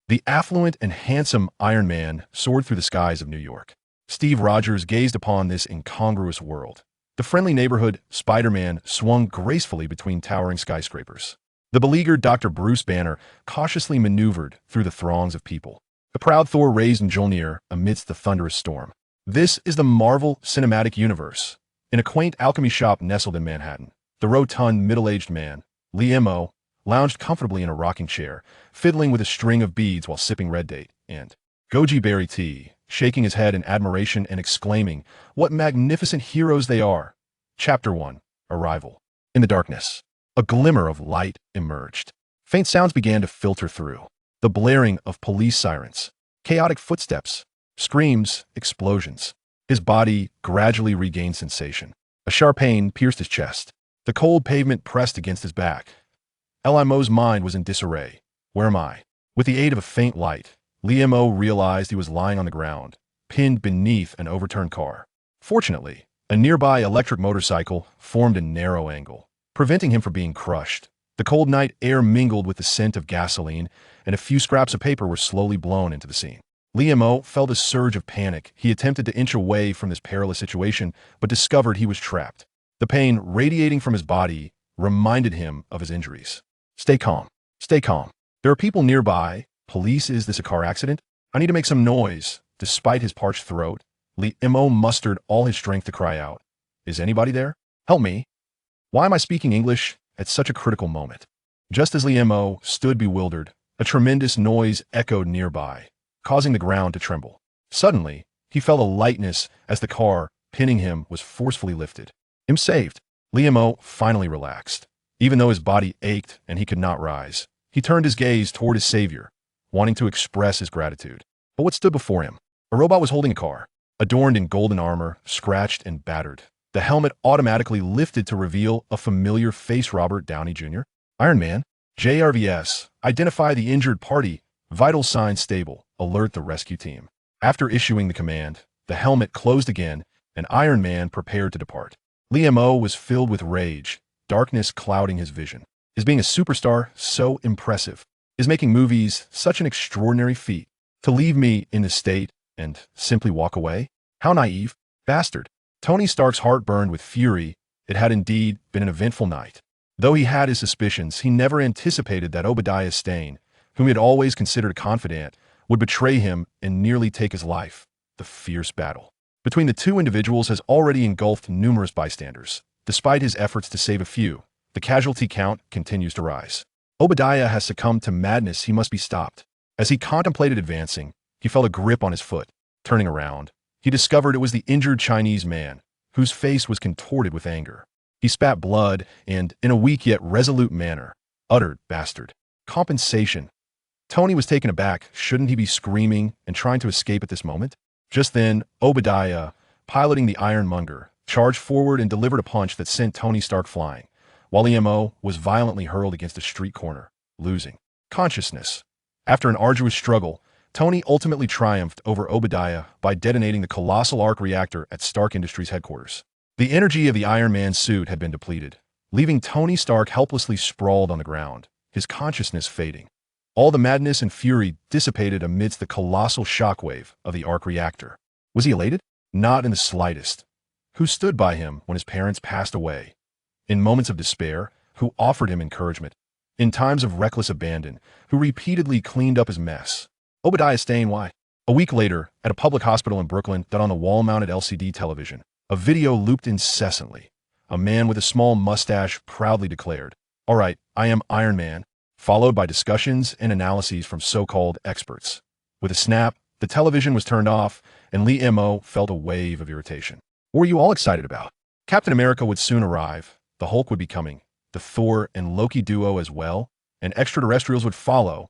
The affluent and handsome Iron Man soared through the skies of New York. Steve Rogers gazed upon this incongruous world. The friendly neighborhood Spider-Man swung gracefully between towering skyscrapers. The beleaguered Dr. Bruce Banner cautiously maneuvered through the throngs of people. The proud Thor raised Mjölnir amidst the thunderous storm. This is the Marvel Cinematic Universe. In a quaint alchemy shop nestled in Manhattan, the rotund middle-aged man, Mo, lounged comfortably in a rocking chair, fiddling with a string of beads while sipping red date and goji berry tea, shaking his head in admiration and exclaiming, "What magnificent heroes they are!" Chapter 1. Arrival. In the darkness, a glimmer of light emerged. Faint sounds began to filter through. The blaring of police sirens, chaotic footsteps, screams, explosions. His body gradually regained sensation. A sharp pain pierced his chest. The cold pavement pressed against his back. Limo's mind was in disarray. Where am I? With the aid of a faint light, Limo realized he was lying on the ground, pinned beneath an overturned car. Fortunately, a nearby electric motorcycle formed a narrow angle, preventing him from being crushed. The cold night air mingled with the scent of gasoline, and a few scraps of paper were slowly blown into the scene. Limo felt a surge of panic. He attempted to inch away from this perilous situation, but discovered he was trapped. The pain radiating from his body reminded him of his injuries. Stay calm. Stay calm. There are people nearby. Police, is this a car accident? I need to make some noise. Despite his parched throat, Limo mustered all his strength to cry out. Is anybody there? Help me. Why am I speaking English at such a critical moment? Just as Limo stood bewildered, a tremendous noise echoed nearby, causing the ground to tremble. Suddenly, he felt a lightness as the car, pinning him, was forcefully lifted. I'm saved. Limo finally relaxed. Even though his body ached and he could not rise, he turned his gaze toward his savior, wanting to express his gratitude. But what stood before him? A robot was holding a car, adorned in golden armor, scratched and battered. The helmet automatically lifted to reveal a familiar face, Robert Downey Jr. Iron Man. JRVS. Identify the injured party. Vital signs stable. Alert the rescue team. After issuing the command, the helmet closed again, and Iron Man prepared to depart. Limo was filled with rage, darkness clouding his vision. Is being a superstar so impressive? Is making movies such an extraordinary feat? To leave me in this state and simply walk away? How naive. Bastard. Tony Stark's heart burned with fury. It had indeed been an eventful night. Though he had his suspicions, he never anticipated that Obadiah Stane, whom he had always considered a confidant, would betray him and nearly take his life. The fierce battle between the two individuals has already engulfed numerous bystanders. Despite his efforts to save a few, the casualty count continues to rise. Obadiah has succumbed to madness. He must be stopped. As he contemplated advancing, he felt a grip on his foot. Turning around, he discovered it was the injured Chinese man, whose face was contorted with anger. He spat blood and, in a weak yet resolute manner, uttered, "Bastard. Compensation." Tony was taken aback. Shouldn't he be screaming and trying to escape at this moment? Just then, Obadiah, piloting the Ironmonger, charged forward and delivered a punch that sent Tony Stark flying, while Emo was violently hurled against a street corner, losing consciousness. After an arduous struggle, Tony ultimately triumphed over Obadiah by detonating the colossal arc reactor at Stark Industries headquarters. The energy of the Iron Man suit had been depleted, leaving Tony Stark helplessly sprawled on the ground, his consciousness fading. All the madness and fury dissipated amidst the colossal shockwave of the arc reactor. Was he elated? Not in the slightest. Who stood by him when his parents passed away? In moments of despair, who offered him encouragement? In times of reckless abandon, who repeatedly cleaned up his mess? Obadiah Stane, why? A week later, at a public hospital in Brooklyn that on the wall-mounted LCD television, a video looped incessantly. A man with a small mustache proudly declared, "All right, I am Iron Man," followed by discussions and analyses from so-called experts. With a snap, the television was turned off, and Mo felt a wave of irritation. What were you all excited about? Captain America would soon arrive, the Hulk would be coming, the Thor and Loki duo as well, and extraterrestrials would follow.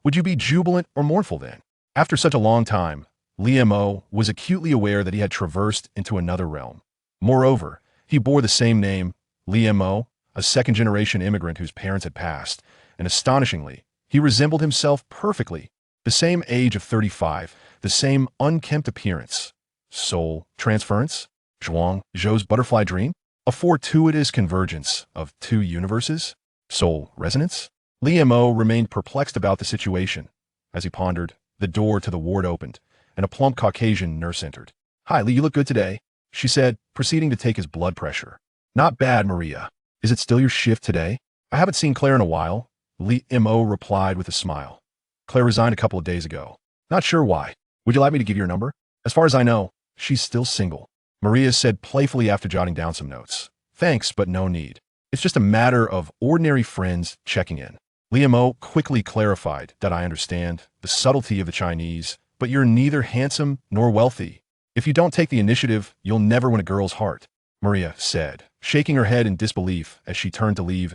Would you be jubilant or mournful then? After such a long time, Mo was acutely aware that he had traversed into another realm. Moreover, he bore the same name, Mo, a second-generation immigrant whose parents had passed, and astonishingly, he resembled himself perfectly. The same age of 35, the same unkempt appearance. Soul transference? Zhuang Zhou's butterfly dream? A fortuitous convergence of two universes? Soul resonance? Mo remained perplexed about the situation. As he pondered, the door to the ward opened, and a plump Caucasian nurse entered. "Hi, Lee, you look good today," she said, proceeding to take his blood pressure. "Not bad, Maria. Is it still your shift today?" "I haven't seen Claire in a while," Lee M.O. replied with a smile. "Claire resigned a couple of days ago. Not sure why. Would you like me to give you her number?" "As far as I know, she's still single," Maria said playfully after jotting down some notes. "Thanks, but no need. It's just a matter of ordinary friends checking in." Lee M.O. quickly clarified that "I understand the subtlety of the Chinese, but you're neither handsome nor wealthy. If you don't take the initiative, you'll never win a girl's heart," Maria said, shaking her head in disbelief as she turned to leave.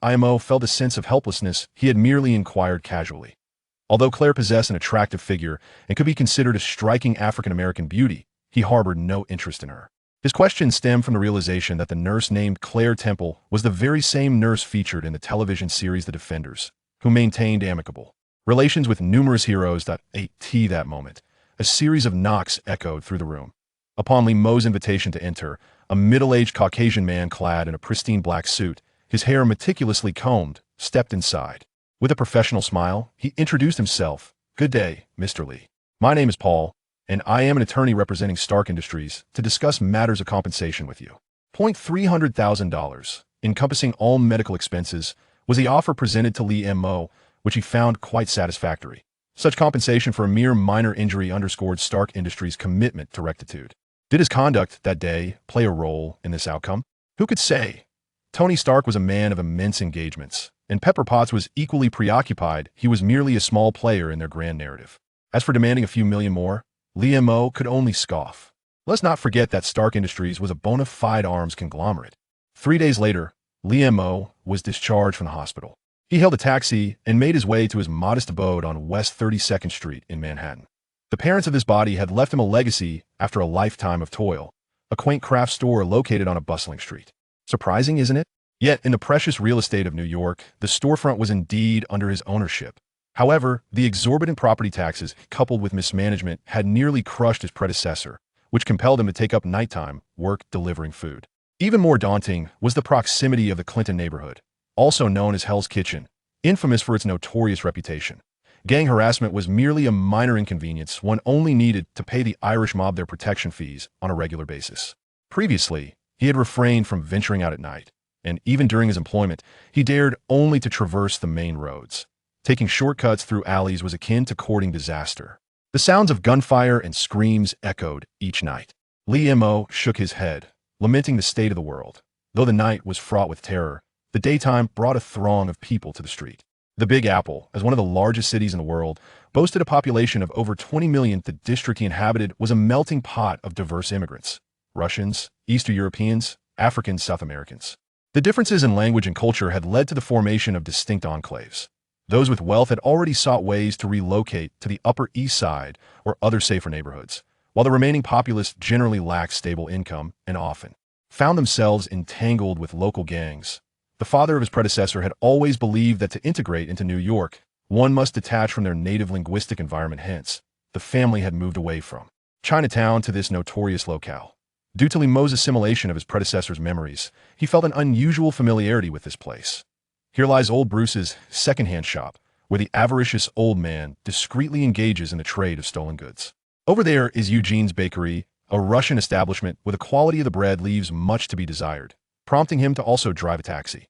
IMO felt a sense of helplessness. He had merely inquired casually. Although Claire possessed an attractive figure and could be considered a striking African-American beauty, he harbored no interest in her. His question stemmed from the realization that the nurse named Claire Temple was the very same nurse featured in the television series The Defenders, who maintained amicable relations with numerous heroes. At that moment, a series of knocks echoed through the room. Upon Lee Mo's invitation to enter, a middle-aged Caucasian man clad in a pristine black suit, his hair meticulously combed, stepped inside. With a professional smile, he introduced himself. "Good day, Mr. Lee. My name is Paul, and I am an attorney representing Stark Industries to discuss matters of compensation with you." $300,000, encompassing all medical expenses, was the offer presented to Lee M.O., which he found quite satisfactory. Such compensation for a mere minor injury underscored Stark Industries' commitment to rectitude. Did his conduct that day play a role in this outcome? Who could say? Tony Stark was a man of immense engagements, and Pepper Potts was equally preoccupied. He was merely a small player in their grand narrative. As for demanding a few million more, Lee M.O. could only scoff. Let's not forget that Stark Industries was a bona fide arms conglomerate. 3 days later, Lee M.O. was discharged from the hospital. He hailed a taxi and made his way to his modest abode on West 32nd Street in Manhattan. The parents of this body had left him a legacy after a lifetime of toil, a quaint craft store located on a bustling street. Surprising, isn't it? Yet, in the precious real estate of New York, the storefront was indeed under his ownership. However, the exorbitant property taxes, coupled with mismanagement, had nearly crushed his predecessor, which compelled him to take up nighttime work delivering food. Even more daunting was the proximity of the Clinton neighborhood, also known as Hell's Kitchen, infamous for its notorious reputation. Gang harassment was merely a minor inconvenience. One only needed to pay the Irish mob their protection fees on a regular basis. Previously, he had refrained from venturing out at night, and even during his employment, he dared only to traverse the main roads. Taking shortcuts through alleys was akin to courting disaster. The sounds of gunfire and screams echoed each night. Lee M.O. shook his head, lamenting the state of the world. Though the night was fraught with terror, the daytime brought a throng of people to the street. The Big Apple, as one of the largest cities in the world, boasted a population of over 20 million. The district he inhabited was a melting pot of diverse immigrants: Russians, Eastern Europeans, Africans, South Americans. The differences in language and culture had led to the formation of distinct enclaves. Those with wealth had already sought ways to relocate to the Upper East Side or other safer neighborhoods, while the remaining populace generally lacked stable income and often found themselves entangled with local gangs. The father of his predecessor had always believed that to integrate into New York, one must detach from their native linguistic environment. Hence, the family had moved away from Chinatown to this notorious locale. Due to Lee Mo's assimilation of his predecessor's memories, he felt an unusual familiarity with this place. Here lies old Bruce's second-hand shop, where the avaricious old man discreetly engages in the trade of stolen goods. Over there is Eugene's Bakery, a Russian establishment where the quality of the bread leaves much to be desired, prompting him to also drive a taxi.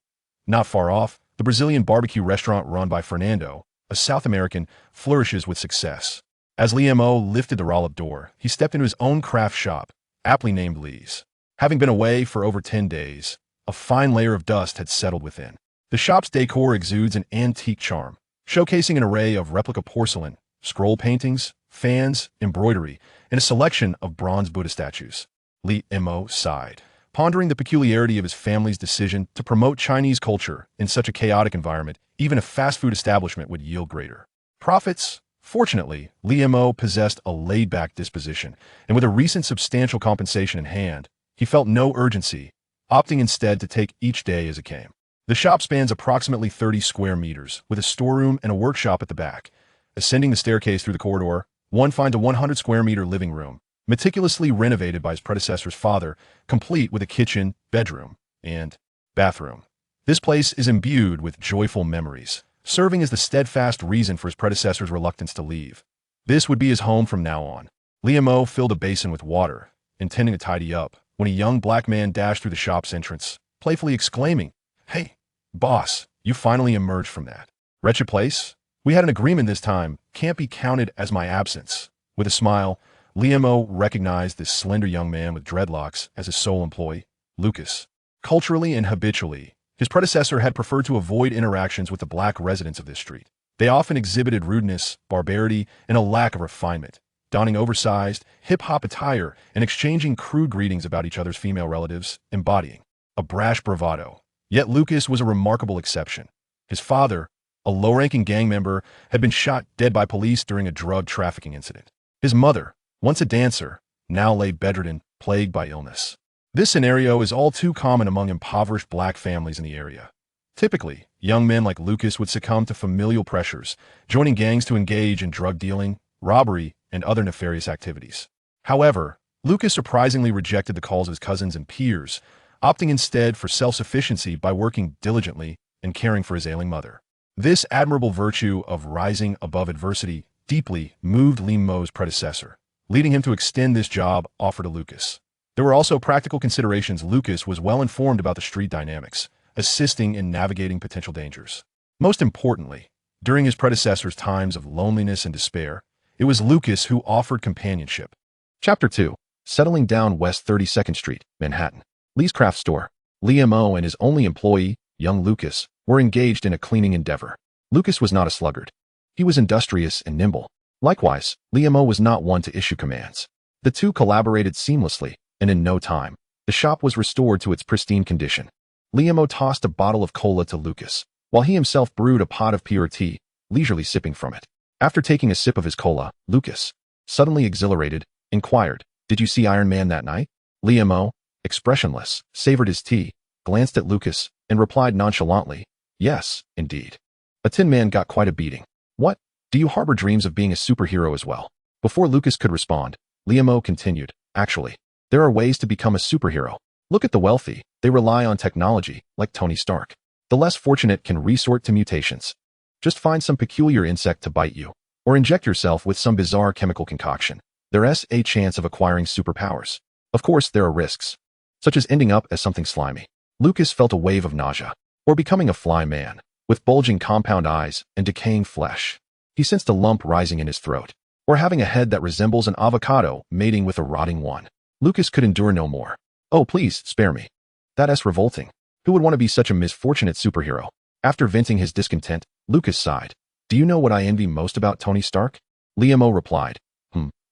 Not far off, the Brazilian barbecue restaurant run by Fernando, a South American, flourishes with success. As Lee M.O. lifted the roll-up door, he stepped into his own craft shop, aptly named Lee's. Having been away for over 10 days, a fine layer of dust had settled within. The shop's decor exudes an antique charm, showcasing an array of replica porcelain, scroll paintings, fans, embroidery, and a selection of bronze Buddha statues. Lee M.O. sighed, pondering the peculiarity of his family's decision to promote Chinese culture in such a chaotic environment. Even a fast food establishment would yield greater profits. Fortunately, Lee M.O. possessed a laid-back disposition, and with a recent substantial compensation in hand, he felt no urgency, opting instead to take each day as it came. The shop spans approximately 30 square meters, with a storeroom and a workshop at the back. Ascending the staircase through the corridor, one finds a 100 square meter living room, meticulously renovated by his predecessor's father, complete with a kitchen, bedroom, and bathroom. This place is imbued with joyful memories, serving as the steadfast reason for his predecessor's reluctance to leave. This would be his home from now on. Liam filled a basin with water, intending to tidy up, when a young black man dashed through the shop's entrance, playfully exclaiming, "Hey, boss, you finally emerged from that wretched place? We had an agreement this time, can't be counted as my absence." With a smile, Liam recognized this slender young man with dreadlocks as his sole employee, Lucas. Culturally and habitually, his predecessor had preferred to avoid interactions with the black residents of this street. They often exhibited rudeness, barbarity, and a lack of refinement, donning oversized, hip-hop attire and exchanging crude greetings about each other's female relatives, embodying a brash bravado. Yet Lucas was a remarkable exception. His father, a low-ranking gang member, had been shot dead by police during a drug trafficking incident. His mother, once a dancer, now lay bedridden, plagued by illness. This scenario is all too common among impoverished black families in the area. Typically, young men like Lucas would succumb to familial pressures, joining gangs to engage in drug dealing, robbery, and other nefarious activities. However, Lucas surprisingly rejected the calls of his cousins and peers, opting instead for self-sufficiency by working diligently and caring for his ailing mother. This admirable virtue of rising above adversity deeply moved Liam's predecessor, leading him to extend this job offer to Lucas. There were also practical considerations. Lucas was well informed about the street dynamics, assisting in navigating potential dangers. Most importantly, during his predecessor's times of loneliness and despair, it was Lucas who offered companionship. Chapter 2. Settling down West 32nd Street, Manhattan. Lee's craft store. Liam and his only employee, young Lucas, were engaged in a cleaning endeavor. Lucas was not a sluggard. He was industrious and nimble. Likewise, Liam was not one to issue commands. The two collaborated seamlessly, and in no time, the shop was restored to its pristine condition. Liam tossed a bottle of cola to Lucas, while he himself brewed a pot of pure tea, leisurely sipping from it. After taking a sip of his cola, Lucas, suddenly exhilarated, inquired, "Did you see Iron Man that night?" Liam, expressionless, savored his tea, glanced at Lucas, and replied nonchalantly, "Yes, indeed." A Tin Man got quite a beating. "What? Do you harbor dreams of being a superhero as well?" Before Lucas could respond, Liam continued, "Actually, there are ways to become a superhero. Look at the wealthy, they rely on technology, like Tony Stark. The less fortunate can resort to mutations. Just find some peculiar insect to bite you, or inject yourself with some bizarre chemical concoction. There's a chance of acquiring superpowers. Of course, there are risks, such as ending up as something slimy." Lucas felt a wave of nausea, or becoming a fly man, with bulging compound eyes and decaying flesh. He sensed a lump rising in his throat, or having a head that resembles an avocado mating with a rotting one. Lucas could endure no more. "Oh, please, spare me. That's revolting. Who would want to be such a misfortunate superhero?" After venting his discontent, Lucas sighed. "Do you know what I envy most about Tony Stark?" Liam replied,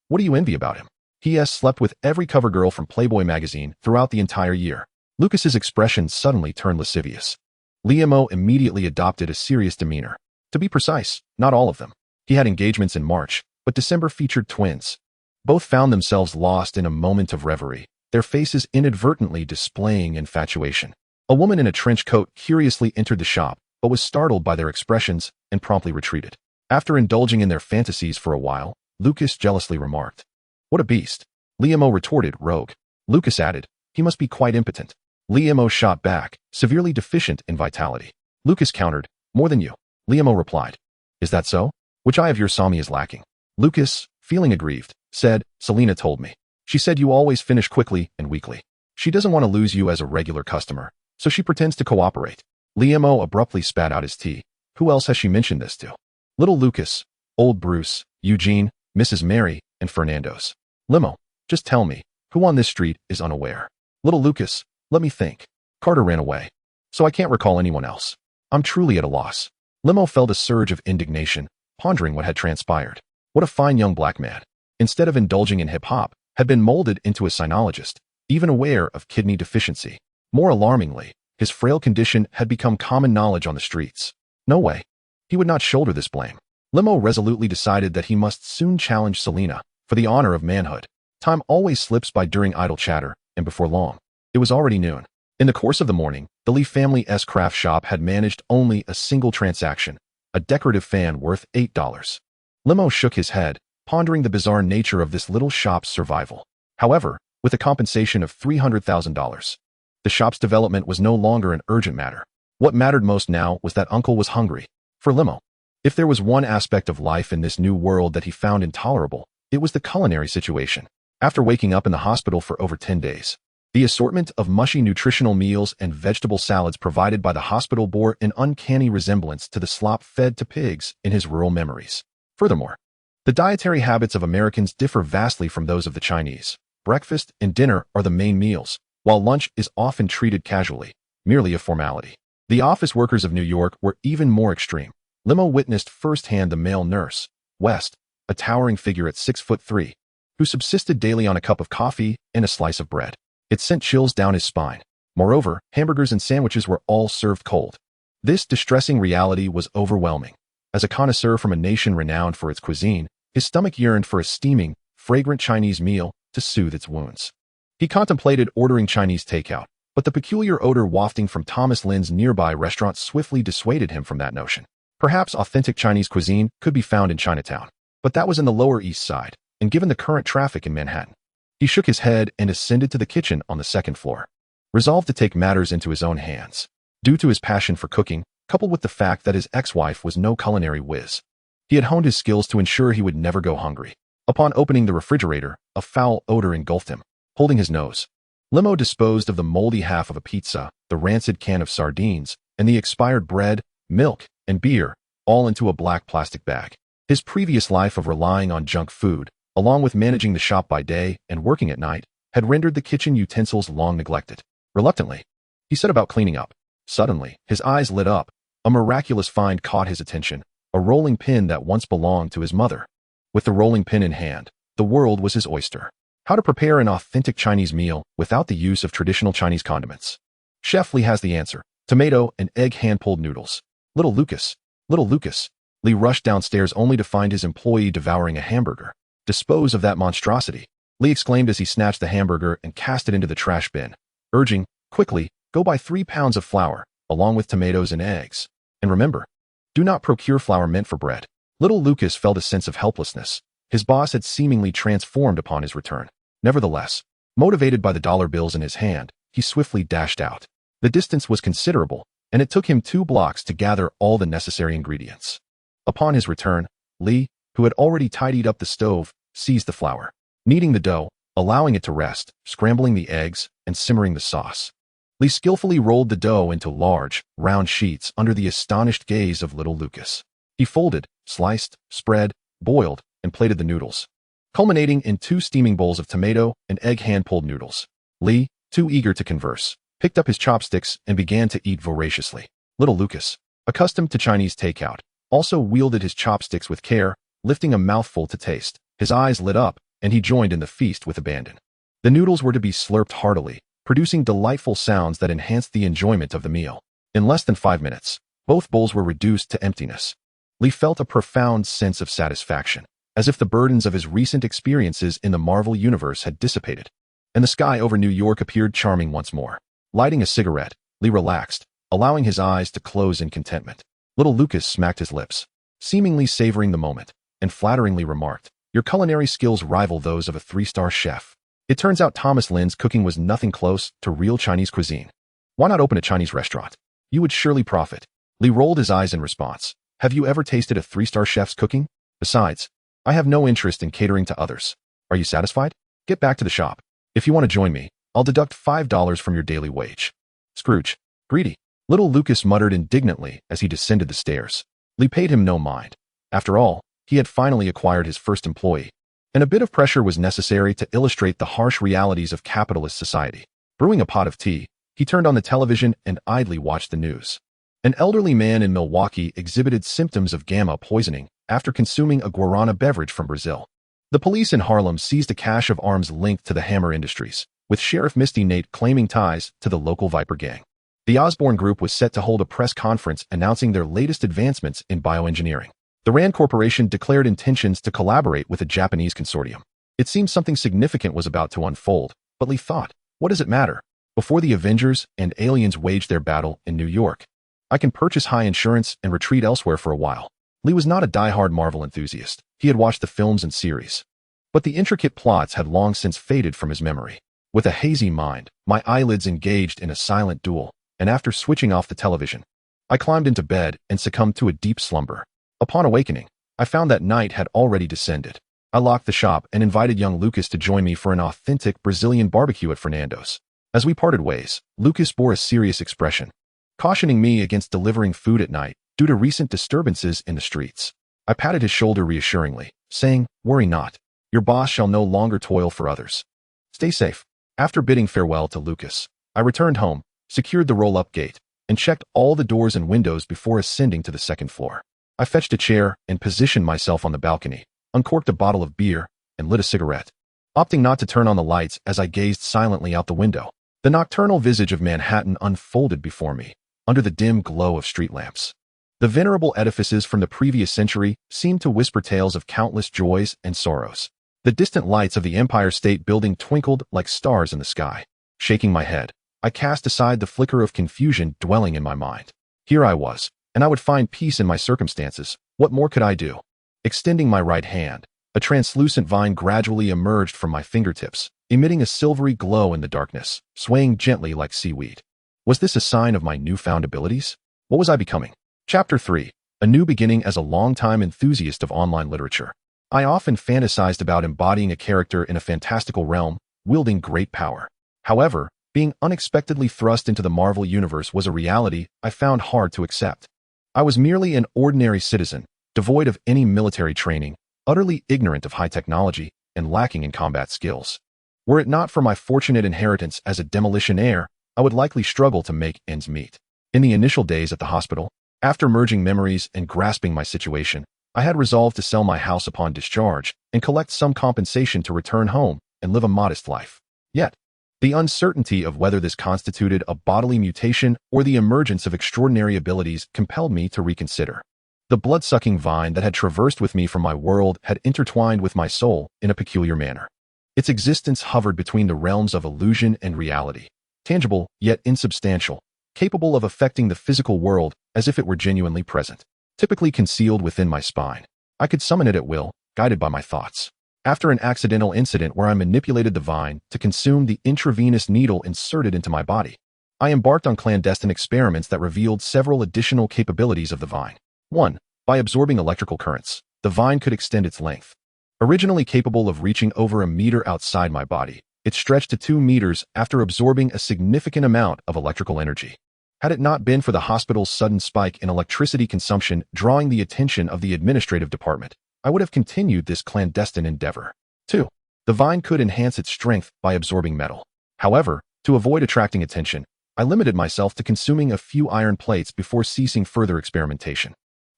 What do you envy about him?" "He has slept with every cover girl from Playboy magazine throughout the entire year." Lucas's expression suddenly turned lascivious. Liam immediately adopted a serious demeanor. To be precise, not all of them. He had engagements in March, but December featured twins. Both found themselves lost in a moment of reverie, their faces inadvertently displaying infatuation. A woman in a trench coat curiously entered the shop, but was startled by their expressions and promptly retreated. After indulging in their fantasies for a while, Lucas jealously remarked, "What a beast." Liam retorted, "Rogue." Lucas added, "He must be quite impotent." Liam shot back, severely deficient in vitality. Lucas countered, "More than you." Liam replied, "Is that so? Which eye of yours saw me as lacking?" Lucas, feeling aggrieved, said, "Selena told me. She said you always finish quickly and weakly. She doesn't want to lose you as a regular customer, so she pretends to cooperate." Liam abruptly spat out his tea. Who else has she mentioned this to? Little Lucas, old Bruce, Eugene, Mrs. Mary, and Fernando's. Limo, just tell me, who on this street is unaware? Little Lucas, let me think. Carter ran away, so I can't recall anyone else. I'm truly at a loss. Limo felt a surge of indignation, pondering what had transpired. What a fine young black man, instead of indulging in hip-hop, had been molded into a sinologist, even aware of kidney deficiency. More alarmingly, his frail condition had become common knowledge on the streets. No way. He would not shoulder this blame. Limo resolutely decided that he must soon challenge Selena for the honor of manhood. Time always slips by during idle chatter, and before long, it was already noon. In the course of the morning, the Lee family's craft shop had managed only a single transaction, a decorative fan worth $8. Limo shook his head, pondering the bizarre nature of this little shop's survival. However, with a compensation of $300,000, the shop's development was no longer an urgent matter. What mattered most now was that Uncle was hungry. For Limo, if there was one aspect of life in this new world that he found intolerable, it was the culinary situation. After waking up in the hospital for over 10 days, the assortment of mushy nutritional meals and vegetable salads provided by the hospital bore an uncanny resemblance to the slop fed to pigs in his rural memories. Furthermore, the dietary habits of Americans differ vastly from those of the Chinese. Breakfast and dinner are the main meals, while lunch is often treated casually, merely a formality. The office workers of New York were even more extreme. Limo witnessed firsthand the male nurse, West, a towering figure at 6'3", who subsisted daily on a cup of coffee and a slice of bread. It sent chills down his spine. Moreover, hamburgers and sandwiches were all served cold. This distressing reality was overwhelming. As a connoisseur from a nation renowned for its cuisine, his stomach yearned for a steaming, fragrant Chinese meal to soothe its wounds. He contemplated ordering Chinese takeout, but the peculiar odor wafting from Thomas Lin's nearby restaurant swiftly dissuaded him from that notion. Perhaps authentic Chinese cuisine could be found in Chinatown, but that was in the Lower East Side, and given the current traffic in Manhattan, he shook his head and ascended to the kitchen on the second floor, resolved to take matters into his own hands. Due to his passion for cooking, coupled with the fact that his ex-wife was no culinary whiz, he had honed his skills to ensure he would never go hungry. Upon opening the refrigerator, a foul odor engulfed him. Holding his nose, Limo disposed of the moldy half of a pizza, the rancid can of sardines, and the expired bread, milk, and beer, all into a black plastic bag. His previous life of relying on junk food, along with managing the shop by day and working at night, had rendered the kitchen utensils long neglected. Reluctantly, he set about cleaning up. Suddenly, his eyes lit up. A miraculous find caught his attention, a rolling pin that once belonged to his mother. With the rolling pin in hand, the world was his oyster. How to prepare an authentic Chinese meal without the use of traditional Chinese condiments? Chef Lee has the answer: tomato and egg hand-pulled noodles. Little Lucas, Lee rushed downstairs only to find his employee devouring a hamburger. Dispose of that monstrosity, Lee exclaimed as he snatched the hamburger and cast it into the trash bin, urging, quickly, go buy 3 pounds of flour, along with tomatoes and eggs. And remember, do not procure flour meant for bread. Little Lucas felt a sense of helplessness. His boss had seemingly transformed upon his return. Nevertheless, motivated by the dollar bills in his hand, he swiftly dashed out. The distance was considerable, and it took him 2 blocks to gather all the necessary ingredients. Upon his return, Lee, who had already tidied up the stove, seized the flour, kneading the dough, allowing it to rest, scrambling the eggs, and simmering the sauce. Lee skillfully rolled the dough into large, round sheets under the astonished gaze of little Lucas. He folded, sliced, spread, boiled, and plated the noodles, culminating in 2 steaming bowls of tomato and egg hand-pulled noodles. Lee, too eager to converse, picked up his chopsticks and began to eat voraciously. Little Lucas, accustomed to Chinese takeout, also wielded his chopsticks with care, lifting a mouthful to taste. His eyes lit up, and he joined in the feast with abandon. The noodles were to be slurped heartily, producing delightful sounds that enhanced the enjoyment of the meal. In less than 5 minutes, both bowls were reduced to emptiness. Lee felt a profound sense of satisfaction, as if the burdens of his recent experiences in the Marvel Universe had dissipated, and the sky over New York appeared charming once more. Lighting a cigarette, Lee relaxed, allowing his eyes to close in contentment. Little Lucas smacked his lips, seemingly savoring the moment, and flatteringly remarked, "Your culinary skills rival those of a 3-star chef." It turns out Thomas Lin's cooking was nothing close to real Chinese cuisine. Why not open a Chinese restaurant? You would surely profit. Lee rolled his eyes in response. Have you ever tasted a 3-star chef's cooking? Besides, I have no interest in catering to others. Are you satisfied? Get back to the shop. If you want to join me, I'll deduct $5 from your daily wage. Scrooge. Greedy. Little Lucas muttered indignantly as he descended the stairs. Lee paid him no mind. After all, he had finally acquired his first employee, and a bit of pressure was necessary to illustrate the harsh realities of capitalist society. Brewing a pot of tea, he turned on the television and idly watched the news. An elderly man in Milwaukee exhibited symptoms of gamma poisoning after consuming a guarana beverage from Brazil. The police in Harlem seized a cache of arms linked to the Hammer Industries, with Sheriff Misty Nate claiming ties to the local Viper gang. The Osborne Group was set to hold a press conference announcing their latest advancements in bioengineering. The Rand Corporation declared intentions to collaborate with a Japanese consortium. It seemed something significant was about to unfold, but Lee thought, what does it matter? Before the Avengers and aliens waged their battle in New York, I can purchase high insurance and retreat elsewhere for a while. Lee was not a die-hard Marvel enthusiast. He had watched the films and series, but the intricate plots had long since faded from his memory. With a hazy mind, my eyelids engaged in a silent duel, and after switching off the television, I climbed into bed and succumbed to a deep slumber. Upon awakening, I found that night had already descended. I locked the shop and invited young Lucas to join me for an authentic Brazilian barbecue at Fernando's. As we parted ways, Lucas bore a serious expression, cautioning me against delivering food at night due to recent disturbances in the streets. I patted his shoulder reassuringly, saying, "Worry not. Your boss shall no longer toil for others. Stay safe." After bidding farewell to Lucas, I returned home, secured the roll-up gate, and checked all the doors and windows before ascending to the second floor. I fetched a chair and positioned myself on the balcony, uncorked a bottle of beer, and lit a cigarette, opting not to turn on the lights as I gazed silently out the window. The nocturnal visage of Manhattan unfolded before me, under the dim glow of street lamps. The venerable edifices from the previous century seemed to whisper tales of countless joys and sorrows. The distant lights of the Empire State Building twinkled like stars in the sky. Shaking my head, I cast aside the flicker of confusion dwelling in my mind. Here I was, and I would find peace in my circumstances. What more could I do? Extending my right hand, a translucent vine gradually emerged from my fingertips, emitting a silvery glow in the darkness, swaying gently like seaweed. Was this a sign of my newfound abilities? What was I becoming? Chapter 3. A new beginning. As a longtime enthusiast of online literature, I often fantasized about embodying a character in a fantastical realm, wielding great power. However, being unexpectedly thrust into the Marvel Universe was a reality I found hard to accept. I was merely an ordinary citizen, devoid of any military training, utterly ignorant of high technology, and lacking in combat skills. Were it not for my fortunate inheritance as a demolitionaire, I would likely struggle to make ends meet. In the initial days at the hospital, after merging memories and grasping my situation, I had resolved to sell my house upon discharge and collect some compensation to return home and live a modest life. Yet, the uncertainty of whether this constituted a bodily mutation or the emergence of extraordinary abilities compelled me to reconsider. The blood-sucking vine that had traversed with me from my world had intertwined with my soul in a peculiar manner. Its existence hovered between the realms of illusion and reality, tangible yet insubstantial, capable of affecting the physical world as if it were genuinely present. Typically concealed within my spine, I could summon it at will, guided by my thoughts. After an accidental incident where I manipulated the vine to consume the intravenous needle inserted into my body, I embarked on clandestine experiments that revealed several additional capabilities of the vine. 1. By absorbing electrical currents, the vine could extend its length. Originally capable of reaching over a meter outside my body, it stretched to 2 meters after absorbing a significant amount of electrical energy. Had it not been for the hospital's sudden spike in electricity consumption drawing the attention of the administrative department, I would have continued this clandestine endeavor. 2. The vine could enhance its strength by absorbing metal. However, to avoid attracting attention, I limited myself to consuming a few iron plates before ceasing further experimentation.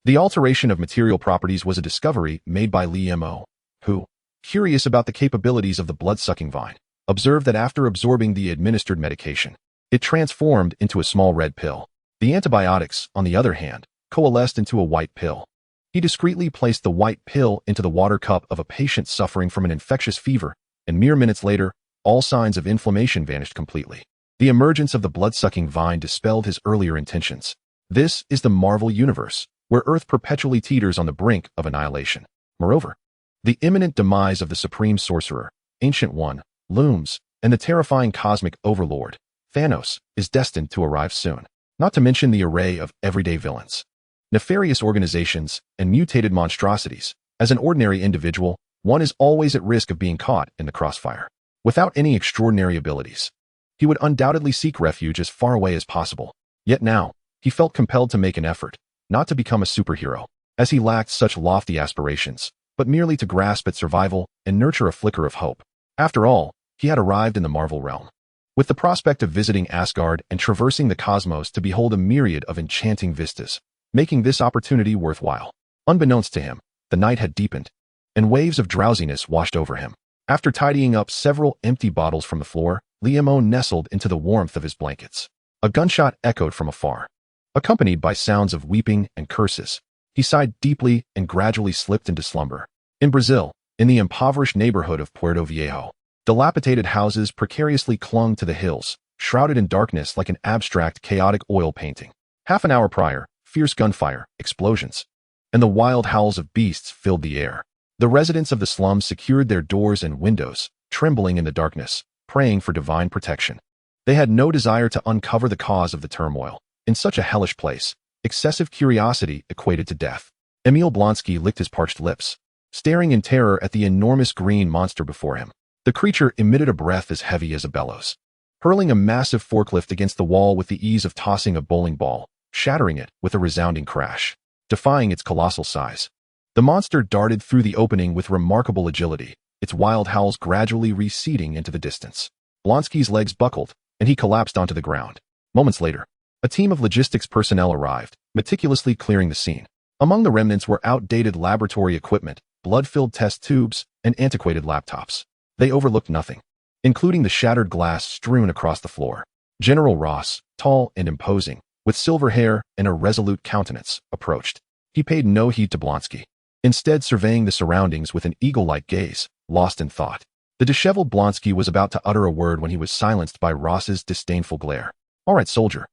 The alteration of material properties was a discovery made by Mo, who, curious about the capabilities of the blood-sucking vine, observed that after absorbing the administered medication, it transformed into a small red pill. The antibiotics, on the other hand, coalesced into a white pill. He discreetly placed the white pill into the water cup of a patient suffering from an infectious fever, and mere minutes later, all signs of inflammation vanished completely. The emergence of the blood-sucking vine dispelled his earlier intentions. This is the Marvel Universe, where Earth perpetually teeters on the brink of annihilation. Moreover, the imminent demise of the Supreme Sorcerer, Ancient One, looms, and the terrifying cosmic overlord, Thanos, is destined to arrive soon. Not to mention the array of everyday villains, nefarious organizations, and mutated monstrosities. As an ordinary individual, one is always at risk of being caught in the crossfire. Without any extraordinary abilities, he would undoubtedly seek refuge as far away as possible. Yet now, he felt compelled to make an effort, not to become a superhero, as he lacked such lofty aspirations, but merely to grasp at survival and nurture a flicker of hope. After all, he had arrived in the Marvel realm, with the prospect of visiting Asgard and traversing the cosmos to behold a myriad of enchanting vistas, making this opportunity worthwhile. Unbeknownst to him, the night had deepened, and waves of drowsiness washed over him. After tidying up several empty bottles from the floor, Mo nestled into the warmth of his blankets. A gunshot echoed from afar, accompanied by sounds of weeping and curses. He sighed deeply and gradually slipped into slumber. In Brazil, in the impoverished neighborhood of Puerto Viejo, dilapidated houses precariously clung to the hills, shrouded in darkness like an abstract, chaotic oil painting. Half an hour prior, fierce gunfire, explosions, and the wild howls of beasts filled the air. The residents of the slums secured their doors and windows, trembling in the darkness, praying for divine protection. They had no desire to uncover the cause of the turmoil. In such a hellish place, Excessive curiosity equated to death. Emil Blonsky licked his parched lips, staring in terror at the enormous green monster before him. The creature emitted a breath as heavy as a bellows, hurling a massive forklift against the wall with the ease of tossing a bowling ball, shattering it with a resounding crash, defying its colossal size. The monster darted through the opening with remarkable agility, its wild howls gradually receding into the distance. Blonsky's legs buckled, and he collapsed onto the ground. Moments later, a team of logistics personnel arrived, meticulously clearing the scene. Among the remnants were outdated laboratory equipment, blood-filled test tubes, and antiquated laptops. They overlooked nothing, including the shattered glass strewn across the floor. General Ross, tall and imposing, with silver hair and a resolute countenance, approached. He paid no heed to Blonsky, instead surveying the surroundings with an eagle-like gaze, lost in thought. The disheveled Blonsky was about to utter a word when he was silenced by Ross's disdainful glare. "All right, soldier.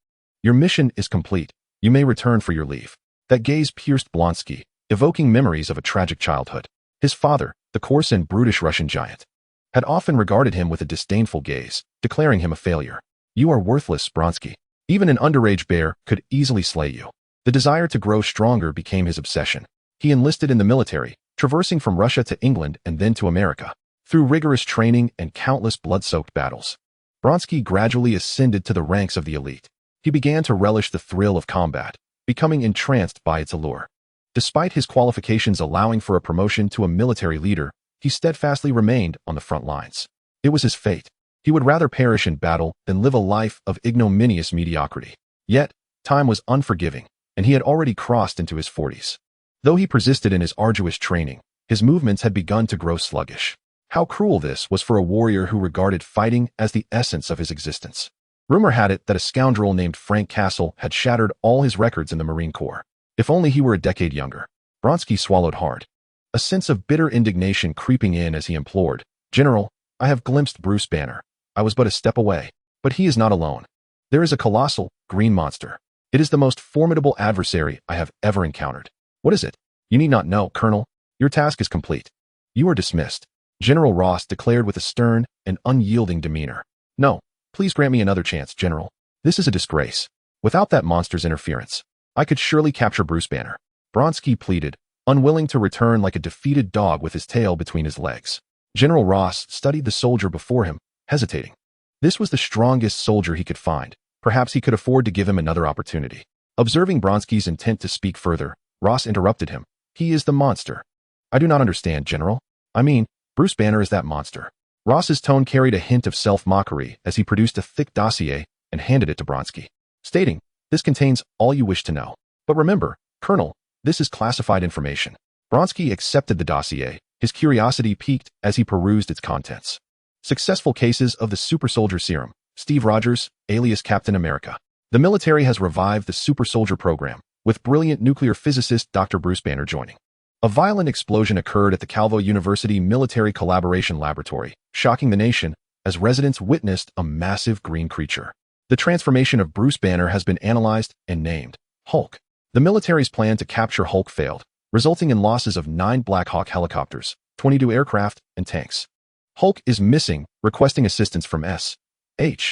Your mission is complete. You may return for your leave." That gaze pierced Blonsky, evoking memories of a tragic childhood. His father, the coarse and brutish Russian giant, had often regarded him with a disdainful gaze, declaring him a failure. "You are worthless, Blonsky. Even an underage bear could easily slay you." The desire to grow stronger became his obsession. He enlisted in the military, traversing from Russia to England and then to America. Through rigorous training and countless blood-soaked battles, Blonsky gradually ascended to the ranks of the elite. He began to relish the thrill of combat, becoming entranced by its allure. Despite his qualifications allowing for a promotion to a military leader, he steadfastly remained on the front lines. It was his fate. He would rather perish in battle than live a life of ignominious mediocrity. Yet, time was unforgiving, and he had already crossed into his 40s. Though he persisted in his arduous training, his movements had begun to grow sluggish. How cruel this was for a warrior who regarded fighting as the essence of his existence. Rumor had it that a scoundrel named Frank Castle had shattered all his records in the Marine Corps. If only he were a decade younger. Blonsky swallowed hard, a sense of bitter indignation creeping in as he implored, "General, I have glimpsed Bruce Banner. I was but a step away, but he is not alone. There is a colossal, green monster. It is the most formidable adversary I have ever encountered." "What is it?" "You need not know, Colonel. Your task is complete. You are dismissed," General Ross declared with a stern and unyielding demeanor. "No, please grant me another chance, General. This is a disgrace. Without that monster's interference, I could surely capture Bruce Banner," Blonsky pleaded, unwilling to return like a defeated dog with his tail between his legs. General Ross studied the soldier before him, hesitating. This was the strongest soldier he could find. Perhaps he could afford to give him another opportunity. Observing Blonsky's intent to speak further, Ross interrupted him. "He is the monster." "I do not understand, General. I mean, Bruce Banner is that monster." Ross's tone carried a hint of self-mockery as he produced a thick dossier and handed it to Blonsky, stating, "This contains all you wish to know. But remember, Colonel, this is classified information." Blonsky accepted the dossier, his curiosity piqued as he perused its contents. Successful cases of the super soldier serum. Steve Rogers, alias Captain America. The military has revived the super soldier program, with brilliant nuclear physicist Dr. Bruce Banner joining. A violent explosion occurred at the Calvo University Military Collaboration Laboratory, shocking the nation as residents witnessed a massive green creature. The transformation of Bruce Banner has been analyzed and named Hulk. The military's plan to capture Hulk failed, resulting in losses of 9 Black Hawk helicopters, 22 aircraft, and tanks. Hulk is missing, requesting assistance from SHIELD.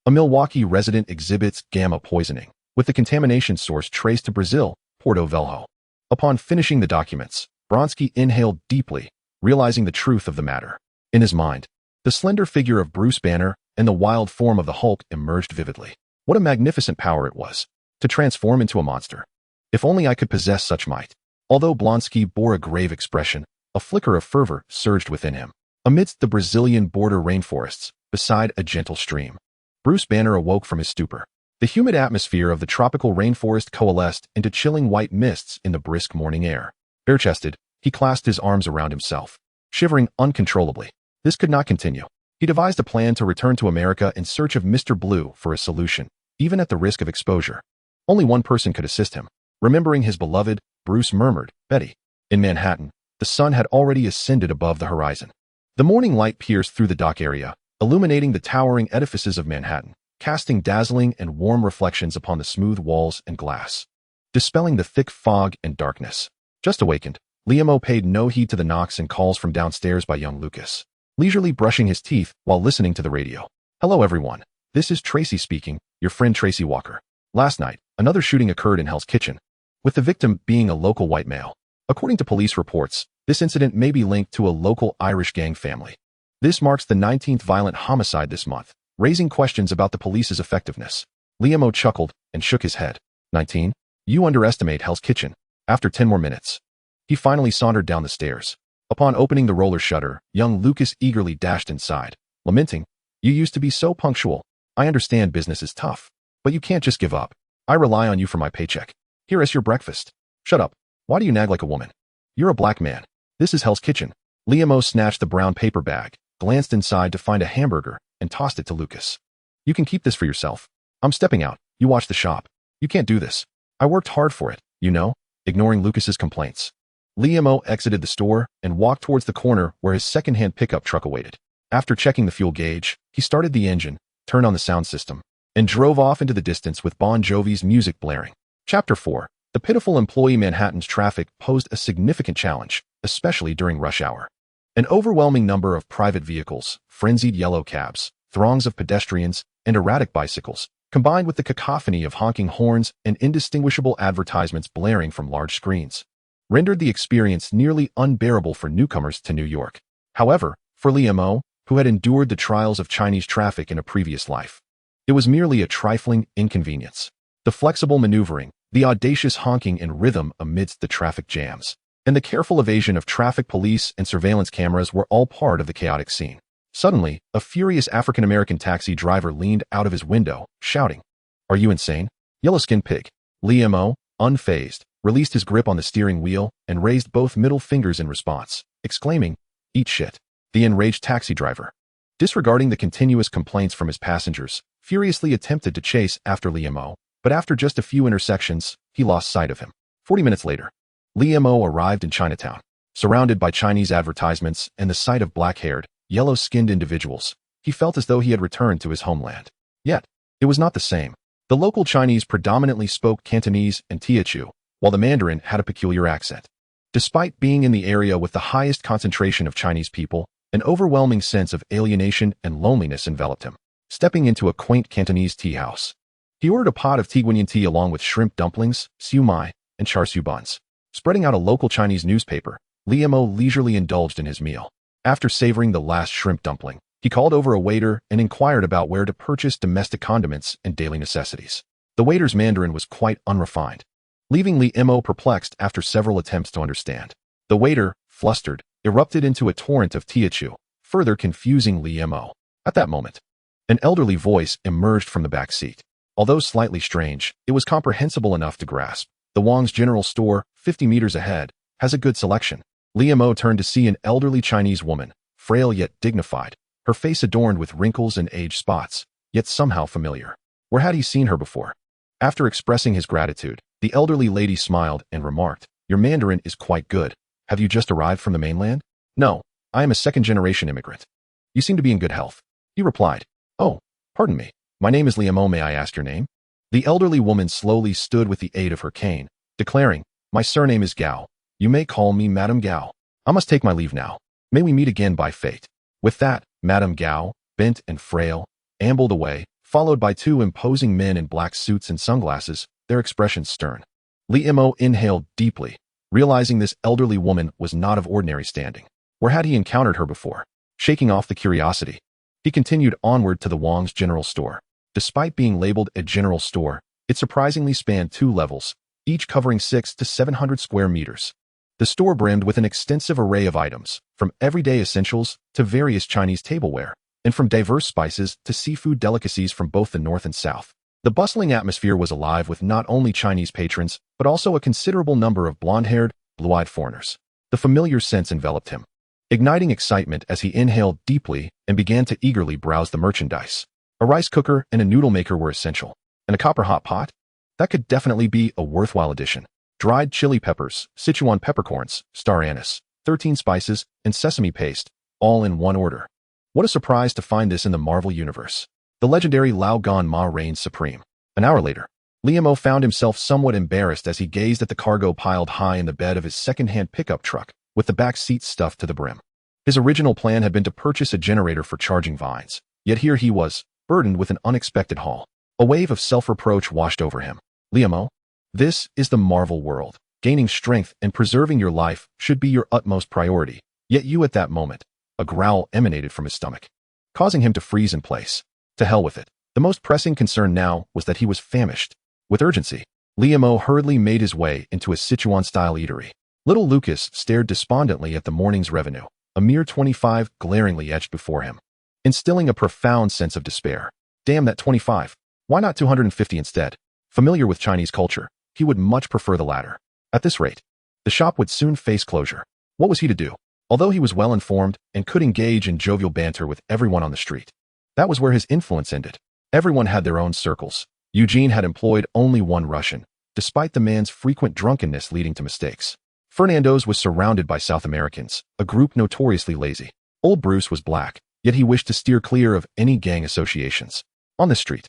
A Milwaukee resident exhibits gamma poisoning, with the contamination source traced to Brazil, Porto Velho. Upon finishing the documents, Blonsky inhaled deeply, realizing the truth of the matter. In his mind, the slender figure of Bruce Banner and the wild form of the Hulk emerged vividly. What a magnificent power it was, to transform into a monster. If only I could possess such might. Although Blonsky bore a grave expression, a flicker of fervor surged within him. Amidst the Brazilian border rainforests, beside a gentle stream, Bruce Banner awoke from his stupor. The humid atmosphere of the tropical rainforest coalesced into chilling white mists in the brisk morning air. Bare-chested, he clasped his arms around himself, shivering uncontrollably. This could not continue. He devised a plan to return to America in search of Mr. Blue for a solution, even at the risk of exposure. Only one person could assist him. Remembering his beloved, Bruce murmured, "Betty." In Manhattan, the sun had already ascended above the horizon. The morning light pierced through the dock area, illuminating the towering edifices of Manhattan, casting dazzling and warm reflections upon the smooth walls and glass, dispelling the thick fog and darkness. Just awakened, Liamo paid no heed to the knocks and calls from downstairs by young Lucas, leisurely brushing his teeth while listening to the radio. "Hello everyone, this is Tracy speaking, your friend Tracy Walker. Last night, another shooting occurred in Hell's Kitchen, with the victim being a local white male. According to police reports, this incident may be linked to a local Irish gang family. This marks the 19th violent homicide this month, raising questions about the police's effectiveness. Liam chuckled and shook his head. 19? You underestimate Hell's Kitchen. After 10 more minutes, he finally sauntered down the stairs. Upon opening the roller shutter, young Lucas eagerly dashed inside, lamenting, "You used to be so punctual. I understand business is tough, but you can't just give up. I rely on you for my paycheck. Here is your breakfast." "Shut up. Why do you nag like a woman? You're a black man. This is Hell's Kitchen." Liam snatched the brown paper bag, glanced inside to find a hamburger, and tossed it to Lucas. "You can keep this for yourself. I'm stepping out. You watch the shop. You can't do this. I worked hard for it, you know," ignoring Lucas's complaints. Liam exited the store and walked towards the corner where his second-hand pickup truck awaited. After checking the fuel gauge, he started the engine, turned on the sound system, and drove off into the distance with Bon Jovi's music blaring. Chapter 4. The pitiful employee. Manhattan's traffic posed a significant challenge, especially during rush hour. An overwhelming number of private vehicles, frenzied yellow cabs, throngs of pedestrians, and erratic bicycles, combined with the cacophony of honking horns and indistinguishable advertisements blaring from large screens, rendered the experience nearly unbearable for newcomers to New York. However, for Liam, who had endured the trials of Chinese traffic in a previous life, it was merely a trifling inconvenience. The flexible maneuvering, the audacious honking in rhythm amidst the traffic jams, and the careful evasion of traffic police and surveillance cameras were all part of the chaotic scene. Suddenly, a furious African-American taxi driver leaned out of his window, shouting, "Are you insane? Yellow-skinned pig." Liam, unfazed, released his grip on the steering wheel and raised both middle fingers in response, exclaiming, "Eat shit." The enraged taxi driver, disregarding the continuous complaints from his passengers, furiously attempted to chase after Liam, but after just a few intersections, he lost sight of him. 40 minutes later, Liam arrived in Chinatown, surrounded by Chinese advertisements and the sight of black-haired, yellow-skinned individuals. He felt as though he had returned to his homeland. Yet, it was not the same. The local Chinese predominantly spoke Cantonese and Teochew, while the Mandarin had a peculiar accent. Despite being in the area with the highest concentration of Chinese people, an overwhelming sense of alienation and loneliness enveloped him. Stepping into a quaint Cantonese tea house, he ordered a pot of Tiguanyin tea along with shrimp dumplings, siu mai, and char siu buns. Spreading out a local Chinese newspaper, Liam leisurely indulged in his meal. After savoring the last shrimp dumpling, he called over a waiter and inquired about where to purchase domestic condiments and daily necessities. The waiter's Mandarin was quite unrefined, leaving Liam perplexed after several attempts to understand. The waiter, flustered, erupted into a torrent of Teochew, further confusing Liam. At that moment, an elderly voice emerged from the back seat. Although slightly strange, it was comprehensible enough to grasp. "The Wong's General Store, 50 meters ahead, has a good selection." Liam turned to see an elderly Chinese woman, frail yet dignified, her face adorned with wrinkles and age spots, yet somehow familiar. Where had he seen her before? After expressing his gratitude, the elderly lady smiled and remarked, "Your Mandarin is quite good. Have you just arrived from the mainland?" "No, I am a second-generation immigrant." "You seem to be in good health." He replied, "Oh, pardon me. My name is Liam. May I ask your name?" The elderly woman slowly stood with the aid of her cane, declaring, "My surname is Gao. You may call me Madame Gao. I must take my leave now. May we meet again by fate." With that, Madame Gao, bent and frail, ambled away, followed by two imposing men in black suits and sunglasses, their expressions stern. Liam inhaled deeply, realizing this elderly woman was not of ordinary standing. Where had he encountered her before? Shaking off the curiosity, he continued onward to the Wong's General Store. Despite being labeled a general store, it surprisingly spanned 2 levels, each covering 600 to 700 square meters. The store brimmed with an extensive array of items, from everyday essentials to various Chinese tableware, and from diverse spices to seafood delicacies from both the north and south. The bustling atmosphere was alive with not only Chinese patrons, but also a considerable number of blonde-haired, blue-eyed foreigners. The familiar sense enveloped him, igniting excitement as he inhaled deeply and began to eagerly browse the merchandise. A rice cooker and a noodle maker were essential, and a copper hot pot? That could definitely be a worthwhile addition. Dried chili peppers, Sichuan peppercorns, star anise, 13 spices, and sesame paste, all in one order. What a surprise to find this in the Marvel Universe. The legendary Lao Gan Ma reigns supreme. An hour later, Liam found himself somewhat embarrassed as he gazed at the cargo piled high in the bed of his second-hand pickup truck, with the back seat stuffed to the brim. His original plan had been to purchase a generator for charging vines, yet here he was, burdened with an unexpected haul. A wave of self-reproach washed over him. Liamo, this is the Marvel world. Gaining strength and preserving your life should be your utmost priority. Yet you at that moment, a growl emanated from his stomach, causing him to freeze in place. To hell with it. The most pressing concern now was that he was famished. With urgency, Liamo hurriedly made his way into a Sichuan-style eatery. Little Lucas stared despondently at the morning's revenue, a mere 25 glaringly etched before him, instilling a profound sense of despair. Damn that 25. Why not 250 instead? Familiar with Chinese culture, he would much prefer the latter. At this rate, the shop would soon face closure. What was he to do? Although he was well informed and could engage in jovial banter with everyone on the street, that was where his influence ended. Everyone had their own circles. Eugene had employed only one Russian, despite the man's frequent drunkenness leading to mistakes. Fernando's was surrounded by South Americans, a group notoriously lazy. Old Bruce was black, yet he wished to steer clear of any gang associations. On the street,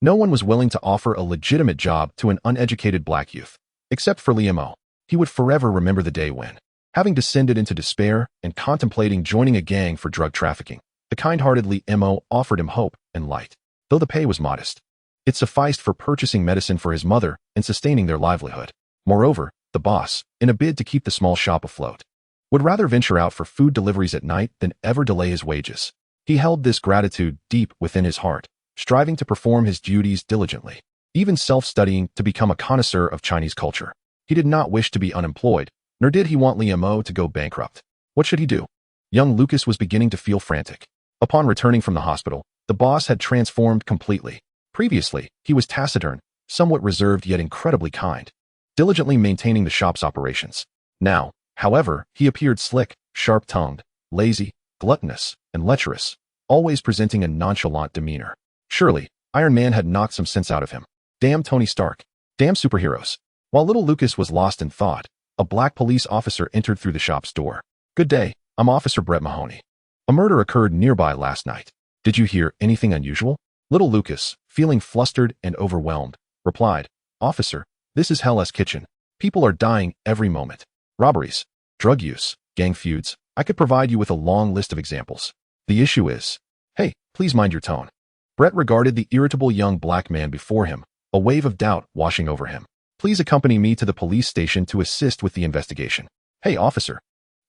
no one was willing to offer a legitimate job to an uneducated black youth. Except for Liamo. He would forever remember the day when, having descended into despair and contemplating joining a gang for drug trafficking, the kind-hearted Liamo offered him hope and light. Though the pay was modest, it sufficed for purchasing medicine for his mother and sustaining their livelihood. Moreover, the boss, in a bid to keep the small shop afloat, would rather venture out for food deliveries at night than ever delay his wages. He held this gratitude deep within his heart, striving to perform his duties diligently, even self-studying to become a connoisseur of Chinese culture. He did not wish to be unemployed, nor did he want Liamo to go bankrupt. What should he do? Young Lucas was beginning to feel frantic. Upon returning from the hospital, the boss had transformed completely. Previously, he was taciturn, somewhat reserved yet incredibly kind, diligently maintaining the shop's operations. Now, however, he appeared slick, sharp-tongued, lazy, gluttonous, and lecherous, always presenting a nonchalant demeanor. Surely, Iron Man had knocked some sense out of him. Damn Tony Stark. Damn superheroes. While little Lucas was lost in thought, a black police officer entered through the shop's door. Good day, I'm Officer Brett Mahoney. A murder occurred nearby last night. Did you hear anything unusual? Little Lucas, feeling flustered and overwhelmed, replied, Officer, this is Hell's Kitchen. People are dying every moment. Robberies, drug use, gang feuds. I could provide you with a long list of examples. The issue is, hey, please mind your tone. Brett regarded the irritable young black man before him, a wave of doubt washing over him. Please accompany me to the police station to assist with the investigation. Hey, officer.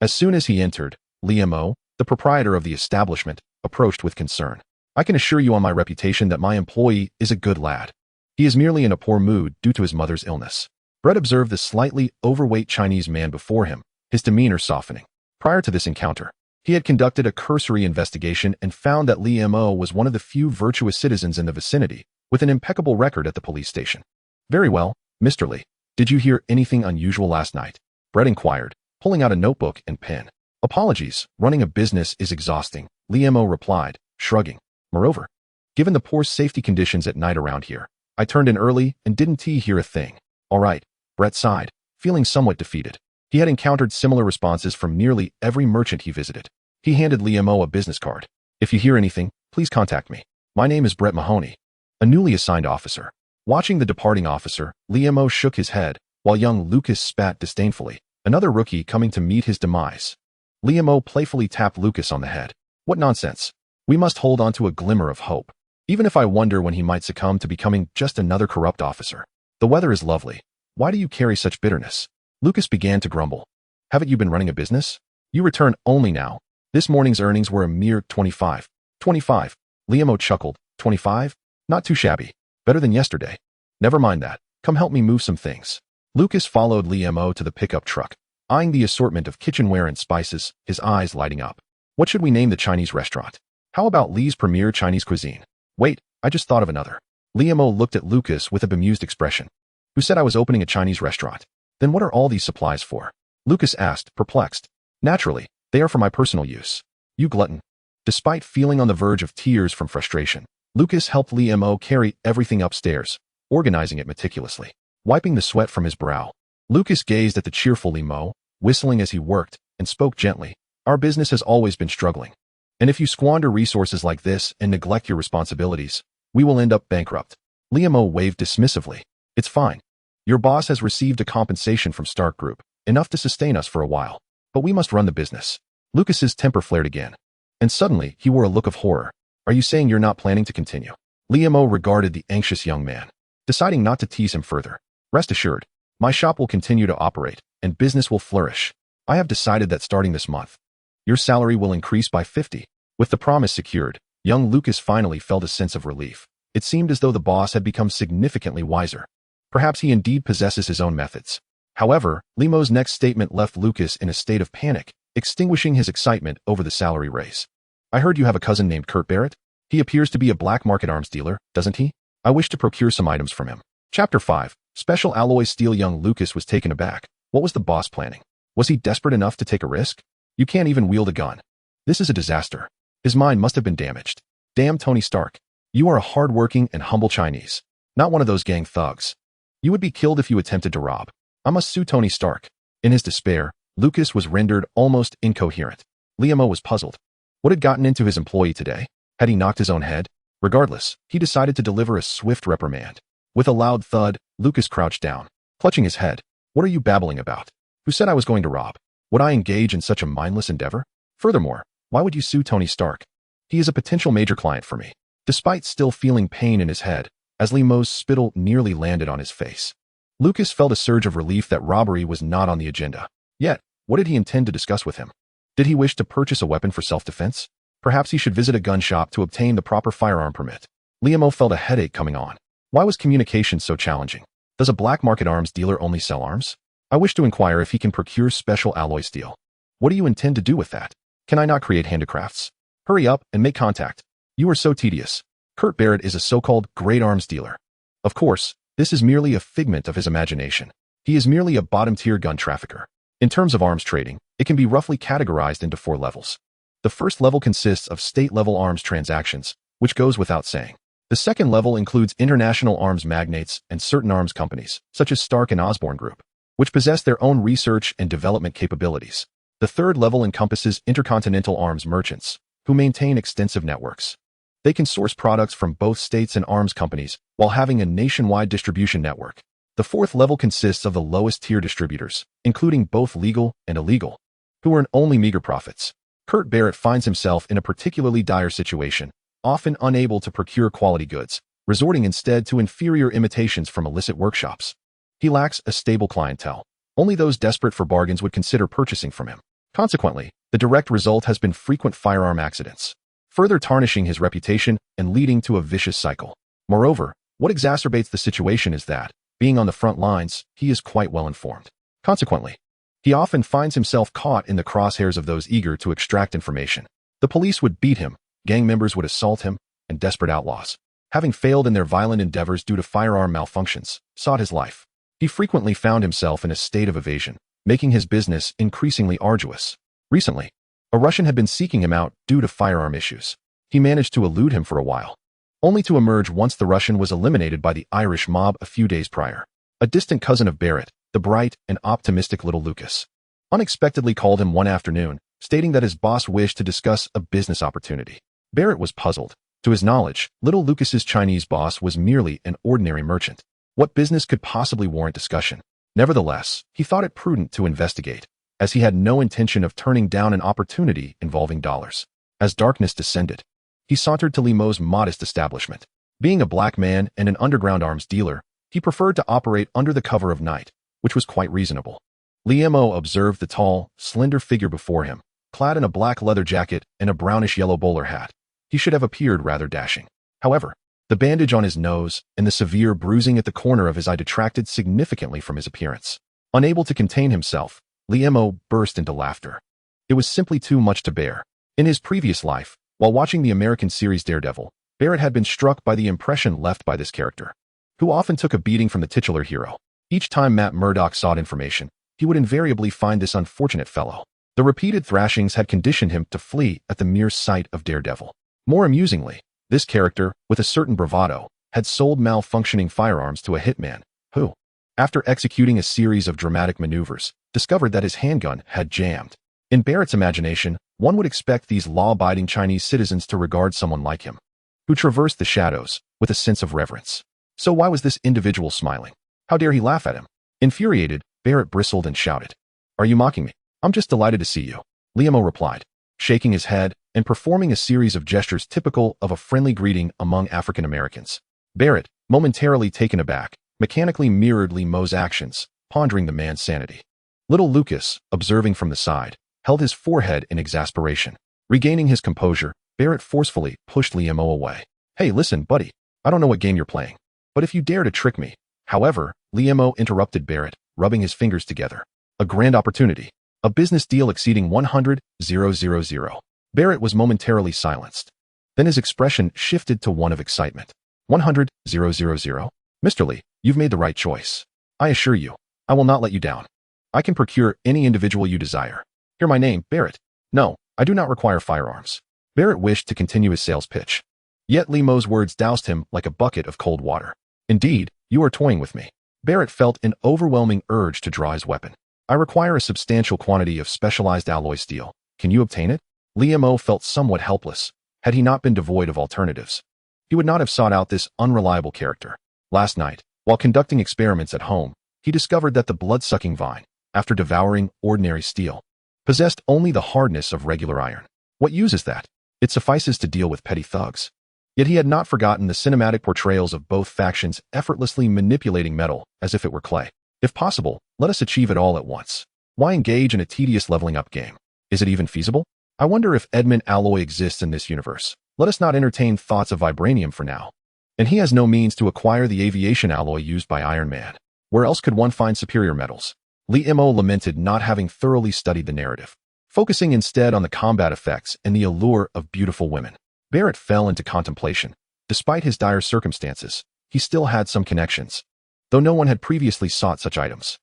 As soon as he entered, Liamo, the proprietor of the establishment, approached with concern. I can assure you on my reputation that my employee is a good lad. He is merely in a poor mood due to his mother's illness. Brett observed the slightly overweight Chinese man before him, his demeanor softening. Prior to this encounter, he had conducted a cursory investigation and found that Liamo was one of the few virtuous citizens in the vicinity, with an impeccable record at the police station. Very well, Mr. Lee. Did you hear anything unusual last night? Brett inquired, pulling out a notebook and pen. Apologies, running a business is exhausting, Liamo replied, shrugging. Moreover, given the poor safety conditions at night around here, I turned in early and didn't hear a thing. All right, Brett sighed, feeling somewhat defeated. He had encountered similar responses from nearly every merchant he visited. He handed Liamo a business card. If you hear anything, please contact me. My name is Brett Mahoney, a newly assigned officer. Watching the departing officer, Liamo shook his head, while young Lucas spat disdainfully, another rookie coming to meet his demise. Liamo playfully tapped Lucas on the head. What nonsense. We must hold on to a glimmer of hope, even if I wonder when he might succumb to becoming just another corrupt officer. The weather is lovely. Why do you carry such bitterness? Lucas began to grumble. Haven't you been running a business? You return only now. This morning's earnings were a mere 25. 25. Liamo chuckled. 25? Not too shabby. Better than yesterday. Never mind that. Come help me move some things. Lucas followed Liamo to the pickup truck, eyeing the assortment of kitchenware and spices, his eyes lighting up. What should we name the Chinese restaurant? How about Lee's Premier Chinese Cuisine? Wait, I just thought of another. Liamo looked at Lucas with a bemused expression. Who said I was opening a Chinese restaurant? Then what are all these supplies for? Lucas asked, perplexed. Naturally, they are for my personal use. You glutton. Despite feeling on the verge of tears from frustration, Lucas helped Liamo carry everything upstairs, organizing it meticulously. Wiping the sweat from his brow, Lucas gazed at the cheerful Liamo, whistling as he worked, and spoke gently. Our business has always been struggling. And if you squander resources like this and neglect your responsibilities, we will end up bankrupt. Liamo waved dismissively. It's fine. Your boss has received a compensation from Stark Group, enough to sustain us for a while. But we must run the business. Lucas's temper flared again. And suddenly, he wore a look of horror. Are you saying you're not planning to continue? Liamo regarded the anxious young man, deciding not to tease him further. Rest assured, my shop will continue to operate, and business will flourish. I have decided that starting this month, your salary will increase by 50. With the promise secured, young Lucas finally felt a sense of relief. It seemed as though the boss had become significantly wiser. Perhaps he indeed possesses his own methods. However, Liamo's next statement left Lucas in a state of panic, extinguishing his excitement over the salary raise. I heard you have a cousin named Kurt Barrett? He appears to be a black market arms dealer, doesn't he? I wish to procure some items from him. Chapter 5. Special alloy steel. Young Lucas was taken aback. What was the boss planning? Was he desperate enough to take a risk? You can't even wield a gun. This is a disaster. His mind must have been damaged. Damn Tony Stark. You are a hard-working and humble Chinese, not one of those gang thugs. You would be killed if you attempted to rob. I must sue Tony Stark. In his despair, Lucas was rendered almost incoherent. Liamo was puzzled. What had gotten into his employee today? Had he knocked his own head? Regardless, he decided to deliver a swift reprimand. With a loud thud, Lucas crouched down, clutching his head. What are you babbling about? Who said I was going to rob? Would I engage in such a mindless endeavor? Furthermore, why would you sue Tony Stark? He is a potential major client for me. Despite still feeling pain in his head, as Liamo's spittle nearly landed on his face, Lucas felt a surge of relief that robbery was not on the agenda. Yet, what did he intend to discuss with him? Did he wish to purchase a weapon for self-defense? Perhaps he should visit a gun shop to obtain the proper firearm permit. Liamo felt a headache coming on. Why was communication so challenging? Does a black market arms dealer only sell arms? I wish to inquire if he can procure special alloy steel. What do you intend to do with that? Can I not create handicrafts? Hurry up and make contact. You are so tedious. Kurt Barrett is a so-called great arms dealer. Of course, this is merely a figment of his imagination. He is merely a bottom-tier gun trafficker. In terms of arms trading, it can be roughly categorized into 4 levels. The first level consists of state-level arms transactions, which goes without saying. The second level includes international arms magnates and certain arms companies, such as Stark and Osborne Group, which possess their own research and development capabilities. The third level encompasses intercontinental arms merchants, who maintain extensive networks. They can source products from both states and arms companies while having a nationwide distribution network. The fourth level consists of the lowest-tier distributors, including both legal and illegal, who earn only meager profits. Kurt Barrett finds himself in a particularly dire situation, often unable to procure quality goods, resorting instead to inferior imitations from illicit workshops. He lacks a stable clientele. Only those desperate for bargains would consider purchasing from him. Consequently, the direct result has been frequent firearm accidents, further tarnishing his reputation and leading to a vicious cycle. Moreover, what exacerbates the situation is that, being on the front lines, he is quite well informed. Consequently, he often finds himself caught in the crosshairs of those eager to extract information. The police would beat him, gang members would assault him, and desperate outlaws, having failed in their violent endeavors due to firearm malfunctions, sought his life. He frequently found himself in a state of evasion, making his business increasingly arduous. Recently, a Russian had been seeking him out due to firearm issues. He managed to elude him for a while, only to emerge once the Russian was eliminated by the Irish mob a few days prior. A distant cousin of Barrett, the bright and optimistic little Lucas, unexpectedly called him one afternoon, stating that his boss wished to discuss a business opportunity. Barrett was puzzled. To his knowledge, little Lucas's Chinese boss was merely an ordinary merchant. What business could possibly warrant discussion? Nevertheless, he thought it prudent to investigate, as he had no intention of turning down an opportunity involving dollars. As darkness descended, he sauntered to Liamo's modest establishment. Being a black man and an underground arms dealer, he preferred to operate under the cover of night, which was quite reasonable. Liamo observed the tall, slender figure before him, clad in a black leather jacket and a brownish-yellow bowler hat. He should have appeared rather dashing. However, the bandage on his nose and the severe bruising at the corner of his eye detracted significantly from his appearance. Unable to contain himself, Liamo burst into laughter. It was simply too much to bear. In his previous life, while watching the American series Daredevil, Barrett had been struck by the impression left by this character, who often took a beating from the titular hero. Each time Matt Murdock sought information, he would invariably find this unfortunate fellow. The repeated thrashings had conditioned him to flee at the mere sight of Daredevil. More amusingly, this character, with a certain bravado, had sold malfunctioning firearms to a hitman, who, after executing a series of dramatic maneuvers, discovered that his handgun had jammed. In Barrett's imagination, one would expect these law-abiding Chinese citizens to regard someone like him, who traversed the shadows, with a sense of reverence. So why was this individual smiling? How dare he laugh at him? Infuriated, Barrett bristled and shouted, "Are you mocking me? I'm just delighted to see you," Liamo replied, shaking his head, and performing a series of gestures typical of a friendly greeting among African Americans. Barrett, momentarily taken aback, mechanically mirrored Lemo's actions, pondering the man's sanity. Little Lucas, observing from the side, held his forehead in exasperation. Regaining his composure, Barrett forcefully pushed Lemo away. "Hey, listen, buddy. I don't know what game you're playing, but if you dare to trick me..." However, Lemo interrupted Barrett, rubbing his fingers together. "A grand opportunity. A business deal exceeding 100,000. Barrett was momentarily silenced. Then his expression shifted to one of excitement. 100,000? Mr. Lee, you've made the right choice. I assure you, I will not let you down. I can procure any individual you desire. Hear my name, Barrett. No, I do not require firearms." Barrett wished to continue his sales pitch. Yet Lemo's words doused him like a bucket of cold water. "Indeed, you are toying with me." Barrett felt an overwhelming urge to draw his weapon. "I require a substantial quantity of specialized alloy steel. Can you obtain it?" Lemo felt somewhat helpless. Had he not been devoid of alternatives, he would not have sought out this unreliable character. Last night, while conducting experiments at home, he discovered that the blood-sucking vine, after devouring ordinary steel, possessed only the hardness of regular iron. What use is that? It suffices to deal with petty thugs. Yet he had not forgotten the cinematic portrayals of both factions effortlessly manipulating metal as if it were clay. If possible, let us achieve it all at once. Why engage in a tedious leveling up game? Is it even feasible? I wonder if Edmund alloy exists in this universe. Let us not entertain thoughts of vibranium for now. And he has no means to acquire the aviation alloy used by Iron Man. Where else could one find superior metals? Lemo lamented not having thoroughly studied the narrative, focusing instead on the combat effects and the allure of beautiful women. Barrett fell into contemplation. Despite his dire circumstances, he still had some connections, though no one had previously sought such items.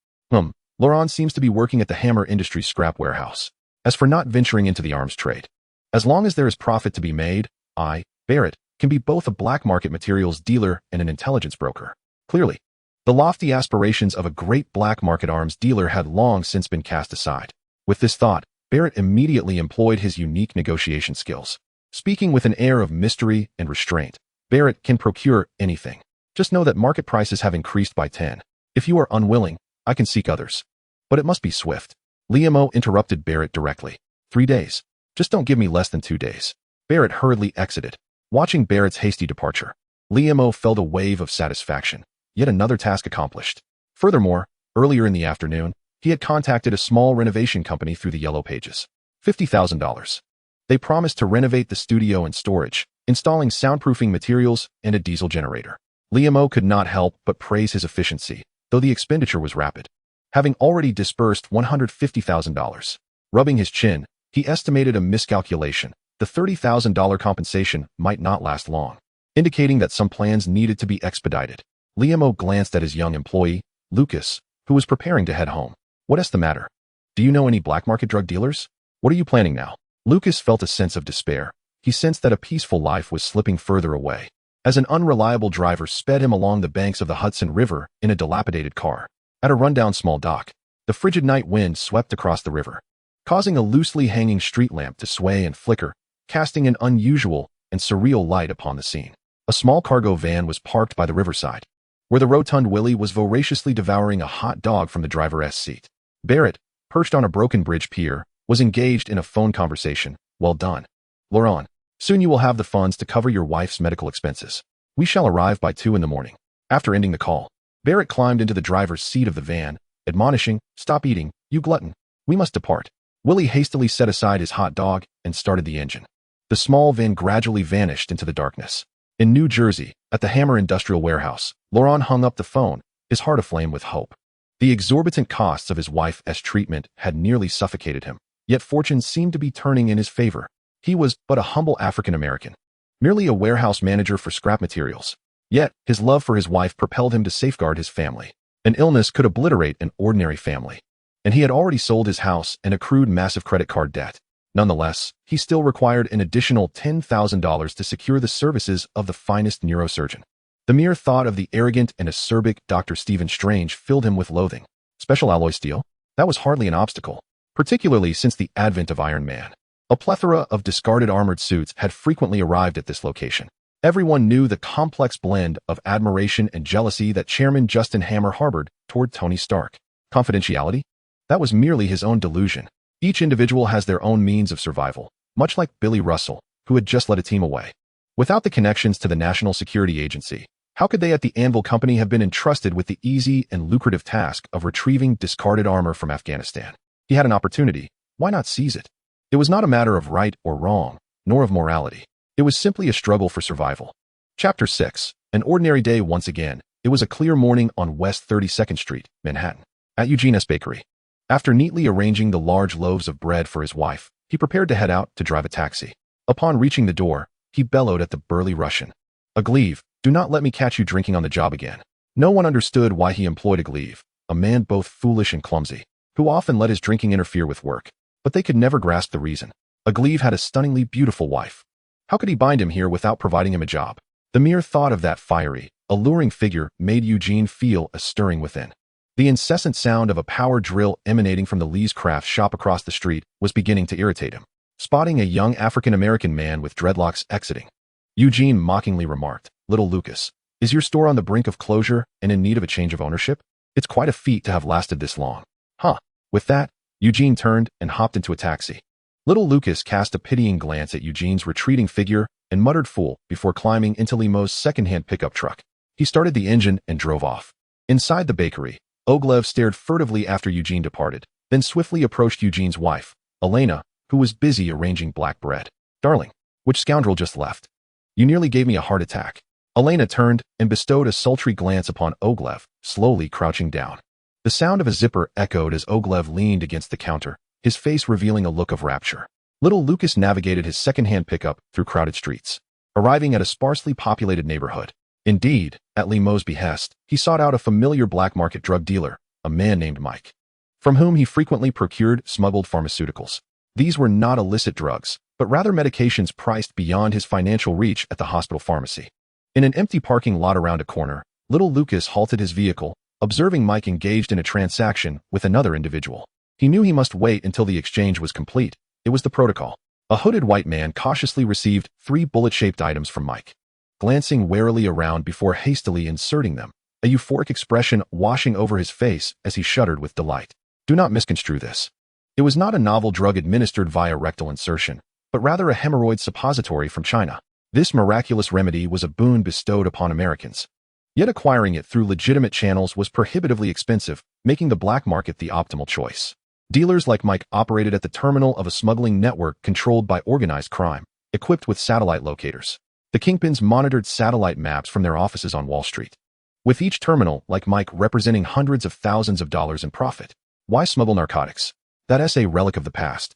Laurent seems to be working at the Hammer Industries scrap warehouse. As for not venturing into the arms trade, as long as there is profit to be made, I, Barrett, can be both a black market materials dealer and an intelligence broker. Clearly, the lofty aspirations of a great black market arms dealer had long since been cast aside. With this thought, Barrett immediately employed his unique negotiation skills. Speaking with an air of mystery and restraint, Barrett can procure anything. Just know that market prices have increased by 10. If you are unwilling, I can seek others. But it must be swift. Lemo interrupted Barrett directly. 3 days. Just don't give me less than 2 days. Barrett hurriedly exited. Watching Barrett's hasty departure, Lemo felt a wave of satisfaction. Yet another task accomplished. Furthermore, earlier in the afternoon, he had contacted a small renovation company through the Yellow Pages. $50,000. They promised to renovate the studio and storage, installing soundproofing materials and a diesel generator. Lemo could not help but praise his efficiency, though the expenditure was rapid. Having already disbursed $150,000. Rubbing his chin, he estimated a miscalculation. The $30,000 compensation might not last long, indicating that some plans needed to be expedited. Lemo glanced at his young employee, Lucas, who was preparing to head home. "What's the matter? Do you know any black market drug dealers? What are you planning now?" Lucas felt a sense of despair. He sensed that a peaceful life was slipping further away, as an unreliable driver sped him along the banks of the Hudson River in a dilapidated car. At a rundown small dock, the frigid night wind swept across the river, causing a loosely hanging street lamp to sway and flicker, casting an unusual and surreal light upon the scene. A small cargo van was parked by the riverside, where the rotund Willie was voraciously devouring a hot dog from the driver's seat. Barrett, perched on a broken bridge pier, was engaged in a phone conversation. "Well done, Laurent. Soon you will have the funds to cover your wife's medical expenses. We shall arrive by 2 in the morning." After ending the call, Barrett climbed into the driver's seat of the van, admonishing, "Stop eating, you glutton. We must depart." Willie hastily set aside his hot dog and started the engine. The small van gradually vanished into the darkness. In New Jersey, at the Hammer Industrial Warehouse, Laurent hung up the phone, his heart aflame with hope. The exorbitant costs of his wife's treatment had nearly suffocated him, yet fortune seemed to be turning in his favor. He was but a humble African American, merely a warehouse manager for scrap materials. Yet, his love for his wife propelled him to safeguard his family. An illness could obliterate an ordinary family, and he had already sold his house and accrued massive credit card debt. Nonetheless, he still required an additional $10,000 to secure the services of the finest neurosurgeon. The mere thought of the arrogant and acerbic Dr. Stephen Strange filled him with loathing. Special alloy steel? That was hardly an obstacle, particularly since the advent of Iron Man. A plethora of discarded armored suits had frequently arrived at this location. Everyone knew the complex blend of admiration and jealousy that Chairman Justin Hammer harbored toward Tony Stark. Confidentiality? That was merely his own delusion. Each individual has their own means of survival. much like Billy Russell, who had just led a team away. Without the connections to the National Security Agency, how could they at the Anvil Company have been entrusted with the easy and lucrative task of retrieving discarded armor from Afghanistan? He had an opportunity. Why not seize it? It was not a matter of right or wrong, nor of morality. It was simply a struggle for survival. Chapter 6. An ordinary day once again. It was a clear morning on West 32nd Street, Manhattan, at Eugene's Bakery. After neatly arranging the large loaves of bread for his wife, he prepared to head out to drive a taxi. Upon reaching the door, he bellowed at the burly Russian. "A glaive, do not let me catch you drinking on the job again." No one understood why he employed a glaive, a man both foolish and clumsy, who often let his drinking interfere with work. But they could never grasp the reason. A glaive had a stunningly beautiful wife. How could he bind him here without providing him a job? The mere thought of that fiery, alluring figure made Eugene feel a stirring within. The incessant sound of a power drill emanating from the Lee's craft shop across the street was beginning to irritate him. Spotting a young African-American man with dreadlocks exiting, Eugene mockingly remarked, "Little Lucas, is your store on the brink of closure and in need of a change of ownership? It's quite a feat to have lasted this long." Huh. With that, Eugene turned and hopped into a taxi. Little Lucas cast a pitying glance at Eugene's retreating figure and muttered "fool" before climbing into Limo's second-hand pickup truck. He started the engine and drove off. Inside the bakery, Oglev stared furtively after Eugene departed, then swiftly approached Eugene's wife, Elena, who was busy arranging black bread. "Darling, which scoundrel just left? You nearly gave me a heart attack." Elena turned and bestowed a sultry glance upon Oglev, slowly crouching down. The sound of a zipper echoed as Oglev leaned against the counter, his face revealing a look of rapture. Little Lucas navigated his second-hand pickup through crowded streets, arriving at a sparsely populated neighborhood. Indeed, at Limo's behest, he sought out a familiar black market drug dealer, a man named Mike, from whom he frequently procured smuggled pharmaceuticals. These were not illicit drugs, but rather medications priced beyond his financial reach at the hospital pharmacy. In an empty parking lot around a corner, Little Lucas halted his vehicle, observing Mike engaged in a transaction with another individual. He knew he must wait until the exchange was complete. It was the protocol. A hooded white man cautiously received 3 bullet-shaped items from Mike, glancing warily around before hastily inserting them, a euphoric expression washing over his face as he shuddered with delight. Do not misconstrue this. It was not a novel drug administered via rectal insertion, but rather a hemorrhoid suppository from China. This miraculous remedy was a boon bestowed upon Americans. Yet acquiring it through legitimate channels was prohibitively expensive, making the black market the optimal choice. Dealers like Mike operated at the terminal of a smuggling network controlled by organized crime, equipped with satellite locators. The kingpins monitored satellite maps from their offices on Wall Street, with each terminal, like Mike, representing hundreds of thousands of dollars in profit. Why smuggle narcotics? That's a relic of the past.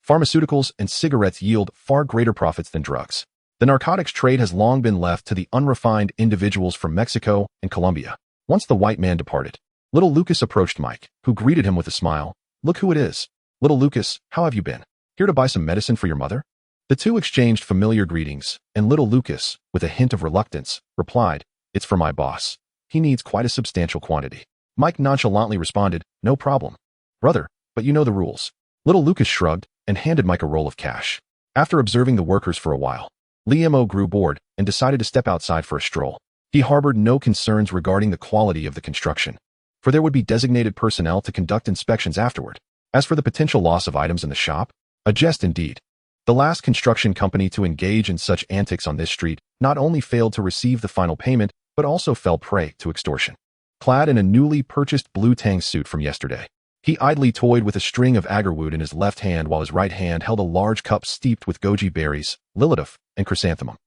Pharmaceuticals and cigarettes yield far greater profits than drugs. The narcotics trade has long been left to the unrefined individuals from Mexico and Colombia. Once the white man departed, Little Lucas approached Mike, who greeted him with a smile. "Look who it is. Little Lucas, how have you been? Here to buy some medicine for your mother?" The two exchanged familiar greetings, and Little Lucas, with a hint of reluctance, replied, "It's for my boss. He needs quite a substantial quantity." Mike nonchalantly responded, "No problem, brother, but you know the rules." Little Lucas shrugged and handed Mike a roll of cash. After observing the workers for a while, Liam grew bored and decided to step outside for a stroll. He harbored no concerns regarding the quality of the construction, for there would be designated personnel to conduct inspections afterward. As for the potential loss of items in the shop, a jest indeed. The last construction company to engage in such antics on this street not only failed to receive the final payment, but also fell prey to extortion. Clad in a newly purchased blue tang suit from yesterday, he idly toyed with a string of agarwood in his left hand while his right hand held a large cup steeped with goji berries, lilidaf, and chrysanthemum.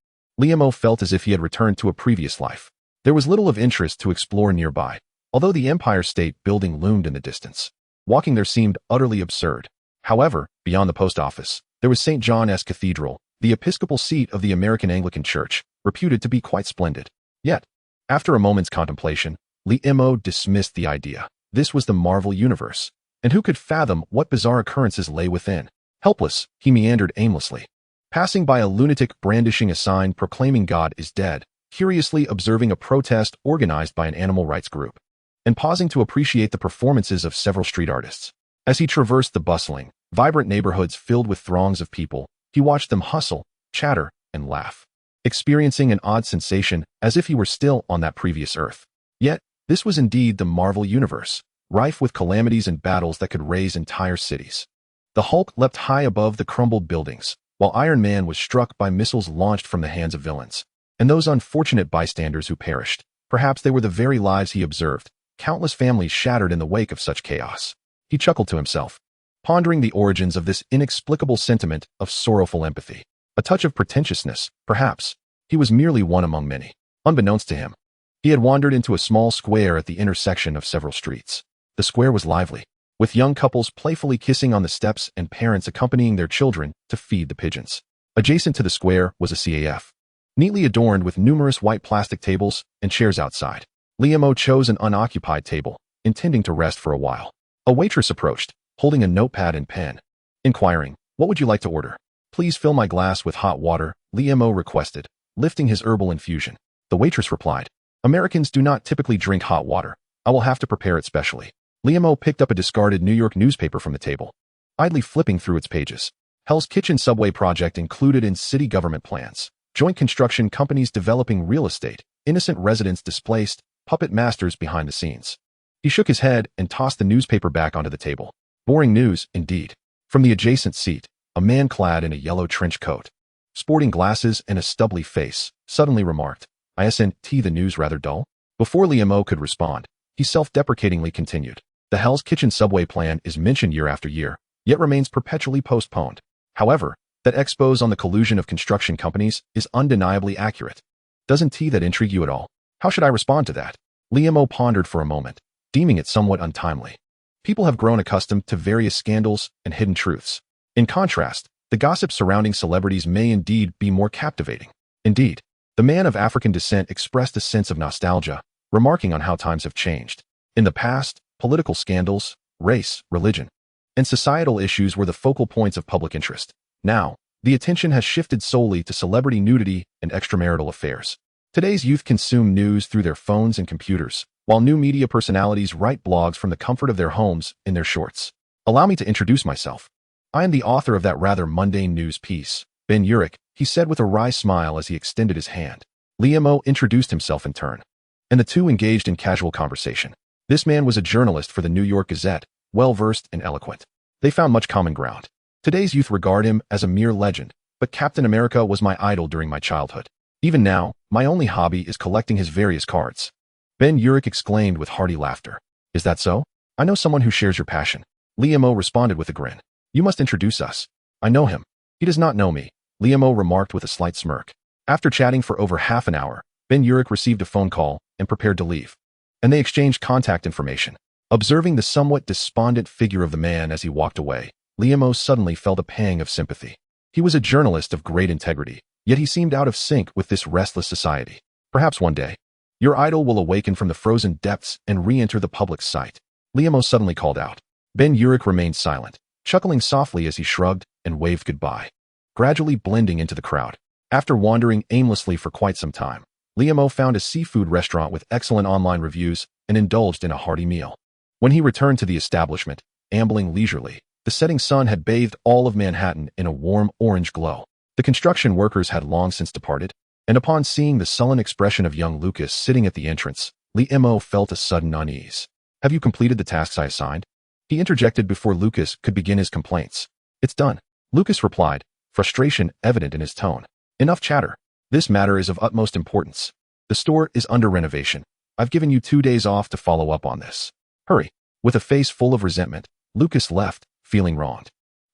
Liam felt as if he had returned to a previous life. There was little of interest to explore nearby, although the Empire State Building loomed in the distance. Walking there seemed utterly absurd. However, beyond the post office, there was St. John's Cathedral, the episcopal seat of the American Anglican Church, reputed to be quite splendid. Yet, after a moment's contemplation, Liam dismissed the idea. This was the Marvel Universe, and who could fathom what bizarre occurrences lay within? Helpless, he meandered aimlessly, passing by a lunatic brandishing a sign proclaiming God is dead, curiously observing a protest organized by an animal rights group, and pausing to appreciate the performances of several street artists. As he traversed the bustling, vibrant neighborhoods filled with throngs of people, he watched them hustle, chatter, and laugh, experiencing an odd sensation as if he were still on that previous Earth. Yet, this was indeed the Marvel Universe, rife with calamities and battles that could raze entire cities. The Hulk leapt high above the crumbled buildings, while while Iron Man was struck by missiles launched from the hands of villains. And those unfortunate bystanders who perished, perhaps they were the very lives he observed, countless families shattered in the wake of such chaos. He chuckled to himself, pondering the origins of this inexplicable sentiment of sorrowful empathy. A touch of pretentiousness, perhaps. He was merely one among many. Unbeknownst to him, he had wandered into a small square at the intersection of several streets. The square was lively, with young couples playfully kissing on the steps and parents accompanying their children to feed the pigeons. Adjacent to the square was a CAF, neatly adorned with numerous white plastic tables and chairs outside. Liam chose an unoccupied table, intending to rest for a while. A waitress approached, holding a notepad and pen, inquiring, "What would you like to order?" "Please fill my glass with hot water," Liam requested, lifting his herbal infusion. The waitress replied, "Americans do not typically drink hot water. I will have to prepare it specially." Liam picked up a discarded New York newspaper from the table, idly flipping through its pages. Hell's Kitchen subway project included in city government plans. Joint construction companies developing real estate, innocent residents displaced, puppet masters behind the scenes. He shook his head and tossed the newspaper back onto the table. Boring news, indeed. From the adjacent seat, a man clad in a yellow trench coat, sporting glasses and a stubbly face, suddenly remarked, "Isn't the news rather dull?" Before Liam could respond, he self-deprecatingly continued, "The Hell's Kitchen subway plan is mentioned year after year, yet remains perpetually postponed. However, that expose on the collusion of construction companies is undeniably accurate. Doesn't that intrigue you at all? How should I respond to that?" Liam pondered for a moment, deeming it somewhat untimely. People have grown accustomed to various scandals and hidden truths. In contrast, the gossip surrounding celebrities may indeed be more captivating. Indeed, the man of African descent expressed a sense of nostalgia, remarking on how times have changed. In the past, political scandals, race, religion, and societal issues were the focal points of public interest. Now, the attention has shifted solely to celebrity nudity and extramarital affairs. Today's youth consume news through their phones and computers, while new media personalities write blogs from the comfort of their homes in their shorts. "Allow me to introduce myself. I am the author of that rather mundane news piece, Mjölnir," he said with a wry smile as he extended his hand. Liam introduced himself in turn, and the two engaged in casual conversation. This man was a journalist for the New York Gazette, well-versed and eloquent. They found much common ground. Today's youth regard him as a mere legend, but Captain America was my idol during my childhood. Even now, my only hobby is collecting his various cards. Mjölnir exclaimed with hearty laughter. "Is that so? I know someone who shares your passion." Liam responded with a grin. "You must introduce us." "I know him. He does not know me," Liam remarked with a slight smirk. After chatting for over half an hour, Mjölnir received a phone call and prepared to leave, and they exchanged contact information. Observing the somewhat despondent figure of the man as he walked away, Liam suddenly felt a pang of sympathy. He was a journalist of great integrity, yet he seemed out of sync with this restless society. Perhaps one day, your idol will awaken from the frozen depths and re-enter the public sight, Liam suddenly called out. Mjölnir remained silent, chuckling softly as he shrugged and waved goodbye, gradually blending into the crowd. After wandering aimlessly for quite some time, Liam found a seafood restaurant with excellent online reviews and indulged in a hearty meal. When he returned to the establishment, ambling leisurely, the setting sun had bathed all of Manhattan in a warm orange glow. The construction workers had long since departed, and upon seeing the sullen expression of young Lucas sitting at the entrance, Liam felt a sudden unease. "Have you completed the tasks I assigned?" he interjected before Lucas could begin his complaints. "It's done," Lucas replied, frustration evident in his tone. "Enough chatter. This matter is of utmost importance. The store is under renovation. I've given you 2 days off to follow up on this. Hurry." With a face full of resentment, Lucas left, feeling wronged.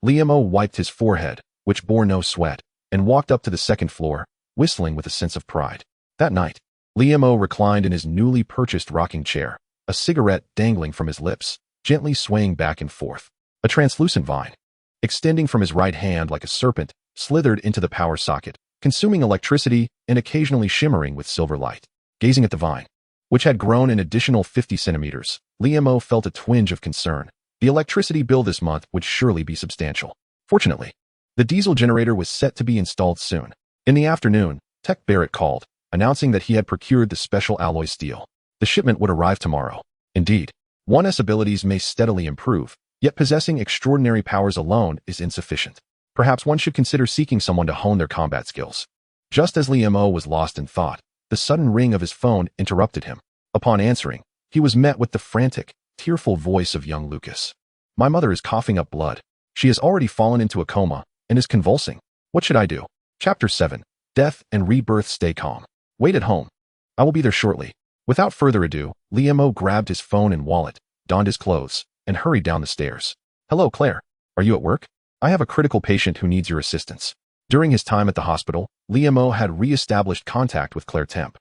Liam wiped his forehead, which bore no sweat, and walked up to the second floor, whistling with a sense of pride. That night, Liam reclined in his newly purchased rocking chair, a cigarette dangling from his lips, gently swaying back and forth. A translucent vine, extending from his right hand like a serpent, slithered into the power socket, consuming electricity and occasionally shimmering with silver light. Gazing at the vine, which had grown an additional 50 centimeters, Liam felt a twinge of concern. The electricity bill this month would surely be substantial. Fortunately, the diesel generator was set to be installed soon. In the afternoon, Tech Barrett called, announcing that he had procured the special alloy steel. The shipment would arrive tomorrow. Indeed, one's abilities may steadily improve, yet possessing extraordinary powers alone is insufficient. Perhaps one should consider seeking someone to hone their combat skills. Just as Liam was lost in thought, the sudden ring of his phone interrupted him. Upon answering, he was met with the frantic, tearful voice of young Lucas. "My mother is coughing up blood. She has already fallen into a coma and is convulsing." What should I do? Chapter 7. Death and Rebirth. Stay calm. Wait at home. I will be there shortly. Without further ado, Liam grabbed his phone and wallet, donned his clothes, and hurried down the stairs. Hello, Claire. Are you at work? I have a critical patient who needs your assistance. During his time at the hospital, Liam had re-established contact with Claire Temp,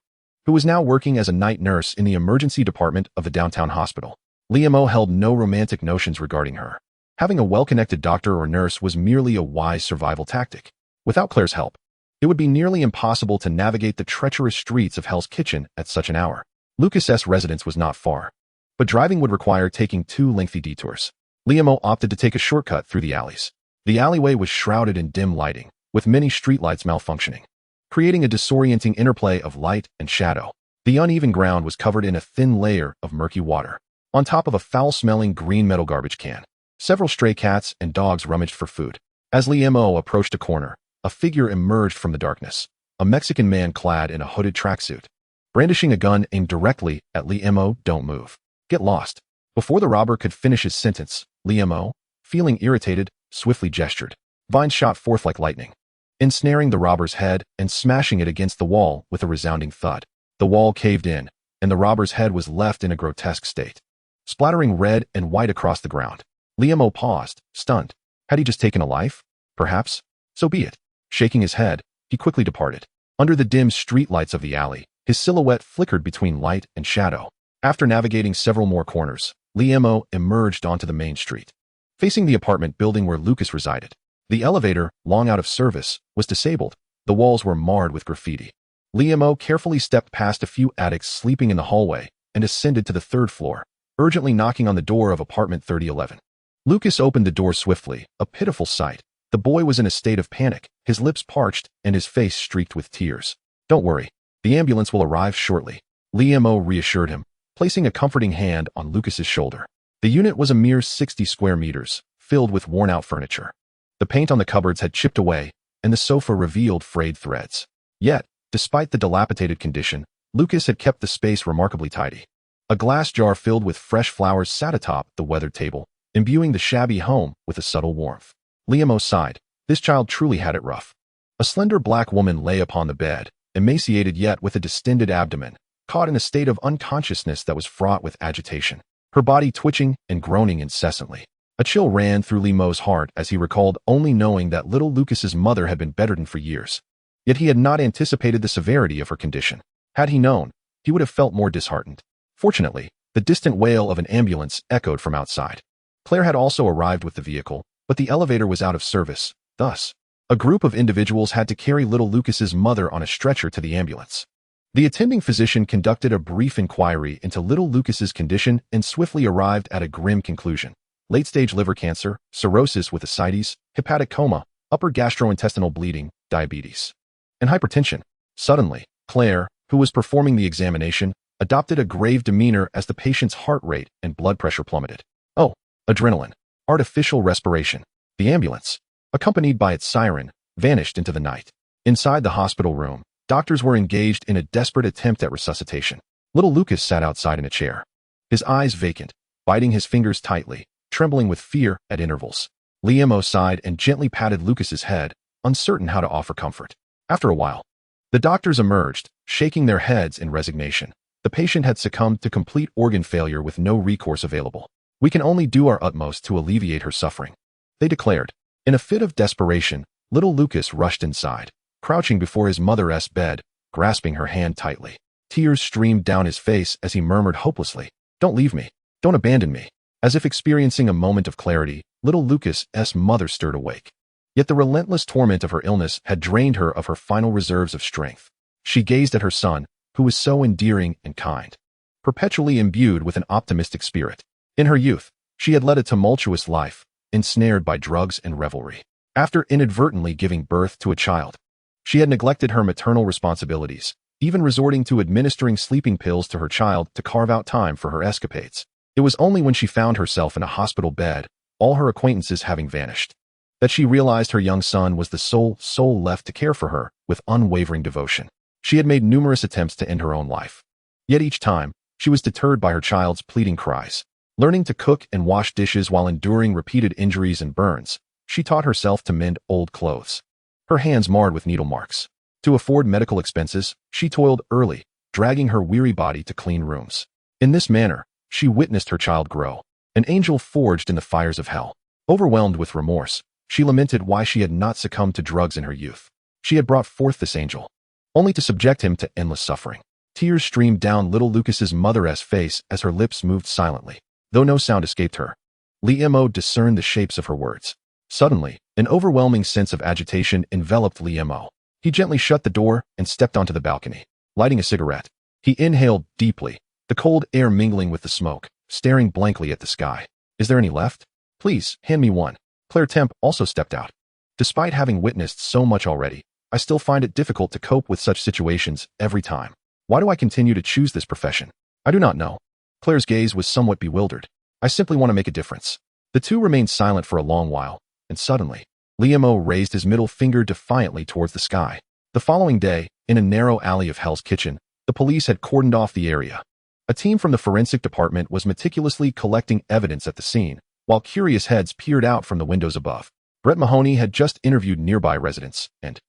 who was now working as a night nurse in the emergency department of the downtown hospital. Liam held no romantic notions regarding her. Having a well-connected doctor or nurse was merely a wise survival tactic. Without Claire's help, it would be nearly impossible to navigate the treacherous streets of Hell's Kitchen at such an hour. Lucas's residence was not far, but driving would require taking 2 lengthy detours. Liam opted to take a shortcut through the alleys. The alleyway was shrouded in dim lighting, with many streetlights malfunctioning, creating a disorienting interplay of light and shadow. The uneven ground was covered in a thin layer of murky water, on top of a foul-smelling green metal garbage can. Several stray cats and dogs rummaged for food. As Liam approached a corner, a figure emerged from the darkness, a Mexican man clad in a hooded tracksuit, brandishing a gun aimed directly at Liam. Don't move. Get lost. Before the robber could finish his sentence, Liam, feeling irritated, swiftly gestured. Vines shot forth like lightning, ensnaring the robber's head and smashing it against the wall with a resounding thud. The wall caved in, and the robber's head was left in a grotesque state, splattering red and white across the ground. Liam paused, stunned. Had he just taken a life? Perhaps. So be it. Shaking his head, he quickly departed. Under the dim streetlights of the alley, his silhouette flickered between light and shadow. After navigating several more corners, Liam emerged onto the main street, facing the apartment building where Lucas resided. The elevator, long out of service, was disabled. The walls were marred with graffiti. Liam carefully stepped past a few addicts sleeping in the hallway and ascended to the 3rd floor, urgently knocking on the door of apartment 3011. Lucas opened the door swiftly, a pitiful sight. The boy was in a state of panic, his lips parched and his face streaked with tears. Don't worry. The ambulance will arrive shortly, Liam reassured him, placing a comforting hand on Lucas's shoulder. The unit was a mere 60 square meters, filled with worn-out furniture. The paint on the cupboards had chipped away, and the sofa revealed frayed threads. Yet, despite the dilapidated condition, Lucas had kept the space remarkably tidy. A glass jar filled with fresh flowers sat atop the weathered table, imbuing the shabby home with a subtle warmth. Liam sighed. This child truly had it rough. A slender black woman lay upon the bed, emaciated yet with a distended abdomen, caught in a state of unconsciousness that was fraught with agitation, her body twitching and groaning incessantly. A chill ran through Liam's heart as he recalled only knowing that little Lucas's mother had been bedridden for years. Yet he had not anticipated the severity of her condition. Had he known, he would have felt more disheartened. Fortunately, the distant wail of an ambulance echoed from outside. Claire had also arrived with the vehicle, but the elevator was out of service. Thus, a group of individuals had to carry little Lucas's mother on a stretcher to the ambulance. The attending physician conducted a brief inquiry into little Lucas's condition and swiftly arrived at a grim conclusion. Late-stage liver cancer, cirrhosis with ascites, hepatic coma, upper gastrointestinal bleeding, diabetes, and hypertension. Suddenly, Claire, who was performing the examination, adopted a grave demeanor as the patient's heart rate and blood pressure plummeted. Oh, adrenaline. Artificial respiration. The ambulance, accompanied by its siren, vanished into the night. Inside the hospital room, doctors were engaged in a desperate attempt at resuscitation. Little Lucas sat outside in a chair, his eyes vacant, biting his fingers tightly, trembling with fear at intervals. Liam sighed and gently patted Lucas's head, uncertain how to offer comfort. After a while, the doctors emerged, shaking their heads in resignation. The patient had succumbed to complete organ failure with no recourse available. We can only do our utmost to alleviate her suffering, they declared. In a fit of desperation, little Lucas rushed inside, crouching before his mother's bed, grasping her hand tightly. Tears streamed down his face as he murmured hopelessly, "Don't leave me. Don't abandon me." As if experiencing a moment of clarity, little Lucas's mother stirred awake. Yet the relentless torment of her illness had drained her of her final reserves of strength. She gazed at her son, who was so endearing and kind, perpetually imbued with an optimistic spirit. In her youth, she had led a tumultuous life, ensnared by drugs and revelry. After inadvertently giving birth to a child, she had neglected her maternal responsibilities, even resorting to administering sleeping pills to her child to carve out time for her escapades. It was only when she found herself in a hospital bed, all her acquaintances having vanished, that she realized her young son was the sole soul left to care for her with unwavering devotion. She had made numerous attempts to end her own life. Yet each time, she was deterred by her child's pleading cries. Learning to cook and wash dishes while enduring repeated injuries and burns, she taught herself to mend old clothes. her hands marred with needle marks. To afford medical expenses, she toiled early, dragging her weary body to clean rooms. In this manner, she witnessed her child grow, an angel forged in the fires of hell. Overwhelmed with remorse, she lamented why she had not succumbed to drugs in her youth. She had brought forth this angel, only to subject him to endless suffering. Tears streamed down little Lucas's mother's face as her lips moved silently, though no sound escaped her. Liemo discerned the shapes of her words. Suddenly, an overwhelming sense of agitation enveloped Liemo. He gently shut the door and stepped onto the balcony. Lighting a cigarette, he inhaled deeply, the cold air mingling with the smoke, staring blankly at the sky. Is there any left? Please, hand me one. Claire Temp also stepped out. Despite having witnessed so much already, I still find it difficult to cope with such situations every time. Why do I continue to choose this profession? I do not know. Claire's gaze was somewhat bewildered. I simply want to make a difference. The two remained silent for a long while, and suddenly, Liemo raised his middle finger defiantly towards the sky. The following day, in a narrow alley of Hell's Kitchen, the police had cordoned off the area. A team from the forensic department was meticulously collecting evidence at the scene, while curious heads peered out from the windows above. Brett Mahoney had just interviewed nearby residents, and,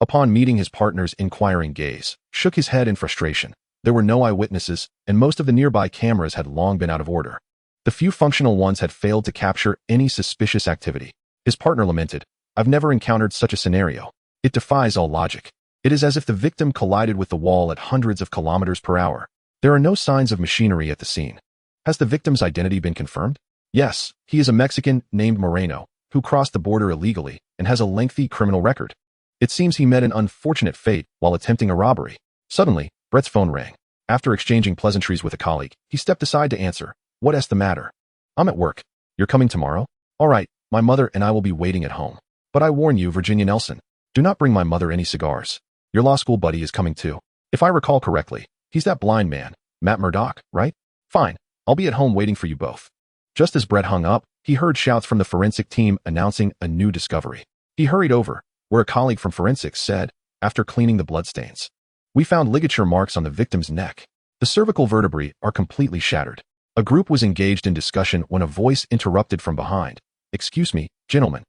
upon meeting his partner's inquiring gaze, shook his head in frustration. There were no eyewitnesses, and most of the nearby cameras had long been out of order. The few functional ones had failed to capture any suspicious activity. His partner lamented, "I've never encountered such a scenario. It defies all logic. It is as if the victim collided with the wall at hundreds of kilometers per hour. There are no signs of machinery at the scene." Has the victim's identity been confirmed? Yes, he is a Mexican named Moreno, who crossed the border illegally and has a lengthy criminal record. It seems he met an unfortunate fate while attempting a robbery. Suddenly, Brett's phone rang. After exchanging pleasantries with a colleague, he stepped aside to answer. "What's the matter?" "I'm at work. You're coming tomorrow?" "All right, my mother and I will be waiting at home. But I warn you, Virginia Nelson, do not bring my mother any cigars. Your law school buddy is coming too. If I recall correctly, he's that blind man, Matt Murdoch, right? Fine, I'll be at home waiting for you both." Just as Brett hung up, he heard shouts from the forensic team announcing a new discovery. He hurried over, where a colleague from forensics said, after cleaning the bloodstains, "We found ligature marks on the victim's neck. The cervical vertebrae are completely shattered." A group was engaged in discussion when a voice interrupted from behind. "Excuse me, gentlemen."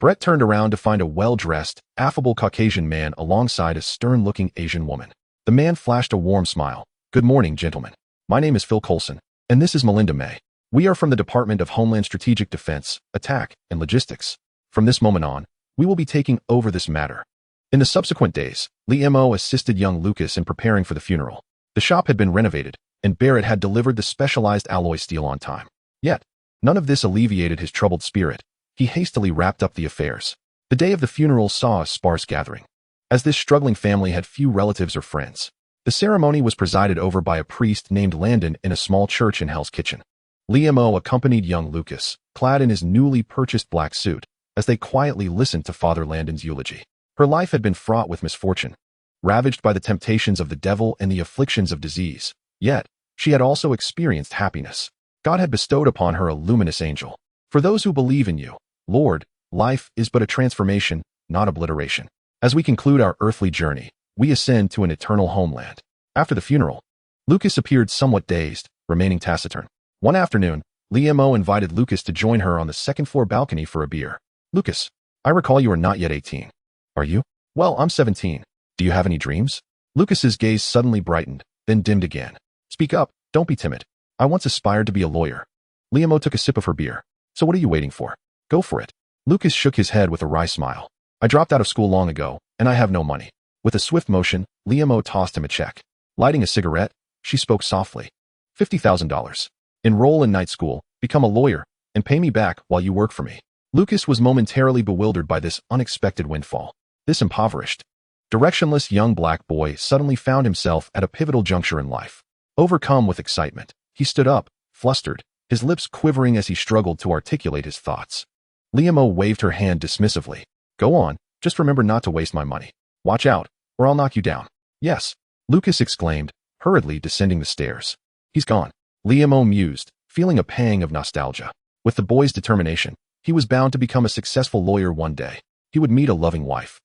Brett turned around to find a well-dressed, affable Caucasian man alongside a stern-looking Asian woman. The man flashed a warm smile. "Good morning, gentlemen. My name is Phil Coulson, and this is Melinda May. We are from the Department of Homeland Strategic Defense, Attack, and Logistics. From this moment on, we will be taking over this matter." In the subsequent days, Liemo assisted young Lucas in preparing for the funeral. The shop had been renovated, and Barrett had delivered the specialized alloy steel on time. Yet, none of this alleviated his troubled spirit. He hastily wrapped up the affairs. The day of the funeral saw a sparse gathering, as this struggling family had few relatives or friends. The ceremony was presided over by a priest named Landon in a small church in Hell's Kitchen. Liemo accompanied young Lucas, clad in his newly purchased black suit, as they quietly listened to Father Landon's eulogy. Her life had been fraught with misfortune, ravaged by the temptations of the devil and the afflictions of disease. Yet, she had also experienced happiness. God had bestowed upon her a luminous angel. "For those who believe in you, Lord, life is but a transformation, not obliteration. As we conclude our earthly journey, we ascend to an eternal homeland." After the funeral, Lucas appeared somewhat dazed, remaining taciturn. One afternoon, Liemo invited Lucas to join her on the second-floor balcony for a beer. "Lucas, I recall you are not yet 18. Are you?" "Well, I'm 17. Do you have any dreams?" Lucas's gaze suddenly brightened, then dimmed again. "Speak up, don't be timid. I once aspired to be a lawyer." Liemo took a sip of her beer. "So what are you waiting for? Go for it." Lucas shook his head with a wry smile. "I dropped out of school long ago, and I have no money." With a swift motion, Liemo tossed him a check. Lighting a cigarette, she spoke softly. $50,000. Enroll in night school, become a lawyer, and pay me back while you work for me." Lucas was momentarily bewildered by this unexpected windfall. This impoverished, directionless young black boy suddenly found himself at a pivotal juncture in life. Overcome with excitement, he stood up, flustered, his lips quivering as he struggled to articulate his thoughts. Liemo waved her hand dismissively. "Go on, just remember not to waste my money. Watch out, or I'll knock you down." "Yes," Lucas exclaimed, hurriedly descending the stairs. "He's gone." Liemo mused, feeling a pang of nostalgia. With the boy's determination, he was bound to become a successful lawyer one day. He would meet a loving wife,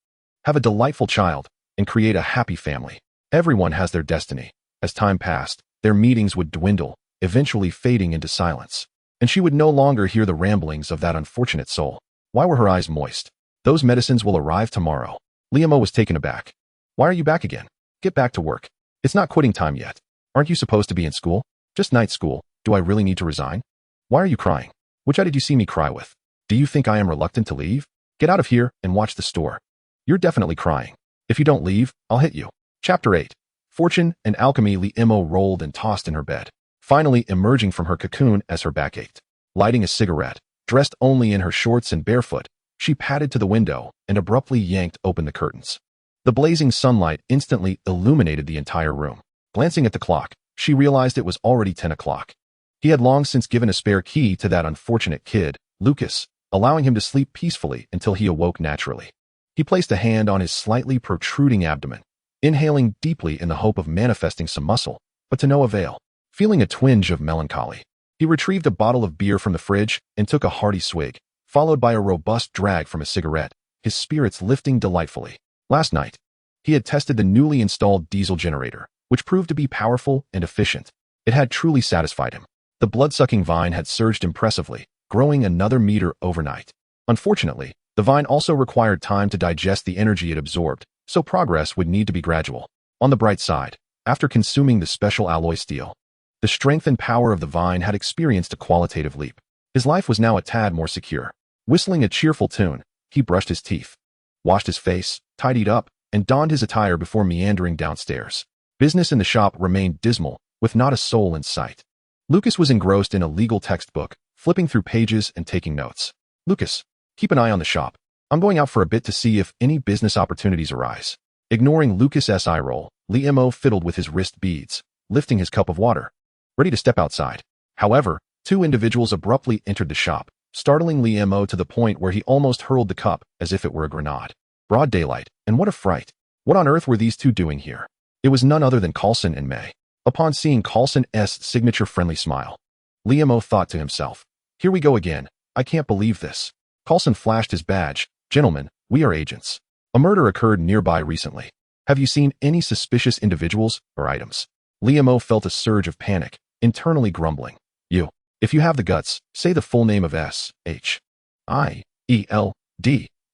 have a delightful child, and create a happy family. Everyone has their destiny. As time passed, their meetings would dwindle, eventually fading into silence. And she would no longer hear the ramblings of that unfortunate soul. Why were her eyes moist? "Those medicines will arrive tomorrow." Liamo was taken aback. Why are you back again? Get back to work. It's not quitting time yet. Aren't you supposed to be in school? Just night school. Do I really need to resign? Why are you crying? Which eye did you see me cry with? Do you think I am reluctant to leave? Get out of here and watch the store. You're definitely crying. If you don't leave, I'll hit you. Chapter 8. Fortune and Alchemy. Liamo rolled and tossed in her bed, finally emerging from her cocoon as her back ached. Lighting a cigarette, dressed only in her shorts and barefoot, she padded to the window and abruptly yanked open the curtains. The blazing sunlight instantly illuminated the entire room. Glancing at the clock, she realized it was already 10 o'clock. He had long since given a spare key to that unfortunate kid, Lucas, allowing him to sleep peacefully until he awoke naturally. He placed a hand on his slightly protruding abdomen, inhaling deeply in the hope of manifesting some muscle, but to no avail. Feeling a twinge of melancholy, he retrieved a bottle of beer from the fridge and took a hearty swig, followed by a robust drag from a cigarette, his spirits lifting delightfully. Last night, he had tested the newly installed diesel generator, which proved to be powerful and efficient. It had truly satisfied him. The blood-sucking vine had surged impressively, growing another meter overnight. Unfortunately, the vine also required time to digest the energy it absorbed, so progress would need to be gradual. On the bright side, after consuming the special alloy steel, the strength and power of the vine had experienced a qualitative leap. His life was now a tad more secure. Whistling a cheerful tune, he brushed his teeth, washed his face, tidied up, and donned his attire before meandering downstairs. Business in the shop remained dismal, with not a soul in sight. Lucas was engrossed in a legal textbook, flipping through pages and taking notes. Lucas, keep an eye on the shop. I'm going out for a bit to see if any business opportunities arise. Ignoring Lucas's eye roll, Liamo fiddled with his wrist beads, lifting his cup of water, ready to step outside. However, two individuals abruptly entered the shop, startling Liamo to the point where he almost hurled the cup as if it were a grenade. Broad daylight, and what a fright. What on earth were these two doing here? It was none other than Coulson and May. Upon seeing Coulson's signature friendly smile, Liamo thought to himself, here we go again. I can't believe this. Coulson flashed his badge. Gentlemen, we are agents. A murder occurred nearby recently. Have you seen any suspicious individuals or items? Liamo felt a surge of panic, internally grumbling. If you have the guts, say the full name of S.H.I.E.L.D.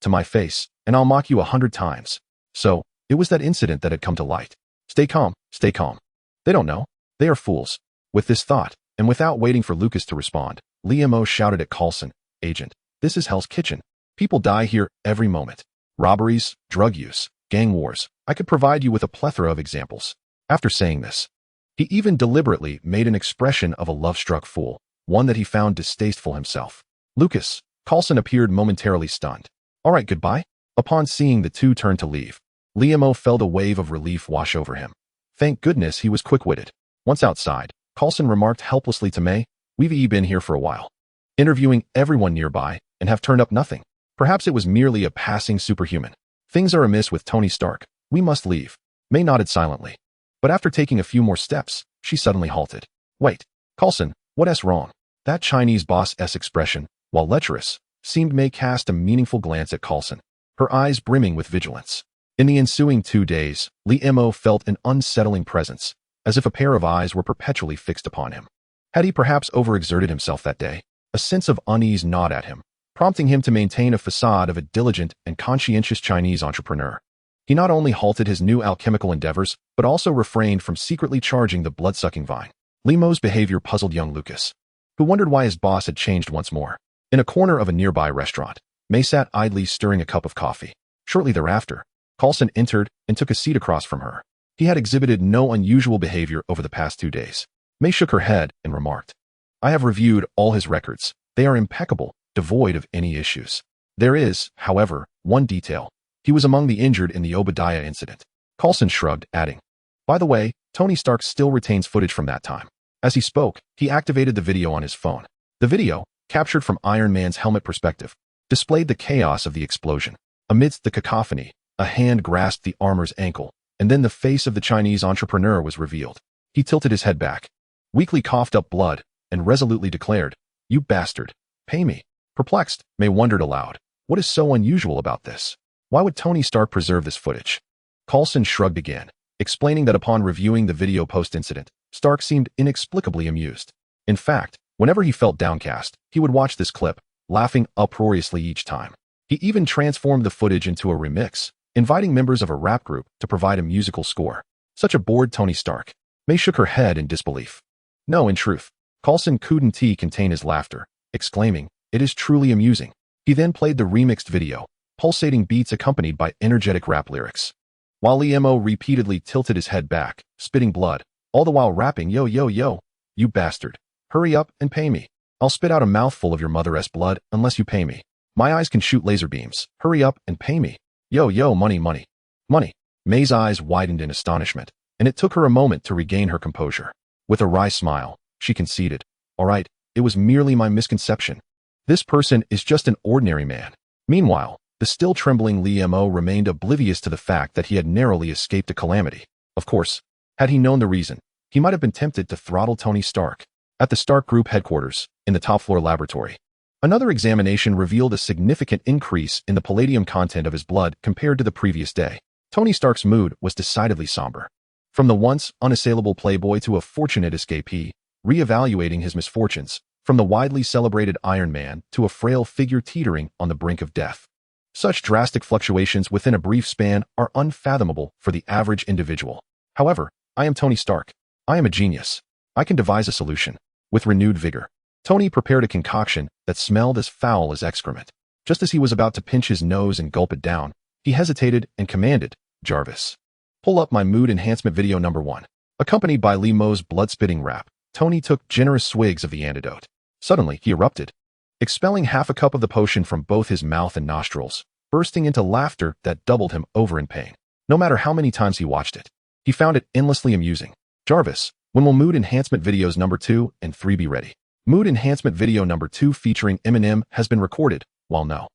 to my face, and I'll mock you 100 times. So, it was that incident that had come to light. Stay calm, stay calm. They don't know. They are fools. With this thought, and without waiting for Lucas to respond, Liamo shouted at Coulson, Agent, this is Hell's Kitchen. People die here every moment. Robberies, drug use, gang wars. I could provide you with a plethora of examples. After saying this, he even deliberately made an expression of a love-struck fool, one that he found distasteful himself. Lucas, Coulson appeared momentarily stunned. All right, goodbye. Upon seeing the two turn to leave, Liamo felt a wave of relief wash over him. Thank goodness he was quick-witted. Once outside, Coulson remarked helplessly to May, we've been here for a while, interviewing everyone nearby, and have turned up nothing. Perhaps it was merely a passing superhuman. Things are amiss with Tony Stark. We must leave. May nodded silently. But after taking a few more steps, she suddenly halted. Wait, Coulson, what's wrong? That Chinese boss's expression, while lecherous, seemed May cast a meaningful glance at Coulson, her eyes brimming with vigilance. In the ensuing 2 days, Liamo felt an unsettling presence, as if a pair of eyes were perpetually fixed upon him. Had he perhaps overexerted himself that day? A sense of unease gnawed at him, prompting him to maintain a facade of a diligent and conscientious Chinese entrepreneur. He not only halted his new alchemical endeavors, but also refrained from secretly charging the blood-sucking vine. Liamo's behavior puzzled young Lucas, who wondered why his boss had changed once more. In a corner of a nearby restaurant, May sat idly stirring a cup of coffee. Shortly thereafter, Coulson entered and took a seat across from her. He had exhibited no unusual behavior over the past 2 days. May shook her head and remarked, I have reviewed all his records. They are impeccable, devoid of any issues. There is, however, one detail. He was among the injured in the Obadiah incident. Coulson shrugged, adding, by the way, Tony Stark still retains footage from that time. As he spoke, he activated the video on his phone. The video, captured from Iron Man's helmet perspective, displayed the chaos of the explosion. Amidst the cacophony, a hand grasped the armor's ankle, and then the face of the Chinese entrepreneur was revealed. He tilted his head back, weakly coughed up blood, and resolutely declared, You bastard, pay me. Perplexed, May wondered aloud, what is so unusual about this? Why would Tony Stark preserve this footage? Coulson shrugged again, explaining that upon reviewing the video post-incident, Stark seemed inexplicably amused. In fact, whenever he felt downcast, he would watch this clip, laughing uproariously each time. He even transformed the footage into a remix, inviting members of a rap group to provide a musical score. Such a bored Tony Stark. May shook her head in disbelief. No, in truth, Coulson couldn't contain his laughter, exclaiming, "It is truly amusing." He then played the remixed video, pulsating beats accompanied by energetic rap lyrics. While Liam-o repeatedly tilted his head back, spitting blood, all the while rapping, "Yo, yo, yo, you bastard. Hurry up and pay me. I'll spit out a mouthful of your mother's blood unless you pay me. My eyes can shoot laser beams. Hurry up and pay me. Yo, yo, money, money, money." May's eyes widened in astonishment, and it took her a moment to regain her composure. With a wry smile, she conceded, "All right, it was merely my misconception. This person is just an ordinary man." Meanwhile, the still trembling Liam-o remained oblivious to the fact that he had narrowly escaped a calamity. Of course, had he known the reason, he might have been tempted to throttle Tony Stark. At the Stark Group headquarters, in the top-floor laboratory, another examination revealed a significant increase in the palladium content of his blood compared to the previous day. Tony Stark's mood was decidedly somber. From the once unassailable playboy to a fortunate escapee, re-evaluating his misfortunes, from the widely celebrated Iron Man to a frail figure teetering on the brink of death. Such drastic fluctuations within a brief span are unfathomable for the average individual. However, I am Tony Stark. I am a genius. I can devise a solution. With renewed vigor, Tony prepared a concoction that smelled as foul as excrement. Just as he was about to pinch his nose and gulp it down, he hesitated and commanded, "Jarvis, pull up my mood enhancement video number 1. Accompanied by Liam-o's blood-spitting rap, Tony took generous swigs of the antidote. Suddenly, he erupted, expelling half a cup of the potion from both his mouth and nostrils, bursting into laughter that doubled him over in pain. No matter how many times he watched it, he found it endlessly amusing. "Jarvis, when will mood enhancement videos number 2 and 3 be ready?" Mood enhancement video number 2 featuring Eminem has been recorded, while no.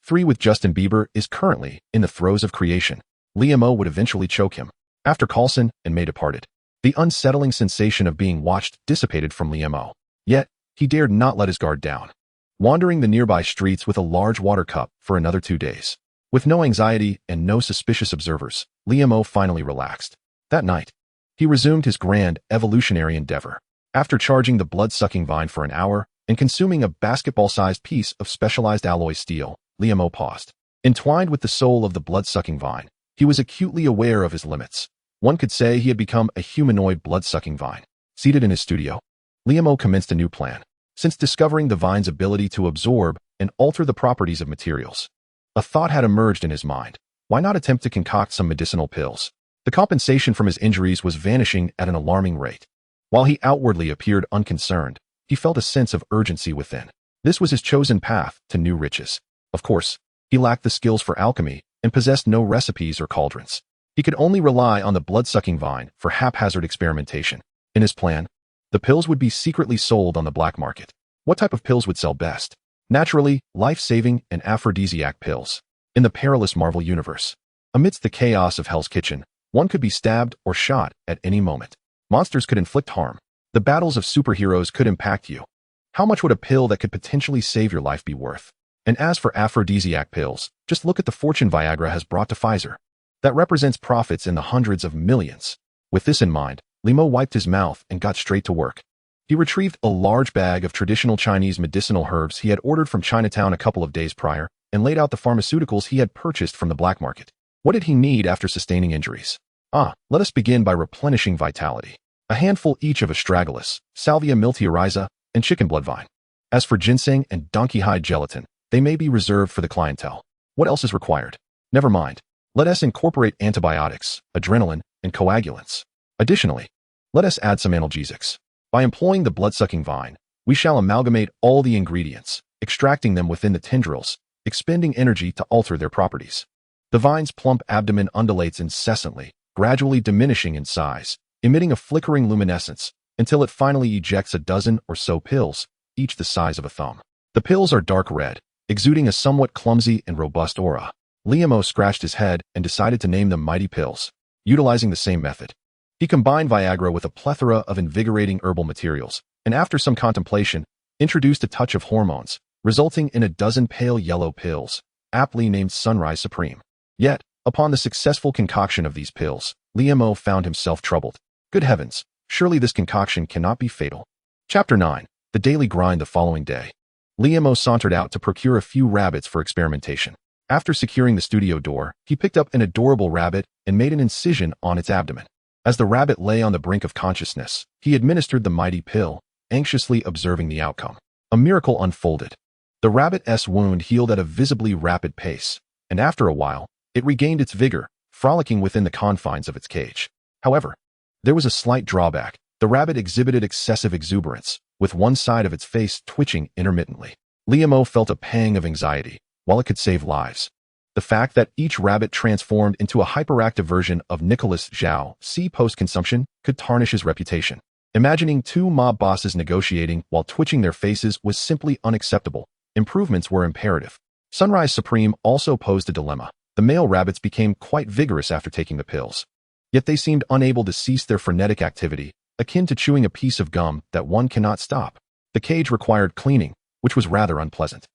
3 with Justin Bieber is currently in the throes of creation. Liam-o would eventually choke him. After Coulson and May departed, the unsettling sensation of being watched dissipated from Liam-o. Yet, he dared not let his guard down. Wandering the nearby streets with a large water cup for another 2 days. With no anxiety and no suspicious observers, Liam-o finally relaxed. That night, he resumed his grand evolutionary endeavor. After charging the blood-sucking vine for an hour and consuming a basketball-sized piece of specialized alloy steel, Liam-o paused. Entwined with the soul of the blood-sucking vine, he was acutely aware of his limits. One could say he had become a humanoid blood-sucking vine. Seated in his studio, Liam-o commenced a new plan. Since discovering the vine's ability to absorb and alter the properties of materials, a thought had emerged in his mind. Why not attempt to concoct some medicinal pills? The compensation from his injuries was vanishing at an alarming rate. While he outwardly appeared unconcerned, he felt a sense of urgency within. This was his chosen path to new riches. Of course, he lacked the skills for alchemy and possessed no recipes or cauldrons. He could only rely on the blood-sucking vine for haphazard experimentation. In his plan, the pills would be secretly sold on the black market. What type of pills would sell best? Naturally, life-saving and aphrodisiac pills. In the perilous Marvel universe, amidst the chaos of Hell's Kitchen, one could be stabbed or shot at any moment. Monsters could inflict harm. The battles of superheroes could impact you. How much would a pill that could potentially save your life be worth? And as for aphrodisiac pills, just look at the fortune Viagra has brought to Pfizer. That represents profits in the hundreds of millions. With this in mind, Liam-o wiped his mouth and got straight to work. He retrieved a large bag of traditional Chinese medicinal herbs he had ordered from Chinatown a couple of days prior and laid out the pharmaceuticals he had purchased from the black market. What did he need after sustaining injuries? Let us begin by replenishing vitality. A handful each of astragalus, salvia miltioriza, and chicken blood vine. As for ginseng and donkey hide gelatin, they may be reserved for the clientele. What else is required? Never mind. Let us incorporate antibiotics, adrenaline, and coagulants. Additionally, let us add some analgesics. By employing the blood-sucking vine, we shall amalgamate all the ingredients, extracting them within the tendrils, expending energy to alter their properties. The vine's plump abdomen undulates incessantly, gradually diminishing in size, emitting a flickering luminescence, until it finally ejects a dozen or so pills, each the size of a thumb. The pills are dark red, exuding a somewhat clumsy and robust aura. Liam-o scratched his head and decided to name them Mighty Pills. Utilizing the same method, he combined Viagra with a plethora of invigorating herbal materials, and after some contemplation, introduced a touch of hormones, resulting in a dozen pale yellow pills, aptly named Sunrise Supreme. Yet, upon the successful concoction of these pills, Liam-o found himself troubled. Good heavens, surely this concoction cannot be fatal. Chapter 9. The Daily Grind. The following day, Liam-o sauntered out to procure a few rabbits for experimentation. After securing the studio door, he picked up an adorable rabbit and made an incision on its abdomen. As the rabbit lay on the brink of consciousness, he administered the mighty pill, anxiously observing the outcome. A miracle unfolded. The rabbit's wound healed at a visibly rapid pace, and after a while, it regained its vigor, frolicking within the confines of its cage. However, there was a slight drawback. The rabbit exhibited excessive exuberance, with one side of its face twitching intermittently. Liamo felt a pang of anxiety. While it could save lives, the fact that each rabbit transformed into a hyperactive version of Nicholas Zhao, C post-consumption, could tarnish his reputation. Imagining two mob bosses negotiating while twitching their faces was simply unacceptable. Improvements were imperative. Sunrise Supreme also posed a dilemma. The male rabbits became quite vigorous after taking the pills. Yet they seemed unable to cease their frenetic activity, akin to chewing a piece of gum that one cannot stop. The cage required cleaning, which was rather unpleasant.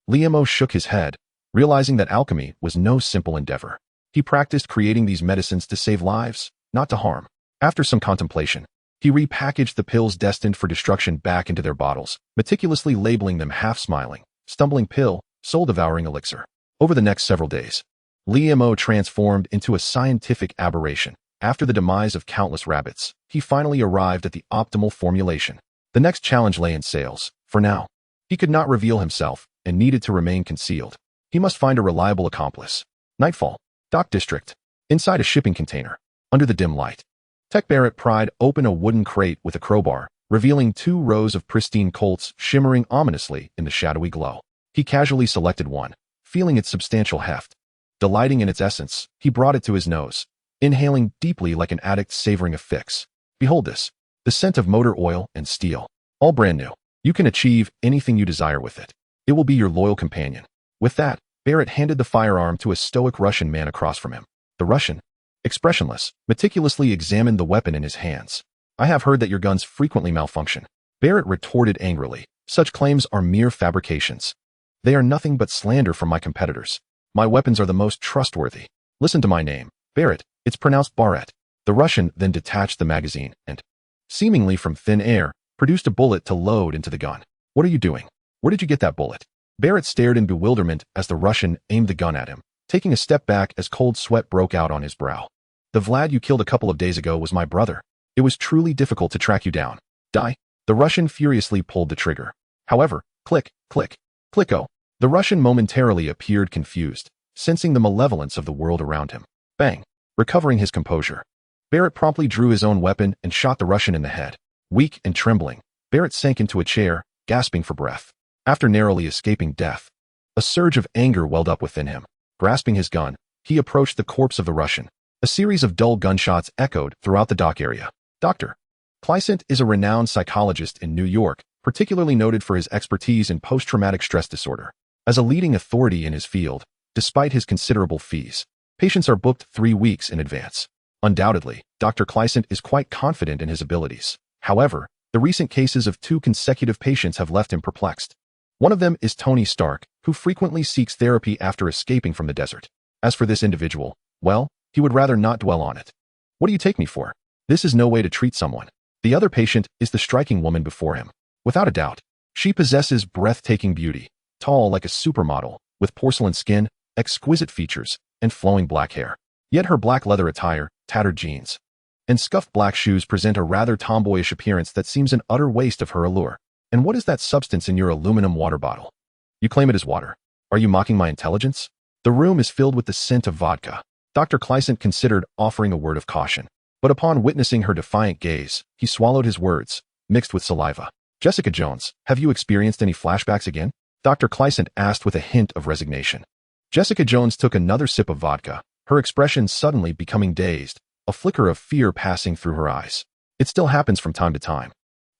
Liamo shook his head, realizing that alchemy was no simple endeavor. He practiced creating these medicines to save lives, not to harm. After some contemplation, he repackaged the pills destined for destruction back into their bottles, meticulously labeling them half-smiling, stumbling pill, soul-devouring elixir. Over the next several days, Liamo transformed into a scientific aberration. After the demise of countless rabbits, he finally arrived at the optimal formulation. The next challenge lay in sales. For now, he could not reveal himself and needed to remain concealed. He must find a reliable accomplice. Nightfall. Dock District. Inside a shipping container. Under the dim light. Tech Barrett pried open a wooden crate with a crowbar, revealing 2 rows of pristine colts shimmering ominously in the shadowy glow. He casually selected one, feeling its substantial heft. Delighting in its essence, he brought it to his nose, inhaling deeply like an addict savoring a fix. Behold this. The scent of motor oil and steel. All brand new. You can achieve anything you desire with it. It will be your loyal companion. With that, Barrett handed the firearm to a stoic Russian man across from him. The Russian, expressionless, meticulously examined the weapon in his hands. I have heard that your guns frequently malfunction. Barrett retorted angrily. Such claims are mere fabrications. They are nothing but slander from my competitors. My weapons are the most trustworthy. Listen to my name, Barrett. It's pronounced Barrett. The Russian then detached the magazine and, seemingly from thin air, produced a bullet to load into the gun. What are you doing? Where did you get that bullet? Barrett stared in bewilderment as the Russian aimed the gun at him, taking a step back as cold sweat broke out on his brow. The Vlad you killed a couple of days ago was my brother. It was truly difficult to track you down. Die. The Russian furiously pulled the trigger. However, click, click, clicko. The Russian momentarily appeared confused, sensing the malevolence of the world around him. Bang. Recovering his composure, Barrett promptly drew his own weapon and shot the Russian in the head. Weak and trembling, Barrett sank into a chair, gasping for breath. After narrowly escaping death, a surge of anger welled up within him. Grasping his gun, he approached the corpse of the Russian. A series of dull gunshots echoed throughout the dock area. Dr. Quaint is a renowned psychologist in New York, particularly noted for his expertise in post-traumatic stress disorder. As a leading authority in his field, despite his considerable fees, patients are booked 3 weeks in advance. Undoubtedly, Dr. Quaint is quite confident in his abilities. However, the recent cases of 2 consecutive patients have left him perplexed. One of them is Tony Stark, who frequently seeks therapy after escaping from the desert. As for this individual, well, he would rather not dwell on it. What do you take me for? This is no way to treat someone. The other patient is the striking woman before him. Without a doubt, she possesses breathtaking beauty, tall like a supermodel, with porcelain skin, exquisite features, and flowing black hair. Yet her black leather attire, tattered jeans, and scuffed black shoes present a rather tomboyish appearance that seems an utter waste of her allure. And what is that substance in your aluminum water bottle? You claim it is water. Are you mocking my intelligence? The room is filled with the scent of vodka. Dr. Clysant considered offering a word of caution, but upon witnessing her defiant gaze, he swallowed his words, mixed with saliva. Jessica Jones, have you experienced any flashbacks again? Dr. Clysant asked with a hint of resignation. Jessica Jones took another sip of vodka, her expression suddenly becoming dazed, a flicker of fear passing through her eyes. It still happens from time to time.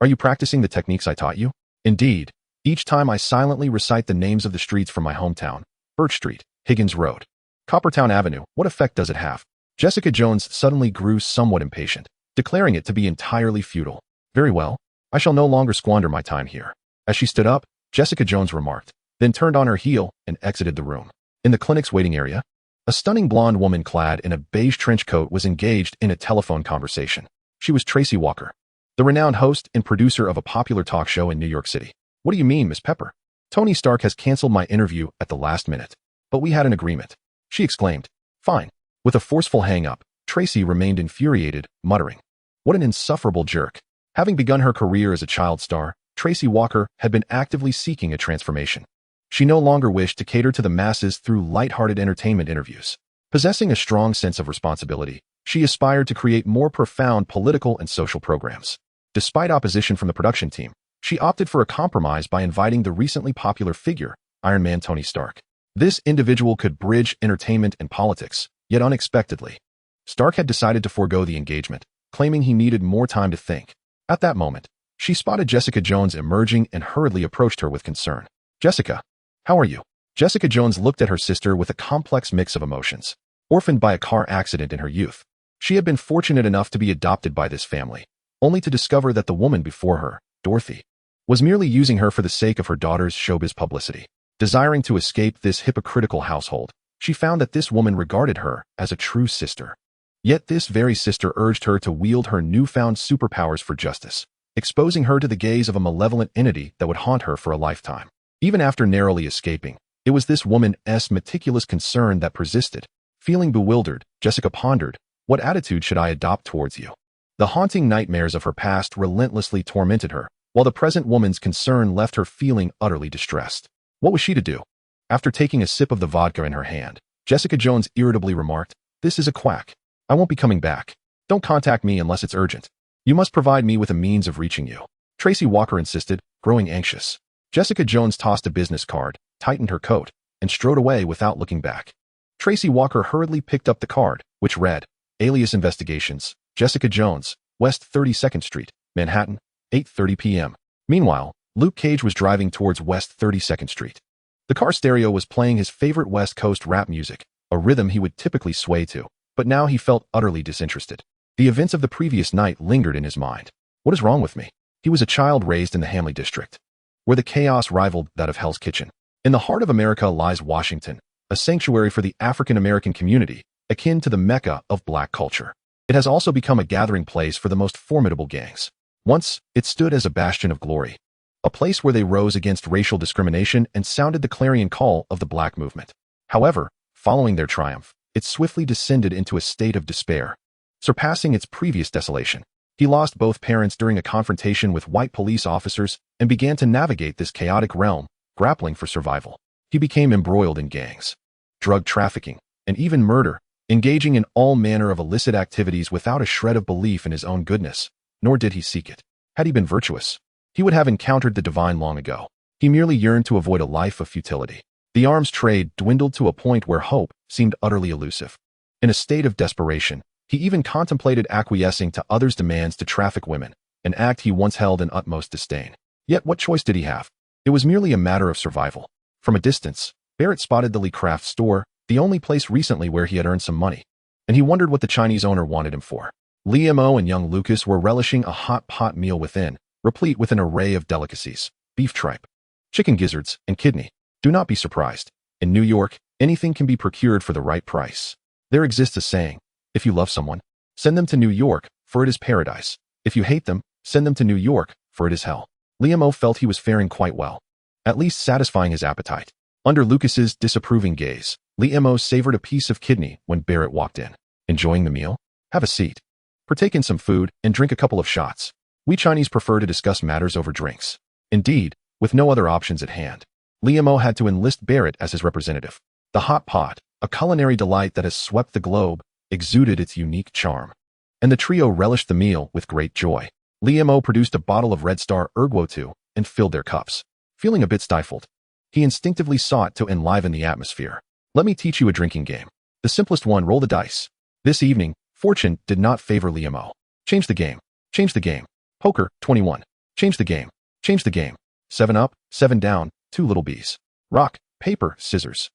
Are you practicing the techniques I taught you? Indeed. Each time I silently recite the names of the streets from my hometown. Birch Street, Higgins Road, Coppertown Avenue. What effect does it have? Jessica Jones suddenly grew somewhat impatient, declaring it to be entirely futile. Very well. I shall no longer squander my time here. As she stood up, Jessica Jones remarked, then turned on her heel and exited the room. In the clinic's waiting area, a stunning blonde woman clad in a beige trench coat was engaged in a telephone conversation. She was Tracy Walker, the renowned host and producer of a popular talk show in New York City. What do you mean, Miss Pepper? Tony Stark has canceled my interview at the last minute. But we had an agreement. She exclaimed. Fine. With a forceful hang-up, Tracy remained infuriated, muttering, "What an insufferable jerk." Having begun her career as a child star, Tracy Walker had been actively seeking a transformation. She no longer wished to cater to the masses through light-hearted entertainment interviews. Possessing a strong sense of responsibility, she aspired to create more profound political and social programs. Despite opposition from the production team, she opted for a compromise by inviting the recently popular figure, Iron Man Tony Stark. This individual could bridge entertainment and politics, yet unexpectedly, Stark had decided to forego the engagement, claiming he needed more time to think. At that moment, she spotted Jessica Jones emerging and hurriedly approached her with concern. "Jessica, how are you?" Jessica Jones looked at her sister with a complex mix of emotions. Orphaned by a car accident in her youth, she had been fortunate enough to be adopted by this family, only to discover that the woman before her, Dorothy, was merely using her for the sake of her daughter's showbiz publicity. Desiring to escape this hypocritical household, she found that this woman regarded her as a true sister. Yet this very sister urged her to wield her newfound superpowers for justice, exposing her to the gaze of a malevolent entity that would haunt her for a lifetime. Even after narrowly escaping, it was this woman's meticulous concern that persisted. Feeling bewildered, Jessica pondered, "What attitude should I adopt towards you?" The haunting nightmares of her past relentlessly tormented her, while the present woman's concern left her feeling utterly distressed. What was she to do? After taking a sip of the vodka in her hand, Jessica Jones irritably remarked, "This is a quack. I won't be coming back. Don't contact me unless it's urgent. You must provide me with a means of reaching you." Tracy Walker insisted, growing anxious. Jessica Jones tossed a business card, tightened her coat, and strode away without looking back. Tracy Walker hurriedly picked up the card, which read, "Alias Investigations, Jessica Jones, West 32nd Street, Manhattan, 8:30 p.m. Meanwhile, Luke Cage was driving towards West 32nd Street. The car stereo was playing his favorite West Coast rap music, a rhythm he would typically sway to, but now he felt utterly disinterested. The events of the previous night lingered in his mind. What is wrong with me? He was a child raised in the Hamley district, where the chaos rivaled that of Hell's Kitchen. In the heart of America lies Washington, a sanctuary for the African-American community, akin to the Mecca of black culture. It has also become a gathering place for the most formidable gangs. Once, it stood as a bastion of glory, a place where they rose against racial discrimination and sounded the clarion call of the black movement. However, following their triumph, it swiftly descended into a state of despair, surpassing its previous desolation. He lost both parents during a confrontation with white police officers and began to navigate this chaotic realm, grappling for survival. He became embroiled in gangs, drug trafficking, and even murder, engaging in all manner of illicit activities without a shred of belief in his own goodness, nor did he seek it. Had he been virtuous, he would have encountered the divine long ago. He merely yearned to avoid a life of futility. The arms trade dwindled to a point where hope seemed utterly elusive. In a state of desperation, he even contemplated acquiescing to others' demands to traffic women, an act he once held in utmost disdain. Yet what choice did he have? It was merely a matter of survival. From a distance, Barrett spotted the Lee Craft store, the only place recently where he had earned some money, and he wondered what the Chinese owner wanted him for. Lee Mo and young Lucas were relishing a hot pot meal within, replete with an array of delicacies: beef tripe, chicken gizzards, and kidney. Do not be surprised. In New York, anything can be procured for the right price. There exists a saying: if you love someone, send them to New York, for it is paradise. If you hate them, send them to New York, for it is hell. Liam felt he was faring quite well, at least satisfying his appetite. Under Lucas's disapproving gaze, Liam savored a piece of kidney when Barrett walked in. Enjoying the meal? Have a seat. Partake in some food and drink a couple of shots. We Chinese prefer to discuss matters over drinks. Indeed, with no other options at hand, Liam had to enlist Barrett as his representative. The hot pot, a culinary delight that has swept the globe, exuded its unique charm, and the trio relished the meal with great joy. Liam produced a bottle of Red Star Erguo and filled their cups. Feeling a bit stifled, he instinctively sought to enliven the atmosphere. "Let me teach you a drinking game. The simplest one: roll the dice." This evening, fortune did not favor Liam. Change the game. Change the game. Poker, 21. Change the game. Change the game. 7 up, 7 down, 2 little bees. Rock, paper, scissors.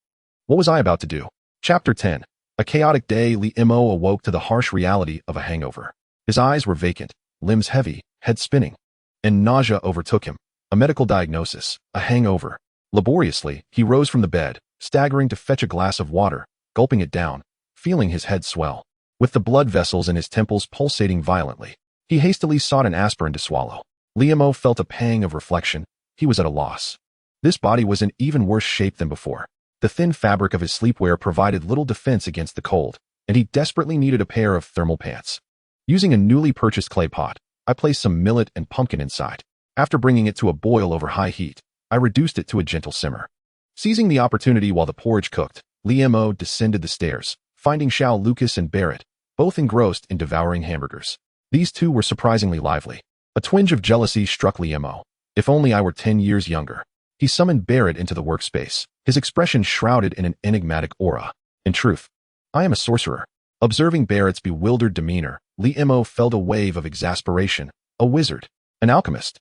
What was I about to do? Chapter 10. A chaotic day. Liam awoke to the harsh reality of a hangover. His eyes were vacant, limbs heavy, head spinning, and nausea overtook him. A medical diagnosis: a hangover. Laboriously, he rose from the bed, staggering to fetch a glass of water, gulping it down, feeling his head swell. With the blood vessels in his temples pulsating violently, he hastily sought an aspirin to swallow. Liam felt a pang of reflection. He was at a loss. This body was in even worse shape than before. The thin fabric of his sleepwear provided little defense against the cold, and he desperately needed a pair of thermal pants. Using a newly purchased clay pot, I placed some millet and pumpkin inside. After bringing it to a boil over high heat, I reduced it to a gentle simmer. Seizing the opportunity while the porridge cooked, Liam-o descended the stairs, finding Xiao Lucas and Barrett, both engrossed in devouring hamburgers. These two were surprisingly lively. A twinge of jealousy struck Liam-o. If only I were 10 years younger. He summoned Barrett into the workspace, his expression shrouded in an enigmatic aura. In truth, I am a sorcerer. Observing Barrett's bewildered demeanor, Liam-o felt a wave of exasperation. A wizard. An alchemist.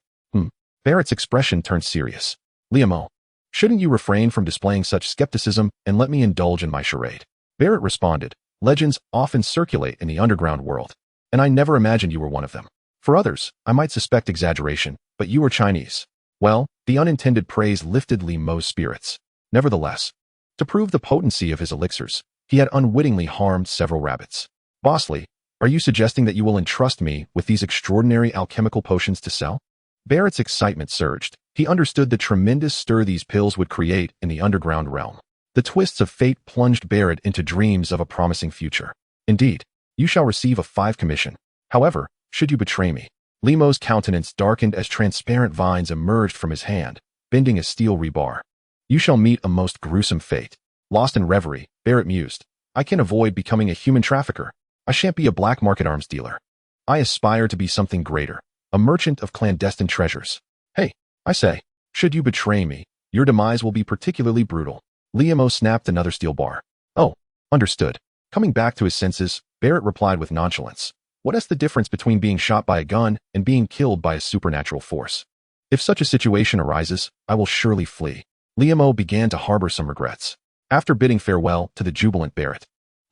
Barrett's expression turned serious. Liam-o, shouldn't you refrain from displaying such skepticism and let me indulge in my charade? Barrett responded, legends often circulate in the underground world, and I never imagined you were one of them. For others, I might suspect exaggeration, but you are Chinese. Well, the unintended praise lifted Liam-o's spirits. Nevertheless, to prove the potency of his elixirs, he had unwittingly harmed several rabbits. Bosley, are you suggesting that you will entrust me with these extraordinary alchemical potions to sell? Barrett's excitement surged. He understood the tremendous stir these pills would create in the underground realm. The twists of fate plunged Barrett into dreams of a promising future. Indeed, you shall receive a 5 commission. However, should you betray me? Liam-o's countenance darkened as transparent vines emerged from his hand, bending a steel rebar. You shall meet a most gruesome fate. Lost in reverie, Barrett mused. I can avoid becoming a human trafficker. I shan't be a black market arms dealer. I aspire to be something greater. A merchant of clandestine treasures. Hey, I say, should you betray me, your demise will be particularly brutal. Liam-o snapped another steel bar. Oh, understood. Coming back to his senses, Barrett replied with nonchalance. What is the difference between being shot by a gun and being killed by a supernatural force? If such a situation arises, I will surely flee. Liam-o began to harbor some regrets. After bidding farewell to the jubilant Barrett,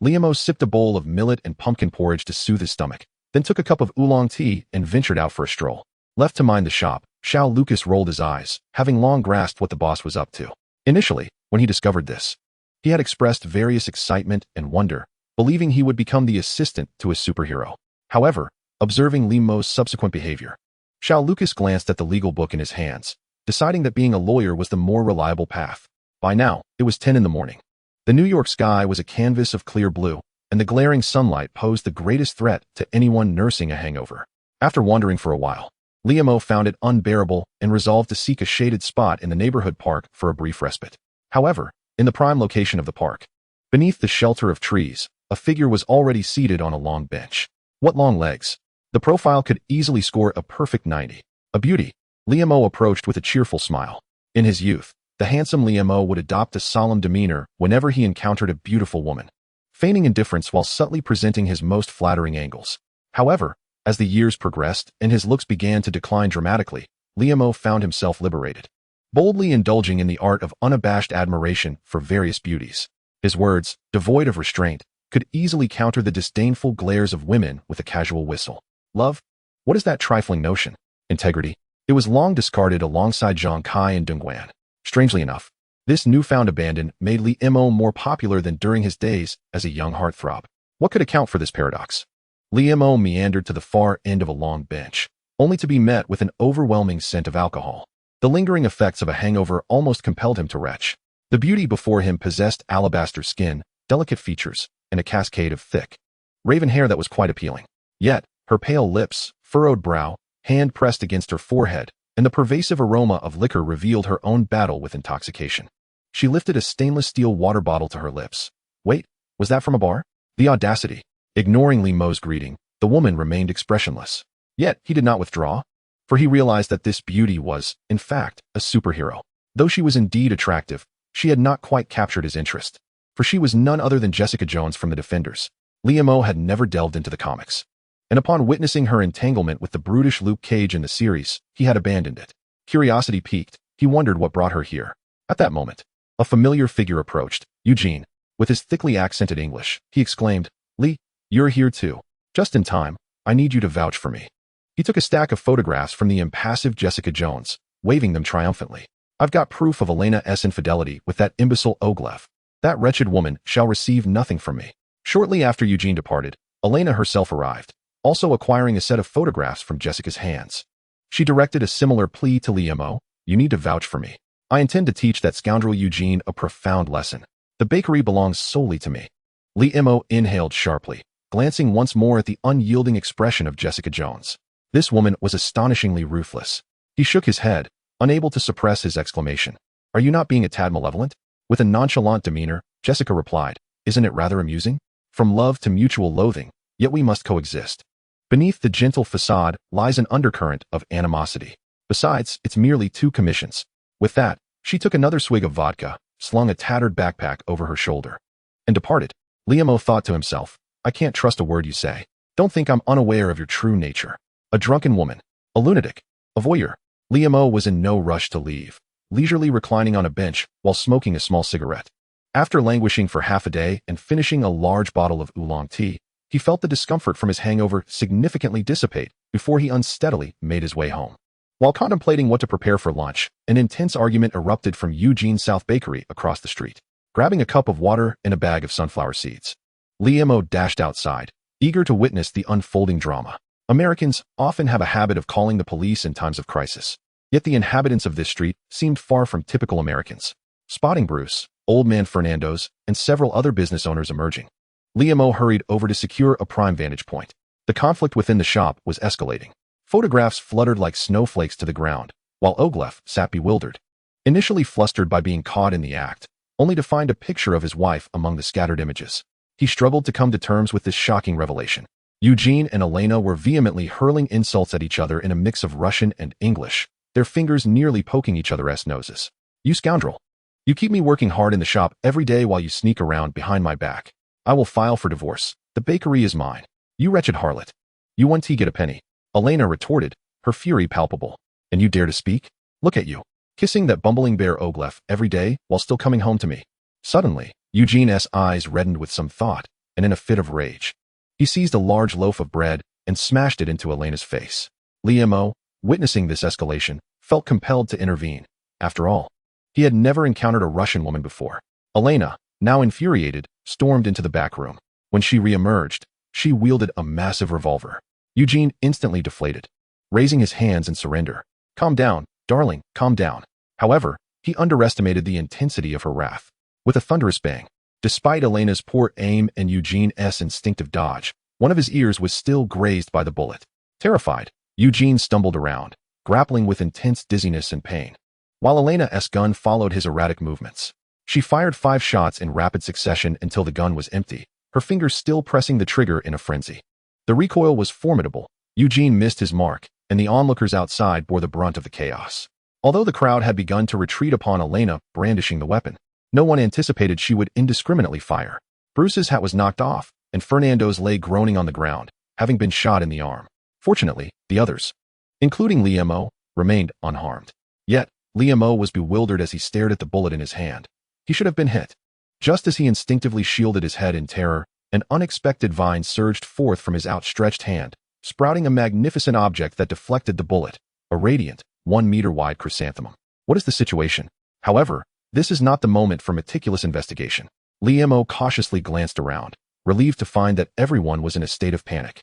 Liam-o sipped a bowl of millet and pumpkin porridge to soothe his stomach, then took a cup of oolong tea and ventured out for a stroll. Left to mind the shop, Xiao Lucas rolled his eyes, having long grasped what the boss was up to. Initially, when he discovered this, he had expressed various excitement and wonder, believing he would become the assistant to a superhero. However, observing Liam-o's subsequent behavior, Xiao Lucas glanced at the legal book in his hands, deciding that being a lawyer was the more reliable path. By now, it was 10 in the morning. The New York sky was a canvas of clear blue, and the glaring sunlight posed the greatest threat to anyone nursing a hangover. After wandering for a while, Liam-o found it unbearable and resolved to seek a shaded spot in the neighborhood park for a brief respite. However, in the prime location of the park, beneath the shelter of trees, a figure was already seated on a long bench. What long legs! The profile could easily score a perfect 90. A beauty. Liam-o approached with a cheerful smile. In his youth, the handsome Liam-o would adopt a solemn demeanor whenever he encountered a beautiful woman, feigning indifference while subtly presenting his most flattering angles. However, as the years progressed and his looks began to decline dramatically, Liam-o found himself liberated, boldly indulging in the art of unabashed admiration for various beauties. His words, devoid of restraint, could easily counter the disdainful glares of women with a casual whistle. Love? What is that trifling notion? Integrity? It was long discarded alongside Zhang Kai and Dong Guan. Strangely enough, this newfound abandon made Liam-o more popular than during his days as a young heartthrob. What could account for this paradox? Liam-o meandered to the far end of a long bench, only to be met with an overwhelming scent of alcohol. The lingering effects of a hangover almost compelled him to retch. The beauty before him possessed alabaster skin, delicate features, and a cascade of thick, raven hair that was quite appealing. Yet, her pale lips, furrowed brow, hand pressed against her forehead, and the pervasive aroma of liquor revealed her own battle with intoxication. She lifted a stainless steel water bottle to her lips. Wait, was that from a bar? The audacity. Ignoring Liam-o's greeting, the woman remained expressionless. Yet, he did not withdraw, for he realized that this beauty was, in fact, a superhero. Though she was indeed attractive, she had not quite captured his interest, for she was none other than Jessica Jones from the Defenders. Liam-o had never delved into the comics, and upon witnessing her entanglement with the brutish Luke Cage in the series, he had abandoned it. Curiosity piqued, he wondered what brought her here. At that moment, a familiar figure approached. Eugene, with his thickly accented English, he exclaimed, Lee, you're here too. Just in time, I need you to vouch for me. He took a stack of photographs from the impassive Jessica Jones, waving them triumphantly. I've got proof of Elena's infidelity with that imbecile Oglev. That wretched woman shall receive nothing from me. Shortly after Eugene departed, Elena herself arrived, also acquiring a set of photographs from Jessica's hands. She directed a similar plea to Liam-o, you need to vouch for me. I intend to teach that scoundrel Eugene a profound lesson. The bakery belongs solely to me. Liam inhaled sharply, glancing once more at the unyielding expression of Jessica Jones. This woman was astonishingly ruthless. He shook his head, unable to suppress his exclamation. Are you not being a tad malevolent? With a nonchalant demeanor, Jessica replied, Isn't it rather amusing? From love to mutual loathing, yet we must coexist. Beneath the gentle facade lies an undercurrent of animosity. Besides, it's merely 2 commissions. With that, she took another swig of vodka, slung a tattered backpack over her shoulder, and departed. Liam thought to himself, I can't trust a word you say. Don't think I'm unaware of your true nature. A drunken woman, a lunatic, a voyeur. Liam was in no rush to leave, leisurely reclining on a bench while smoking a small cigarette. After languishing for half a day and finishing a large bottle of oolong tea, he felt the discomfort from his hangover significantly dissipate before he unsteadily made his way home. While contemplating what to prepare for lunch, an intense argument erupted from Eugene's South Bakery across the street. Grabbing a cup of water and a bag of sunflower seeds, Liam dashed outside, eager to witness the unfolding drama. Americans often have a habit of calling the police in times of crisis. Yet the inhabitants of this street seemed far from typical Americans. Spotting Bruce, Old Man Fernando's, and several other business owners emerging, Liam hurried over to secure a prime vantage point. The conflict within the shop was escalating. Photographs fluttered like snowflakes to the ground, while Oglef sat bewildered, initially flustered by being caught in the act, only to find a picture of his wife among the scattered images. He struggled to come to terms with this shocking revelation. Eugene and Elena were vehemently hurling insults at each other in a mix of Russian and English, their fingers nearly poking each other's noses. You scoundrel! You keep me working hard in the shop every day while you sneak around behind my back. I will file for divorce. The bakery is mine. You wretched harlot. You won't get a penny. Elena retorted, her fury palpable. And you dare to speak? Look at you, kissing that bumbling bear Oglef every day while still coming home to me. Suddenly, Eugene's eyes reddened with some thought, and in a fit of rage, he seized a large loaf of bread and smashed it into Elena's face. Liam, witnessing this escalation, felt compelled to intervene. After all, he had never encountered a Russian woman before. Elena, now infuriated, stormed into the back room. When she re-emerged, she wielded a massive revolver. Eugene instantly deflated, raising his hands in surrender. Calm down, darling, calm down. However, he underestimated the intensity of her wrath. With a thunderous bang, despite Elena's poor aim and Eugene's instinctive dodge, one of his ears was still grazed by the bullet. Terrified, Eugene stumbled around, grappling with intense dizziness and pain, while Elena's gun followed his erratic movements. She fired 5 shots in rapid succession until the gun was empty, her fingers still pressing the trigger in a frenzy. The recoil was formidable. Eugene missed his mark, and the onlookers outside bore the brunt of the chaos. Although the crowd had begun to retreat upon Elena brandishing the weapon, no one anticipated she would indiscriminately fire. Bruce's hat was knocked off, and Fernando's lay groaning on the ground, having been shot in the arm. Fortunately, the others, including Liam, remained unharmed. Yet, Liam was bewildered as he stared at the bullet in his hand. He should have been hit. Just as he instinctively shielded his head in terror, an unexpected vine surged forth from his outstretched hand, sprouting a magnificent object that deflected the bullet, a radiant, 1-meter-wide chrysanthemum. What is the situation? However, this is not the moment for meticulous investigation. Liam cautiously glanced around, relieved to find that everyone was in a state of panic.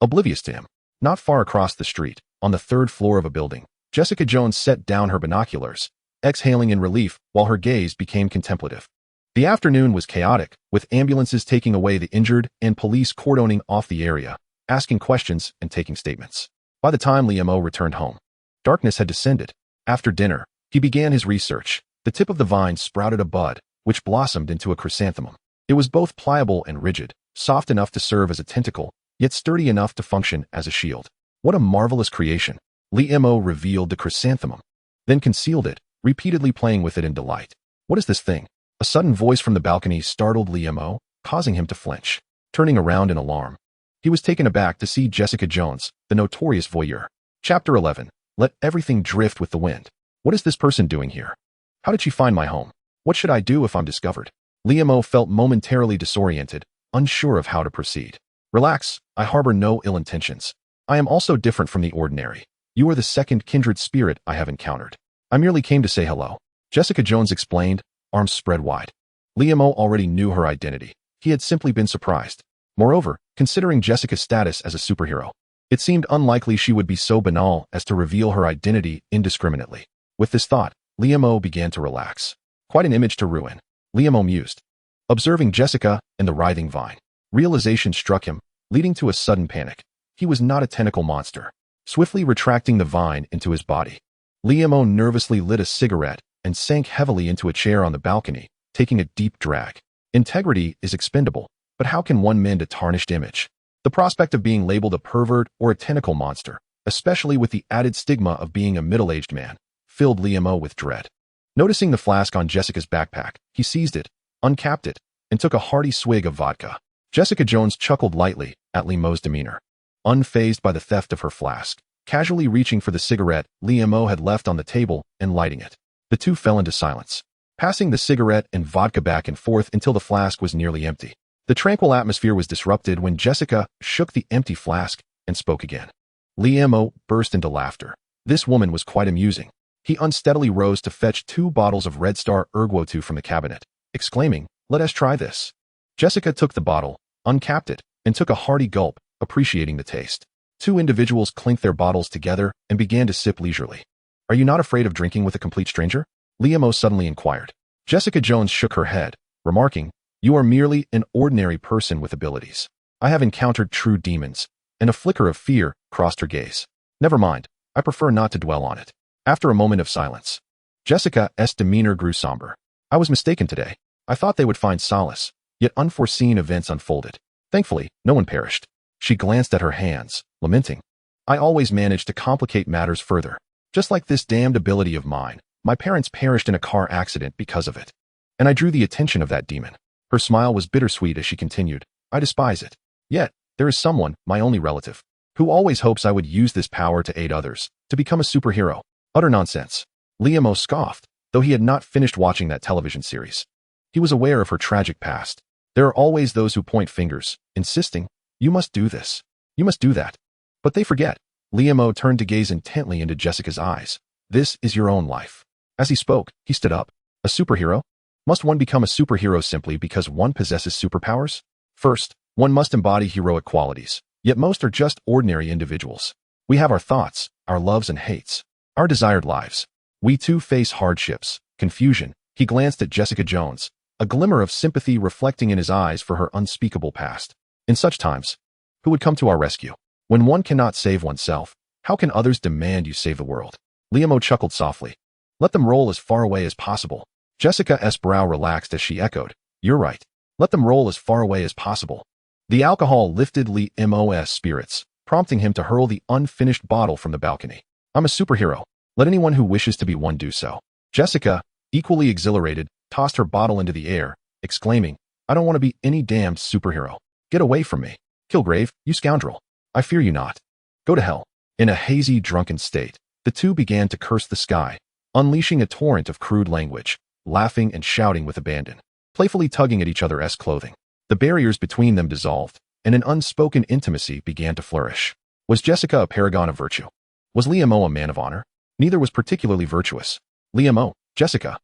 Oblivious to him, not far across the street, on the 3rd floor of a building, Jessica Jones set down her binoculars, exhaling in relief while her gaze became contemplative. The afternoon was chaotic, with ambulances taking away the injured and police cordoning off the area, asking questions and taking statements. By the time Liam returned home, darkness had descended. After dinner, he began his research. The tip of the vine sprouted a bud, which blossomed into a chrysanthemum. It was both pliable and rigid, soft enough to serve as a tentacle, yet sturdy enough to function as a shield. What a marvelous creation! Liam revealed the chrysanthemum, then concealed it, repeatedly playing with it in delight. What is this thing? A sudden voice from the balcony startled Liam, causing him to flinch. Turning around in alarm, he was taken aback to see Jessica Jones, the notorious voyeur. Chapter 11. Let everything drift with the wind. What is this person doing here? How did she find my home? What should I do if I'm discovered? Liam felt momentarily disoriented, unsure of how to proceed. Relax, I harbor no ill intentions. I am also different from the ordinary. You are the second kindred spirit I have encountered. I merely came to say hello. Jessica Jones explained, arms spread wide. Liam already knew her identity. He had simply been surprised. Moreover, considering Jessica's status as a superhero, it seemed unlikely she would be so banal as to reveal her identity indiscriminately. With this thought, Liam began to relax. Quite an image to ruin, Liam mused. Observing Jessica and the writhing vine, realization struck him, leading to a sudden panic. He was not a tentacle monster. Swiftly retracting the vine into his body, Liam nervously lit a cigarette and sank heavily into a chair on the balcony, taking a deep drag. Integrity is expendable, but how can one mend a tarnished image? The prospect of being labeled a pervert or a tentacle monster, especially with the added stigma of being a middle-aged man, filled Liam with dread. Noticing the flask on Jessica's backpack, he seized it, uncapped it, and took a hearty swig of vodka. Jessica Jones chuckled lightly at Liam's demeanor. Unfazed by the theft of her flask, casually reaching for the cigarette Liam had left on the table and lighting it. The two fell into silence, passing the cigarette and vodka back and forth until the flask was nearly empty. The tranquil atmosphere was disrupted when Jessica shook the empty flask and spoke again. Liam burst into laughter. This woman was quite amusing. He unsteadily rose to fetch 2 bottles of Red Star Erguotu from the cabinet, exclaiming, "Let us try this." Jessica took the bottle, uncapped it, and took a hearty gulp, appreciating the taste. 2 individuals clinked their bottles together and began to sip leisurely. "Are you not afraid of drinking with a complete stranger?" Liam suddenly inquired. Jessica Jones shook her head, remarking, "You are merely an ordinary person with abilities. I have encountered true demons," and a flicker of fear crossed her gaze. "Never mind, I prefer not to dwell on it." After a moment of silence, Jessica's demeanor grew somber. "I was mistaken today. I thought they would find solace, yet unforeseen events unfolded. Thankfully, no one perished." She glanced at her hands, lamenting, "I always manage to complicate matters further. Just like this damned ability of mine, my parents perished in a car accident because of it. And I drew the attention of that demon." Her smile was bittersweet as she continued, "I despise it. Yet, there is someone, my only relative, who always hopes I would use this power to aid others, to become a superhero." Utter nonsense. Liam scoffed, though he had not finished watching that television series. He was aware of her tragic past. There are always those who point fingers, insisting, "You must do this. You must do that." But they forget. Liam turned to gaze intently into Jessica's eyes. "This is your own life." As he spoke, he stood up. "A superhero? Must one become a superhero simply because one possesses superpowers? First, one must embody heroic qualities, yet most are just ordinary individuals. We have our thoughts, our loves and hates, our desired lives. We too face hardships, confusion." He glanced at Jessica Jones, a glimmer of sympathy reflecting in his eyes for her unspeakable past. "In such times, who would come to our rescue? When one cannot save oneself, how can others demand you save the world?" Liam chuckled softly. "Let them roll as far away as possible." Jessica's brow relaxed as she echoed, "You're right. Let them roll as far away as possible." The alcohol lifted Liam's spirits, prompting him to hurl the unfinished bottle from the balcony. "I'm a superhero. Let anyone who wishes to be one do so." Jessica, equally exhilarated, tossed her bottle into the air, exclaiming, "I don't want to be any damned superhero. Get away from me. Kilgrave, you scoundrel. I fear you not. Go to hell." In a hazy, drunken state, the two began to curse the sky, unleashing a torrent of crude language, laughing and shouting with abandon, playfully tugging at each other's clothing. The barriers between them dissolved, and an unspoken intimacy began to flourish. Was Jessica a paragon of virtue? Was Liam a man of honor? Neither was particularly virtuous. Liam, Jessica,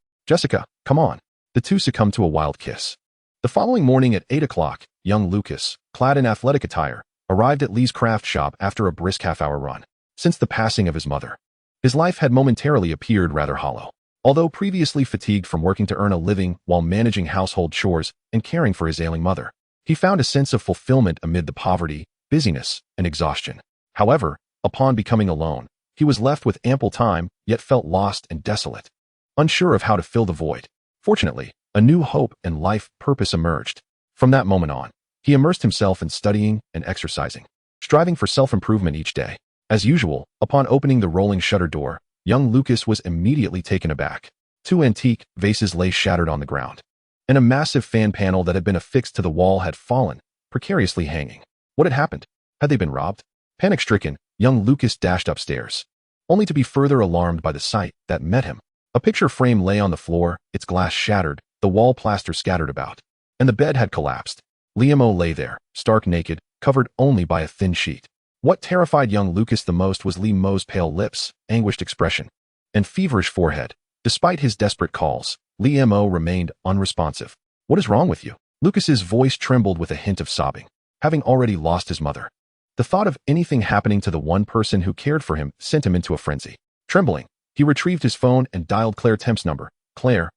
come on." The two succumbed to a wild kiss. The following morning at 8 o'clock, young Lucas, clad in athletic attire, arrived at Lee's craft shop after a brisk half-hour run. Since the passing of his mother, his life had momentarily appeared rather hollow. Although previously fatigued from working to earn a living while managing household chores and caring for his ailing mother, he found a sense of fulfillment amid the poverty, busyness, and exhaustion. However, upon becoming alone, he was left with ample time, yet felt lost and desolate, unsure of how to fill the void. Fortunately, a new hope and life purpose emerged. From that moment on, he immersed himself in studying and exercising, striving for self-improvement each day. As usual, upon opening the rolling shutter door, young Lucas was immediately taken aback. 2 antique vases lay shattered on the ground, and a massive fan panel that had been affixed to the wall had fallen, precariously hanging. What had happened? Had they been robbed? Panic-stricken, young Lucas dashed upstairs, only to be further alarmed by the sight that met him. A picture frame lay on the floor, its glass shattered, the wall plaster scattered about, and the bed had collapsed. Liam lay there, stark naked, covered only by a thin sheet. What terrified young Lucas the most was Liam's pale lips, anguished expression, and feverish forehead. Despite his desperate calls, Liam remained unresponsive. "What is wrong with you?" Lucas's voice trembled with a hint of sobbing. Having already lost his mother, the thought of anything happening to the one person who cared for him sent him into a frenzy. Trembling, He retrieved his phone and dialed Claire Temp's number. Claire,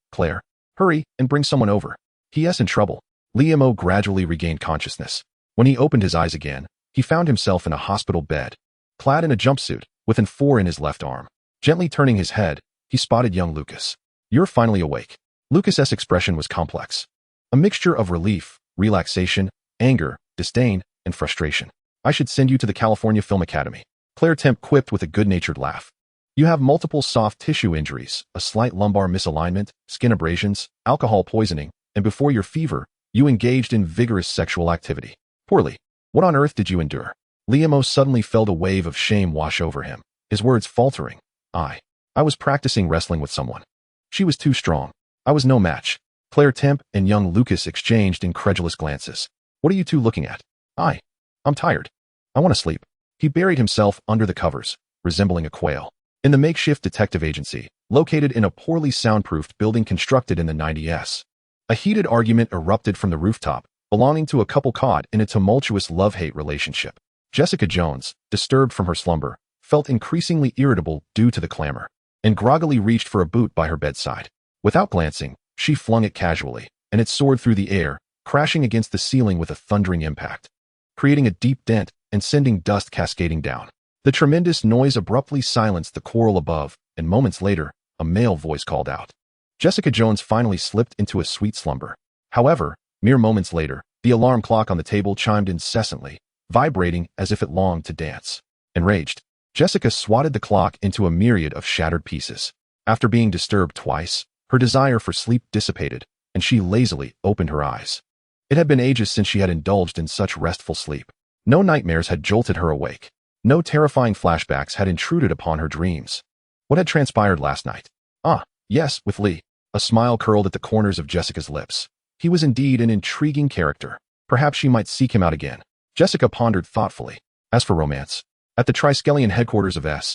hurry and bring someone over. He.S. in trouble. Liam gradually regained consciousness. When he opened his eyes again, he found himself in a hospital bed, clad in a jumpsuit, with an IV in his left arm. Gently turning his head, he spotted young Lucas. You're finally awake. Lucas's expression was complex. A mixture of relief, relaxation, anger, disdain, and frustration. I should send you to the California Film Academy. Claire Temp quipped with a good-natured laugh. You have multiple soft tissue injuries, a slight lumbar misalignment, skin abrasions, alcohol poisoning, and before your fever, you engaged in vigorous sexual activity. Poorly. What on earth did you endure? Liam suddenly felt a wave of shame wash over him, his words faltering. I was practicing wrestling with someone. She was too strong. I was no match. Claire Temp and young Lucas exchanged incredulous glances. What are you two looking at? I'm tired. I want to sleep. He buried himself under the covers, resembling a quail. In the makeshift detective agency, located in a poorly soundproofed building constructed in the 90s. A heated argument erupted from the rooftop, belonging to a couple caught in a tumultuous love-hate relationship. Jessica Jones, disturbed from her slumber, felt increasingly irritable due to the clamor, and groggily reached for a boot by her bedside. Without glancing, she flung it casually, and it soared through the air, crashing against the ceiling with a thundering impact, creating a deep dent and sending dust cascading down. The tremendous noise abruptly silenced the quarrel above, and moments later, a male voice called out. Jessica Jones finally slipped into a sweet slumber. However, mere moments later, the alarm clock on the table chimed incessantly, vibrating as if it longed to dance. Enraged, Jessica swatted the clock into a myriad of shattered pieces. After being disturbed twice, her desire for sleep dissipated, and she lazily opened her eyes. It had been ages since she had indulged in such restful sleep. No nightmares had jolted her awake. No terrifying flashbacks had intruded upon her dreams. What had transpired last night? Yes, with Lee. A smile curled at the corners of Jessica's lips. He was indeed an intriguing character. Perhaps she might seek him out again. Jessica pondered thoughtfully. As for romance, at the Triskelion headquarters of S.H.I.E.L.D.,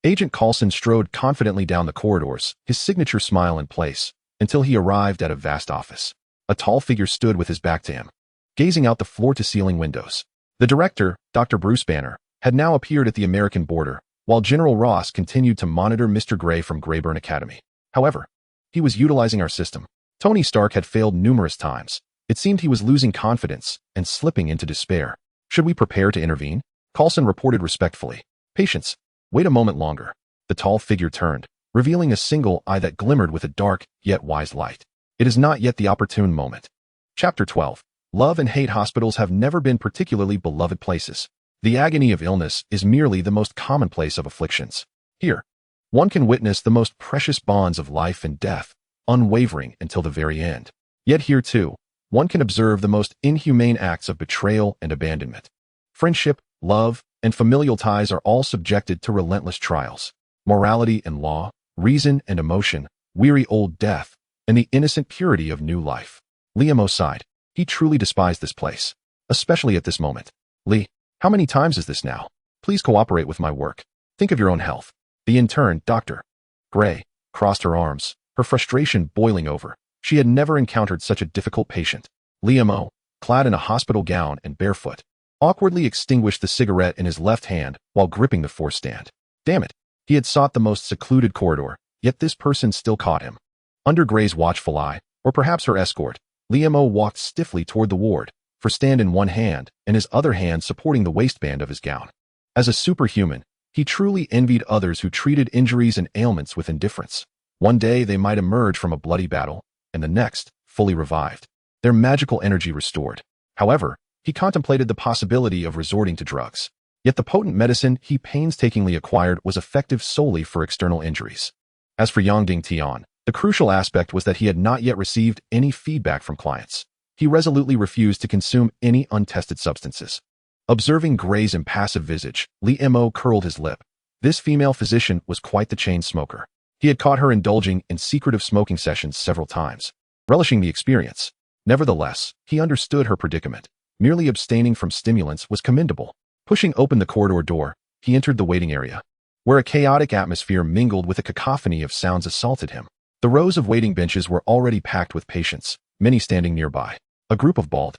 Agent Coulson strode confidently down the corridors, his signature smile in place, until he arrived at a vast office. A tall figure stood with his back to him, gazing out the floor-to-ceiling windows. The director, Dr. Bruce Banner, had now appeared at the American border, while General Ross continued to monitor Mr. Gray from Grayburn Academy. However, he was utilizing our system. Tony Stark had failed numerous times. It seemed he was losing confidence and slipping into despair. Should we prepare to intervene? Coulson reported respectfully. Patience. Wait a moment longer. The tall figure turned, revealing a single eye that glimmered with a dark, yet wise light. It is not yet the opportune moment. Chapter 12. Love and hate. Hospitals have never been particularly beloved places. The agony of illness is merely the most commonplace of afflictions. Here, one can witness the most precious bonds of life and death, unwavering until the very end. Yet here too, one can observe the most inhumane acts of betrayal and abandonment. Friendship, love, and familial ties are all subjected to relentless trials. Morality and law, reason and emotion, weary old death, and the innocent purity of new life. Liam sighed. He truly despised this place, especially at this moment. Lee, how many times is this now? Please cooperate with my work. Think of your own health. The intern, Dr. Gray, crossed her arms, her frustration boiling over. She had never encountered such a difficult patient. Liam, clad in a hospital gown and barefoot, awkwardly extinguished the cigarette in his left hand while gripping the force stand. Damn it. He had sought the most secluded corridor, yet this person still caught him. Under Gray's watchful eye, or perhaps her escort, Liam walked stiffly toward the ward, her stand in one hand and his other hand supporting the waistband of his gown. As a superhuman, he truly envied others who treated injuries and ailments with indifference. One day they might emerge from a bloody battle, and the next, fully revived, their magical energy restored. However, he contemplated the possibility of resorting to drugs. Yet the potent medicine he painstakingly acquired was effective solely for external injuries. As for Yongding Tian, the crucial aspect was that he had not yet received any feedback from clients. He resolutely refused to consume any untested substances. Observing Gray's impassive visage, Liam curled his lip. This female physician was quite the chain smoker. He had caught her indulging in secretive smoking sessions several times, relishing the experience. Nevertheless, he understood her predicament. Merely abstaining from stimulants was commendable. Pushing open the corridor door, he entered the waiting area, where a chaotic atmosphere mingled with a cacophony of sounds assaulted him. The rows of waiting benches were already packed with patients, many standing nearby. A group of bald,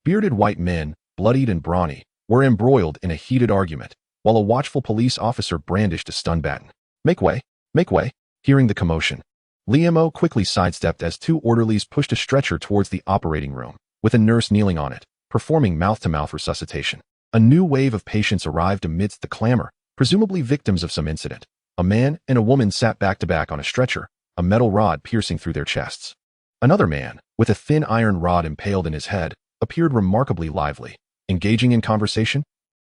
bearded white men, bloodied and brawny, were embroiled in a heated argument, while a watchful police officer brandished a stun baton. Make way! Make way! Hearing the commotion, Liam quickly sidestepped as two orderlies pushed a stretcher towards the operating room, with a nurse kneeling on it, performing mouth-to-mouth resuscitation. A new wave of patients arrived amidst the clamor, presumably victims of some incident. A man and a woman sat back-to-back on a stretcher, a metal rod piercing through their chests. Another man, with a thin iron rod impaled in his head, appeared remarkably lively. Engaging in conversation?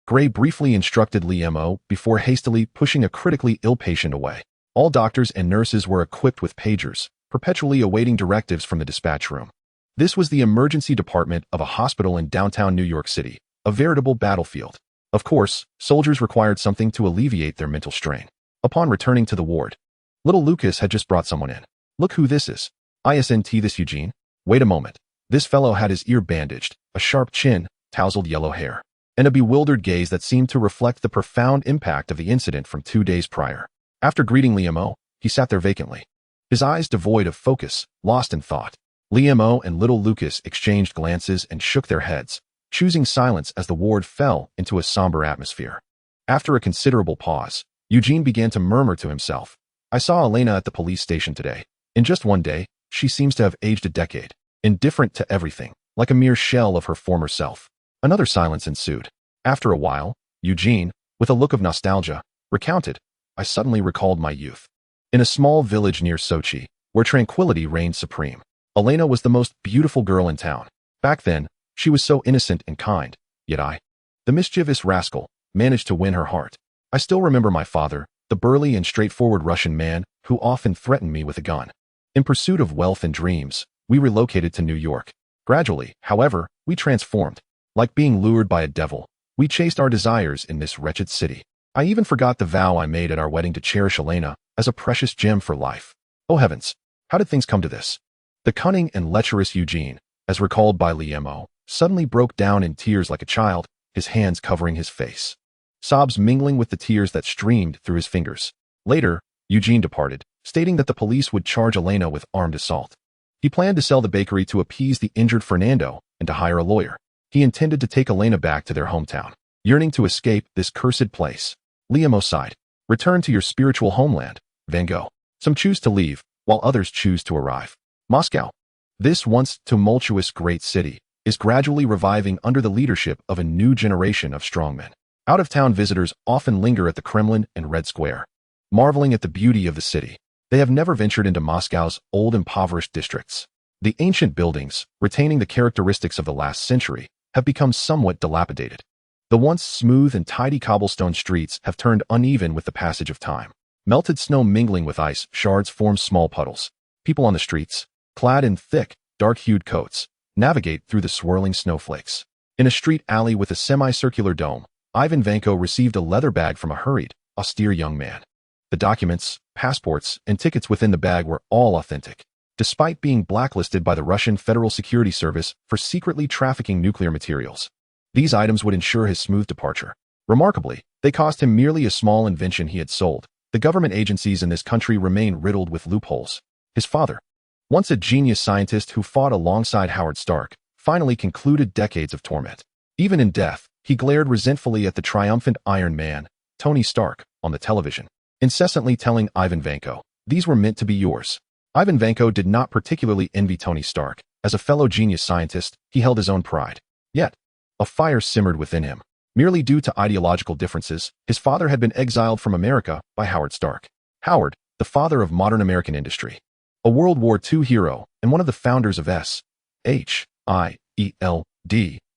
Gray briefly instructed Liam before hastily pushing a critically ill patient away. All doctors and nurses were equipped with pagers, perpetually awaiting directives from the dispatch room. This was the emergency department of a hospital in downtown New York City, a veritable battlefield. Of course, soldiers required something to alleviate their mental strain. Upon returning to the ward, little Lucas had just brought someone in. Look who this is. Isn't this Eugene? Wait a moment. This fellow had his ear bandaged, a sharp chin, tousled yellow hair, and a bewildered gaze that seemed to reflect the profound impact of the incident from 2 days prior. After greeting Liam, he sat there vacantly, his eyes devoid of focus, lost in thought. Liam and little Lucas exchanged glances and shook their heads, choosing silence as the ward fell into a somber atmosphere. After a considerable pause, Eugene began to murmur to himself. I saw Elena at the police station today. In just 1 day, she seems to have aged a decade, indifferent to everything, like a mere shell of her former self. Another silence ensued. After a while, Eugene, with a look of nostalgia, recounted, I suddenly recalled my youth. In a small village near Sochi, where tranquility reigned supreme, Elena was the most beautiful girl in town. Back then, she was so innocent and kind, yet I, the mischievous rascal, managed to win her heart. I still remember my father, the burly and straightforward Russian man who often threatened me with a gun. In pursuit of wealth and dreams, we relocated to New York. Gradually, however, we transformed. Like being lured by a devil, we chased our desires in this wretched city. I even forgot the vow I made at our wedding to cherish Elena as a precious gem for life. Oh heavens, how did things come to this? The cunning and lecherous Eugene, as recalled by Liam, suddenly broke down in tears like a child, his hands covering his face, sobs mingling with the tears that streamed through his fingers. Later, Eugene departed, stating that the police would charge Elena with armed assault. He planned to sell the bakery to appease the injured Fernando and to hire a lawyer. He intended to take Elena back to their hometown. Yearning to escape this cursed place, Liam sighed. Return to your spiritual homeland, Van Gogh. Some choose to leave, while others choose to arrive. Moscow. This once tumultuous great city is gradually reviving under the leadership of a new generation of strongmen. Out-of-town visitors often linger at the Kremlin and Red Square, marveling at the beauty of the city. They have never ventured into Moscow's old impoverished districts. The ancient buildings, retaining the characteristics of the last century, have become somewhat dilapidated. The once smooth and tidy cobblestone streets have turned uneven with the passage of time. Melted snow mingling with ice shards form small puddles. People on the streets, clad in thick, dark-hued coats, navigate through the swirling snowflakes. In a street alley with a semicircular dome, Ivan Vanko received a leather bag from a hurried, austere young man. The documents, passports, and tickets within the bag were all authentic, despite being blacklisted by the Russian Federal Security Service for secretly trafficking nuclear materials. These items would ensure his smooth departure. Remarkably, they cost him merely a small invention he had sold. The government agencies in this country remain riddled with loopholes. His father, once a genius scientist who fought alongside Howard Stark, finally concluded decades of torment. Even in death, he glared resentfully at the triumphant Iron Man, Tony Stark, on the television, incessantly telling Ivan Vanko, "These were meant to be yours." Ivan Vanko did not particularly envy Tony Stark. As a fellow genius scientist, he held his own pride. Yet, a fire simmered within him. Merely due to ideological differences, his father had been exiled from America by Howard Stark. Howard, the father of modern American industry. A World War II hero and one of the founders of SHIELD,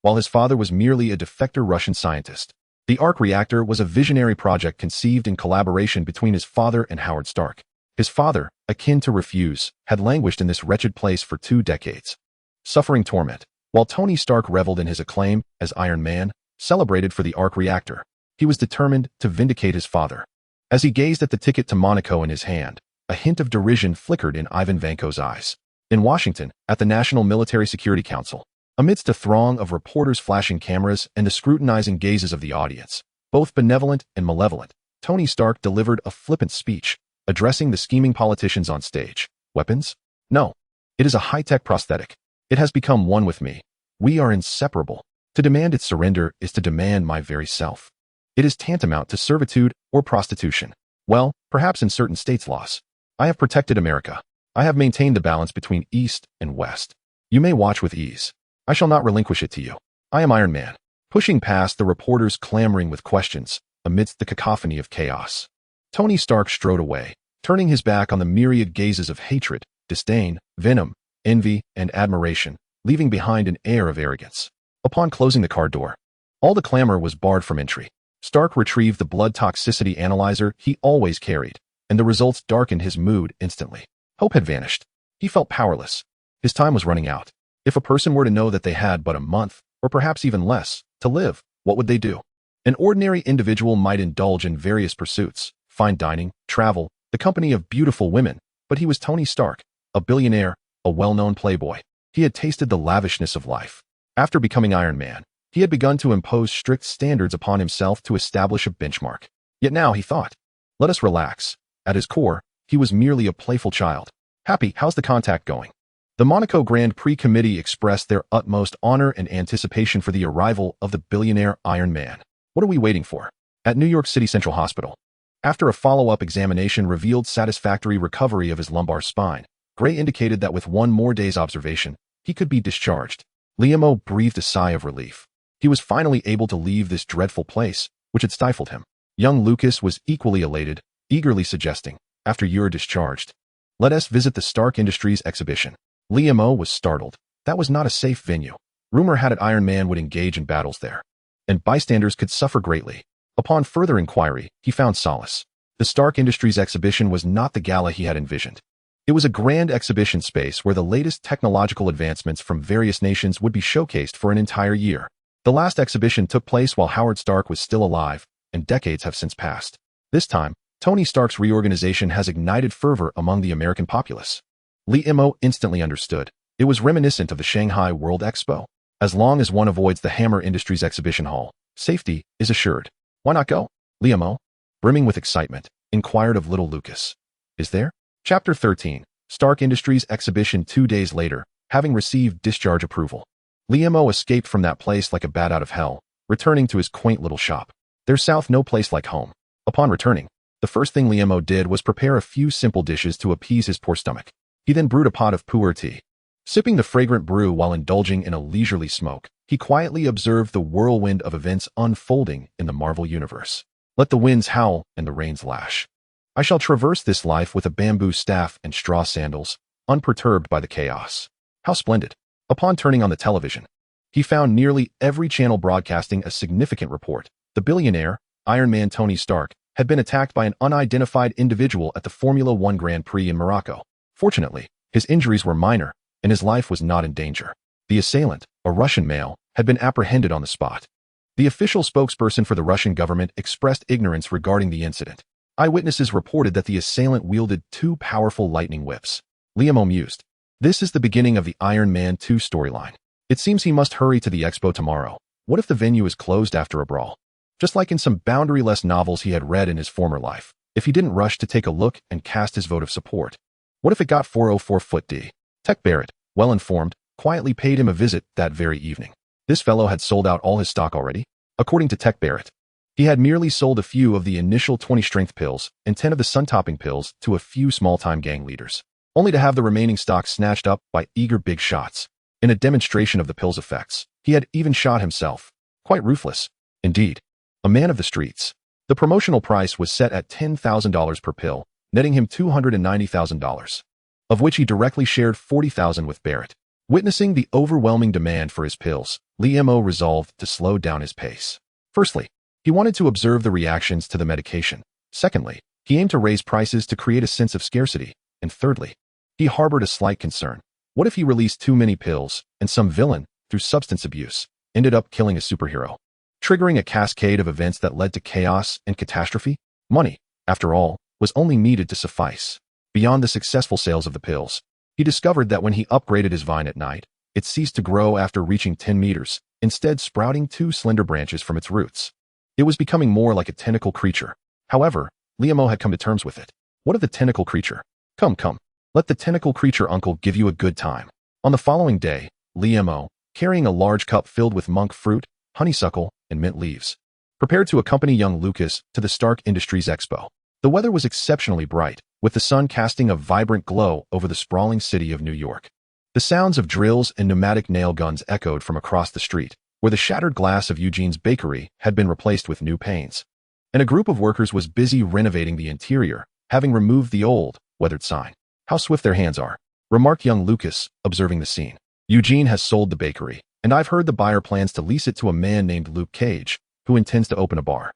while his father was merely a defector Russian scientist. The arc reactor was a visionary project conceived in collaboration between his father and Howard Stark. His father, akin to refuse, had languished in this wretched place for 2 decades, suffering torment, while Tony Stark reveled in his acclaim as Iron Man, celebrated for the arc reactor. He was determined to vindicate his father. As he gazed at the ticket to Monaco in his hand, a hint of derision flickered in Ivan Vanko's eyes. In Washington, at the National Military Security Council, amidst a throng of reporters flashing cameras and the scrutinizing gazes of the audience, both benevolent and malevolent, Tony Stark delivered a flippant speech, addressing the scheming politicians on stage. Weapons? No. It is a high-tech prosthetic. It has become one with me. We are inseparable. To demand its surrender is to demand my very self. It is tantamount to servitude or prostitution. Well, perhaps in certain states' laws. I have protected America. I have maintained the balance between East and West. You may watch with ease. I shall not relinquish it to you. I am Iron Man. Pushing past the reporters clamoring with questions, amidst the cacophony of chaos, Tony Stark strode away, turning his back on the myriad gazes of hatred, disdain, venom, envy, and admiration, leaving behind an air of arrogance. Upon closing the car door, all the clamor was barred from entry. Stark retrieved the blood toxicity analyzer he always carried, and the results darkened his mood instantly. Hope had vanished. He felt powerless. His time was running out. If a person were to know that they had but a month, or perhaps even less, to live, what would they do? An ordinary individual might indulge in various pursuits, fine dining, travel, the company of beautiful women, but he was Tony Stark, a billionaire, a well-known playboy. He had tasted the lavishness of life. After becoming Iron Man, he had begun to impose strict standards upon himself to establish a benchmark. Yet now he thought, let us relax. At his core, he was merely a playful child. Happy, how's the contact going? The Monaco Grand Prix Committee expressed their utmost honor and anticipation for the arrival of the billionaire Iron Man. What are we waiting for? At New York City Central Hospital. After a follow-up examination revealed satisfactory recovery of his lumbar spine, Gray indicated that with one more day's observation, he could be discharged. Liam breathed a sigh of relief. He was finally able to leave this dreadful place, which had stifled him. Young Lucas was equally elated, eagerly suggesting, after you're discharged, let us visit the Stark Industries exhibition. Liam was startled. That was not a safe venue. Rumor had it Iron Man would engage in battles there, and bystanders could suffer greatly. Upon further inquiry, he found solace. The Stark Industries exhibition was not the gala he had envisioned. It was a grand exhibition space where the latest technological advancements from various nations would be showcased for an entire year. The last exhibition took place while Howard Stark was still alive, and decades have since passed. This time, Tony Stark's reorganization has ignited fervor among the American populace. Liam instantly understood. It was reminiscent of the Shanghai World Expo. As long as one avoids the Hammer Industries exhibition hall, safety is assured. Why not go? Liam, brimming with excitement, inquired of little Lucas. Is there? Chapter 13, Stark Industries exhibition 2 days later, having received discharge approval. Liam escaped from that place like a bat out of hell, returning to his quaint little shop. There's south no place like home. Upon returning, the first thing Liam did was prepare a few simple dishes to appease his poor stomach. He then brewed a pot of pu'er tea. Sipping the fragrant brew while indulging in a leisurely smoke, he quietly observed the whirlwind of events unfolding in the Marvel Universe. Let the winds howl and the rains lash. I shall traverse this life with a bamboo staff and straw sandals, unperturbed by the chaos. How splendid. Upon turning on the television, he found nearly every channel broadcasting a significant report. The billionaire, Iron Man Tony Stark, had been attacked by an unidentified individual at the Formula One Grand Prix in Morocco. Fortunately, his injuries were minor, and his life was not in danger. The assailant, a Russian male, had been apprehended on the spot. The official spokesperson for the Russian government expressed ignorance regarding the incident. Eyewitnesses reported that the assailant wielded 2 powerful lightning whips. Liam mused. This is the beginning of the Iron Man 2 storyline. It seems he must hurry to the expo tomorrow. What if the venue is closed after a brawl? Just like in some boundaryless novels he had read in his former life, if he didn't rush to take a look and cast his vote of support. What if it got 404-foot-D? Tech Barrett, well informed, quietly paid him a visit that very evening. This fellow had sold out all his stock already. According to Tech Barrett, he had merely sold a few of the initial 20 strength pills and 10 of the sun-topping pills to a few small-time gang leaders, only to have the remaining stock snatched up by eager big shots. In a demonstration of the pill's effects, he had even shot himself. Quite ruthless. Indeed. A man of the streets. The promotional price was set at $10,000 per pill, netting him $290,000, of which he directly shared $40,000 with Barrett. Witnessing the overwhelming demand for his pills, Liam resolved to slow down his pace. Firstly, he wanted to observe the reactions to the medication. Secondly, he aimed to raise prices to create a sense of scarcity. And thirdly, he harbored a slight concern. What if he released too many pills, and some villain, through substance abuse, ended up killing a superhero, triggering a cascade of events that led to chaos and catastrophe? Money, after all, was only needed to suffice. Beyond the successful sales of the pills, he discovered that when he upgraded his vine at night, it ceased to grow after reaching 10 meters, instead sprouting 2 slender branches from its roots. It was becoming more like a tentacle creature. However, Liam had come to terms with it. What of the tentacle creature? Come, let the tentacle creature uncle give you a good time. On the following day, Liam, carrying a large cup filled with monk fruit, honeysuckle, and mint leaves, prepared to accompany young Lucas to the Stark Industries Expo. The weather was exceptionally bright, with the sun casting a vibrant glow over the sprawling city of New York. The sounds of drills and pneumatic nail guns echoed from across the street, where the shattered glass of Eugene's bakery had been replaced with new panes. And a group of workers was busy renovating the interior, having removed the old, weathered sign. "How swift their hands are," remarked young Lucas, observing the scene. "Eugene has sold the bakery, and I've heard the buyer plans to lease it to a man named Luke Cage, who intends to open a bar."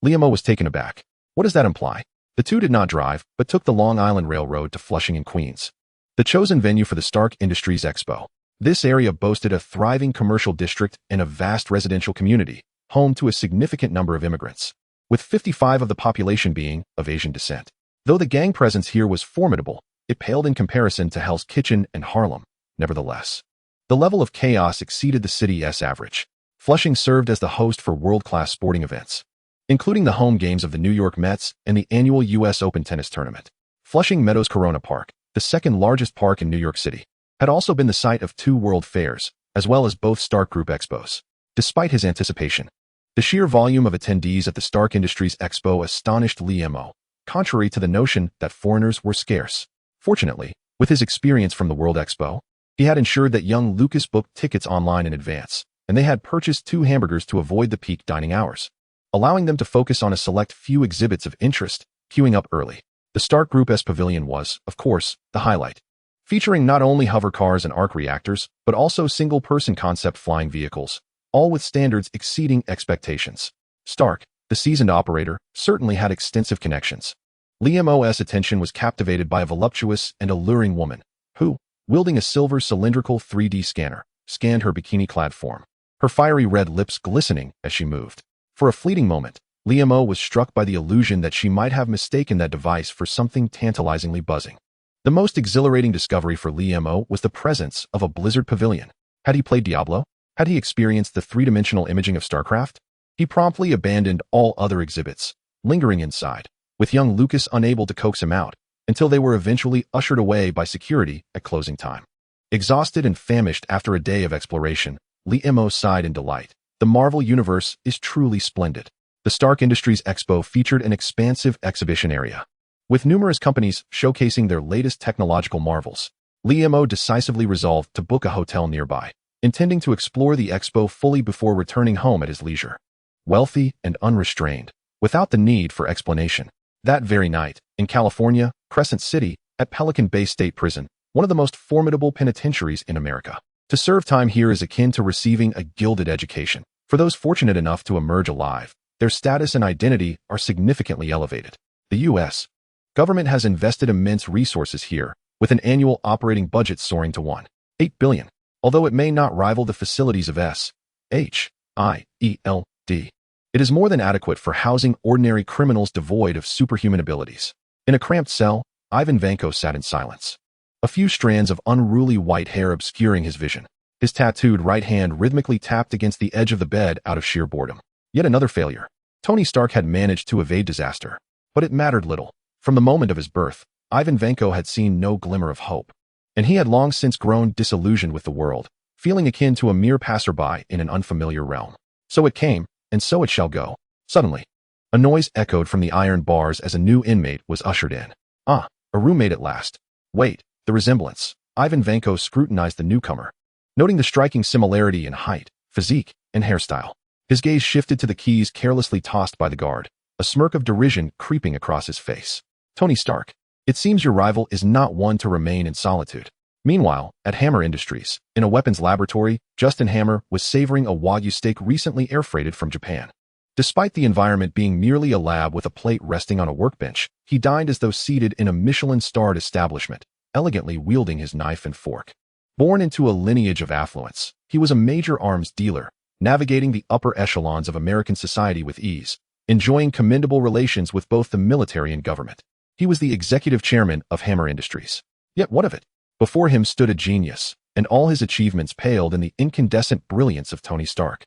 Liam was taken aback. What does that imply? The two did not drive, but took the Long Island Railroad to Flushing in Queens, the chosen venue for the Stark Industries Expo. This area boasted a thriving commercial district and a vast residential community, home to a significant number of immigrants, with 55% of the population being of Asian descent. Though the gang presence here was formidable, it paled in comparison to Hell's Kitchen and Harlem. Nevertheless, the level of chaos exceeded the city's average. Flushing served as the host for world-class sporting events, including the home games of the New York Mets and the annual U.S. Open tennis tournament. Flushing Meadows Corona Park, the second largest park in New York City, had also been the site of 2 world fairs, as well as both Stark Group expos. Despite his anticipation, the sheer volume of attendees at the Stark Industries Expo astonished Liam, contrary to the notion that foreigners were scarce. Fortunately, with his experience from the World Expo, he had ensured that young Lucas booked tickets online in advance, and they had purchased 2 hamburgers to avoid the peak dining hours, allowing them to focus on a select few exhibits of interest, queuing up early. The Stark Group's pavilion was, of course, the highlight, featuring not only hover cars and arc reactors, but also single-person concept flying vehicles, all with standards exceeding expectations. Stark, the seasoned operator, certainly had extensive connections. Liam's attention was captivated by a voluptuous and alluring woman, who, wielding a silver cylindrical 3D scanner, scanned her bikini-clad form, her fiery red lips glistening as she moved. For a fleeting moment, Liam was struck by the illusion that she might have mistaken that device for something tantalizingly buzzing. The most exhilarating discovery for Liam was the presence of a Blizzard pavilion. Had he played Diablo? Had he experienced the 3-dimensional imaging of StarCraft? He promptly abandoned all other exhibits, lingering inside, with young Lucas unable to coax him out, until they were eventually ushered away by security at closing time. Exhausted and famished after a day of exploration, Liam sighed in delight. The Marvel Universe is truly splendid. The Stark Industries Expo featured an expansive exhibition area, with numerous companies showcasing their latest technological marvels. Liam decisively resolved to book a hotel nearby, intending to explore the expo fully before returning home at his leisure. Wealthy and unrestrained, without the need for explanation. That very night, in California, Crescent City, at Pelican Bay State Prison, one of the most formidable penitentiaries in America. To serve time here is akin to receiving a gilded education. For those fortunate enough to emerge alive, their status and identity are significantly elevated. The U.S. government has invested immense resources here, with an annual operating budget soaring to $1.8 billion, although it may not rival the facilities of SHIELD. It is more than adequate for housing ordinary criminals devoid of superhuman abilities. In a cramped cell, Ivan Vanko sat in silence, a few strands of unruly white hair obscuring his vision. His tattooed right hand rhythmically tapped against the edge of the bed out of sheer boredom. Yet another failure. Tony Stark had managed to evade disaster, but it mattered little. From the moment of his birth, Ivan Vanko had seen no glimmer of hope, and he had long since grown disillusioned with the world, feeling akin to a mere passerby in an unfamiliar realm. So it came, and so it shall go. Suddenly, a noise echoed from the iron bars as a new inmate was ushered in. Ah, a roommate at last. Wait, the resemblance. Ivan Vanko scrutinized the newcomer, noting the striking similarity in height, physique, and hairstyle. His gaze shifted to the keys carelessly tossed by the guard, a smirk of derision creeping across his face. Tony Stark, it seems your rival is not one to remain in solitude. Meanwhile, at Hammer Industries, in a weapons laboratory, Justin Hammer was savoring a Wagyu steak recently air-freighted from Japan. Despite the environment being merely a lab with a plate resting on a workbench, he dined as though seated in a Michelin-starred establishment, elegantly wielding his knife and fork. Born into a lineage of affluence, he was a major arms dealer, navigating the upper echelons of American society with ease, enjoying commendable relations with both the military and government. He was the executive chairman of Hammer Industries. Yet what of it? Before him stood a genius, and all his achievements paled in the incandescent brilliance of Tony Stark.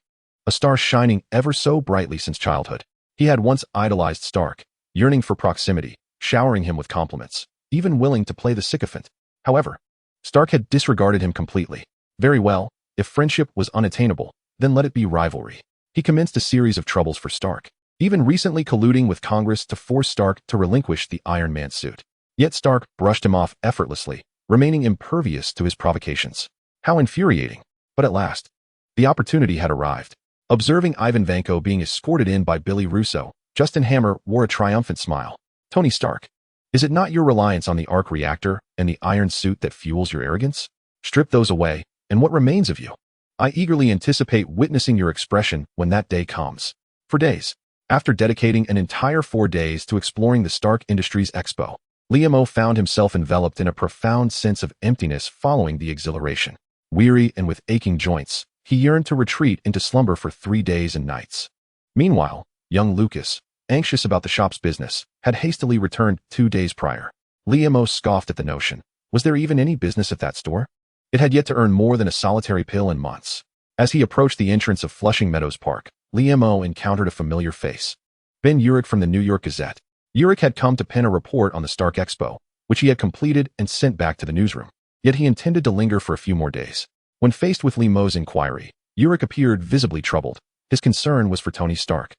A star shining ever so brightly since childhood. He had once idolized Stark, yearning for proximity, showering him with compliments, even willing to play the sycophant. However, Stark had disregarded him completely. Very well, if friendship was unattainable, then let it be rivalry. He commenced a series of troubles for Stark, even recently colluding with Congress to force Stark to relinquish the Iron Man suit. Yet Stark brushed him off effortlessly, remaining impervious to his provocations. How infuriating. But at last, the opportunity had arrived. Observing Ivan Vanko being escorted in by Billy Russo, Justin Hammer wore a triumphant smile. Tony Stark, is it not your reliance on the arc reactor and the iron suit that fuels your arrogance? Strip those away, and what remains of you? I eagerly anticipate witnessing your expression when that day comes. For days, after dedicating an entire 4 days to exploring the Stark Industries Expo, Liam found himself enveloped in a profound sense of emptiness following the exhilaration. Weary and with aching joints, he yearned to retreat into slumber for 3 days and nights. Meanwhile, young Lucas, anxious about the shop's business, had hastily returned 2 days prior. Liam scoffed at the notion. Was there even any business at that store? It had yet to earn more than a solitary pill in months. As he approached the entrance of Flushing Meadows Park, Liam encountered a familiar face. Ben Urich from the New York Gazette. Urich had come to pen a report on the Stark Expo, which he had completed and sent back to the newsroom. Yet he intended to linger for a few more days. When faced with Liam's inquiry, Urich appeared visibly troubled. His concern was for Tony Stark.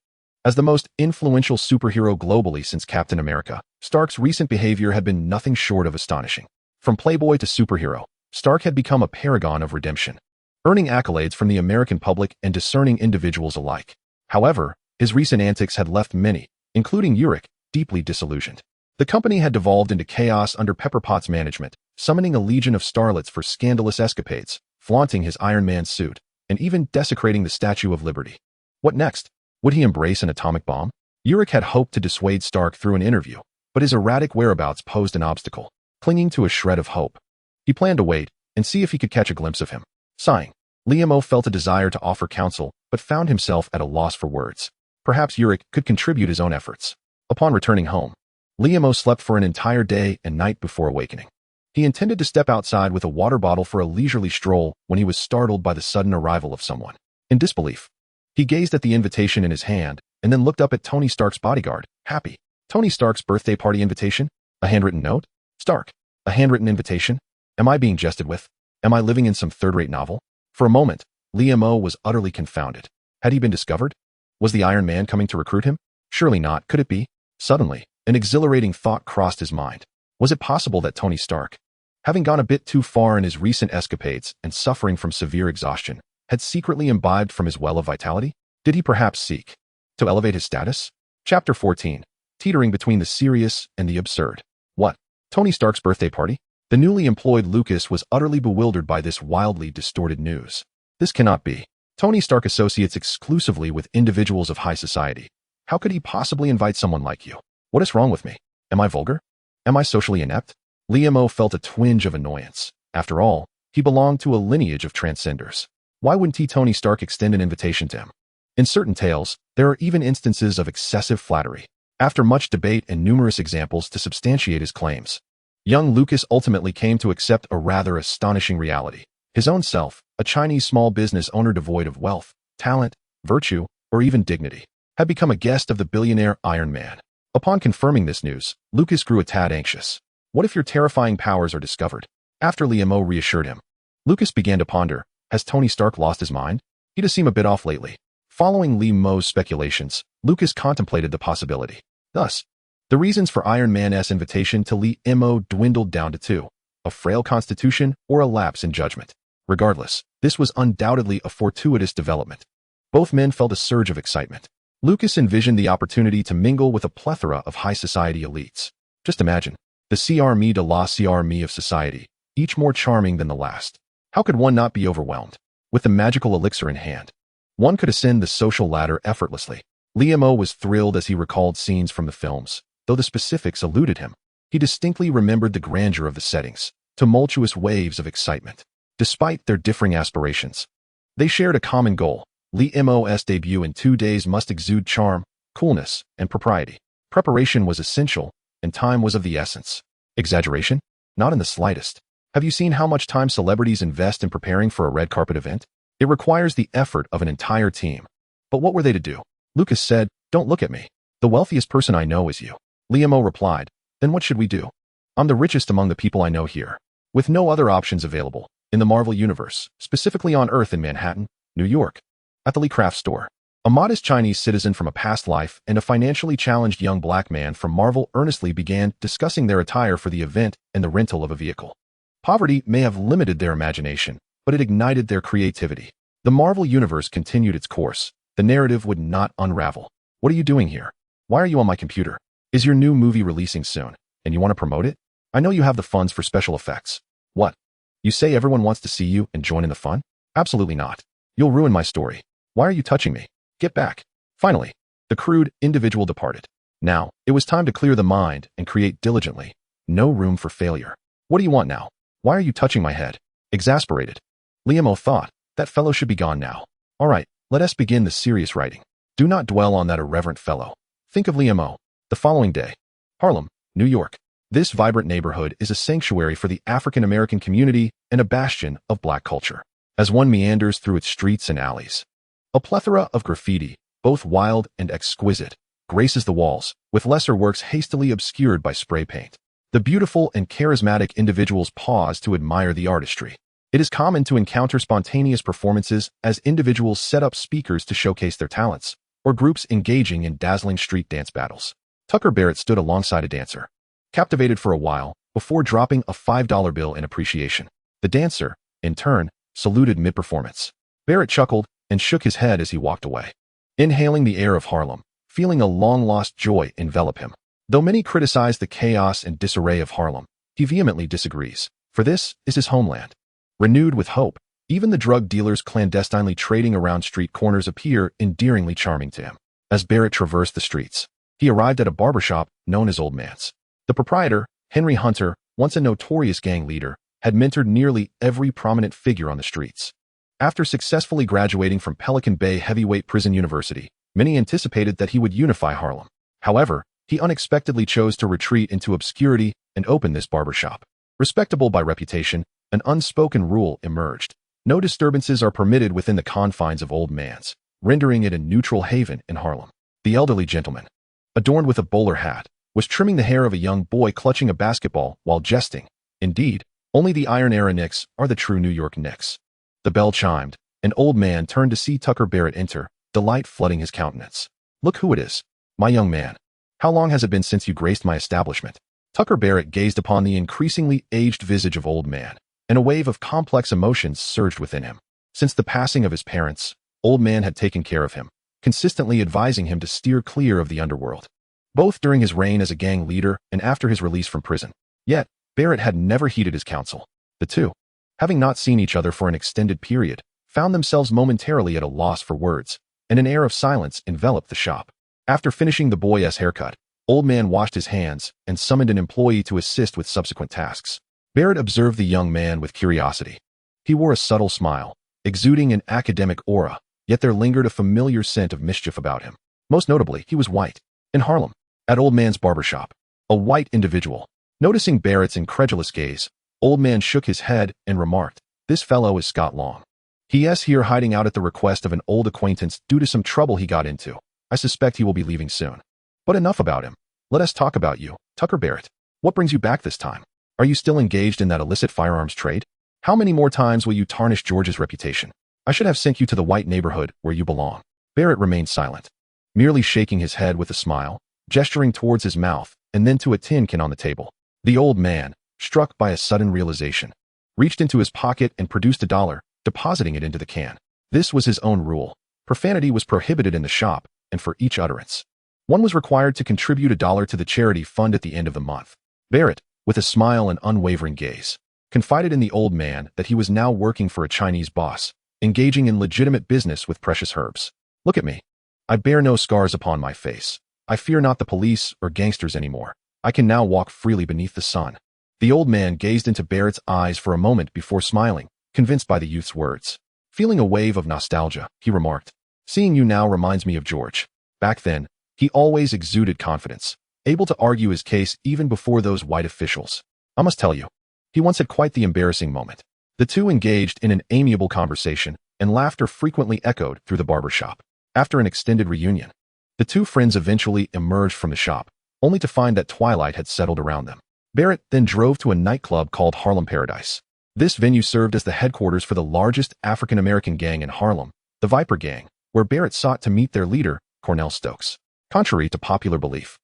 As the most influential superhero globally since Captain America, Stark's recent behavior had been nothing short of astonishing. From playboy to superhero, Stark had become a paragon of redemption, earning accolades from the American public and discerning individuals alike. However, his recent antics had left many, including Urich, deeply disillusioned. The company had devolved into chaos under Pepper Potts' management, summoning a legion of starlets for scandalous escapades, flaunting his Iron Man suit, and even desecrating the Statue of Liberty. What next? Would he embrace an atomic bomb? Urich had hoped to dissuade Stark through an interview, but his erratic whereabouts posed an obstacle. Clinging to a shred of hope, he planned to wait and see if he could catch a glimpse of him. Sighing, Liam felt a desire to offer counsel, but found himself at a loss for words. Perhaps Urich could contribute his own efforts. Upon returning home, Liam slept for an entire day and night before awakening. He intended to step outside with a water bottle for a leisurely stroll when he was startled by the sudden arrival of someone. In disbelief, he gazed at the invitation in his hand and then looked up at Tony Stark's bodyguard, Happy. Tony Stark's birthday party invitation? A handwritten note? Stark, a handwritten invitation? Am I being jested with? Am I living in some third-rate novel? For a moment, Liam was utterly confounded. Had he been discovered? Was the Iron Man coming to recruit him? Surely not, could it be? Suddenly, an exhilarating thought crossed his mind. Was it possible that Tony Stark, having gone a bit too far in his recent escapades and suffering from severe exhaustion, had secretly imbibed from his well of vitality? Did he perhaps seek to elevate his status? Chapter 14. Teetering between the serious and the absurd. What? Tony Stark's birthday party? The newly employed Lucas was utterly bewildered by this wildly distorted news. This cannot be. Tony Stark associates exclusively with individuals of high society. How could he possibly invite someone like you? What is wrong with me? Am I vulgar? Am I socially inept? Liam felt a twinge of annoyance. After all, he belonged to a lineage of transcenders. Why wouldn't Tony Stark extend an invitation to him? In certain tales, there are even instances of excessive flattery. After much debate and numerous examples to substantiate his claims, young Lucas ultimately came to accept a rather astonishing reality. His own self, a Chinese small business owner devoid of wealth, talent, virtue, or even dignity, had become a guest of the billionaire Iron Man. Upon confirming this news, Lucas grew a tad anxious. What if your terrifying powers are discovered? After Liam reassured him, Lucas began to ponder, has Tony Stark lost his mind? He does seem a bit off lately. Following Liam's speculations, Lucas contemplated the possibility. Thus, the reasons for Iron Man's invitation to Liam dwindled down to two: a frail constitution or a lapse in judgment. Regardless, this was undoubtedly a fortuitous development. Both men felt a surge of excitement. Lucas envisioned the opportunity to mingle with a plethora of high society elites. Just imagine, the CR de la CR of society, each more charming than the last. How could one not be overwhelmed? With the magical elixir in hand, one could ascend the social ladder effortlessly. Liam was thrilled as he recalled scenes from the films, though the specifics eluded him. He distinctly remembered the grandeur of the settings, tumultuous waves of excitement. Despite their differing aspirations, they shared a common goal. Liam's debut in 2 days must exude charm, coolness, and propriety. Preparation was essential, and time was of the essence. Exaggeration? Not in the slightest. Have you seen how much time celebrities invest in preparing for a red carpet event? It requires the effort of an entire team. But what were they to do? Lucas said, "Don't look at me. The wealthiest person I know is you." Liam replied, "Then what should we do? I'm the richest among the people I know here, with no other options available in the Marvel Universe, specifically on Earth in Manhattan, New York, at the Lee Craft store." A modest Chinese citizen from a past life and a financially challenged young black man from Marvel earnestly began discussing their attire for the event and the rental of a vehicle. Poverty may have limited their imagination, but it ignited their creativity. The Marvel universe continued its course. The narrative would not unravel. What are you doing here? Why are you on my computer? Is your new movie releasing soon, and you want to promote it? I know you have the funds for special effects. What? You say everyone wants to see you and join in the fun? Absolutely not. You'll ruin my story. Why are you touching me? Get back. Finally, the crude individual departed. Now, it was time to clear the mind and create diligently. No room for failure. What do you want now? Why are you touching my head? Exasperated, Liam thought, that fellow should be gone now. All right, let us begin the serious writing. Do not dwell on that irreverent fellow. Think of Liam. The following day. Harlem, New York. This vibrant neighborhood is a sanctuary for the African American community and a bastion of black culture. As one meanders through its streets and alleys, a plethora of graffiti, both wild and exquisite, graces the walls, with lesser works hastily obscured by spray paint. The beautiful and charismatic individuals pause to admire the artistry. It is common to encounter spontaneous performances as individuals set up speakers to showcase their talents, or groups engaging in dazzling street dance battles. Tucker Barrett stood alongside a dancer, captivated for a while, before dropping a $5 bill in appreciation. The dancer, in turn, saluted mid-performance. Barrett chuckled and shook his head as he walked away. Inhaling the air of Harlem, feeling a long-lost joy envelop him. Though many criticize the chaos and disarray of Harlem, he vehemently disagrees, for this is his homeland. Renewed with hope, even the drug dealers clandestinely trading around street corners appear endearingly charming to him. As Barrett traversed the streets, he arrived at a barbershop known as Old Man's. The proprietor, Henry Hunter, once a notorious gang leader, had mentored nearly every prominent figure on the streets. After successfully graduating from Pelican Bay Heavyweight Prison University, many anticipated that he would unify Harlem. However, he unexpectedly chose to retreat into obscurity and open this barbershop. Respectable by reputation, an unspoken rule emerged. No disturbances are permitted within the confines of Old Man's, rendering it a neutral haven in Harlem. The elderly gentleman, adorned with a bowler hat, was trimming the hair of a young boy clutching a basketball while jesting. Indeed, only the Iron-era Knicks are the true New York Knicks. The bell chimed. An old man turned to see Tucker Barrett enter, delight flooding his countenance. Look who it is. My young man. How long has it been since you graced my establishment? Tucker Barrett gazed upon the increasingly aged visage of Old Man, and a wave of complex emotions surged within him. Since the passing of his parents, Old Man had taken care of him, consistently advising him to steer clear of the underworld, both during his reign as a gang leader and after his release from prison. Yet, Barrett had never heeded his counsel. The two, having not seen each other for an extended period, found themselves momentarily at a loss for words, and an air of silence enveloped the shop. After finishing the boy's haircut, Old Man washed his hands and summoned an employee to assist with subsequent tasks. Barrett observed the young man with curiosity. He wore a subtle smile, exuding an academic aura, yet there lingered a familiar scent of mischief about him. Most notably, he was white. In Harlem, at Old Man's barbershop, a white individual. Noticing Barrett's incredulous gaze, Old Man shook his head and remarked, "This fellow is Scott Long. He is here hiding out at the request of an old acquaintance due to some trouble he got into. I suspect he will be leaving soon. But enough about him. Let us talk about you, Tucker Barrett. What brings you back this time? Are you still engaged in that illicit firearms trade? How many more times will you tarnish George's reputation? I should have sent you to the white neighborhood where you belong." Barrett remained silent, merely shaking his head with a smile, gesturing towards his mouth, and then to a tin can on the table. The old man, struck by a sudden realization, reached into his pocket and produced $1, depositing it into the can. This was his own rule. Profanity was prohibited in the shop, and for each utterance, one was required to contribute $1 to the charity fund at the end of the month. Barrett, with a smile and unwavering gaze, confided in the old man that he was now working for a Chinese boss, engaging in legitimate business with precious herbs. "Look at me. I bear no scars upon my face. I fear not the police or gangsters anymore. I can now walk freely beneath the sun." The old man gazed into Barrett's eyes for a moment before smiling, convinced by the youth's words. Feeling a wave of nostalgia, he remarked, "Seeing you now reminds me of George. Back then, he always exuded confidence, able to argue his case even before those white officials. I must tell you, he once had quite the embarrassing moment." The two engaged in an amiable conversation, and laughter frequently echoed through the barbershop. After an extended reunion, the two friends eventually emerged from the shop, only to find that twilight had settled around them. Barrett then drove to a nightclub called Harlem Paradise. This venue served as the headquarters for the largest African-American gang in Harlem, the Viper Gang, where Barrett sought to meet their leader, Cornell Stokes. Contrary to popular belief,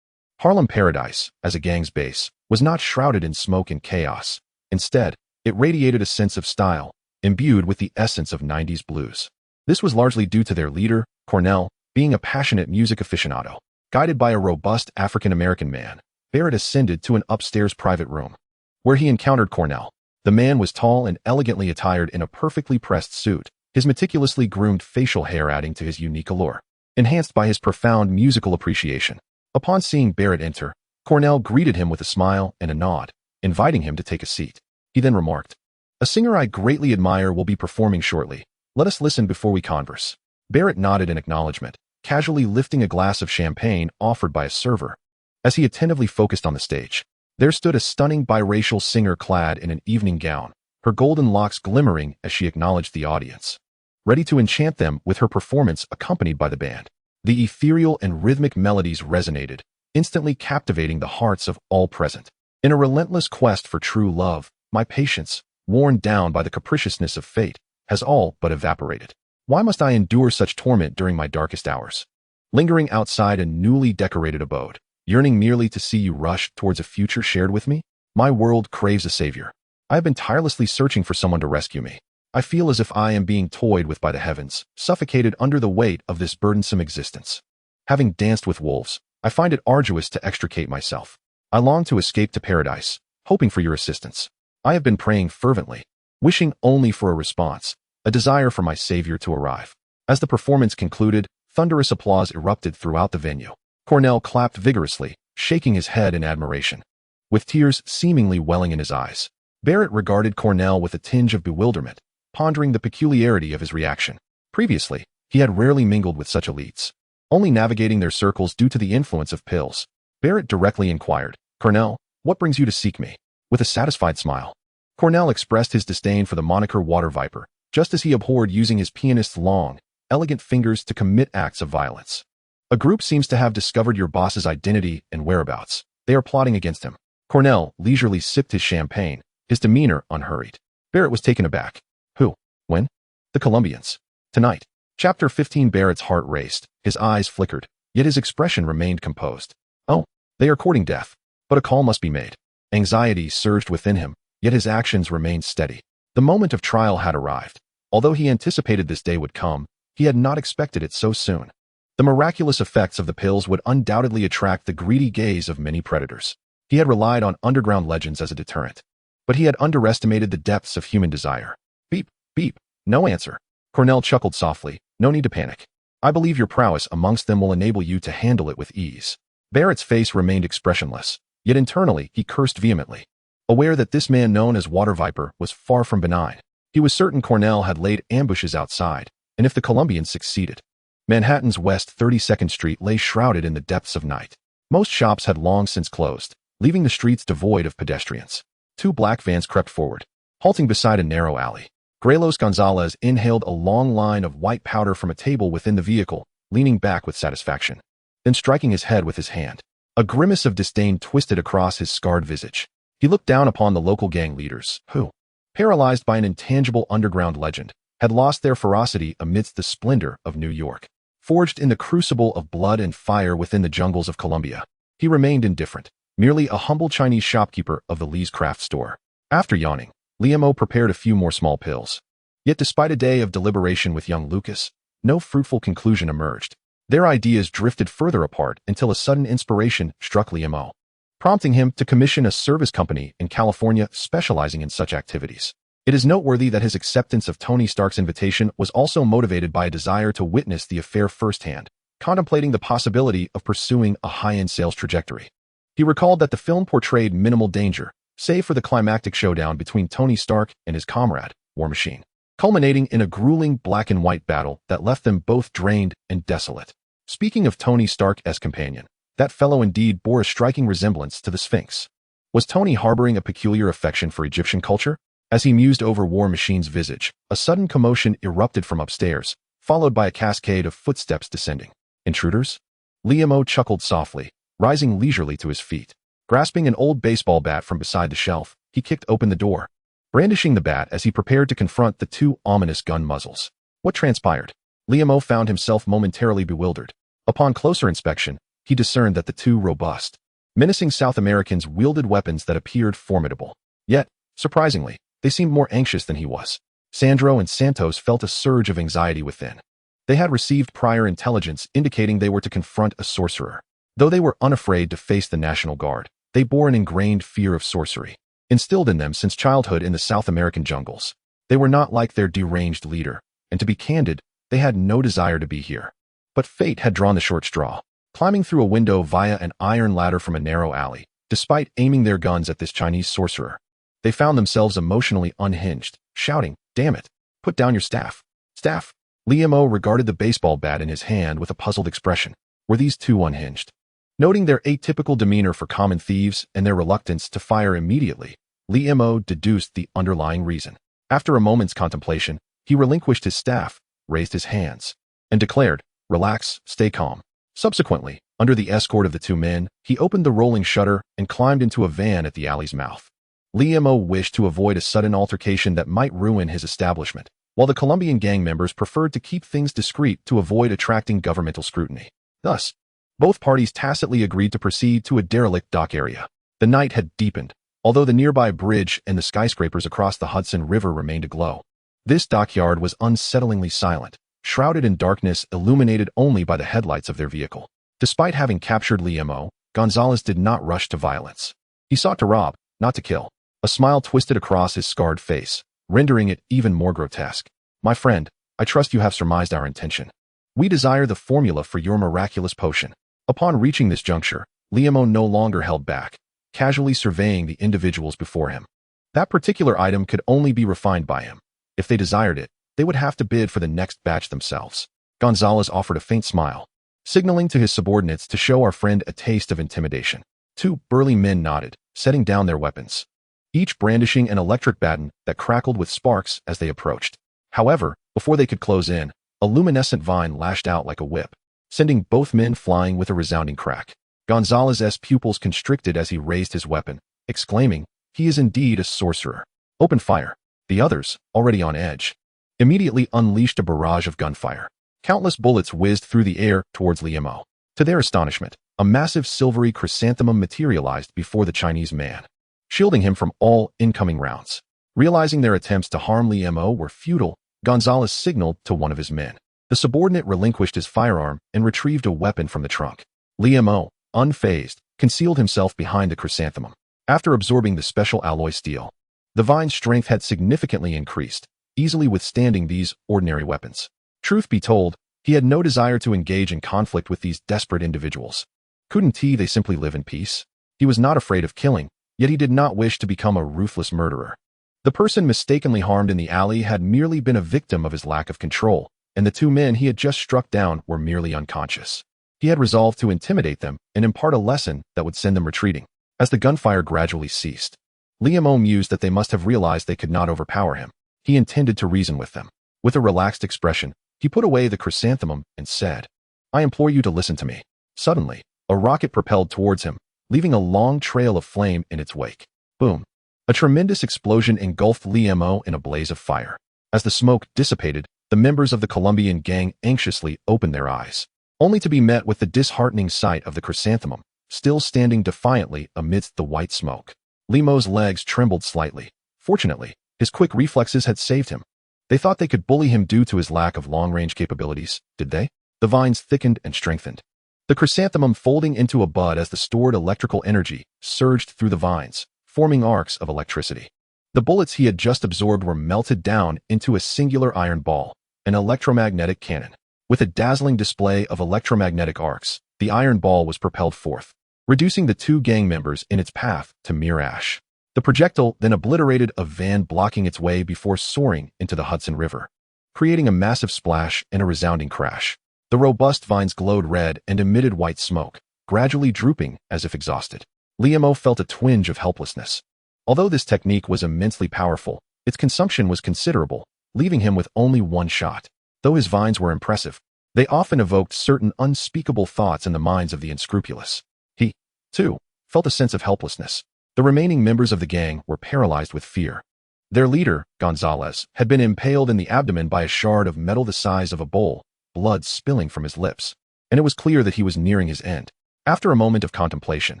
Harlem Paradise, as a gang's base, was not shrouded in smoke and chaos. Instead, it radiated a sense of style, imbued with the essence of 90s blues. This was largely due to their leader, Cornell, being a passionate music aficionado. Guided by a robust African-American man, Barrett ascended to an upstairs private room, where he encountered Cornell. The man was tall and elegantly attired in a perfectly pressed suit, his meticulously groomed facial hair adding to his unique allure, enhanced by his profound musical appreciation. Upon seeing Barrett enter, Cornell greeted him with a smile and a nod, inviting him to take a seat. He then remarked, "A singer I greatly admire will be performing shortly. Let us listen before we converse." Barrett nodded in acknowledgement, casually lifting a glass of champagne offered by a server. As he attentively focused on the stage, there stood a stunning biracial singer clad in an evening gown, her golden locks glimmering as she acknowledged the audience, ready to enchant them with her performance accompanied by the band. The ethereal and rhythmic melodies resonated, instantly captivating the hearts of all present. In a relentless quest for true love, my patience, worn down by the capriciousness of fate, has all but evaporated. Why must I endure such torment during my darkest hours? Lingering outside a newly decorated abode, yearning merely to see you rush towards a future shared with me? My world craves a savior. I have been tirelessly searching for someone to rescue me. I feel as if I am being toyed with by the heavens, suffocated under the weight of this burdensome existence. Having danced with wolves, I find it arduous to extricate myself. I long to escape to paradise, hoping for your assistance. I have been praying fervently, wishing only for a response, a desire for my savior to arrive. As the performance concluded, thunderous applause erupted throughout the venue. Cornell clapped vigorously, shaking his head in admiration, with tears seemingly welling in his eyes. Barrett regarded Cornell with a tinge of bewilderment, pondering the peculiarity of his reaction. Previously, he had rarely mingled with such elites, only navigating their circles due to the influence of pills. Barrett directly inquired, "Cornell, what brings you to seek me?" With a satisfied smile, Cornell expressed his disdain for the moniker Water Viper, just as he abhorred using his pianist's long, elegant fingers to commit acts of violence. "A group seems to have discovered your boss's identity and whereabouts. They are plotting against him." Cornell leisurely sipped his champagne, his demeanor unhurried. Barrett was taken aback. "Who? When?" "The Colombians. Tonight." Chapter 15. Barrett's heart raced, his eyes flickered, yet his expression remained composed. "Oh, they are courting death. But a call must be made." Anxiety surged within him, yet his actions remained steady. The moment of trial had arrived. Although he anticipated this day would come, he had not expected it so soon. The miraculous effects of the pills would undoubtedly attract the greedy gaze of many predators. He had relied on underground legends as a deterrent, but he had underestimated the depths of human desire. Beep, beep, no answer. Cornell chuckled softly. "No need to panic. I believe your prowess amongst them will enable you to handle it with ease." Barrett's face remained expressionless, yet internally he cursed vehemently, aware that this man known as Water Viper was far from benign. He was certain Cornell had laid ambushes outside, and if the Colombians succeeded, Manhattan's West 32nd Street lay shrouded in the depths of night. Most shops had long since closed, leaving the streets devoid of pedestrians. Two black vans crept forward, halting beside a narrow alley. Grelos Gonzalez inhaled a long line of white powder from a table within the vehicle, leaning back with satisfaction, then striking his head with his hand. A grimace of disdain twisted across his scarred visage. He looked down upon the local gang leaders, who, paralyzed by an intangible underground legend, had lost their ferocity amidst the splendor of New York. Forged in the crucible of blood and fire within the jungles of Colombia, he remained indifferent, merely a humble Chinese shopkeeper of the Lee's craft store. After yawning, Liamo prepared a few more small pills. Yet despite a day of deliberation with young Lucas, no fruitful conclusion emerged. Their ideas drifted further apart until a sudden inspiration struck Liamo, prompting him to commission a service company in California specializing in such activities. It is noteworthy that his acceptance of Tony Stark's invitation was also motivated by a desire to witness the affair firsthand, contemplating the possibility of pursuing a high-end sales trajectory. He recalled that the film portrayed minimal danger, save for the climactic showdown between Tony Stark and his comrade, War Machine, culminating in a grueling black-and-white battle that left them both drained and desolate. Speaking of Tony Stark as companion, that fellow indeed bore a striking resemblance to the Sphinx. Was Tony harboring a peculiar affection for Egyptian culture? As he mused over War Machine's visage, a sudden commotion erupted from upstairs, followed by a cascade of footsteps descending. Intruders? Liamo chuckled softly, rising leisurely to his feet. Grasping an old baseball bat from beside the shelf, he kicked open the door, brandishing the bat as he prepared to confront the two ominous gun muzzles. What transpired? Liamo found himself momentarily bewildered. Upon closer inspection, he discerned that the two robust, menacing South Americans wielded weapons that appeared formidable. Yet, surprisingly, they seemed more anxious than he was. Sandro and Santos felt a surge of anxiety within. They had received prior intelligence indicating they were to confront a sorcerer. Though they were unafraid to face the National Guard, they bore an ingrained fear of sorcery, instilled in them since childhood in the South American jungles. They were not like their deranged leader, and to be candid, they had no desire to be here. But fate had drawn the short straw. Climbing through a window via an iron ladder from a narrow alley, despite aiming their guns at this Chinese sorcerer, they found themselves emotionally unhinged, shouting, "Damn it! Put down your staff!" Staff? Liamo regarded the baseball bat in his hand with a puzzled expression. Were these two unhinged? Noting their atypical demeanor for common thieves and their reluctance to fire immediately, Liamo deduced the underlying reason. After a moment's contemplation, he relinquished his staff, raised his hands, and declared, "Relax, stay calm." Subsequently, under the escort of the two men, he opened the rolling shutter and climbed into a van at the alley's mouth. Liamo wished to avoid a sudden altercation that might ruin his establishment, while the Colombian gang members preferred to keep things discreet to avoid attracting governmental scrutiny. Thus, both parties tacitly agreed to proceed to a derelict dock area. The night had deepened, although the nearby bridge and the skyscrapers across the Hudson River remained aglow. This dockyard was unsettlingly silent, shrouded in darkness illuminated only by the headlights of their vehicle. Despite having captured Liamo, Gonzalez did not rush to violence. He sought to rob, not to kill. A smile twisted across his scarred face, rendering it even more grotesque. "My friend, I trust you have surmised our intention. We desire the formula for your miraculous potion." Upon reaching this juncture, Liamo no longer held back, casually surveying the individuals before him. That particular item could only be refined by him. If they desired it, they would have to bid for the next batch themselves. Gonzalez offered a faint smile, signaling to his subordinates to show our friend a taste of intimidation. Two burly men nodded, setting down their weapons, each brandishing an electric baton that crackled with sparks as they approached. However, before they could close in, a luminescent vine lashed out like a whip, sending both men flying with a resounding crack. Gonzalez's pupils constricted as he raised his weapon, exclaiming, "He is indeed a sorcerer. Open fire." The others, already on edge, immediately unleashed a barrage of gunfire. Countless bullets whizzed through the air towards Liamo. To their astonishment, a massive silvery chrysanthemum materialized before the Chinese man, shielding him from all incoming rounds. Realizing their attempts to harm Liamo were futile, Gonzalez signaled to one of his men. The subordinate relinquished his firearm and retrieved a weapon from the trunk. Liamo, unfazed, concealed himself behind the chrysanthemum. After absorbing the special alloy steel, the vine's strength had significantly increased, easily withstanding these ordinary weapons. Truth be told, he had no desire to engage in conflict with these desperate individuals. Couldn't they simply live in peace? He was not afraid of killing, yet he did not wish to become a ruthless murderer. The person mistakenly harmed in the alley had merely been a victim of his lack of control, and the two men he had just struck down were merely unconscious. He had resolved to intimidate them and impart a lesson that would send them retreating. As the gunfire gradually ceased, Liamo mused that they must have realized they could not overpower him. He intended to reason with them. With a relaxed expression, he put away the chrysanthemum and said, "I implore you to listen to me." Suddenly, a rocket propelled towards him, leaving a long trail of flame in its wake. Boom! A tremendous explosion engulfed Liamo in a blaze of fire. As the smoke dissipated, the members of the Colombian gang anxiously opened their eyes, only to be met with the disheartening sight of the chrysanthemum, still standing defiantly amidst the white smoke. Liamo's legs trembled slightly. Fortunately, his quick reflexes had saved him. They thought they could bully him due to his lack of long-range capabilities, did they? The vines thickened and strengthened, the chrysanthemum folding into a bud as the stored electrical energy surged through the vines, forming arcs of electricity. The bullets he had just absorbed were melted down into a singular iron ball, an electromagnetic cannon. With a dazzling display of electromagnetic arcs, the iron ball was propelled forth, reducing the two gang members in its path to mere ash. The projectile then obliterated a van blocking its way before soaring into the Hudson River, creating a massive splash and a resounding crash. The robust vines glowed red and emitted white smoke, gradually drooping as if exhausted. Liamo felt a twinge of helplessness. Although this technique was immensely powerful, its consumption was considerable, leaving him with only one shot. Though his vines were impressive, they often evoked certain unspeakable thoughts in the minds of the unscrupulous. He, too, felt a sense of helplessness. The remaining members of the gang were paralyzed with fear. Their leader, Gonzalez, had been impaled in the abdomen by a shard of metal the size of a bowl, blood spilling from his lips, and it was clear that he was nearing his end. After a moment of contemplation,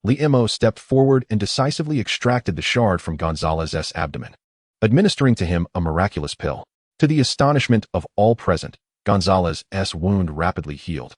Liemo stepped forward and decisively extracted the shard from Gonzalez's abdomen, administering to him a miraculous pill. To the astonishment of all present, Gonzalez's wound rapidly healed,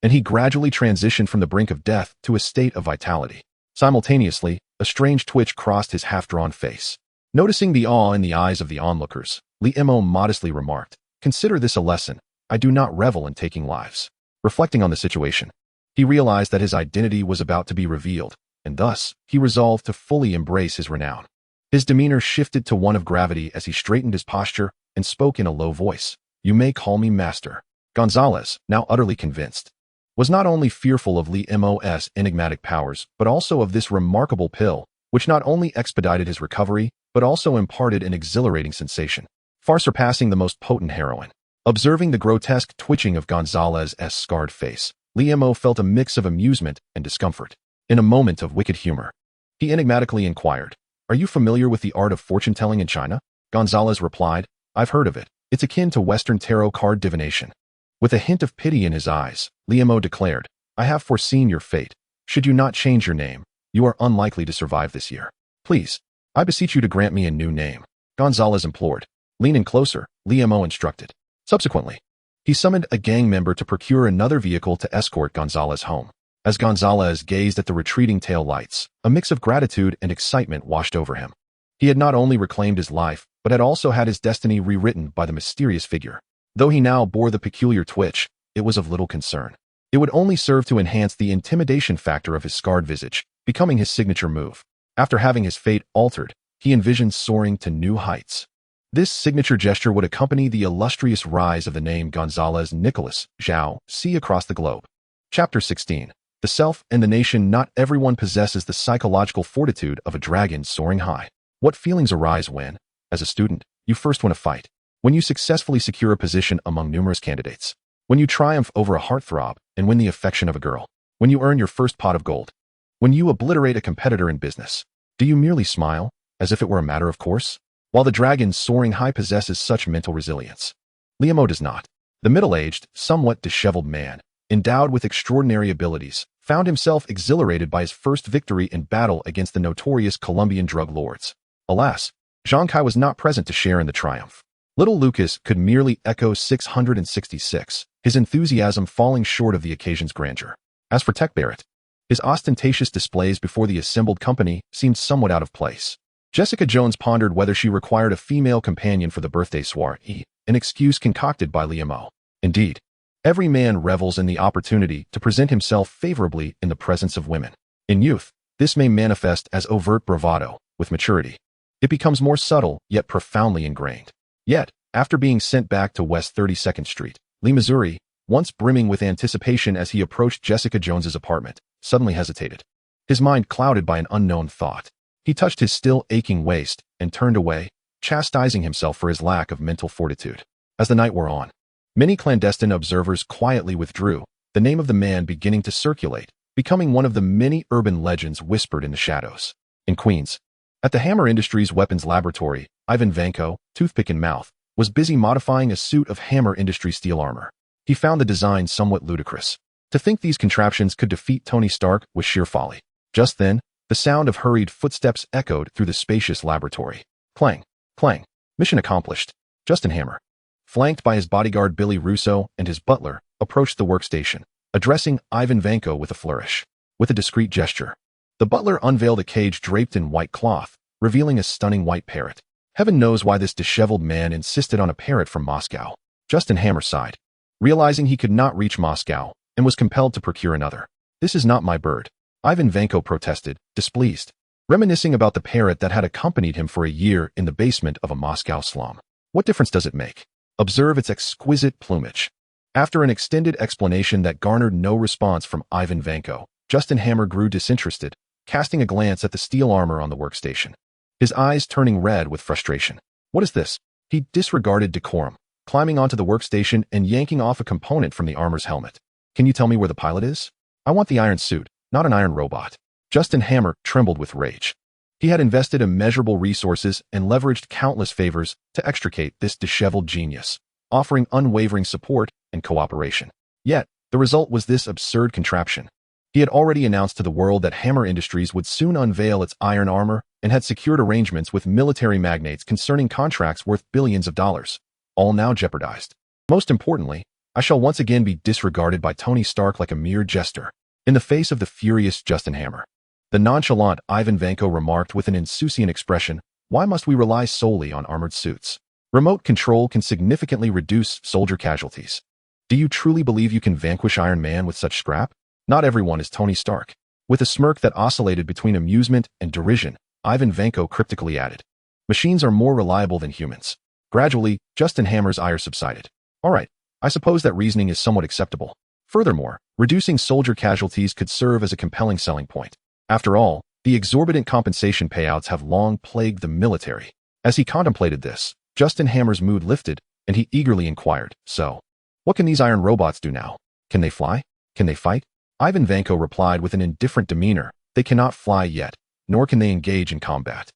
and he gradually transitioned from the brink of death to a state of vitality. Simultaneously, a strange twitch crossed his half-drawn face. Noticing the awe in the eyes of the onlookers, Liemo modestly remarked, "Consider this a lesson. I do not revel in taking lives." Reflecting on the situation, he realized that his identity was about to be revealed, and thus, he resolved to fully embrace his renown. His demeanor shifted to one of gravity as he straightened his posture and spoke in a low voice. "You may call me master." Gonzalez, now utterly convinced, was not only fearful of Liemo's enigmatic powers, but also of this remarkable pill, which not only expedited his recovery, but also imparted an exhilarating sensation, far surpassing the most potent heroin. Observing the grotesque twitching of Gonzalez's scarred face, Liemo felt a mix of amusement and discomfort. In a moment of wicked humor, he enigmatically inquired, "Are you familiar with the art of fortune-telling in China?" Gonzalez replied, "I've heard of it. It's akin to Western tarot card divination." With a hint of pity in his eyes, Liemo declared, "I have foreseen your fate. Should you not change your name, you are unlikely to survive this year. Please, I beseech you to grant me a new name." Gonzalez implored. "Lean in closer," Liemo instructed. Subsequently, he summoned a gang member to procure another vehicle to escort Gonzalez home. As Gonzalez gazed at the retreating tail lights, a mix of gratitude and excitement washed over him. He had not only reclaimed his life, but had also had his destiny rewritten by the mysterious figure. Though he now bore the peculiar twitch, it was of little concern. It would only serve to enhance the intimidation factor of his scarred visage, becoming his signature move. After having his fate altered, he envisioned soaring to new heights. This signature gesture would accompany the illustrious rise of the name Gonzalez Nicholas Zhao see across the globe. Chapter 16. The Self and the Nation. Not everyone possesses the psychological fortitude of a dragon soaring high. What feelings arise when, as a student, you first win a fight? When you successfully secure a position among numerous candidates? When you triumph over a heartthrob and win the affection of a girl? When you earn your first pot of gold? When you obliterate a competitor in business? Do you merely smile, as if it were a matter of course? While the dragon soaring high possesses such mental resilience, Liemo does not. The middle-aged, somewhat disheveled man, endowed with extraordinary abilities, found himself exhilarated by his first victory in battle against the notorious Colombian drug lords. Alas, Zhang Kai was not present to share in the triumph. Little Lucas could merely echo 666, his enthusiasm falling short of the occasion's grandeur. As for Tech Barrett, his ostentatious displays before the assembled company seemed somewhat out of place. Jessica Jones pondered whether she required a female companion for the birthday soiree, an excuse concocted by Liemo. Indeed, every man revels in the opportunity to present himself favorably in the presence of women. In youth, this may manifest as overt bravado. With maturity, it becomes more subtle yet profoundly ingrained. Yet, after being sent back to West 32nd Street, Lee, Missouri, once brimming with anticipation as he approached Jessica Jones's apartment, suddenly hesitated, his mind clouded by an unknown thought. He touched his still aching waist and turned away, chastising himself for his lack of mental fortitude. As the night wore on, many clandestine observers quietly withdrew, the name of the man beginning to circulate, becoming one of the many urban legends whispered in the shadows. In Queens, at the Hammer Industries Weapons Laboratory, Ivan Vanko, toothpick in mouth, was busy modifying a suit of Hammer Industries steel armor. He found the design somewhat ludicrous. To think these contraptions could defeat Tony Stark was sheer folly. Just then, the sound of hurried footsteps echoed through the spacious laboratory. Clang, clang. Mission accomplished. Justin Hammer, flanked by his bodyguard Billy Russo and his butler, approached the workstation, addressing Ivan Vanko with a flourish. With a discreet gesture, the butler unveiled a cage draped in white cloth, revealing a stunning white parrot. Heaven knows why this disheveled man insisted on a parrot from Moscow. Justin Hammer sighed, realizing he could not reach Moscow, and was compelled to procure another. "This is not my bird," Ivan Vanko protested, displeased, reminiscing about the parrot that had accompanied him for a year in the basement of a Moscow slum. "What difference does it make? Observe its exquisite plumage." After an extended explanation that garnered no response from Ivan Vanko, Justin Hammer grew disinterested, casting a glance at the steel armor on the workstation, his eyes turning red with frustration. "What is this?" He disregarded decorum, climbing onto the workstation and yanking off a component from the armor's helmet. "Can you tell me where the pilot is? I want the iron suit, not an iron robot." Justin Hammer trembled with rage. He had invested immeasurable resources and leveraged countless favors to extricate this disheveled genius. offering unwavering support and cooperation. Yet, the result was this absurd contraption. He had already announced to the world that Hammer Industries would soon unveil its iron armor and had secured arrangements with military magnates concerning contracts worth billions of dollars, all now jeopardized. Most importantly, I shall once again be disregarded by Tony Stark like a mere jester, in the face of the furious Justin Hammer. The nonchalant Ivan Vanko remarked with an insouciant expression, "Why must we rely solely on armored suits? Remote control can significantly reduce soldier casualties. Do you truly believe you can vanquish Iron Man with such scrap? Not everyone is Tony Stark." With a smirk that oscillated between amusement and derision, Ivan Vanko cryptically added, "Machines are more reliable than humans." Gradually, Justin Hammer's ire subsided. "All right, I suppose that reasoning is somewhat acceptable. Furthermore, reducing soldier casualties could serve as a compelling selling point. After all, the exorbitant compensation payouts have long plagued the military." As he contemplated this, Justin Hammer's mood lifted, and he eagerly inquired, "So, what can these iron robots do now? Can they fly? Can they fight?" Ivan Vanko replied with an indifferent demeanor, "They cannot fly yet, nor can they engage in combat."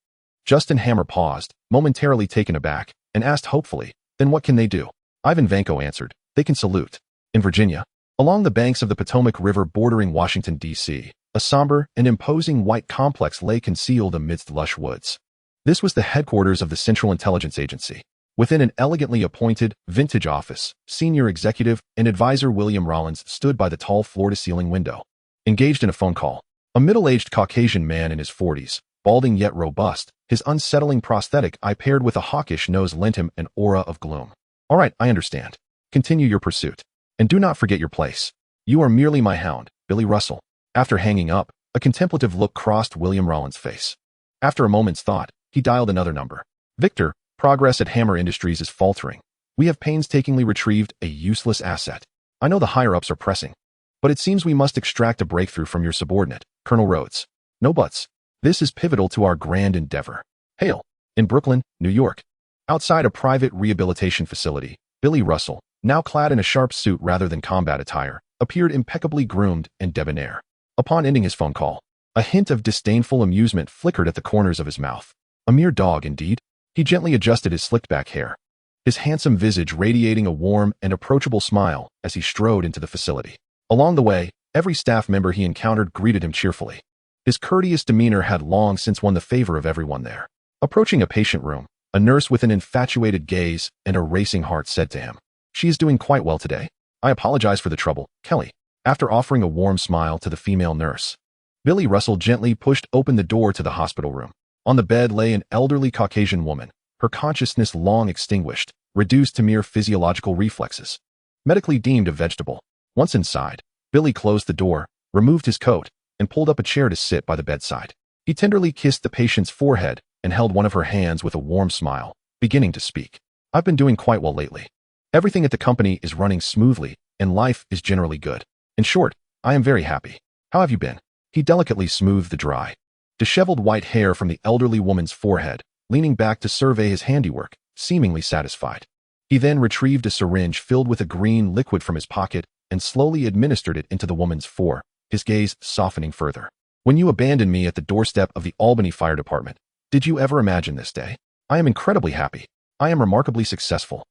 Justin Hammer paused, momentarily taken aback, and asked hopefully, "Then what can they do?" Ivan Vanko answered, "They can salute." In Virginia, along the banks of the Potomac River bordering Washington, D.C., a somber and imposing white complex lay concealed amidst lush woods. This was the headquarters of the Central Intelligence Agency. Within an elegantly appointed, vintage office, senior executive and advisor William Rollins stood by the tall floor-to-ceiling window, engaged in a phone call. A middle-aged Caucasian man in his 40s, balding yet robust, his unsettling prosthetic eye paired with a hawkish nose lent him an aura of gloom. "All right, I understand. Continue your pursuit. And do not forget your place. You are merely my hound, Billy Russell." After hanging up, a contemplative look crossed William Rollins' face. After a moment's thought, he dialed another number. "Victor, progress at Hammer Industries is faltering. We have painstakingly retrieved a useless asset. I know the higher-ups are pressing, but it seems we must extract a breakthrough from your subordinate, Colonel Rhodes. No buts. This is pivotal to our grand endeavor. Hail." In Brooklyn, New York. Outside a private rehabilitation facility, Billy Russell, now clad in a sharp suit rather than combat attire, appeared impeccably groomed and debonair. Upon ending his phone call, a hint of disdainful amusement flickered at the corners of his mouth. A mere dog, indeed. He gently adjusted his slicked-back hair, his handsome visage radiating a warm and approachable smile as he strode into the facility. Along the way, every staff member he encountered greeted him cheerfully. His courteous demeanor had long since won the favor of everyone there. Approaching a patient room, a nurse with an infatuated gaze and a racing heart said to him, "She is doing quite well today. I apologize for the trouble, Kelly." After offering a warm smile to the female nurse, Billy Russell gently pushed open the door to the hospital room. On the bed lay an elderly Caucasian woman, her consciousness long extinguished, reduced to mere physiological reflexes. Medically deemed a vegetable. Once inside, Billy closed the door, removed his coat, and pulled up a chair to sit by the bedside. He tenderly kissed the patient's forehead and held one of her hands with a warm smile, beginning to speak. "I've been doing quite well lately. Everything at the company is running smoothly, and life is generally good. In short, I am very happy. How have you been?" He delicately smoothed the dry, disheveled white hair from the elderly woman's forehead, leaning back to survey his handiwork, seemingly satisfied. He then retrieved a syringe filled with a green liquid from his pocket and slowly administered it into the woman's fore, his gaze softening further. "When you abandoned me at the doorstep of the Albany Fire Department, did you ever imagine this day? I am incredibly happy. I am remarkably successful.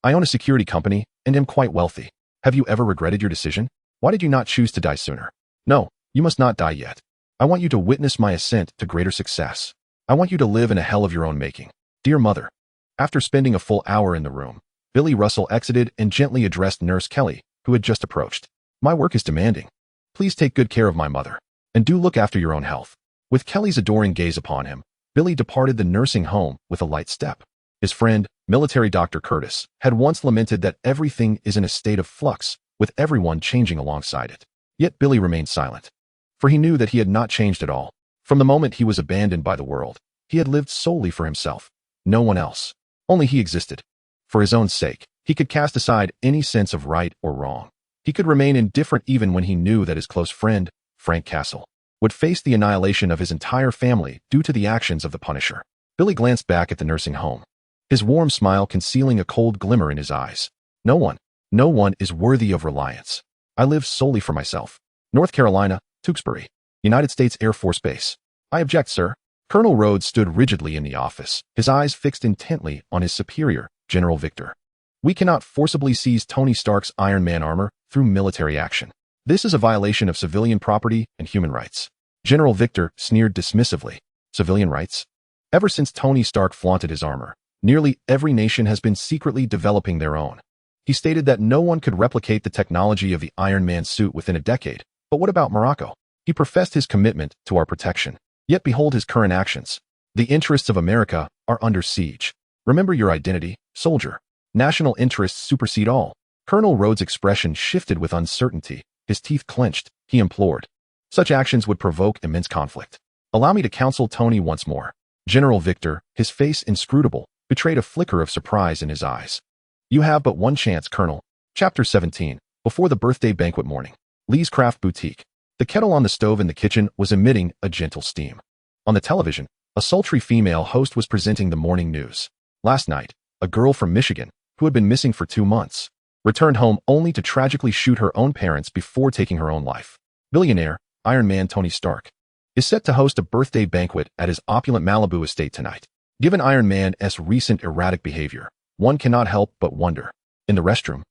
I own a security company and am quite wealthy. Have you ever regretted your decision? Why did you not choose to die sooner? No, you must not die yet. I want you to witness my ascent to greater success. I want you to live in a hell of your own making. Dear mother." After spending a full hour in the room, Billy Russell exited and gently addressed Nurse Kelly, who had just approached. "My work is demanding. Please take good care of my mother, and do look after your own health." With Kelly's adoring gaze upon him, Billy departed the nursing home with a light step. His friend, military Dr. Curtis, had once lamented that everything is in a state of flux, with everyone changing alongside it. Yet Billy remained silent, for he knew that he had not changed at all. From the moment he was abandoned by the world, he had lived solely for himself, no one else. Only he existed. For his own sake, he could cast aside any sense of right or wrong. He could remain indifferent even when he knew that his close friend, Frank Castle, would face the annihilation of his entire family due to the actions of the Punisher. Billy glanced back at the nursing home, his warm smile concealing a cold glimmer in his eyes. No one is worthy of reliance. I live solely for myself. North Carolina, Tewksbury, United States Air Force Base. I object, sir. Colonel Rhodes stood rigidly in the office, his eyes fixed intently on his superior, General Victor. We cannot forcibly seize Tony Stark's Iron Man armor through military action. This is a violation of civilian property and human rights. General Victor sneered dismissively. Civilian rights? Ever since Tony Stark flaunted his armor, nearly every nation has been secretly developing their own. He stated that no one could replicate the technology of the Iron Man suit within a decade. But what about Morocco? He professed his commitment to our protection. Yet behold his current actions. The interests of America are under siege. Remember your identity, soldier. National interests supersede all. Colonel Rhodes' expression shifted with uncertainty. His teeth clenched. He implored. Such actions would provoke immense conflict. Allow me to counsel Tony once more. General Victor, his face inscrutable, betrayed a flicker of surprise in his eyes. You have but one chance, Colonel. Chapter 17. Before the birthday banquet morning. Lee's Craft Boutique. The kettle on the stove in the kitchen was emitting a gentle steam. On the television, a sultry female host was presenting the morning news. Last night, a girl from Michigan, who had been missing for 2 months, returned home only to tragically shoot her own parents before taking her own life. Billionaire, Iron Man Tony Stark, is set to host a birthday banquet at his opulent Malibu estate tonight. Given Iron Man's recent erratic behavior, one cannot help but wonder. In the restroom,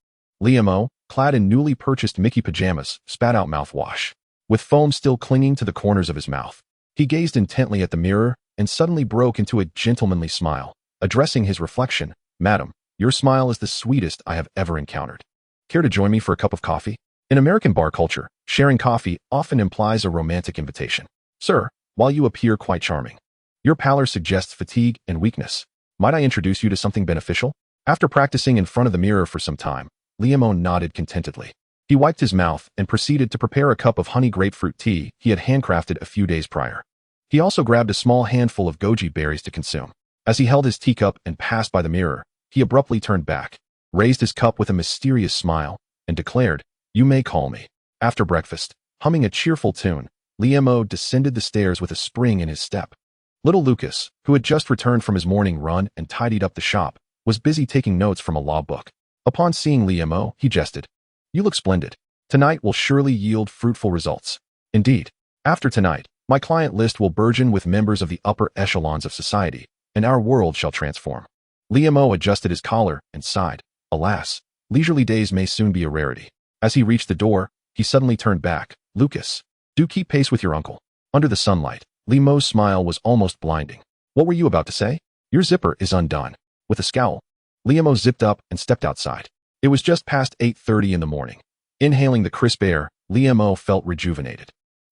Liam O, clad in newly purchased Mickey pajamas, spat out mouthwash. With foam still clinging to the corners of his mouth, he gazed intently at the mirror and suddenly broke into a gentlemanly smile. Addressing his reflection, Madam, your smile is the sweetest I have ever encountered. Care to join me for a cup of coffee? In American bar culture, sharing coffee often implies a romantic invitation. Sir, while you appear quite charming, your pallor suggests fatigue and weakness. Might I introduce you to something beneficial? After practicing in front of the mirror for some time, Liam nodded contentedly. He wiped his mouth and proceeded to prepare a cup of honey grapefruit tea he had handcrafted a few days prior. He also grabbed a small handful of goji berries to consume. As he held his teacup and passed by the mirror, he abruptly turned back, raised his cup with a mysterious smile, and declared, You may call me. After breakfast, humming a cheerful tune, Liam descended the stairs with a spring in his step. Little Lucas, who had just returned from his morning run and tidied up the shop, was busy taking notes from a law book. Upon seeing Liam, he jested. You look splendid. Tonight will surely yield fruitful results. Indeed, after tonight, my client list will burgeon with members of the upper echelons of society, and our world shall transform. Liam adjusted his collar and sighed. Alas, leisurely days may soon be a rarity. As he reached the door, he suddenly turned back. Lucas, do keep pace with your uncle. Under the sunlight, Liam's smile was almost blinding. What were you about to say? Your zipper is undone. With a scowl, Liam zipped up and stepped outside. It was just past 8:30 in the morning. Inhaling the crisp air, Liam felt rejuvenated.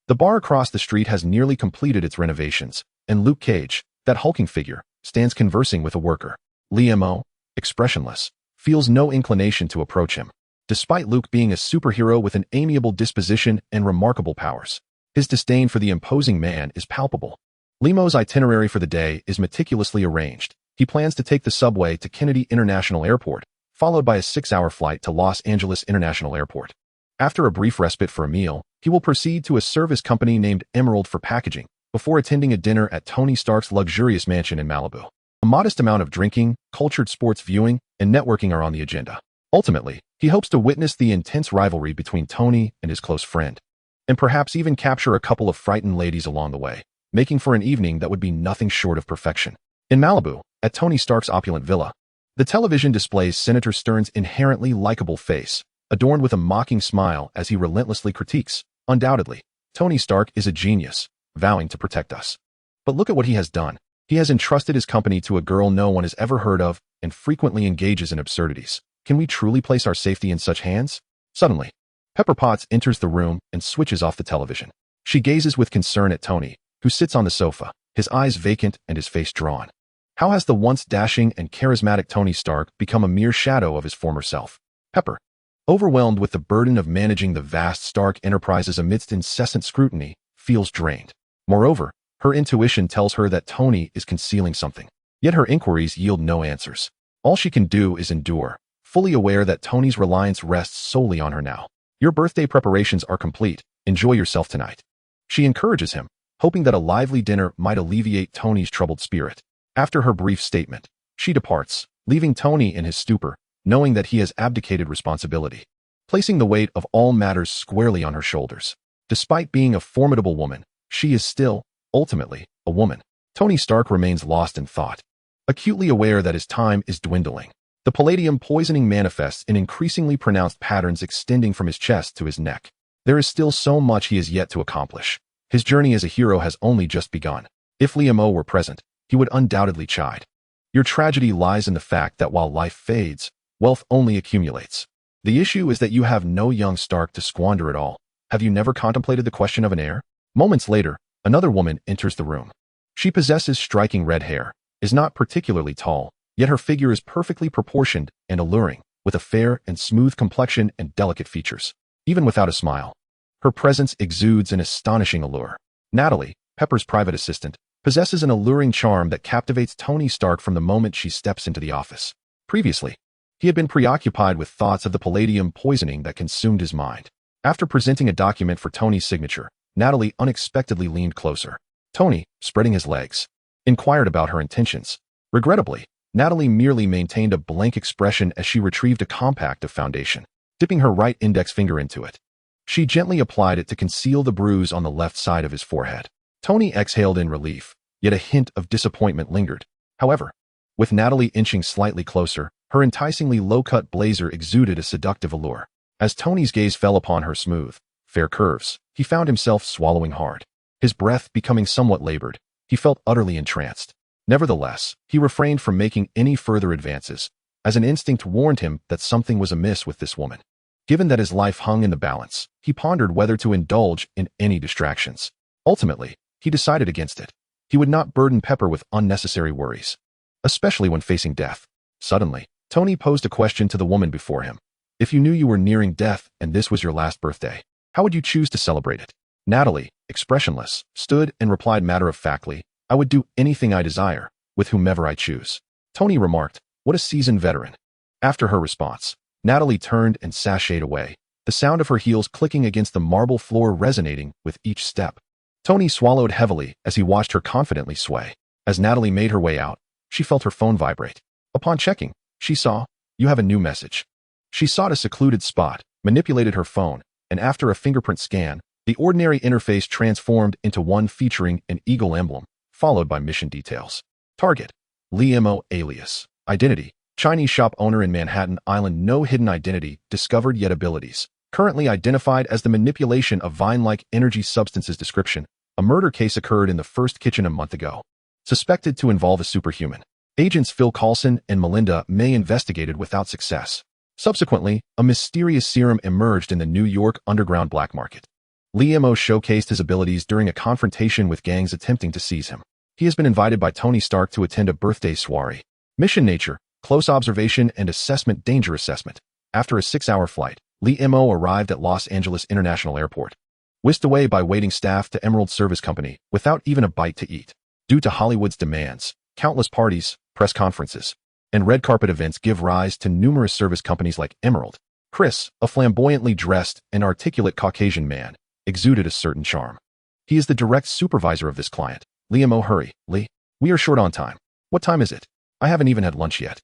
The bar across the street has nearly completed its renovations, and Luke Cage, that hulking figure, stands conversing with a worker. Liam, expressionless, feels no inclination to approach him. Despite Luke being a superhero with an amiable disposition and remarkable powers, his disdain for the imposing man is palpable. Liam's itinerary for the day is meticulously arranged. He plans to take the subway to Kennedy International Airport, followed by a 6-hour flight to Los Angeles International Airport. After a brief respite for a meal, he will proceed to a service company named Emerald for packaging, before attending a dinner at Tony Stark's luxurious mansion in Malibu. A modest amount of drinking, cultured sports viewing, and networking are on the agenda. Ultimately, he hopes to witness the intense rivalry between Tony and his close friend, and perhaps even capture a couple of frightened ladies along the way, making for an evening that would be nothing short of perfection. In Malibu, at Tony Stark's opulent villa, the television displays Senator Stern's inherently likable face, adorned with a mocking smile as he relentlessly critiques. Undoubtedly, Tony Stark is a genius, vowing to protect us. But look at what he has done. He has entrusted his company to a girl no one has ever heard of and frequently engages in absurdities. Can we truly place our safety in such hands? Suddenly, Pepper Potts enters the room and switches off the television. She gazes with concern at Tony, who sits on the sofa, his eyes vacant and his face drawn. How has the once dashing and charismatic Tony Stark become a mere shadow of his former self? Pepper, overwhelmed with the burden of managing the vast Stark enterprises amidst incessant scrutiny, feels drained. Moreover, her intuition tells her that Tony is concealing something. Yet her inquiries yield no answers. All she can do is endure, fully aware that Tony's reliance rests solely on her now. Your birthday preparations are complete. Enjoy yourself tonight. She encourages him, hoping that a lively dinner might alleviate Tony's troubled spirit. After her brief statement, she departs, leaving Tony in his stupor, knowing that he has abdicated responsibility, placing the weight of all matters squarely on her shoulders. Despite being a formidable woman, she is still, ultimately, a woman. Tony Stark remains lost in thought, acutely aware that his time is dwindling. The palladium poisoning manifests in increasingly pronounced patterns extending from his chest to his neck. There is still so much he has yet to accomplish. His journey as a hero has only just begun. If Liam were present, he would undoubtedly chide. Your tragedy lies in the fact that while life fades, wealth only accumulates. The issue is that you have no young Stark to squander it all. Have you never contemplated the question of an heir? Moments later, another woman enters the room. She possesses striking red hair, is not particularly tall, yet her figure is perfectly proportioned and alluring, with a fair and smooth complexion and delicate features. Even without a smile, her presence exudes an astonishing allure. Natalie, Pepper's private assistant, possesses an alluring charm that captivates Tony Stark from the moment she steps into the office. Previously, he had been preoccupied with thoughts of the palladium poisoning that consumed his mind. After presenting a document for Tony's signature, Natalie unexpectedly leaned closer. Tony, spreading his legs, inquired about her intentions. Regrettably, Natalie merely maintained a blank expression as she retrieved a compact of foundation, dipping her right index finger into it. She gently applied it to conceal the bruise on the left side of his forehead. Tony exhaled in relief, yet a hint of disappointment lingered. However, with Natalie inching slightly closer, her enticingly low-cut blazer exuded a seductive allure. As Tony's gaze fell upon her smooth, fair curves, he found himself swallowing hard. His breath becoming somewhat labored, he felt utterly entranced. Nevertheless, he refrained from making any further advances, as an instinct warned him that something was amiss with this woman. Given that his life hung in the balance, he pondered whether to indulge in any distractions. Ultimately, he decided against it. He would not burden Pepper with unnecessary worries, especially when facing death. Suddenly, Tony posed a question to the woman before him. If you knew you were nearing death and this was your last birthday, how would you choose to celebrate it? Natalie, expressionless, stood and replied matter-of-factly, I would do anything I desire, with whomever I choose. Tony remarked, what a seasoned veteran. After her response, Natalie turned and sashayed away, the sound of her heels clicking against the marble floor resonating with each step. Tony swallowed heavily as he watched her confidently sway. As Natalie made her way out, she felt her phone vibrate. Upon checking, she saw, you have a new message. She sought a secluded spot, manipulated her phone, and after a fingerprint scan, the ordinary interface transformed into one featuring an eagle emblem, followed by mission details. Target: Liam alias. Identity: Chinese shop owner in Manhattan Island. No hidden identity, discovered yet abilities. Currently identified as the manipulation of vine-like energy substances. Description: a murder case occurred in the first kitchen a month ago. Suspected to involve a superhuman. Agents Phil Coulson and Melinda May investigated without success. Subsequently, a mysterious serum emerged in the New York underground black market. Liam showcased his abilities during a confrontation with gangs attempting to seize him. He has been invited by Tony Stark to attend a birthday soiree. Mission nature: close observation and assessment. Danger assessment. After a 6-hour flight, Liam arrived at Los Angeles International Airport. Whisked away by waiting staff to Emerald Service Company without even a bite to eat. Due to Hollywood's demands, countless parties, press conferences, and red carpet events give rise to numerous service companies like Emerald. Chris, a flamboyantly dressed and articulate Caucasian man, exuded a certain charm. He is the direct supervisor of this client. Liam, hurry, Lee. We are short on time. What time is it? I haven't even had lunch yet.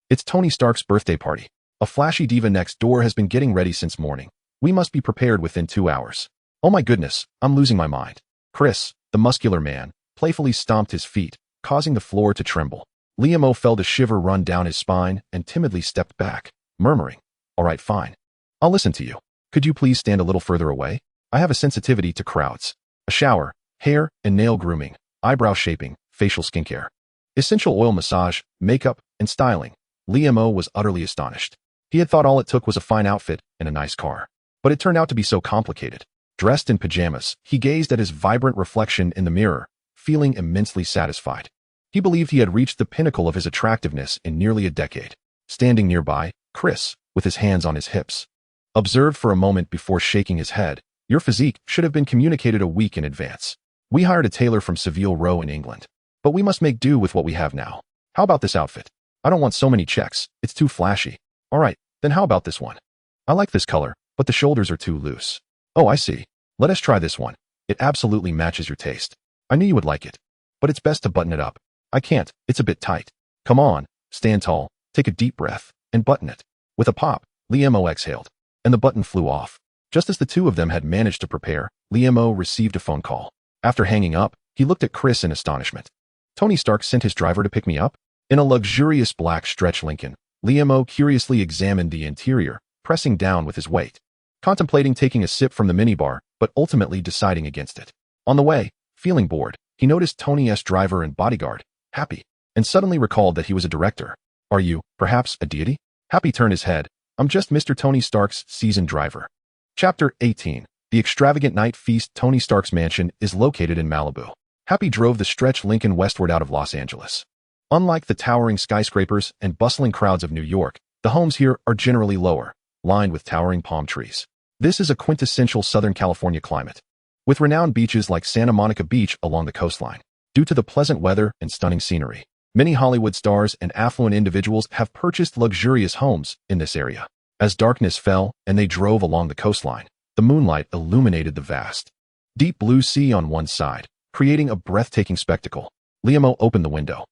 It's Tony Stark's birthday party. A flashy diva next door has been getting ready since morning. We must be prepared within 2 hours. Oh my goodness, I'm losing my mind. Chris, the muscular man, playfully stomped his feet, causing the floor to tremble. Liam felt a shiver run down his spine and timidly stepped back, murmuring, all right, fine. I'll listen to you. Could you please stand a little further away? I have a sensitivity to crowds. A shower, hair and nail grooming, eyebrow shaping, facial skincare, essential oil massage, makeup, and styling. Liam was utterly astonished. He had thought all it took was a fine outfit and a nice car. But it turned out to be so complicated. Dressed in pajamas, he gazed at his vibrant reflection in the mirror, feeling immensely satisfied. He believed he had reached the pinnacle of his attractiveness in nearly a decade. Standing nearby, Chris, with his hands on his hips, observed for a moment before shaking his head. Your physique should have been communicated a week in advance. We hired a tailor from Savile Row in England, but we must make do with what we have now. How about this outfit? I don't want so many checks. It's too flashy. All right, then how about this one? I like this color, but the shoulders are too loose. Oh, I see. Let us try this one. It absolutely matches your taste. I knew you would like it, but it's best to button it up. I can't. It's a bit tight. Come on, stand tall, take a deep breath, and button it. With a pop, Liam exhaled, and the button flew off. Just as the two of them had managed to prepare, Liam received a phone call. After hanging up, he looked at Chris in astonishment. Tony Stark sent his driver to pick me up? In a luxurious black stretch Lincoln, Liamo curiously examined the interior, pressing down with his weight, contemplating taking a sip from the minibar, but ultimately deciding against it. On the way, feeling bored, he noticed Tony's driver and bodyguard, Happy, and suddenly recalled that he was a director. Are you, perhaps, a deity? Happy turned his head. I'm just Mr. Tony Stark's seasoned driver. Chapter 18. The extravagant night feast. Tony Stark's mansion is located in Malibu. Happy drove the stretch Lincoln westward out of Los Angeles. Unlike the towering skyscrapers and bustling crowds of New York, the homes here are generally lower, lined with towering palm trees. This is a quintessential Southern California climate, with renowned beaches like Santa Monica Beach along the coastline. Due to the pleasant weather and stunning scenery, many Hollywood stars and affluent individuals have purchased luxurious homes in this area. As darkness fell and they drove along the coastline, the moonlight illuminated the vast, deep blue sea on one side, creating a breathtaking spectacle. Liamo opened the window,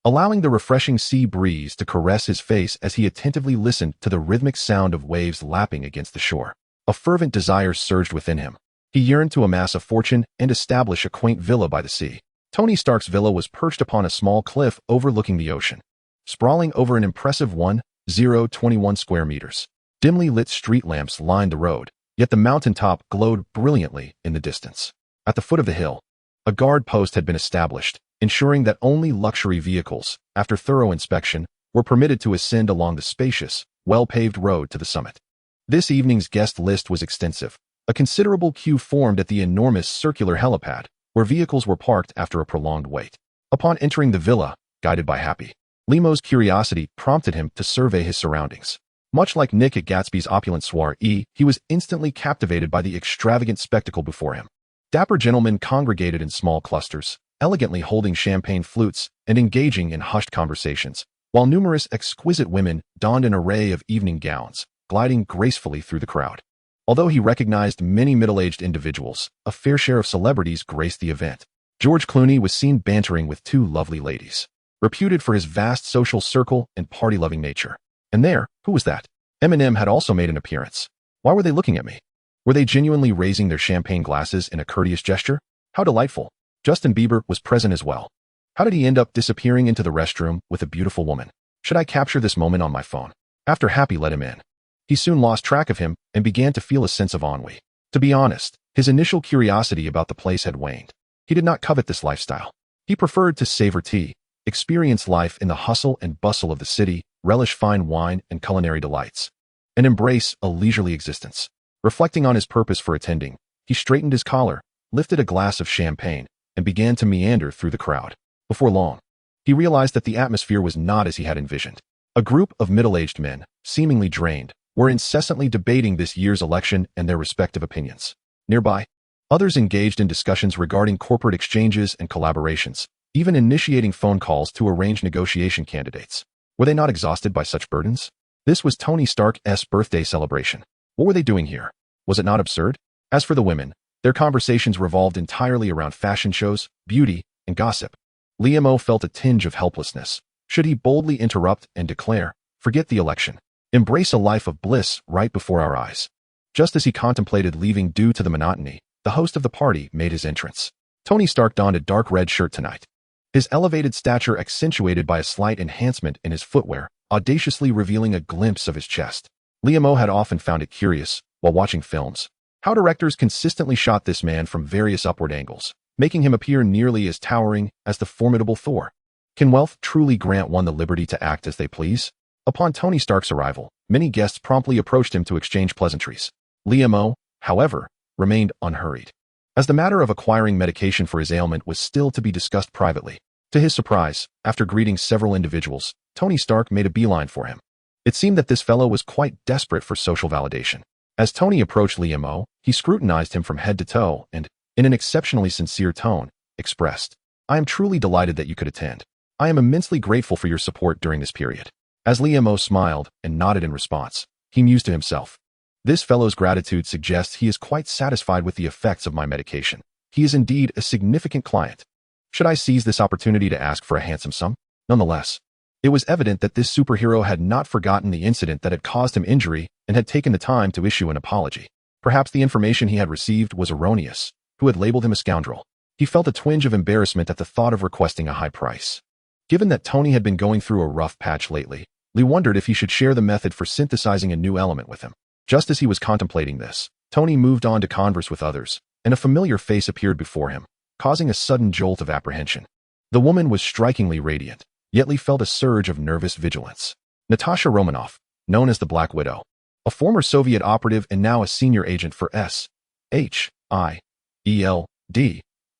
allowing the refreshing sea breeze to caress his face as he attentively listened to the rhythmic sound of waves lapping against the shore. A fervent desire surged within him. He yearned to amass a fortune and establish a quaint villa by the sea. Tony Stark's villa was perched upon a small cliff overlooking the ocean, sprawling over an impressive 1,021 square meters. Dimly lit street lamps lined the road, yet the mountaintop glowed brilliantly in the distance. At the foot of the hill, a guard post had been established, ensuring that only luxury vehicles, after thorough inspection, were permitted to ascend along the spacious, well-paved road to the summit. This evening's guest list was extensive. A considerable queue formed at the enormous circular helipad, where vehicles were parked after a prolonged wait. Upon entering the villa, guided by Happy, Liamo's curiosity prompted him to survey his surroundings. Much like Nick at Gatsby's opulent soiree, he was instantly captivated by the extravagant spectacle before him. Dapper gentlemen congregated in small clusters, elegantly holding champagne flutes and engaging in hushed conversations, while numerous exquisite women donned an array of evening gowns, gliding gracefully through the crowd. Although he recognized many middle-aged individuals, a fair share of celebrities graced the event. George Clooney was seen bantering with two lovely ladies, reputed for his vast social circle and party-loving nature. And there, who was that? Eminem had also made an appearance. Why were they looking at me? Were they genuinely raising their champagne glasses in a courteous gesture? How delightful. Justin Bieber was present as well. How did he end up disappearing into the restroom with a beautiful woman? Should I capture this moment on my phone? After Happy let him in, he soon lost track of him and began to feel a sense of ennui. To be honest, his initial curiosity about the place had waned. He did not covet this lifestyle. He preferred to savor tea, experience life in the hustle and bustle of the city, relish fine wine and culinary delights, and embrace a leisurely existence. Reflecting on his purpose for attending, he straightened his collar, lifted a glass of champagne, and began to meander through the crowd. Before long, he realized that the atmosphere was not as he had envisioned. A group of middle-aged men, seemingly drained, were incessantly debating this year's election and their respective opinions. Nearby, others engaged in discussions regarding corporate exchanges and collaborations, even initiating phone calls to arrange negotiation candidates. Were they not exhausted by such burdens? This was Tony Stark's birthday celebration. What were they doing here? Was it not absurd? As for the women, their conversations revolved entirely around fashion shows, beauty, and gossip. Liamo felt a tinge of helplessness. Should he boldly interrupt and declare, "Forget the election. Embrace a life of bliss right before our eyes"? Just as he contemplated leaving due to the monotony, the host of the party made his entrance. Tony Stark donned a dark red shirt tonight, his elevated stature accentuated by a slight enhancement in his footwear, audaciously revealing a glimpse of his chest. Liamo had often found it curious, while watching films, how directors consistently shot this man from various upward angles, making him appear nearly as towering as the formidable Thor. Can wealth truly grant one the liberty to act as they please? Upon Tony Stark's arrival, many guests promptly approached him to exchange pleasantries. Liamo, however, remained unhurried, as the matter of acquiring medication for his ailment was still to be discussed privately. To his surprise, after greeting several individuals, Tony Stark made a beeline for him. It seemed that this fellow was quite desperate for social validation. As Tony approached Liamo, he scrutinized him from head to toe and, in an exceptionally sincere tone, expressed, "I am truly delighted that you could attend. I am immensely grateful for your support during this period." As Liamo smiled and nodded in response, he mused to himself, "This fellow's gratitude suggests he is quite satisfied with the effects of my medication. He is indeed a significant client. Should I seize this opportunity to ask for a handsome sum?" Nonetheless, it was evident that this superhero had not forgotten the incident that had caused him injury and had taken the time to issue an apology. Perhaps the information he had received was erroneous, who had labeled him a scoundrel. He felt a twinge of embarrassment at the thought of requesting a high price. Given that Tony had been going through a rough patch lately, Lee wondered if he should share the method for synthesizing a new element with him. Just as he was contemplating this, Tony moved on to converse with others, and a familiar face appeared before him, causing a sudden jolt of apprehension. The woman was strikingly radiant, yet Lee felt a surge of nervous vigilance. Natasha Romanoff, known as the Black Widow, a former Soviet operative and now a senior agent for SHIELD,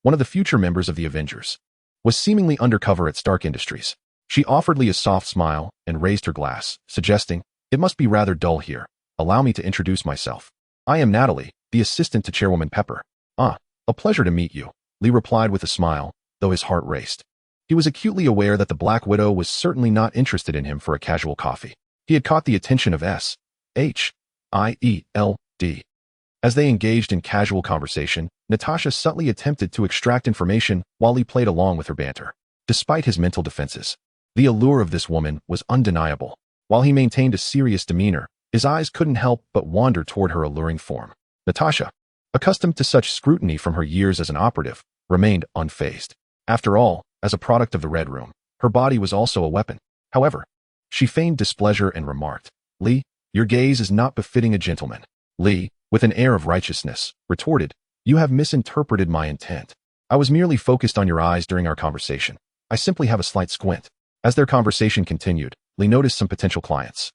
one of the future members of the Avengers, was seemingly undercover at Stark Industries. She offered Lee a soft smile and raised her glass, suggesting, "It must be rather dull here. Allow me to introduce myself. I am Natalie, the assistant to Chairwoman Pepper." "Ah, a pleasure to meet you," Lee replied with a smile, though his heart raced. He was acutely aware that the Black Widow was certainly not interested in him for a casual coffee. He had caught the attention of SHIELD. As they engaged in casual conversation, Natasha subtly attempted to extract information while Lee played along with her banter. Despite his mental defenses, the allure of this woman was undeniable. While he maintained a serious demeanor, his eyes couldn't help but wander toward her alluring form. Natasha, accustomed to such scrutiny from her years as an operative, remained unfazed. After all, as a product of the Red Room, her body was also a weapon. However, she feigned displeasure and remarked, "Lee, your gaze is not befitting a gentleman." Lee, with an air of righteousness, retorted, "You have misinterpreted my intent. I was merely focused on your eyes during our conversation. I simply have a slight squint." As their conversation continued, Lee noticed some potential clients,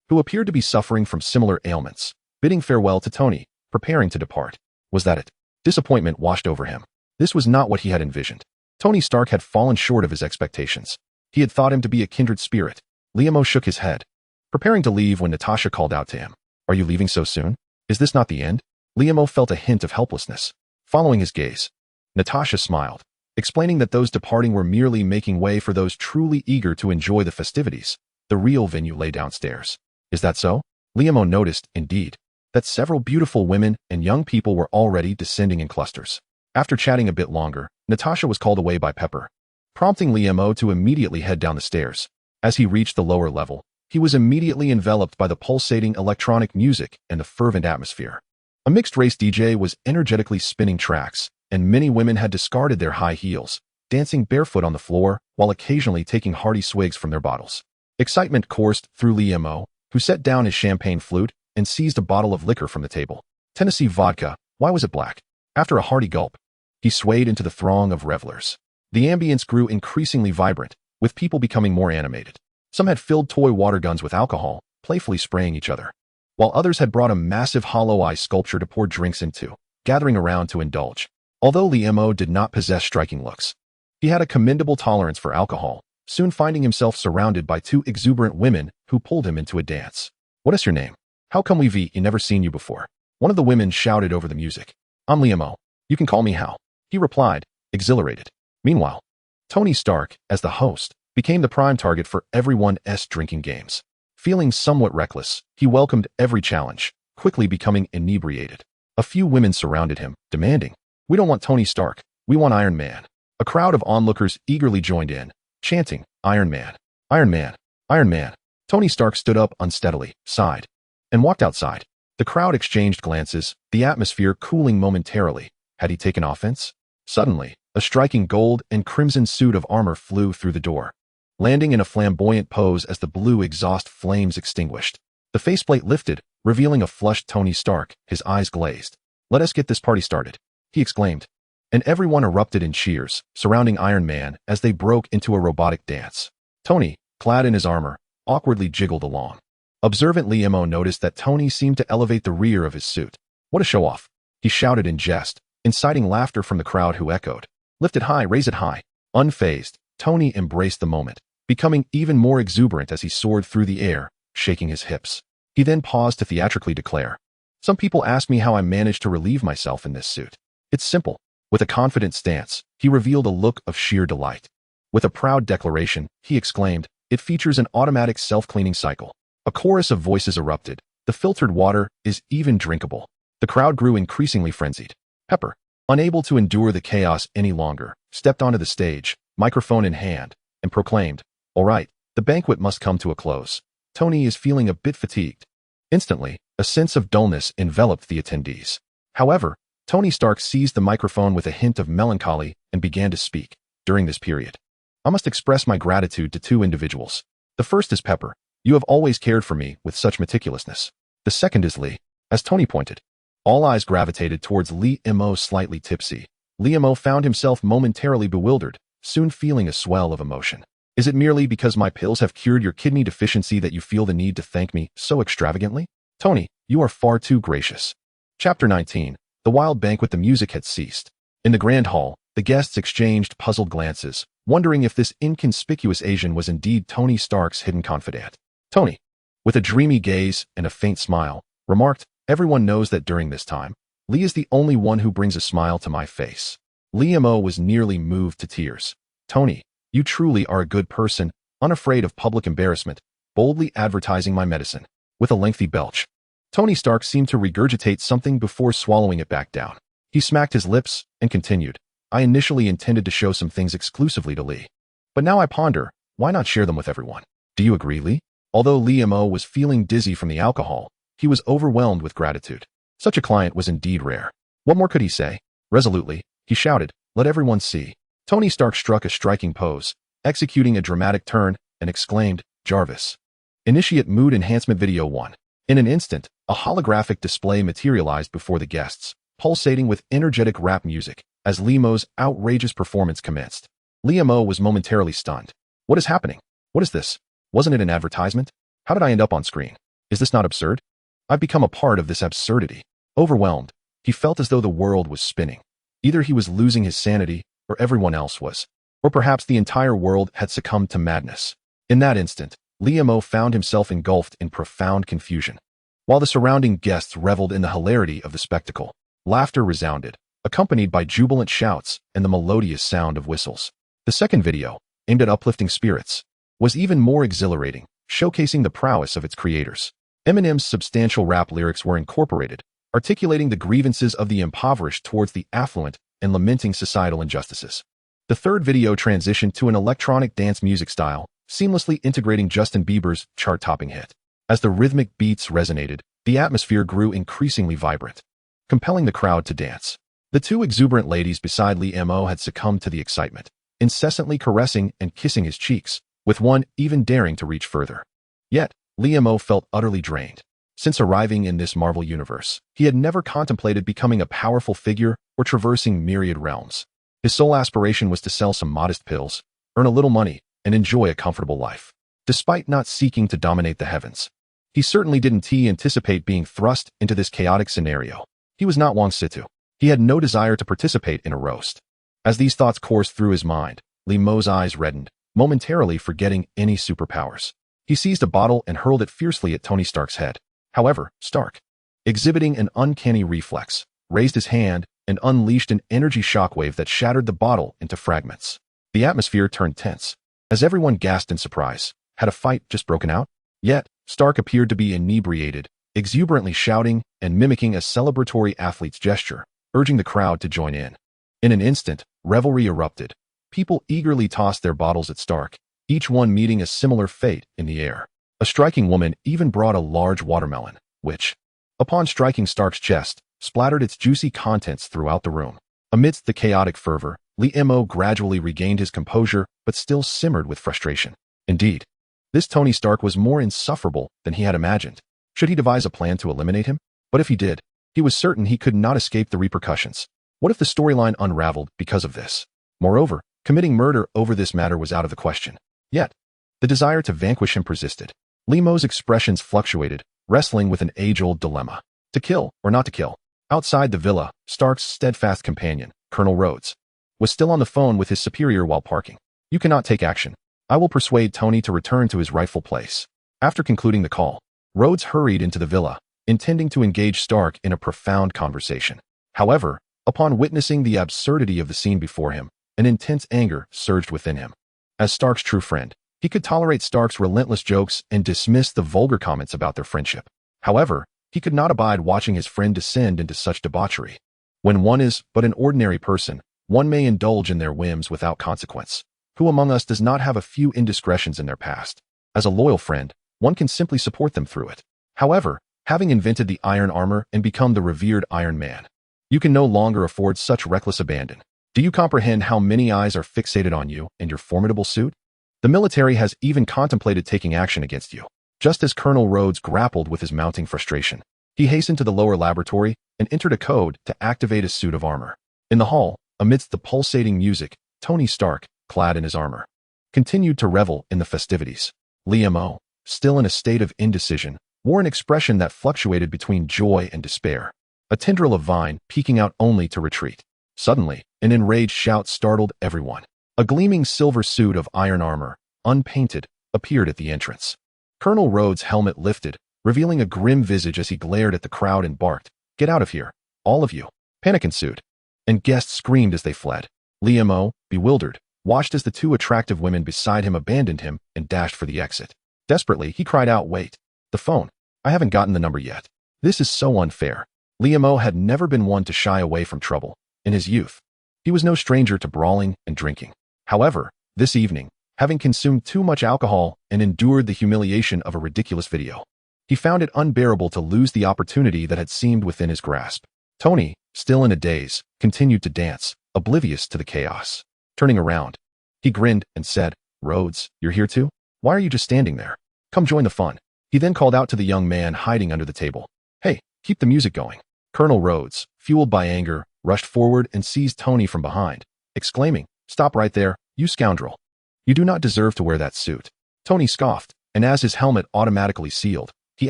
who appeared to be suffering from similar ailments, bidding farewell to Tony, preparing to depart. Was that it? Disappointment washed over him. This was not what he had envisioned. Tony Stark had fallen short of his expectations. He had thought him to be a kindred spirit. Liam shook his head, preparing to leave when Natasha called out to him, "Are you leaving so soon? Is this not the end?" Liam felt a hint of helplessness. Following his gaze, Natasha smiled, explaining that those departing were merely making way for those truly eager to enjoy the festivities. The real venue lay downstairs. "Is that so?" Liam noticed, indeed, that several beautiful women and young people were already descending in clusters. After chatting a bit longer, Natasha was called away by Pepper, prompting Liam to immediately head down the stairs. As he reached the lower level, he was immediately enveloped by the pulsating electronic music and the fervent atmosphere. A mixed-race DJ was energetically spinning tracks, and many women had discarded their high heels, dancing barefoot on the floor while occasionally taking hearty swigs from their bottles. Excitement coursed through Liam, who set down his champagne flute and seized a bottle of liquor from the table. Tennessee vodka, why was it black? After a hearty gulp, he swayed into the throng of revelers. The ambience grew increasingly vibrant, with people becoming more animated. Some had filled toy water guns with alcohol, playfully spraying each other, while others had brought a massive hollow eye sculpture to pour drinks into, gathering around to indulge. Although Liam did not possess striking looks, he had a commendable tolerance for alcohol, soon finding himself surrounded by two exuberant women who pulled him into a dance. "What is your name? How come we've never seen you before?" One of the women shouted over the music. "I'm Liam. You can call me Hal," he replied, exhilarated. Meanwhile, Tony Stark, as the host, became the prime target for everyone's drinking games. Feeling somewhat reckless, he welcomed every challenge, quickly becoming inebriated. A few women surrounded him, demanding, "We don't want Tony Stark, we want Iron Man." A crowd of onlookers eagerly joined in, chanting, "Iron Man, Iron Man, Iron Man." Tony Stark stood up unsteadily, sighed, and walked outside. The crowd exchanged glances, the atmosphere cooling momentarily. Had he taken offense? Suddenly, a striking gold and crimson suit of armor flew through the door, landing in a flamboyant pose as the blue exhaust flames extinguished. The faceplate lifted, revealing a flushed Tony Stark, his eyes glazed. "Let us get this party started," he exclaimed. And everyone erupted in cheers, surrounding Iron Man as they broke into a robotic dance. Tony, clad in his armor, awkwardly jiggled along. Observant Liam noticed that Tony seemed to elevate the rear of his suit. "What a show-off," he shouted in jest, inciting laughter from the crowd who echoed, "Lift it high, raise it high." Unfazed, Tony embraced the moment, becoming even more exuberant as he soared through the air, shaking his hips. He then paused to theatrically declare, "Some people ask me how I managed to relieve myself in this suit. It's simple." With a confident stance, he revealed a look of sheer delight. With a proud declaration, he exclaimed, "It features an automatic self-cleaning cycle." A chorus of voices erupted. "The filtered water is even drinkable." The crowd grew increasingly frenzied. Pepper, unable to endure the chaos any longer, stepped onto the stage, microphone in hand, and proclaimed, "All right, the banquet must come to a close. Tony is feeling a bit fatigued." Instantly, a sense of dullness enveloped the attendees. However, Tony Stark seized the microphone with a hint of melancholy and began to speak. "During this period, I must express my gratitude to two individuals. The first is Pepper. You have always cared for me with such meticulousness. The second is Lee. As Tony pointed, all eyes gravitated towards Lee Mo, slightly tipsy. Lee Mo found himself momentarily bewildered, soon feeling a swell of emotion. Is it merely because my pills have cured your kidney deficiency that you feel the need to thank me so extravagantly? Tony, you are far too gracious. Chapter 19. The wild banquet. The music had ceased. In the grand hall, the guests exchanged puzzled glances, wondering if this inconspicuous Asian was indeed Tony Stark's hidden confidant. Tony, with a dreamy gaze and a faint smile, remarked, "Everyone knows that during this time, Lee is the only one who brings a smile to my face." Lee Mo was nearly moved to tears. "Tony, you truly are a good person, unafraid of public embarrassment, boldly advertising my medicine." With a lengthy belch, Tony Stark seemed to regurgitate something before swallowing it back down. He smacked his lips and continued, "I initially intended to show some things exclusively to Lee. But now I ponder, why not share them with everyone? Do you agree, Lee?" Although Lee Mo was feeling dizzy from the alcohol, he was overwhelmed with gratitude. Such a client was indeed rare. What more could he say? Resolutely, he shouted, "Let everyone see." Tony Stark struck a striking pose, executing a dramatic turn, and exclaimed, "Jarvis. Initiate mood enhancement video 1. In an instant, a holographic display materialized before the guests, pulsating with energetic rap music, as Lee Mo's outrageous performance commenced. Lee Mo was momentarily stunned. What is happening? What is this? Wasn't it an advertisement? How did I end up on screen? Is this not absurd? I've become a part of this absurdity. Overwhelmed, he felt as though the world was spinning. Either he was losing his sanity, or everyone else was. Or perhaps the entire world had succumbed to madness. In that instant, Lee Mo found himself engulfed in profound confusion. While the surrounding guests reveled in the hilarity of the spectacle, laughter resounded, accompanied by jubilant shouts and the melodious sound of whistles. The second video, aimed at uplifting spirits, was even more exhilarating, showcasing the prowess of its creators. Eminem's substantial rap lyrics were incorporated, articulating the grievances of the impoverished towards the affluent and lamenting societal injustices. The third video transitioned to an electronic dance music style, seamlessly integrating Justin Bieber's chart-topping hit. As the rhythmic beats resonated, the atmosphere grew increasingly vibrant, compelling the crowd to dance. The two exuberant ladies beside Lee Mo had succumbed to the excitement, incessantly caressing and kissing his cheeks, with one even daring to reach further. Yet, Lee Mo felt utterly drained. Since arriving in this Marvel universe, he had never contemplated becoming a powerful figure or traversing myriad realms. His sole aspiration was to sell some modest pills, earn a little money, and enjoy a comfortable life. Despite not seeking to dominate the heavens, he certainly didn't anticipate being thrust into this chaotic scenario. He was not Wong Situ. He had no desire to participate in a roast. As these thoughts coursed through his mind, Lee Mo's eyes reddened, momentarily forgetting any superpowers. He seized a bottle and hurled it fiercely at Tony Stark's head. However, Stark, exhibiting an uncanny reflex, raised his hand and unleashed an energy shockwave that shattered the bottle into fragments. The atmosphere turned tense, as everyone gasped in surprise. Had a fight just broken out? Yet, Stark appeared to be inebriated, exuberantly shouting and mimicking a celebratory athlete's gesture, urging the crowd to join in. In an instant, revelry erupted. People eagerly tossed their bottles at Stark, each one meeting a similar fate in the air. A striking woman even brought a large watermelon, which, upon striking Stark's chest, splattered its juicy contents throughout the room. Amidst the chaotic fervor, Lee Mo gradually regained his composure, but still simmered with frustration. Indeed, this Tony Stark was more insufferable than he had imagined. Should he devise a plan to eliminate him? But if he did, he was certain he could not escape the repercussions. What if the storyline unraveled because of this? Moreover, committing murder over this matter was out of the question. Yet, the desire to vanquish him persisted. Lee Mo's expressions fluctuated, wrestling with an age-old dilemma. To kill or not to kill? Outside the villa, Stark's steadfast companion, Colonel Rhodes, was still on the phone with his superior while parking. "You cannot take action. I will persuade Tony to return to his rightful place." After concluding the call, Rhodes hurried into the villa, intending to engage Stark in a profound conversation. However, upon witnessing the absurdity of the scene before him, an intense anger surged within him. As Stark's true friend, he could tolerate Stark's relentless jokes and dismiss the vulgar comments about their friendship. However, he could not abide watching his friend descend into such debauchery. When one is but an ordinary person, one may indulge in their whims without consequence. Who among us does not have a few indiscretions in their past? As a loyal friend, one can simply support them through it. However, having invented the iron armor and become the revered Iron Man, you can no longer afford such reckless abandon. Do you comprehend how many eyes are fixated on you and your formidable suit? The military has even contemplated taking action against you. Just as Colonel Rhodes grappled with his mounting frustration, he hastened to the lower laboratory and entered a code to activate his suit of armor. In the hall, amidst the pulsating music, Tony Stark, clad in his armor, continued to revel in the festivities. Liam, still in a state of indecision, wore an expression that fluctuated between joy and despair, a tendril of vine peeking out only to retreat. Suddenly, an enraged shout startled everyone. A gleaming silver suit of iron armor, unpainted, appeared at the entrance. Colonel Rhodes' helmet lifted, revealing a grim visage as he glared at the crowd and barked, "Get out of here, all of you!" Panic ensued, and guests screamed as they fled. Liam, bewildered, watched as the two attractive women beside him abandoned him and dashed for the exit. Desperately, he cried out, "Wait! The phone! I haven't gotten the number yet. This is so unfair." Liam had never been one to shy away from trouble. In his youth, he was no stranger to brawling and drinking. However, this evening, having consumed too much alcohol and endured the humiliation of a ridiculous video, he found it unbearable to lose the opportunity that had seemed within his grasp. Tony, still in a daze, continued to dance, oblivious to the chaos. Turning around, he grinned and said, "Rhodes, you're here too? Why are you just standing there? Come join the fun." He then called out to the young man hiding under the table, "Hey, keep the music going." Colonel Rhodes, fueled by anger, rushed forward and seized Tony from behind, exclaiming, "Stop right there, you scoundrel. You do not deserve to wear that suit." Tony scoffed, and as his helmet automatically sealed, he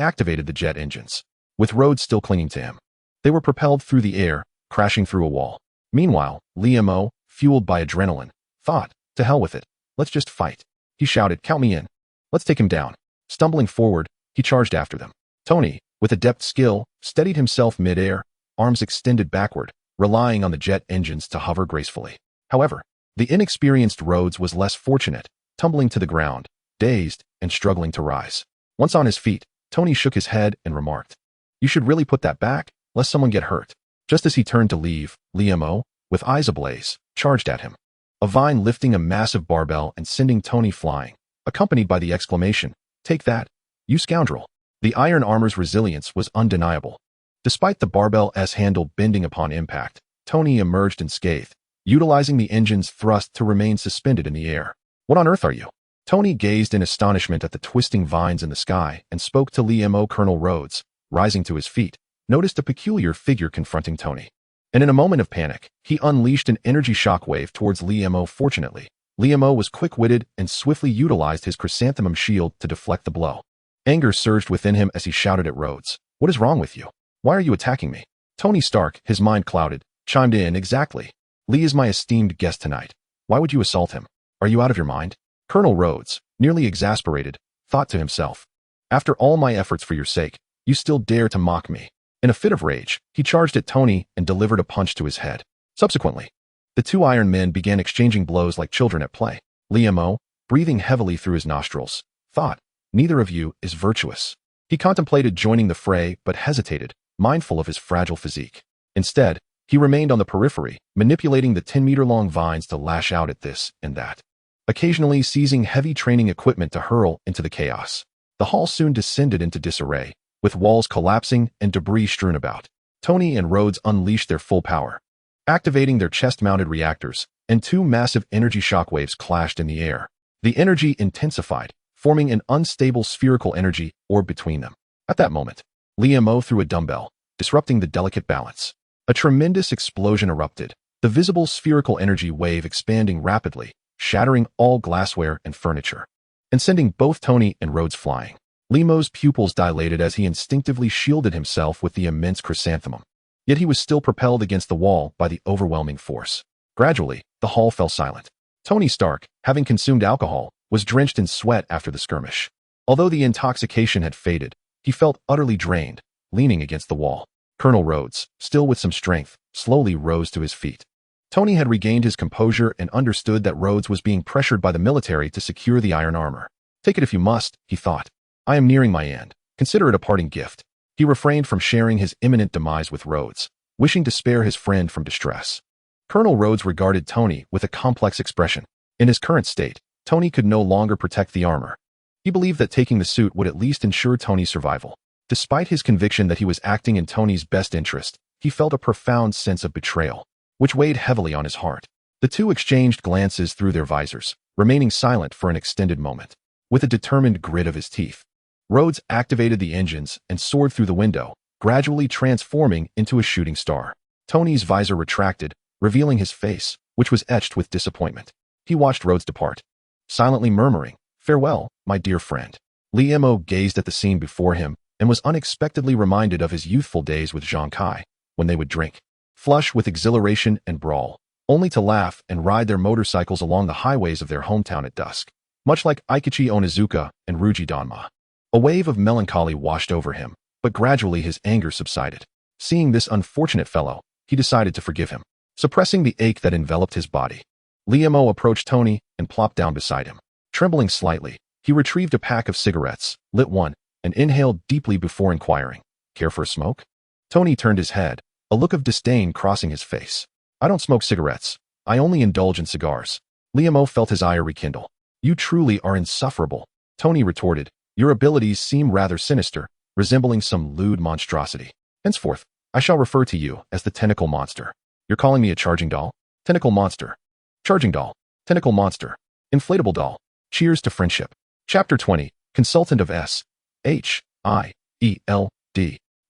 activated the jet engines. With Rhodes still clinging to him, they were propelled through the air, crashing through a wall. Meanwhile, Liam, fueled by adrenaline, thought, "To hell with it. Let's just fight." He shouted, "Count me in. Let's take him down." Stumbling forward, he charged after them. Tony, with adept skill, steadied himself mid-air, arms extended backward, relying on the jet engines to hover gracefully. However, the inexperienced Rhodes was less fortunate, tumbling to the ground, dazed and struggling to rise. Once on his feet, Tony shook his head and remarked, "You should really put that back, lest someone get hurt." Just as he turned to leave, Liam, with eyes ablaze, charged at him, a vine lifting a massive barbell and sending Tony flying, accompanied by the exclamation, "Take that, you scoundrel." The iron armor's resilience was undeniable. Despite the barbell's handle bending upon impact, Tony emerged unscathed, utilizing the engine's thrust to remain suspended in the air. "What on earth are you?" Tony gazed in astonishment at the twisting vines in the sky and spoke to Liam. Colonel Rhodes, rising to his feet, noticed a peculiar figure confronting Tony. And in a moment of panic, he unleashed an energy shockwave towards Liam. Fortunately, Liam was quick-witted and swiftly utilized his chrysanthemum shield to deflect the blow. Anger surged within him as he shouted at Rhodes, "What is wrong with you? Why are you attacking me?" Tony Stark, his mind clouded, chimed in, "Exactly. Lee is my esteemed guest tonight. Why would you assault him? Are you out of your mind?" Colonel Rhodes, nearly exasperated, thought to himself, "After all my efforts for your sake, you still dare to mock me." In a fit of rage, he charged at Tony and delivered a punch to his head. Subsequently, the two Iron Men began exchanging blows like children at play. Liam, breathing heavily through his nostrils, thought, "Neither of you is virtuous." He contemplated joining the fray but hesitated, mindful of his fragile physique. Instead, he remained on the periphery, manipulating the 10-meter-long vines to lash out at this and that, occasionally seizing heavy training equipment to hurl into the chaos. The hall soon descended into disarray, with walls collapsing and debris strewn about. Tony and Rhodes unleashed their full power, activating their chest-mounted reactors, and two massive energy shockwaves clashed in the air. The energy intensified, forming an unstable spherical energy orb between them. At that moment, Liam threw a dumbbell, disrupting the delicate balance. A tremendous explosion erupted, the visible spherical energy wave expanding rapidly, shattering all glassware and furniture, and sending both Tony and Rhodes flying. Liam's pupils dilated as he instinctively shielded himself with the immense chrysanthemum. Yet he was still propelled against the wall by the overwhelming force. Gradually, the hall fell silent. Tony Stark, having consumed alcohol, was drenched in sweat after the skirmish. Although the intoxication had faded, he felt utterly drained, leaning against the wall. Colonel Rhodes, still with some strength, slowly rose to his feet. Tony had regained his composure and understood that Rhodes was being pressured by the military to secure the iron armor. "Take it if you must," he thought. "I am nearing my end. Consider it a parting gift." He refrained from sharing his imminent demise with Rhodes, wishing to spare his friend from distress. Colonel Rhodes regarded Tony with a complex expression. In his current state, Tony could no longer protect the armor. He believed that taking the suit would at least ensure Tony's survival. Despite his conviction that he was acting in Tony's best interest, he felt a profound sense of betrayal, which weighed heavily on his heart. The two exchanged glances through their visors, remaining silent for an extended moment. With a determined grit of his teeth, Rhodes activated the engines and soared through the window, gradually transforming into a shooting star. Tony's visor retracted, revealing his face, which was etched with disappointment. He watched Rhodes depart, silently murmuring, "Farewell, my dear friend." Liemo gazed at the scene before him and was unexpectedly reminded of his youthful days with Zhang Kai, when they would drink, flush with exhilaration and brawl, only to laugh and ride their motorcycles along the highways of their hometown at dusk, much like Aikichi Onizuka and Ruji Danma. A wave of melancholy washed over him, but gradually his anger subsided. Seeing this unfortunate fellow, he decided to forgive him, suppressing the ache that enveloped his body. Liemo approached Tony and plopped down beside him. Trembling slightly, he retrieved a pack of cigarettes, lit one, and inhaled deeply before inquiring, "Care for a smoke?" Tony turned his head, a look of disdain crossing his face. "I don't smoke cigarettes. I only indulge in cigars." Liemo felt his ire rekindle. "You truly are insufferable," Tony retorted. "Your abilities seem rather sinister, resembling some lewd monstrosity. Henceforth, I shall refer to you as the tentacle monster." "You're calling me a charging doll?" "Tentacle monster. Charging doll. Tentacle monster. Inflatable doll. Cheers to friendship." Chapter 20. Consultant of S.H.I.E.L.D.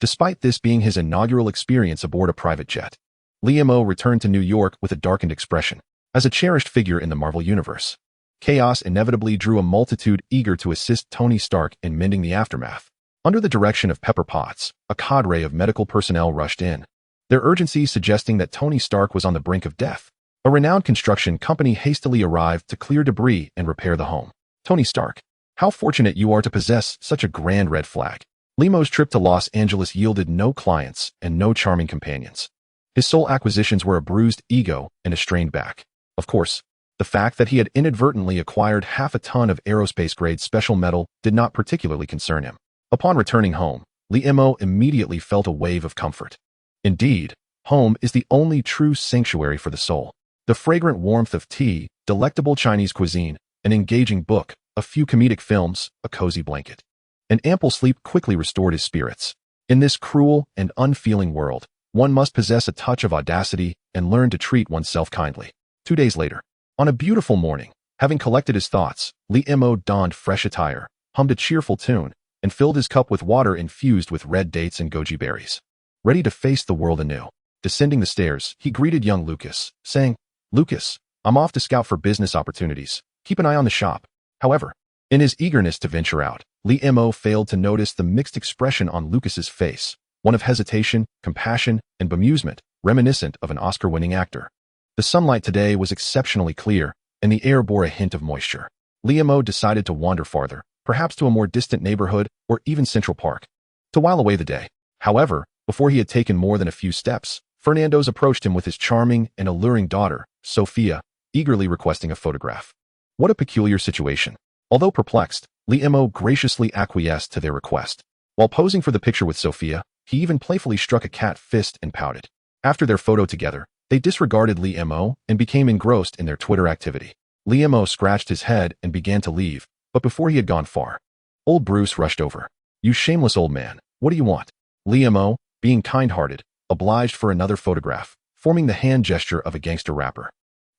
Despite this being his inaugural experience aboard a private jet, Liemo returned to New York with a darkened expression. As a cherished figure in the Marvel Universe, chaos inevitably drew a multitude eager to assist Tony Stark in mending the aftermath. Under the direction of Pepper Potts, a cadre of medical personnel rushed in, their urgency suggesting that Tony Stark was on the brink of death. A renowned construction company hastily arrived to clear debris and repair the home. "Tony Stark, how fortunate you are to possess such a grand red flag." Liemo's trip to Los Angeles yielded no clients and no charming companions. His sole acquisitions were a bruised ego and a strained back. Of course, the fact that he had inadvertently acquired half a ton of aerospace-grade special metal did not particularly concern him. Upon returning home, Liemo immediately felt a wave of comfort. Indeed, home is the only true sanctuary for the soul. The fragrant warmth of tea, delectable Chinese cuisine, an engaging book, a few comedic films, a cozy blanket, and ample sleep quickly restored his spirits. In this cruel and unfeeling world, one must possess a touch of audacity and learn to treat oneself kindly. 2 days later, on a beautiful morning, having collected his thoughts, Liemo donned fresh attire, hummed a cheerful tune, and filled his cup with water infused with red dates and goji berries. Ready to face the world anew. Descending the stairs, he greeted young Lucas, saying, "Lucas, I'm off to scout for business opportunities. Keep an eye on the shop." However, in his eagerness to venture out, Liemo failed to notice the mixed expression on Lucas's face, one of hesitation, compassion, and bemusement, reminiscent of an Oscar-winning actor. The sunlight today was exceptionally clear, and the air bore a hint of moisture. Liemo decided to wander farther, perhaps to a more distant neighborhood or even Central Park, to while away the day. However, before he had taken more than a few steps, Fernando's approached him with his charming and alluring daughter, Sophia, eagerly requesting a photograph. What a peculiar situation. Although perplexed, Liemo graciously acquiesced to their request. While posing for the picture with Sophia, he even playfully struck a cat fist and pouted. After their photo together, they disregarded Liemo and became engrossed in their Twitter activity. Liemo scratched his head and began to leave, but before he had gone far, old Bruce rushed over. "You shameless old man, what do you want?" Liemo, being kind-hearted, obliged for another photograph, forming the hand gesture of a gangster rapper.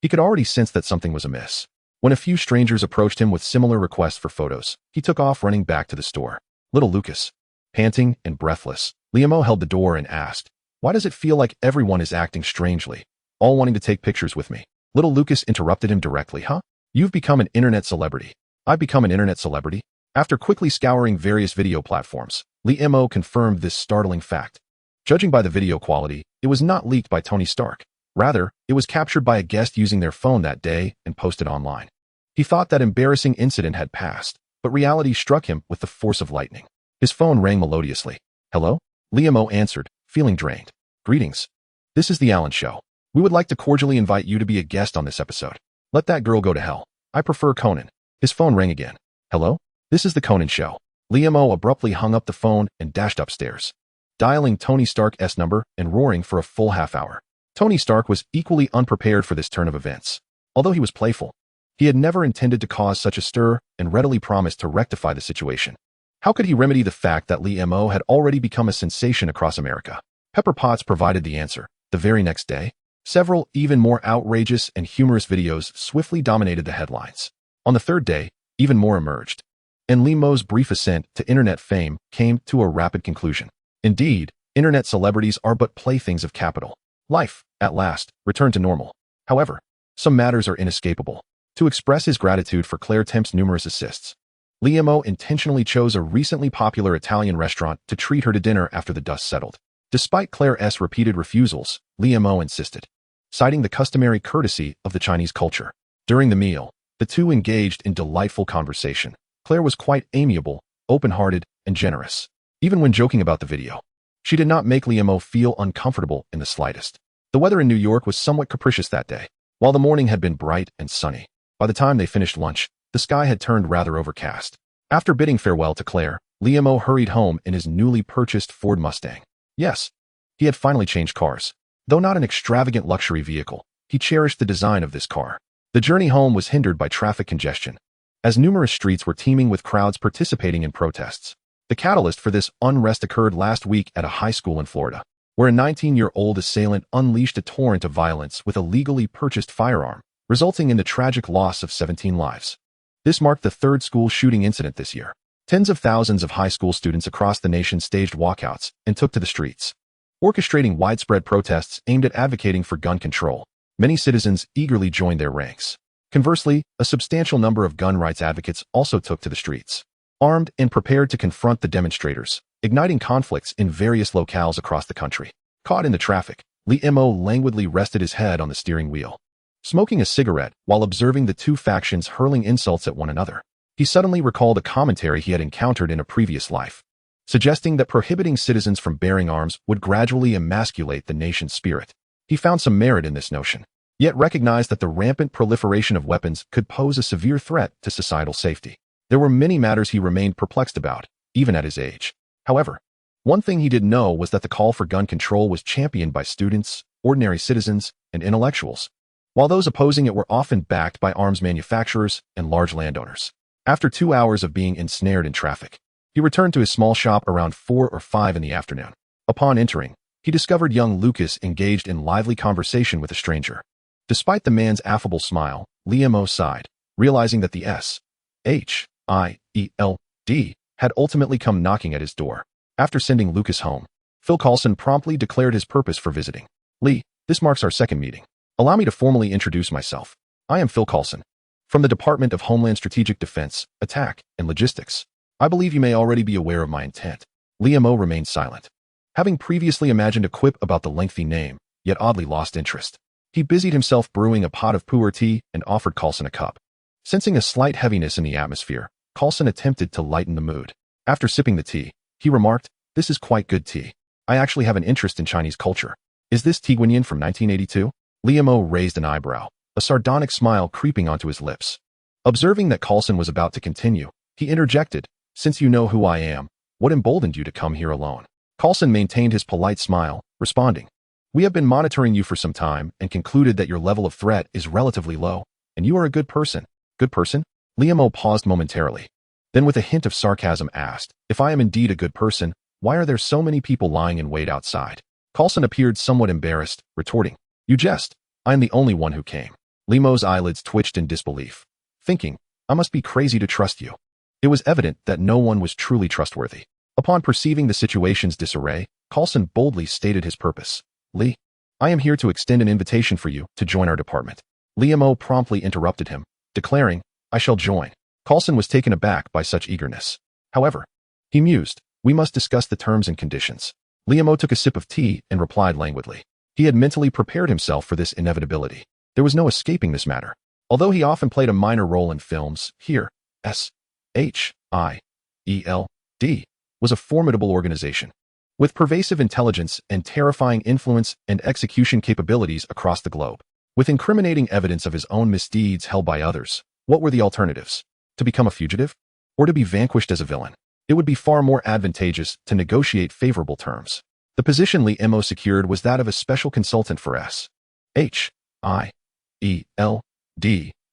He could already sense that something was amiss. When a few strangers approached him with similar requests for photos, he took off running back to the store. Little Lucas, panting and breathless, Liemo held the door and asked, "Why does it feel like everyone is acting strangely, all wanting to take pictures with me?" Little Lucas interrupted him directly. "Huh? You've become an internet celebrity." "I've become an internet celebrity?" After quickly scouring various video platforms, Liemo confirmed this startling fact. Judging by the video quality, it was not leaked by Tony Stark. Rather, it was captured by a guest using their phone that day and posted online. He thought that embarrassing incident had passed, but reality struck him with the force of lightning. His phone rang melodiously. "Hello?" Liemo answered, feeling drained. "Greetings. This is The Alan Show. We would like to cordially invite you to be a guest on this episode. Let that girl go to hell. I prefer Conan." His phone rang again. "Hello? This is The Conan Show." Liemo abruptly hung up the phone and dashed upstairs, dialing Tony Stark's number and roaring for a full half hour. Tony Stark was equally unprepared for this turn of events. Although he was playful, he had never intended to cause such a stir and readily promised to rectify the situation. How could he remedy the fact that Liemo had already become a sensation across America? Pepper Potts provided the answer. The very next day, several even more outrageous and humorous videos swiftly dominated the headlines. On the third day, even more emerged. and Li Mo's brief ascent to internet fame came to a rapid conclusion. Indeed, internet celebrities are but playthings of capital. Life, at last, returned to normal. However, some matters are inescapable. To express his gratitude for Claire Temp's numerous assists, Li Mo intentionally chose a recently popular Italian restaurant to treat her to dinner after the dust settled. Despite Claire's repeated refusals, Li Mo insisted, citing the customary courtesy of the Chinese culture. During the meal, the two engaged in delightful conversation. Claire was quite amiable, open-hearted, and generous. Even when joking about the video, she did not make Li Mo feel uncomfortable in the slightest. The weather in New York was somewhat capricious that day. While the morning had been bright and sunny, by the time they finished lunch, the sky had turned rather overcast. After bidding farewell to Claire, Li Mo hurried home in his newly purchased Ford Mustang. Yes, he had finally changed cars. Though not an extravagant luxury vehicle, he cherished the design of this car. The journey home was hindered by traffic congestion, as numerous streets were teeming with crowds participating in protests. The catalyst for this unrest occurred last week at a high school in Florida, where a 19-year-old assailant unleashed a torrent of violence with a legally purchased firearm, resulting in the tragic loss of 17 lives. This marked the third school shooting incident this year. Tens of thousands of high school students across the nation staged walkouts and took to the streets, orchestrating widespread protests aimed at advocating for gun control. Many citizens eagerly joined their ranks. Conversely, a substantial number of gun rights advocates also took to the streets, armed and prepared to confront the demonstrators, igniting conflicts in various locales across the country. Caught in the traffic, Li Mo languidly rested his head on the steering wheel, smoking a cigarette while observing the two factions hurling insults at one another. He suddenly recalled a commentary he had encountered in a previous life, suggesting that prohibiting citizens from bearing arms would gradually emasculate the nation's spirit. He found some merit in this notion, yet recognized that the rampant proliferation of weapons could pose a severe threat to societal safety. There were many matters he remained perplexed about, even at his age. However, one thing he did know was that the call for gun control was championed by students, ordinary citizens, and intellectuals, while those opposing it were often backed by arms manufacturers and large landowners. After 2 hours of being ensnared in traffic, he returned to his small shop around 4 or 5 in the afternoon. Upon entering, he discovered young Lucas engaged in lively conversation with a stranger. Despite the man's affable smile, Li Mo sighed, realizing that the S-H-I-E-L-D had ultimately come knocking at his door. After sending Lucas home, Phil Coulson promptly declared his purpose for visiting. Lee, this marks our second meeting. Allow me to formally introduce myself. I am Phil Coulson, from the Department of Homeland Strategic Defense, Attack, and Logistics. I believe you may already be aware of my intent. Li Mo remained silent, having previously imagined a quip about the lengthy name, yet oddly lost interest. He busied himself brewing a pot of pu'er tea and offered Coulson a cup. Sensing a slight heaviness in the atmosphere, Coulson attempted to lighten the mood. After sipping the tea, he remarked, "This is quite good tea. I actually have an interest in Chinese culture. Is this tea guanyin from 1982? Li Mo raised an eyebrow, a sardonic smile creeping onto his lips. Observing that Coulson was about to continue, he interjected, "Since you know who I am, what emboldened you to come here alone?" Coulson maintained his polite smile, responding, "We have been monitoring you for some time and concluded that your level of threat is relatively low, and you are a good person." Good person? Li Mo paused momentarily, then with a hint of sarcasm asked, "If I am indeed a good person, why are there so many people lying in wait outside?" Coulson appeared somewhat embarrassed, retorting, "You jest. I am the only one who came." Li Mo's eyelids twitched in disbelief, thinking, "I must be crazy to trust you." It was evident that no one was truly trustworthy. Upon perceiving the situation's disarray, Coulson boldly stated his purpose. "Li, I am here to extend an invitation for you to join our department." Li Mo promptly interrupted him, declaring, "I shall join." Coulson was taken aback by such eagerness. However, he mused, "We must discuss the terms and conditions." Li Mo took a sip of tea and replied languidly. He had mentally prepared himself for this inevitability. There was no escaping this matter. Although he often played a minor role in films, here, S-H-I-E-L-D was a formidable organization, with pervasive intelligence and terrifying influence and execution capabilities across the globe. With incriminating evidence of his own misdeeds held by others, what were the alternatives? To become a fugitive? Or to be vanquished as a villain? It would be far more advantageous to negotiate favorable terms. The position Li Mo secured was that of a special consultant for S-H-I-E-L-D,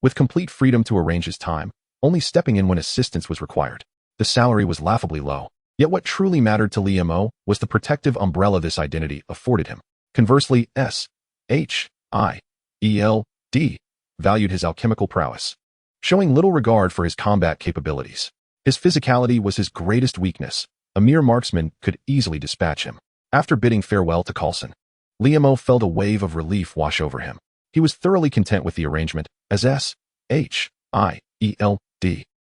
with complete freedom to arrange his time, only stepping in when assistance was required. The salary was laughably low, yet what truly mattered to Li Mo was the protective umbrella this identity afforded him. Conversely, S-H-I-E-L-D valued his alchemical prowess, showing little regard for his combat capabilities. His physicality was his greatest weakness. A mere marksman could easily dispatch him. After bidding farewell to Coulson, Liamo felt a wave of relief wash over him. He was thoroughly content with the arrangement, as S.H.I.E.L.D.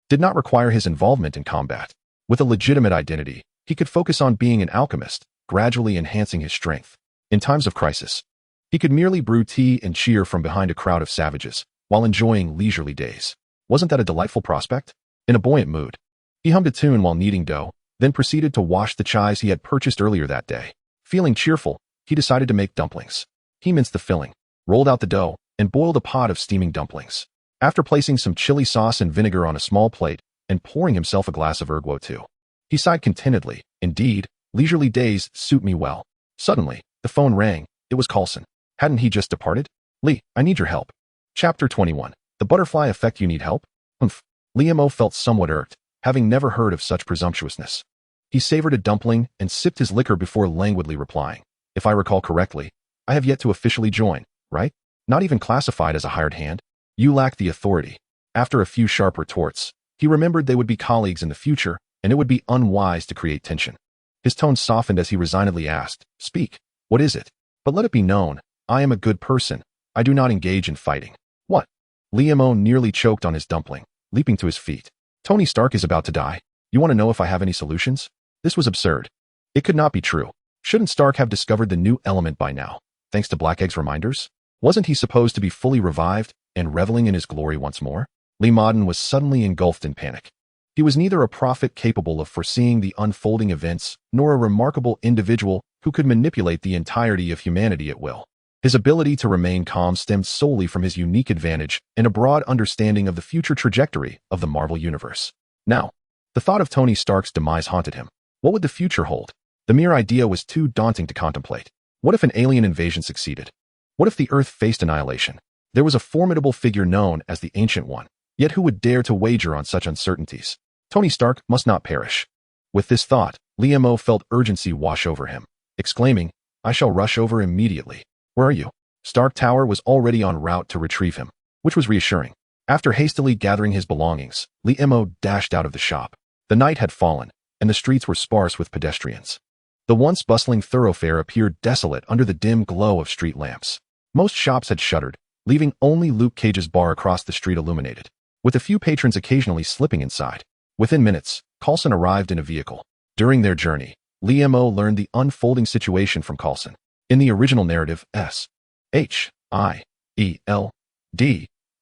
did not require his involvement in combat. With a legitimate identity, he could focus on being an alchemist, gradually enhancing his strength. In times of crisis, he could merely brew tea and cheer from behind a crowd of savages, while enjoying leisurely days. Wasn't that a delightful prospect? In a buoyant mood, he hummed a tune while kneading dough, then proceeded to wash the chives he had purchased earlier that day. Feeling cheerful, he decided to make dumplings. He minced the filling, rolled out the dough, and boiled a pot of steaming dumplings. After placing some chili sauce and vinegar on a small plate and pouring himself a glass of erguo too, he sighed contentedly. Indeed, leisurely days suit me well. Suddenly, the phone rang. It was Coulson. Hadn't he just departed? Lee, I need your help. Chapter 21. The butterfly effect. You need help? Humph. Liamo felt somewhat irked, having never heard of such presumptuousness. He savored a dumpling and sipped his liquor before languidly replying. If I recall correctly, I have yet to officially join, right? Not even classified as a hired hand? You lack the authority. After a few sharp retorts, he remembered they would be colleagues in the future, and it would be unwise to create tension. His tone softened as he resignedly asked, Speak. What is it? But let it be known, I am a good person. I do not engage in fighting. What? Liamo nearly choked on his dumpling, leaping to his feet. Tony Stark is about to die. You want to know if I have any solutions? This was absurd. It could not be true. Shouldn't Stark have discovered the new element by now, thanks to Blackeg's reminders? Wasn't he supposed to be fully revived and reveling in his glory once more? Lee Modden was suddenly engulfed in panic. He was neither a prophet capable of foreseeing the unfolding events, nor a remarkable individual who could manipulate the entirety of humanity at will. His ability to remain calm stemmed solely from his unique advantage and a broad understanding of the future trajectory of the Marvel Universe. Now, the thought of Tony Stark's demise haunted him. What would the future hold? The mere idea was too daunting to contemplate. What if an alien invasion succeeded? What if the Earth faced annihilation? There was a formidable figure known as the Ancient One, yet who would dare to wager on such uncertainties? Tony Stark must not perish. With this thought, Liamo felt urgency wash over him, exclaiming, I shall rush over immediately. Where are you? Stark Tower was already en route to retrieve him, which was reassuring. After hastily gathering his belongings, Liamo dashed out of the shop. The night had fallen, and the streets were sparse with pedestrians. The once bustling thoroughfare appeared desolate under the dim glow of street lamps. Most shops had shuttered, leaving only Luke Cage's bar across the street illuminated, with a few patrons occasionally slipping inside. Within minutes, Coulson arrived in a vehicle. During their journey, Liamo learned the unfolding situation from Coulson. In the original narrative, S.H.I.E.L.D.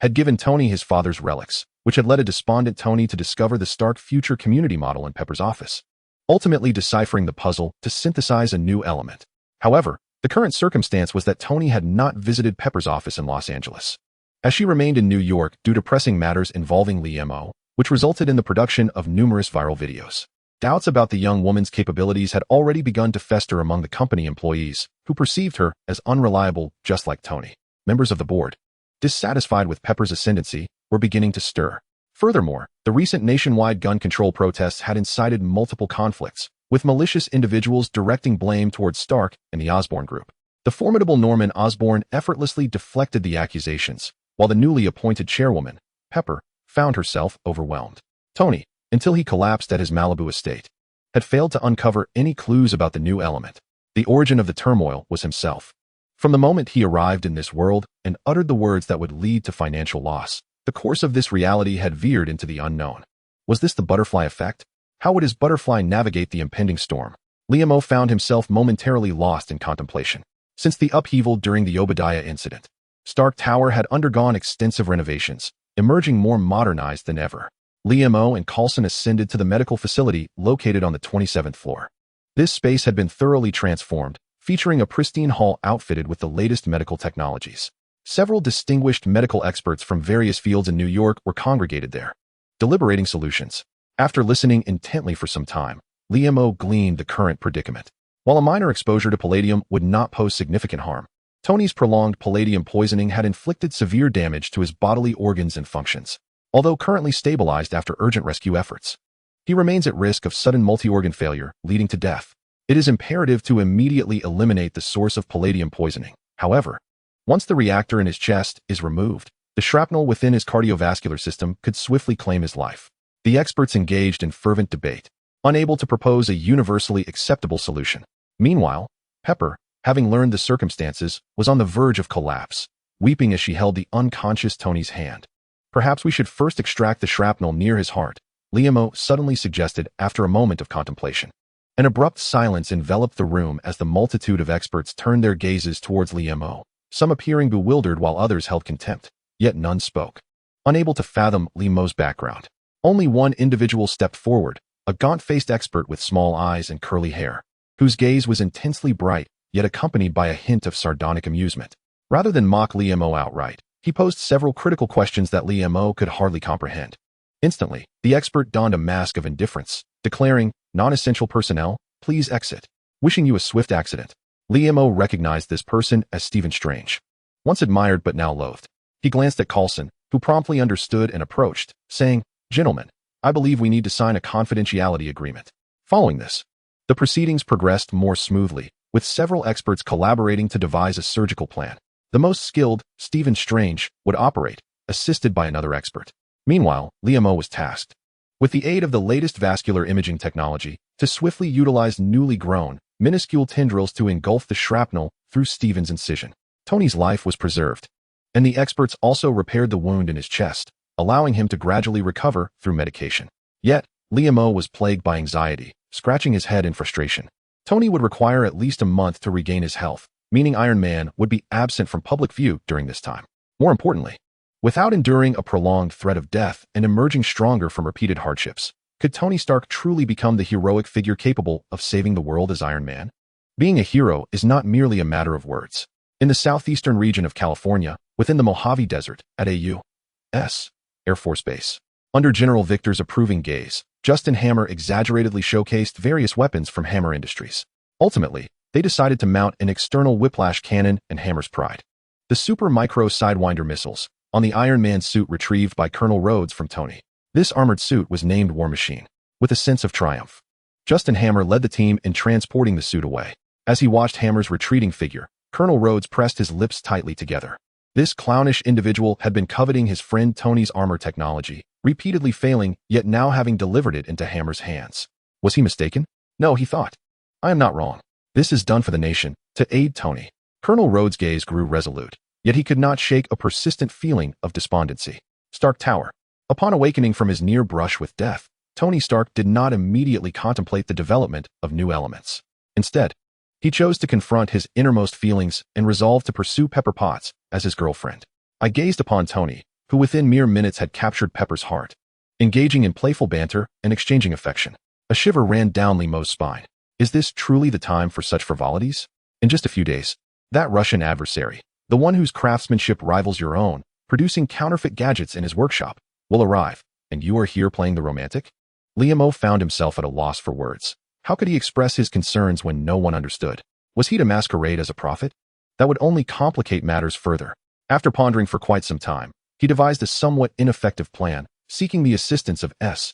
had given Tony his father's relics, which had led a despondent Tony to discover the Stark future community model in Pepper's office, ultimately deciphering the puzzle to synthesize a new element. However, the current circumstance was that Tony had not visited Pepper's office in Los Angeles, as she remained in New York due to pressing matters involving Liamo, which resulted in the production of numerous viral videos. Doubts about the young woman's capabilities had already begun to fester among the company employees, who perceived her as unreliable just like Tony. Members of the board, dissatisfied with Pepper's ascendancy, were beginning to stir. Furthermore, the recent nationwide gun control protests had incited multiple conflicts, with malicious individuals directing blame towards Stark and the Osborn Group. The formidable Norman Osborn effortlessly deflected the accusations, while the newly appointed chairwoman, Pepper, found herself overwhelmed. Tony, until he collapsed at his Malibu estate, had failed to uncover any clues about the new element. The origin of the turmoil was himself. From the moment he arrived in this world and uttered the words that would lead to financial loss, the course of this reality had veered into the unknown. Was this the butterfly effect? How would his butterfly navigate the impending storm? Liamo found himself momentarily lost in contemplation. Since the upheaval during the Obadiah incident, Stark Tower had undergone extensive renovations, emerging more modernized than ever. Liamo and Coulson ascended to the medical facility located on the 27th floor. This space had been thoroughly transformed, featuring a pristine hall outfitted with the latest medical technologies. Several distinguished medical experts from various fields in New York were congregated there, deliberating solutions. After listening intently for some time, Liamo gleaned the current predicament. While a minor exposure to palladium would not pose significant harm, Tony's prolonged palladium poisoning had inflicted severe damage to his bodily organs and functions. Although currently stabilized after urgent rescue efforts, he remains at risk of sudden multi-organ failure, leading to death. It is imperative to immediately eliminate the source of palladium poisoning. However, once the reactor in his chest is removed, the shrapnel within his cardiovascular system could swiftly claim his life. The experts engaged in fervent debate, unable to propose a universally acceptable solution. Meanwhile, Pepper, having learned the circumstances, was on the verge of collapse, weeping as she held the unconscious Tony's hand. Perhaps we should first extract the shrapnel near his heart, Liam suddenly suggested after a moment of contemplation. An abrupt silence enveloped the room as the multitude of experts turned their gazes towards Liam, some appearing bewildered while others held contempt, yet none spoke. Unable to fathom Liam's background, only one individual stepped forward, a gaunt-faced expert with small eyes and curly hair, whose gaze was intensely bright, yet accompanied by a hint of sardonic amusement. Rather than mock Liam outright, he posed several critical questions that Liam could hardly comprehend. Instantly, the expert donned a mask of indifference, declaring, "Non-essential personnel, please exit. Wishing you a swift accident." Liam recognized this person as Stephen Strange. Once admired but now loathed. He glanced at Coulson, who promptly understood and approached, saying, "Gentlemen, I believe we need to sign a confidentiality agreement." Following this, the proceedings progressed more smoothly, with several experts collaborating to devise a surgical plan. The most skilled, Stephen Strange, would operate, assisted by another expert. Meanwhile, Liam was tasked, with the aid of the latest vascular imaging technology, to swiftly utilize newly grown, minuscule tendrils to engulf the shrapnel through Stephen's incision. Tony's life was preserved, and the experts also repaired the wound in his chest, allowing him to gradually recover through medication. Yet, Liam was plagued by anxiety, scratching his head in frustration. Tony would require at least a month to regain his health, meaning Iron Man would be absent from public view during this time. More importantly, without enduring a prolonged threat of death and emerging stronger from repeated hardships, could Tony Stark truly become the heroic figure capable of saving the world as Iron Man? Being a hero is not merely a matter of words. In the southeastern region of California, within the Mojave Desert, at a U.S. Air Force Base, under General Victor's approving gaze, Justin Hammer exaggeratedly showcased various weapons from Hammer Industries. Ultimately, they decided to mount an external whiplash cannon and Hammer's pride, the Super Micro Sidewinder missiles, on the Iron Man suit retrieved by Colonel Rhodes from Tony. This armored suit was named War Machine, with a sense of triumph. Justin Hammer led the team in transporting the suit away. As he watched Hammer's retreating figure, Colonel Rhodes pressed his lips tightly together. This clownish individual had been coveting his friend Tony's armor technology, repeatedly failing, yet now having delivered it into Hammer's hands. Was he mistaken? No, he thought. I am not wrong. This is done for the nation, to aid Tony. Colonel Rhodes' gaze grew resolute, yet he could not shake a persistent feeling of despondency. Stark Tower. Upon awakening from his near brush with death, Tony Stark did not immediately contemplate the development of new elements. Instead, he chose to confront his innermost feelings and resolved to pursue Pepper Potts as his girlfriend. I gazed upon Tony, who within mere minutes had captured Pepper's heart, engaging in playful banter and exchanging affection. A shiver ran down Liam's spine. Is this truly the time for such frivolities? In just a few days, that Russian adversary, the one whose craftsmanship rivals your own, producing counterfeit gadgets in his workshop, will arrive, and you are here playing the romantic? Liam found himself at a loss for words. How could he express his concerns when no one understood? Was he to masquerade as a prophet? That would only complicate matters further. After pondering for quite some time, he devised a somewhat ineffective plan, seeking the assistance of S.H.I.E.L.D.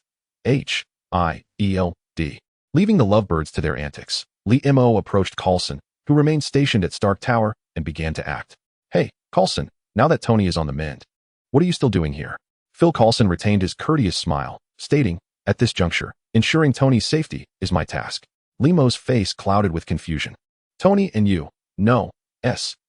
Leaving the lovebirds to their antics, Liam approached Coulson, who remained stationed at Stark Tower, and began to act. Hey, Coulson, now that Tony is on the mend, what are you still doing here? Phil Coulson retained his courteous smile, stating, at this juncture, ensuring Tony's safety is my task. Liam's face clouded with confusion. Tony and you, no, S.H.I.E.L.D.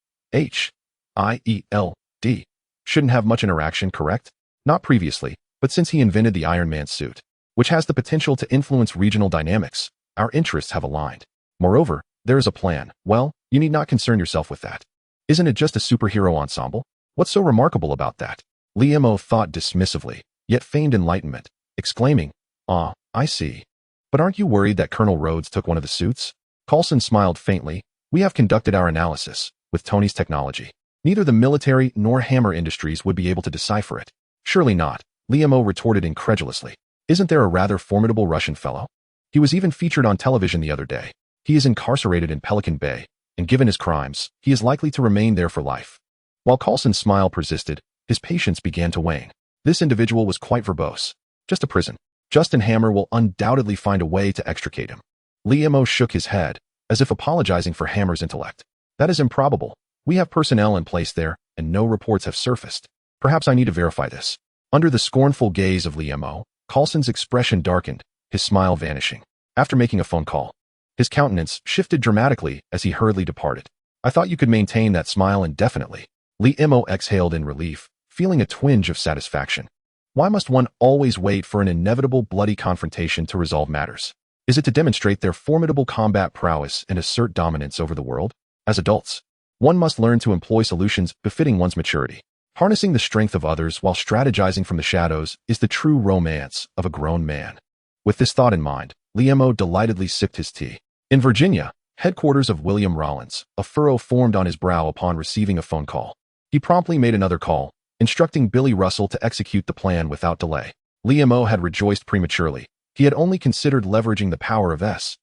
shouldn't have much interaction, correct? Not previously, but since he invented the Iron Man suit, which has the potential to influence regional dynamics, our interests have aligned. Moreover, there is a plan. Well, you need not concern yourself with that. Isn't it just a superhero ensemble? What's so remarkable about that? Liam thought dismissively, yet feigned enlightenment, exclaiming, Ah, I see. But aren't you worried that Colonel Rhodes took one of the suits? Coulson smiled faintly. We have conducted our analysis, with Tony's technology. Neither the military nor Hammer Industries would be able to decipher it. Surely not, Liam retorted incredulously. Isn't there a rather formidable Russian fellow? He was even featured on television the other day. He is incarcerated in Pelican Bay, and given his crimes, he is likely to remain there for life. While Coulson's smile persisted, his patience began to wane. This individual was quite verbose. Just a prison. Justin Hammer will undoubtedly find a way to extricate him. Liam shook his head, as if apologizing for Hammer's intellect. That is improbable. We have personnel in place there, and no reports have surfaced. Perhaps I need to verify this. Under the scornful gaze of Liam, Coulson's expression darkened, his smile vanishing. After making a phone call, his countenance shifted dramatically as he hurriedly departed. I thought you could maintain that smile indefinitely. Liam exhaled in relief, feeling a twinge of satisfaction. Why must one always wait for an inevitable bloody confrontation to resolve matters? Is it to demonstrate their formidable combat prowess and assert dominance over the world? As adults, one must learn to employ solutions befitting one's maturity. Harnessing the strength of others while strategizing from the shadows is the true romance of a grown man. With this thought in mind, Liam delightedly sipped his tea. In Virginia, headquarters of William Rollins, a furrow formed on his brow upon receiving a phone call. He promptly made another call, instructing Billy Russell to execute the plan without delay. Liam had rejoiced prematurely. He had only considered leveraging the power of S.H.I.E.L.D.,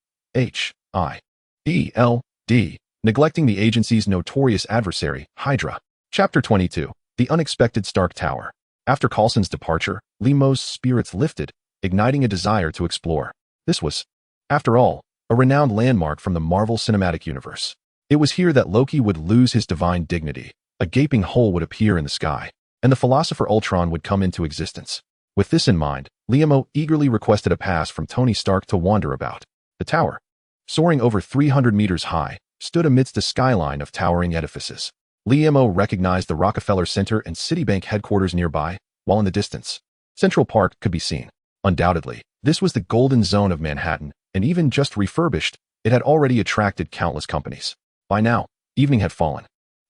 neglecting the agency's notorious adversary, Hydra. Chapter 22. The Unexpected Stark Tower. After Coulson's departure, Liam's spirits lifted, igniting a desire to explore. This was, after all, a renowned landmark from the Marvel Cinematic Universe. It was here that Loki would lose his divine dignity, a gaping hole would appear in the sky, and the philosopher Ultron would come into existence. With this in mind, Liam eagerly requested a pass from Tony Stark to wander about. The tower, soaring over 300 meters high, stood amidst a skyline of towering edifices. Liam recognized the Rockefeller Center and Citibank headquarters nearby, while in the distance, Central Park could be seen. Undoubtedly, this was the golden zone of Manhattan, and even just refurbished, it had already attracted countless companies. By now, evening had fallen,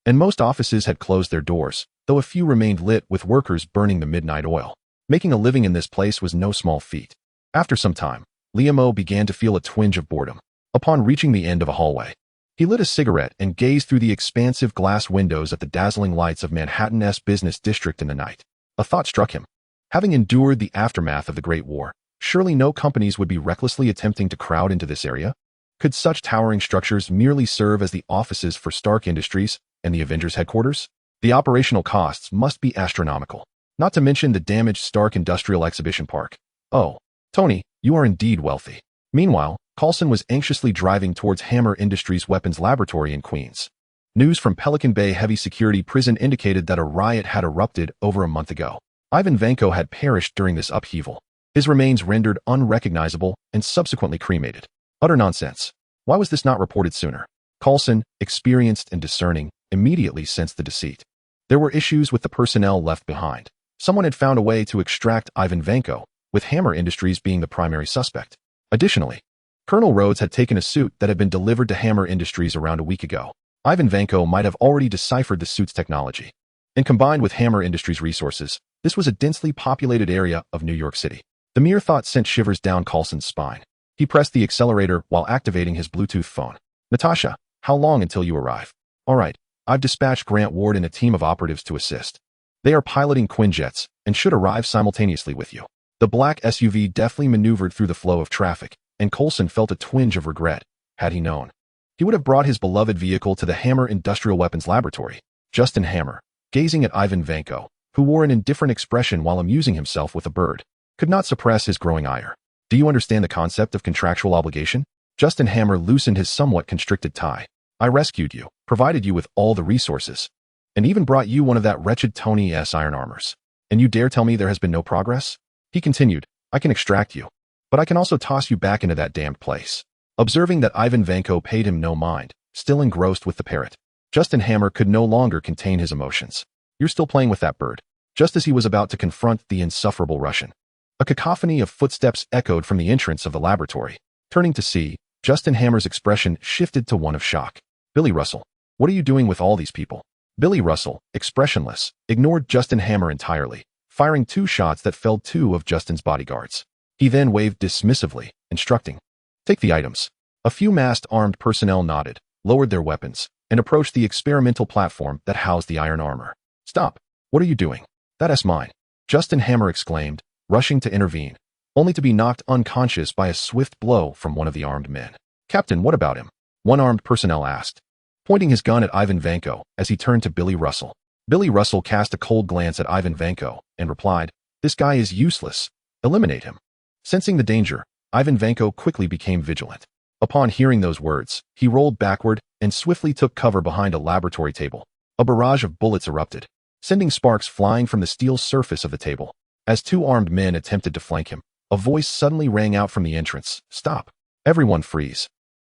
and most offices had closed their doors, though a few remained lit with workers burning the midnight oil. Making a living in this place was no small feat. After some time, Liam began to feel a twinge of boredom. Upon reaching the end of a hallway, he lit a cigarette and gazed through the expansive glass windows at the dazzling lights of Manhattan's business district in the night. A thought struck him. Having endured the aftermath of the Great War, surely no companies would be recklessly attempting to crowd into this area? Could such towering structures merely serve as the offices for Stark Industries and the Avengers headquarters? The operational costs must be astronomical, not to mention the damaged Stark Industrial Exhibition Park. Oh, Tony, you are indeed wealthy. Meanwhile, Coulson was anxiously driving towards Hammer Industries Weapons Laboratory in Queens. News from Pelican Bay Heavy Security Prison indicated that a riot had erupted over a month ago. Ivan Vanko had perished during this upheaval, his remains rendered unrecognizable and subsequently cremated. Utter nonsense. Why was this not reported sooner? Coulson, experienced and discerning, immediately sensed the deceit. There were issues with the personnel left behind. Someone had found a way to extract Ivan Vanko, with Hammer Industries being the primary suspect. Additionally, Colonel Rhodes had taken a suit that had been delivered to Hammer Industries around a week ago. Ivan Vanko might have already deciphered the suit's technology. And combined with Hammer Industries' resources, this was a densely populated area of New York City. The mere thought sent shivers down Coulson's spine. He pressed the accelerator while activating his Bluetooth phone. Natasha, how long until you arrive? All right, I've dispatched Grant Ward and a team of operatives to assist. They are piloting Quinjets and should arrive simultaneously with you. The black SUV deftly maneuvered through the flow of traffic, and Coulson felt a twinge of regret. Had he known, he would have brought his beloved vehicle to the Hammer Industrial Weapons Laboratory. Justin Hammer, gazing at Ivan Vanko, who wore an indifferent expression while amusing himself with a bird, could not suppress his growing ire. Do you understand the concept of contractual obligation? Justin Hammer loosened his somewhat constricted tie. I rescued you, provided you with all the resources, and even brought you one of that wretched Tony's iron armors. And you dare tell me there has been no progress? He continued, I can extract you, but I can also toss you back into that damned place. Observing that Ivan Vanko paid him no mind, still engrossed with the parrot, Justin Hammer could no longer contain his emotions. You're still playing with that bird. Just as he was about to confront the insufferable Russian, a cacophony of footsteps echoed from the entrance of the laboratory. Turning to see, Justin Hammer's expression shifted to one of shock. Billy Russell, what are you doing with all these people? Billy Russell, expressionless, ignored Justin Hammer entirely, firing 2 shots that felled 2 of Justin's bodyguards. He then waved dismissively, instructing, take the items. A few masked armed personnel nodded, lowered their weapons, and approached the experimental platform that housed the iron armor. Stop. What are you doing? That's mine. Justin Hammer exclaimed, rushing to intervene, only to be knocked unconscious by a swift blow from one of the armed men. Captain, what about him? One armed personnel asked, pointing his gun at Ivan Vanko as he turned to Billy Russell. Billy Russell cast a cold glance at Ivan Vanko and replied, this guy is useless. Eliminate him. Sensing the danger, Ivan Vanko quickly became vigilant. Upon hearing those words, he rolled backward and swiftly took cover behind a laboratory table. A barrage of bullets erupted, sending sparks flying from the steel surface of the table. As 2 armed men attempted to flank him, A voice suddenly rang out from the entrance. "Stop. Everyone freeze."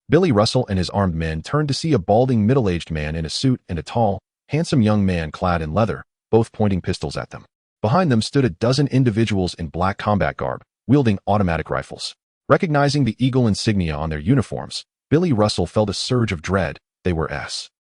Billy Russell and his armed men turned to see a balding middle-aged man in a suit and a tall, handsome young man clad in leather, both pointing pistols at them. Behind them stood a dozen individuals in black combat garb, wielding automatic rifles. Recognizing the eagle insignia on their uniforms, Billy Russell felt a surge of dread. They were S.H.I.E.L.D.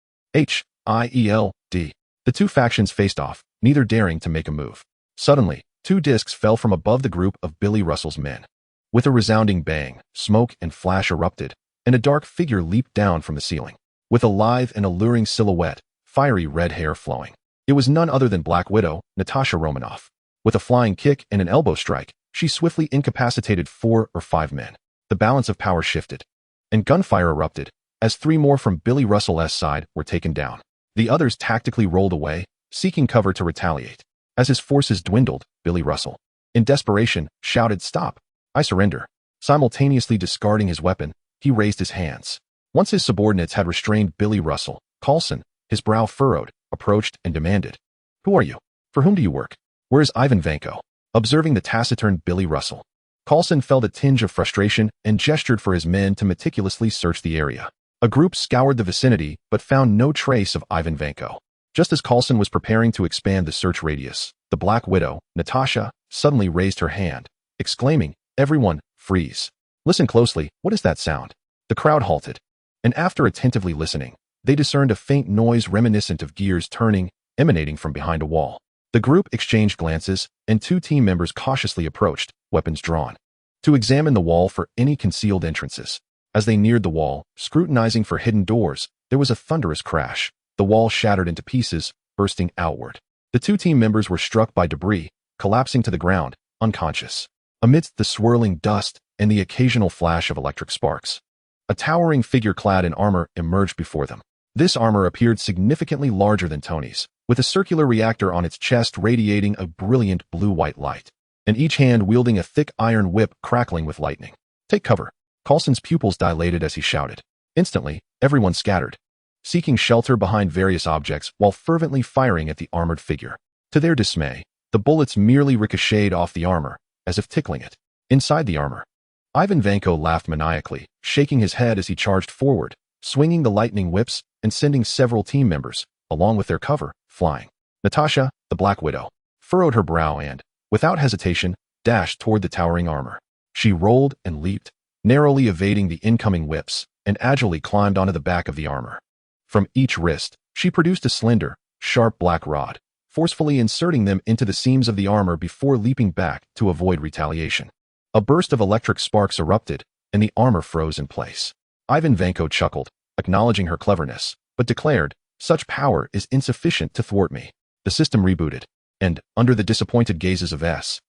The two factions faced off, neither daring to make a move. Suddenly, two discs fell from above the group of Billy Russell's men. With a resounding bang, smoke and flash erupted, and a dark figure leaped down from the ceiling. With a lithe and alluring silhouette, fiery red hair flowing. It was none other than Black Widow, Natasha Romanoff. With a flying kick and an elbow strike, she swiftly incapacitated 4 or 5 men. The balance of power shifted, and gunfire erupted, as 3 more from Billy Russell's side were taken down. The others tactically rolled away, seeking cover to retaliate. As his forces dwindled, Billy Russell, in desperation, shouted, "Stop! I surrender." Simultaneously discarding his weapon, he raised his hands. Once his subordinates had restrained Billy Russell, Coulson, his brow furrowed, approached and demanded, "Who are you? For whom do you work? Where is Ivan Vanko?" Observing the taciturn Billy Russell, Coulson felt a tinge of frustration and gestured for his men to meticulously search the area. A group scoured the vicinity but found no trace of Ivan Vanko. Just as Coulson was preparing to expand the search radius, the Black Widow, Natasha, suddenly raised her hand, exclaiming, "Everyone, freeze. Listen closely, what is that sound?" The crowd halted, and after attentively listening, they discerned a faint noise reminiscent of gears turning, emanating from behind a wall. The group exchanged glances, and 2 team members cautiously approached, weapons drawn, to examine the wall for any concealed entrances. As they neared the wall, scrutinizing for hidden doors, there was a thunderous crash. The wall shattered into pieces, bursting outward. The 2 team members were struck by debris, collapsing to the ground, unconscious. Amidst the swirling dust and the occasional flash of electric sparks, a towering figure clad in armor emerged before them. This armor appeared significantly larger than Tony's, with a circular reactor on its chest radiating a brilliant blue-white light, and each hand wielding a thick iron whip crackling with lightning. "Take cover." Coulson's pupils dilated as he shouted. Instantly, everyone scattered, seeking shelter behind various objects while fervently firing at the armored figure. To their dismay, the bullets merely ricocheted off the armor, as if tickling it. Inside the armor, Ivan Vanko laughed maniacally, shaking his head as he charged forward, swinging the lightning whips and sending several team members, along with their cover, flying. Natasha, the Black Widow, furrowed her brow and, without hesitation, dashed toward the towering armor. She rolled and leaped, narrowly evading the incoming whips, and agilely climbed onto the back of the armor. From each wrist, she produced a slender, sharp black rod, forcefully inserting them into the seams of the armor before leaping back to avoid retaliation. A burst of electric sparks erupted, and the armor froze in place. Ivan Vanko chuckled, acknowledging her cleverness, but declared, "Such power is insufficient to thwart me." The system rebooted, and, under the disappointed gazes of S.H.I.E.L.D.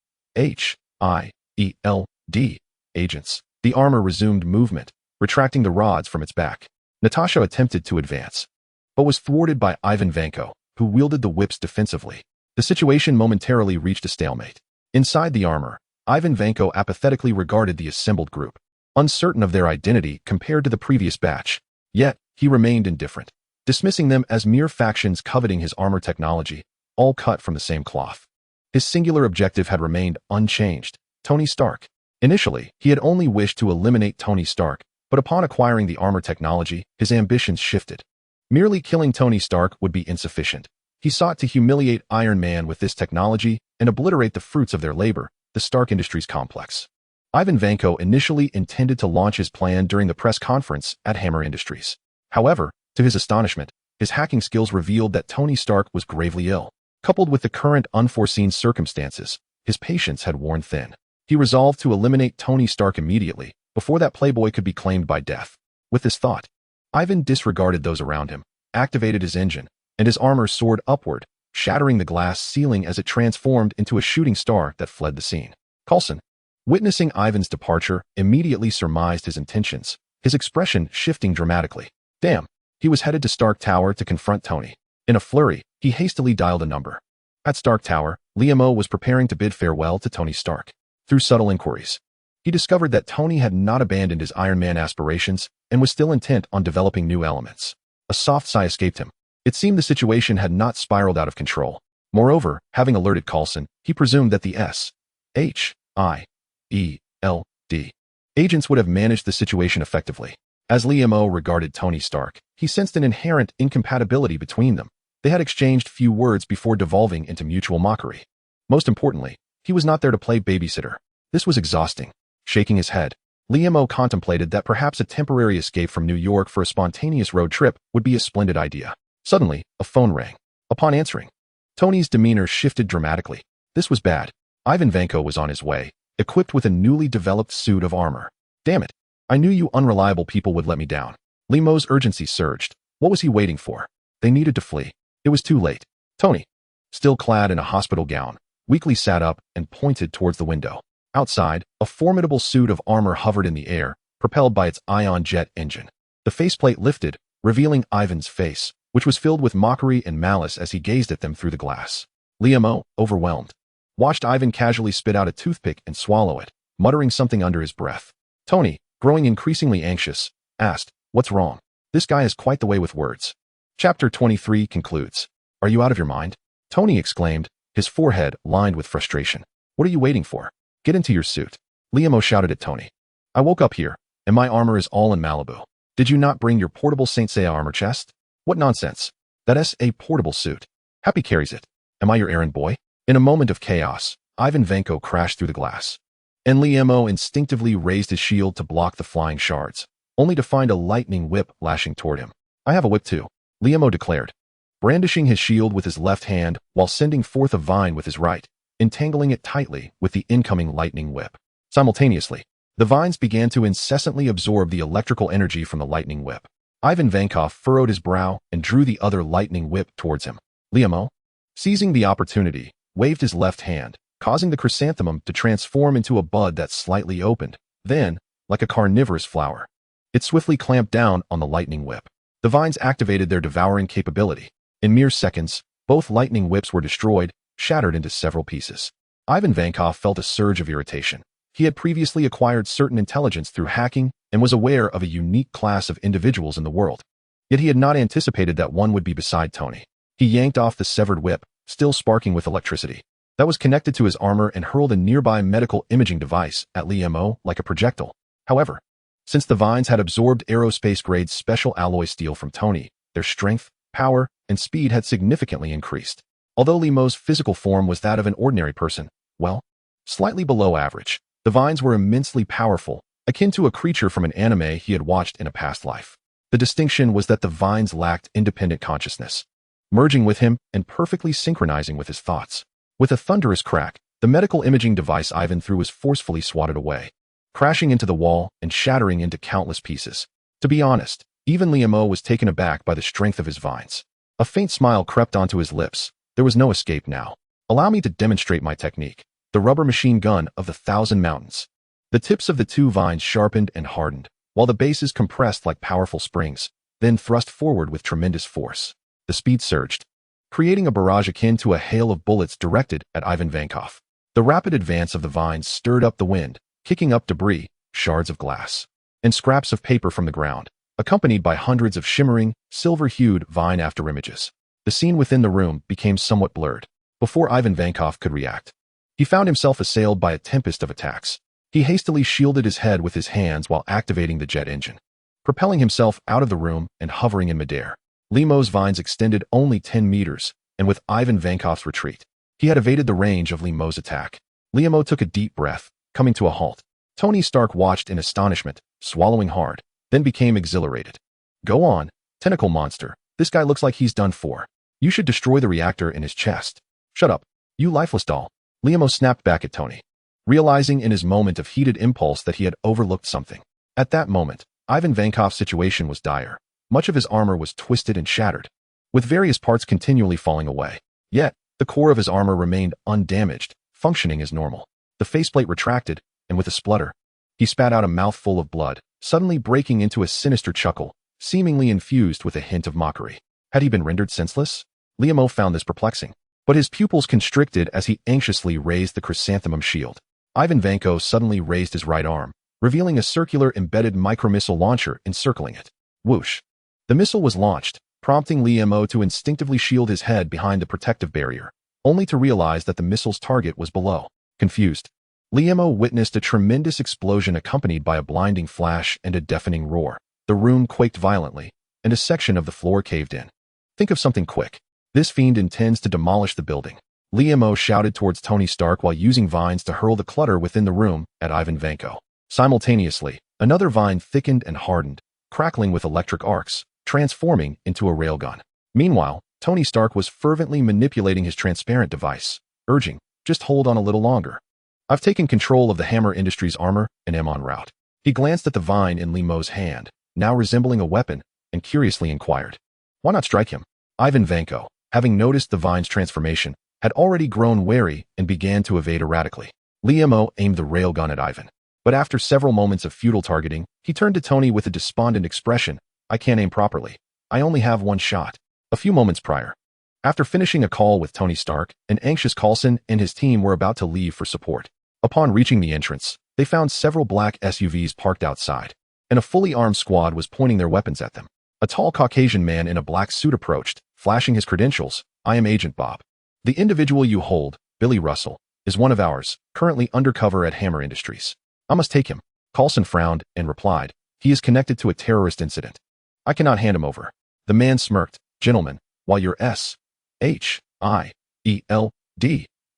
agents, the armor resumed movement, retracting the rods from its back. Natasha attempted to advance, but was thwarted by Ivan Vanko, who wielded the whips defensively. The situation momentarily reached a stalemate. Inside the armor, Ivan Vanko apathetically regarded the assembled group, uncertain of their identity compared to the previous batch. Yet, he remained indifferent, dismissing them as mere factions coveting his armor technology, all cut from the same cloth. His singular objective had remained unchanged: Tony Stark. Initially, he had only wished to eliminate Tony Stark, but upon acquiring the armor technology, his ambitions shifted. Merely killing Tony Stark would be insufficient. He sought to humiliate Iron Man with this technology and obliterate the fruits of their labor, the Stark Industries complex. Ivan Vanko initially intended to launch his plan during the press conference at Hammer Industries. However, to his astonishment, his hacking skills revealed that Tony Stark was gravely ill. Coupled with the current unforeseen circumstances, his patience had worn thin. He resolved to eliminate Tony Stark immediately, before that playboy could be claimed by death. With this thought, Ivan disregarded those around him, activated his engine, and his armor soared upward, shattering the glass ceiling as it transformed into a shooting star that fled the scene. Coulson, witnessing Ivan's departure, immediately surmised his intentions, his expression shifting dramatically. Damn, he was headed to Stark Tower to confront Tony. In a flurry, he hastily dialed a number. At Stark Tower, Liam was preparing to bid farewell to Tony Stark. Through subtle inquiries, he discovered that Tony had not abandoned his Iron Man aspirations and was still intent on developing new elements. A soft sigh escaped him. It seemed the situation had not spiraled out of control. Moreover, having alerted Coulson, he presumed that the S.H.I. N-E-S-T-L-E-D. Agents would have managed the situation effectively. As Liam-O regarded Tony Stark, he sensed an inherent incompatibility between them. They had exchanged few words before devolving into mutual mockery. Most importantly, he was not there to play babysitter. This was exhausting. Shaking his head, Liam-O contemplated that perhaps a temporary escape from New York for a spontaneous road trip would be a splendid idea. Suddenly, a phone rang. Upon answering, Tony's demeanor shifted dramatically. This was bad. Ivan Vanko was on his way, equipped with a newly developed suit of armor. Damn it. I knew you unreliable people would let me down. Liam-O's urgency surged. What was he waiting for? They needed to flee. It was too late. Tony, still clad in a hospital gown, weakly sat up and pointed towards the window. Outside, a formidable suit of armor hovered in the air, propelled by its ion jet engine. The faceplate lifted, revealing Ivan's face, which was filled with mockery and malice as he gazed at them through the glass. Liam-O, overwhelmed, watched Ivan casually spit out a toothpick and swallow it, muttering something under his breath. Tony, growing increasingly anxious, asked, "What's wrong?" This guy has quite the way with words. Chapter 23 concludes. Are you out of your mind? Tony exclaimed, his forehead lined with frustration. What are you waiting for? Get into your suit. Liam-O shouted at Tony. I woke up here, and my armor is all in Malibu. Did you not bring your portable Saint Seiya armor chest? What nonsense. That's a portable suit. Happy carries it. Am I your errand boy? In a moment of chaos, Ivan Vanko crashed through the glass. And Liam-O instinctively raised his shield to block the flying shards, only to find a lightning whip lashing toward him. I have a whip too, Liam-O declared, brandishing his shield with his left hand while sending forth a vine with his right, entangling it tightly with the incoming lightning whip. Simultaneously, the vines began to incessantly absorb the electrical energy from the lightning whip. Ivan Vanko furrowed his brow and drew the other lightning whip towards him. Liam-O, seizing the opportunity, waved his left hand, causing the chrysanthemum to transform into a bud that slightly opened. Then, like a carnivorous flower, it swiftly clamped down on the lightning whip. The vines activated their devouring capability. In mere seconds, both lightning whips were destroyed, shattered into several pieces. Ivan Vanko felt a surge of irritation. He had previously acquired certain intelligence through hacking and was aware of a unique class of individuals in the world. Yet he had not anticipated that one would be beside Tony. He yanked off the severed whip, still sparking with electricity, that was connected to his armor and hurled a nearby medical imaging device at Liam-O like a projectile. However, since the vines had absorbed aerospace-grade special alloy steel from Tony, their strength, power, and speed had significantly increased. Although Liam-O's physical form was that of an ordinary person, well, slightly below average, the vines were immensely powerful, akin to a creature from an anime he had watched in a past life. The distinction was that the vines lacked independent consciousness, merging with him and perfectly synchronizing with his thoughts. With a thunderous crack, the medical imaging device Ivan threw was forcefully swatted away, crashing into the wall and shattering into countless pieces. To be honest, even Liam-O was taken aback by the strength of his vines. A faint smile crept onto his lips. There was no escape now. Allow me to demonstrate my technique. The rubber machine gun of the Thousand Mountains. The tips of the two vines sharpened and hardened, while the bases compressed like powerful springs, then thrust forward with tremendous force. The speed surged, creating a barrage akin to a hail of bullets directed at Ivan Vanko. The rapid advance of the vines stirred up the wind, kicking up debris, shards of glass, and scraps of paper from the ground, accompanied by hundreds of shimmering, silver-hued vine afterimages. The scene within the room became somewhat blurred. Before Ivan Vanko could react, he found himself assailed by a tempest of attacks. He hastily shielded his head with his hands while activating the jet engine, propelling himself out of the room and hovering in midair. Liam-O's vines extended only 10 meters, and with Ivan Vanko's retreat, he had evaded the range of Liam-O's attack. Liam-O took a deep breath, coming to a halt. Tony Stark watched in astonishment, swallowing hard, then became exhilarated. Go on, tentacle monster. This guy looks like he's done for. You should destroy the reactor in his chest. Shut up, you lifeless doll. Liam-O snapped back at Tony, realizing in his moment of heated impulse that he had overlooked something. At that moment, Ivan Vanko's situation was dire. Much of his armor was twisted and shattered, with various parts continually falling away. Yet, the core of his armor remained undamaged, functioning as normal. The faceplate retracted, and with a splutter, he spat out a mouthful of blood, suddenly breaking into a sinister chuckle, seemingly infused with a hint of mockery. Had he been rendered senseless? Liam-O found this perplexing, but his pupils constricted as he anxiously raised the chrysanthemum shield. Ivan Vanko suddenly raised his right arm, revealing a circular embedded micromissile launcher encircling it. Whoosh! The missile was launched, prompting Liam-O to instinctively shield his head behind the protective barrier, only to realize that the missile's target was below. Confused, Liemo witnessed a tremendous explosion accompanied by a blinding flash and a deafening roar. The room quaked violently, and a section of the floor caved in. Think of something quick. This fiend intends to demolish the building. Liemo shouted towards Tony Stark while using vines to hurl the clutter within the room at Ivan Vanko. Simultaneously, another vine thickened and hardened, crackling with electric arcs, transforming into a railgun. Meanwhile, Tony Stark was fervently manipulating his transparent device, urging, "Just hold on a little longer. I've taken control of the Hammer Industries armor and am en route." He glanced at the vine in Liemo's hand, now resembling a weapon, and curiously inquired, "Why not strike him?" Ivan Vanko, having noticed the vine's transformation, had already grown wary and began to evade erratically. Liemo aimed the railgun at Ivan. But after several moments of futile targeting, he turned to Tony with a despondent expression. "I can't aim properly. I only have one shot." A few moments prior, after finishing a call with Tony Stark, an anxious Coulson and his team were about to leave for support. Upon reaching the entrance, they found several black SUVs parked outside, and a fully armed squad was pointing their weapons at them. A tall Caucasian man in a black suit approached, flashing his credentials. "I am Agent Bob. The individual you hold, Billy Russell, is one of ours, currently undercover at Hammer Industries. I must take him." Coulson frowned and replied, "He is connected to a terrorist incident. I cannot hand him over." The man smirked, "Gentlemen, while your SHIELD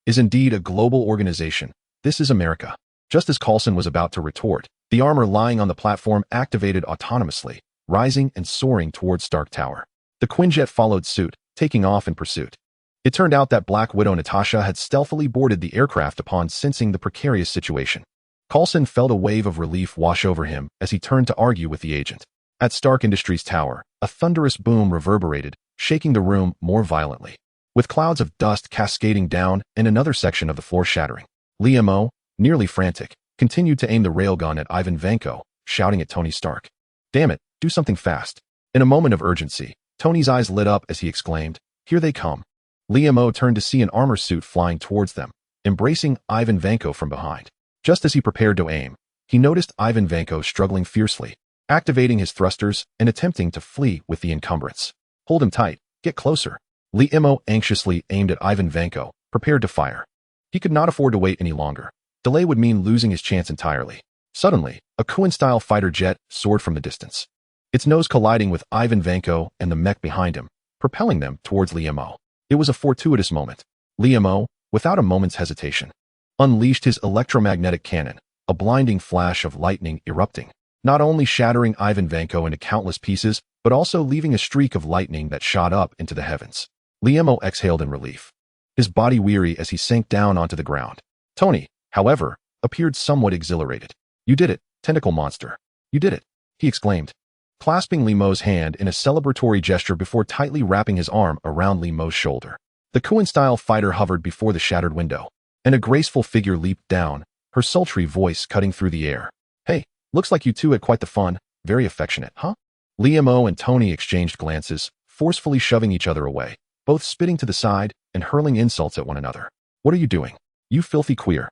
is indeed a global organization, this is America." Just as Coulson was about to retort, the armor lying on the platform activated autonomously, rising and soaring towards Stark Tower. The Quinjet followed suit, taking off in pursuit. It turned out that Black Widow Natasha had stealthily boarded the aircraft upon sensing the precarious situation. Coulson felt a wave of relief wash over him as he turned to argue with the agent. At Stark Industries Tower, a thunderous boom reverberated, shaking the room more violently, with clouds of dust cascading down and another section of the floor shattering. Liemo, nearly frantic, continued to aim the railgun at Ivan Vanko, shouting at Tony Stark, "Damn it, do something fast." In a moment of urgency, Tony's eyes lit up as he exclaimed, "Here they come." Liemo turned to see an armor suit flying towards them, embracing Ivan Vanko from behind. Just as he prepared to aim, he noticed Ivan Vanko struggling fiercely, activating his thrusters and attempting to flee with the encumbrance. "Hold him tight, get closer." Liemo anxiously aimed at Ivan Vanko, prepared to fire. He could not afford to wait any longer. Delay would mean losing his chance entirely. Suddenly, a Quint-style fighter jet soared from the distance, its nose colliding with Ivan Vanko and the mech behind him, propelling them towards Liemo. It was a fortuitous moment. Liemo, without a moment's hesitation, unleashed his electromagnetic cannon, a blinding flash of lightning erupting, not only shattering Ivan Vanko into countless pieces, but also leaving a streak of lightning that shot up into the heavens. Liemo exhaled in relief, his body weary as he sank down onto the ground. Tony, however, appeared somewhat exhilarated. "You did it, tentacle monster. You did it," he exclaimed, clasping Liemo's hand in a celebratory gesture before tightly wrapping his arm around Liemo's shoulder. The Quint-style fighter hovered before the shattered window, and a graceful figure leaped down, her sultry voice cutting through the air. "Hey, looks like you two had quite the fun. Very affectionate, huh?" Liemo and Tony exchanged glances, forcefully shoving each other away, both spitting to the side and hurling insults at one another. "What are you doing? You filthy queer.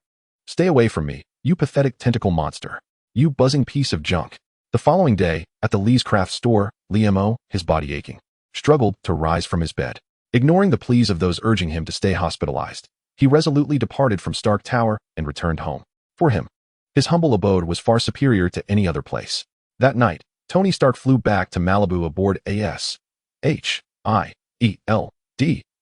Stay away from me, you pathetic tentacle monster. You buzzing piece of junk." The following day, at the Lee's craft store, Liemo, his body aching, struggled to rise from his bed. Ignoring the pleas of those urging him to stay hospitalized, he resolutely departed from Stark Tower and returned home. For him, his humble abode was far superior to any other place. That night, Tony Stark flew back to Malibu aboard a SHIELD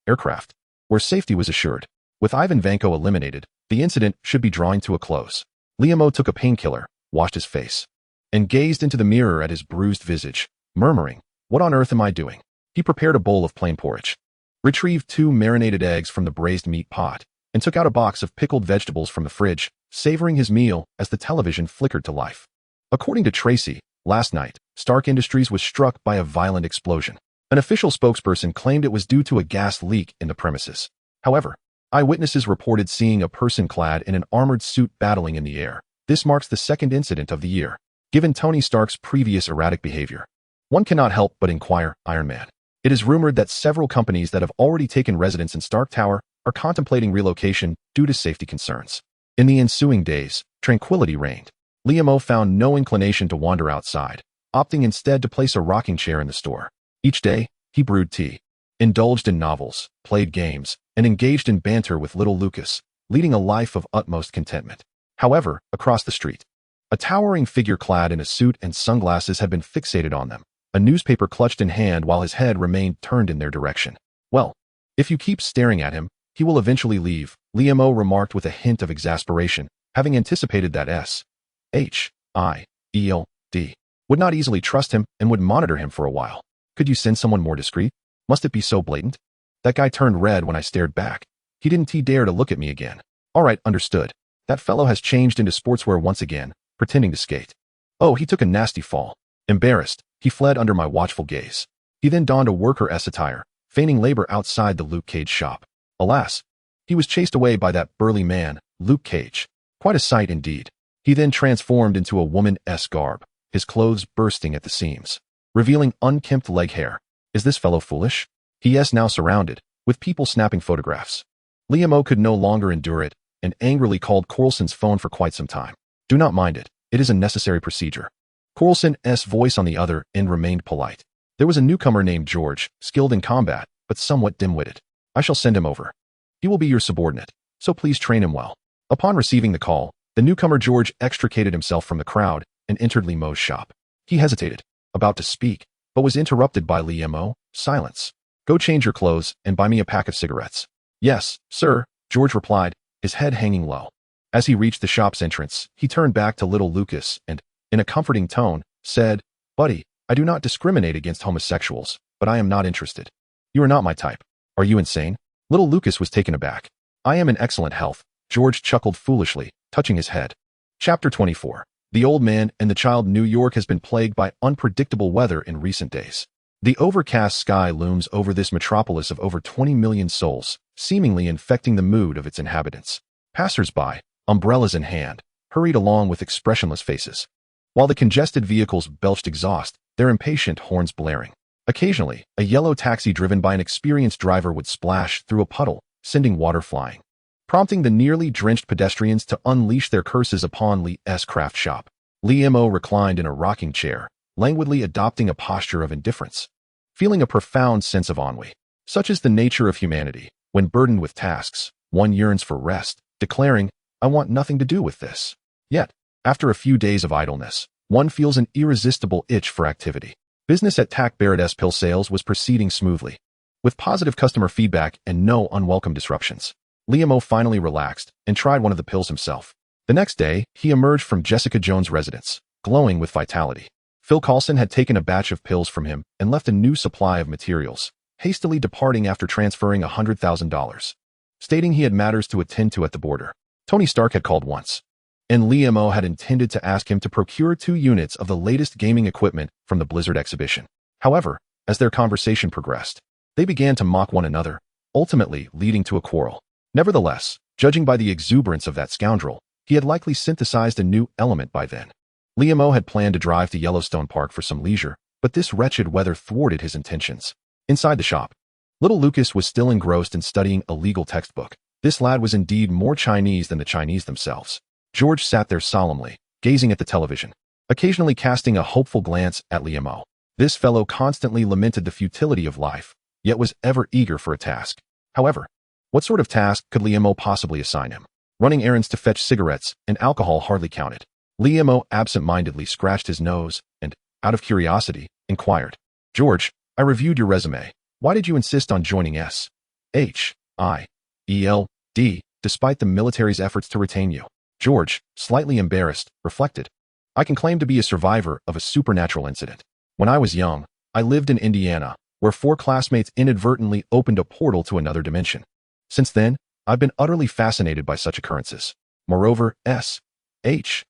aircraft, where safety was assured. With Ivan Vanko eliminated, the incident should be drawing to a close. Liemo took a painkiller, washed his face, and gazed into the mirror at his bruised visage, murmuring, "What on earth am I doing?" He prepared a bowl of plain porridge, retrieved 2 marinated eggs from the braised meat pot, and took out a box of pickled vegetables from the fridge, savoring his meal as the television flickered to life. According to Tracy, last night, Stark Industries was struck by a violent explosion. An official spokesperson claimed it was due to a gas leak in the premises. However, eyewitnesses reported seeing a person clad in an armored suit battling in the air. This marks the second incident of the year. Given Tony Stark's previous erratic behavior, one cannot help but inquire, Iron Man. It is rumored that several companies that have already taken residence in Stark Tower are contemplating relocation due to safety concerns. In the ensuing days, tranquility reigned. Liemo found no inclination to wander outside, opting instead to place a rocking chair in the store. Each day, he brewed tea, indulged in novels, played games, and engaged in banter with little Lucas, leading a life of utmost contentment. However, across the street, a towering figure clad in a suit and sunglasses had been fixated on them, a newspaper clutched in hand while his head remained turned in their direction. Well, if you keep staring at him, he will eventually leave, Liam remarked with a hint of exasperation, having anticipated that S.H.I.E.L.D. would not easily trust him and would monitor him for a while. Could you send someone more discreet? Must it be so blatant? That guy turned red when I stared back. He didn't dare to look at me again. All right, understood. That fellow has changed into sportswear once again, pretending to skate. Oh, he took a nasty fall. Embarrassed, he fled under my watchful gaze. He then donned a worker-s attire, feigning labor outside the Luke Cage shop. Alas, he was chased away by that burly man, Luke Cage. Quite a sight indeed. He then transformed into a woman-s garb, his clothes bursting at the seams, revealing unkempt leg hair. Is this fellow foolish? He is now surrounded, with people snapping photographs. Liam could no longer endure it, and angrily called Coralson's phone for quite some time. Do not mind it. It is a necessary procedure. Coralson's voice on the other end remained polite. There was a newcomer named George, skilled in combat, but somewhat dim-witted. I shall send him over. He will be your subordinate, so please train him well. Upon receiving the call, the newcomer George extricated himself from the crowd and entered Liam's shop. He hesitated, about to speak, but was interrupted by Liam. Silence. Go change your clothes and buy me a pack of cigarettes. Yes, sir, George replied, his head hanging low. As he reached the shop's entrance, he turned back to little Lucas and, in a comforting tone, said, Buddy, I do not discriminate against homosexuals, but I am not interested. You are not my type. Are you insane? Little Lucas was taken aback. I am in excellent health, George chuckled foolishly, touching his head. Chapter 24. The Old Man and the Child. New York has been plagued by unpredictable weather in recent days. The overcast sky looms over this metropolis of over 20 million souls, seemingly infecting the mood of its inhabitants. Passers-by, umbrellas in hand, hurried along with expressionless faces. While the congested vehicles belched exhaust, their impatient horns blaring. Occasionally, a yellow taxi driven by an experienced driver would splash through a puddle, sending water flying, prompting the nearly drenched pedestrians to unleash their curses upon Lee's craft shop. Liam reclined in a rocking chair, languidly adopting a posture of indifference, feeling a profound sense of ennui. Such is the nature of humanity. When burdened with tasks, one yearns for rest, declaring, I want nothing to do with this. Yet, after a few days of idleness, one feels an irresistible itch for activity. Business at Tack Barrett's pill sales was proceeding smoothly, with positive customer feedback and no unwelcome disruptions. Liam finally relaxed and tried one of the pills himself. The next day, he emerged from Jessica Jones' residence, glowing with vitality. Phil Coulson had taken a batch of pills from him and left a new supply of materials, hastily departing after transferring $100,000, stating he had matters to attend to at the border. Tony Stark had called once, and Liam had intended to ask him to procure 2 units of the latest gaming equipment from the Blizzard exhibition. However, as their conversation progressed, they began to mock one another, ultimately leading to a quarrel. Nevertheless, judging by the exuberance of that scoundrel, he had likely synthesized a new element by then. Liam had planned to drive to Yellowstone Park for some leisure, but this wretched weather thwarted his intentions. Inside the shop, little Lucas was still engrossed in studying a legal textbook. This lad was indeed more Chinese than the Chinese themselves. George sat there solemnly, gazing at the television, occasionally casting a hopeful glance at Liam. This fellow constantly lamented the futility of life, yet was ever eager for a task. However, what sort of task could Liam possibly assign him? Running errands to fetch cigarettes and alcohol hardly counted. Liam absent-mindedly scratched his nose and, out of curiosity, inquired, George, I reviewed your resume. Why did you insist on joining S.H.I.E.L.D. despite the military's efforts to retain you? George, slightly embarrassed, reflected. I can claim to be a survivor of a supernatural incident. When I was young, I lived in Indiana, where 4 classmates inadvertently opened a portal to another dimension. Since then, I've been utterly fascinated by such occurrences. Moreover, S.H.I.E.L.D.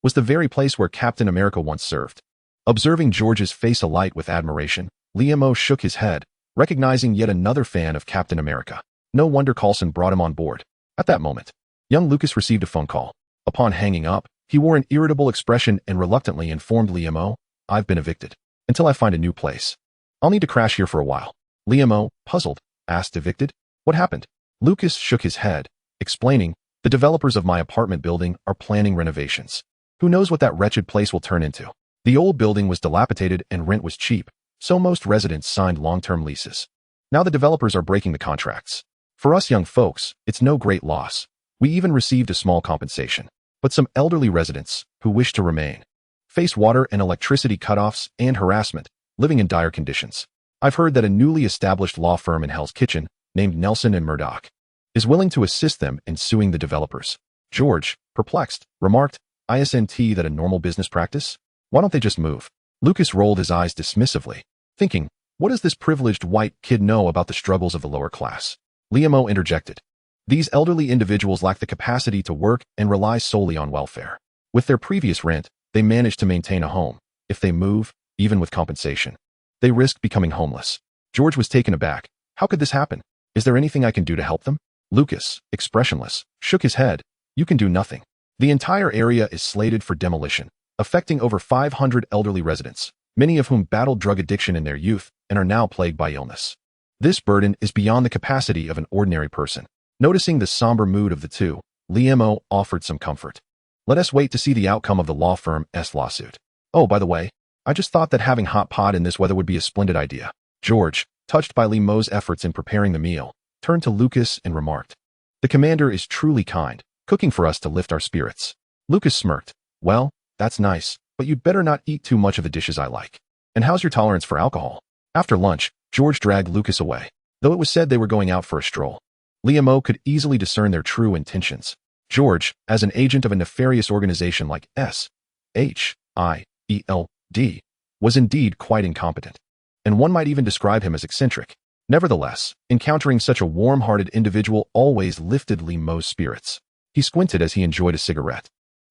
was the very place where Captain America once served. Observing George's face alight with admiration, Liam shook his head, recognizing yet another fan of Captain America. No wonder Coulson brought him on board. At that moment, young Lucas received a phone call. Upon hanging up, he wore an irritable expression and reluctantly informed Liam, I've been evicted. Until I find a new place. I'll need to crash here for a while. Liam, puzzled, asked, evicted? What happened? Lucas shook his head, explaining, the developers of my apartment building are planning renovations. Who knows what that wretched place will turn into? The old building was dilapidated and rent was cheap, so most residents signed long-term leases. Now the developers are breaking the contracts. For us young folks, it's no great loss. We even received a small compensation. But some elderly residents, who wish to remain, face water and electricity cutoffs and harassment, living in dire conditions. I've heard that a newly established law firm in Hell's Kitchen, named Nelson and Murdoch, is willing to assist them in suing the developers. George, perplexed, remarked, "Isn't that a normal business practice? Why don't they just move?" Lucas rolled his eyes dismissively, thinking, what does this privileged white kid know about the struggles of the lower class? Liam interjected. These elderly individuals lack the capacity to work and rely solely on welfare. With their previous rent, they manage to maintain a home. If they move, even with compensation, they risk becoming homeless. George was taken aback. How could this happen? Is there anything I can do to help them? Lucas, expressionless, shook his head. You can do nothing. The entire area is slated for demolition, affecting over 500 elderly residents, many of whom battled drug addiction in their youth and are now plagued by illness. This burden is beyond the capacity of an ordinary person. Noticing the somber mood of the two, Liam offered some comfort. Let us wait to see the outcome of the law firm's lawsuit. Oh, by the way, I just thought that having hot pot in this weather would be a splendid idea. George, touched by Liam's efforts in preparing the meal, turned to Lucas and remarked, "The commander is truly kind, cooking for us to lift our spirits." Lucas smirked. "Well, that's nice, but you'd better not eat too much of the dishes I like. And how's your tolerance for alcohol?" After lunch, George dragged Lucas away, though it was said they were going out for a stroll. Liam could easily discern their true intentions. George, as an agent of a nefarious organization like SHIELD, was indeed quite incompetent, and one might even describe him as eccentric. Nevertheless, encountering such a warm-hearted individual always lifted Liam's spirits. He squinted as he enjoyed a cigarette,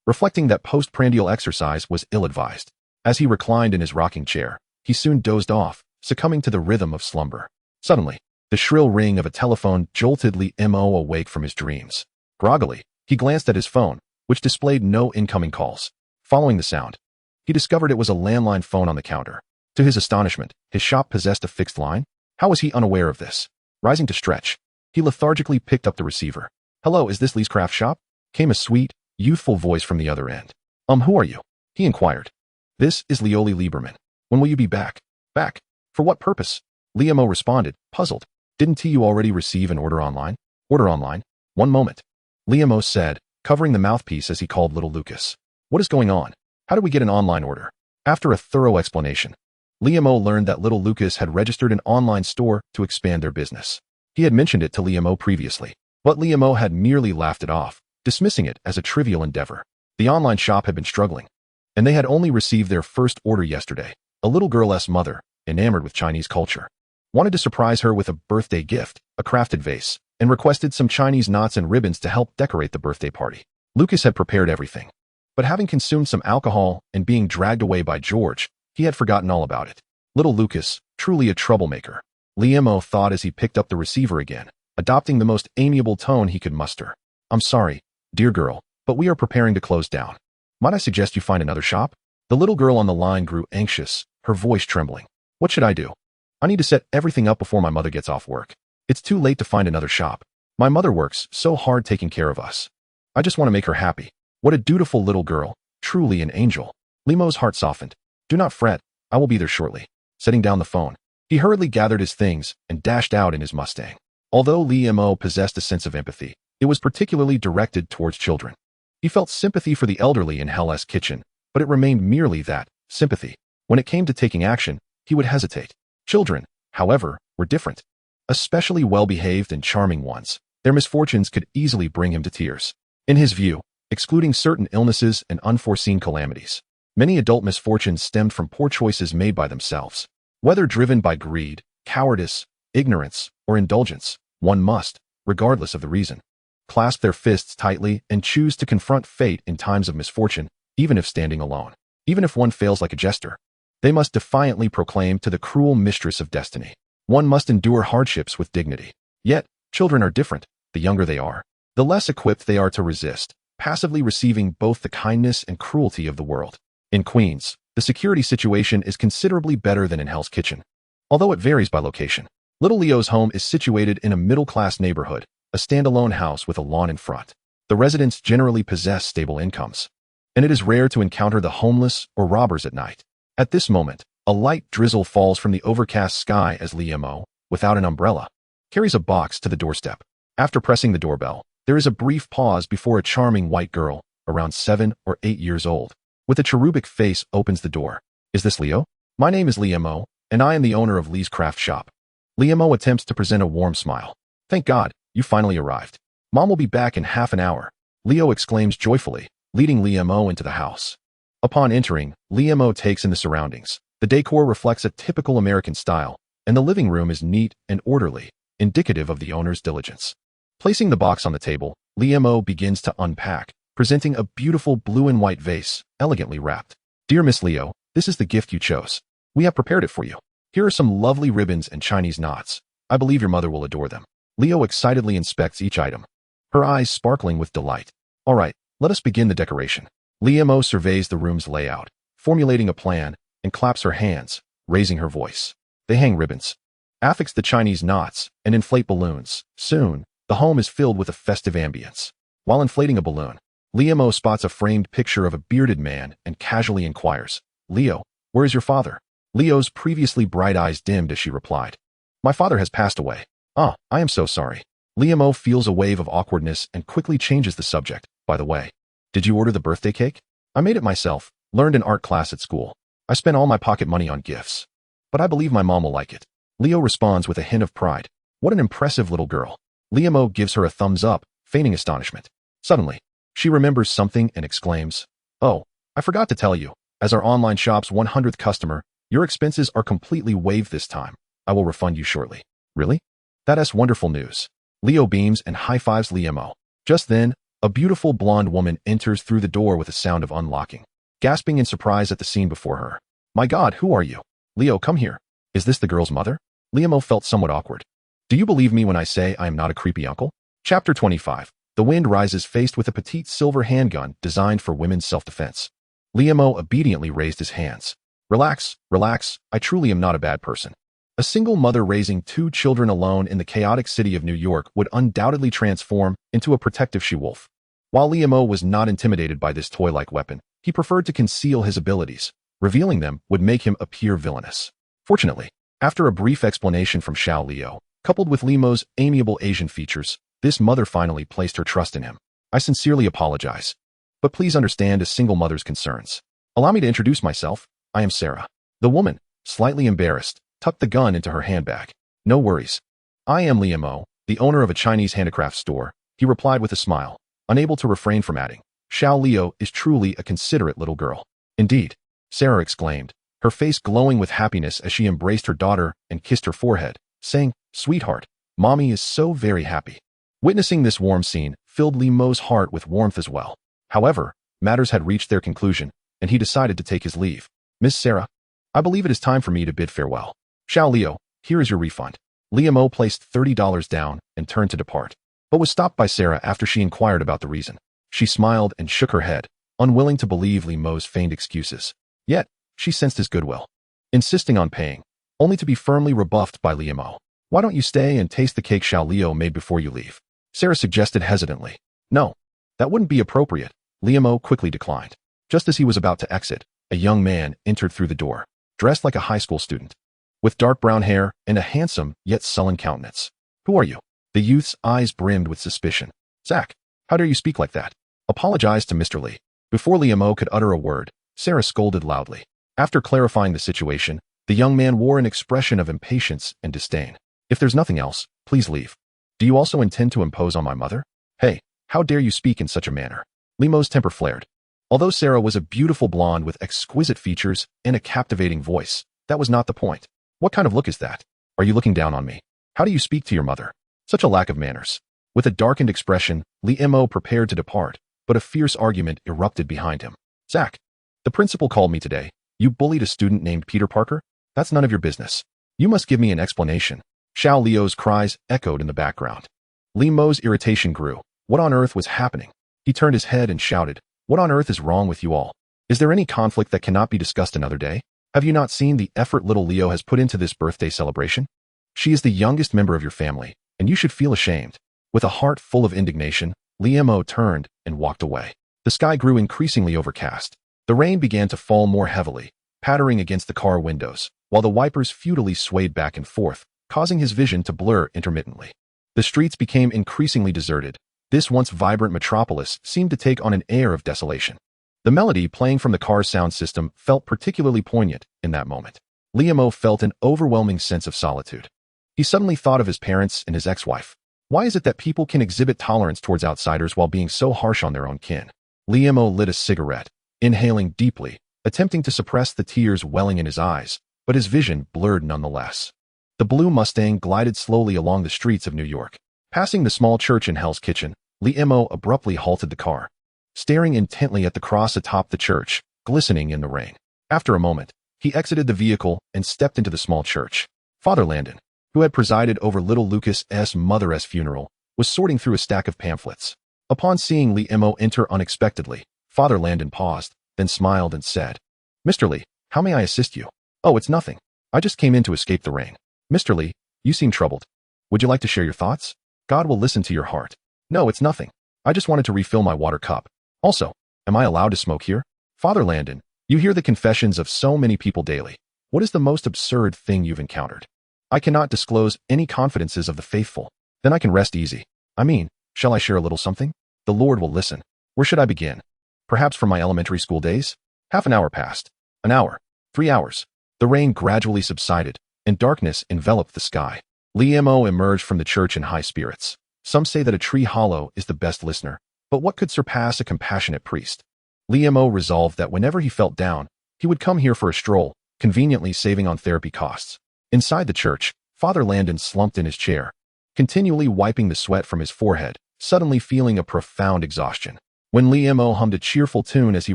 reflecting that postprandial exercise was ill-advised. As he reclined in his rocking chair, he soon dozed off, succumbing to the rhythm of slumber. Suddenly, the shrill ring of a telephone jolted Liam awake from his dreams. Groggily, he glanced at his phone, which displayed no incoming calls. Following the sound, he discovered it was a landline phone on the counter. To his astonishment, his shop possessed a fixed line? How was he unaware of this? Rising to stretch, he lethargically picked up the receiver. "Hello, is this Lee's craft shop?" came a sweet, youthful voice from the other end. Who are you?" he inquired. "This is Leoli Lieberman. When will you be back?" "Back? For what purpose?" Liam responded, puzzled. "Didn't you already receive an order online?" "Order online? One moment," Liam said, covering the mouthpiece as he called little Lucas. "What is going on? How do we get an online order?" After a thorough explanation, Liam learned that little Lucas had registered an online store to expand their business. He had mentioned it to Liam previously, but Liam had merely laughed it off, dismissing it as a trivial endeavor. The online shop had been struggling, and they had only received their first order yesterday. A little girl's mother, enamored with Chinese culture, wanted to surprise her with a birthday gift, a crafted vase, and requested some Chinese knots and ribbons to help decorate the birthday party. Lucas had prepared everything, but having consumed some alcohol and being dragged away by George, he had forgotten all about it. Little Lucas, truly a troublemaker, Liam thought as he picked up the receiver again, adopting the most amiable tone he could muster. "I'm sorry, dear girl, but we are preparing to close down. Might I suggest you find another shop?" The little girl on the line grew anxious, her voice trembling. "What should I do? I need to set everything up before my mother gets off work. It's too late to find another shop. My mother works so hard taking care of us. I just want to make her happy." What a dutiful little girl, truly an angel. Liam's heart softened. "Do not fret, I will be there shortly." Setting down the phone, he hurriedly gathered his things and dashed out in his Mustang. Although Liam possessed a sense of empathy, it was particularly directed towards children. He felt sympathy for the elderly in Hell's Kitchen, but it remained merely that, sympathy. When it came to taking action, he would hesitate. Children, however, were different. Especially well-behaved and charming ones. Their misfortunes could easily bring him to tears. In his view, excluding certain illnesses and unforeseen calamities, many adult misfortunes stemmed from poor choices made by themselves. Whether driven by greed, cowardice, ignorance, or indulgence, one must, regardless of the reason, clasp their fists tightly and choose to confront fate in times of misfortune, even if standing alone. Even if one fails like a jester, they must defiantly proclaim to the cruel mistress of destiny. One must endure hardships with dignity. Yet, children are different. The younger they are, the less equipped they are to resist, passively receiving both the kindness and cruelty of the world. In Queens, the security situation is considerably better than in Hell's Kitchen, although it varies by location. Little Leo's home is situated in a middle-class neighborhood, a standalone house with a lawn in front. The residents generally possess stable incomes, and it is rare to encounter the homeless or robbers at night. At this moment, a light drizzle falls from the overcast sky as Liam, without an umbrella, carries a box to the doorstep. After pressing the doorbell, There is a brief pause before a charming white girl, around 7 or 8 years old, with a cherubic face opens the door. Is this Leo? My name is Leo, and I am the owner of Lee's Craft Shop. Leo attempts to present a warm smile. Thank God, you finally arrived. Mom will be back in half an hour, Leo exclaims joyfully, leading Leo into the house. Upon entering, Leo takes in the surroundings. The decor reflects a typical American style, and the living room is neat and orderly, indicative of the owner's diligence. Placing the box on the table, Leo begins to unpack, presenting a beautiful blue and white vase, elegantly wrapped. Dear Miss Leo, this is the gift you chose. We have prepared it for you. Here are some lovely ribbons and Chinese knots. I believe your mother will adore them. Leo excitedly inspects each item, her eyes sparkling with delight. All right, let us begin the decoration. Leo surveys the room's layout, formulating a plan, and claps her hands, raising her voice. They hang ribbons, affix the Chinese knots, and inflate balloons. Soon, the home is filled with a festive ambience. While inflating a balloon, Leo spots a framed picture of a bearded man and casually inquires, Leo, where is your father? Leo's previously bright eyes dimmed as she replied, My father has passed away. Ah, I am so sorry. Leo feels a wave of awkwardness and quickly changes the subject. By the way, did you order the birthday cake? I made it myself, learned in art class at school. I spent all my pocket money on gifts. But I believe my mom will like it. Leo responds with a hint of pride. What an impressive little girl. Leo gives her a thumbs up, feigning astonishment. Suddenly, she remembers something and exclaims, Oh, I forgot to tell you, as our online shop's 100th customer, your expenses are completely waived this time. I will refund you shortly. Really? That's wonderful news. Leo beams and high-fives Leo. Just then, a beautiful blonde woman enters through the door with a sound of unlocking, gasping in surprise at the scene before her. My God, who are you? Leo, come here. Is this the girl's mother? Leo felt somewhat awkward. Do you believe me when I say I am not a creepy uncle? Chapter 25. The wind rises faced with a petite silver handgun designed for women's self-defense. Leo obediently raised his hands. Relax, relax, I truly am not a bad person. A single mother raising 2 children alone in the chaotic city of New York would undoubtedly transform into a protective she-wolf. While Leo was not intimidated by this toy-like weapon, he preferred to conceal his abilities. Revealing them would make him appear villainous. Fortunately, after a brief explanation from Xiao Leo, coupled with Leo's amiable Asian features, this mother finally placed her trust in him. I sincerely apologize. But please understand a single mother's concerns. Allow me to introduce myself. I am Sarah. The woman, slightly embarrassed, tucked the gun into her handbag. No worries. I am Leo, the owner of a Chinese handicraft store, he replied with a smile, unable to refrain from adding, Xiao Leo is truly a considerate little girl. Indeed, Sarah exclaimed, her face glowing with happiness as she embraced her daughter and kissed her forehead, saying, Sweetheart, Mommy is so very happy. Witnessing this warm scene filled Leo's heart with warmth as well. However, matters had reached their conclusion, and he decided to take his leave. Miss Sarah, I believe it is time for me to bid farewell. Xiao Leo, here is your refund. Leo placed $30 down and turned to depart, but was stopped by Sarah after she inquired about the reason. She smiled and shook her head, unwilling to believe Leo's feigned excuses. Yet, she sensed his goodwill, insisting on paying, only to be firmly rebuffed by Leo. Why don't you stay and taste the cake Xiao Leo made before you leave? Sarah suggested hesitantly. No, that wouldn't be appropriate. Leo quickly declined. Just as he was about to exit, a young man entered through the door, dressed like a high school student, with dark brown hair and a handsome yet sullen countenance. Who are you? The youth's eyes brimmed with suspicion. Zach, how dare you speak like that? Apologize to Mr. Lee. Before Leo could utter a word, Sarah scolded loudly. After clarifying the situation, the young man wore an expression of impatience and disdain. If there's nothing else, please leave. Do you also intend to impose on my mother? Hey, how dare you speak in such a manner? Leo's temper flared. Although Sarah was a beautiful blonde with exquisite features and a captivating voice, that was not the point. What kind of look is that? Are you looking down on me? How do you speak to your mother? Such a lack of manners. With a darkened expression, Leo prepared to depart, but a fierce argument erupted behind him. Zach, the principal called me today. You bullied a student named Peter Parker? That's none of your business. You must give me an explanation. Xiao Leo's cries echoed in the background. Leo's irritation grew. What on earth was happening? He turned his head and shouted, What on earth is wrong with you all? Is there any conflict that cannot be discussed another day? Have you not seen the effort little Leo has put into this birthday celebration? She is the youngest member of your family, and you should feel ashamed. With a heart full of indignation, Leo turned and walked away. The sky grew increasingly overcast. The rain began to fall more heavily, pattering against the car windows, while the wipers futilely swayed back and forth, causing his vision to blur intermittently. The streets became increasingly deserted, This once vibrant metropolis seemed to take on an air of desolation. The melody playing from the car's sound system felt particularly poignant in that moment. Liam felt an overwhelming sense of solitude. He suddenly thought of his parents and his ex-wife. Why is it that people can exhibit tolerance towards outsiders while being so harsh on their own kin? Liam lit a cigarette, inhaling deeply, attempting to suppress the tears welling in his eyes, but his vision blurred nonetheless. The blue Mustang glided slowly along the streets of New York. Passing the small church in Hell's Kitchen, Liam abruptly halted the car, staring intently at the cross atop the church, glistening in the rain. After a moment, he exited the vehicle and stepped into the small church. Father Landon, who had presided over little Lucas's mother's funeral, was sorting through a stack of pamphlets. Upon seeing Liam enter unexpectedly, Father Landon paused, then smiled and said, "Mr. Lee, how may I assist you?" "Oh, it's nothing. I just came in to escape the rain." "Mr. Lee, you seem troubled. Would you like to share your thoughts? God will listen to your heart." "No, it's nothing. I just wanted to refill my water cup. Also, am I allowed to smoke here?" "Father Landon, you hear the confessions of so many people daily. What is the most absurd thing you've encountered?" "I cannot disclose any confidences of the faithful." "Then I can rest easy. I mean, shall I share a little something? The Lord will listen." "Where should I begin? Perhaps from my elementary school days?" Half an hour passed. An hour. 3 hours. The rain gradually subsided, and darkness enveloped the sky. Liam emerged from the church in high spirits. Some say that a tree hollow is the best listener, but what could surpass a compassionate priest? Liam resolved that whenever he felt down, he would come here for a stroll, conveniently saving on therapy costs. Inside the church, Father Landon slumped in his chair, continually wiping the sweat from his forehead, suddenly feeling a profound exhaustion. When Liam hummed a cheerful tune as he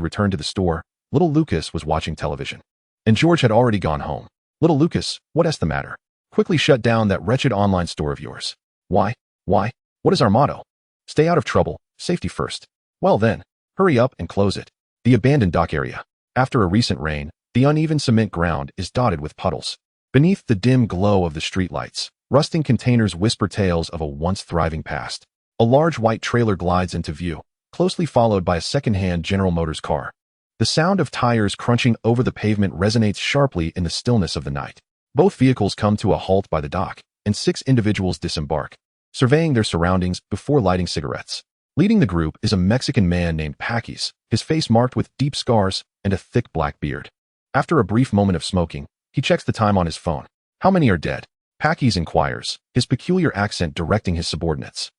returned to the store, little Lucas was watching television. And George had already gone home. "Little Lucas, what's the matter? Quickly shut down that wretched online store of yours." Why? What is our motto?" "Stay out of trouble, safety first." "Well then, hurry up and close it." The abandoned dock area. After a recent rain, the uneven cement ground is dotted with puddles. Beneath the dim glow of the streetlights, rusting containers whisper tales of a once thriving past. A large white trailer glides into view, closely followed by a second-hand General Motors car. The sound of tires crunching over the pavement resonates sharply in the stillness of the night. Both vehicles come to a halt by the dock, and 6 individuals disembark, surveying their surroundings before lighting cigarettes. Leading the group is a Mexican man named Pakis, his face marked with deep scars and a thick black beard. After a brief moment of smoking, he checks the time on his phone. "How many are dead?" Pakis inquires, his peculiar accent directing his subordinates.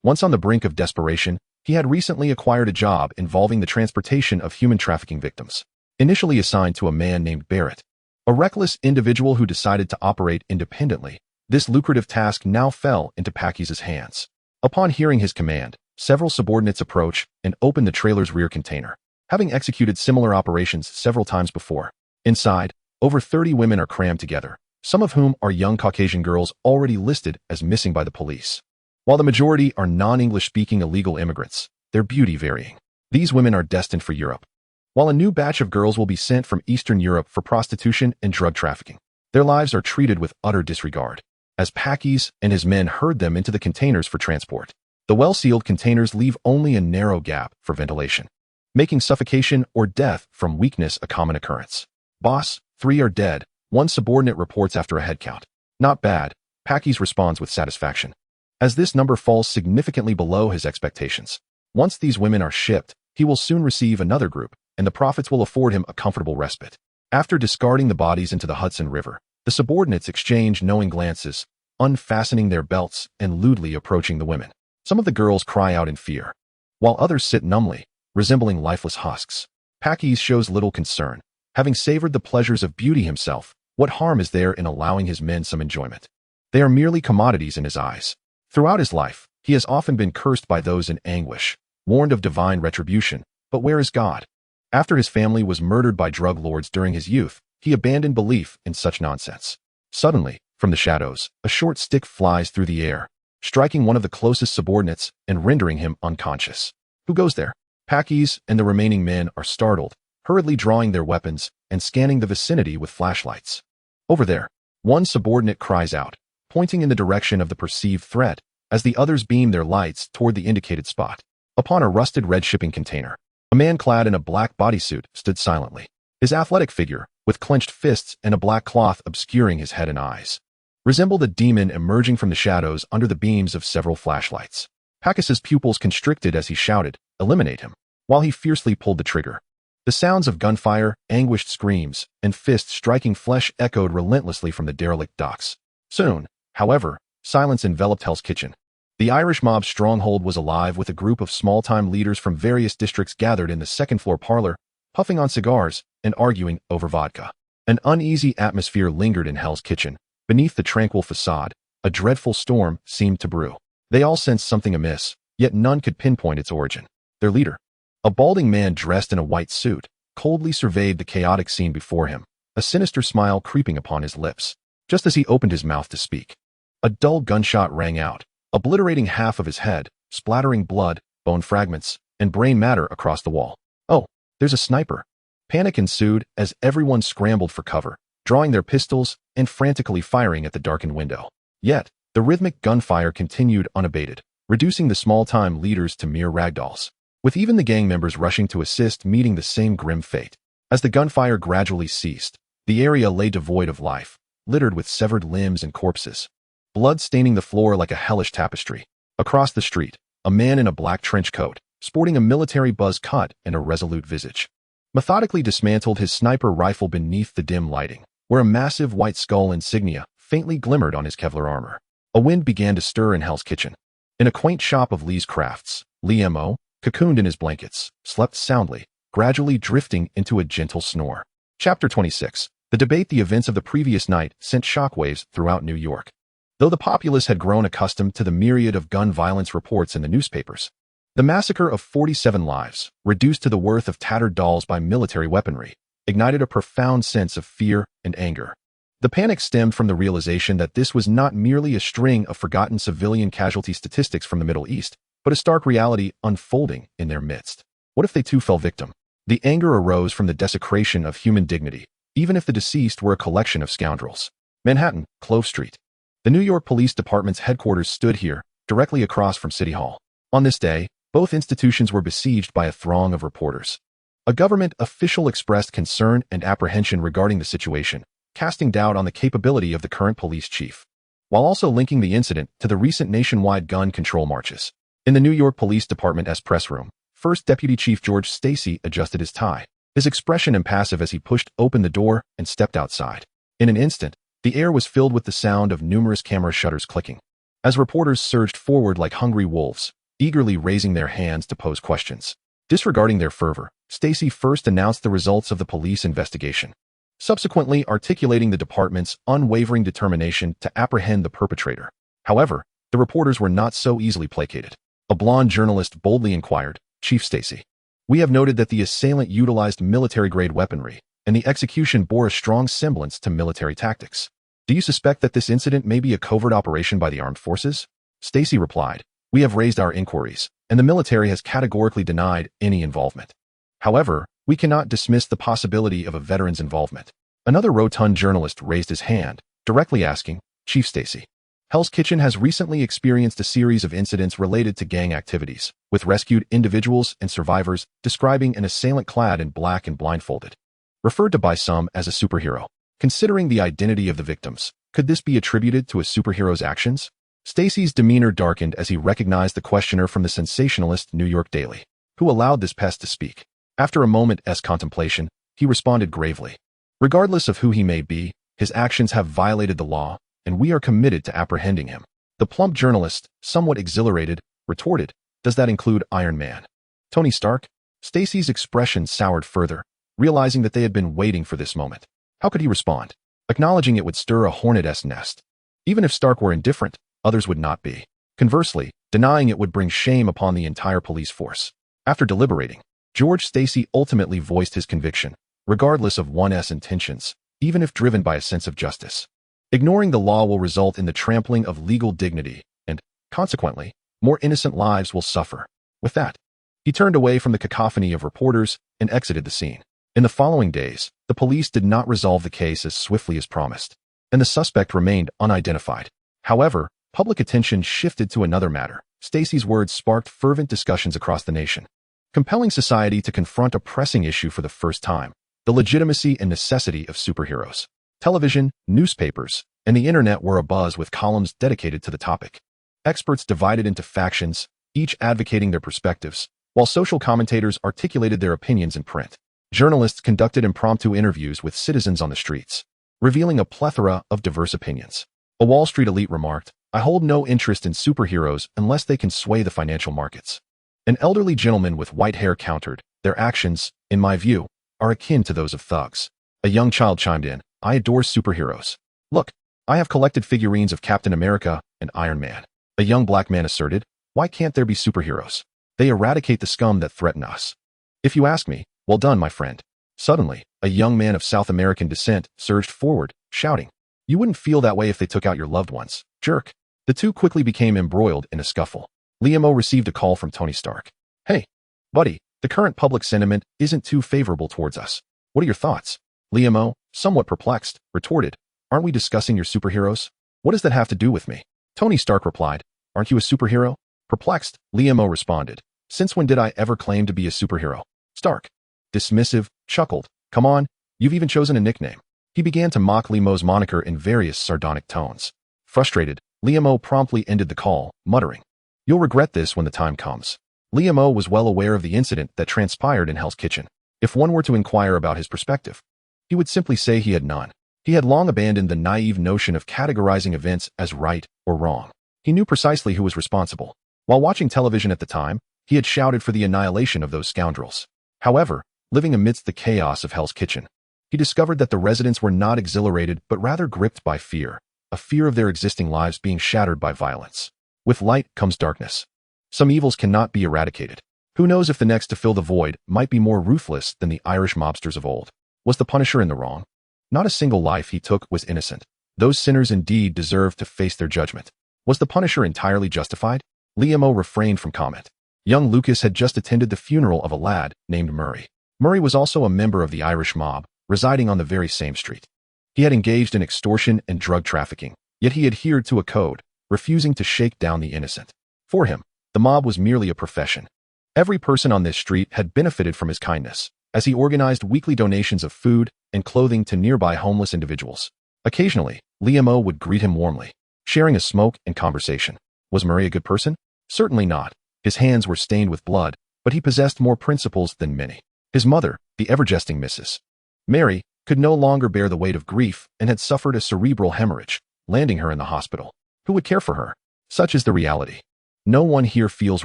Once on the brink of desperation, he had recently acquired a job involving the transportation of human trafficking victims. Initially assigned to a man named Barrett, a reckless individual who decided to operate independently, this lucrative task now fell into Pakis's hands. Upon hearing his command, several subordinates approach and open the trailer's rear container, having executed similar operations several times before. Inside, over 30 women are crammed together, some of whom are young Caucasian girls already listed as missing by the police. While the majority are non-English-speaking illegal immigrants, their beauty varying. These women are destined for Europe, while a new batch of girls will be sent from Eastern Europe for prostitution and drug trafficking. Their lives are treated with utter disregard, as Pakis and his men herd them into the containers for transport. The well-sealed containers leave only a narrow gap for ventilation, making suffocation or death from weakness a common occurrence. "Boss, 3 are dead," one subordinate reports after a head count. "Not bad," Pakis responds with satisfaction, as this number falls significantly below his expectations. Once these women are shipped, he will soon receive another group, and the profits will afford him a comfortable respite. After discarding the bodies into the Hudson River, the subordinates exchange knowing glances, unfastening their belts and lewdly approaching the women. Some of the girls cry out in fear, while others sit numbly, resembling lifeless husks. Pakis shows little concern. Having savored the pleasures of beauty himself, what harm is there in allowing his men some enjoyment? They are merely commodities in his eyes. Throughout his life, he has often been cursed by those in anguish, warned of divine retribution, but where is God? After his family was murdered by drug lords during his youth, he abandoned belief in such nonsense. Suddenly, from the shadows, a short stick flies through the air, striking one of the closest subordinates and rendering him unconscious. "Who goes there?" Pakis and the remaining men are startled, hurriedly drawing their weapons and scanning the vicinity with flashlights. "Over there," one subordinate cries out, pointing in the direction of the perceived threat, as the others beam their lights toward the indicated spot. Upon a rusted red shipping container, a man clad in a black bodysuit stood silently, his athletic figure, with clenched fists and a black cloth obscuring his head and eyes, resembled a demon emerging from the shadows under the beams of several flashlights. Packus's pupils constricted as he shouted, "Eliminate him," while he fiercely pulled the trigger. The sounds of gunfire, anguished screams, and fists striking flesh echoed relentlessly from the derelict docks. Soon, however, silence enveloped Hell's Kitchen. The Irish mob's stronghold was alive with a group of small-time leaders from various districts gathered in the second-floor parlor, puffing on cigars and arguing over vodka. An uneasy atmosphere lingered in Hell's Kitchen. Beneath the tranquil facade, a dreadful storm seemed to brew. They all sensed something amiss, yet none could pinpoint its origin. Their leader, a balding man dressed in a white suit, coldly surveyed the chaotic scene before him, a sinister smile creeping upon his lips. Just as he opened his mouth to speak, a dull gunshot rang out, obliterating half of his head, splattering blood, bone fragments, and brain matter across the wall. "Oh, there's a sniper." Panic ensued as everyone scrambled for cover, drawing their pistols and frantically firing at the darkened window. Yet, the rhythmic gunfire continued unabated, reducing the small-time leaders to mere ragdolls, with even the gang members rushing to assist meeting the same grim fate. As the gunfire gradually ceased, the area lay devoid of life, littered with severed limbs and corpses, blood staining the floor like a hellish tapestry. Across the street, a man in a black trench coat, sporting a military buzz cut and a resolute visage, methodically dismantled his sniper rifle beneath the dim lighting, where a massive white skull insignia faintly glimmered on his Kevlar armor. A wind began to stir in Hell's Kitchen. In a quaint shop of Lee's Crafts, Lee M.O., cocooned in his blankets, slept soundly, gradually drifting into a gentle snore. Chapter 26. The debate. The events of the previous night sent shockwaves throughout New York. Though the populace had grown accustomed to the myriad of gun violence reports in the newspapers, the massacre of 47 lives, reduced to the worth of tattered dolls by military weaponry, ignited a profound sense of fear and anger. The panic stemmed from the realization that this was not merely a string of forgotten civilian casualty statistics from the Middle East, but a stark reality unfolding in their midst. What if they too fell victim? The anger arose from the desecration of human dignity, even if the deceased were a collection of scoundrels. Manhattan, Clove Street. The New York Police Department's headquarters stood here, directly across from City Hall. On this day, both institutions were besieged by a throng of reporters. A government official expressed concern and apprehension regarding the situation, casting doubt on the capability of the current police chief, while also linking the incident to the recent nationwide gun control marches. In the New York Police Department's press room, First Deputy Chief George Stacy adjusted his tie, his expression impassive as he pushed open the door and stepped outside. In an instant, the air was filled with the sound of numerous camera shutters clicking, as reporters surged forward like hungry wolves, eagerly raising their hands to pose questions. Disregarding their fervor, Stacy first announced the results of the police investigation, subsequently articulating the department's unwavering determination to apprehend the perpetrator. However, the reporters were not so easily placated. A blonde journalist boldly inquired, "Chief Stacy, we have noted that the assailant utilized military-grade weaponry, and the execution bore a strong semblance to military tactics. Do you suspect that this incident may be a covert operation by the armed forces?" Stacy replied, "We have raised our inquiries, and the military has categorically denied any involvement. However, we cannot dismiss the possibility of a veteran's involvement." Another rotund journalist raised his hand, directly asking, "Chief Stacy, Hell's Kitchen has recently experienced a series of incidents related to gang activities, with rescued individuals and survivors describing an assailant clad in black and blindfolded, referred to by some as a superhero. Considering the identity of the victims, could this be attributed to a superhero's actions?" Stacy's demeanor darkened as he recognized the questioner from the sensationalist New York Daily, who allowed this pest to speak. After a moment's contemplation, he responded gravely, "Regardless of who he may be, his actions have violated the law, and we are committed to apprehending him." The plump journalist, somewhat exhilarated, retorted, "Does that include Iron Man, Tony Stark?" Stacy's expression soured further, realizing that they had been waiting for this moment. How could he respond? Acknowledging it would stir a hornet's nest. Even if Stark were indifferent, others would not be. Conversely, denying it would bring shame upon the entire police force. After deliberating, George Stacy ultimately voiced his conviction, regardless of one's intentions, even if driven by a sense of justice. Ignoring the law will result in the trampling of legal dignity, and, consequently, more innocent lives will suffer. With that, he turned away from the cacophony of reporters and exited the scene. In the following days, the police did not resolve the case as swiftly as promised, and the suspect remained unidentified. However, public attention shifted to another matter. Stacy's words sparked fervent discussions across the nation, compelling society to confront a pressing issue for the first time: the legitimacy and necessity of superheroes. Television, newspapers, and the internet were abuzz with columns dedicated to the topic. Experts divided into factions, each advocating their perspectives, while social commentators articulated their opinions in print. Journalists conducted impromptu interviews with citizens on the streets, revealing a plethora of diverse opinions. A Wall Street elite remarked, "I hold no interest in superheroes unless they can sway the financial markets." An elderly gentleman with white hair countered, "Their actions, in my view, are akin to those of thugs." A young child chimed in, "I adore superheroes. Look, I have collected figurines of Captain America and Iron Man." A young black man asserted, "Why can't there be superheroes? They eradicate the scum that threaten us." "If you ask me, well done, my friend." Suddenly, a young man of South American descent surged forward, shouting, "You wouldn't feel that way if they took out your loved ones, jerk." The two quickly became embroiled in a scuffle. Liam received a call from Tony Stark. "Hey, buddy, the current public sentiment isn't too favorable towards us. What are your thoughts?" Liam, somewhat perplexed, retorted, "Aren't we discussing your superheroes? What does that have to do with me?" Tony Stark replied, "Aren't you a superhero?" Perplexed, Liam responded, "Since when did I ever claim to be a superhero?" Stark, dismissive, chuckled, "Come on, you've even chosen a nickname." He began to mock Liam's moniker in various sardonic tones. Frustrated, Liam promptly ended the call, muttering, "You'll regret this when the time comes." Liam was well aware of the incident that transpired in Hell's Kitchen. If one were to inquire about his perspective, he would simply say he had none. He had long abandoned the naive notion of categorizing events as right or wrong. He knew precisely who was responsible. While watching television at the time, he had shouted for the annihilation of those scoundrels. However, living amidst the chaos of Hell's Kitchen, he discovered that the residents were not exhilarated but rather gripped by fear, a fear of their existing lives being shattered by violence. With light comes darkness. Some evils cannot be eradicated. Who knows if the next to fill the void might be more ruthless than the Irish mobsters of old? Was the Punisher in the wrong? Not a single life he took was innocent. Those sinners indeed deserved to face their judgment. Was the Punisher entirely justified? Liam refrained from comment. Young Lucas had just attended the funeral of a lad named Murray. Murray was also a member of the Irish mob, residing on the very same street. He had engaged in extortion and drug trafficking, yet he adhered to a code, refusing to shake down the innocent. For him, the mob was merely a profession. Every person on this street had benefited from his kindness, as he organized weekly donations of food and clothing to nearby homeless individuals. Occasionally, Liam would greet him warmly, sharing a smoke and conversation. Was Murray a good person? Certainly not. His hands were stained with blood, but he possessed more principles than many. His mother, the ever-jesting Mrs. Mary, could no longer bear the weight of grief and had suffered a cerebral hemorrhage, landing her in the hospital. Who would care for her? Such is the reality. No one here feels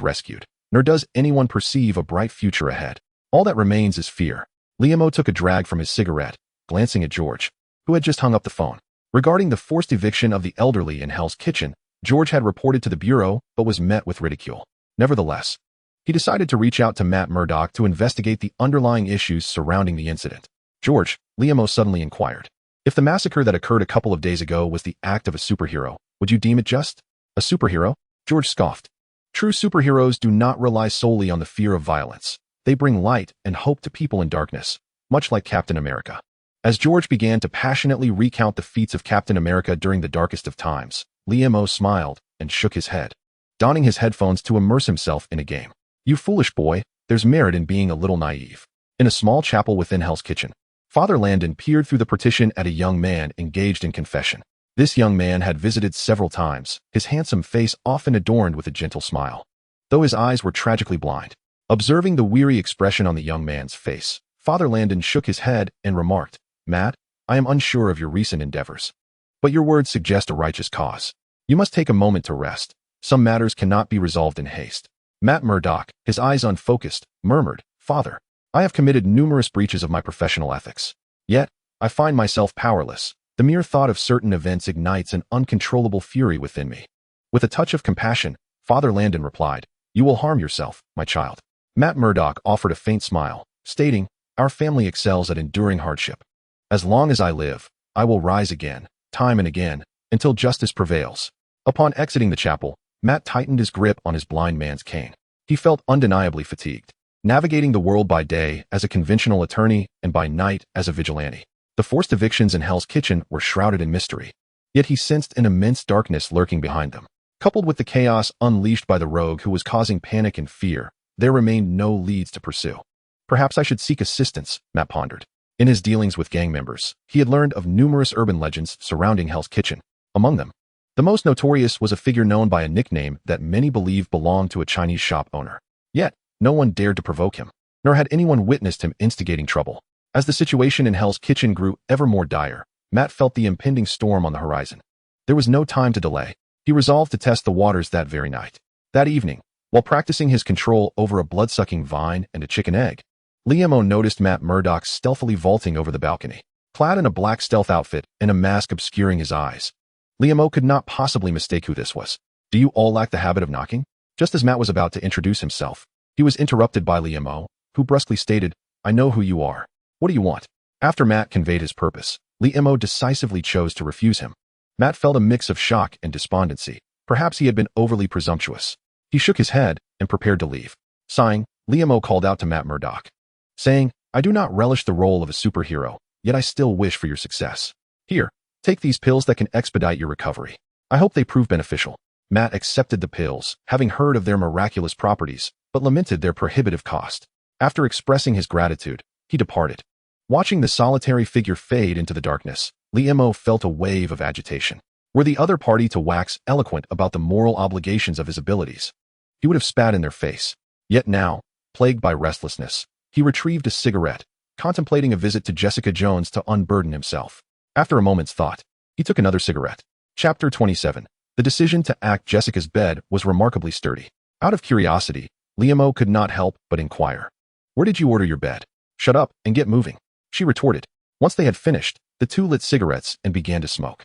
rescued, nor does anyone perceive a bright future ahead. All that remains is fear. Liam took a drag from his cigarette, glancing at George, who had just hung up the phone. Regarding the forced eviction of the elderly in Hell's Kitchen, George had reported to the Bureau but was met with ridicule. Nevertheless, he decided to reach out to Matt Murdock to investigate the underlying issues surrounding the incident. "George," Liam suddenly inquired, "if the massacre that occurred a couple of days ago was the act of a superhero, would you deem it just?" "A superhero?" George scoffed. "True superheroes do not rely solely on the fear of violence. They bring light and hope to people in darkness, much like Captain America." As George began to passionately recount the feats of Captain America during the darkest of times, Liam smiled and shook his head, donning his headphones to immerse himself in a game. "You foolish boy, there's merit in being a little naive." In a small chapel within Hell's Kitchen, Father Landon peered through the partition at a young man engaged in confession. This young man had visited several times, his handsome face often adorned with a gentle smile, though his eyes were tragically blind. Observing the weary expression on the young man's face, Father Landon shook his head and remarked, "Matt, I am unsure of your recent endeavors, but your words suggest a righteous cause. You must take a moment to rest. Some matters cannot be resolved in haste." Matt Murdock, his eyes unfocused, murmured, "Father, I have committed numerous breaches of my professional ethics. Yet, I find myself powerless. The mere thought of certain events ignites an uncontrollable fury within me." With a touch of compassion, Father Landon replied, "You will harm yourself, my child." Matt Murdock offered a faint smile, stating, "Our family excels at enduring hardship. As long as I live, I will rise again, time and again, until justice prevails." Upon exiting the chapel, Matt tightened his grip on his blind man's cane. He felt undeniably fatigued, navigating the world by day as a conventional attorney and by night as a vigilante. The forced evictions in Hell's Kitchen were shrouded in mystery, yet he sensed an immense darkness lurking behind them. Coupled with the chaos unleashed by the rogue who was causing panic and fear, there remained no leads to pursue. "Perhaps I should seek assistance," Matt pondered. In his dealings with gang members, he had learned of numerous urban legends surrounding Hell's Kitchen. Among them, The most notorious was a figure known by a nickname that many believe belonged to a Chinese shop owner. Yet, no one dared to provoke him, nor had anyone witnessed him instigating trouble. As the situation in Hell's Kitchen grew ever more dire, Matt felt the impending storm on the horizon. There was no time to delay. He resolved to test the waters that very night. That evening, while practicing his control over a blood-sucking vine and a chicken egg, Liam noticed Matt Murdock stealthily vaulting over the balcony, clad in a black stealth outfit and a mask obscuring his eyes. Liam could not possibly mistake who this was. Do you all lack the habit of knocking? Just as Matt was about to introduce himself, he was interrupted by Liam, who brusquely stated, I know who you are. What do you want? After Matt conveyed his purpose, Liam decisively chose to refuse him. Matt felt a mix of shock and despondency. Perhaps he had been overly presumptuous. He shook his head and prepared to leave. Sighing, Liam called out to Matt Murdock, saying, I do not relish the role of a superhero, yet I still wish for your success. Here, take these pills that can expedite your recovery. I hope they prove beneficial. Matt accepted the pills, having heard of their miraculous properties, but lamented their prohibitive cost. After expressing his gratitude, he departed. Watching the solitary figure fade into the darkness, Liam felt a wave of agitation. Were the other party to wax eloquent about the moral obligations of his abilities, he would have spat in their face. Yet now, plagued by restlessness, he retrieved a cigarette, contemplating a visit to Jessica Jones to unburden himself. After a moment's thought, he took another cigarette. Chapter 27. The decision to act Jessica's bed was remarkably sturdy. Out of curiosity, Liam could not help but inquire, Where did you order your bed? Shut up and get moving, she retorted. Once they had finished, the two lit cigarettes and began to smoke.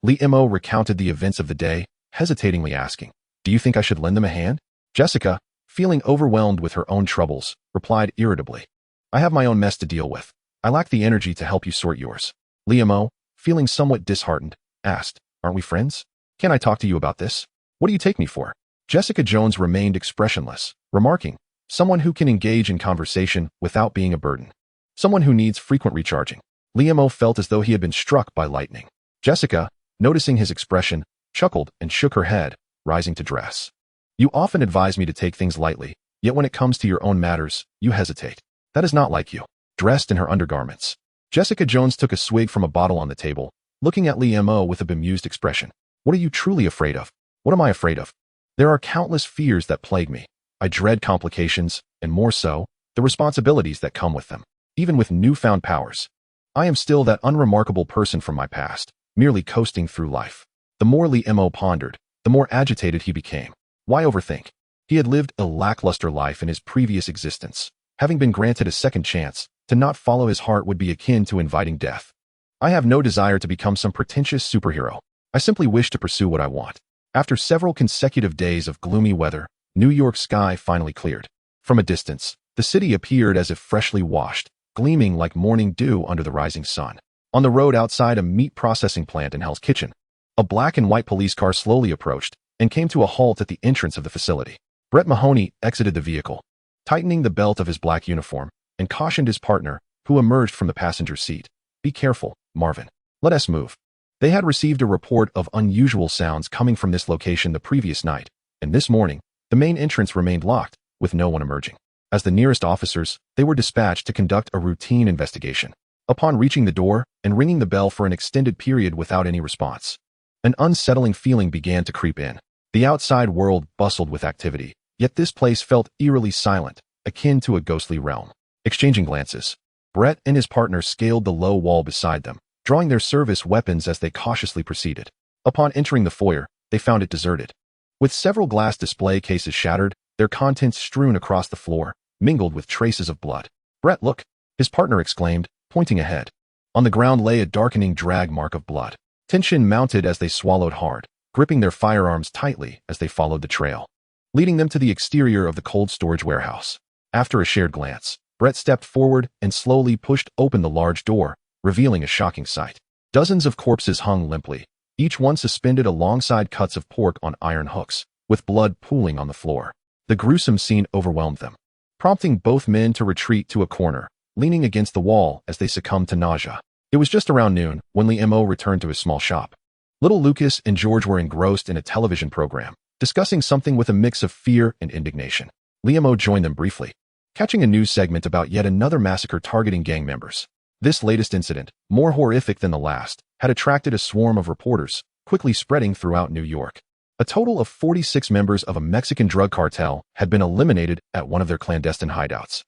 Liam recounted the events of the day, hesitatingly asking, Do you think I should lend them a hand? Jessica, feeling overwhelmed with her own troubles, replied irritably, I have my own mess to deal with. I lack the energy to help you sort yours. Liam, feeling somewhat disheartened, asked, Aren't we friends? Can I talk to you about this? What do you take me for? Jessica Jones remained expressionless, remarking, Someone who can engage in conversation without being a burden. Someone who needs frequent recharging. Liam felt as though he had been struck by lightning. Jessica, noticing his expression, chuckled and shook her head, rising to dress. You often advise me to take things lightly, yet when it comes to your own matters, you hesitate. That is not like you. Dressed in her undergarments, Jessica Jones took a swig from a bottle on the table, looking at Liam with a bemused expression. What are you truly afraid of? What am I afraid of? There are countless fears that plague me. I dread complications, and more so, the responsibilities that come with them. Even with newfound powers, I am still that unremarkable person from my past, merely coasting through life. The more Liam pondered, the more agitated he became. Why overthink? He had lived a lackluster life in his previous existence. Having been granted a second chance, to not follow his heart would be akin to inviting death. I have no desire to become some pretentious superhero. I simply wish to pursue what I want. After several consecutive days of gloomy weather, New York's sky finally cleared. From a distance, the city appeared as if freshly washed, gleaming like morning dew under the rising sun. On the road outside a meat processing plant in Hell's Kitchen, a black and white police car slowly approached and came to a halt at the entrance of the facility. Brett Mahoney exited the vehicle, tightening the belt of his black uniform, and cautioned his partner, who emerged from the passenger seat. Be careful, Marvin. Let us move. They had received a report of unusual sounds coming from this location the previous night, and this morning, the main entrance remained locked, with no one emerging. As the nearest officers, they were dispatched to conduct a routine investigation. Upon reaching the door and ringing the bell for an extended period without any response, an unsettling feeling began to creep in. The outside world bustled with activity, yet this place felt eerily silent, akin to a ghostly realm. Exchanging glances, Brett and his partner scaled the low wall beside them, drawing their service weapons as they cautiously proceeded. Upon entering the foyer, they found it deserted. With several glass display cases shattered, their contents strewn across the floor, mingled with traces of blood. Brett, look, his partner exclaimed, pointing ahead. On the ground lay a darkening drag mark of blood. Tension mounted as they swallowed hard, gripping their firearms tightly as they followed the trail, leading them to the exterior of the cold storage warehouse. After a shared glance, Brett stepped forward and slowly pushed open the large door, revealing a shocking sight. Dozens of corpses hung limply, each one suspended alongside cuts of pork on iron hooks, with blood pooling on the floor. The gruesome scene overwhelmed them, prompting both men to retreat to a corner, leaning against the wall as they succumbed to nausea. It was just around noon when Liam returned to his small shop. Little Lucas and George were engrossed in a television program, discussing something with a mix of fear and indignation. Liam joined them briefly, catching a news segment about yet another massacre targeting gang members. This latest incident, more horrific than the last, had attracted a swarm of reporters, quickly spreading throughout New York. A total of 46 members of a Mexican drug cartel had been eliminated at one of their clandestine hideouts,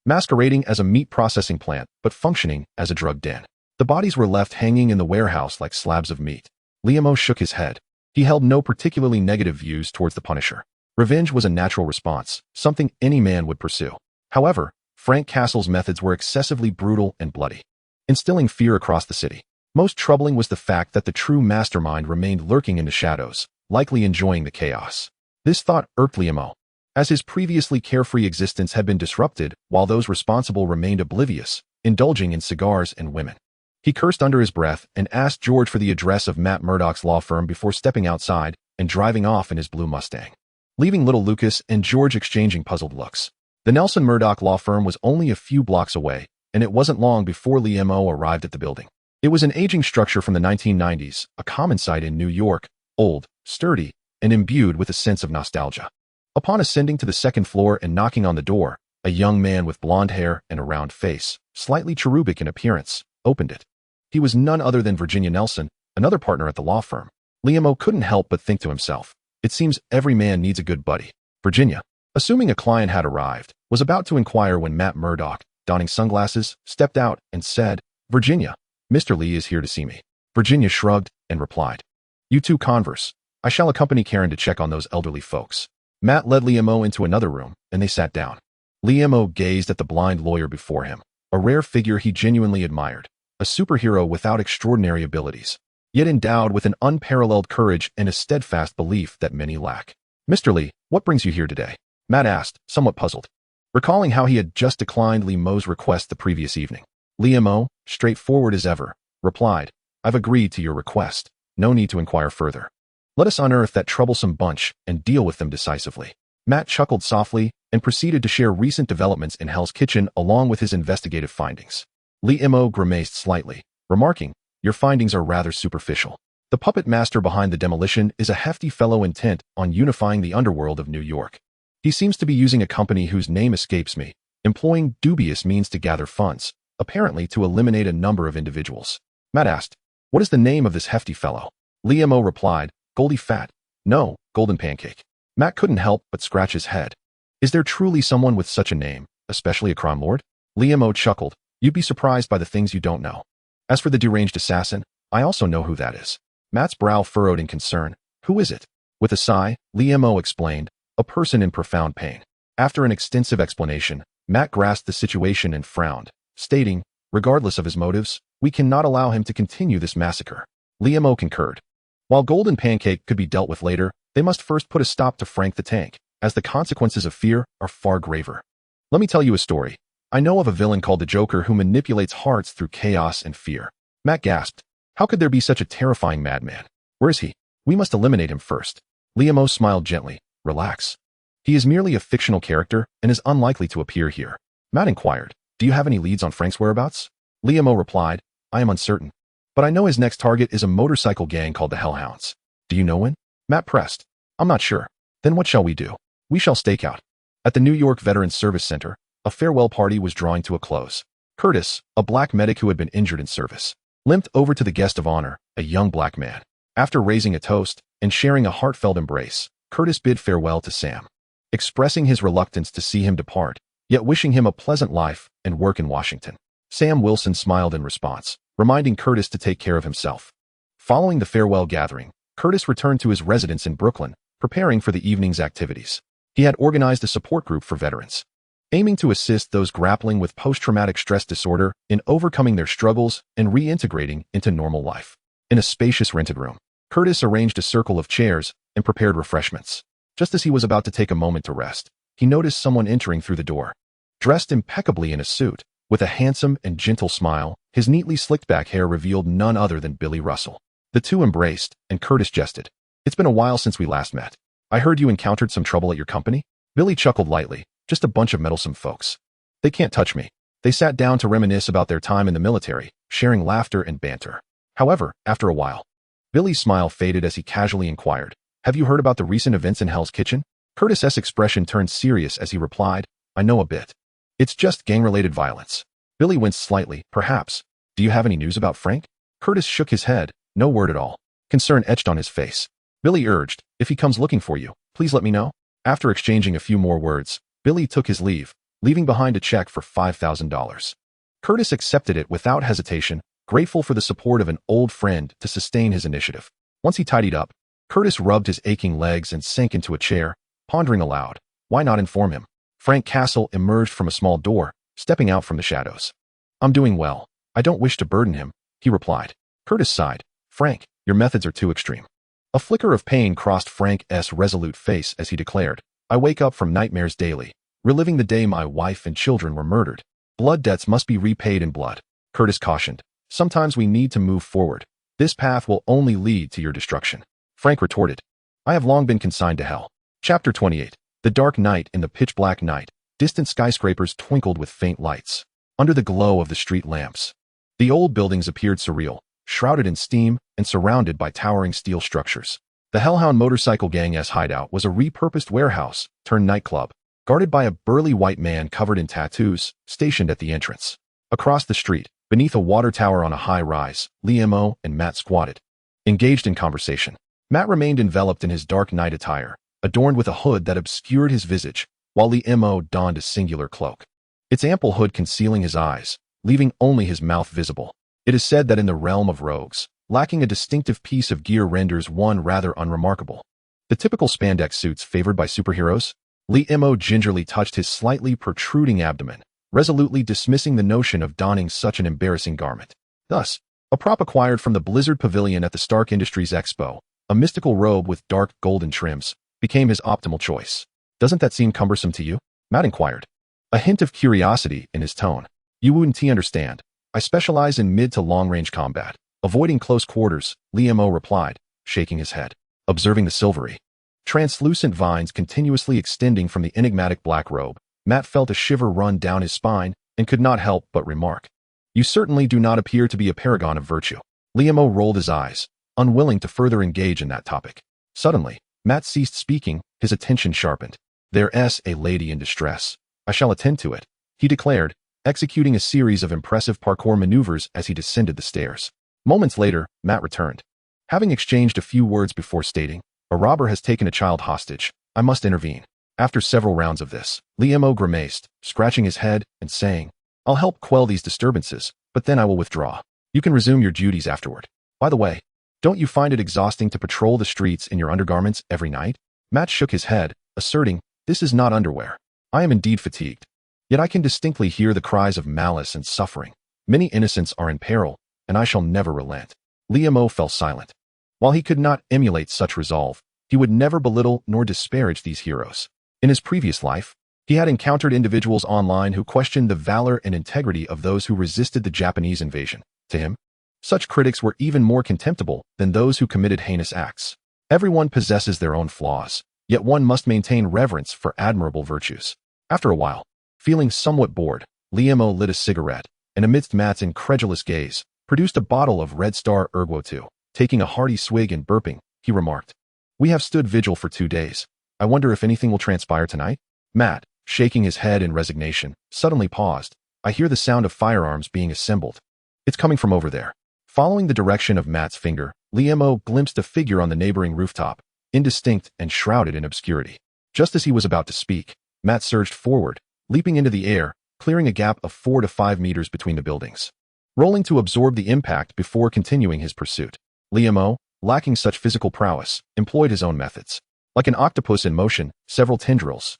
masquerading as a meat processing plant but functioning as a drug den. The bodies were left hanging in the warehouse like slabs of meat. Liam shook his head. He held no particularly negative views towards the Punisher. Revenge was a natural response, something any man would pursue. However, Frank Castle's methods were excessively brutal and bloody, instilling fear across the city. Most troubling was the fact that the true mastermind remained lurking in the shadows, likely enjoying the chaos. This thought irked Liam, as his previously carefree existence had been disrupted while those responsible remained oblivious, indulging in cigars and women. He cursed under his breath and asked George for the address of Matt Murdock's law firm before stepping outside and driving off in his blue Mustang, leaving little Lucas and George exchanging puzzled looks. The Nelson Murdock law firm was only a few blocks away, and it wasn't long before Liam arrived at the building. It was an aging structure from the 1990s, a common sight in New York, old, sturdy, and imbued with a sense of nostalgia. Upon ascending to the second floor and knocking on the door, a young man with blonde hair and a round face, slightly cherubic in appearance, opened it. He was none other than Virginia Nelson, another partner at the law firm. Liam couldn't help but think to himself, it seems every man needs a good buddy. Virginia, assuming a client had arrived, was about to inquire when Matt Murdock, donning sunglasses, stepped out and said, "Virginia, Mr. Lee is here to see me." Virginia shrugged and replied, "You two converse. I shall accompany Karen to check on those elderly folks." Matt led Liam into another room, and they sat down. Liam gazed at the blind lawyer before him, a rare figure he genuinely admired, a superhero without extraordinary abilities, yet endowed with an unparalleled courage and a steadfast belief that many lack. "Mr. Lee, what brings you here today?" Matt asked, somewhat puzzled, recalling how he had just declined Liam's request the previous evening. Liam, straightforward as ever, replied, "I've agreed to your request. No need to inquire further. Let us unearth that troublesome bunch and deal with them decisively." Matt chuckled softly and proceeded to share recent developments in Hell's Kitchen along with his investigative findings. Liam grimaced slightly, remarking, "Your findings are rather superficial. The puppet master behind the demolition is a hefty fellow intent on unifying the underworld of New York. He seems to be using a company whose name escapes me, employing dubious means to gather funds, apparently to eliminate a number of individuals." Matt asked, "What is the name of this hefty fellow?" Liam replied, "Goldie Fat. No, Golden Pancake." Matt couldn't help but scratch his head. Is there truly someone with such a name, especially a crime lord? Liam chuckled, "You'd be surprised by the things you don't know. As for the deranged assassin, I also know who that is." Matt's brow furrowed in concern. "Who is it?" With a sigh, Liam explained, "A person in profound pain." After an extensive explanation, Matt grasped the situation and frowned, stating, "Regardless of his motives, we cannot allow him to continue this massacre." Liam concurred. While Golden Pancake could be dealt with later, they must first put a stop to Frank the Tank, as the consequences of fear are far graver. "Let me tell you a story. I know of a villain called the Joker who manipulates hearts through chaos and fear." Matt gasped. "How could there be such a terrifying madman? Where is he? We must eliminate him first." Liam smiled gently. "Relax. He is merely a fictional character and is unlikely to appear here." Matt inquired, "Do you have any leads on Frank's whereabouts?" Liam replied, "I am uncertain, but I know his next target is a motorcycle gang called the Hellhounds." "Do you know when?" Matt pressed. "I'm not sure." "Then what shall we do?" "We shall stake out." At the New York Veterans Service Center, a farewell party was drawing to a close. Curtis, a black medic who had been injured in service, limped over to the guest of honor, a young black man. After raising a toast and sharing a heartfelt embrace, Curtis bid farewell to Sam, expressing his reluctance to see him depart, yet wishing him a pleasant life and work in Washington. Sam Wilson smiled in response, reminding Curtis to take care of himself. Following the farewell gathering, Curtis returned to his residence in Brooklyn, preparing for the evening's activities. He had organized a support group for veterans, aiming to assist those grappling with post-traumatic stress disorder in overcoming their struggles and reintegrating into normal life. In a spacious rented room, Curtis arranged a circle of chairs and prepared refreshments. Just as he was about to take a moment to rest, he noticed someone entering through the door. Dressed impeccably in a suit, with a handsome and gentle smile, his neatly slicked back hair revealed none other than Billy Russell. The two embraced, and Curtis jested. "It's been a while since we last met. I heard you encountered some trouble at your company?" Billy chuckled lightly. "Just a bunch of meddlesome folks. They can't touch me." They sat down to reminisce about their time in the military, sharing laughter and banter. However, after a while, Billy's smile faded as he casually inquired, "Have you heard about the recent events in Hell's Kitchen?" Curtis's expression turned serious as he replied, "I know a bit. It's just gang-related violence." Billy winced slightly. "Perhaps. Do you have any news about Frank?" Curtis shook his head. "No word at all. concern etched on his face. Billy urged, "If he comes looking for you, please let me know." After exchanging a few more words, Billy took his leave, leaving behind a check for $5,000. Curtis accepted it without hesitation, grateful for the support of an old friend to sustain his initiative. Once he tidied up, Curtis rubbed his aching legs and sank into a chair, pondering aloud. Why not inform him? Frank Castle emerged from a small door, stepping out from the shadows. "I'm doing well. I don't wish to burden him," he replied. Curtis sighed. "Frank, your methods are too extreme." A flicker of pain crossed Frank's resolute face as he declared, "I wake up from nightmares daily, reliving the day my wife and children were murdered. Blood debts must be repaid in blood." Curtis cautioned, "Sometimes we need to move forward. This path will only lead to your destruction." Frank retorted, "I have long been consigned to hell." Chapter 28. The dark night. In the pitch-black night, distant skyscrapers twinkled with faint lights. Under the glow of the street lamps, the old buildings appeared surreal, shrouded in steam and surrounded by towering steel structures. The Hellhound motorcycle gang's hideout was a repurposed warehouse turned nightclub, guarded by a burly white man covered in tattoos, stationed at the entrance. Across the street, beneath a water tower on a high rise, Liam and Matt squatted, engaged in conversation. Matt remained enveloped in his dark night attire, adorned with a hood that obscured his visage, while Liam donned a singular cloak, its ample hood concealing his eyes, leaving only his mouth visible. It is said that in the realm of rogues, lacking a distinctive piece of gear renders one rather unremarkable. The typical spandex suits favored by superheroes, Liam gingerly touched his slightly protruding abdomen, resolutely dismissing the notion of donning such an embarrassing garment. Thus, a prop acquired from the Blizzard Pavilion at the Stark Industries Expo, a mystical robe with dark golden trims, became his optimal choice. "Doesn't that seem cumbersome to you?" Matt inquired, a hint of curiosity in his tone. "You wouldn't understand. I specialize in mid to long-range combat, avoiding close quarters," Liam replied, shaking his head. Observing the silvery, translucent vines continuously extending from the enigmatic black robe, Matt felt a shiver run down his spine and could not help but remark, "You certainly do not appear to be a paragon of virtue." Liam rolled his eyes, unwilling to further engage in that topic. Suddenly, Matt ceased speaking, his attention sharpened. "There's a lady in distress. I shall attend to it," he declared, executing a series of impressive parkour maneuvers as he descended the stairs. Moments later, Matt returned, having exchanged a few words before stating, "A robber has taken a child hostage. I must intervene." After several rounds of this, Liam grimaced, scratching his head and saying, "I'll help quell these disturbances, but then I will withdraw. You can resume your duties afterward. By the way, don't you find it exhausting to patrol the streets in your undergarments every night?" Matt shook his head, asserting, "This is not underwear. I am indeed fatigued. Yet I can distinctly hear the cries of malice and suffering. Many innocents are in peril, and I shall never relent." Liam fell silent. While he could not emulate such resolve, he would never belittle nor disparage these heroes. In his previous life, he had encountered individuals online who questioned the valor and integrity of those who resisted the Japanese invasion. To him, such critics were even more contemptible than those who committed heinous acts. Everyone possesses their own flaws, yet one must maintain reverence for admirable virtues. After a while, feeling somewhat bored, Liam lit a cigarette, and amidst Matt's incredulous gaze, produced a bottle of Red Star Ergo 2. Taking a hearty swig and burping, he remarked, "We have stood vigil for 2 days. I wonder if anything will transpire tonight?" Matt, shaking his head in resignation, suddenly paused. "I hear the sound of firearms being assembled. It's coming from over there." Following the direction of Matt's finger, Liam glimpsed a figure on the neighboring rooftop, indistinct and shrouded in obscurity. Just as he was about to speak, Matt surged forward, leaping into the air, clearing a gap of 4 to 5 meters between the buildings. Rolling to absorb the impact before continuing his pursuit, Liam, lacking such physical prowess, employed his own methods. Like an octopus in motion, several tendrils,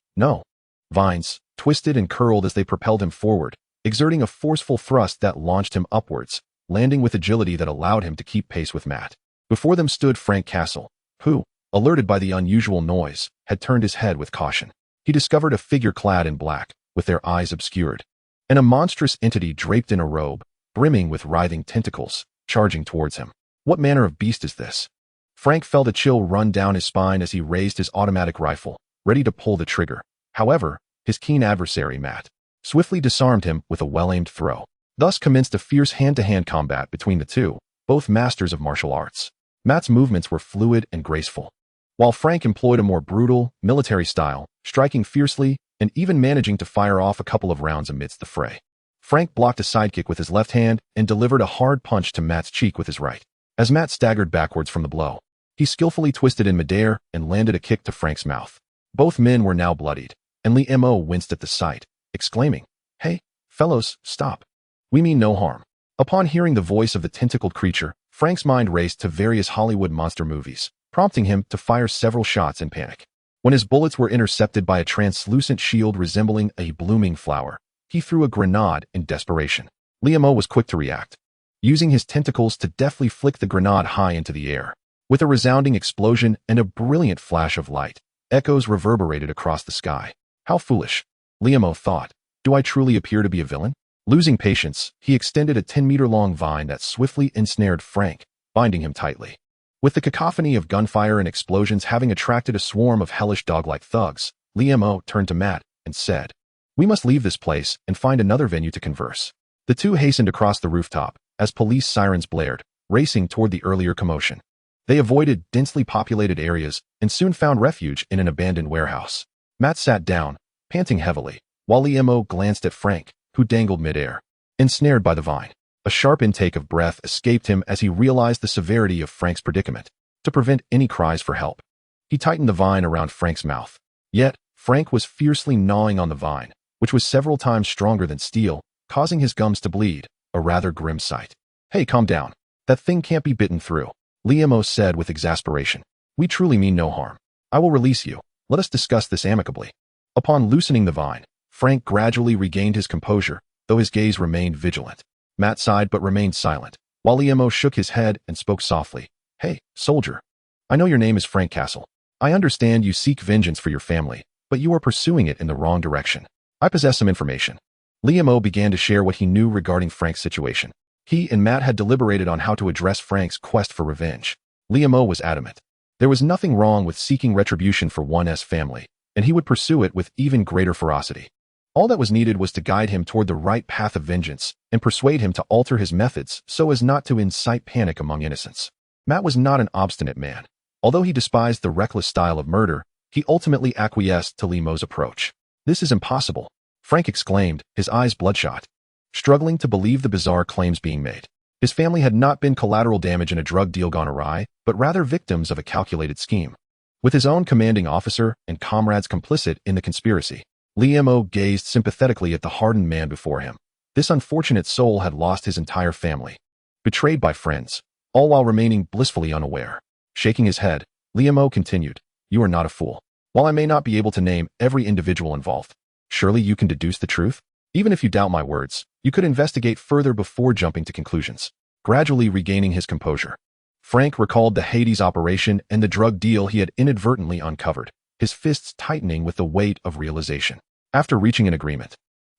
vines, twisted and curled as they propelled him forward, exerting a forceful thrust that launched him upwards, landing with agility that allowed him to keep pace with Matt. Before them stood Frank Castle, who, alerted by the unusual noise, had turned his head with caution. He discovered a figure clad in black, with their eyes obscured, and a monstrous entity draped in a robe, brimming with writhing tentacles, charging towards him. What manner of beast is this? Frank felt a chill run down his spine as he raised his automatic rifle, ready to pull the trigger. However, his keen adversary, Matt, swiftly disarmed him with a well-aimed throw. Thus commenced a fierce hand-to-hand combat between the two, both masters of martial arts. Matt's movements were fluid and graceful, while Frank employed a more brutal, military style, striking fiercely and even managing to fire off a couple of rounds amidst the fray. Frank blocked a sidekick with his left hand and delivered a hard punch to Matt's cheek with his right. As Matt staggered backwards from the blow, he skillfully twisted in midair and landed a kick to Frank's mouth. Both men were now bloodied, and Lee-Mo winced at the sight, exclaiming, "Hey, fellows, stop. We mean no harm." Upon hearing the voice of the tentacled creature, Frank's mind raced to various Hollywood monster movies, prompting him to fire several shots in panic. When his bullets were intercepted by a translucent shield resembling a blooming flower, he threw a grenade in desperation. Lee-Mo was quick to react, using his tentacles to deftly flick the grenade high into the air. With a resounding explosion and a brilliant flash of light, echoes reverberated across the sky. How foolish, Lee-Mo thought. Do I truly appear to be a villain? Losing patience, he extended a 10-meter-long vine that swiftly ensnared Frank, binding him tightly. With the cacophony of gunfire and explosions having attracted a swarm of hellish dog-like thugs, Lee-Mo turned to Matt and said, "We must leave this place and find another venue to converse." The two hastened across the rooftop as police sirens blared, racing toward the earlier commotion. They avoided densely populated areas and soon found refuge in an abandoned warehouse. Matt sat down, panting heavily, while Lee-Mo glanced at Frank, who dangled midair, ensnared by the vine. A sharp intake of breath escaped him as he realized the severity of Frank's predicament. To prevent any cries for help, he tightened the vine around Frank's mouth. Yet, Frank was fiercely gnawing on the vine, which was several times stronger than steel, causing his gums to bleed, a rather grim sight. "Hey, calm down. That thing can't be bitten through," Lee-Mo said with exasperation. "We truly mean no harm. I will release you. Let us discuss this amicably." Upon loosening the vine, Frank gradually regained his composure, though his gaze remained vigilant. Matt sighed but remained silent, while Lee-Mo shook his head and spoke softly. "Hey, soldier. I know your name is Frank Castle. I understand you seek vengeance for your family, but you are pursuing it in the wrong direction. I possess some information." Lee-Mo began to share what he knew regarding Frank's situation. He and Matt had deliberated on how to address Frank's quest for revenge. Lee-Mo was adamant. There was nothing wrong with seeking retribution for one's family, and he would pursue it with even greater ferocity. All that was needed was to guide him toward the right path of vengeance and persuade him to alter his methods so as not to incite panic among innocents. Matt was not an obstinate man. Although he despised the reckless style of murder, he ultimately acquiesced to Lee-Mo's approach. "This is impossible," Frank exclaimed, his eyes bloodshot, struggling to believe the bizarre claims being made. His family had not been collateral damage in a drug deal gone awry, but rather victims of a calculated scheme. With his own commanding officer and comrades complicit in the conspiracy, Lee-Mo gazed sympathetically at the hardened man before him. This unfortunate soul had lost his entire family, betrayed by friends, all while remaining blissfully unaware. Shaking his head, Lee-Mo continued, "You are not a fool. While I may not be able to name every individual involved, surely you can deduce the truth? Even if you doubt my words, you could investigate further before jumping to conclusions." Gradually regaining his composure, Frank recalled the Hades operation and the drug deal he had inadvertently uncovered, his fists tightening with the weight of realization. After reaching an agreement,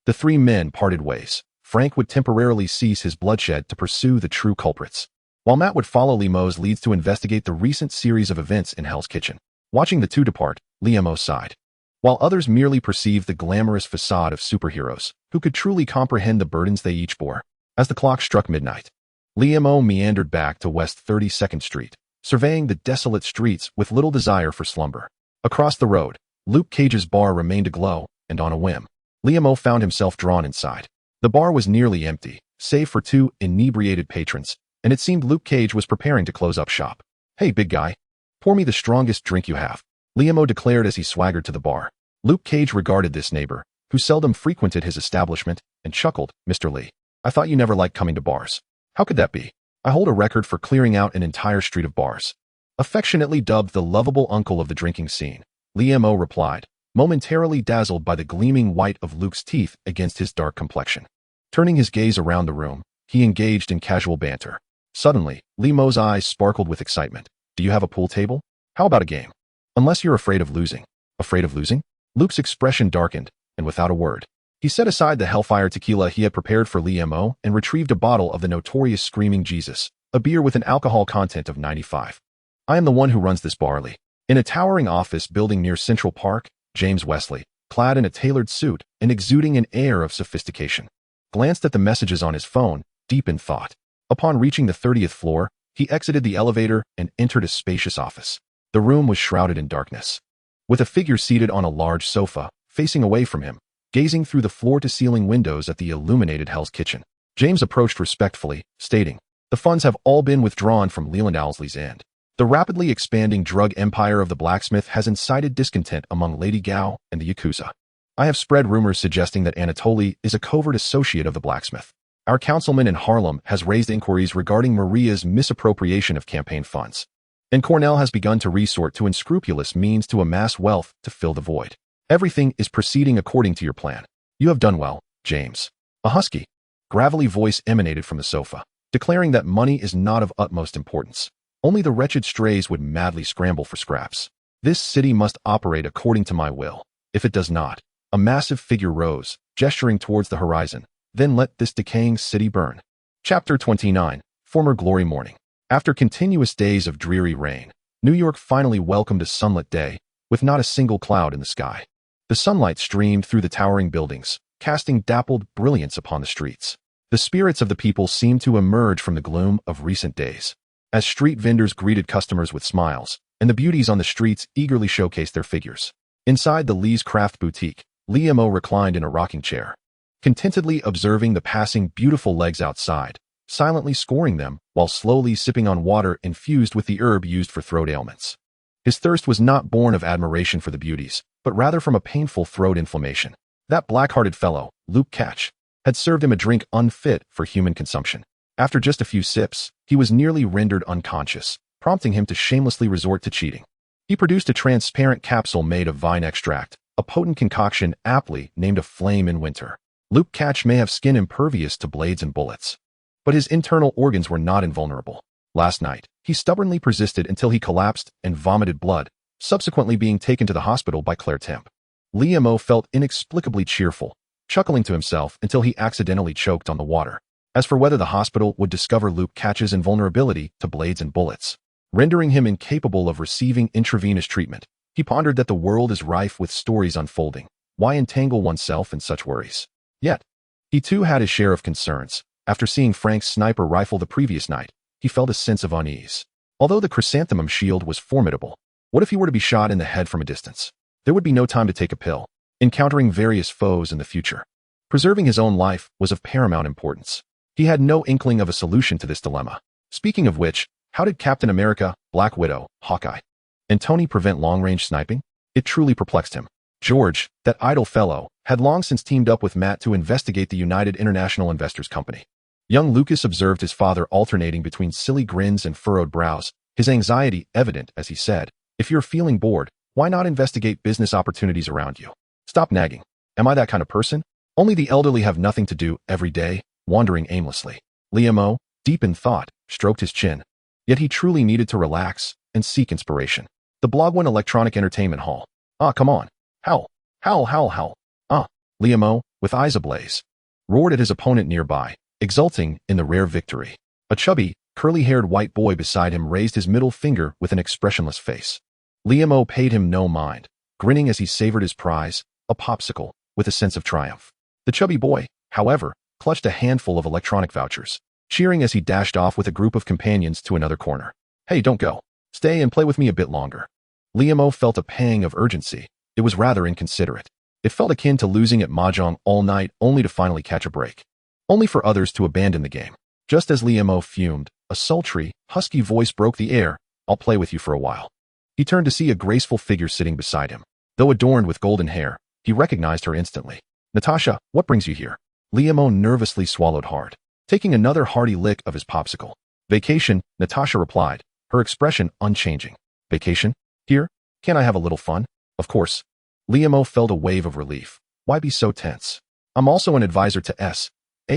the three men parted ways. Frank would temporarily cease his bloodshed to pursue the true culprits, while Matt would follow Lee-Mo's leads to investigate the recent series of events in Hell's Kitchen. Watching the two depart, Lee-Mo sighed. While others merely perceived the glamorous facade of superheroes, who could truly comprehend the burdens they each bore. As the clock struck midnight, Lee-Mo meandered back to West 32nd Street, surveying the desolate streets with little desire for slumber. Across the road, Luke Cage's bar remained aglow, and on a whim, Lee-Mo found himself drawn inside. The bar was nearly empty, save for two inebriated patrons, and it seemed Luke Cage was preparing to close up shop. "Hey, big guy. Pour me the strongest drink you have," Lee-Mo declared as he swaggered to the bar. Luke Cage regarded this neighbor, who seldom frequented his establishment, and chuckled. "Mr. Lee, I thought you never liked coming to bars." "How could that be? I hold a record for clearing out an entire street of bars." Affectionately dubbed the lovable uncle of the drinking scene, Lee-Mo replied, momentarily dazzled by the gleaming white of Luke's teeth against his dark complexion. Turning his gaze around the room, he engaged in casual banter. Suddenly, Lee-Mo's eyes sparkled with excitement. "Do you have a pool table? How about a game? Unless you're afraid of losing." "Afraid of losing?" Luke's expression darkened, and without a word, he set aside the Hellfire tequila he had prepared for Lee-Mo and retrieved a bottle of the notorious Screaming Jesus, a beer with an alcohol content of 95. "I am the one who runs this bar, Lee." In a towering office building near Central Park, James Wesley, clad in a tailored suit and exuding an air of sophistication, glanced at the messages on his phone, deep in thought. Upon reaching the 30th floor, he exited the elevator and entered a spacious office. The room was shrouded in darkness, with a figure seated on a large sofa, facing away from him, gazing through the floor-to-ceiling windows at the illuminated Hell's Kitchen. James approached respectfully, stating, The funds have all been withdrawn from Leland Owlsley's end. The rapidly expanding drug empire of the blacksmith has incited discontent among Lady Gao and the Yakuza. I have spread rumors suggesting that Anatoly is a covert associate of the blacksmith. Our councilman in Harlem has raised inquiries regarding Maria's misappropriation of campaign funds. And Cornell has begun to resort to unscrupulous means to amass wealth to fill the void. Everything is proceeding according to your plan. You have done well, James. A husky, gravelly voice emanated from the sofa, declaring that money is not of utmost importance. Only the wretched strays would madly scramble for scraps. This city must operate according to my will. If it does not, a massive figure rose, gesturing towards the horizon. Then let this decaying city burn. Chapter 29, Former Glory Morning. After continuous days of dreary rain, New York finally welcomed a sunlit day, with not a single cloud in the sky. The sunlight streamed through the towering buildings, casting dappled brilliance upon the streets. The spirits of the people seemed to emerge from the gloom of recent days. As street vendors greeted customers with smiles, and the beauties on the streets eagerly showcased their figures. Inside the Lee's Craft Boutique, Liam-O reclined in a rocking chair, contentedly observing the passing beautiful legs outside, silently scoring them while slowly sipping on water infused with the herb used for throat ailments. His thirst was not born of admiration for the beauties, but rather from a painful throat inflammation. That black-hearted fellow, Luke Catch, had served him a drink unfit for human consumption. After just a few sips, he was nearly rendered unconscious, prompting him to shamelessly resort to cheating. He produced a transparent capsule made of vine extract, a potent concoction aptly named a flame in winter. Luke Catch may have skin impervious to blades and bullets, but his internal organs were not invulnerable. Last night, he stubbornly persisted until he collapsed and vomited blood, subsequently being taken to the hospital by Claire Temp. Liam-O felt inexplicably cheerful, chuckling to himself until he accidentally choked on the water. As for whether the hospital would discover Luke Catch's invulnerability to blades and bullets, rendering him incapable of receiving intravenous treatment, he pondered that the world is rife with stories unfolding. Why entangle oneself in such worries? Yet, he too had his share of concerns. After seeing Frank's sniper rifle the previous night, he felt a sense of unease. Although the chrysanthemum shield was formidable, what if he were to be shot in the head from a distance? There would be no time to take a pill, encountering various foes in the future. Preserving his own life was of paramount importance. He had no inkling of a solution to this dilemma. Speaking of which, how did Captain America, Black Widow, Hawkeye, and Tony prevent long-range sniping? It truly perplexed him. George, that idle fellow, had long since teamed up with Matt to investigate the United International Investors Company. Young Lucas observed his father alternating between silly grins and furrowed brows, his anxiety evident as he said, "If you're feeling bored, why not investigate business opportunities around you? Stop nagging. Am I that kind of person? Only the elderly have nothing to do every day, wandering aimlessly." Liam-O, deep in thought, stroked his chin. Yet he truly needed to relax and seek inspiration. The Blogwin Electronic Entertainment Hall. Ah, come on. Howl. Howl, howl, howl. Ah. Liam-O, with eyes ablaze, roared at his opponent nearby, exulting in the rare victory. A chubby, curly-haired white boy beside him raised his middle finger with an expressionless face. Liam-O paid him no mind, grinning as he savored his prize, a popsicle, with a sense of triumph. The chubby boy, however, clutched a handful of electronic vouchers, cheering as he dashed off with a group of companions to another corner. "Hey, don't go. Stay and play with me a bit longer." Liam-O felt a pang of urgency. It was rather inconsiderate. It felt akin to losing at mahjong all night only to finally catch a break, only for others to abandon the game. Just as Liam-O fumed, a sultry, husky voice broke the air. "I'll play with you for a while." He turned to see a graceful figure sitting beside him. Though adorned with golden hair, he recognized her instantly. "Natasha, what brings you here?" Liam-O nervously swallowed hard, taking another hearty lick of his popsicle. "Vacation," Natasha replied, her expression unchanging. "Vacation? Here? Can't I have a little fun?" "Of course." Liam-O felt a wave of relief. Why be so tense? "I'm also an advisor to S.H.I.E.L.D.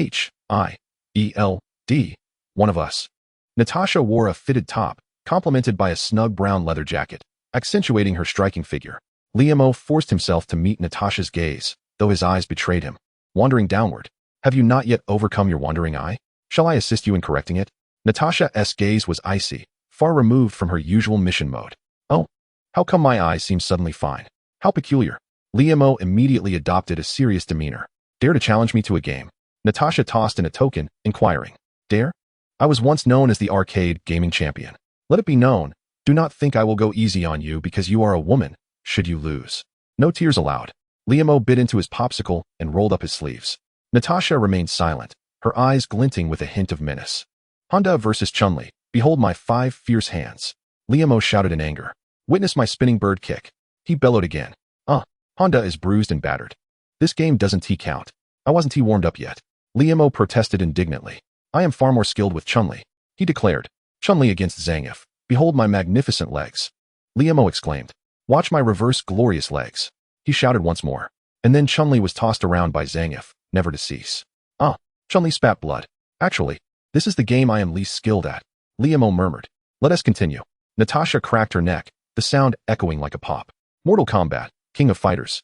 One of us." Natasha wore a fitted top, complemented by a snug brown leather jacket, accentuating her striking figure. Liam-O forced himself to meet Natasha's gaze, though his eyes betrayed him. Wandering downward. "Have you not yet overcome your wandering eye? Shall I assist you in correcting it?" Natasha's gaze was icy, far removed from her usual mission mode. "Oh, how come my eye seems suddenly fine? How peculiar." Liam-O immediately adopted a serious demeanor. "Dare to challenge me to a game?" Natasha tossed in a token, inquiring. "Dare? I was once known as the arcade gaming champion. Let it be known, do not think I will go easy on you because you are a woman, should you lose." No tears allowed. Liam-O bit into his popsicle and rolled up his sleeves. Natasha remained silent, her eyes glinting with a hint of menace. Honda versus Chun-Li. Behold my 5 fierce hands. Liam shouted in anger. Witness my spinning bird kick. He bellowed again. Honda is bruised and battered. This game doesn't count. I wasn't warmed up yet. Liam protested indignantly. I am far more skilled with Chun-Li. He declared. Chun-Li against Zangief. Behold my magnificent legs. Liam exclaimed. Watch my reverse glorious legs. He shouted once more. And then Chun-Li was tossed around by Zangief, never to cease. Chun-Li spat blood. Actually, this is the game I am least skilled at. Liam murmured. Let us continue. Natasha cracked her neck, the sound echoing like a pop. Mortal Kombat, King of Fighters.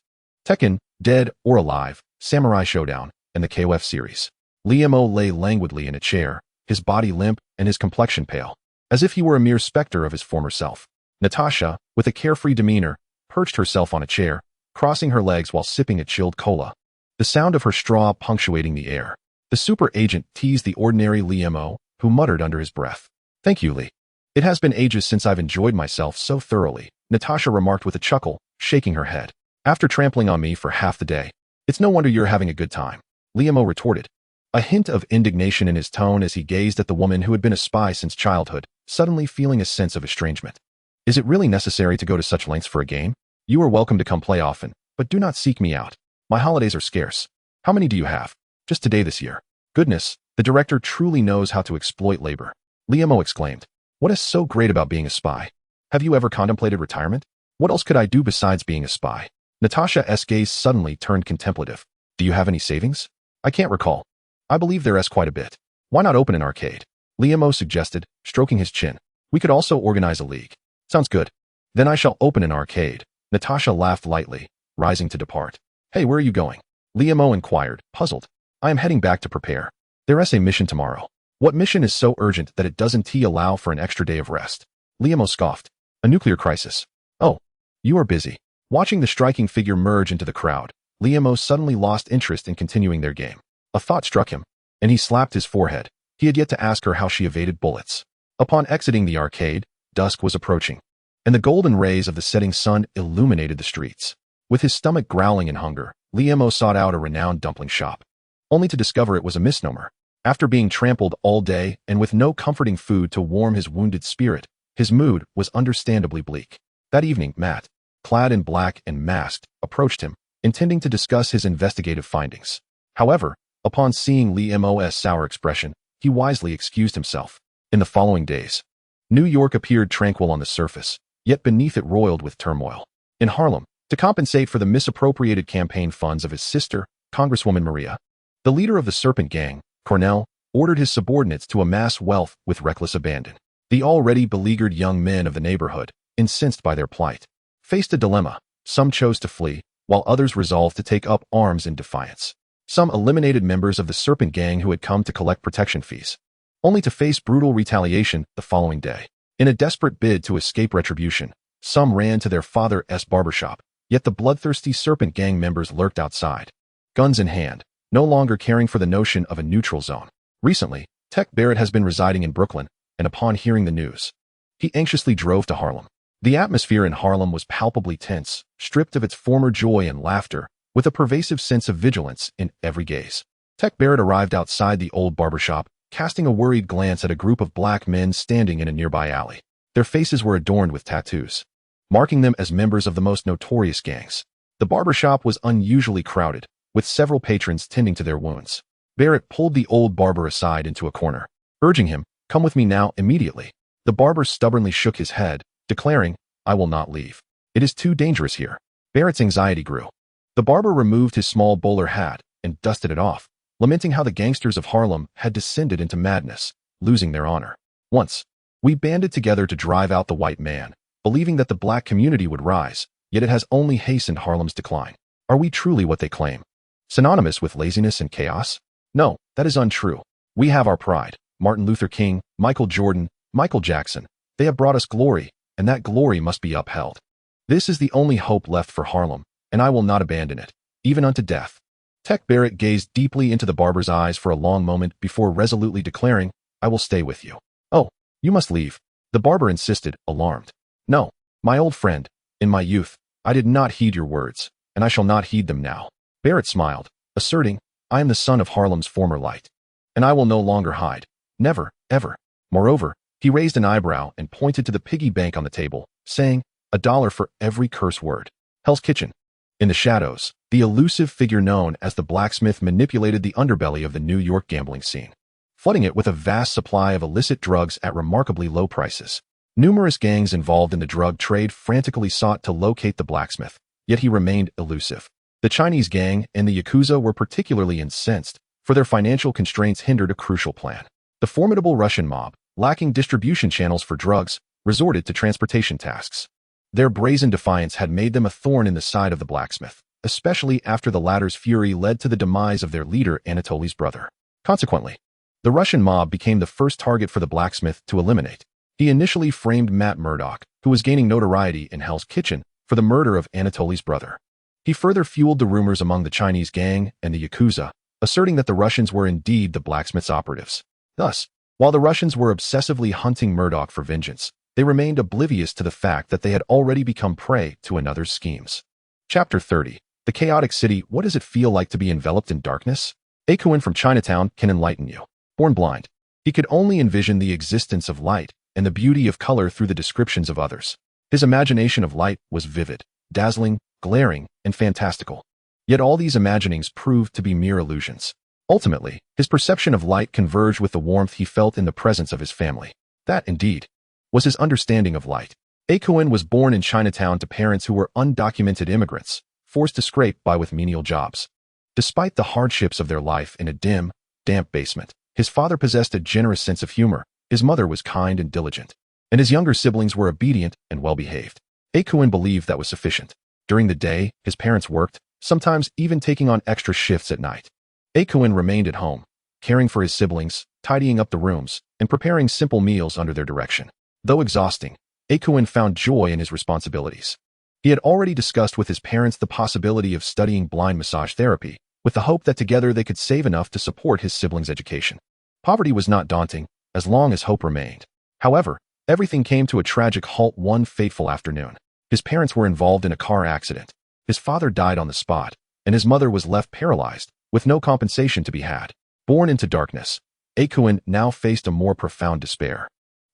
Tekken, Dead or Alive, Samurai Showdown, and the KOF series. Liam lay languidly in a chair, his body limp and his complexion pale, as if he were a mere specter of his former self. Natasha, with a carefree demeanor, perched herself on a chair, crossing her legs while sipping a chilled cola, the sound of her straw punctuating the air. The super agent teased the ordinary Liam, who muttered under his breath. Thank you, Lee. It has been ages since I've enjoyed myself so thoroughly, Natasha remarked with a chuckle, shaking her head. After trampling on me for half the day. It's no wonder you're having a good time. Liam retorted, a hint of indignation in his tone as he gazed at the woman who had been a spy since childhood, suddenly feeling a sense of estrangement. Is it really necessary to go to such lengths for a game? You are welcome to come play often, but do not seek me out. My holidays are scarce. How many do you have? Just today this year. Goodness, the director truly knows how to exploit labor. Liam exclaimed. What is so great about being a spy? Have you ever contemplated retirement? What else could I do besides being a spy? Natasha's gaze suddenly turned contemplative. Do you have any savings? I can't recall. I believe there is quite a bit. Why not open an arcade? Liam suggested, stroking his chin. We could also organize a league. Sounds good. Then I shall open an arcade. Natasha laughed lightly, rising to depart. Hey, where are you going? Liam inquired, puzzled. I am heading back to prepare. There is a mission tomorrow. What mission is so urgent that it doesn't allow for an extra day of rest? Liam scoffed. A nuclear crisis. Oh, you are busy. Watching the striking figure merge into the crowd, Liam suddenly lost interest in continuing their game. A thought struck him, and he slapped his forehead. He had yet to ask her how she evaded bullets. Upon exiting the arcade, dusk was approaching, and the golden rays of the setting sun illuminated the streets. With his stomach growling in hunger, Liam sought out a renowned dumpling shop, only to discover it was a misnomer. After being trampled all day and with no comforting food to warm his wounded spirit, his mood was understandably bleak. That evening, Matt, clad in black and masked, approached him, intending to discuss his investigative findings. However, upon seeing Liam's sour expression, he wisely excused himself. In the following days, New York appeared tranquil on the surface, yet beneath it roiled with turmoil. In Harlem, to compensate for the misappropriated campaign funds of his sister, Congresswoman Maria, the leader of the Serpent Gang, Cornell, ordered his subordinates to amass wealth with reckless abandon. The already beleaguered young men of the neighborhood, incensed by their plight, faced a dilemma. Some chose to flee, while others resolved to take up arms in defiance. Some eliminated members of the Serpent Gang who had come to collect protection fees, only to face brutal retaliation the following day. In a desperate bid to escape retribution, some ran to their father's barbershop, yet the bloodthirsty Serpent Gang members lurked outside, guns in hand, no longer caring for the notion of a neutral zone. Recently, Tech Barrett has been residing in Brooklyn, and upon hearing the news, he anxiously drove to Harlem. The atmosphere in Harlem was palpably tense, stripped of its former joy and laughter, with a pervasive sense of vigilance in every gaze. Tech Barrett arrived outside the old barbershop, casting a worried glance at a group of black men standing in a nearby alley. Their faces were adorned with tattoos, marking them as members of the most notorious gangs. The barbershop was unusually crowded, with several patrons tending to their wounds. Barrett pulled the old barber aside into a corner, urging him, "Come with me now, immediately." The barber stubbornly shook his head, declaring, "I will not leave. It is too dangerous here." Barrett's anxiety grew. The barber removed his small bowler hat and dusted it off, lamenting how the gangsters of Harlem had descended into madness, losing their honor. "Once, we banded together to drive out the white man, believing that the black community would rise, yet it has only hastened Harlem's decline. Are we truly what they claim? Synonymous with laziness and chaos? No, that is untrue. We have our pride. Martin Luther King, Michael Jordan, Michael Jackson. They have brought us glory, and that glory must be upheld. This is the only hope left for Harlem, and I will not abandon it, even unto death." Tech Barrett gazed deeply into the barber's eyes for a long moment before resolutely declaring, "I will stay with you." "Oh, you must leave," the barber insisted, alarmed. "No, my old friend, in my youth, I did not heed your words, and I shall not heed them now." Barrett smiled, asserting, "I am the son of Harlem's former light, and I will no longer hide. Never, ever. Moreover, he raised an eyebrow and pointed to the piggy bank on the table, saying, $1 for every curse word. Hell's Kitchen. In the shadows, the elusive figure known as the blacksmith manipulated the underbelly of the New York gambling scene, flooding it with a vast supply of illicit drugs at remarkably low prices. Numerous gangs involved in the drug trade frantically sought to locate the blacksmith, yet he remained elusive. The Chinese gang and the Yakuza were particularly incensed, for their financial constraints hindered a crucial plan. The formidable Russian mob, lacking distribution channels for drugs, resorted to transportation tasks. Their brazen defiance had made them a thorn in the side of the blacksmith, especially after the latter's fury led to the demise of their leader Anatoly's brother. Consequently, the Russian mob became the first target for the blacksmith to eliminate. He initially framed Matt Murdock, who was gaining notoriety in Hell's Kitchen, for the murder of Anatoly's brother. He further fueled the rumors among the Chinese gang and the Yakuza, asserting that the Russians were indeed the blacksmith's operatives. Thus, while the Russians were obsessively hunting Murdock for vengeance, they remained oblivious to the fact that they had already become prey to another's schemes. Chapter 30. The Chaotic City. What does it feel like to be enveloped in darkness? Akuin from Chinatown can enlighten you. Born blind, he could only envision the existence of light and the beauty of color through the descriptions of others. His imagination of light was vivid, dazzling, glaring, and fantastical. Yet all these imaginings proved to be mere illusions. Ultimately, his perception of light converged with the warmth he felt in the presence of his family. That, indeed, was his understanding of light. Akuin was born in Chinatown to parents who were undocumented immigrants, forced to scrape by with menial jobs. Despite the hardships of their life in a dim, damp basement, his father possessed a generous sense of humor, his mother was kind and diligent, and his younger siblings were obedient and well-behaved. Akuin believed that was sufficient. During the day, his parents worked, sometimes even taking on extra shifts at night. Akuin remained at home, caring for his siblings, tidying up the rooms, and preparing simple meals under their direction. Though exhausting, Akuin found joy in his responsibilities. He had already discussed with his parents the possibility of studying blind massage therapy, with the hope that together they could save enough to support his siblings' education. Poverty was not daunting, as long as hope remained. However, everything came to a tragic halt one fateful afternoon. His parents were involved in a car accident. His father died on the spot, and his mother was left paralyzed, with no compensation to be had. Born into darkness, Akuin now faced a more profound despair.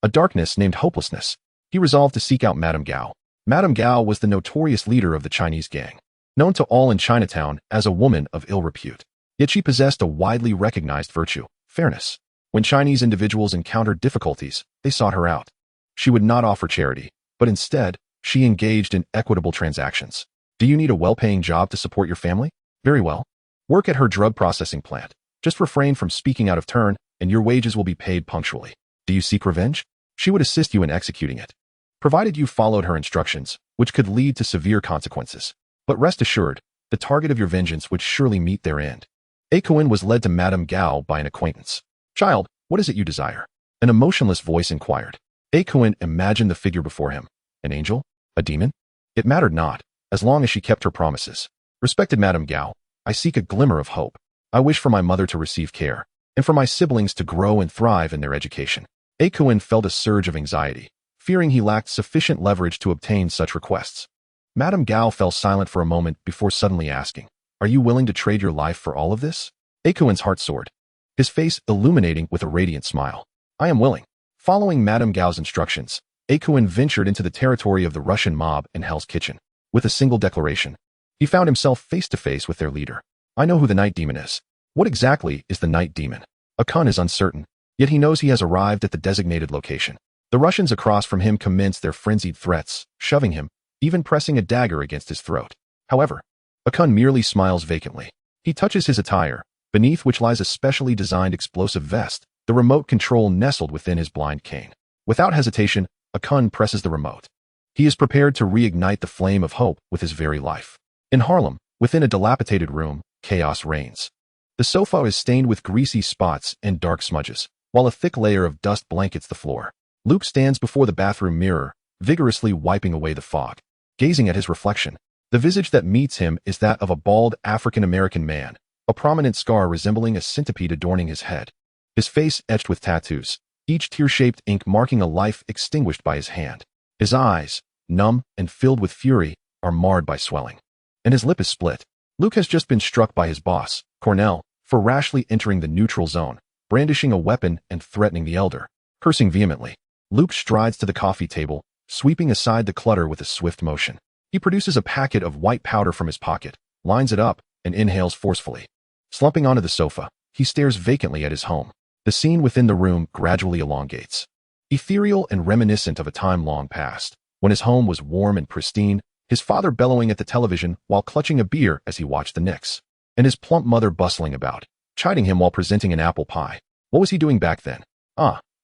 A darkness named hopelessness. He resolved to seek out Madame Gao. Madame Gao was the notorious leader of the Chinese gang, known to all in Chinatown as a woman of ill repute. Yet she possessed a widely recognized virtue, fairness. When Chinese individuals encountered difficulties, they sought her out. She would not offer charity, but instead, she engaged in equitable transactions. Do you need a well-paying job to support your family? Very well. Work at her drug processing plant. Just refrain from speaking out of turn, and your wages will be paid punctually. Do you seek revenge? She would assist you in executing it, provided you followed her instructions, which could lead to severe consequences. But rest assured, the target of your vengeance would surely meet their end. Akuin was led to Madame Gao by an acquaintance. Child, what is it you desire? An emotionless voice inquired. Akuin imagined the figure before him. An angel? A demon? It mattered not, as long as she kept her promises. Respected Madame Gao, I seek a glimmer of hope. I wish for my mother to receive care, and for my siblings to grow and thrive in their education. Akuin felt a surge of anxiety, fearing he lacked sufficient leverage to obtain such requests. Madame Gao fell silent for a moment before suddenly asking, Are you willing to trade your life for all of this? Akuin's heart soared, his face illuminating with a radiant smile. I am willing. Following Madame Gao's instructions, Akuin ventured into the territory of the Russian mob in Hell's Kitchen. With a single declaration, he found himself face to face with their leader. I know who the Night Demon is. What exactly is the Night Demon? Akun is uncertain, yet he knows he has arrived at the designated location. The Russians across from him commenced their frenzied threats, shoving him, even pressing a dagger against his throat. However, Akun merely smiles vacantly. He touches his attire, beneath which lies a specially designed explosive vest, the remote control nestled within his blind cane. Without hesitation, Akun presses the remote. He is prepared to reignite the flame of hope with his very life. In Harlem, within a dilapidated room, chaos reigns. The sofa is stained with greasy spots and dark smudges, while a thick layer of dust blankets the floor. Luke stands before the bathroom mirror, vigorously wiping away the fog. Gazing at his reflection, the visage that meets him is that of a bald African-American man, a prominent scar resembling a centipede adorning his head. His face etched with tattoos, each tear-shaped ink marking a life extinguished by his hand. His eyes, numb and filled with fury, are marred by swelling. And his lip is split. Luke has just been struck by his boss, Cornell, for rashly entering the neutral zone, brandishing a weapon and threatening the elder. Cursing vehemently, Luke strides to the coffee table, sweeping aside the clutter with a swift motion. He produces a packet of white powder from his pocket, lines it up, and inhales forcefully. Slumping onto the sofa, he stares vacantly at his home. The scene within the room gradually elongates. Ethereal and reminiscent of a time long past, when his home was warm and pristine, his father bellowing at the television while clutching a beer as he watched the Knicks, and his plump mother bustling about, chiding him while presenting an apple pie. What was he doing back then?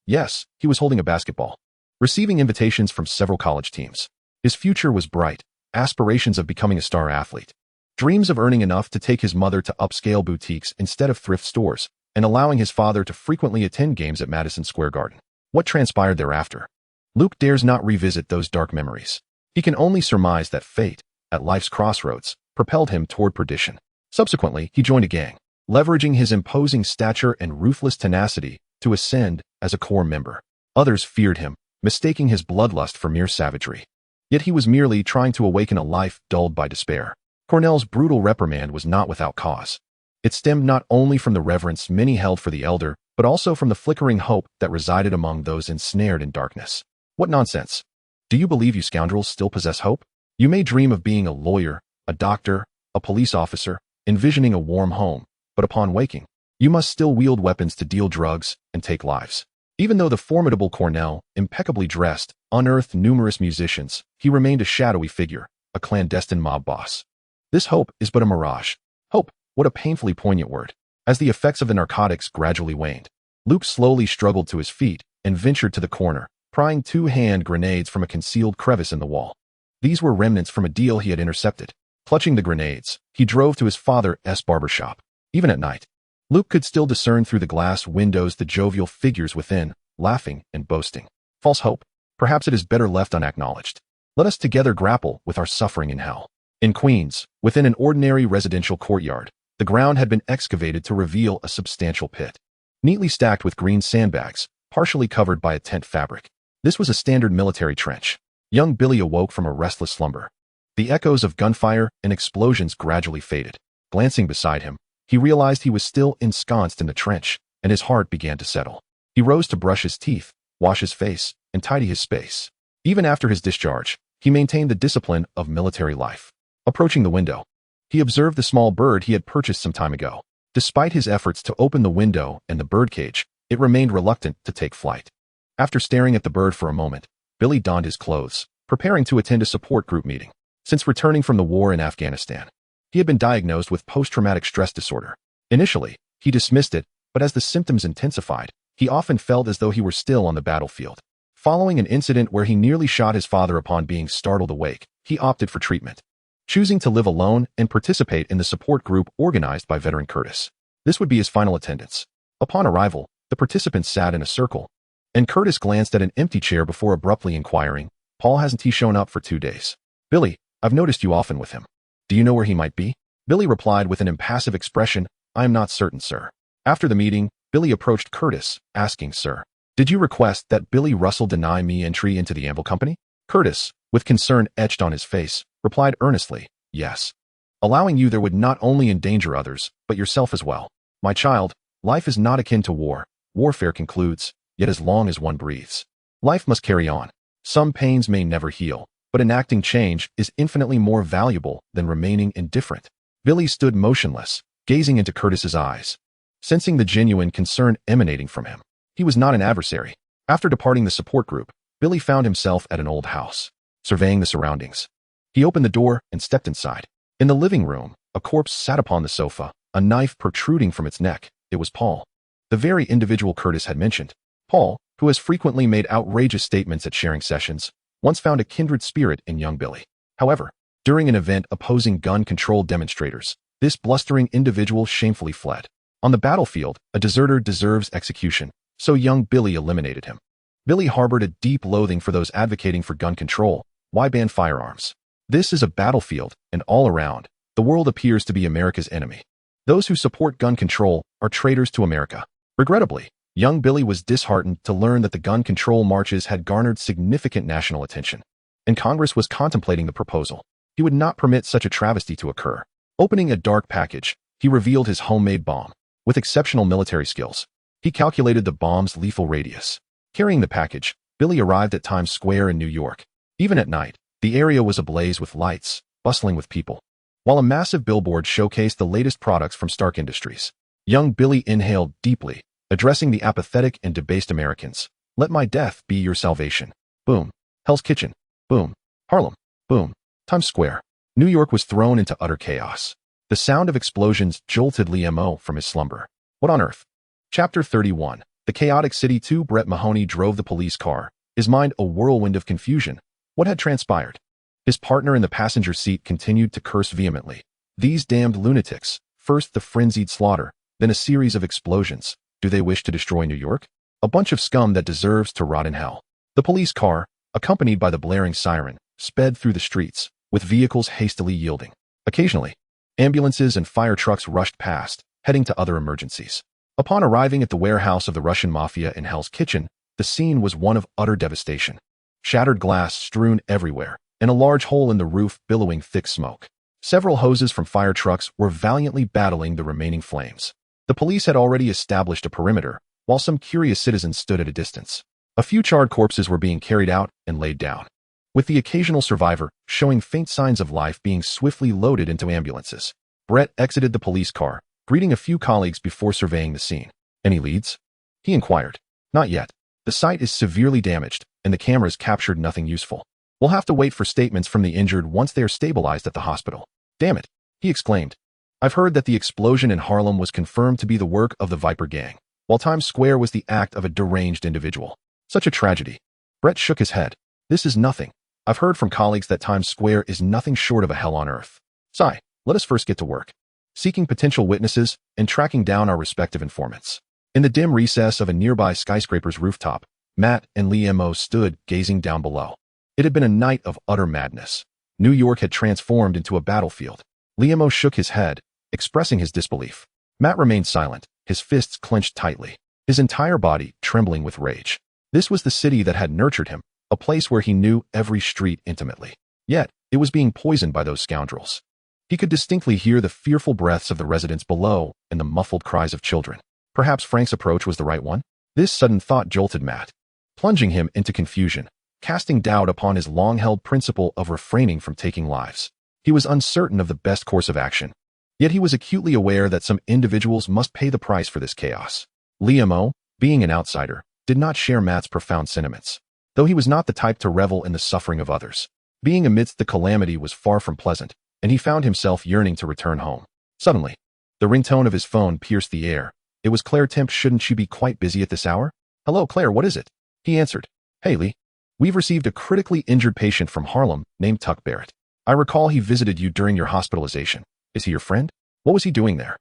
Yes, he was holding a basketball, receiving invitations from several college teams. His future was bright, aspirations of becoming a star athlete, dreams of earning enough to take his mother to upscale boutiques instead of thrift stores, and allowing his father to frequently attend games at Madison Square Garden. What transpired thereafter? Luke dares not revisit those dark memories. He can only surmise that fate, at life's crossroads, propelled him toward perdition. Subsequently, he joined a gang, leveraging his imposing stature and ruthless tenacity to ascend as a core member. Others feared him, mistaking his bloodlust for mere savagery. Yet he was merely trying to awaken a life dulled by despair. Cornell's brutal reprimand was not without cause. It stemmed not only from the reverence many held for the elder, but also from the flickering hope that resided among those ensnared in darkness. What nonsense! Do you believe you scoundrels still possess hope? You may dream of being a lawyer, a doctor, a police officer, envisioning a warm home, but upon waking, you must still wield weapons to deal drugs and take lives. Even though the formidable Cornell, impeccably dressed, unearthed numerous musicians, he remained a shadowy figure, a clandestine mob boss. This hope is but a mirage. Hope, what a painfully poignant word. As the effects of the narcotics gradually waned, Luke slowly struggled to his feet and ventured to the corner, prying 2 hand grenades from a concealed crevice in the wall. These were remnants from a deal he had intercepted. Clutching the grenades, he drove to his father's barbershop. Even at night, Luke could still discern through the glass windows the jovial figures within, laughing and boasting. False hope. Perhaps it is better left unacknowledged. Let us together grapple with our suffering in hell. In Queens, within an ordinary residential courtyard, the ground had been excavated to reveal a substantial pit, neatly stacked with green sandbags, partially covered by a tent fabric. This was a standard military trench. Young Billy awoke from a restless slumber. The echoes of gunfire and explosions gradually faded. Glancing beside him, he realized he was still ensconced in the trench, and his heart began to settle. He rose to brush his teeth, wash his face, and tidy his space. Even after his discharge, he maintained the discipline of military life. Approaching the window, he observed the small bird he had purchased some time ago. Despite his efforts to open the window and the birdcage, it remained reluctant to take flight. After staring at the bird for a moment, Billy donned his clothes, preparing to attend a support group meeting. Since returning from the war in Afghanistan, he had been diagnosed with post-traumatic stress disorder. Initially, he dismissed it, but as the symptoms intensified, he often felt as though he were still on the battlefield. Following an incident where he nearly shot his father upon being startled awake, he opted for treatment, choosing to live alone and participate in the support group organized by veteran Curtis. This would be his final attendance. Upon arrival, the participants sat in a circle, and Curtis glanced at an empty chair before abruptly inquiring, "Paul, hasn't he shown up for 2 days?" "Billy, I've noticed you often with him. Do you know where he might be?" Billy replied with an impassive expression, "I am not certain, sir." After the meeting, Billy approached Curtis, asking, "Sir, did you request that Billy Russell deny me entry into the Amble Company?" Curtis, with concern etched on his face, replied earnestly, "Yes. Allowing you there would not only endanger others, but yourself as well. My child, life is not akin to war. Warfare concludes, yet as long as one breathes, life must carry on. Some pains may never heal, but enacting change is infinitely more valuable than remaining indifferent." Billy stood motionless, gazing into Curtis's eyes, sensing the genuine concern emanating from him. He was not an adversary. After departing the support group, Billy found himself at an old house, surveying the surroundings. He opened the door and stepped inside. In the living room, a corpse sat upon the sofa, a knife protruding from its neck. It was Paul, the very individual Curtis had mentioned. Paul, who has frequently made outrageous statements at sharing sessions, once found a kindred spirit in young Billy. However, during an event opposing gun control demonstrators, this blustering individual shamefully fled. On the battlefield, a deserter deserves execution, so young Billy eliminated him. Billy harbored a deep loathing for those advocating for gun control. Why ban firearms? This is a battlefield, and all around, the world appears to be America's enemy. Those who support gun control are traitors to America. Regrettably, young Billy was disheartened to learn that the gun control marches had garnered significant national attention, and Congress was contemplating the proposal. He would not permit such a travesty to occur. Opening a dark package, he revealed his homemade bomb. With exceptional military skills, He calculated the bomb's lethal radius. Carrying the package, Billy arrived at Times Square in New York. Even at night, the area was ablaze with lights, bustling with people. While a massive billboard showcased the latest products from Stark Industries, young Billy inhaled deeply, addressing the apathetic and debased Americans. Let my death be your salvation. Boom. Hell's Kitchen. Boom. Harlem. Boom. Times Square. New York was thrown into utter chaos. The sound of explosions jolted Mo from his slumber. What on earth? Chapter 31. The chaotic city. 2. Brett Mahoney drove the police car, his mind a whirlwind of confusion. What had transpired? His partner in the passenger seat continued to curse vehemently. These damned lunatics. First the frenzied slaughter, then a series of explosions. Do they wish to destroy New York? A bunch of scum that deserves to rot in hell. The police car, accompanied by the blaring siren, sped through the streets, with vehicles hastily yielding. Occasionally, ambulances and fire trucks rushed past, heading to other emergencies. Upon arriving at the warehouse of the Russian mafia in Hell's Kitchen, the scene was one of utter devastation. Shattered glass strewn everywhere, and a large hole in the roof billowing thick smoke. Several hoses from fire trucks were valiantly battling the remaining flames. The police had already established a perimeter, while some curious citizens stood at a distance. A few charred corpses were being carried out and laid down, with the occasional survivor showing faint signs of life being swiftly loaded into ambulances. Brett exited the police car, greeting a few colleagues before surveying the scene. Any leads? He inquired. Not yet. The site is severely damaged, and the cameras captured nothing useful. We'll have to wait for statements from the injured once they are stabilized at the hospital. Damn it, he exclaimed. I've heard that the explosion in Harlem was confirmed to be the work of the Viper gang, while Times Square was the act of a deranged individual. Such a tragedy. Brett shook his head. This is nothing. I've heard from colleagues that Times Square is nothing short of a hell on earth. Sigh, let us first get to work, seeking potential witnesses and tracking down our respective informants. In the dim recess of a nearby skyscraper's rooftop, Matt and Mo stood gazing down below. It had been a night of utter madness. New York had transformed into a battlefield. Mo shook his head, expressing his disbelief. Matt remained silent, his fists clenched tightly, his entire body trembling with rage. This was the city that had nurtured him, a place where he knew every street intimately. Yet, it was being poisoned by those scoundrels. He could distinctly hear the fearful breaths of the residents below and the muffled cries of children. Perhaps Frank's approach was the right one? This sudden thought jolted Matt, plunging him into confusion, casting doubt upon his long-held principle of refraining from taking lives. He was uncertain of the best course of action, yet he was acutely aware that some individuals must pay the price for this chaos. Mo, being an outsider, did not share Matt's profound sentiments, though he was not the type to revel in the suffering of others. Being amidst the calamity was far from pleasant, and he found himself yearning to return home. Suddenly, the ringtone of his phone pierced the air. It was Claire Temp. Shouldn't you be quite busy at this hour? Hello, Claire, what is it? He answered. Hey, Lee. We've received a critically injured patient from Harlem named Tuck Barrett. I recall he visited you during your hospitalization. Is he your friend? What was he doing there?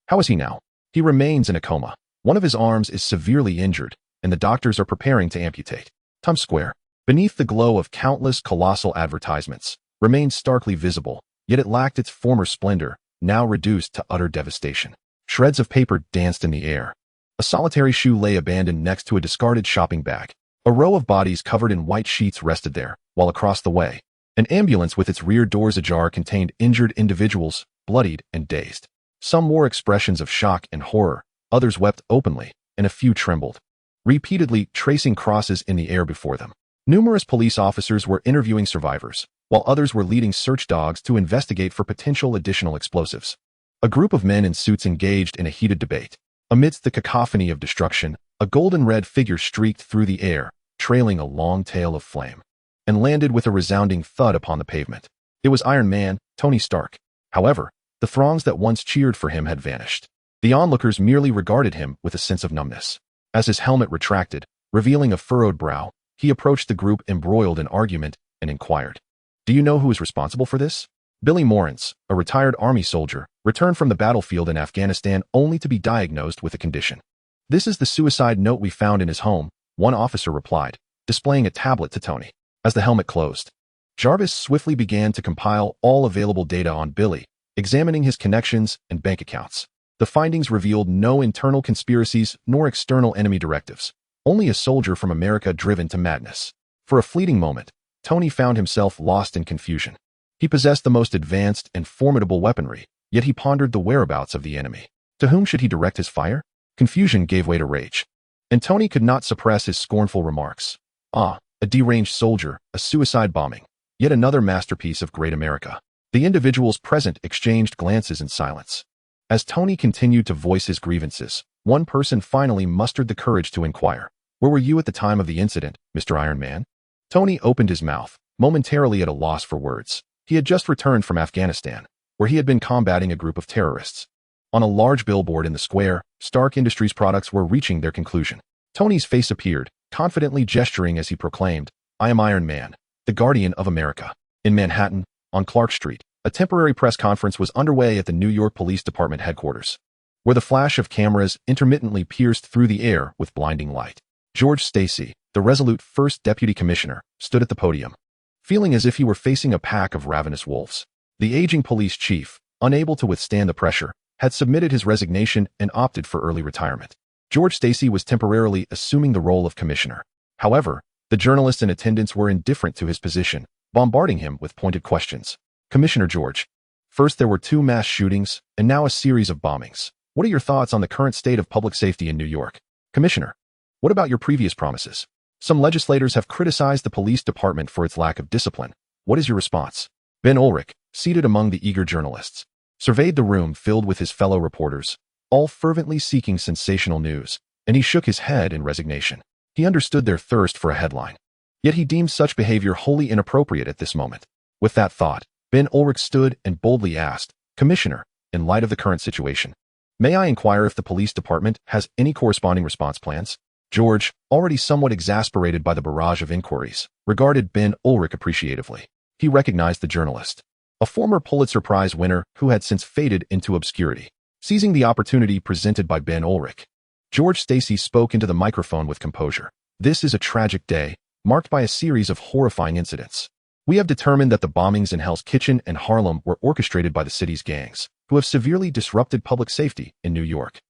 How is he now? He remains in a coma. One of his arms is severely injured, and the doctors are preparing to amputate. Times Square, beneath the glow of countless colossal advertisements, remained starkly visible, yet it lacked its former splendor, now reduced to utter devastation. Shreds of paper danced in the air. A solitary shoe lay abandoned next to a discarded shopping bag. A row of bodies covered in white sheets rested there, while across the way, an ambulance with its rear doors ajar contained injured individuals, bloodied and dazed. Some wore expressions of shock and horror, others wept openly, and a few trembled, repeatedly tracing crosses in the air before them. Numerous police officers were interviewing survivors, while others were leading search dogs to investigate for potential additional explosives. A group of men in suits engaged in a heated debate. Amidst the cacophony of destruction, a golden-red figure streaked through the air, trailing a long tail of flame, and landed with a resounding thud upon the pavement. It was Iron Man, Tony Stark. However, the throngs that once cheered for him had vanished. The onlookers merely regarded him with a sense of numbness. As his helmet retracted, revealing a furrowed brow, he approached the group embroiled in argument and inquired, "Do you know who is responsible for this?" Billy Morrance, a retired Army soldier, returned from the battlefield in Afghanistan only to be diagnosed with a condition. "This is the suicide note we found in his home," one officer replied, displaying a tablet to Tony. As the helmet closed, Jarvis swiftly began to compile all available data on Billy, examining his connections and bank accounts. The findings revealed no internal conspiracies nor external enemy directives, only a soldier from America driven to madness. For a fleeting moment, Tony found himself lost in confusion. He possessed the most advanced and formidable weaponry, yet he pondered the whereabouts of the enemy. To whom should he direct his fire? Confusion gave way to rage. And Tony could not suppress his scornful remarks. Ah, a deranged soldier, a suicide bombing. Yet another masterpiece of great America. The individuals present exchanged glances in silence. As Tony continued to voice his grievances, one person finally mustered the courage to inquire. Where were you at the time of the incident, Mr. Iron Man? Tony opened his mouth, momentarily at a loss for words. He had just returned from Afghanistan, where he had been combating a group of terrorists. On a large billboard in the square, Stark Industries products were reaching their conclusion. Tony's face appeared, confidently gesturing as he proclaimed, I am Iron Man, the Guardian of America. In Manhattan, on Clark Street, a temporary press conference was underway at the New York Police Department headquarters, where the flash of cameras intermittently pierced through the air with blinding light. George Stacy, the resolute first deputy commissioner, stood at the podium, feeling as if he were facing a pack of ravenous wolves. The aging police chief, unable to withstand the pressure, had submitted his resignation and opted for early retirement. George Stacy was temporarily assuming the role of commissioner. However, the journalists in attendance were indifferent to his position, bombarding him with pointed questions. Commissioner George, first there were 2 mass shootings, and now a series of bombings. What are your thoughts on the current state of public safety in New York? Commissioner, what about your previous promises? Some legislators have criticized the police department for its lack of discipline. What is your response? Ben Ulrich, seated among the eager journalists, surveyed the room filled with his fellow reporters, all fervently seeking sensational news, and he shook his head in resignation. He understood their thirst for a headline. Yet he deemed such behavior wholly inappropriate at this moment. With that thought, Ben Ulrich stood and boldly asked, Commissioner, in light of the current situation, may I inquire if the police department has any corresponding response plans? George, already somewhat exasperated by the barrage of inquiries, regarded Ben Ulrich appreciatively. He recognized the journalist, a former Pulitzer Prize winner who had since faded into obscurity. Seizing the opportunity presented by Ben Ulrich, George Stacy spoke into the microphone with composure. This is a tragic day, marked by a series of horrifying incidents. We have determined that the bombings in Hell's Kitchen and Harlem were orchestrated by the city's gangs, who have severely disrupted public safety in New York.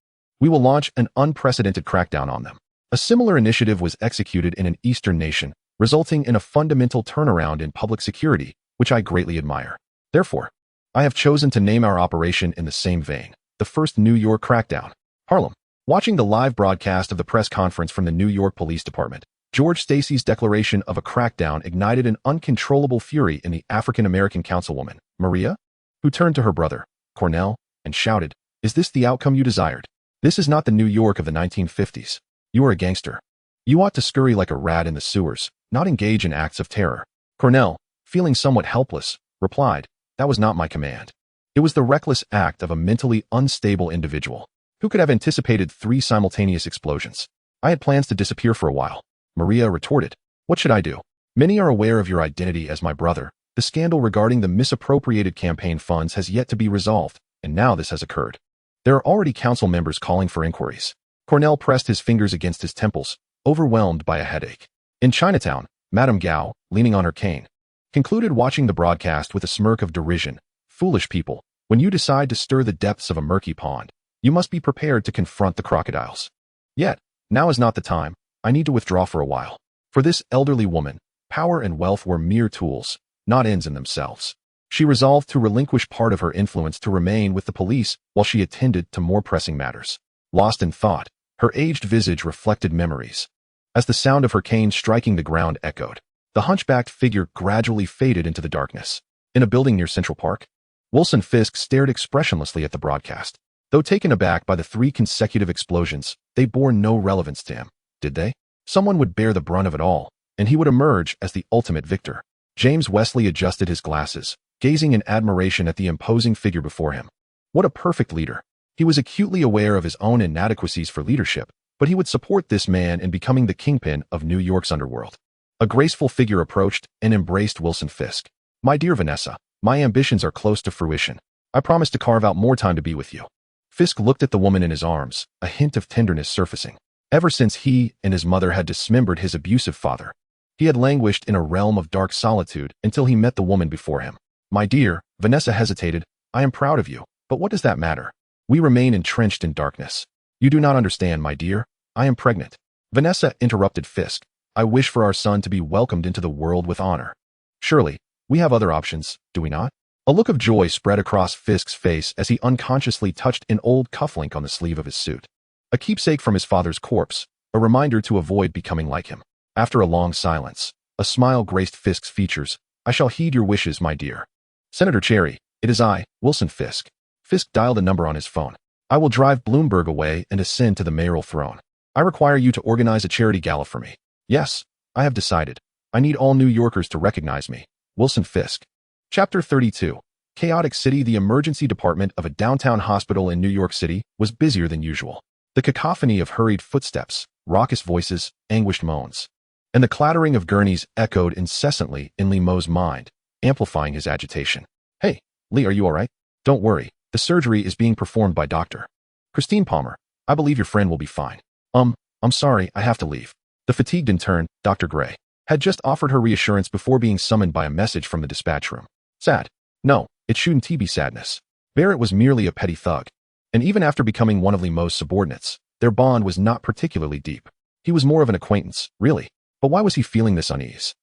We will launch an unprecedented crackdown on them. A similar initiative was executed in an eastern nation, resulting in a fundamental turnaround in public security, which I greatly admire. Therefore, I have chosen to name our operation in the same vein, the first New York crackdown. Harlem. Watching the live broadcast of the press conference from the New York Police Department, George Stacy's declaration of a crackdown ignited an uncontrollable fury in the African-American councilwoman, Maria, who turned to her brother, Cornell, and shouted, Is this the outcome you desired? This is not the New York of the 1950s. You are a gangster. You ought to scurry like a rat in the sewers, not engage in acts of terror. Cornell, feeling somewhat helpless, replied, That was not my command. It was the reckless act of a mentally unstable individual. Who could have anticipated 3 simultaneous explosions? I had plans to disappear for a while. Maria retorted, What should I do? Many are aware of your identity as my brother. The scandal regarding the misappropriated campaign funds has yet to be resolved, and now this has occurred. There are already council members calling for inquiries. Cornell pressed his fingers against his temples, overwhelmed by a headache. In Chinatown, Madame Gao, leaning on her cane, concluded watching the broadcast with a smirk of derision. Foolish people, when you decide to stir the depths of a murky pond, you must be prepared to confront the crocodiles. Yet, now is not the time. I need to withdraw for a while. For this elderly woman, power and wealth were mere tools, not ends in themselves. She resolved to relinquish part of her influence to remain with the police while she attended to more pressing matters. Lost in thought, her aged visage reflected memories. As the sound of her cane striking the ground echoed, the hunchbacked figure gradually faded into the darkness. In a building near Central Park, Wilson Fisk stared expressionlessly at the broadcast. Though taken aback by the 3 consecutive explosions, they bore no relevance to him, did they? Someone would bear the brunt of it all, and he would emerge as the ultimate victor. James Wesley adjusted his glasses, gazing in admiration at the imposing figure before him. What a perfect leader. He was acutely aware of his own inadequacies for leadership, but he would support this man in becoming the kingpin of New York's underworld. A graceful figure approached and embraced Wilson Fisk. My dear Vanessa, my ambitions are close to fruition. I promise to carve out more time to be with you. Fisk looked at the woman in his arms, a hint of tenderness surfacing. Ever since he and his mother had dismembered his abusive father, he had languished in a realm of dark solitude until he met the woman before him. My dear, Vanessa hesitated, I am proud of you, but what does that matter? We remain entrenched in darkness. You do not understand, my dear. I am pregnant. Vanessa interrupted Fisk. I wish for our son to be welcomed into the world with honor. Surely, we have other options, do we not? A look of joy spread across Fisk's face as he unconsciously touched an old cufflink on the sleeve of his suit. A keepsake from his father's corpse, a reminder to avoid becoming like him. After a long silence, a smile graced Fisk's features. I shall heed your wishes, my dear. Senator Cherry, it is I, Wilson Fisk. Fisk dialed a number on his phone. I will drive Bloomberg away and ascend to the mayoral throne. I require you to organize a charity gala for me. Yes, I have decided. I need all New Yorkers to recognize me. Wilson Fisk. Chapter 32. Chaotic City. The emergency department of a downtown hospital in New York City was busier than usual. The cacophony of hurried footsteps, raucous voices, anguished moans, and the clattering of gurneys echoed incessantly in Lee Mo's mind, amplifying his agitation. Hey, Lee, are you all right? Don't worry. The surgery is being performed by Dr. Christine Palmer. I believe your friend will be fine. I'm sorry, I have to leave. The fatigued intern, Dr. Gray, had just offered her reassurance before being summoned by a message from the dispatch room. Sad? No, it shouldn't be sadness. Barrett was merely a petty thug. And even after becoming one of Lee Mo's subordinates, their bond was not particularly deep. He was more of an acquaintance, really. But why was he feeling this unease?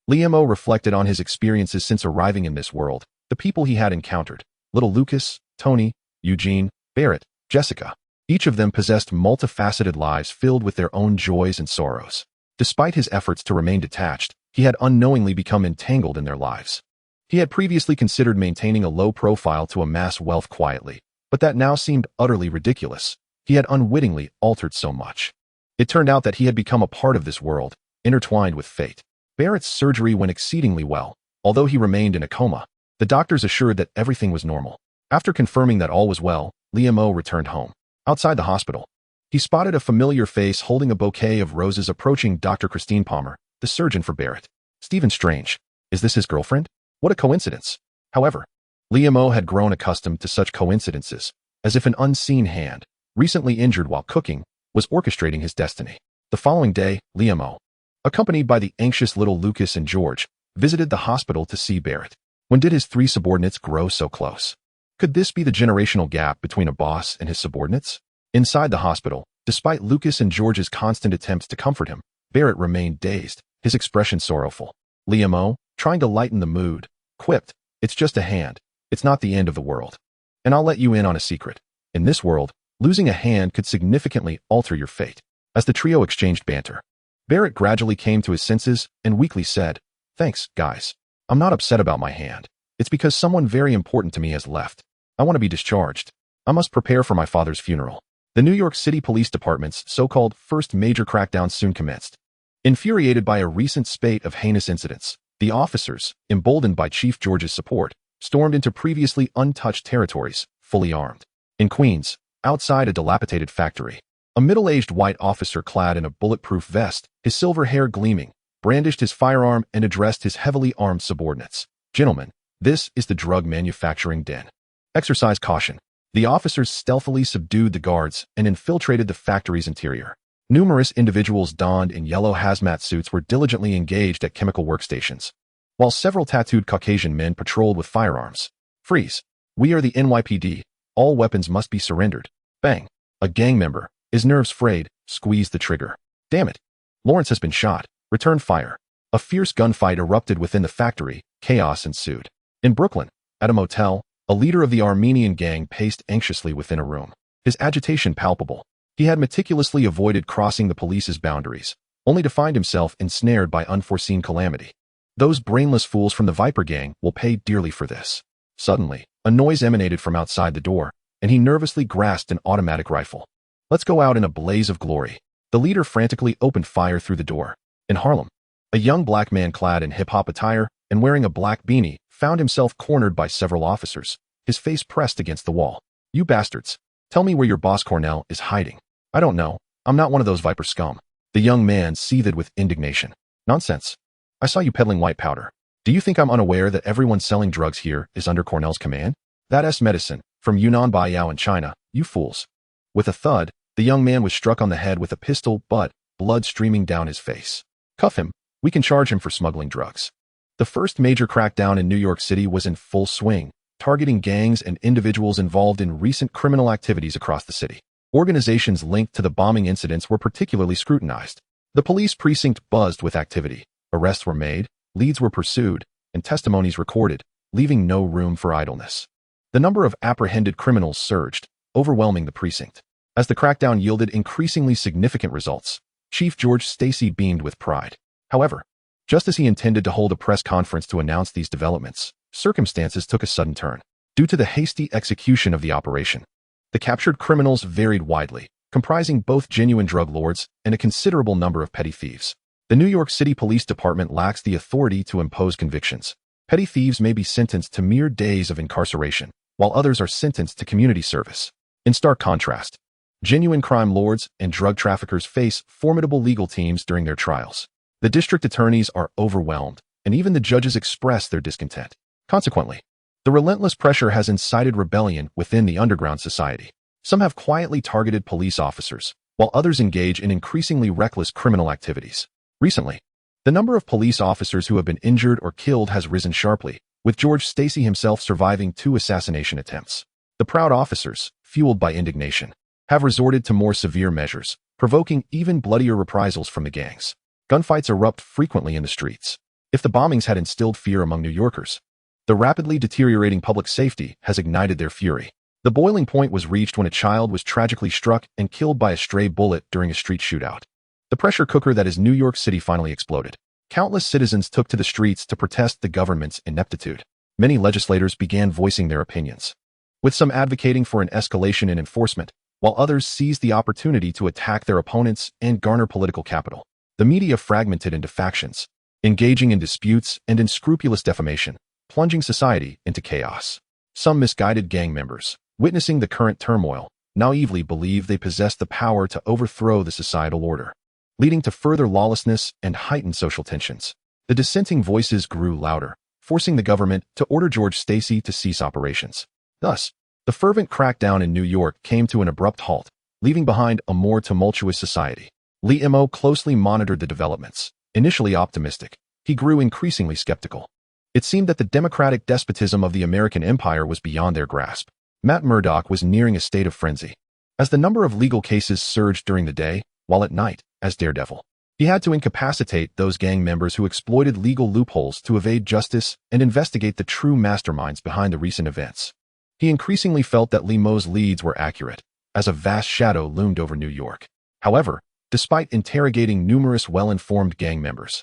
Lee Mo reflected on his experiences since arriving in this world, the people he had encountered. Little Lucas, Tony, Eugene, Barrett, Jessica. Each of them possessed multifaceted lives filled with their own joys and sorrows. Despite his efforts to remain detached, he had unknowingly become entangled in their lives. He had previously considered maintaining a low profile to amass wealth quietly, but that now seemed utterly ridiculous. He had unwittingly altered so much. It turned out that he had become a part of this world, intertwined with fate. Barrett's surgery went exceedingly well, although he remained in a coma. The doctors assured that everything was normal. After confirming that all was well, Lee Mo returned home. Outside the hospital, he spotted a familiar face holding a bouquet of roses approaching Dr. Christine Palmer, the surgeon for Barrett. Stephen Strange. Is this his girlfriend? What a coincidence. However, Lee Mo had grown accustomed to such coincidences, as if an unseen hand, recently injured while cooking, was orchestrating his destiny. The following day, Lee Mo, accompanied by the anxious little Lucas and George, visited the hospital to see Barrett. When did his three subordinates grow so close? Could this be the generational gap between a boss and his subordinates? Inside the hospital, despite Lucas and George's constant attempts to comfort him, Barrett remained dazed, his expression sorrowful. Lee Mo, trying to lighten the mood, quipped, "It's just a hand. It's not the end of the world. And I'll let you in on a secret. In this world, losing a hand could significantly alter your fate." As the trio exchanged banter, Barrett gradually came to his senses and weakly said, "Thanks, guys. I'm not upset about my hand. It's because someone very important to me has left. I want to be discharged. I must prepare for my father's funeral." The New York City Police Department's so-called first major crackdown soon commenced. Infuriated by a recent spate of heinous incidents, the officers, emboldened by Chief George's support, stormed into previously untouched territories, fully armed. In Queens, outside a dilapidated factory, a middle-aged white officer clad in a bulletproof vest, his silver hair gleaming, brandished his firearm and addressed his heavily armed subordinates. "Gentlemen, this is the drug manufacturing den. Exercise caution." The officers stealthily subdued the guards and infiltrated the factory's interior. Numerous individuals donned in yellow hazmat suits were diligently engaged at chemical workstations, while several tattooed Caucasian men patrolled with firearms. "Freeze. We are the NYPD. All weapons must be surrendered." Bang. A gang member, his nerves frayed, squeezed the trigger. "Damn it. Lawrence has been shot. Return fire." A fierce gunfight erupted within the factory. Chaos ensued. In Brooklyn, at a motel, a leader of the Armenian gang paced anxiously within a room, his agitation palpable. He had meticulously avoided crossing the police's boundaries, only to find himself ensnared by unforeseen calamity. Those brainless fools from the Viper gang will pay dearly for this. Suddenly, a noise emanated from outside the door, and he nervously grasped an automatic rifle. "Let's go out in a blaze of glory." The leader frantically opened fire through the door. In Harlem, a young black man clad in hip-hop attire and wearing a black beanie found himself cornered by several officers, his face pressed against the wall. "You bastards, tell me where your boss Cornell is hiding." "I don't know. I'm not one of those Viper scum." The young man seethed with indignation. "Nonsense. I saw you peddling white powder. Do you think I'm unaware that everyone selling drugs here is under Cornell's command? That's medicine, from Yunnan Baiyao in China, you fools." With a thud, the young man was struck on the head with a pistol butt, blood streaming down his face. "Cuff him. We can charge him for smuggling drugs." The first major crackdown in New York City was in full swing, targeting gangs and individuals involved in recent criminal activities across the city. Organizations linked to the bombing incidents were particularly scrutinized. The police precinct buzzed with activity. Arrests were made, leads were pursued, and testimonies recorded, leaving no room for idleness. The number of apprehended criminals surged, overwhelming the precinct. As the crackdown yielded increasingly significant results, Chief George Stacy beamed with pride. However, just as he intended to hold a press conference to announce these developments, circumstances took a sudden turn. Due to the hasty execution of the operation, the captured criminals varied widely, comprising both genuine drug lords and a considerable number of petty thieves. The New York City Police Department lacks the authority to impose convictions. Petty thieves may be sentenced to mere days of incarceration, while others are sentenced to community service. In stark contrast, genuine crime lords and drug traffickers face formidable legal teams during their trials. The district attorneys are overwhelmed, and even the judges express their discontent. Consequently, the relentless pressure has incited rebellion within the underground society. Some have quietly targeted police officers, while others engage in increasingly reckless criminal activities. Recently, the number of police officers who have been injured or killed has risen sharply, with George Stacy himself surviving 2 assassination attempts. The proud officers, fueled by indignation, have resorted to more severe measures, provoking even bloodier reprisals from the gangs. Gunfights erupt frequently in the streets. If the bombings had instilled fear among New Yorkers, the rapidly deteriorating public safety has ignited their fury. The boiling point was reached when a child was tragically struck and killed by a stray bullet during a street shootout. The pressure cooker that is New York City finally exploded. Countless citizens took to the streets to protest the government's ineptitude. Many legislators began voicing their opinions, with some advocating for an escalation in enforcement, while others seized the opportunity to attack their opponents and garner political capital. The media fragmented into factions, engaging in disputes and unscrupulous defamation, plunging society into chaos. Some misguided gang members, witnessing the current turmoil, naively believe they possess the power to overthrow the societal order, leading to further lawlessness and heightened social tensions. The dissenting voices grew louder, forcing the government to order George Stacy to cease operations. Thus, the fervent crackdown in New York came to an abrupt halt, leaving behind a more tumultuous society. Mo closely monitored the developments. Initially optimistic, he grew increasingly skeptical. It seemed that the democratic despotism of the American empire was beyond their grasp. Matt Murdock was nearing a state of frenzy. As the number of legal cases surged during the day, while at night, as Daredevil, he had to incapacitate those gang members who exploited legal loopholes to evade justice and investigate the true masterminds behind the recent events. He increasingly felt that Mo's leads were accurate, as a vast shadow loomed over New York. However, despite interrogating numerous well-informed gang members,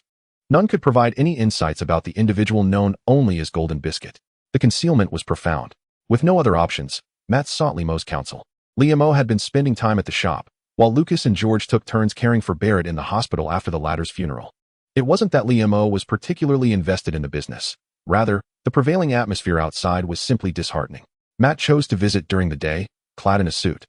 none could provide any insights about the individual known only as Golden Biscuit. The concealment was profound. With no other options, Matt sought Mo's counsel. Mo had been spending time at the shop, while Lucas and George took turns caring for Barrett in the hospital after the latter's funeral. It wasn't that Mo was particularly invested in the business. Rather, the prevailing atmosphere outside was simply disheartening. Matt chose to visit during the day, clad in a suit,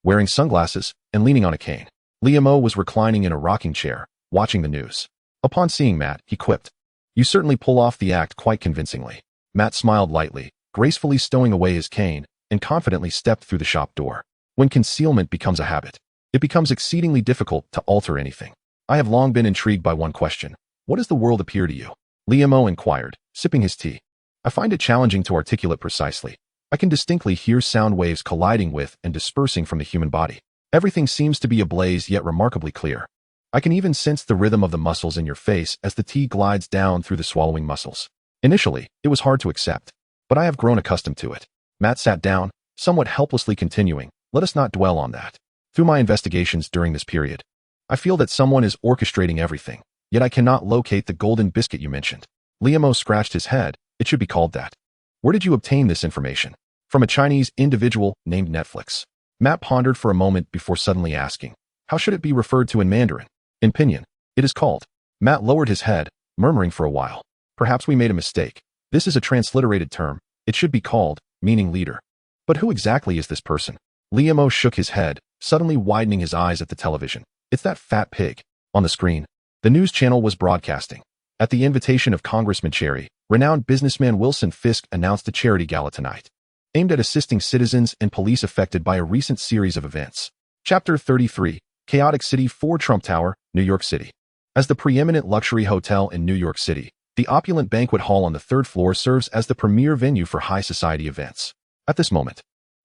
wearing sunglasses, and leaning on a cane. Mo was reclining in a rocking chair, watching the news. Upon seeing Matt, he quipped, "You certainly pull off the act quite convincingly." Matt smiled lightly, gracefully stowing away his cane, and confidently stepped through the shop door. When concealment becomes a habit, it becomes exceedingly difficult to alter anything. "I have long been intrigued by one question. What does the world appear to you?" Mo inquired, sipping his tea. "I find it challenging to articulate precisely. I can distinctly hear sound waves colliding with and dispersing from the human body. Everything seems to be ablaze yet remarkably clear. I can even sense the rhythm of the muscles in your face as the tea glides down through the swallowing muscles. Initially, it was hard to accept, but I have grown accustomed to it." Matt sat down, somewhat helplessly continuing, "Let us not dwell on that. Through my investigations during this period, I feel that someone is orchestrating everything, yet I cannot locate the golden biscuit you mentioned." Mo scratched his head. "It should be called that. Where did you obtain this information?" "From a Chinese individual named Netflix." Matt pondered for a moment before suddenly asking, "How should it be referred to in Mandarin?" "In Pinyin, it is called." Matt lowered his head, murmuring for a while, "Perhaps we made a mistake. This is a transliterated term. It should be called, meaning leader." "But who exactly is this person?" Mo shook his head, suddenly widening his eyes at the television. "It's that fat pig." On the screen, the news channel was broadcasting. At the invitation of Congressman Cherry, renowned businessman Wilson Fisk announced a charity gala tonight, aimed at assisting citizens and police affected by a recent series of events. Chapter 33, Chaotic City 4 Trump Tower, New York City. As the preeminent luxury hotel in New York City, the opulent banquet hall on the 3rd floor serves as the premier venue for high society events. At this moment,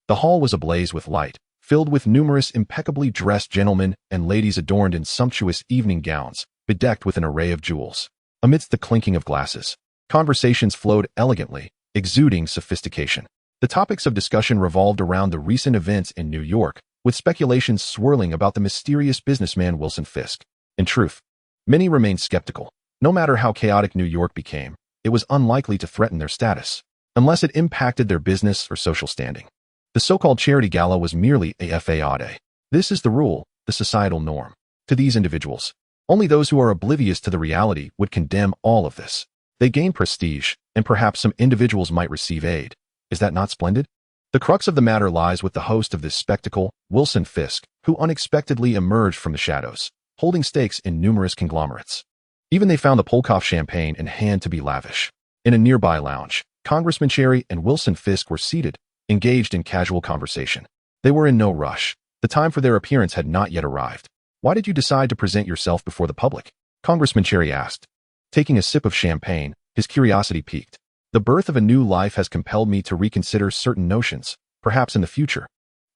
the hall was ablaze with light, filled with numerous impeccably dressed gentlemen and ladies adorned in sumptuous evening gowns, bedecked with an array of jewels. Amidst the clinking of glasses, conversations flowed elegantly, exuding sophistication. The topics of discussion revolved around the recent events in New York, with speculations swirling about the mysterious businessman Wilson Fisk. In truth, many remained skeptical. No matter how chaotic New York became, it was unlikely to threaten their status, unless it impacted their business or social standing. The so-called charity gala was merely a fade. This is the rule, the societal norm. To these individuals, only those who are oblivious to the reality would condemn all of this. They gain prestige, and perhaps some individuals might receive aid. Is that not splendid? The crux of the matter lies with the host of this spectacle, Wilson Fisk, who unexpectedly emerged from the shadows, holding stakes in numerous conglomerates. Even they found the Polkoff champagne in hand to be lavish. In a nearby lounge, Congressman Cherry and Wilson Fisk were seated, engaged in casual conversation. They were in no rush. The time for their appearance had not yet arrived. "Why did you decide to present yourself before the public?" Congressman Cherry asked. Taking a sip of champagne, his curiosity piqued. "The birth of a new life has compelled me to reconsider certain notions. Perhaps in the future,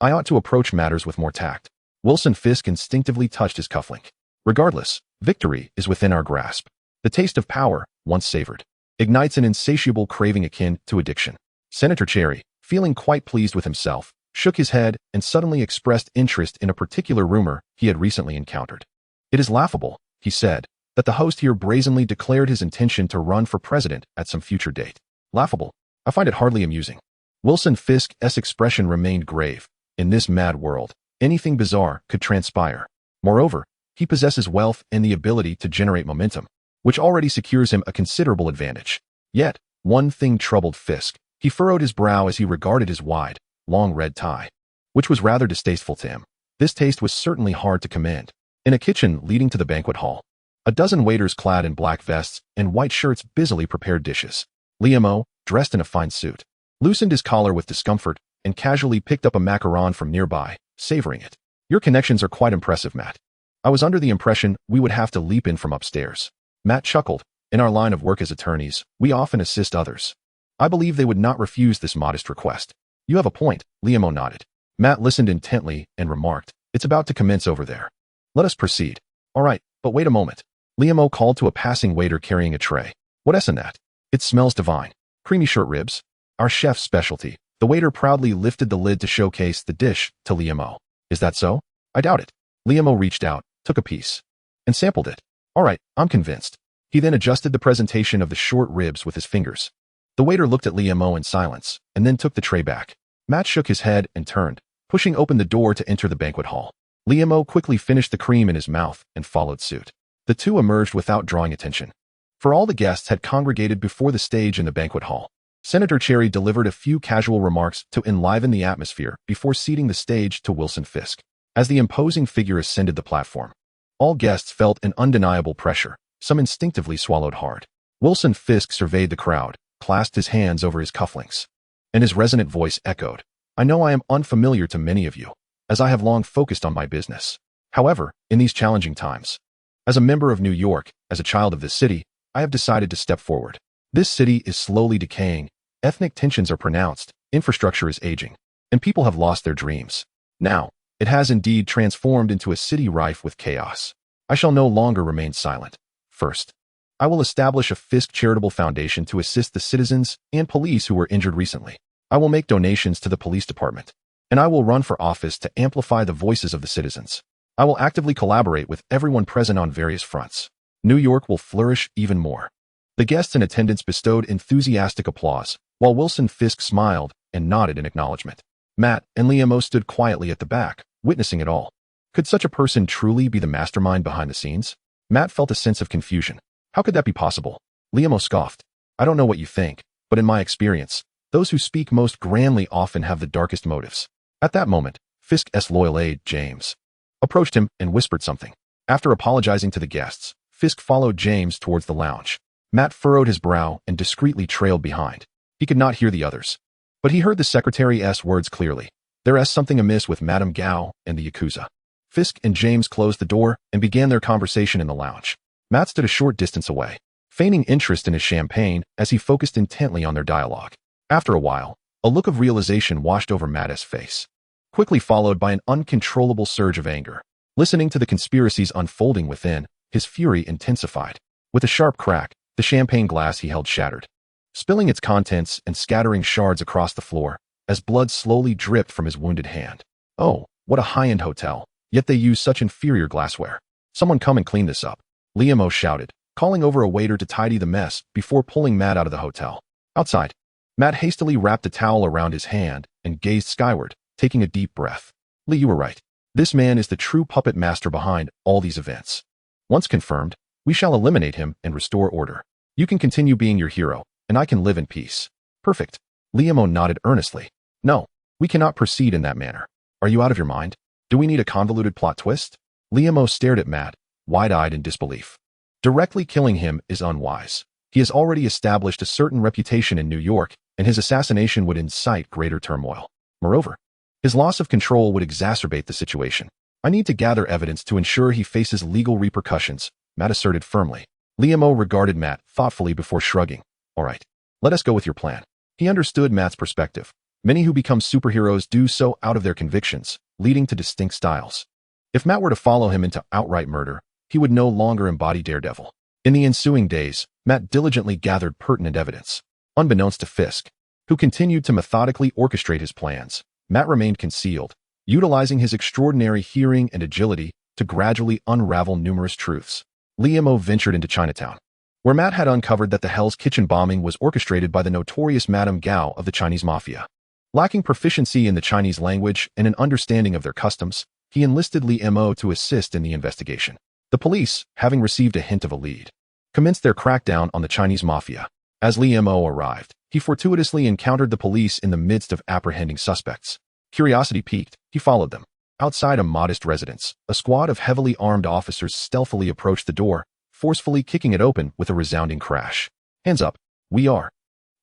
I ought to approach matters with more tact." Wilson Fisk instinctively touched his cufflink. "Regardless, victory is within our grasp. The taste of power, once savored, ignites an insatiable craving akin to addiction." Senator Cherry, feeling quite pleased with himself, shook his head and suddenly expressed interest in a particular rumor he had recently encountered. "It is laughable," he said, "that the host here brazenly declared his intention to run for president at some future date." "Laughable? I find it hardly amusing." Wilson Fisk's expression remained grave. In this mad world, anything bizarre could transpire. Moreover, he possesses wealth and the ability to generate momentum, which already secures him a considerable advantage. Yet, one thing troubled Fisk. He furrowed his brow as he regarded his wide, long red tie, which was rather distasteful to him. This taste was certainly hard to command. In a kitchen leading to the banquet hall, a dozen waiters clad in black vests and white shirts busily prepared dishes. Liam, dressed in a fine suit, loosened his collar with discomfort and casually picked up a macaron from nearby, savoring it. "Your connections are quite impressive, Matt. I was under the impression we would have to leap in from upstairs." Matt chuckled. "In our line of work as attorneys, we often assist others. I believe they would not refuse this modest request." "You have a point," Liam nodded. Matt listened intently and remarked, "It's about to commence over there. Let us proceed." "All right, but wait a moment." Liam called to a passing waiter carrying a tray. "What's in that?" "It smells divine. Creamy short ribs. Our chef's specialty." The waiter proudly lifted the lid to showcase the dish to Liam. "Is that so?" "I doubt it." Liam reached out, took a piece, and sampled it. "All right, I'm convinced." He then adjusted the presentation of the short ribs with his fingers. The waiter looked at Liam in silence, and then took the tray back. Matt shook his head and turned, pushing open the door to enter the banquet hall. Liam quickly finished the cream in his mouth and followed suit. The two emerged without drawing attention, for all the guests had congregated before the stage in the banquet hall. Senator Cherry delivered a few casual remarks to enliven the atmosphere before ceding the stage to Wilson Fisk. As the imposing figure ascended the platform, all guests felt an undeniable pressure. Some instinctively swallowed hard. Wilson Fisk surveyed the crowd, clasped his hands over his cufflinks, and his resonant voice echoed, "I know I am unfamiliar to many of you, as I have long focused on my business. However, in these challenging times, as a member of New York, as a child of this city, I have decided to step forward. This city is slowly decaying, ethnic tensions are pronounced, infrastructure is aging, and people have lost their dreams. Now, it has indeed transformed into a city rife with chaos. I shall no longer remain silent. First, I will establish a Fisk charitable foundation to assist the citizens and police who were injured recently. I will make donations to the police department, and I will run for office to amplify the voices of the citizens. I will actively collaborate with everyone present on various fronts. New York will flourish even more." The guests in attendance bestowed enthusiastic applause, while Wilson Fisk smiled and nodded in acknowledgement. Matt and Liam stood quietly at the back, witnessing it all. Could such a person truly be the mastermind behind the scenes? Matt felt a sense of confusion. How could that be possible? Liam scoffed. "I don't know what you think, but in my experience, those who speak most grandly often have the darkest motives." At that moment, Fisk's loyal aide, James, approached him and whispered something. After apologizing to the guests, Fisk followed James towards the lounge. Matt furrowed his brow and discreetly trailed behind. He could not hear the others, but he heard the secretary's words clearly. "There is something amiss with Madame Gao and the Yakuza." Fisk and James closed the door and began their conversation in the lounge. Matt stood a short distance away, feigning interest in his champagne as he focused intently on their dialogue. After a while, a look of realization washed over Matt's face, quickly followed by an uncontrollable surge of anger. Listening to the conspiracies unfolding within, his fury intensified. With a sharp crack, the champagne glass he held shattered, spilling its contents and scattering shards across the floor as blood slowly dripped from his wounded hand. "Oh, What a high-end hotel, yet they use such inferior glassware. Someone come and clean this up, Liam shouted, calling over a waiter to tidy the mess before pulling Matt out of the hotel. Outside, Matt hastily wrapped a towel around his hand and gazed skyward, taking a deep breath. Lee, you were right. This man is the true puppet master behind all these events. Once confirmed, we shall eliminate him and restore order. You can continue being your hero, and I can live in peace. Perfect. Liam nodded earnestly. No, we cannot proceed in that manner. Are you out of your mind? Do we need a convoluted plot twist? Liam stared at Matt, wide-eyed in disbelief. Directly killing him is unwise. He has already established a certain reputation in New York, and his assassination would incite greater turmoil. Moreover, his loss of control would exacerbate the situation. I need to gather evidence to ensure he faces legal repercussions, Matt asserted firmly. Liam regarded Matt thoughtfully before shrugging. All right, let us go with your plan. He understood Matt's perspective. Many who become superheroes do so out of their convictions, leading to distinct styles. If Matt were to follow him into outright murder, he would no longer embody Daredevil. In the ensuing days, Matt diligently gathered pertinent evidence. Unbeknownst to Fisk, who continued to methodically orchestrate his plans, Matt remained concealed, utilizing his extraordinary hearing and agility to gradually unravel numerous truths. Liam ventured into Chinatown, where Matt had uncovered that the Hell's Kitchen bombing was orchestrated by the notorious Madame Gao of the Chinese mafia. Lacking proficiency in the Chinese language and an understanding of their customs, he enlisted Liam to assist in the investigation. The police, having received a hint of a lead, commenced their crackdown on the Chinese mafia. As Liam arrived, he fortuitously encountered the police in the midst of apprehending suspects. Curiosity piqued, he followed them. Outside a modest residence, a squad of heavily armed officers stealthily approached the door, forcefully kicking it open with a resounding crash. Hands up, we are.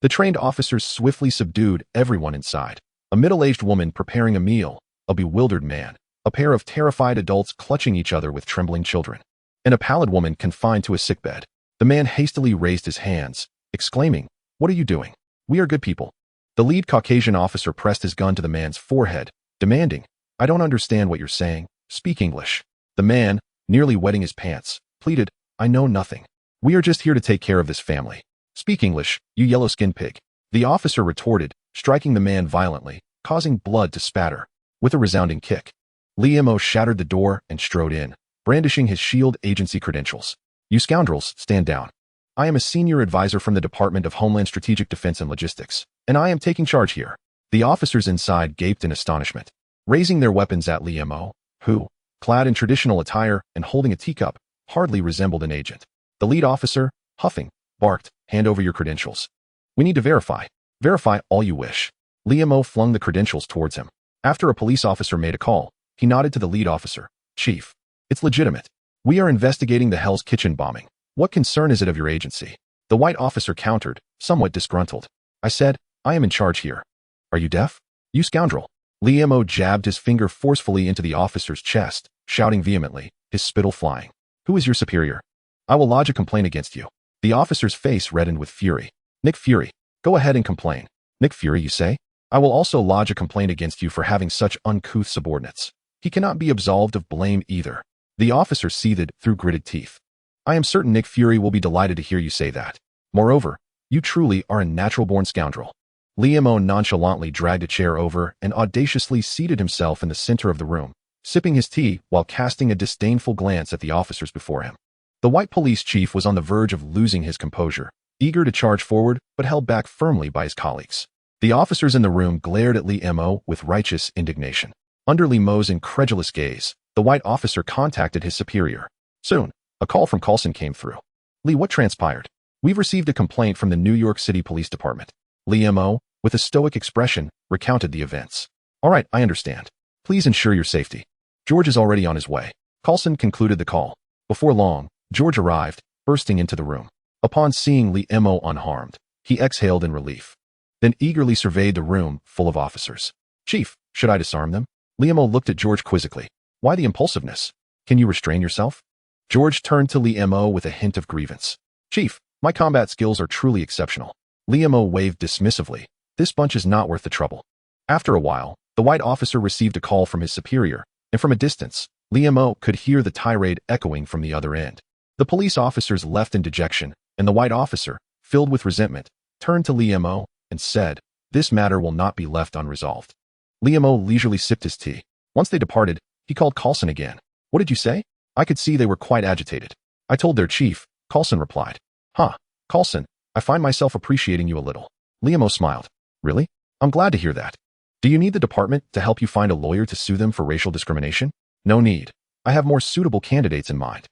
The trained officers swiftly subdued everyone inside. A middle-aged woman preparing a meal, a bewildered man, a pair of terrified adults clutching each other with trembling children, and a pallid woman confined to a sickbed. The man hastily raised his hands, exclaiming, "What are you doing? We are good people." The lead Caucasian officer pressed his gun to the man's forehead, demanding, "I don't understand what you're saying. Speak English." The man, nearly wetting his pants, pleaded, "I know nothing. We are just here to take care of this family. Speak English, you yellow-skinned pig." The officer retorted, striking the man violently, causing blood to spatter. With a resounding kick, Liam shattered the door and strode in, brandishing his shield agency credentials. "You scoundrels, stand down. I am a senior advisor from the Department of Homeland Strategic Defense and Logistics, and I am taking charge here." The officers inside gaped in astonishment, raising their weapons at Liam, who, clad in traditional attire and holding a teacup, hardly resembled an agent. The lead officer, huffing, barked, "Hand over your credentials. We need to verify. Verify all you wish." Liam flung the credentials towards him. After a police officer made a call, he nodded to the lead officer. "Chief, it's legitimate. We are investigating the Hell's Kitchen bombing. What concern is it of your agency?" The white officer countered, somewhat disgruntled. "I said, I am in charge here. Are you deaf? You scoundrel." Liam jabbed his finger forcefully into the officer's chest, shouting vehemently, his spittle flying, "Who is your superior? I will lodge a complaint against you." The officer's face reddened with fury. "Nick Fury, go ahead and complain." "Nick Fury, you say? I will also lodge a complaint against you for having such uncouth subordinates. He cannot be absolved of blame either." The officer seethed through gritted teeth. "I am certain Nick Fury will be delighted to hear you say that. Moreover, you truly are a natural-born scoundrel." Liam nonchalantly dragged a chair over and audaciously seated himself in the center of the room, sipping his tea while casting a disdainful glance at the officers before him. The white police chief was on the verge of losing his composure, eager to charge forward but held back firmly by his colleagues. The officers in the room glared at Liam with righteous indignation. Under Liam's incredulous gaze, the white officer contacted his superior. Soon, a call from Coulson came through. "Lee, what transpired?" "We've received a complaint from the New York City Police Department." Liam, with a stoic expression, recounted the events. "All right, I understand. Please ensure your safety. George is already on his way." Coulson concluded the call. Before long, George arrived, bursting into the room. Upon seeing Liam unharmed, he exhaled in relief, then eagerly surveyed the room full of officers. "Chief, should I disarm them?" Liam looked at George quizzically. "Why the impulsiveness? Can you restrain yourself?" George turned to Liam with a hint of grievance. "Chief, my combat skills are truly exceptional." Liam waved dismissively. "This bunch is not worth the trouble." After a while, the white officer received a call from his superior, and from a distance, Liam could hear the tirade echoing from the other end. The police officers left in dejection, and the white officer, filled with resentment, turned to Liam and said, "This matter will not be left unresolved." Liam leisurely sipped his tea. Once they departed, he called Carlson again. What did you say? I could see they were quite agitated. I told their chief, Carlson replied. Huh, Carlson, I find myself appreciating you a little. Liam smiled. Really? I'm glad to hear that. Do you need the department to help you find a lawyer to sue them for racial discrimination? No need. I have more suitable candidates in mind.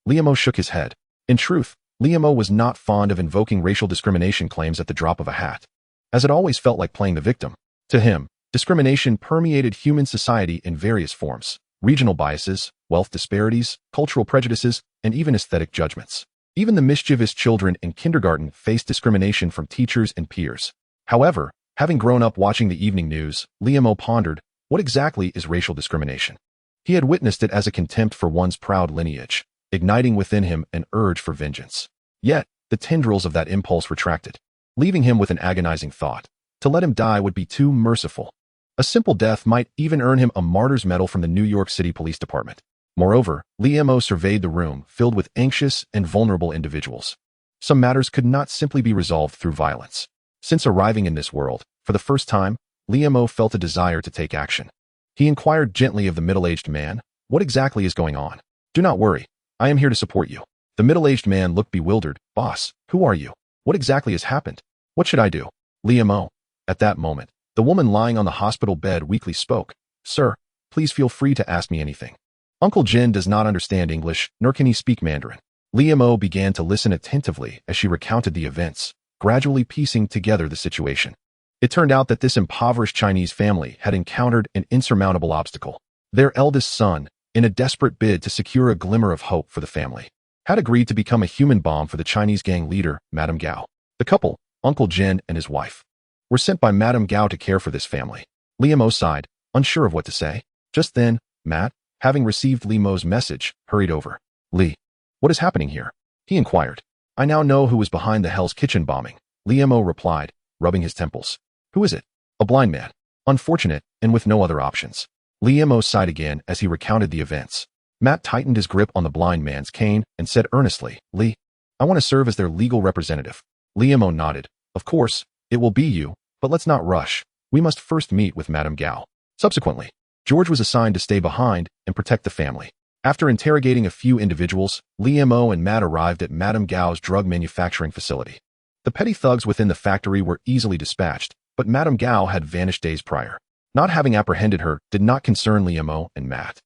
Liam shook his head. In truth, Liam was not fond of invoking racial discrimination claims at the drop of a hat, as it always felt like playing the victim. To him, discrimination permeated human society in various forms: regional biases, wealth disparities, cultural prejudices, and even aesthetic judgments. Even the mischievous children in kindergarten faced discrimination from teachers and peers. However, having grown up watching the evening news, Liam pondered, what exactly is racial discrimination? He had witnessed it as a contempt for one's proud lineage, igniting within him an urge for vengeance. Yet, the tendrils of that impulse retracted, leaving him with an agonizing thought. To let him die would be too merciful. A simple death might even earn him a martyr's medal from the New York City Police Department. Moreover, Liam surveyed the room filled with anxious and vulnerable individuals. Some matters could not simply be resolved through violence. Since arriving in this world, for the first time, Liam felt a desire to take action. He inquired gently of the middle-aged man, what exactly is going on? Do not worry. I am here to support you. The middle-aged man looked bewildered. Boss, who are you? What exactly has happened? What should I do? Liam. At that moment, the woman lying on the hospital bed weakly spoke. Sir, please feel free to ask me anything. Uncle Jin does not understand English, nor can he speak Mandarin. Liam began to listen attentively as she recounted the events, gradually piecing together the situation. It turned out that this impoverished Chinese family had encountered an insurmountable obstacle. Their eldest son, in a desperate bid to secure a glimmer of hope for the family, had agreed to become a human bomb for the Chinese gang leader, Madame Gao. The couple, Uncle Jin and his wife, were sent by Madame Gao to care for this family. Liam sighed, unsure of what to say. Just then, Matt, having received Liam's message, hurried over. Lee, what is happening here? He inquired. I now know who was behind the Hell's Kitchen bombing, Liam replied, rubbing his temples. Who is it? A blind man. Unfortunate, and with no other options. Liam sighed again as he recounted the events. Matt tightened his grip on the blind man's cane and said earnestly, Lee, I want to serve as their legal representative. Liam nodded. Of course, it will be you, but let's not rush. We must first meet with Madame Gao. Subsequently, George was assigned to stay behind and protect the family. After interrogating a few individuals, Liam and Matt arrived at Madame Gao's drug manufacturing facility. The petty thugs within the factory were easily dispatched, but Madame Gao had vanished days prior. Not having apprehended her did not concern Liam and Matt.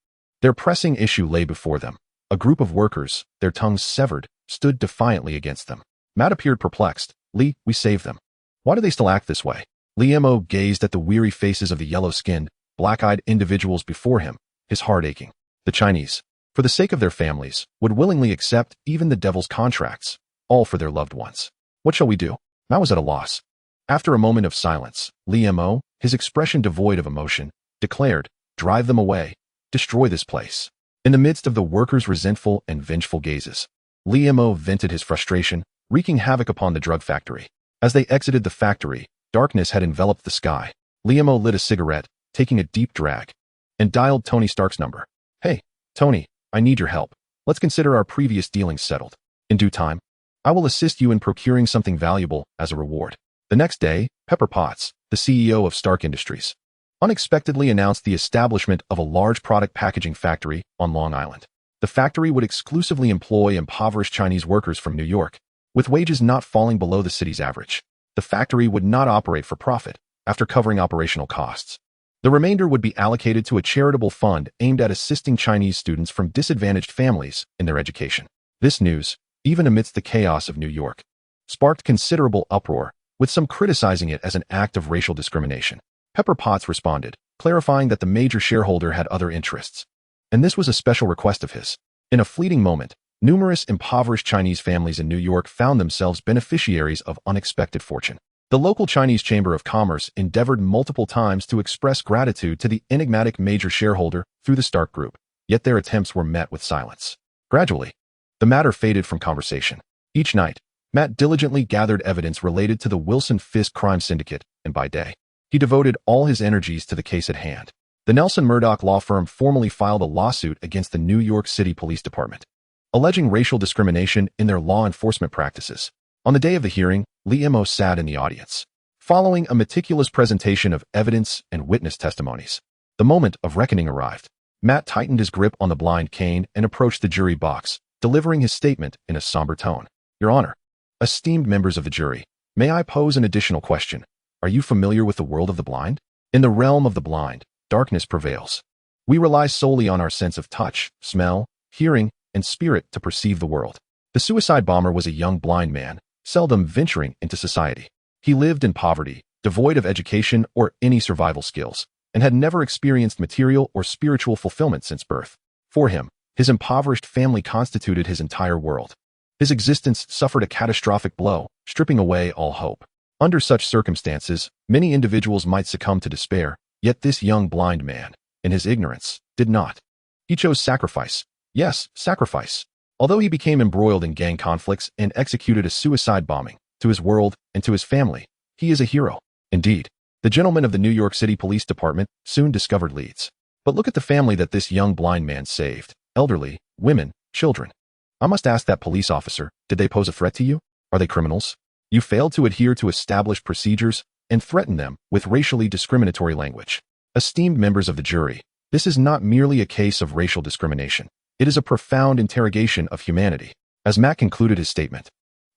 Their pressing issue lay before them. A group of workers, their tongues severed, stood defiantly against them. Matt appeared perplexed. Lee, we saved them. Why do they still act this way? Liam gazed at the weary faces of the yellow-skinned, black-eyed individuals before him, his heart aching. The Chinese, for the sake of their families, would willingly accept even the devil's contracts, all for their loved ones. What shall we do? Matt was at a loss. After a moment of silence, Liam, his expression devoid of emotion, declared, drive them away, destroy this place. In the midst of the workers' resentful and vengeful gazes, Liam vented his frustration, wreaking havoc upon the drug factory. As they exited the factory, darkness had enveloped the sky. Liam lit a cigarette, taking a deep drag, and dialed Tony Stark's number. Hey, Tony, I need your help. Let's consider our previous dealings settled. In due time, I will assist you in procuring something valuable as a reward. The next day, Pepper Potts, the CEO of Stark Industries, unexpectedly announced the establishment of a large product packaging factory on Long Island. The factory would exclusively employ impoverished Chinese workers from New York, with wages not falling below the city's average. The factory would not operate for profit after covering operational costs. The remainder would be allocated to a charitable fund aimed at assisting Chinese students from disadvantaged families in their education. This news, even amidst the chaos of New York, sparked considerable uproar, with some criticizing it as an act of racial discrimination. Pepper Potts responded, clarifying that the major shareholder had other interests, and this was a special request of his. In a fleeting moment, numerous impoverished Chinese families in New York found themselves beneficiaries of unexpected fortune. The local Chinese Chamber of Commerce endeavored multiple times to express gratitude to the enigmatic major shareholder through the Stark Group, yet their attempts were met with silence. Gradually, the matter faded from conversation. Each night, Matt diligently gathered evidence related to the Wilson Fisk crime syndicate, and by day, he devoted all his energies to the case at hand. The Nelson Murdoch law firm formally filed a lawsuit against the New York City Police Department, alleging racial discrimination in their law enforcement practices. On the day of the hearing, Liam sat in the audience. Following a meticulous presentation of evidence and witness testimonies, The moment of reckoning arrived. Matt tightened his grip on the blind cane and approached the jury box, delivering his statement in a somber tone. Your Honor, esteemed members of the jury, may I pose an additional question? Are you familiar with the world of the blind? In the realm of the blind, darkness prevails. We rely solely on our sense of touch, smell, hearing, and spirit to perceive the world. The suicide bomber was a young blind man, seldom venturing into society. He lived in poverty, devoid of education or any survival skills, and had never experienced material or spiritual fulfillment since birth. For him, his impoverished family constituted his entire world. His existence suffered a catastrophic blow, stripping away all hope. Under such circumstances, many individuals might succumb to despair, yet this young blind man, in his ignorance, did not. He chose sacrifice. Yes, sacrifice. Although he became embroiled in gang conflicts and executed a suicide bombing, to his world and to his family, he is a hero. Indeed, the gentlemen of the New York City Police Department soon discovered leads. But look at the family that this young blind man saved. Elderly, women, children. I must ask that police officer, did they pose a threat to you? Are they criminals? You failed to adhere to established procedures and threatened them with racially discriminatory language. Esteemed members of the jury, this is not merely a case of racial discrimination. It is a profound interrogation of humanity. As Matt concluded his statement,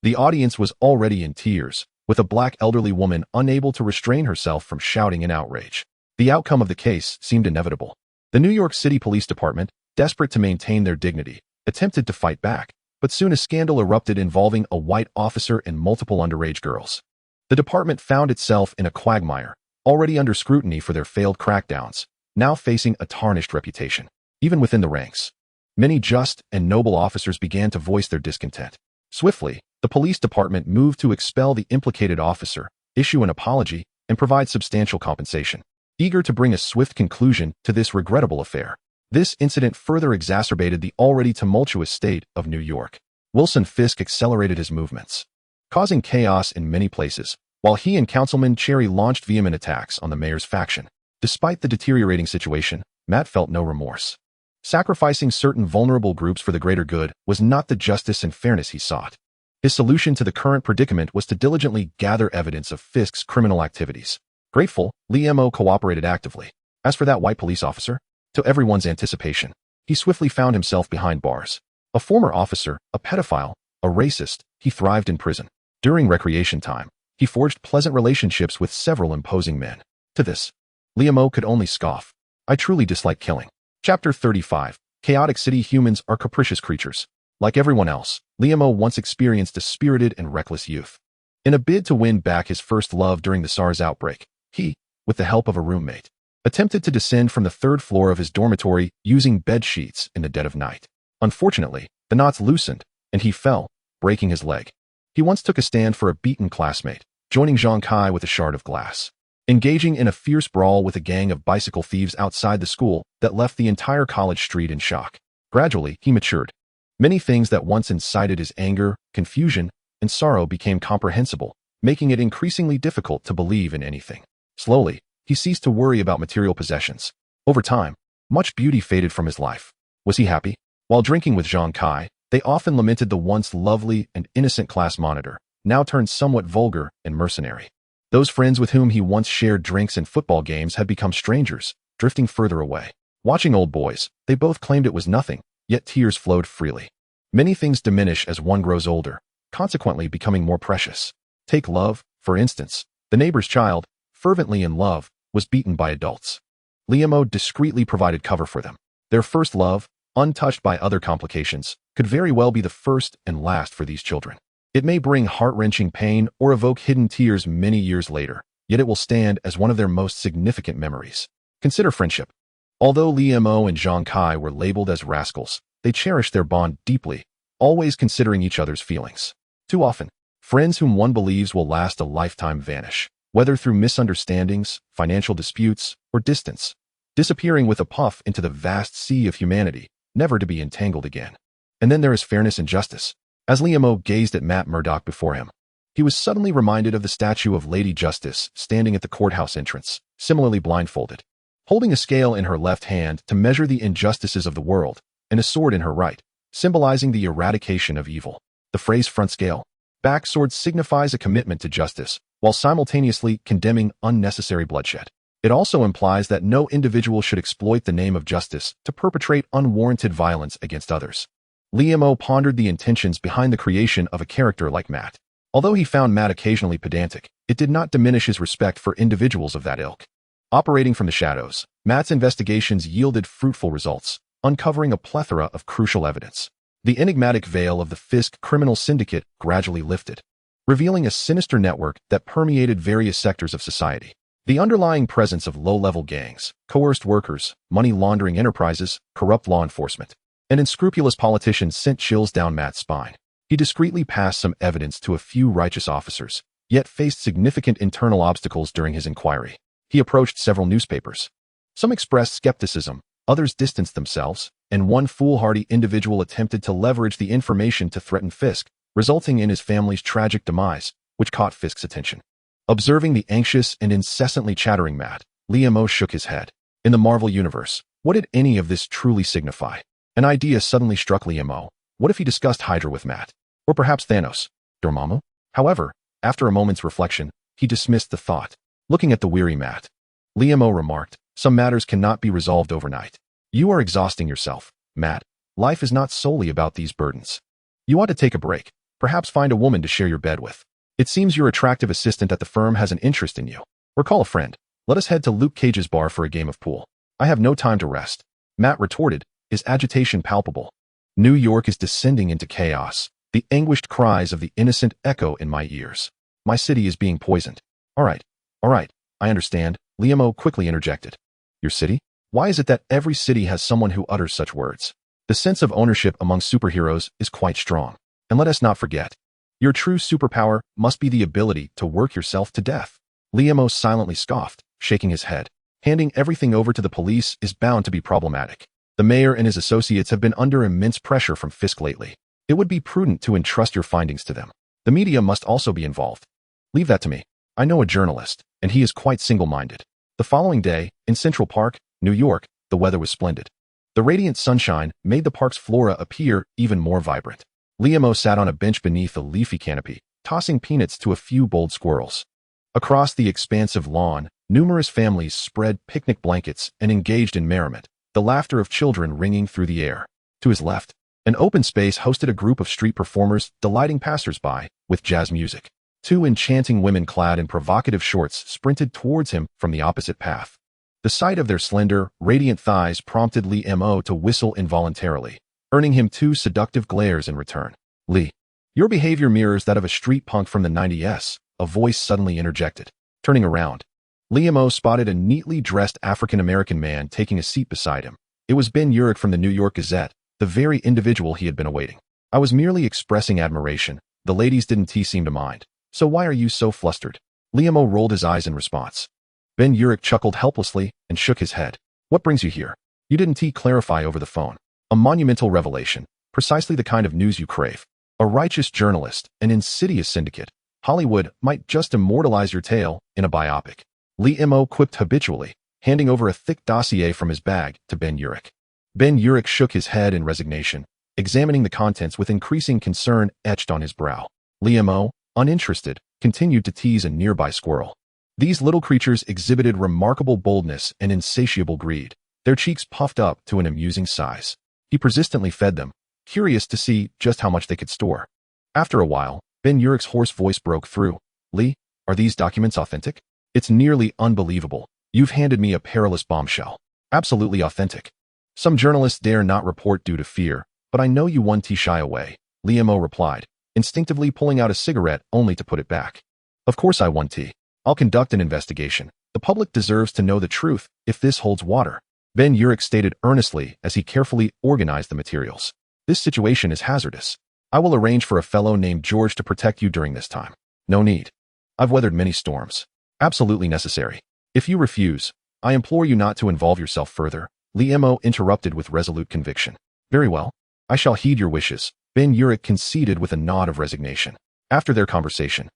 the audience was already in tears, with a black elderly woman unable to restrain herself from shouting in outrage. The outcome of the case seemed inevitable. The New York City Police Department, desperate to maintain their dignity, attempted to fight back, but soon a scandal erupted involving a white officer and multiple underage girls. The department found itself in a quagmire, already under scrutiny for their failed crackdowns, now facing a tarnished reputation. Even within the ranks, many just and noble officers began to voice their discontent. Swiftly, the police department moved to expel the implicated officer, issue an apology, and provide substantial compensation. Eager to bring a swift conclusion to this regrettable affair, this incident further exacerbated the already tumultuous state of New York. Wilson Fisk accelerated his movements, causing chaos in many places, while he and Councilman Cherry launched vehement attacks on the mayor's faction. Despite the deteriorating situation, Matt felt no remorse. Sacrificing certain vulnerable groups for the greater good was not the justice and fairness he sought. His solution to the current predicament was to diligently gather evidence of Fisk's criminal activities. Grateful, Lee Mo cooperated actively. As for that white police officer, to everyone's anticipation, he swiftly found himself behind bars. A former officer, a pedophile, a racist, he thrived in prison. During recreation time, he forged pleasant relationships with several imposing men. To this, Lee Mo could only scoff. I truly dislike killing. Chapter 35. Chaotic City Humans are capricious creatures. Like everyone else, Lee Mo once experienced a spirited and reckless youth. In a bid to win back his first love during the SARS outbreak, he, with the help of a roommate, attempted to descend from the third floor of his dormitory using bed sheets in the dead of night. Unfortunately, the knots loosened, and he fell, breaking his leg. He once took a stand for a beaten classmate, joining Zhang Kai with a shard of glass, engaging in a fierce brawl with a gang of bicycle thieves outside the school that left the entire college street in shock. Gradually, he matured. Many things that once incited his anger, confusion, and sorrow became comprehensible, making it increasingly difficult to believe in anything. Slowly, he ceased to worry about material possessions. Over time, much beauty faded from his life. Was he happy? While drinking with Zhang Kai, they often lamented the once lovely and innocent class monitor, now turned somewhat vulgar and mercenary. Those friends with whom he once shared drinks and football games had become strangers, drifting further away. Watching old boys, they both claimed it was nothing, yet tears flowed freely. Many things diminish as one grows older, consequently becoming more precious. Take love, for instance. The neighbor's child, fervently in love, was beaten by adults. Lee Mo discreetly provided cover for them. Their first love, untouched by other complications, could very well be the first and last for these children. It may bring heart-wrenching pain or evoke hidden tears many years later, yet it will stand as one of their most significant memories. Consider friendship. Although Lee Mo and Zhang Kai were labeled as rascals, they cherished their bond deeply, always considering each other's feelings. Too often, friends whom one believes will last a lifetime vanish, whether through misunderstandings, financial disputes, or distance, disappearing with a puff into the vast sea of humanity, never to be entangled again. And then there is fairness and justice. As Lee Mo gazed at Matt Murdock before him, he was suddenly reminded of the statue of Lady Justice standing at the courthouse entrance, similarly blindfolded, holding a scale in her left hand to measure the injustices of the world, and a sword in her right, symbolizing the eradication of evil. The phrase front scale, back sword signifies a commitment to justice, while simultaneously condemning unnecessary bloodshed. It also implies that no individual should exploit the name of justice to perpetrate unwarranted violence against others. Liam pondered the intentions behind the creation of a character like Matt. Although he found Matt occasionally pedantic, it did not diminish his respect for individuals of that ilk. Operating from the shadows, Matt's investigations yielded fruitful results, uncovering a plethora of crucial evidence. The enigmatic veil of the Fisk criminal syndicate gradually lifted, revealing a sinister network that permeated various sectors of society. The underlying presence of low-level gangs, coerced workers, money-laundering enterprises, corrupt law enforcement, and unscrupulous politicians sent chills down Matt's spine. He discreetly passed some evidence to a few righteous officers, yet faced significant internal obstacles during his inquiry. He approached several newspapers. Some expressed skepticism, others distanced themselves, and one foolhardy individual attempted to leverage the information to threaten Fisk, resulting in his family's tragic demise, which caught Fisk's attention. Observing the anxious and incessantly chattering Matt, Liam shook his head. In the Marvel universe, what did any of this truly signify? An idea suddenly struck Liam. What if he discussed Hydra with Matt? Or perhaps Thanos? Dormammu? However, after a moment's reflection, he dismissed the thought. Looking at the weary Matt, Liam remarked, some matters cannot be resolved overnight. You are exhausting yourself, Matt. Life is not solely about these burdens. You ought to take a break, perhaps find a woman to share your bed with. It seems your attractive assistant at the firm has an interest in you. Or call a friend. Let us head to Luke Cage's bar for a game of pool. I have no time to rest. Matt retorted, his agitation palpable. New York is descending into chaos. The anguished cries of the innocent echo in my ears. My city is being poisoned. All right, I understand, Liam quickly interjected. Your city? Why is it that every city has someone who utters such words? The sense of ownership among superheroes is quite strong. And let us not forget, your true superpower must be the ability to work yourself to death. Liam silently scoffed, shaking his head. Handing everything over to the police is bound to be problematic. The mayor and his associates have been under immense pressure from Fisk lately. It would be prudent to entrust your findings to them. The media must also be involved. Leave that to me. I know a journalist, and he is quite single-minded. The following day, in Central Park, New York, the weather was splendid. The radiant sunshine made the park's flora appear even more vibrant. Liam sat on a bench beneath a leafy canopy, tossing peanuts to a few bold squirrels. Across the expansive lawn, numerous families spread picnic blankets and engaged in merriment, the laughter of children ringing through the air. To his left, an open space hosted a group of street performers delighting passers-by with jazz music. Two enchanting women clad in provocative shorts sprinted towards him from the opposite path. The sight of their slender, radiant thighs prompted Liam to whistle involuntarily, earning him 2 seductive glares in return. Lee, your behavior mirrors that of a street punk from the 90s, a voice suddenly interjected. Turning around, Liam spotted a neatly dressed African-American man taking a seat beside him. It was Ben Urich from the New York Gazette, the very individual he had been awaiting. I was merely expressing admiration. The ladies didn't seem to mind. So why are you so flustered? Liam rolled his eyes in response. Ben Urich chuckled helplessly and shook his head. What brings you here? You didn't clarify over the phone. A monumental revelation, precisely the kind of news you crave. A righteous journalist, an insidious syndicate. Hollywood might just immortalize your tale in a biopic. Liam quipped habitually, handing over a thick dossier from his bag to Ben Urich. Ben Urich shook his head in resignation, examining the contents with increasing concern etched on his brow. Liam, uninterested, continued to tease a nearby squirrel. These little creatures exhibited remarkable boldness and insatiable greed, their cheeks puffed up to an amusing size. He persistently fed them, curious to see just how much they could store. After a while, Ben Urich's hoarse voice broke through. Lee, are these documents authentic? It's nearly unbelievable. You've handed me a perilous bombshell. Absolutely authentic. Some journalists dare not report due to fear, but I know you won't shy away, Liam replied, instinctively pulling out a cigarette only to put it back. Of course I won't. I'll conduct an investigation. The public deserves to know the truth if this holds water. Ben Urich stated earnestly as he carefully organized the materials. This situation is hazardous. I will arrange for a fellow named George to protect you during this time. No need. I've weathered many storms. Absolutely necessary. If you refuse, I implore you not to involve yourself further, Liam interrupted with resolute conviction. Very well. I shall heed your wishes, Ben Urich conceded with a nod of resignation. After their conversation,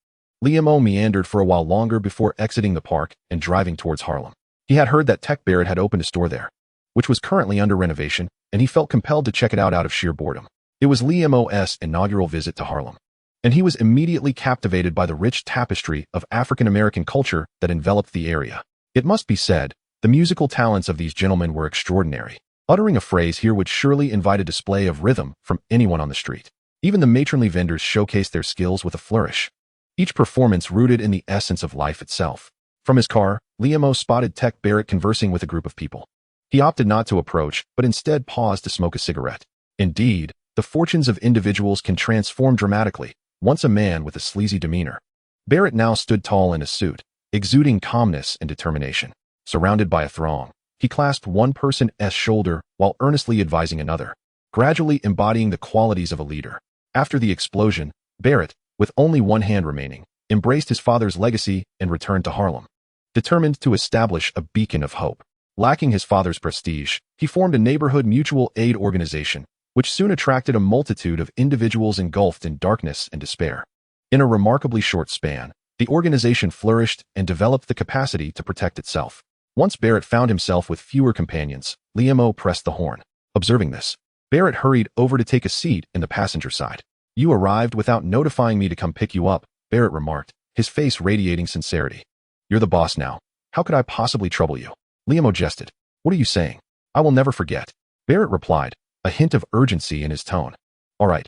Liam meandered for a while longer before exiting the park and driving towards Harlem. He had heard that Tech Barrett had opened a store there, which was currently under renovation, and he felt compelled to check it out of sheer boredom. It was Liam's inaugural visit to Harlem, and he was immediately captivated by the rich tapestry of African-American culture that enveloped the area. It must be said, the musical talents of these gentlemen were extraordinary. Uttering a phrase here would surely invite a display of rhythm from anyone on the street. Even the matronly vendors showcased their skills with a flourish. Each performance rooted in the essence of life itself. From his car, Liam spotted Tech Barrett conversing with a group of people. He opted not to approach, but instead paused to smoke a cigarette. Indeed, the fortunes of individuals can transform dramatically, once a man with a sleazy demeanor. Barrett now stood tall in a suit, exuding calmness and determination. Surrounded by a throng, he clasped one person's shoulder while earnestly advising another, gradually embodying the qualities of a leader. After the explosion, Barrett, with only one hand remaining, embraced his father's legacy and returned to Harlem. Determined to establish a beacon of hope. Lacking his father's prestige, he formed a neighborhood mutual aid organization, which soon attracted a multitude of individuals engulfed in darkness and despair. In a remarkably short span, the organization flourished and developed the capacity to protect itself. Once Barrett found himself with fewer companions, Liam pressed the horn. Observing this, Barrett hurried over to take a seat in the passenger side. "You arrived without notifying me to come pick you up," Barrett remarked, his face radiating sincerity. "You're the boss now. How could I possibly trouble you?" Liam jested. "What are you saying?" "I will never forget," Barrett replied, a hint of urgency in his tone. All right,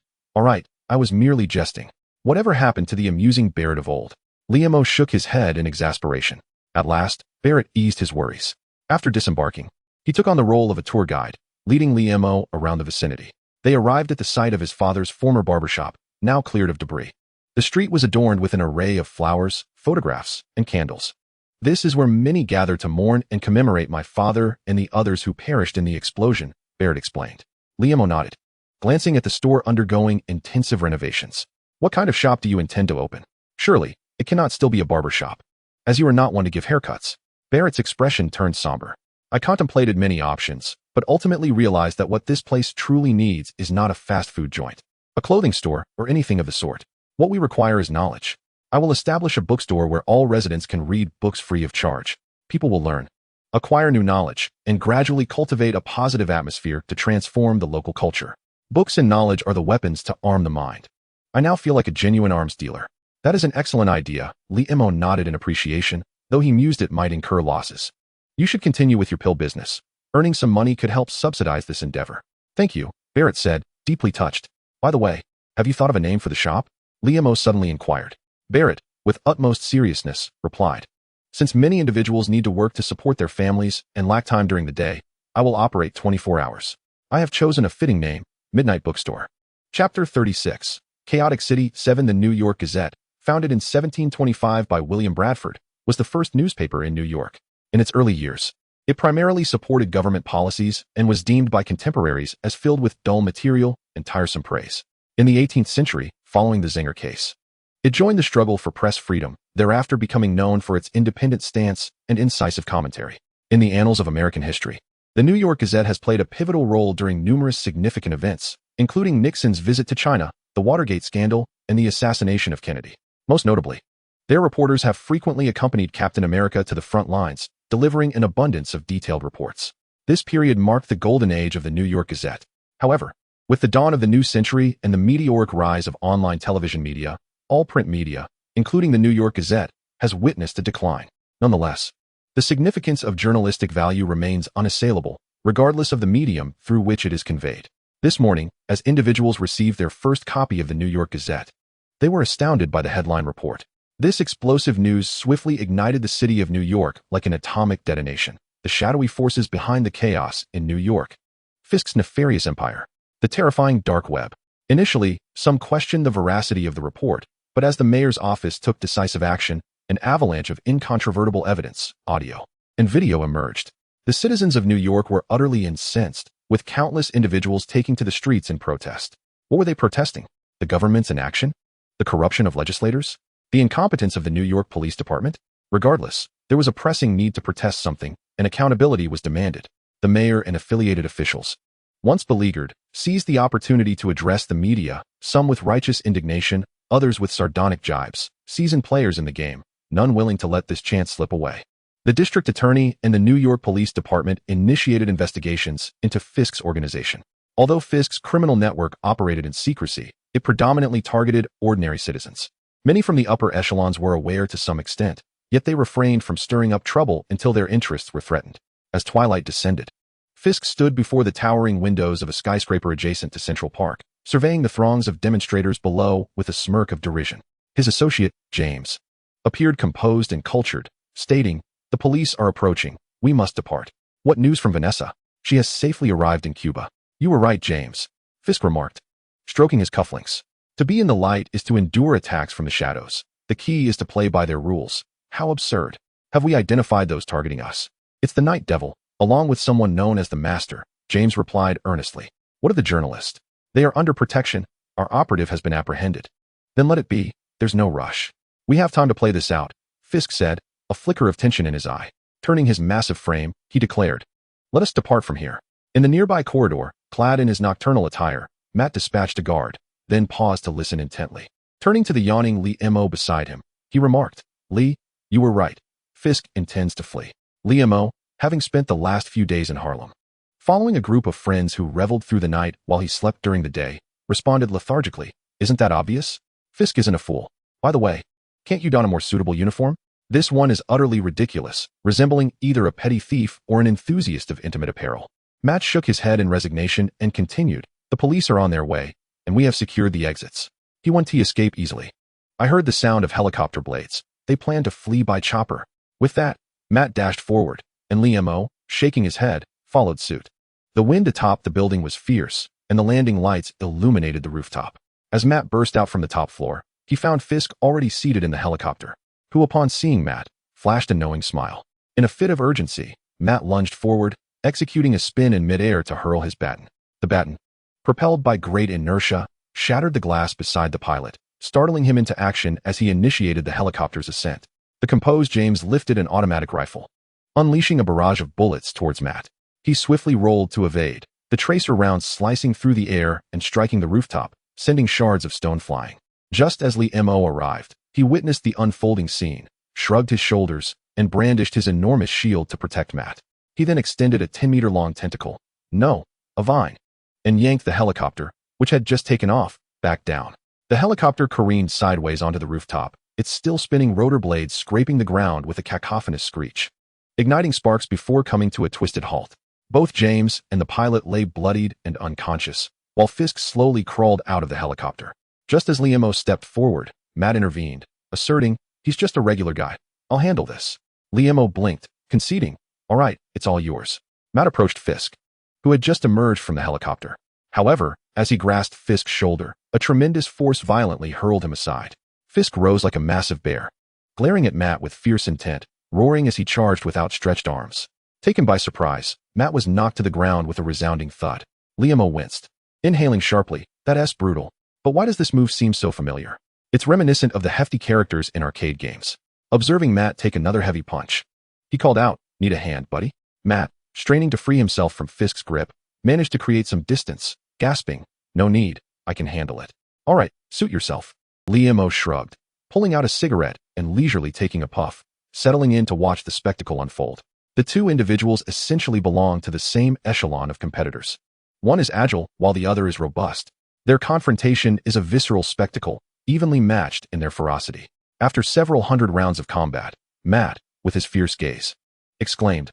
I was merely jesting." Whatever happened to the amusing Barrett of old? Liam shook his head in exasperation. At last, Barrett eased his worries. After disembarking, he took on the role of a tour guide, leading Liam around the vicinity. They arrived at the site of his father's former barbershop, now cleared of debris. The street was adorned with an array of flowers, photographs, and candles. "This is where many gather to mourn and commemorate my father and the others who perished in the explosion," Barrett explained. Liam nodded, glancing at the store undergoing intensive renovations. "What kind of shop do you intend to open? Surely, it cannot still be a barber shop, as you are not one to give haircuts." Barrett's expression turned somber. "I contemplated many options, but ultimately realized that what this place truly needs is not a fast food joint, a clothing store, or anything of the sort. What we require is knowledge. I will establish a bookstore where all residents can read books free of charge. People will learn, acquire new knowledge, and gradually cultivate a positive atmosphere to transform the local culture. Books and knowledge are the weapons to arm the mind. I now feel like a genuine arms dealer." "That is an excellent idea," Liam nodded in appreciation, though he mused it might incur losses. "You should continue with your pill business. Earning some money could help subsidize this endeavor." "Thank you," Barrett said, deeply touched. "By the way, have you thought of a name for the shop?" Liam suddenly inquired. Barrett, with utmost seriousness, replied, "Since many individuals need to work to support their families and lack time during the day, I will operate 24 hours. I have chosen a fitting name, Midnight Bookstore." Chapter 36. Chaotic City 7. The New York Gazette, founded in 1725 by William Bradford, was the first newspaper in New York. In its early years, it primarily supported government policies and was deemed by contemporaries as filled with dull material and tiresome praise. In the 18th century, following the Zenger case, it joined the struggle for press freedom, thereafter becoming known for its independent stance and incisive commentary. In the annals of American history, the New York Gazette has played a pivotal role during numerous significant events, including Nixon's visit to China, the Watergate scandal, and the assassination of Kennedy. Most notably, their reporters have frequently accompanied Captain America to the front lines, delivering an abundance of detailed reports. This period marked the golden age of the New York Gazette. However, with the dawn of the new century and the meteoric rise of online television media, all print media, including the New York Gazette, has witnessed a decline. Nonetheless, the significance of journalistic value remains unassailable, regardless of the medium through which it is conveyed. This morning, as individuals received their first copy of the New York Gazette, they were astounded by the headline report. This explosive news swiftly ignited the city of New York like an atomic detonation. The shadowy forces behind the chaos in New York. Fisk's nefarious empire. The terrifying dark web. Initially, some questioned the veracity of the report, but as the mayor's office took decisive action, an avalanche of incontrovertible evidence, audio, and video emerged. The citizens of New York were utterly incensed, with countless individuals taking to the streets in protest. What were they protesting? The government's inaction? The corruption of legislators? The incompetence of the New York Police Department? Regardless, there was a pressing need to protest something, and accountability was demanded. The mayor and affiliated officials, once beleaguered, seized the opportunity to address the media, some with righteous indignation, others with sardonic jibes, seasoned players in the game, none willing to let this chance slip away. The district attorney and the New York Police Department initiated investigations into Fisk's organization. Although Fisk's criminal network operated in secrecy, it predominantly targeted ordinary citizens. Many from the upper echelons were aware to some extent, yet they refrained from stirring up trouble until their interests were threatened. As twilight descended, Fisk stood before the towering windows of a skyscraper adjacent to Central Park, surveying the throngs of demonstrators below with a smirk of derision. His associate, James, appeared composed and cultured, stating, "The police are approaching. We must depart." "What news from Vanessa? She has safely arrived in Cuba." "You were right, James," Fisk remarked, stroking his cufflinks. "To be in the light is to endure attacks from the shadows. The key is to play by their rules." "How absurd. Have we identified those targeting us?" "It's the Night Devil, along with someone known as the Master," James replied earnestly. "What of the journalist?" "They are under protection. Our operative has been apprehended." "Then let it be. There's no rush. We have time to play this out," Fisk said, a flicker of tension in his eye. Turning his massive frame, he declared, "Let us depart from here." In the nearby corridor, clad in his nocturnal attire, Matt dispatched a guard, then paused to listen intently. Turning to the yawning Lee Mo beside him, he remarked, "Lee, you were right. Fisk intends to flee." Lee Mo, having spent the last few days in Harlem, following a group of friends who reveled through the night while he slept during the day, responded lethargically, "Isn't that obvious? Fisk isn't a fool. By the way, can't you don a more suitable uniform? This one is utterly ridiculous, resembling either a petty thief or an enthusiast of intimate apparel." Matt shook his head in resignation and continued, "The police are on their way, and we have secured the exits. He won't escape easily. I heard the sound of helicopter blades. They plan to flee by chopper." With that, Matt dashed forward, and Lee Mo, shaking his head, followed suit. The wind atop the building was fierce, and the landing lights illuminated the rooftop. As Matt burst out from the top floor, he found Fisk already seated in the helicopter, who, upon seeing Matt, flashed a knowing smile. In a fit of urgency, Matt lunged forward, executing a spin in midair to hurl his baton. The baton, propelled by great inertia, shattered the glass beside the pilot, startling him into action as he initiated the helicopter's ascent. The composed James lifted an automatic rifle, unleashing a barrage of bullets towards Matt. He swiftly rolled to evade, the tracer rounds slicing through the air and striking the rooftop, sending shards of stone flying. Just as Lee Mo arrived, he witnessed the unfolding scene, shrugged his shoulders, and brandished his enormous shield to protect Matt. He then extended a 10-meter-long tentacle, no, a vine, and yanked the helicopter, which had just taken off, back down. The helicopter careened sideways onto the rooftop, its still spinning rotor blades scraping the ground with a cacophonous screech, igniting sparks before coming to a twisted halt. Both James and the pilot lay bloodied and unconscious, while Fisk slowly crawled out of the helicopter. Just as Lee Mo stepped forward, Matt intervened, asserting, "He's just a regular guy. I'll handle this." Lee Mo blinked, conceding, "All right, it's all yours." Matt approached Fisk, who had just emerged from the helicopter. However, as he grasped Fisk's shoulder, a tremendous force violently hurled him aside. Fisk rose like a massive bear, glaring at Matt with fierce intent, roaring as he charged with outstretched arms. Taken by surprise, Matt was knocked to the ground with a resounding thud. Lee Mo winced, inhaling sharply, "That's brutal. But why does this move seem so familiar? It's reminiscent of the hefty characters in arcade games." Observing Matt take another heavy punch, he called out, "Need a hand, buddy?" Matt, straining to free himself from Fisk's grip, managed to create some distance, gasping, "No need, I can handle it." "All right, suit yourself." Lee Mo shrugged, pulling out a cigarette and leisurely taking a puff, settling in to watch the spectacle unfold. The two individuals essentially belong to the same echelon of competitors. One is agile, while the other is robust. Their confrontation is a visceral spectacle, evenly matched in their ferocity. After several hundred rounds of combat, Matt, with his fierce gaze, exclaimed,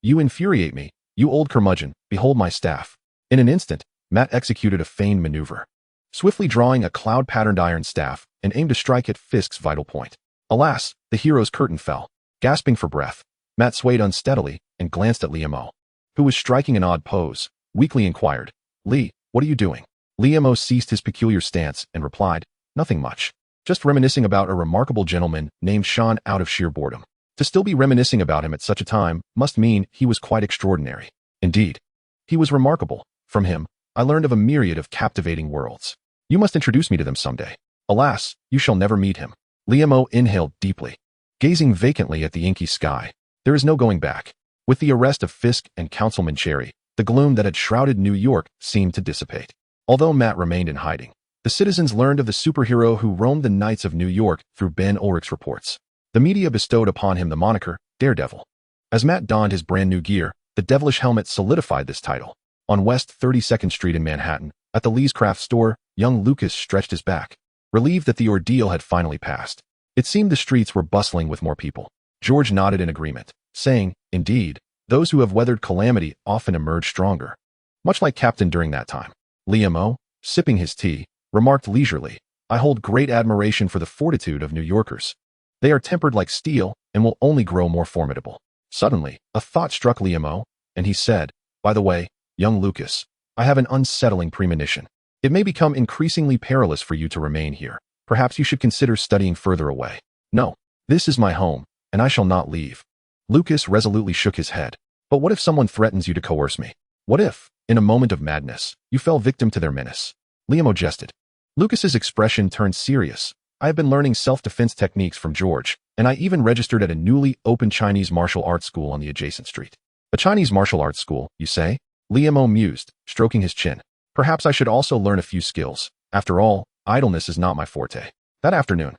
You infuriate me, you old curmudgeon, behold my staff." In an instant, Matt executed a feigned maneuver, swiftly drawing a cloud-patterned iron staff and aimed to strike at Fisk's vital point. Alas, the hero's curtain fell. Gasping for breath, Matt swayed unsteadily and glanced at Lee Mo, who was striking an odd pose, weakly inquired, "Lee, what are you doing?" Lee Mo ceased his peculiar stance and replied, "Nothing much. Just reminiscing about a remarkable gentleman named Sean out of sheer boredom." To still be reminiscing about him at such a time must mean he was quite extraordinary. Indeed, he was remarkable. From him, I learned of a myriad of captivating worlds. You must introduce me to them someday. Alas, you shall never meet him. Lee Mo inhaled deeply, gazing vacantly at the inky sky. There is no going back. With the arrest of Fisk and Councilman Cherry, the gloom that had shrouded New York seemed to dissipate. Although Matt remained in hiding, the citizens learned of the superhero who roamed the nights of New York through Ben Ulrich's reports. The media bestowed upon him the moniker, Daredevil. As Matt donned his brand new gear, the devilish helmet solidified this title. On West 32nd Street in Manhattan, at the Lee's Craft store, young Lucas stretched his back, relieved that the ordeal had finally passed. It seemed the streets were bustling with more people. George nodded in agreement, saying, "Indeed, those who have weathered calamity often emerge stronger." Much like Captain during that time. Liam, sipping his tea, remarked leisurely, "I hold great admiration for the fortitude of New Yorkers. They are tempered like steel and will only grow more formidable." Suddenly, a thought struck Liam, and he said, "By the way, young Lucas, I have an unsettling premonition. It may become increasingly perilous for you to remain here. Perhaps you should consider studying further away." "No, this is my home, and I shall not leave." Lucas resolutely shook his head. "But what if someone threatens you to coerce me? What if, in a moment of madness, you fell victim to their menace?" Liam jested. Lucas's expression turned serious. "I have been learning self-defense techniques from George, and I even registered at a newly opened Chinese martial arts school on the adjacent street." "A Chinese martial arts school, you say?" Liam mused, stroking his chin. "Perhaps I should also learn a few skills. After all, idleness is not my forte." That afternoon,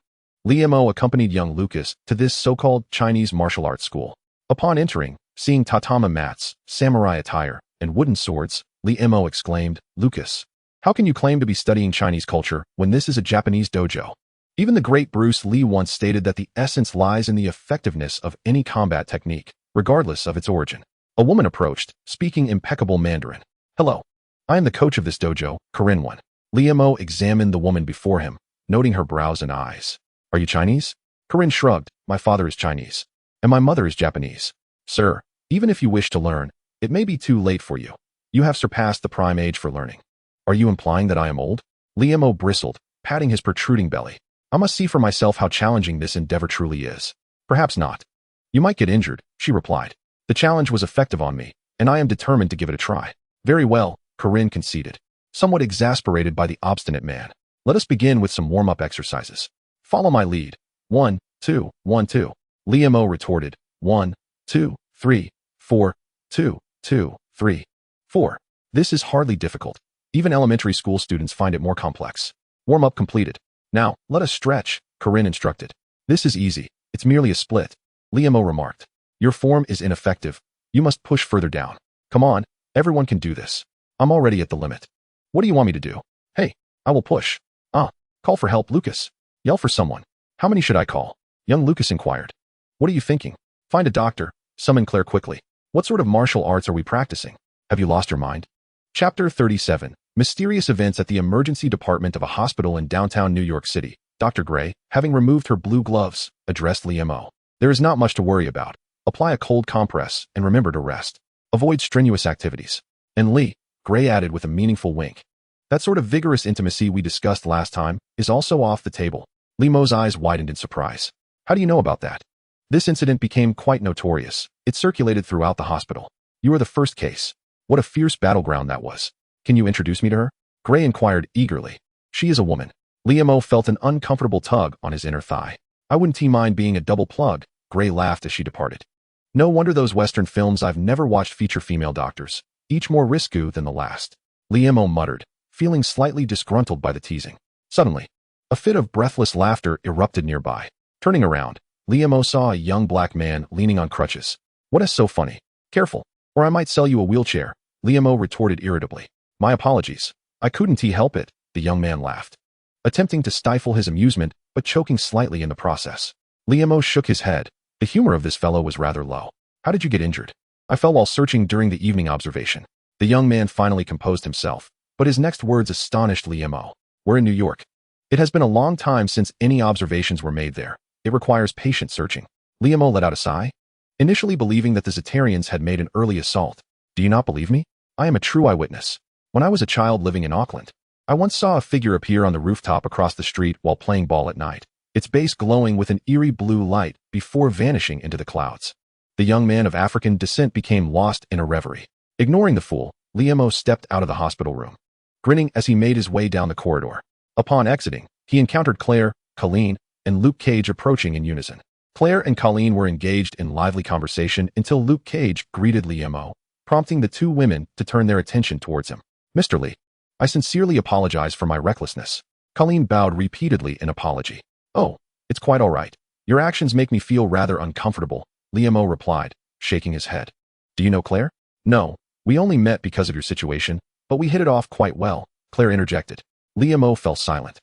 Liam accompanied young Lucas to this so-called Chinese martial arts school. Upon entering, seeing tatama mats, samurai attire, and wooden swords, Liam exclaimed, "Lucas, how can you claim to be studying Chinese culture when this is a Japanese dojo?" Even the great Bruce Lee once stated that the essence lies in the effectiveness of any combat technique, regardless of its origin. A woman approached, speaking impeccable Mandarin. "Hello. I am the coach of this dojo, Corinne One." Liam examined the woman before him, noting her brows and eyes. "Are you Chinese?" Corinne shrugged. "My father is Chinese, and my mother is Japanese." "Sir, even if you wish to learn, it may be too late for you. You have surpassed the prime age for learning." "Are you implying that I am old?" Liam bristled, patting his protruding belly. "I must see for myself how challenging this endeavor truly is." "Perhaps not. You might get injured," she replied. "The challenge was effective on me, and I am determined to give it a try." "Very well," Corinne conceded, somewhat exasperated by the obstinate man. "Let us begin with some warm-up exercises. Follow my lead. 1, 2, 1, 2. Liam retorted. 1, 2, 3, 4, 2, 2, 3, 4. "This is hardly difficult. Even elementary school students find it more complex." Warm-up completed. "Now, let us stretch," Corinne instructed. "This is easy. It's merely a split," Liam remarked. "Your form is ineffective. You must push further down. Come on, everyone can do this. I'm already at the limit." "What do you want me to do?" "Hey, I will push." "Ah, call for help, Lucas. Yell for someone." "How many should I call?" Young Lucas inquired. "What are you thinking?" "Find a doctor. Summon Claire quickly." "What sort of martial arts are we practicing? Have you lost your mind?" Chapter 37. Mysterious events at the emergency department of a hospital in downtown New York City. Dr. Gray, having removed her blue gloves, addressed Liam. "There is not much to worry about. Apply a cold compress and remember to rest. Avoid strenuous activities." "And Lee," Gray added with a meaningful wink. "That sort of vigorous intimacy we discussed last time is also off the table." Liam's eyes widened in surprise. "How do you know about that?" "This incident became quite notorious. It circulated throughout the hospital. You are the first case. What a fierce battleground that was. Can you introduce me to her?" Gray inquired eagerly. "She is a woman." Liam felt an uncomfortable tug on his inner thigh. "I wouldn't mind being a double plug," Gray laughed as she departed. "No wonder those Western films I've never watched feature female doctors, each more risque than the last." Liam muttered, feeling slightly disgruntled by the teasing. Suddenly, a fit of breathless laughter erupted nearby. Turning around, Liam saw a young black man leaning on crutches. "What is so funny?" "Careful, or I might sell you a wheelchair," Liam retorted irritably. "My apologies. I couldn't help it," the young man laughed, attempting to stifle his amusement, but choking slightly in the process. Liam shook his head. The humor of this fellow was rather low. "How did you get injured?" "I fell while searching during the evening observation." The young man finally composed himself, but his next words astonished Liam. "We're in New York. It has been a long time since any observations were made there. It requires patient searching." Liam let out a sigh, initially believing that the Zetarians had made an early assault. "Do you not believe me? I am a true eyewitness. When I was a child living in Auckland, I once saw a figure appear on the rooftop across the street while playing ball at night, its base glowing with an eerie blue light before vanishing into the clouds." The young man of African descent became lost in a reverie. Ignoring the fool, Liam stepped out of the hospital room, grinning as he made his way down the corridor. Upon exiting, he encountered Claire, Colleen, and Luke Cage approaching in unison. Claire and Colleen were engaged in lively conversation until Luke Cage greeted Liam, prompting the two women to turn their attention towards him. "Mr. Lee, I sincerely apologize for my recklessness." Colleen bowed repeatedly in apology. "Oh, it's quite all right. Your actions make me feel rather uncomfortable," Liam replied, shaking his head. "Do you know Claire?" "No, we only met because of your situation, but we hit it off quite well," Claire interjected. Liam fell silent.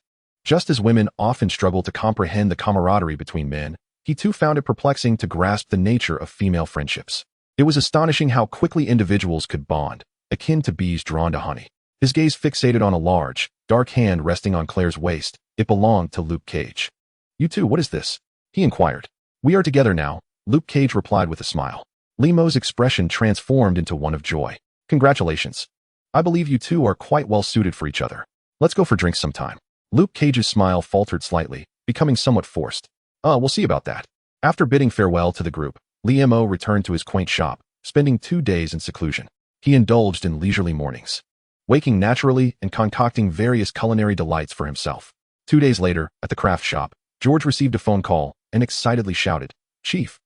Just as women often struggle to comprehend the camaraderie between men, he too found it perplexing to grasp the nature of female friendships. It was astonishing how quickly individuals could bond, akin to bees drawn to honey. His gaze fixated on a large, dark hand resting on Claire's waist. It belonged to Luke Cage. "You too, what is this?" he inquired. "We are together now," Luke Cage replied with a smile. Lemo's expression transformed into one of joy. "Congratulations. I believe you two are quite well suited for each other. Let's go for drinks sometime." Luke Cage's smile faltered slightly, becoming somewhat forced. We'll see about that." After bidding farewell to the group, Lemo returned to his quaint shop, spending 2 days in seclusion. He indulged in leisurely mornings, waking naturally and concocting various culinary delights for himself. 2 days later, at the craft shop, George received a phone call and excitedly shouted, Chief,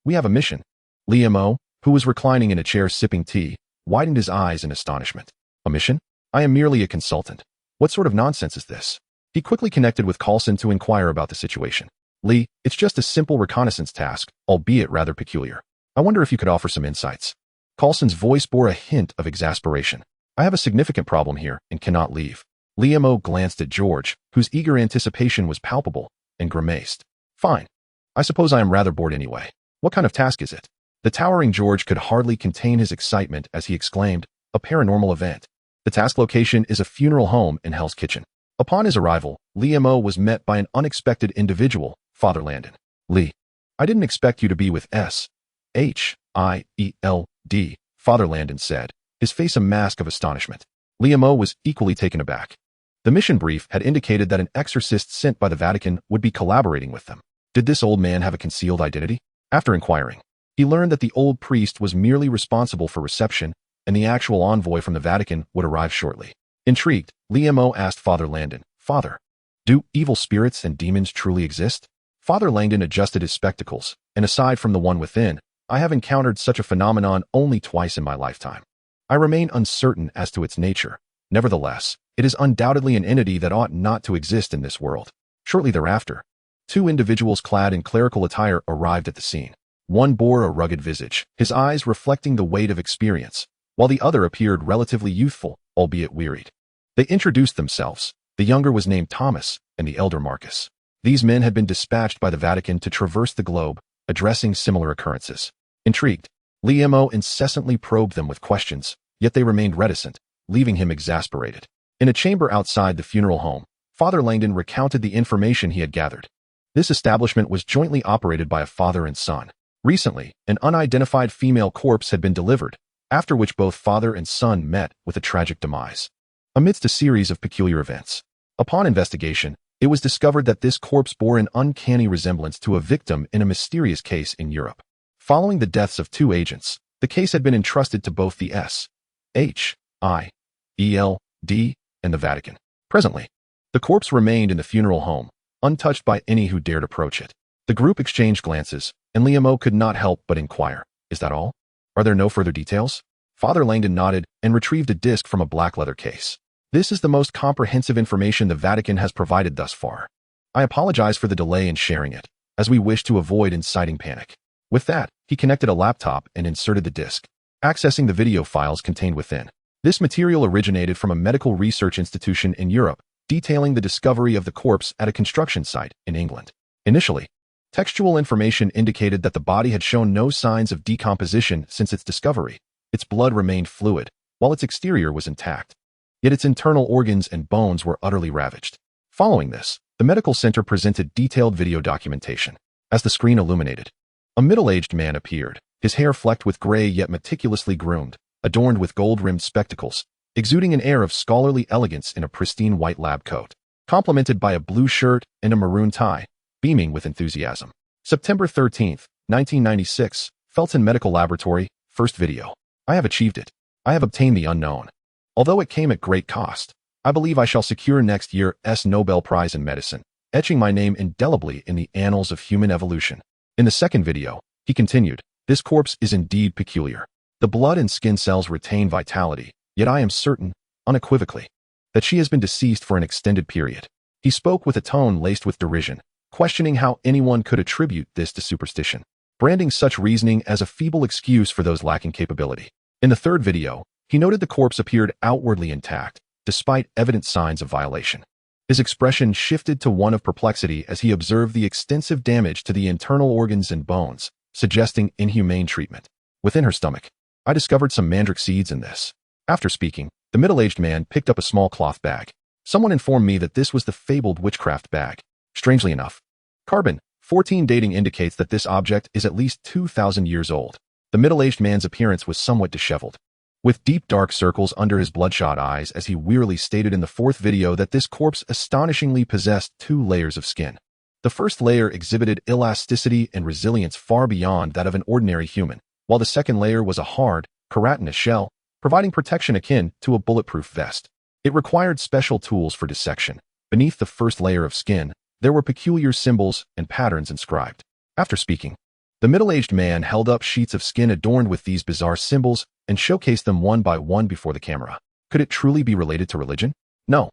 we have a mission." Lemo, who was reclining in a chair sipping tea, widened his eyes in astonishment. "A mission? I am merely a consultant. What sort of nonsense is this?" He quickly connected with Carlson to inquire about the situation. "Lee, it's just a simple reconnaissance task, albeit rather peculiar. I wonder if you could offer some insights." Carlson's voice bore a hint of exasperation. "I have a significant problem here and cannot leave." Lemo glanced at George, whose eager anticipation was palpable, and grimaced. "Fine. I suppose I am rather bored anyway. What kind of task is it?" The towering George could hardly contain his excitement as he exclaimed, "A paranormal event. The task location is a funeral home in Hell's Kitchen." Upon his arrival, Lemo was met by an unexpected individual, Father Landon. "Lee, I didn't expect you to be with S.H.I.E.L.D., Father Landon said, his face a mask of astonishment. Lemo was equally taken aback. The mission brief had indicated that an exorcist sent by the Vatican would be collaborating with them. Did this old man have a concealed identity? After inquiring, he learned that the old priest was merely responsible for reception, and the actual envoy from the Vatican would arrive shortly. Intrigued, Lemo asked Father Landon, "Father, do evil spirits and demons truly exist?" Father Langdon adjusted his spectacles, and aside from the one within, "I have encountered such a phenomenon only twice in my lifetime. I remain uncertain as to its nature. Nevertheless, it is undoubtedly an entity that ought not to exist in this world." Shortly thereafter, 2 individuals clad in clerical attire arrived at the scene. One bore a rugged visage, his eyes reflecting the weight of experience, while the other appeared relatively youthful, albeit wearied. They introduced themselves. The younger was named Thomas, and the elder Marcus. These men had been dispatched by the Vatican to traverse the globe, addressing similar occurrences. Intrigued, Lemo incessantly probed them with questions, yet they remained reticent, leaving him exasperated. In a chamber outside the funeral home, Father Langdon recounted the information he had gathered. This establishment was jointly operated by a father and son. Recently, an unidentified female corpse had been delivered, after which both father and son met with a tragic demise. Amidst a series of peculiar events, upon investigation, it was discovered that this corpse bore an uncanny resemblance to a victim in a mysterious case in Europe. Following the deaths of 2 agents, the case had been entrusted to both the S.H.I.E.L.D. and the Vatican. Presently, the corpse remained in the funeral home, untouched by any who dared approach it. The group exchanged glances, and Lemo could not help but inquire, "Is that all? Are there no further details?" Father Langdon nodded and retrieved a disc from a black leather case. "This is the most comprehensive information the Vatican has provided thus far. I apologize for the delay in sharing it, as we wish to avoid inciting panic." With that, he connected a laptop and inserted the disc, accessing the video files contained within. This material originated from a medical research institution in Europe, detailing the discovery of the corpse at a construction site in England. Initially, textual information indicated that the body had shown no signs of decomposition since its discovery. Its blood remained fluid, while its exterior was intact. Yet its internal organs and bones were utterly ravaged. Following this, the medical center presented detailed video documentation. As the screen illuminated, a middle-aged man appeared, his hair flecked with gray yet meticulously groomed, adorned with gold-rimmed spectacles, exuding an air of scholarly elegance in a pristine white lab coat, complemented by a blue shirt and a maroon tie, beaming with enthusiasm. September 13th, 1996, Felton Medical Laboratory, first video. "I have achieved it. I have obtained the unknown. Although it came at great cost, I believe I shall secure next year's Nobel Prize in Medicine, etching my name indelibly in the annals of human evolution." In the second video, he continued, "This corpse is indeed peculiar. The blood and skin cells retain vitality, yet I am certain, unequivocally, that she has been deceased for an extended period." He spoke with a tone laced with derision, questioning how anyone could attribute this to superstition, branding such reasoning as a feeble excuse for those lacking capability. In the third video, he noted the corpse appeared outwardly intact, despite evident signs of violation. His expression shifted to one of perplexity as he observed the extensive damage to the internal organs and bones, suggesting inhumane treatment. Within her stomach, I discovered some mandrake seeds in this. After speaking, the middle-aged man picked up a small cloth bag. Someone informed me that this was the fabled witchcraft bag. Strangely enough, carbon-14 dating indicates that this object is at least 2,000 years old. The middle-aged man's appearance was somewhat disheveled, with deep dark circles under his bloodshot eyes as he wearily stated in the fourth video that this corpse astonishingly possessed 2 layers of skin. The first layer exhibited elasticity and resilience far beyond that of an ordinary human, while the second layer was a hard, keratinous shell, providing protection akin to a bulletproof vest. It required special tools for dissection. Beneath the first layer of skin, there were peculiar symbols and patterns inscribed. After speaking, the middle-aged man held up sheets of skin adorned with these bizarre symbols and showcased them one by one before the camera. Could it truly be related to religion? No.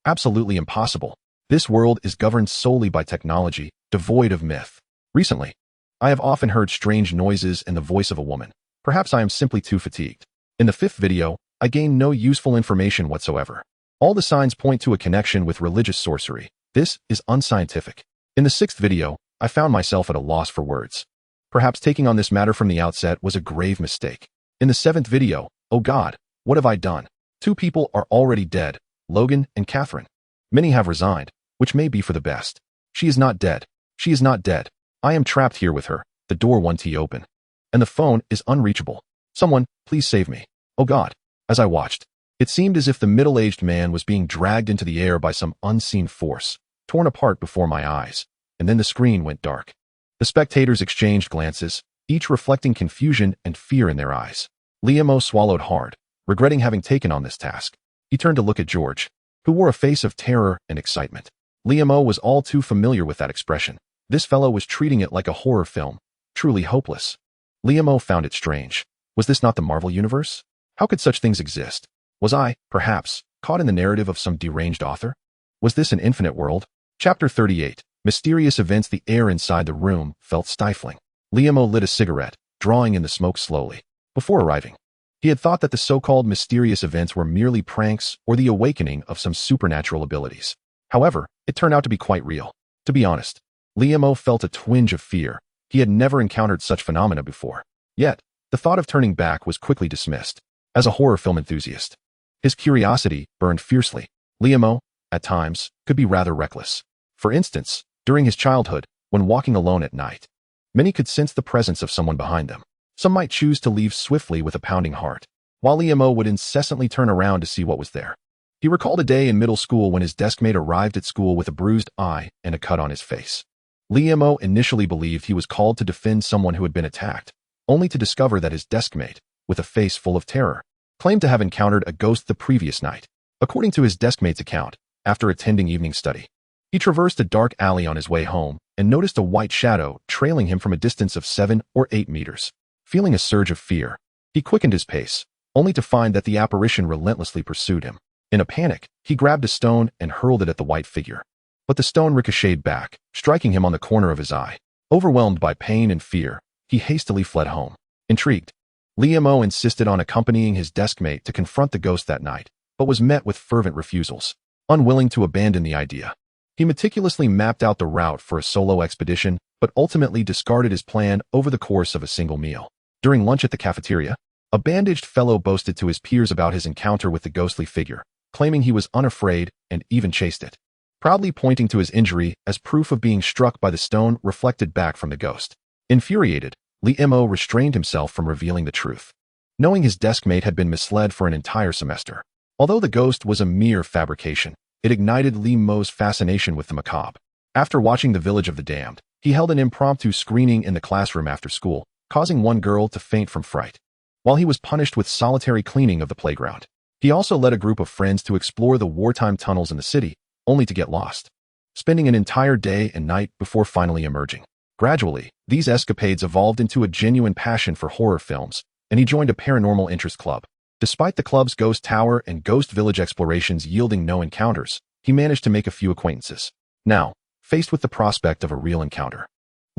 Absolutely impossible. This world is governed solely by technology, devoid of myth. Recently, I have often heard strange noises and the voice of a woman. Perhaps I am simply too fatigued. In the fifth video, I gained no useful information whatsoever. All the signs point to a connection with religious sorcery. This is unscientific. In the sixth video, I found myself at a loss for words. Perhaps taking on this matter from the outset was a grave mistake. In the seventh video, oh God, what have I done? 2 people are already dead, Logan and Catherine. Many have resigned, which may be for the best. She is not dead. She is not dead. I am trapped here with her, the door 1T open. And the phone is unreachable. Someone, please save me. Oh God. As I watched, it seemed as if the middle-aged man was being dragged into the air by some unseen force, torn apart before my eyes, and then the screen went dark. The spectators exchanged glances, each reflecting confusion and fear in their eyes. Liam swallowed hard, regretting having taken on this task. He turned to look at George, who wore a face of terror and excitement. Liam was all too familiar with that expression. This fellow was treating it like a horror film, truly hopeless. Liam found it strange. Was this not the Marvel Universe? How could such things exist? Was I, perhaps, caught in the narrative of some deranged author? Was this an infinite world? Chapter 38. Mysterious events. The air inside the room felt stifling. Liam lit a cigarette, drawing in the smoke slowly. Before arriving, he had thought that the so-called mysterious events were merely pranks or the awakening of some supernatural abilities. However, it turned out to be quite real. To be honest, Liam felt a twinge of fear. He had never encountered such phenomena before. Yet, the thought of turning back was quickly dismissed. As a horror film enthusiast, his curiosity burned fiercely. Liam, at times, could be rather reckless. For instance, during his childhood, when walking alone at night, many could sense the presence of someone behind them. Some might choose to leave swiftly with a pounding heart, while Liam would incessantly turn around to see what was there. He recalled a day in middle school when his deskmate arrived at school with a bruised eye and a cut on his face. Liam initially believed he was called to defend someone who had been attacked, only to discover that his deskmate, with a face full of terror, claimed to have encountered a ghost the previous night. According to his deskmate's account, after attending evening study, he traversed a dark alley on his way home and noticed a white shadow trailing him from a distance of 7 or 8 meters. Feeling a surge of fear, he quickened his pace, only to find that the apparition relentlessly pursued him. In a panic, he grabbed a stone and hurled it at the white figure. But the stone ricocheted back, striking him on the corner of his eye. Overwhelmed by pain and fear, he hastily fled home. Intrigued, Liam insisted on accompanying his deskmate to confront the ghost that night, but was met with fervent refusals. Unwilling to abandon the idea, he meticulously mapped out the route for a solo expedition, but ultimately discarded his plan over the course of a single meal. During lunch at the cafeteria, a bandaged fellow boasted to his peers about his encounter with the ghostly figure, claiming he was unafraid and even chased it, proudly pointing to his injury as proof of being struck by the stone reflected back from the ghost. Infuriated, Liam restrained himself from revealing the truth, knowing his deskmate had been misled for an entire semester. Although the ghost was a mere fabrication, it ignited Liam's fascination with the macabre. After watching The Village of the Damned, he held an impromptu screening in the classroom after school, causing one girl to faint from fright. While he was punished with solitary cleaning of the playground, he also led a group of friends to explore the wartime tunnels in the city, only to get lost, spending an entire day and night before finally emerging. Gradually, these escapades evolved into a genuine passion for horror films, and he joined a paranormal interest club. Despite the club's ghost tower and ghost village explorations yielding no encounters, he managed to make a few acquaintances. Now, faced with the prospect of a real encounter,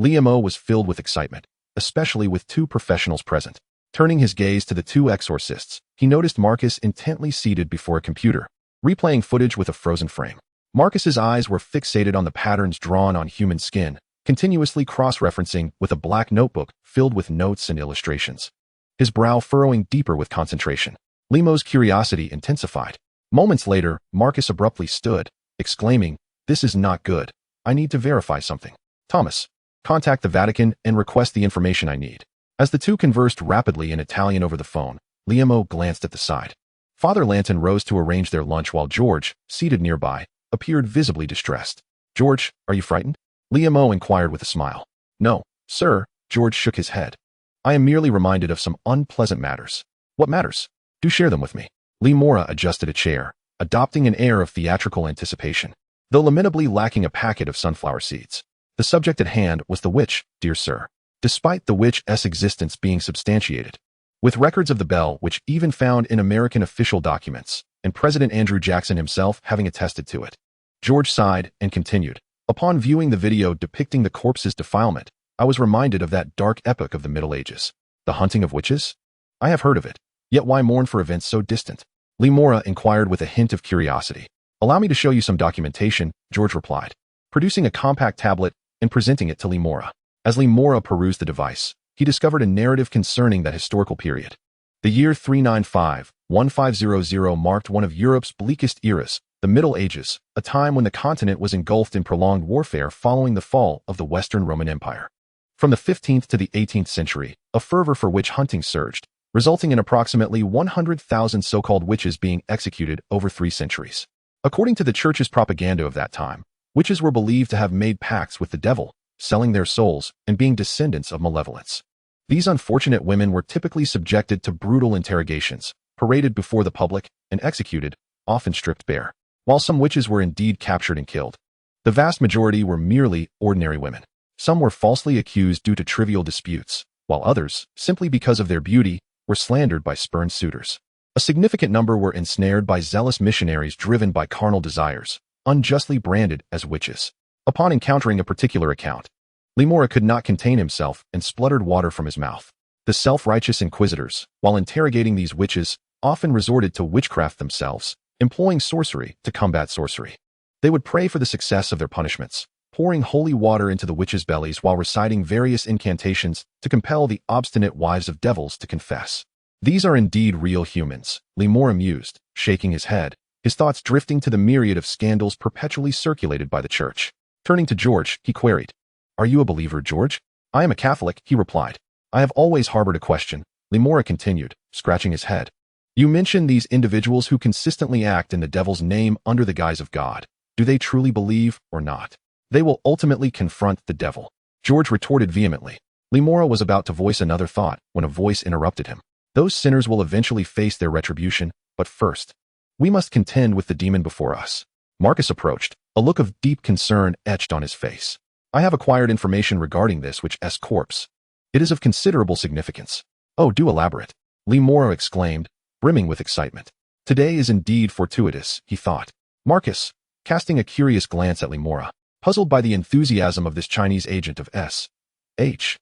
Liam was filled with excitement, especially with 2 professionals present. Turning his gaze to the 2 exorcists, he noticed Marcus intently seated before a computer, replaying footage with a frozen frame. Marcus's eyes were fixated on the patterns drawn on human skin, continuously cross-referencing with a black notebook filled with notes and illustrations. His brow furrowing deeper with concentration. Lemo's curiosity intensified. Moments later, Marcus abruptly stood, exclaiming, "This is not good. I need to verify something. Thomas, contact the Vatican and request the information I need." As the two conversed rapidly in Italian over the phone, Lemo glanced at the side. Father Lanton rose to arrange their lunch while George, seated nearby, appeared visibly distressed. "George, are you frightened?" Lemo inquired with a smile. "No, sir," George shook his head. "I am merely reminded of some unpleasant matters." "What matters? Do share them with me." Lemora adjusted a chair, adopting an air of theatrical anticipation, though lamentably lacking a packet of sunflower seeds. "The subject at hand was the witch, dear sir, despite the witch's existence being substantiated with records of the bell which even found in American official documents, and President Andrew Jackson himself having attested to it." George sighed and continued, "Upon viewing the video depicting the corpse's defilement, I was reminded of that dark epoch of the Middle Ages. The hunting of witches? I have heard of it, yet why mourn for events so distant?" Lemora inquired with a hint of curiosity. "Allow me to show you some documentation," George replied, producing a compact tablet and presenting it to Lemora. As Lemora perused the device, he discovered a narrative concerning that historical period. The year 395-1500 marked one of Europe's bleakest eras, the Middle Ages, a time when the continent was engulfed in prolonged warfare following the fall of the Western Roman Empire. From the 15th to the 18th century, a fervor for witch hunting surged, resulting in approximately 100,000 so-called witches being executed over 3 centuries. According to the church's propaganda of that time, witches were believed to have made pacts with the devil, selling their souls and being descendants of malevolence. These unfortunate women were typically subjected to brutal interrogations, paraded before the public, and executed, often stripped bare. While some witches were indeed captured and killed, the vast majority were merely ordinary women. Some were falsely accused due to trivial disputes, while others, simply because of their beauty, were slandered by spurned suitors. A significant number were ensnared by zealous missionaries driven by carnal desires, unjustly branded as witches. Upon encountering a particular account, Lemora could not contain himself and spluttered water from his mouth. The self-righteous inquisitors, while interrogating these witches, often resorted to witchcraft themselves, employing sorcery to combat sorcery. They would pray for the success of their punishments, pouring holy water into the witches' bellies while reciting various incantations to compel the obstinate wives of devils to confess. "These are indeed real humans," Lemora mused, shaking his head, his thoughts drifting to the myriad of scandals perpetually circulated by the church. Turning to George, he queried, "Are you a believer, George?" "I am a Catholic," he replied. "I have always harbored a question," Lemora continued, scratching his head. "You mentioned these individuals who consistently act in the devil's name under the guise of God. Do they truly believe or not? They will ultimately confront the devil." George retorted vehemently. Lemora was about to voice another thought when a voice interrupted him. "Those sinners will eventually face their retribution, but first, we must contend with the demon before us." Marcus approached, a look of deep concern etched on his face. "I have acquired information regarding this witch's corpse. It is of considerable significance." "Oh, do elaborate," Lemora exclaimed, brimming with excitement. "Today is indeed fortuitous," he thought. Marcus, casting a curious glance at Lemora, puzzled by the enthusiasm of this Chinese agent of S.H.I.E.L.D.,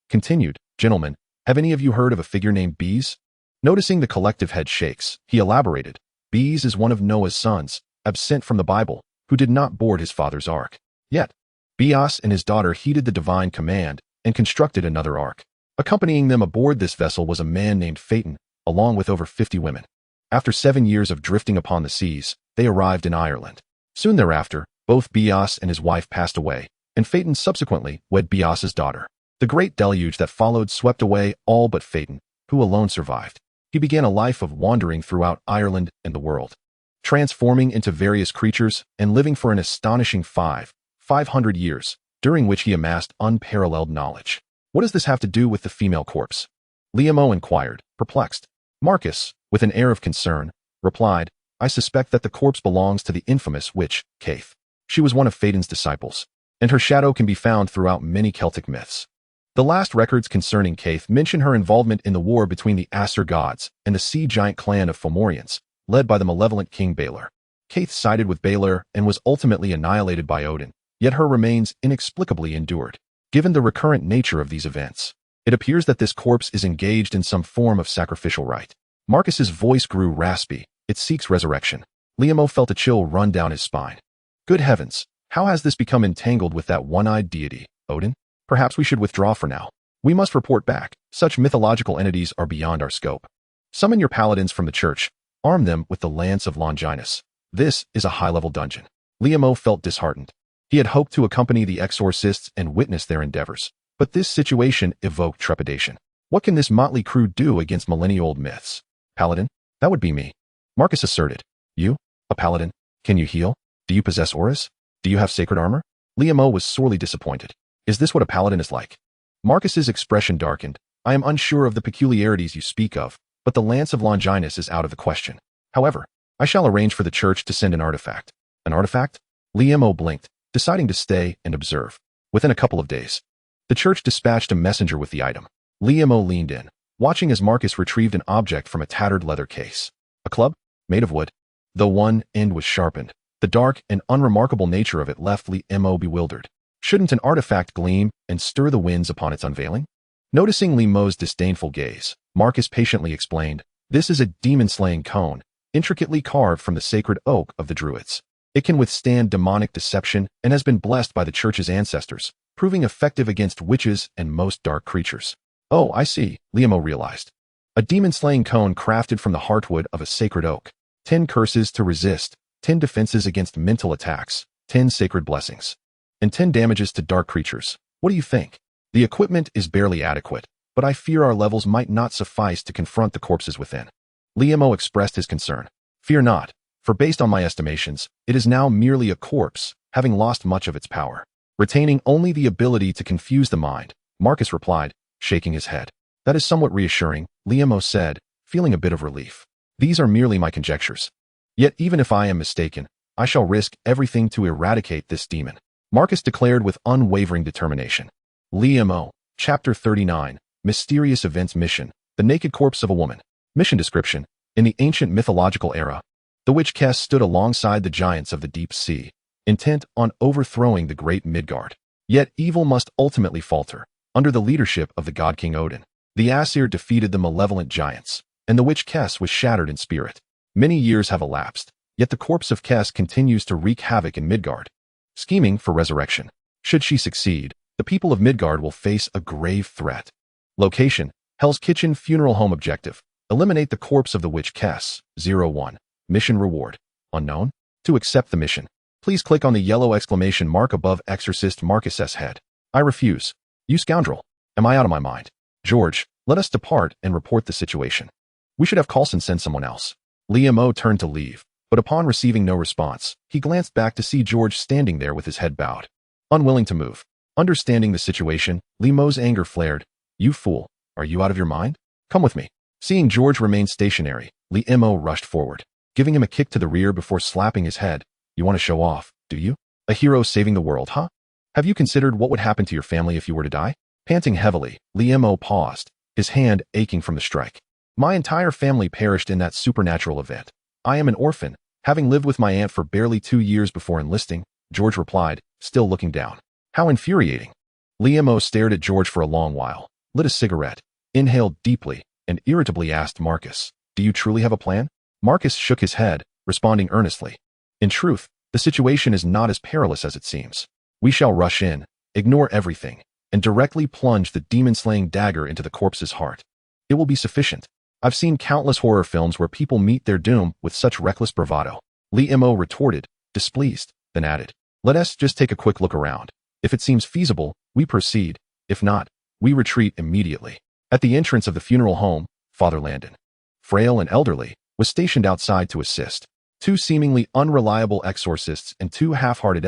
continued, "Gentlemen, have any of you heard of a figure named Bees?" Noticing the collective head shakes, he elaborated. "Bees is one of Noah's sons, absent from the Bible, who did not board his father's ark. Yet, Bias and his daughter heeded the divine command and constructed another ark. Accompanying them aboard this vessel was a man named Phaeton, along with over 50 women. After 7 years of drifting upon the seas, they arrived in Ireland. Soon thereafter, both Bias and his wife passed away, and Phaeton subsequently wed Bias's daughter. The great deluge that followed swept away all but Phaeton, who alone survived. He began a life of wandering throughout Ireland and the world, transforming into various creatures and living for an astonishing 500 years, during which he amassed unparalleled knowledge. What does this have to do with the female corpse?" Liamo inquired, perplexed. Marcus, with an air of concern, replied, "I suspect that the corpse belongs to the infamous witch, Caith. She was one of Phaeton's disciples, and her shadow can be found throughout many Celtic myths. The last records concerning Caith mention her involvement in the war between the Aesir gods and the sea giant clan of Fomorians, led by the malevolent King Balor. Caith sided with Balor and was ultimately annihilated by Odin, yet her remains inexplicably endured. Given the recurrent nature of these events, it appears that this corpse is engaged in some form of sacrificial rite." Marcus's voice grew raspy. "It seeks resurrection." Liamo felt a chill run down his spine. Good heavens, how has this become entangled with that one-eyed deity, Odin? Perhaps we should withdraw for now. We must report back. Such mythological entities are beyond our scope. Summon your paladins from the church. Arm them with the lance of Longinus. This is a high-level dungeon. Liamo felt disheartened. He had hoped to accompany the exorcists and witness their endeavors, but this situation evoked trepidation. What can this motley crew do against millennia-old myths? Paladin? That would be me. Marcus asserted. You? A paladin? Can you heal? Do you possess auras? Do you have sacred armor? Liamo was sorely disappointed. Is this what a paladin is like? Marcus's expression darkened. I am unsure of the peculiarities you speak of, but the lance of Longinus is out of the question. However, I shall arrange for the church to send an artifact. An artifact? Liamo blinked, deciding to stay and observe. Within a couple of days, the church dispatched a messenger with the item. Liamo leaned in, watching as Marcus retrieved an object from a tattered leather case. A club? Made of wood. Though one end was sharpened, the dark and unremarkable nature of it left Liamo bewildered. Shouldn't an artifact gleam and stir the winds upon its unveiling? Noticing Liamo's disdainful gaze, Marcus patiently explained, this is a demon-slaying cone, intricately carved from the sacred oak of the Druids. It can withstand demonic deception and has been blessed by the church's ancestors, proving effective against witches and most dark creatures. Oh, I see, Liamo realized. A demon-slaying cone crafted from the heartwood of a sacred oak. 10 curses to resist, 10 defenses against mental attacks, 10 sacred blessings, and 10 damages to dark creatures. What do you think? The equipment is barely adequate, but I fear our levels might not suffice to confront the corpses within. Liamo expressed his concern. Fear not, for based on my estimations, it is now merely a corpse, having lost much of its power, retaining only the ability to confuse the mind, Marcus replied, shaking his head. That is somewhat reassuring, Liamo said, feeling a bit of relief. These are merely my conjectures. Yet even if I am mistaken, I shall risk everything to eradicate this demon, Marcus declared with unwavering determination. Liamo, Chapter 39, Mysterious Events Mission, The Naked Corpse of a Woman. Mission description. In the ancient mythological era, the witch Kes stood alongside the giants of the deep sea, intent on overthrowing the great Midgard. Yet evil must ultimately falter. Under the leadership of the god King Odin, the Aesir defeated the malevolent giants, and the witch Kes was shattered in spirit. Many years have elapsed, yet the corpse of Kes continues to wreak havoc in Midgard, scheming for resurrection. Should she succeed, the people of Midgard will face a grave threat. Location: Hell's Kitchen Funeral Home. Objective: eliminate the corpse of the witch Kes. 01. Mission reward: unknown. To accept the mission, please click on the yellow exclamation mark above Exorcist Marcus's head. I refuse. You scoundrel. Am I out of my mind? George, let us depart and report the situation. We should have Coulson send someone else. Liamo turned to leave, but upon receiving no response, he glanced back to see George standing there with his head bowed, unwilling to move. Understanding the situation, Liamo's anger flared. You fool, are you out of your mind? Come with me. Seeing George remain stationary, Liamo rushed forward, giving him a kick to the rear before slapping his head. You want to show off, do you? A hero saving the world, huh? Have you considered what would happen to your family if you were to die? Panting heavily, Liamo paused, his hand aching from the strike. My entire family perished in that supernatural event. I am an orphan, having lived with my aunt for barely 2 years before enlisting, George replied, still looking down. How infuriating. Liamo stared at George for a long while, lit a cigarette, inhaled deeply, and irritably asked Marcus, do you truly have a plan? Marcus shook his head, responding earnestly. In truth, the situation is not as perilous as it seems. We shall rush in, ignore everything, and directly plunge the demon-slaying dagger into the corpse's heart. It will be sufficient. I've seen countless horror films where people meet their doom with such reckless bravado. Liamo retorted, displeased, then added, let us just take a quick look around. If it seems feasible, we proceed. If not, we retreat immediately. At the entrance of the funeral home, Father Landon, frail and elderly, was stationed outside to assist. 2 seemingly unreliable exorcists and 2 half-hearted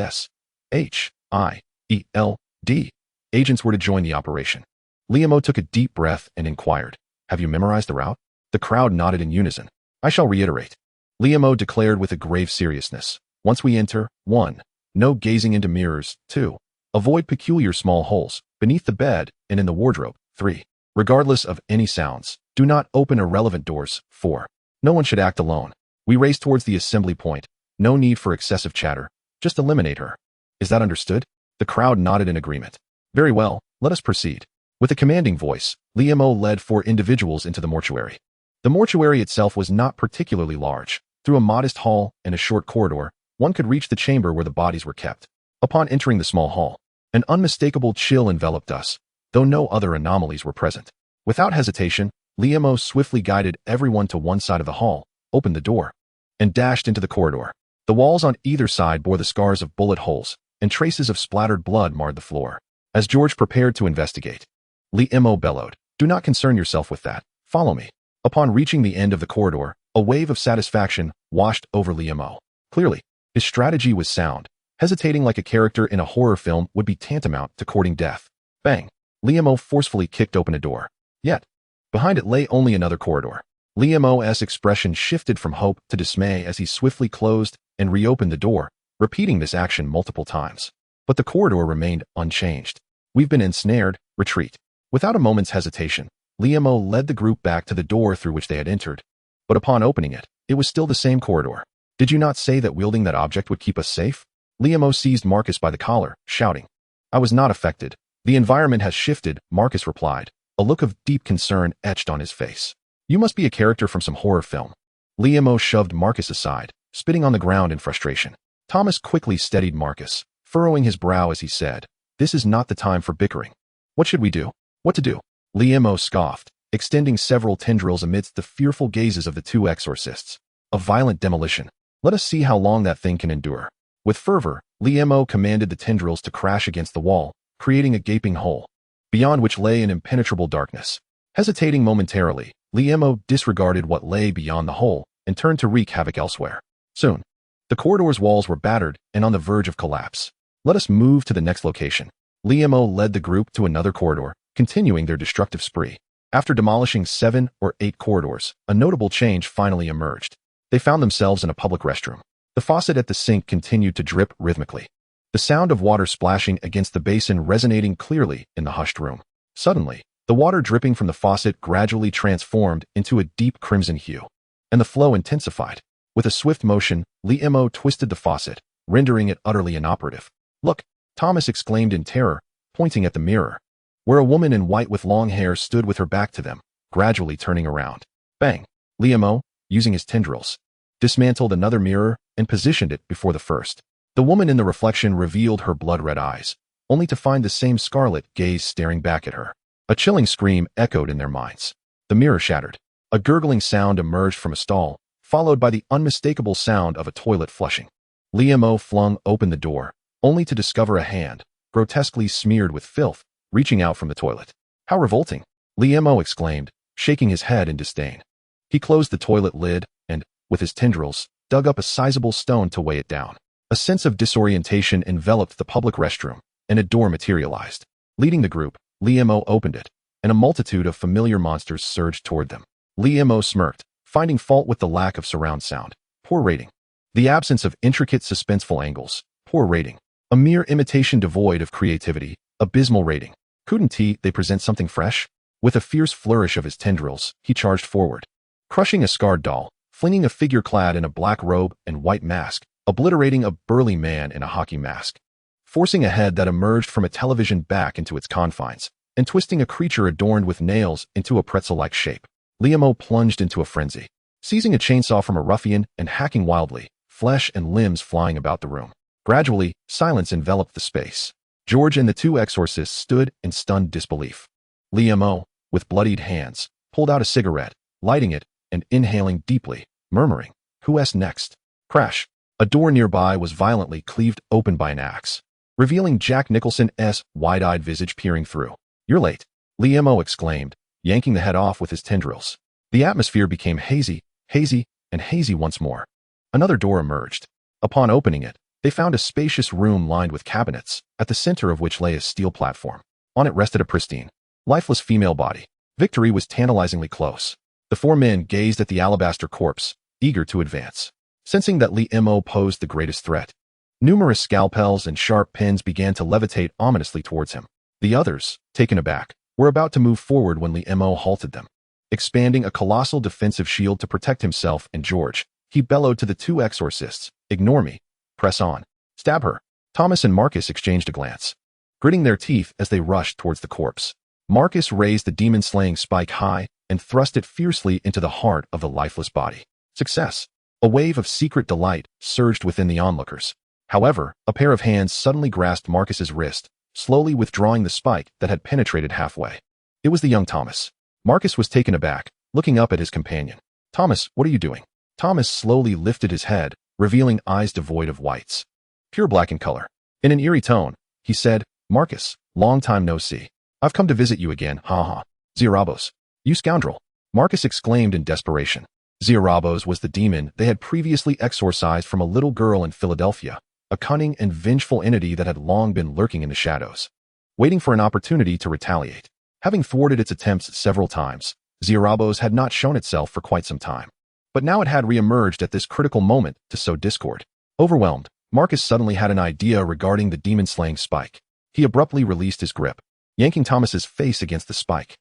SHIELD agents were to join the operation. Liamo took a deep breath and inquired, have you memorized the route? The crowd nodded in unison. I shall reiterate. Liamo declared with a grave seriousness. Once we enter, 1. No gazing into mirrors. 2. Avoid peculiar small holes, beneath the bed and in the wardrobe. 3. Regardless of any sounds, do not open irrelevant doors. 4. No one should act alone. We race towards the assembly point. No need for excessive chatter. Just eliminate her. Is that understood? The crowd nodded in agreement. Very well, let us proceed. With a commanding voice, Liamo led 4 individuals into the mortuary. The mortuary itself was not particularly large, Through a modest hall and a short corridor, one could reach the chamber where the bodies were kept. Upon entering the small hall, an unmistakable chill enveloped us, though no other anomalies were present. Without hesitation, Liam swiftly guided everyone to one side of the hall, opened the door, and dashed into the corridor. The walls on either side bore the scars of bullet holes, and traces of splattered blood marred the floor. As George prepared to investigate, Liam bellowed, "Do not concern yourself with that. Follow me." Upon reaching the end of the corridor, a wave of satisfaction washed over Liam. Clearly, his strategy was sound. Hesitating like a character in a horror film would be tantamount to courting death. Bang! Liam forcefully kicked open a door. Yet, behind it lay only another corridor. Liam's expression shifted from hope to dismay as he swiftly closed and reopened the door, repeating this action multiple times. But the corridor remained unchanged. "We've been ensnared. Retreat." Without a moment's hesitation, Liam led the group back to the door through which they had entered. But upon opening it, it was still the same corridor. "Did you not say that wielding that object would keep us safe?" Liam seized Marcus by the collar, shouting. "I was not affected. The environment has shifted," Marcus replied, a look of deep concern etched on his face. "You must be a character from some horror film." Liam shoved Marcus aside, spitting on the ground in frustration. Thomas quickly steadied Marcus, furrowing his brow as he said, "This is not the time for bickering. What should we do?" "What to do?" Liam scoffed, extending several tendrils amidst the fearful gazes of the two exorcists. "A violent demolition. Let us see how long that thing can endure." With fervor, Liam commanded the tendrils to crash against the wall, creating a gaping hole, beyond which lay an impenetrable darkness. Hesitating momentarily, Liam disregarded what lay beyond the hole and turned to wreak havoc elsewhere. Soon, the corridor's walls were battered and on the verge of collapse. "Let us move to the next location." Liam led the group to another corridor, continuing their destructive spree. After demolishing 7 or 8 corridors, a notable change finally emerged. They found themselves in a public restroom. The faucet at the sink continued to drip rhythmically, the sound of water splashing against the basin resonating clearly in the hushed room. Suddenly, the water dripping from the faucet gradually transformed into a deep crimson hue, and the flow intensified. With a swift motion, Liam twisted the faucet, rendering it utterly inoperative. "Look!" Thomas exclaimed in terror, pointing at the mirror, where a woman in white with long hair stood with her back to them, gradually turning around. Bang! Liam, using his tendrils, dismantled another mirror and positioned it before the first. The woman in the reflection revealed her blood-red eyes, only to find the same scarlet gaze staring back at her. A chilling scream echoed in their minds. The mirror shattered. A gurgling sound emerged from a stall, followed by the unmistakable sound of a toilet flushing. Liam flung open the door, only to discover a hand, grotesquely smeared with filth, reaching out from the toilet. "How revolting!" Liam exclaimed, shaking his head in disdain. He closed the toilet lid and, with his tendrils, dug up a sizable stone to weigh it down. A sense of disorientation enveloped the public restroom, and a door materialized. Leading the group, Liam opened it, and a multitude of familiar monsters surged toward them. Liam smirked, finding fault with the lack of surround sound. Poor rating. The absence of intricate suspenseful angles. Poor rating. A mere imitation devoid of creativity. Abysmal rating. Couldn't they present something fresh? With a fierce flourish of his tendrils, he charged forward, crushing a scarred doll, flinging a figure clad in a black robe and white mask, obliterating a burly man in a hockey mask, forcing a head that emerged from a television back into its confines, and twisting a creature adorned with nails into a pretzel-like shape. Liam plunged into a frenzy, seizing a chainsaw from a ruffian and hacking wildly, flesh and limbs flying about the room. Gradually, silence enveloped the space. George and the two exorcists stood in stunned disbelief. Liam, with bloodied hands, pulled out a cigarette, lighting it and inhaling deeply, murmuring, "Who's next?" Crash! A door nearby was violently cleaved open by an axe, revealing Jack Nicholson's wide-eyed visage peering through. "You're late," Liam exclaimed, yanking the head off with his tendrils. The atmosphere became hazy, and hazy once more. Another door emerged. Upon opening it, they found a spacious room lined with cabinets, at the center of which lay a steel platform. On it rested a pristine, lifeless female body. Victory was tantalizingly close. The 4 men gazed at the alabaster corpse, eager to advance. Sensing that Liam posed the greatest threat, numerous scalpels and sharp pins began to levitate ominously towards him. The others, taken aback, were about to move forward when Liam halted them. Expanding a colossal defensive shield to protect himself and George, he bellowed to the 2 exorcists, "Ignore me. Press on. Stab her." Thomas and Marcus exchanged a glance, gritting their teeth as they rushed towards the corpse. Marcus raised the demon-slaying spike high and thrust it fiercely into the heart of the lifeless body. Success! A wave of secret delight surged within the onlookers. However, a pair of hands suddenly grasped Marcus's wrist, slowly withdrawing the spike that had penetrated halfway. It was the young Thomas. Marcus was taken aback, looking up at his companion. "Thomas, what are you doing?" Thomas slowly lifted his head, revealing eyes devoid of whites. Pure black in color. In an eerie tone, he said, "Marcus, long time no see. I've come to visit you again, ha. Ziarabos. You scoundrel." Marcus exclaimed in desperation. Ziarabos was the demon they had previously exorcised from a little girl in Philadelphia, a cunning and vengeful entity that had long been lurking in the shadows, waiting for an opportunity to retaliate. Having thwarted its attempts several times, Ziarabos had not shown itself for quite some time. But now it had re-emerged at this critical moment to sow discord. Overwhelmed, Marcus suddenly had an idea regarding the demon-slaying spike. He abruptly released his grip, yanking Thomas's face against the spike.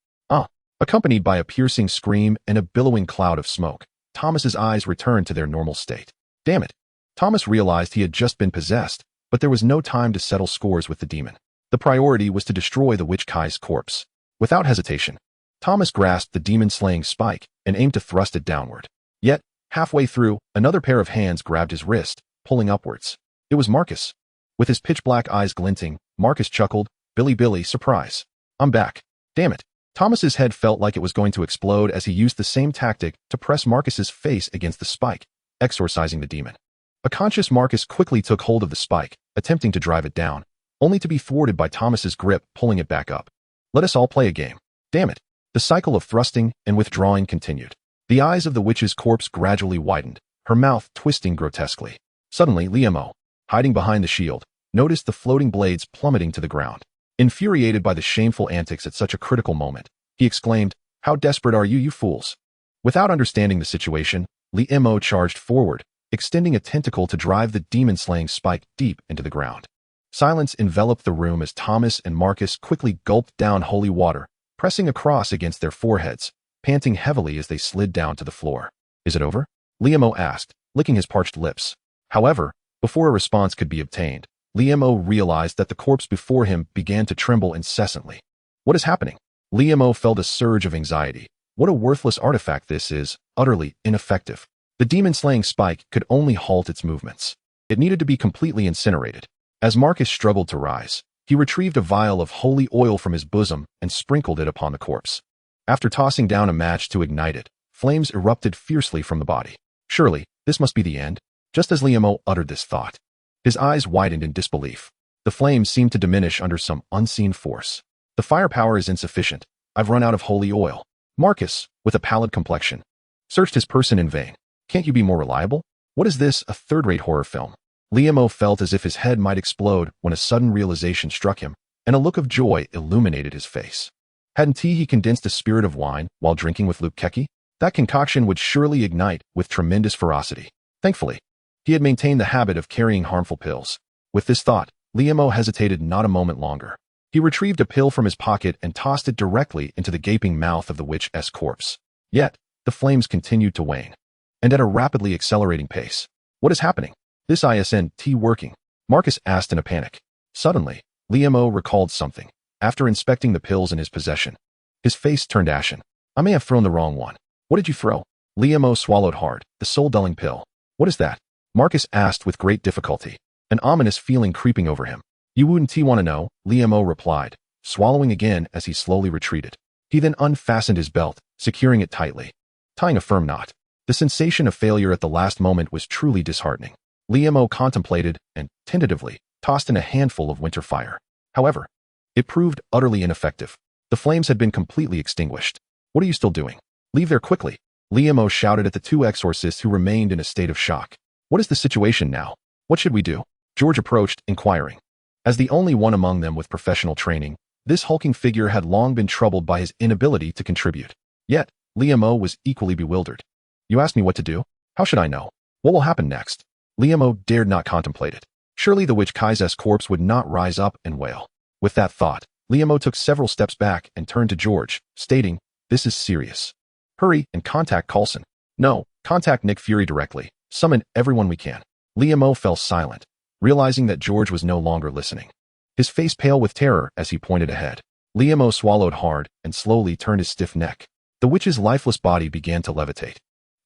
Accompanied by a piercing scream and a billowing cloud of smoke, Thomas's eyes returned to their normal state. Damn it! Thomas realized he had just been possessed, but there was no time to settle scores with the demon. The priority was to destroy the witch Kai's corpse. Without hesitation, Thomas grasped the demon-slaying spike and aimed to thrust it downward. Yet, halfway through, another pair of hands grabbed his wrist, pulling upwards. It was Marcus. With his pitch-black eyes glinting, Marcus chuckled, Billy, surprise. I'm back. Damn it. Thomas's head felt like it was going to explode as he used the same tactic to press Marcus's face against the spike, exorcising the demon. A conscious Marcus quickly took hold of the spike, attempting to drive it down, only to be thwarted by Thomas's grip pulling it back up. Let us all play a game. Damn it. The cycle of thrusting and withdrawing continued. The eyes of the witch's corpse gradually widened, her mouth twisting grotesquely. Suddenly, Liamo, hiding behind the shield, noticed the floating blades plummeting to the ground. Infuriated by the shameful antics at such a critical moment, he exclaimed, "How desperate are you, you fools?" Without understanding the situation, Liamo charged forward, extending a tentacle to drive the demon-slaying spike deep into the ground. Silence enveloped the room as Thomas and Marcus quickly gulped down holy water, pressing across against their foreheads, panting heavily as they slid down to the floor. "Is it over?" Liamo asked, licking his parched lips. However, before a response could be obtained, Liamo realized that the corpse before him began to tremble incessantly. What is happening? Liamo felt a surge of anxiety. What a worthless artifact this is, utterly ineffective. The demon-slaying spike could only halt its movements. It needed to be completely incinerated. As Marcus struggled to rise, he retrieved a vial of holy oil from his bosom and sprinkled it upon the corpse. After tossing down a match to ignite it, flames erupted fiercely from the body. Surely, this must be the end. Just as Liamo uttered this thought, his eyes widened in disbelief. The flames seemed to diminish under some unseen force. "The firepower is insufficient. I've run out of holy oil." Marcus, with a pallid complexion, searched his person in vain. "Can't you be more reliable? What is this, a third-rate horror film?" Liamo felt as if his head might explode when a sudden realization struck him, and a look of joy illuminated his face. Hadn't he condensed a spirit of wine while drinking with Luke Keki? That concoction would surely ignite with tremendous ferocity. Thankfully, he had maintained the habit of carrying harmful pills. With this thought, Liamo hesitated not a moment longer. He retrieved a pill from his pocket and tossed it directly into the gaping mouth of the witch's corpse. Yet, the flames continued to wane, and at a rapidly accelerating pace. "What is happening? This isn't working?" Marcus asked in a panic. Suddenly, Liamo recalled something. After inspecting the pills in his possession, his face turned ashen. "I may have thrown the wrong one." "What did you throw?" Liamo swallowed hard. "The soul-dulling pill." "What is that?" Marcus asked with great difficulty, an ominous feeling creeping over him. "You wouldn't want to know," Liamo replied, swallowing again as he slowly retreated. He then unfastened his belt, securing it tightly, tying a firm knot. The sensation of failure at the last moment was truly disheartening. Liamo contemplated and, tentatively, tossed in a handful of winter fire. However, it proved utterly ineffective. The flames had been completely extinguished. "What are you still doing? Leave there quickly," Liamo shouted at the two exorcists who remained in a state of shock. "What is the situation now? What should we do?" George approached, inquiring. As the only one among them with professional training, this hulking figure had long been troubled by his inability to contribute. Yet, Liamo was equally bewildered. "You asked me what to do? How should I know? What will happen next?" Liamo dared not contemplate it. Surely the witch Kai's corpse would not rise up and wail. With that thought, Liamo took several steps back and turned to George, stating, "This is serious. Hurry and contact Coulson. No, contact Nick Fury directly. Summon everyone we can." Liamo fell silent, realizing that George was no longer listening. His face pale with terror as he pointed ahead. Liamo swallowed hard and slowly turned his stiff neck. The witch's lifeless body began to levitate.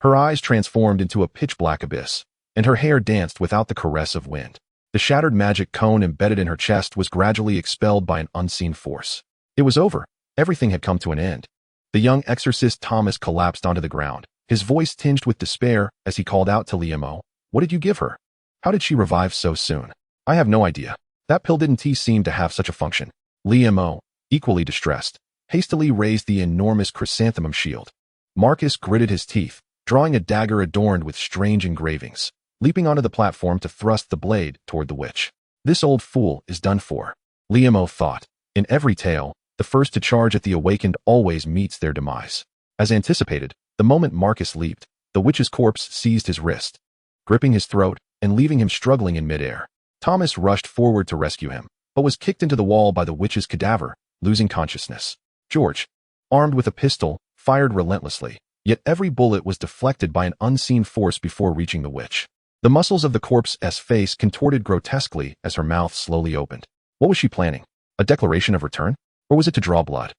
Her eyes transformed into a pitch-black abyss, and her hair danced without the caress of wind. The shattered magic cone embedded in her chest was gradually expelled by an unseen force. It was over. Everything had come to an end. The young exorcist Thomas collapsed onto the ground, his voice tinged with despair as he called out to Liemo, "What did you give her? How did she revive so soon?" "I have no idea. That pill didn't seem to have such a function." Liemo, equally distressed, hastily raised the enormous chrysanthemum shield. Marcus gritted his teeth, drawing a dagger adorned with strange engravings, leaping onto the platform to thrust the blade toward the witch. "This old fool is done for," Liemo thought. In every tale, the first to charge at the awakened always meets their demise. As anticipated, the moment Marcus leaped, the witch's corpse seized his wrist, gripping his throat and leaving him struggling in midair. Thomas rushed forward to rescue him, but was kicked into the wall by the witch's cadaver, losing consciousness. George, armed with a pistol, fired relentlessly, yet every bullet was deflected by an unseen force before reaching the witch. The muscles of the corpse's face contorted grotesquely as her mouth slowly opened. What was she planning? A declaration of return? Or was it to draw blood?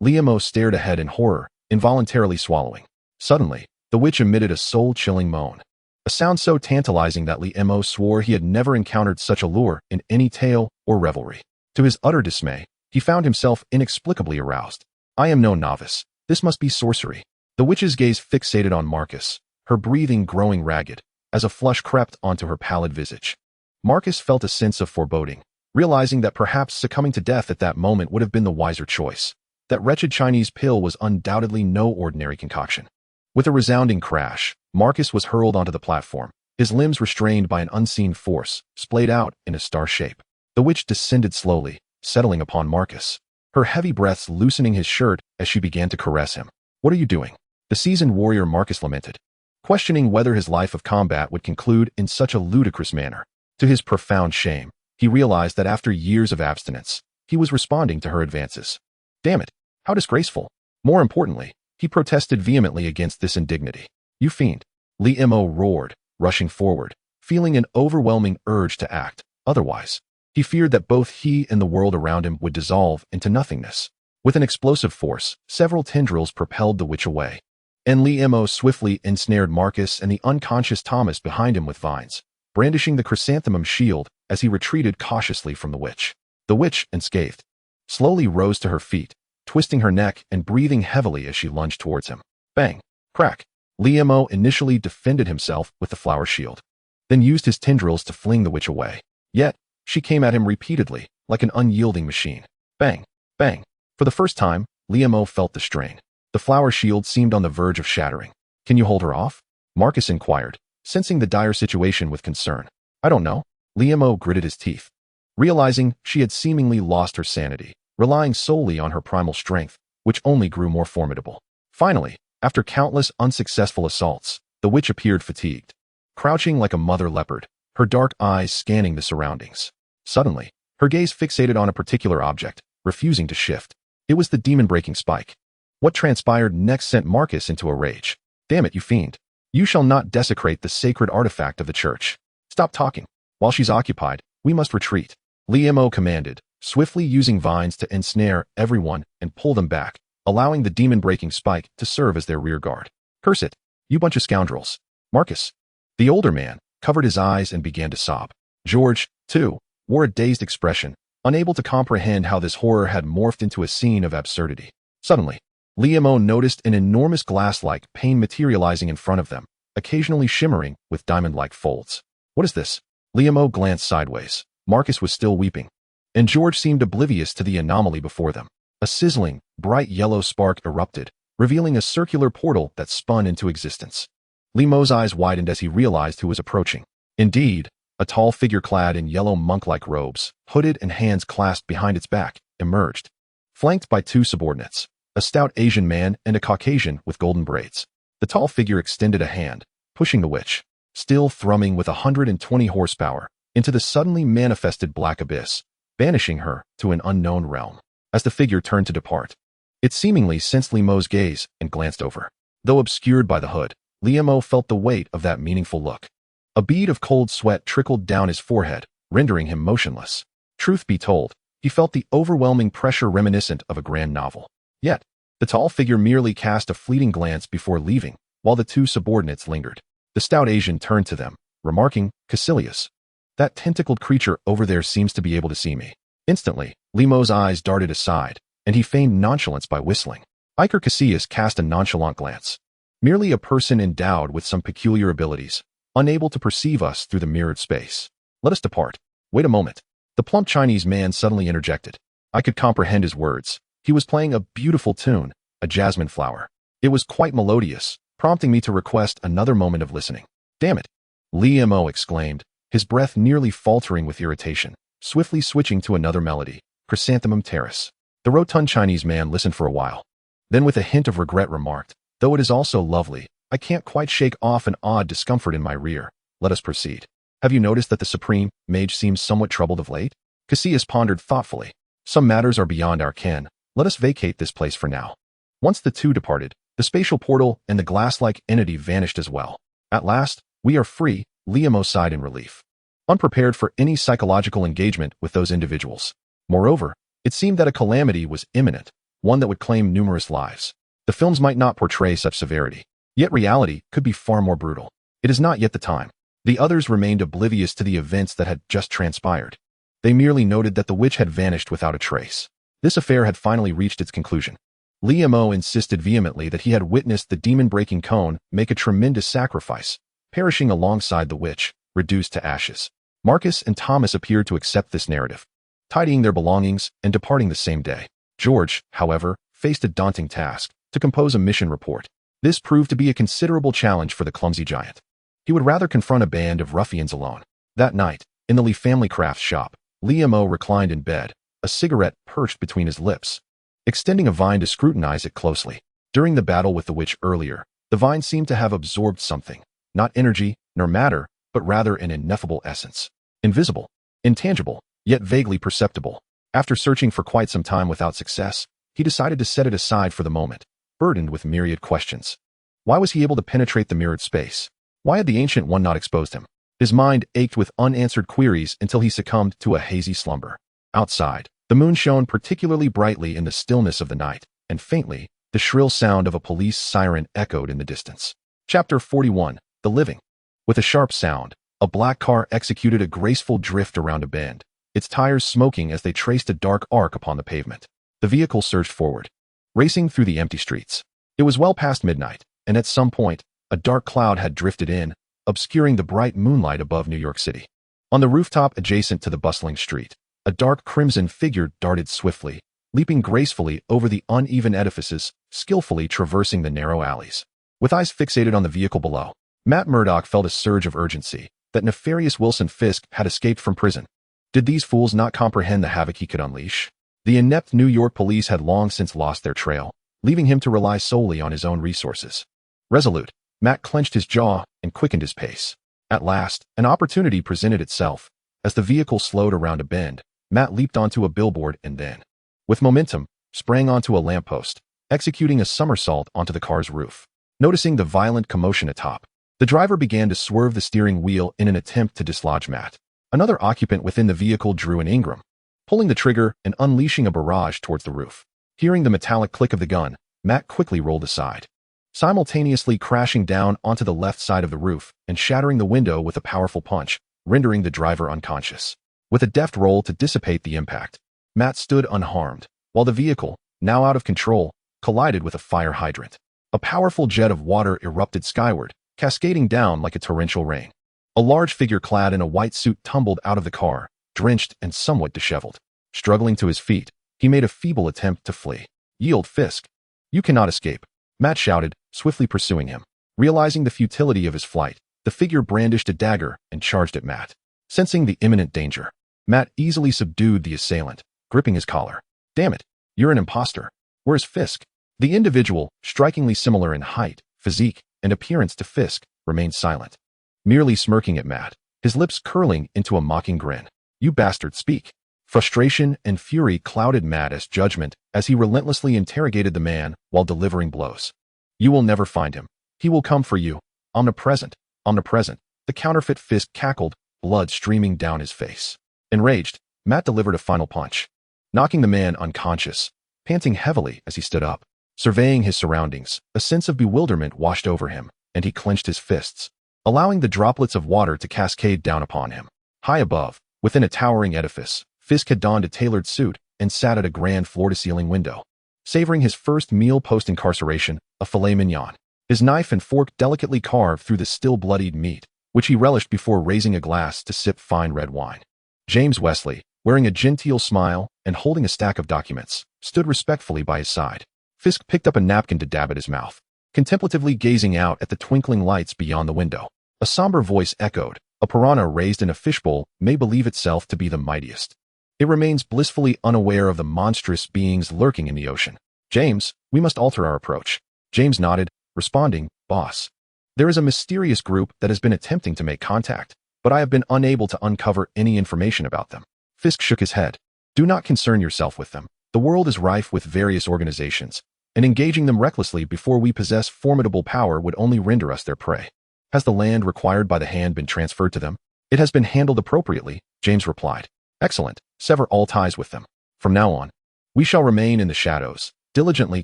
Liemo stared ahead in horror, involuntarily swallowing. Suddenly, the witch emitted a soul-chilling moan. A sound so tantalizing that Liemo swore he had never encountered such a lure in any tale or revelry. To his utter dismay, he found himself inexplicably aroused. "I am no novice. This must be sorcery." The witch's gaze fixated on Marcus, her breathing growing ragged, as a flush crept onto her pallid visage. Marcus felt a sense of foreboding, realizing that perhaps succumbing to death at that moment would have been the wiser choice. That wretched Chinese pill was undoubtedly no ordinary concoction. With a resounding crash, Marcus was hurled onto the platform, his limbs restrained by an unseen force, splayed out in a star shape. The witch descended slowly, settling upon Marcus, her heavy breaths loosening his shirt as she began to caress him. "What are you doing?" the seasoned warrior Marcus lamented, questioning whether his life of combat would conclude in such a ludicrous manner. To his profound shame, he realized that after years of abstinence, he was responding to her advances. Damn it, how disgraceful. More importantly, he protested vehemently against this indignity. "You fiend!" Liemo roared, rushing forward, feeling an overwhelming urge to act. Otherwise, he feared that both he and the world around him would dissolve into nothingness. With an explosive force, several tendrils propelled the witch away, and Liemo swiftly ensnared Marcus and the unconscious Thomas behind him with vines, brandishing the chrysanthemum shield as he retreated cautiously from the witch. The witch, unscathed, slowly rose to her feet, twisting her neck and breathing heavily as she lunged towards him. Bang! Crack! Liemo initially defended himself with the flower shield, then used his tendrils to fling the witch away. Yet, she came at him repeatedly, like an unyielding machine. Bang! Bang! For the first time, Liemo felt the strain. The flower shield seemed on the verge of shattering. "Can you hold her off?" Marcus inquired, sensing the dire situation with concern. "I don't know." Liemo gritted his teeth, realizing she had seemingly lost her sanity, relying solely on her primal strength, which only grew more formidable. Finally, after countless unsuccessful assaults, the witch appeared fatigued, crouching like a mother leopard, her dark eyes scanning the surroundings. Suddenly, her gaze fixated on a particular object, refusing to shift. It was the demon-breaking spike. What transpired next sent Marcus into a rage. "Damn it, you fiend. You shall not desecrate the sacred artifact of the church. Stop talking. While she's occupied, we must retreat," Liemo commanded, swiftly using vines to ensnare everyone and pull them back, allowing the demon-breaking spike to serve as their rear guard. "Curse it, you bunch of scoundrels." Marcus, the older man, covered his eyes and began to sob. George, too, wore a dazed expression, unable to comprehend how this horror had morphed into a scene of absurdity. Suddenly, Liemo noticed an enormous glass-like pane materializing in front of them, occasionally shimmering with diamond-like folds. "What is this?" Liemo glanced sideways. Marcus was still weeping, and George seemed oblivious to the anomaly before them. A sizzling, bright yellow spark erupted, revealing a circular portal that spun into existence. Liemo's eyes widened as he realized who was approaching. Indeed, a tall figure clad in yellow monk-like robes, hooded and hands clasped behind its back, emerged, flanked by two subordinates, a stout Asian man and a Caucasian with golden braids. The tall figure extended a hand, pushing the witch, still thrumming with 120 horsepower, into the suddenly manifested black abyss, banishing her to an unknown realm. As the figure turned to depart, it seemingly sensed Liemo's gaze and glanced over. Though obscured by the hood, Liemo felt the weight of that meaningful look. A bead of cold sweat trickled down his forehead, rendering him motionless. Truth be told, he felt the overwhelming pressure reminiscent of a grand novel. Yet, the tall figure merely cast a fleeting glance before leaving, while the two subordinates lingered. The stout Asian turned to them, remarking, "Caecilius, that tentacled creature over there seems to be able to see me." Instantly, Limo's eyes darted aside, and he feigned nonchalance by whistling. Iker Casillas cast a nonchalant glance. Merely a person endowed with some peculiar abilities, unable to perceive us through the mirrored space. "Let us depart." "Wait a moment." The plump Chinese man suddenly interjected. I could comprehend his words. He was playing a beautiful tune, a jasmine flower. It was quite melodious, prompting me to request another moment of listening. "Damn it!" Limo exclaimed, his breath nearly faltering with irritation, swiftly switching to another melody, Chrysanthemum Terrace. The rotund Chinese man listened for a while. Then with a hint of regret remarked, "Though it is also lovely, I can't quite shake off an odd discomfort in my rear. Let us proceed. Have you noticed that the Supreme Mage seems somewhat troubled of late?" Casillas pondered thoughtfully. "Some matters are beyond our ken. Let us vacate this place for now." Once the two departed, the spatial portal and the glass-like entity vanished as well. "At last, we are free," Limo sighed in relief, unprepared for any psychological engagement with those individuals. Moreover, it seemed that a calamity was imminent, one that would claim numerous lives. The films might not portray such severity, yet reality could be far more brutal. It is not yet the time. The others remained oblivious to the events that had just transpired. They merely noted that the witch had vanished without a trace. This affair had finally reached its conclusion. Limo insisted vehemently that he had witnessed the demon-breaking cone make a tremendous sacrifice, perishing alongside the witch, reduced to ashes. Marcus and Thomas appeared to accept this narrative, tidying their belongings and departing the same day. George, however, faced a daunting task, to compose a mission report. This proved to be a considerable challenge for the clumsy giant. He would rather confront a band of ruffians alone. That night, in the Lee family crafts shop, Limo reclined in bed, a cigarette perched between his lips, extending a vine to scrutinize it closely. During the battle with the witch earlier, the vine seemed to have absorbed something, not energy, nor matter, but rather an ineffable essence. Invisible, intangible, yet vaguely perceptible. After searching for quite some time without success, he decided to set it aside for the moment, burdened with myriad questions. Why was he able to penetrate the mirrored space? Why had the Ancient One not exposed him? His mind ached with unanswered queries until he succumbed to a hazy slumber. Outside, the moon shone particularly brightly in the stillness of the night, and faintly, the shrill sound of a police siren echoed in the distance. Chapter 41, The Living. With a sharp sound, a black car executed a graceful drift around a bend, its tires smoking as they traced a dark arc upon the pavement. The vehicle surged forward, racing through the empty streets. It was well past midnight, and at some point, a dark cloud had drifted in, obscuring the bright moonlight above New York City. On the rooftop adjacent to the bustling street, a dark crimson figure darted swiftly, leaping gracefully over the uneven edifices, skillfully traversing the narrow alleys. With eyes fixated on the vehicle below, Matt Murdock felt a surge of urgency that nefarious Wilson Fisk had escaped from prison. Did these fools not comprehend the havoc he could unleash? The inept New York police had long since lost their trail, leaving him to rely solely on his own resources. Resolute, Matt clenched his jaw and quickened his pace. At last, an opportunity presented itself. As the vehicle slowed around a bend, Matt leaped onto a billboard and then, with momentum, sprang onto a lamppost, executing a somersault onto the car's roof. Noticing the violent commotion atop, the driver began to swerve the steering wheel in an attempt to dislodge Matt. Another occupant within the vehicle drew an Ingram, pulling the trigger and unleashing a barrage towards the roof. Hearing the metallic click of the gun, Matt quickly rolled aside, simultaneously crashing down onto the left side of the roof and shattering the window with a powerful punch, rendering the driver unconscious. With a deft roll to dissipate the impact, Matt stood unharmed, while the vehicle, now out of control, collided with a fire hydrant. A powerful jet of water erupted skyward, cascading down like a torrential rain. A large figure clad in a white suit tumbled out of the car, drenched and somewhat disheveled. Struggling to his feet, he made a feeble attempt to flee. "Yield, Fisk. You cannot escape," Matt shouted, swiftly pursuing him. Realizing the futility of his flight, the figure brandished a dagger and charged at Matt. Sensing the imminent danger, Matt easily subdued the assailant, gripping his collar. "Damn it, you're an imposter. Where's Fisk?" The individual, strikingly similar in height, physique, and appearance to Fisk, remained silent, merely smirking at Matt, his lips curling into a mocking grin. "You bastard, speak." Frustration and fury clouded Matt's judgment as he relentlessly interrogated the man while delivering blows. "You will never find him. He will come for you. Omnipresent, omnipresent." The counterfeit Fisk cackled, blood streaming down his face. Enraged, Matt delivered a final punch, knocking the man unconscious, panting heavily as he stood up. Surveying his surroundings, a sense of bewilderment washed over him, and he clenched his fists, allowing the droplets of water to cascade down upon him. High above, within a towering edifice, Fisk had donned a tailored suit and sat at a grand floor-to-ceiling window, savoring his first meal post-incarceration, a filet mignon. His knife and fork delicately carved through the still-bloodied meat, which he relished before raising a glass to sip fine red wine. James Wesley, wearing a genteel smile and holding a stack of documents, stood respectfully by his side. Fisk picked up a napkin to dab at his mouth, contemplatively gazing out at the twinkling lights beyond the window. A somber voice echoed, "A piranha raised in a fishbowl may believe itself to be the mightiest. It remains blissfully unaware of the monstrous beings lurking in the ocean. James, we must alter our approach." James nodded, responding, "Boss. There is a mysterious group that has been attempting to make contact, but I have been unable to uncover any information about them." Fisk shook his head. "Do not concern yourself with them. The world is rife with various organizations, and engaging them recklessly before we possess formidable power would only render us their prey. Has the land required by the hand been transferred to them?" "It has been handled appropriately," James replied. "Excellent. Sever all ties with them. From now on, we shall remain in the shadows, diligently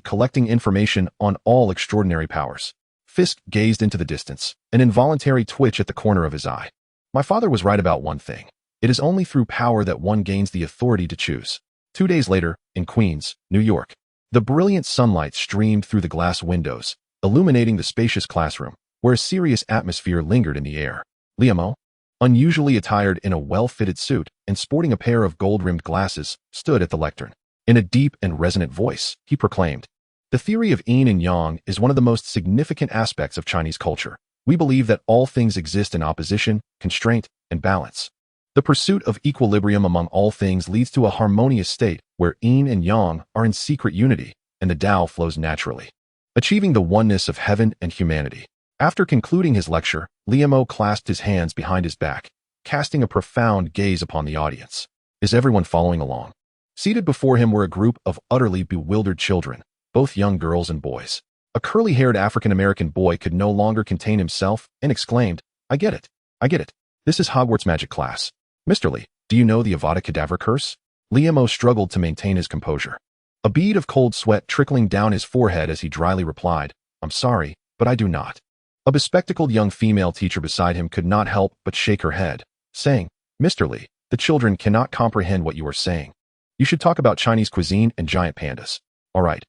collecting information on all extraordinary powers." Fisk gazed into the distance, an involuntary twitch at the corner of his eye. "My father was right about one thing. It is only through power that one gains the authority to choose." 2 days later, in Queens, New York, the brilliant sunlight streamed through the glass windows, illuminating the spacious classroom, where a serious atmosphere lingered in the air. Liam, unusually attired in a well-fitted suit and sporting a pair of gold-rimmed glasses, stood at the lectern. In a deep and resonant voice, he proclaimed, "The theory of yin and yang is one of the most significant aspects of Chinese culture. We believe that all things exist in opposition, constraint, and balance. The pursuit of equilibrium among all things leads to a harmonious state where yin and yang are in secret unity, and the Tao flows naturally, achieving the oneness of heaven and humanity." After concluding his lecture, Liam clasped his hands behind his back, casting a profound gaze upon the audience. Is everyone following along? Seated before him were a group of utterly bewildered children, both young girls and boys. A curly-haired African-American boy could no longer contain himself and exclaimed, "I get it. I get it. This is Hogwarts magic class. Mr. Lee, do you know the Avada Kedavra curse?" Liam struggled to maintain his composure, a bead of cold sweat trickling down his forehead as he dryly replied, "I'm sorry, but I do not." A bespectacled young female teacher beside him could not help but shake her head, saying, "Mr. Lee, the children cannot comprehend what you are saying. You should talk about Chinese cuisine and giant pandas." All right.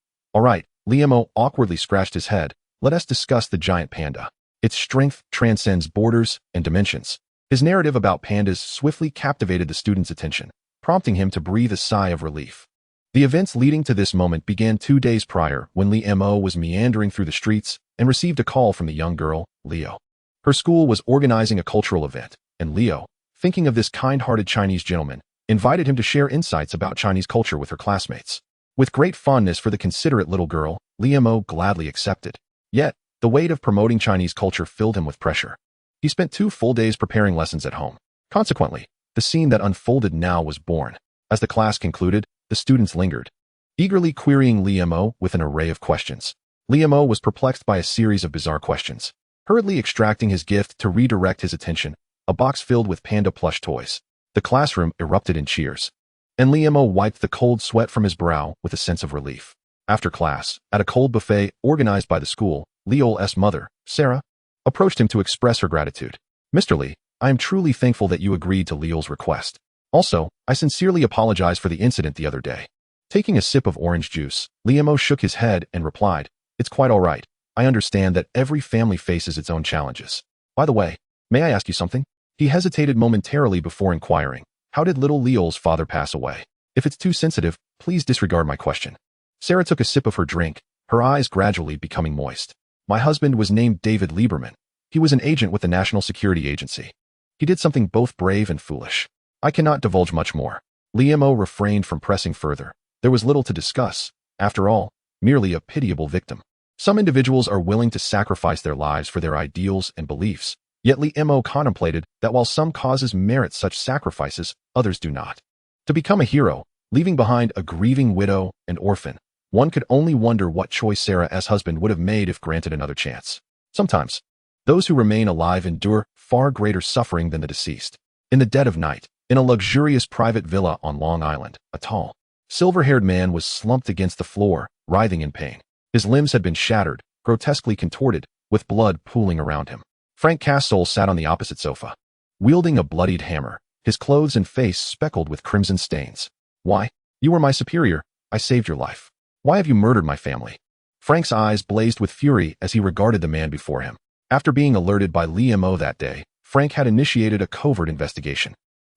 Liam awkwardly scratched his head. "Let us discuss the giant panda. Its strength transcends borders and dimensions." His narrative about pandas swiftly captivated the student's attention, prompting him to breathe a sigh of relief. The events leading to this moment began 2 days prior when Liam was meandering through the streets and received a call from the young girl, Leo. Her school was organizing a cultural event, and Leo, thinking of this kind-hearted Chinese gentleman, invited him to share insights about Chinese culture with her classmates. With great fondness for the considerate little girl, Liam gladly accepted. Yet, the weight of promoting Chinese culture filled him with pressure. He spent 2 full days preparing lessons at home. Consequently, the scene that unfolded now was born. As the class concluded, the students lingered, eagerly querying Liam with an array of questions. Liam was perplexed by a series of bizarre questions. Hurriedly extracting his gift to redirect his attention, a box filled with panda plush toys. The classroom erupted in cheers, and Liam wiped the cold sweat from his brow with a sense of relief. After class, at a cold buffet organized by the school, Leo's mother, Sarah, approached him to express her gratitude. "Mr. Lee, I am truly thankful that you agreed to Leo's request. Also, I sincerely apologize for the incident the other day." Taking a sip of orange juice, Liam shook his head and replied, "It's quite all right. I understand that every family faces its own challenges. By the way, may I ask you something?" He hesitated momentarily before inquiring, "How did little Leo's father pass away? If it's too sensitive, please disregard my question." Sarah took a sip of her drink, her eyes gradually becoming moist. "My husband was named David Lieberman. He was an agent with the National Security Agency. He did something both brave and foolish. I cannot divulge much more." Liam refrained from pressing further. There was little to discuss. After all, merely a pitiable victim. Some individuals are willing to sacrifice their lives for their ideals and beliefs, yet Liam contemplated that while some causes merit such sacrifices, others do not. To become a hero, leaving behind a grieving widow and orphan, one could only wonder what choice Sarah's husband would have made if granted another chance. Sometimes, those who remain alive endure far greater suffering than the deceased. In the dead of night, in a luxurious private villa on Long Island, a tall, silver-haired man was slumped against the floor, writhing in pain. His limbs had been shattered, grotesquely contorted, with blood pooling around him. Frank Castle sat on the opposite sofa, wielding a bloodied hammer, his clothes and face speckled with crimson stains. Why? You were my superior. I saved your life. Why have you murdered my family? Frank's eyes blazed with fury as he regarded the man before him. After being alerted by Lee Mo that day, Frank had initiated a covert investigation.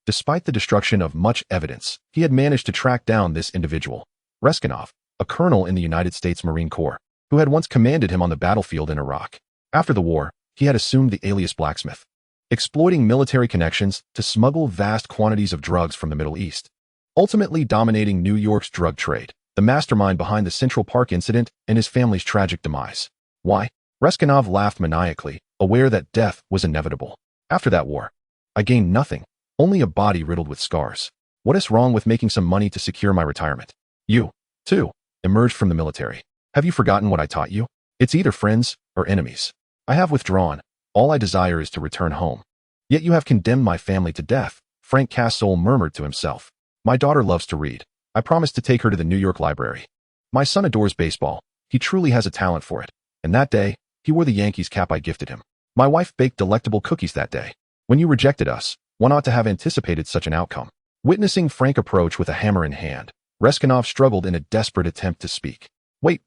Despite the destruction of much evidence, he had managed to track down this individual, Reskinov, a colonel in the United States Marine Corps, who had once commanded him on the battlefield in Iraq. After the war, he had assumed the alias Blacksmith, exploiting military connections to smuggle vast quantities of drugs from the Middle East, ultimately dominating New York's drug trade, the mastermind behind the Central Park incident and his family's tragic demise. Why? Reskinov laughed maniacally, aware that death was inevitable. After that war, I gained nothing, only a body riddled with scars. What is wrong with making some money to secure my retirement? You, too, emerged from the military. Have you forgotten what I taught you? It's either friends or enemies. I have withdrawn. All I desire is to return home. Yet you have condemned my family to death, Frank Castle murmured to himself. My daughter loves to read. I promised to take her to the New York Library. My son adores baseball. He truly has a talent for it. And that day, he wore the Yankees cap I gifted him. My wife baked delectable cookies that day. When you rejected us, one ought to have anticipated such an outcome. Witnessing Frank approach with a hammer in hand, Reskinov struggled in a desperate attempt to speak. Wait.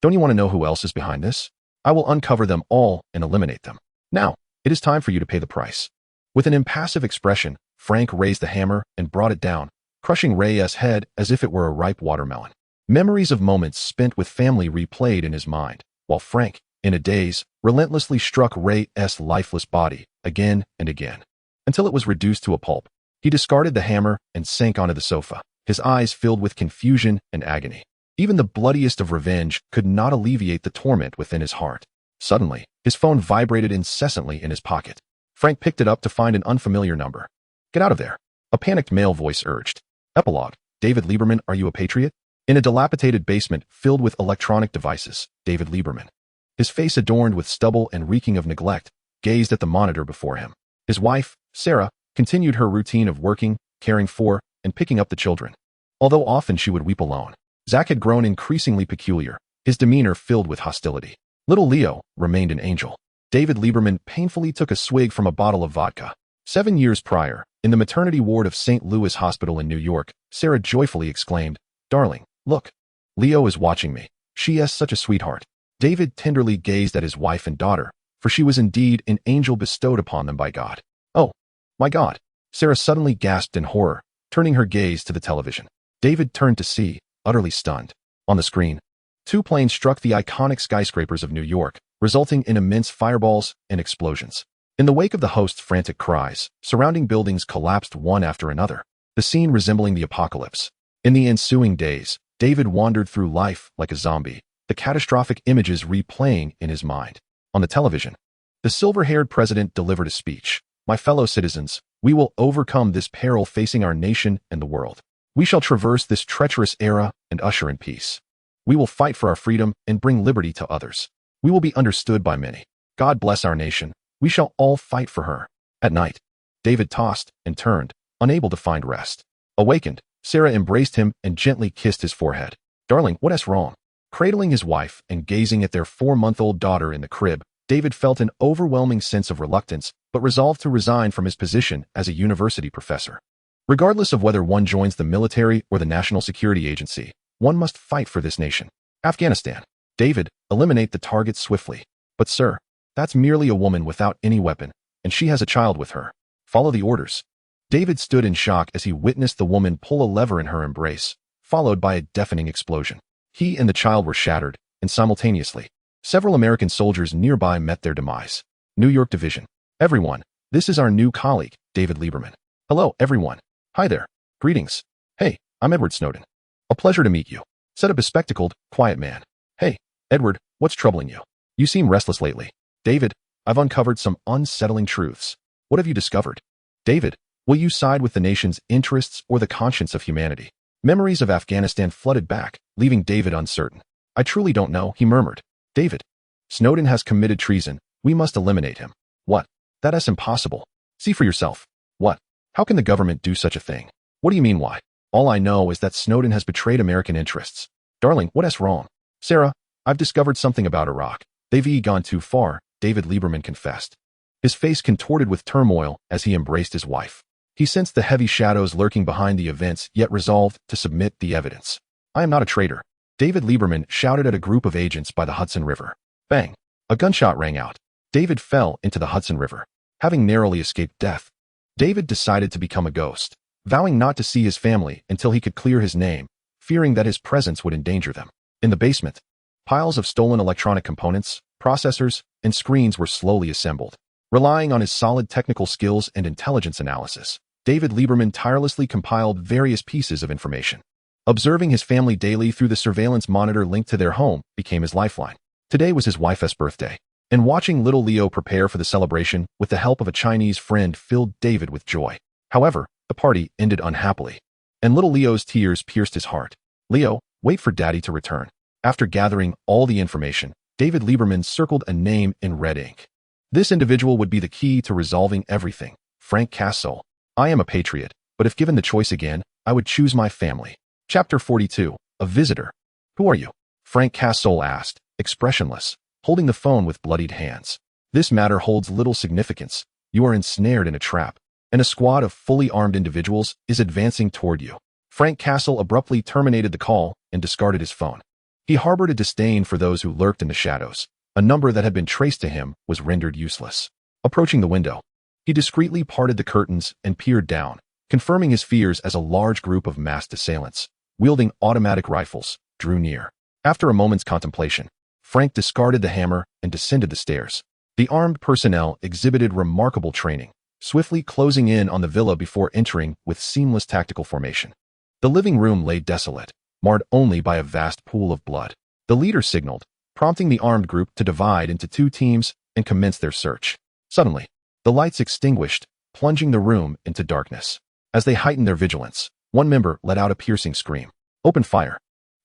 Don't you want to know who else is behind this? I will uncover them all and eliminate them. Now, it is time for you to pay the price. With an impassive expression, Frank raised the hammer and brought it down, crushing Reyes' head as if it were a ripe watermelon. Memories of moments spent with family replayed in his mind, while Frank, in a daze, relentlessly struck Reyes' lifeless body again and again, until it was reduced to a pulp. He discarded the hammer and sank onto the sofa, his eyes filled with confusion and agony. Even the bloodiest of revenge could not alleviate the torment within his heart. Suddenly, his phone vibrated incessantly in his pocket. Frank picked it up to find an unfamiliar number. Get out of there, a panicked male voice urged. Epilogue. David Lieberman, are you a patriot? In a dilapidated basement filled with electronic devices, David Lieberman, his face adorned with stubble and reeking of neglect, gazed at the monitor before him. His wife, Sarah, continued her routine of working, caring for, and picking up the children. Although often she would weep alone. Zach had grown increasingly peculiar, his demeanor filled with hostility. Little Leo remained an angel. David Lieberman painfully took a swig from a bottle of vodka. 7 years prior, in the maternity ward of St. Louis Hospital in New York, Sarah joyfully exclaimed, "Darling, look. Leo is watching me. She is such a sweetheart." David tenderly gazed at his wife and daughter, for she was indeed an angel bestowed upon them by God. "Oh, my God," Sarah suddenly gasped in horror, turning her gaze to the television. David turned to see, utterly stunned. On the screen, 2 planes struck the iconic skyscrapers of New York, resulting in immense fireballs and explosions. In the wake of the host's frantic cries, surrounding buildings collapsed one after another, the scene resembling the apocalypse. In the ensuing days, David wandered through life like a zombie, the catastrophic images replaying in his mind. On the television, the silver-haired president delivered a speech. "My fellow citizens, we will overcome this peril facing our nation and the world. We shall traverse this treacherous era and usher in peace. We will fight for our freedom and bring liberty to others. We will be understood by many. God bless our nation. We shall all fight for her." At night, David tossed and turned, unable to find rest. Awakened, Sarah embraced him and gently kissed his forehead. "Darling, what is wrong?" Cradling his wife and gazing at their 4-month-old daughter in the crib, David felt an overwhelming sense of reluctance, but resolved to resign from his position as a university professor. Regardless of whether one joins the military or the National Security Agency, one must fight for this nation. Afghanistan. David, eliminate the target swiftly. "But sir, that's merely a woman without any weapon, and she has a child with her. Follow the orders." David stood in shock as he witnessed the woman pull a lever in her embrace, followed by a deafening explosion. He and the child were shattered, and simultaneously, several American soldiers nearby met their demise. New York Division. "Everyone, this is our new colleague, David Lieberman." "Hello, everyone. Hi there. Greetings. Hey, I'm Edward Snowden. A pleasure to meet you," said a bespectacled, quiet man. "Hey, Edward, what's troubling you? You seem restless lately." "David, I've uncovered some unsettling truths." "What have you discovered?" "David, will you side with the nation's interests or the conscience of humanity?" Memories of Afghanistan flooded back, leaving David uncertain. "I truly don't know," he murmured. "David, Snowden has committed treason. We must eliminate him." "What? That is impossible. See for yourself." "What? How can the government do such a thing?" "What do you mean, why?" "All I know is that Snowden has betrayed American interests." "Darling, what is wrong?" "Sarah, I've discovered something about Iraq. They've gone too far, David Lieberman confessed. His face contorted with turmoil as he embraced his wife. He sensed the heavy shadows lurking behind the events, yet resolved to submit the evidence. I am not a traitor, David Lieberman shouted at a group of agents by the Hudson River. Bang! A gunshot rang out. David fell into the Hudson River. Having narrowly escaped death, David decided to become a ghost, vowing not to see his family until he could clear his name, fearing that his presence would endanger them. In the basement, piles of stolen electronic components, processors, and screens were slowly assembled. Relying on his solid technical skills and intelligence analysis, David Lieberman tirelessly compiled various pieces of information. Observing his family daily through the surveillance monitor linked to their home became his lifeline. Today was his wife's birthday, and watching little Leo prepare for the celebration with the help of a Chinese friend filled David with joy. However, the party ended unhappily, and little Leo's tears pierced his heart. Leo, wait for Daddy to return. After gathering all the information, David Lieberman circled a name in red ink. This individual would be the key to resolving everything. Frank Castle. I am a patriot, but if given the choice again, I would choose my family. Chapter 42. A visitor. Who are you? Frank Castle asked, expressionless, holding the phone with bloodied hands. This matter holds little significance. You are ensnared in a trap, and a squad of fully armed individuals is advancing toward you. Frank Castle abruptly terminated the call and discarded his phone. He harbored a disdain for those who lurked in the shadows. A number that had been traced to him was rendered useless. Approaching the window, he discreetly parted the curtains and peered down, confirming his fears as a large group of masked assailants, wielding automatic rifles, drew near. After a moment's contemplation, Frank discarded the hammer and descended the stairs. The armed personnel exhibited remarkable training, swiftly closing in on the villa before entering with seamless tactical formation. The living room lay desolate, marred only by a vast pool of blood. The leader signaled, prompting the armed group to divide into two teams and commence their search. Suddenly, the lights extinguished, plunging the room into darkness. As they heightened their vigilance, one member let out a piercing scream. Open fire.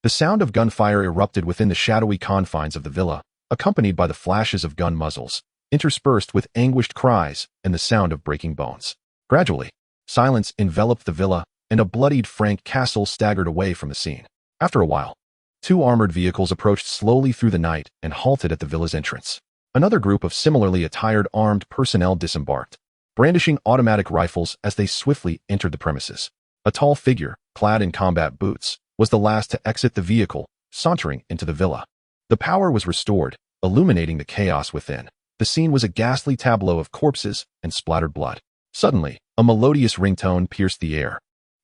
The sound of gunfire erupted within the shadowy confines of the villa, accompanied by the flashes of gun muzzles, interspersed with anguished cries and the sound of breaking bones. Gradually, silence enveloped the villa, and a bloodied Frank Castle staggered away from the scene. After a while, two armored vehicles approached slowly through the night and halted at the villa's entrance. Another group of similarly attired armed personnel disembarked, brandishing automatic rifles as they swiftly entered the premises. A tall figure, clad in combat boots, was the last to exit the vehicle, sauntering into the villa. The power was restored, illuminating the chaos within. The scene was a ghastly tableau of corpses and splattered blood. Suddenly, a melodious ringtone pierced the air.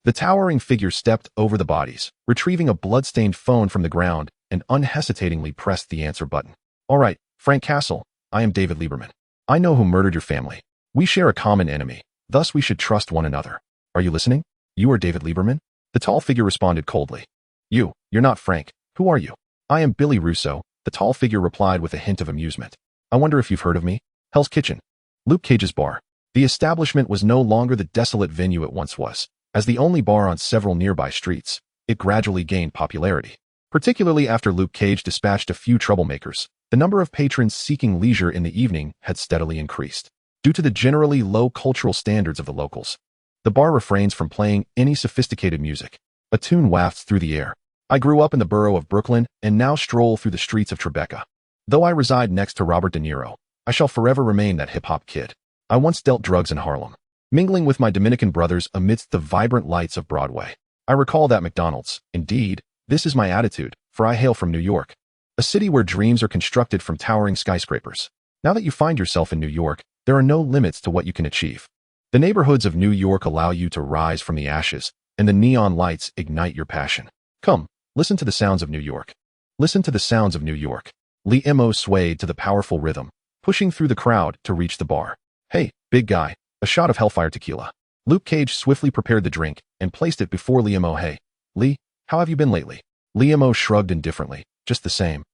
The towering figure stepped over the bodies, retrieving a blood-stained phone from the ground, and unhesitatingly pressed the answer button. All right, Frank Castle, I am David Lieberman. I know who murdered your family. We share a common enemy, thus we should trust one another. Are you listening? You are David Lieberman? The tall figure responded coldly. You're not Frank. Who are you? I am Billy Russo, the tall figure replied with a hint of amusement. I wonder if you've heard of me? Hell's Kitchen. Luke Cage's bar. The establishment was no longer the desolate venue it once was. As the only bar on several nearby streets, it gradually gained popularity. Particularly after Luke Cage dispatched a few troublemakers, the number of patrons seeking leisure in the evening had steadily increased. Due to the generally low cultural standards of the locals, the bar refrains from playing any sophisticated music. A tune wafts through the air. I grew up in the borough of Brooklyn and now stroll through the streets of Tribeca. Though I reside next to Robert De Niro, I shall forever remain that hip-hop kid. I once dealt drugs in Harlem, mingling with my Dominican brothers amidst the vibrant lights of Broadway. I recall that McDonald's. Indeed, this is my attitude, for I hail from New York, a city where dreams are constructed from towering skyscrapers. Now that you find yourself in New York, there are no limits to what you can achieve. The neighborhoods of New York allow you to rise from the ashes, and the neon lights ignite your passion. Come, listen to the sounds of New York. Listen to the sounds of New York. Lee Mo swayed to the powerful rhythm, pushing through the crowd to reach the bar. Hey, big guy, a shot of Hellfire tequila. Luke Cage swiftly prepared the drink and placed it before Liam. Hey, Lee, how have you been lately? Liam shrugged indifferently, just the same.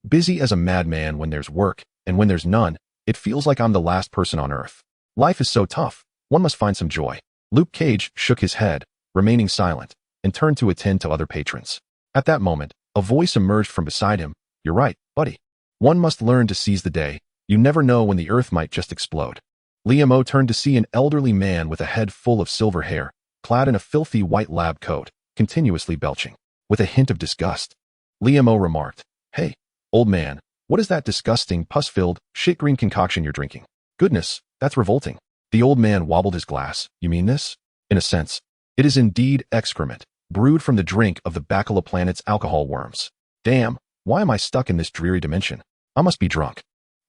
Busy as a madman when there's work, and when there's none, it feels like I'm the last person on earth. Life is so tough, one must find some joy. Luke Cage shook his head, remaining silent, and turned to attend to other patrons. At that moment, a voice emerged from beside him. You're right, buddy. One must learn to seize the day. You never know when the earth might just explode. Liam turned to see an elderly man with a head full of silver hair, clad in a filthy white lab coat, continuously belching. With a hint of disgust, Liam remarked, Hey, Old man, what is that disgusting, pus-filled, shit-green concoction you're drinking? Goodness, that's revolting. The old man wobbled his glass. You mean this? In a sense, it is indeed excrement, brewed from the drink of the Bacala planet's alcohol worms. Damn, why am I stuck in this dreary dimension? I must be drunk.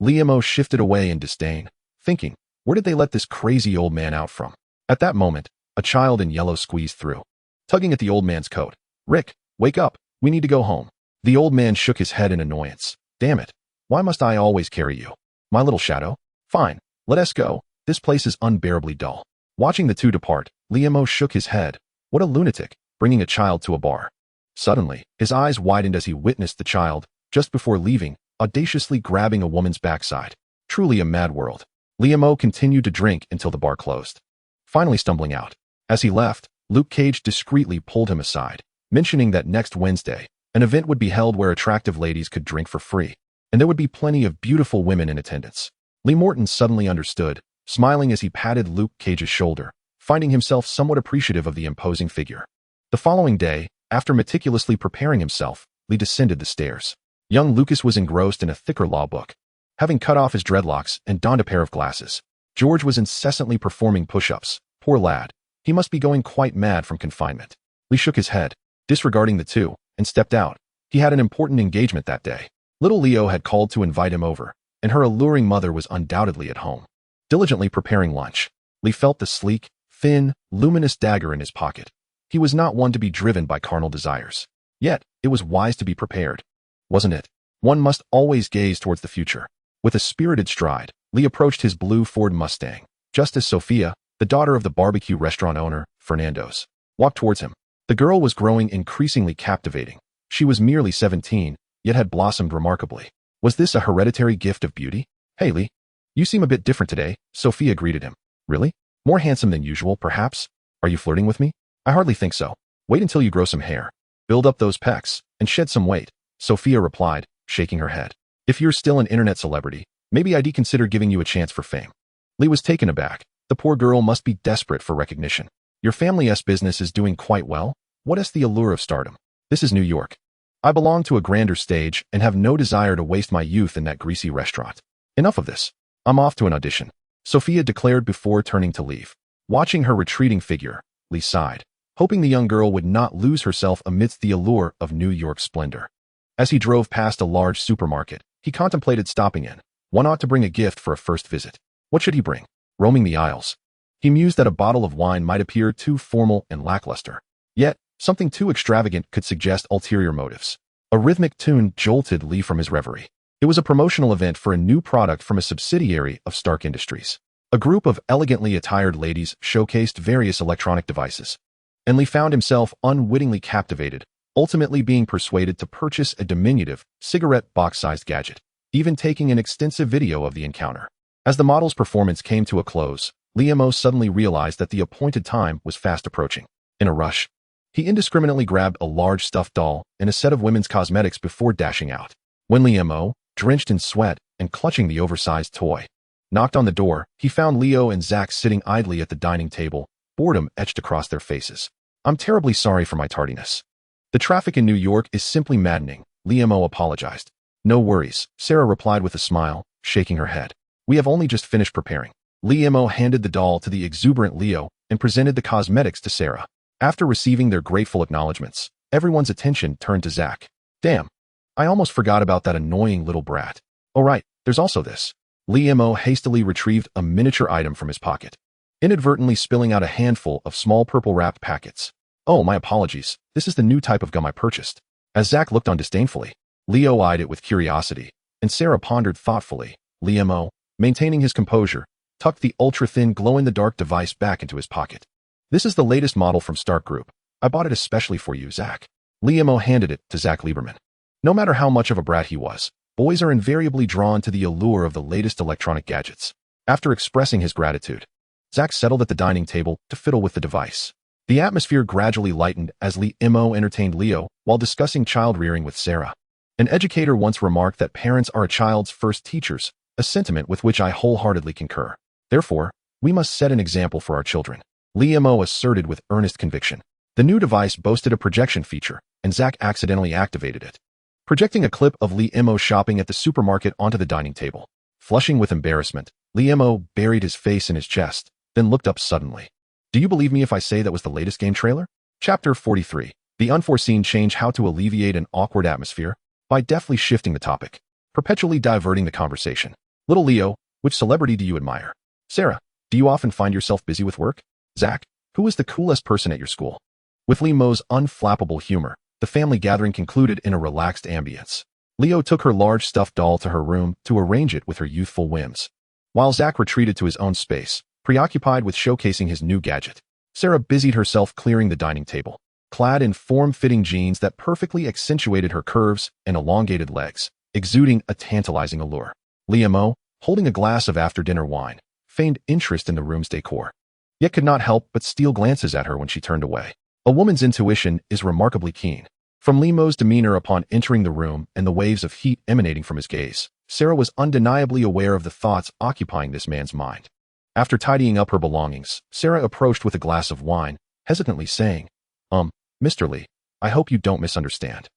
Liam shifted away in disdain, thinking, where did they let this crazy old man out from? At that moment, a child in yellow squeezed through, tugging at the old man's coat. Rick, wake up, we need to go home. The old man shook his head in annoyance. Damn it, why must I always carry you? My little shadow? Fine, let us go, this place is unbearably dull. Watching the two depart, Liam shook his head. What a lunatic, bringing a child to a bar. Suddenly, his eyes widened as he witnessed the child, just before leaving, audaciously grabbing a woman's backside. Truly a mad world. Liam continued to drink until the bar closed, finally stumbling out. As he left, Luke Cage discreetly pulled him aside, mentioning that next Wednesday, an event would be held where attractive ladies could drink for free, and there would be plenty of beautiful women in attendance. Lee Morton suddenly understood, smiling as he patted Luke Cage's shoulder, finding himself somewhat appreciative of the imposing figure. The following day, after meticulously preparing himself, Lee descended the stairs. Young Lucas was engrossed in a thicker law book. Having cut off his dreadlocks and donned a pair of glasses, George was incessantly performing push-ups. Poor lad, he must be going quite mad from confinement. Lee shook his head, disregarding the two, and stepped out. He had an important engagement that day. Little Leo had called to invite him over, and her alluring mother was undoubtedly at home, diligently preparing lunch. Lee felt the sleek, thin, luminous dagger in his pocket. He was not one to be driven by carnal desires. Yet, it was wise to be prepared, wasn't it? One must always gaze towards the future. With a spirited stride, Lee approached his blue Ford Mustang, just as Sophia, the daughter of the barbecue restaurant owner, Fernando's, walked towards him. The girl was growing increasingly captivating. She was merely 17, yet had blossomed remarkably. Was this a hereditary gift of beauty? Hey, Lee. You seem a bit different today, Sophia greeted him. Really? More handsome than usual, perhaps? Are you flirting with me? I hardly think so. Wait until you grow some hair. Build up those pecs, and shed some weight, Sophia replied, shaking her head. If you're still an internet celebrity, maybe I'd consider giving you a chance for fame. Lee was taken aback. The poor girl must be desperate for recognition. Your family's business is doing quite well. What is the allure of stardom? This is New York. I belong to a grander stage and have no desire to waste my youth in that greasy restaurant. Enough of this. I'm off to an audition, Sophia declared before turning to leave. Watching her retreating figure, Lee sighed, hoping the young girl would not lose herself amidst the allure of New York splendor. As he drove past a large supermarket, he contemplated stopping in. One ought to bring a gift for a first visit. What should he bring? Roaming the aisles. He mused that a bottle of wine might appear too formal and lackluster. Yet, something too extravagant could suggest ulterior motives. A rhythmic tune jolted Lee from his reverie. It was a promotional event for a new product from a subsidiary of Stark Industries. A group of elegantly attired ladies showcased various electronic devices, and Lee found himself unwittingly captivated, ultimately being persuaded to purchase a diminutive, cigarette box-sized gadget, even taking an extensive video of the encounter. As the model's performance came to a close, Liam suddenly realized that the appointed time was fast approaching. In a rush, he indiscriminately grabbed a large stuffed doll and a set of women's cosmetics before dashing out. When Liam, drenched in sweat and clutching the oversized toy, knocked on the door, he found Leo and Zach sitting idly at the dining table, boredom etched across their faces. I'm terribly sorry for my tardiness. The traffic in New York is simply maddening, Liam apologized. No worries, Sarah replied with a smile, shaking her head. We have only just finished preparing. Liam handed the doll to the exuberant Leo and presented the cosmetics to Sarah. After receiving their grateful acknowledgments, everyone's attention turned to Zach. Damn, I almost forgot about that annoying little brat. Oh right, there's also this. Liam hastily retrieved a miniature item from his pocket, inadvertently spilling out a handful of small purple-wrapped packets. Oh, my apologies, this is the new type of gum I purchased. As Zach looked on disdainfully, Leo eyed it with curiosity, and Sarah pondered thoughtfully. Liam, maintaining his composure, tucked the ultra-thin glow-in-the-dark device back into his pocket. This is the latest model from Stark Group. I bought it especially for you, Zach. Liam handed it to Zach Lieberman. No matter how much of a brat he was, boys are invariably drawn to the allure of the latest electronic gadgets. After expressing his gratitude, Zach settled at the dining table to fiddle with the device. The atmosphere gradually lightened as Liam entertained Leo while discussing child-rearing with Sarah. An educator once remarked that parents are a child's first teachers, a sentiment with which I wholeheartedly concur. Therefore, we must set an example for our children, Liam asserted with earnest conviction. The new device boasted a projection feature, and Zach accidentally activated it, projecting a clip of Li Imo shopping at the supermarket onto the dining table. Flushing with embarrassment, Li Imo buried his face in his chest, then looked up suddenly. Do you believe me if I say that was the latest game trailer? Chapter 43. The unforeseen change: how to alleviate an awkward atmosphere by deftly shifting the topic, perpetually diverting the conversation. Little Leo, which celebrity do you admire? Sarah, do you often find yourself busy with work? Zach, who is the coolest person at your school? With Li Mo's unflappable humor, the family gathering concluded in a relaxed ambience. Leo took her large stuffed doll to her room to arrange it with her youthful whims, while Zach retreated to his own space, preoccupied with showcasing his new gadget. Sarah busied herself clearing the dining table, clad in form-fitting jeans that perfectly accentuated her curves and elongated legs, exuding a tantalizing allure. Liam, holding a glass of after-dinner wine, feigned interest in the room's decor, yet could not help but steal glances at her when she turned away. A woman's intuition is remarkably keen. From Limo's demeanor upon entering the room and the waves of heat emanating from his gaze, Sarah was undeniably aware of the thoughts occupying this man's mind. After tidying up her belongings, Sarah approached with a glass of wine, hesitantly saying, Mr. Lee, I hope you don't misunderstand.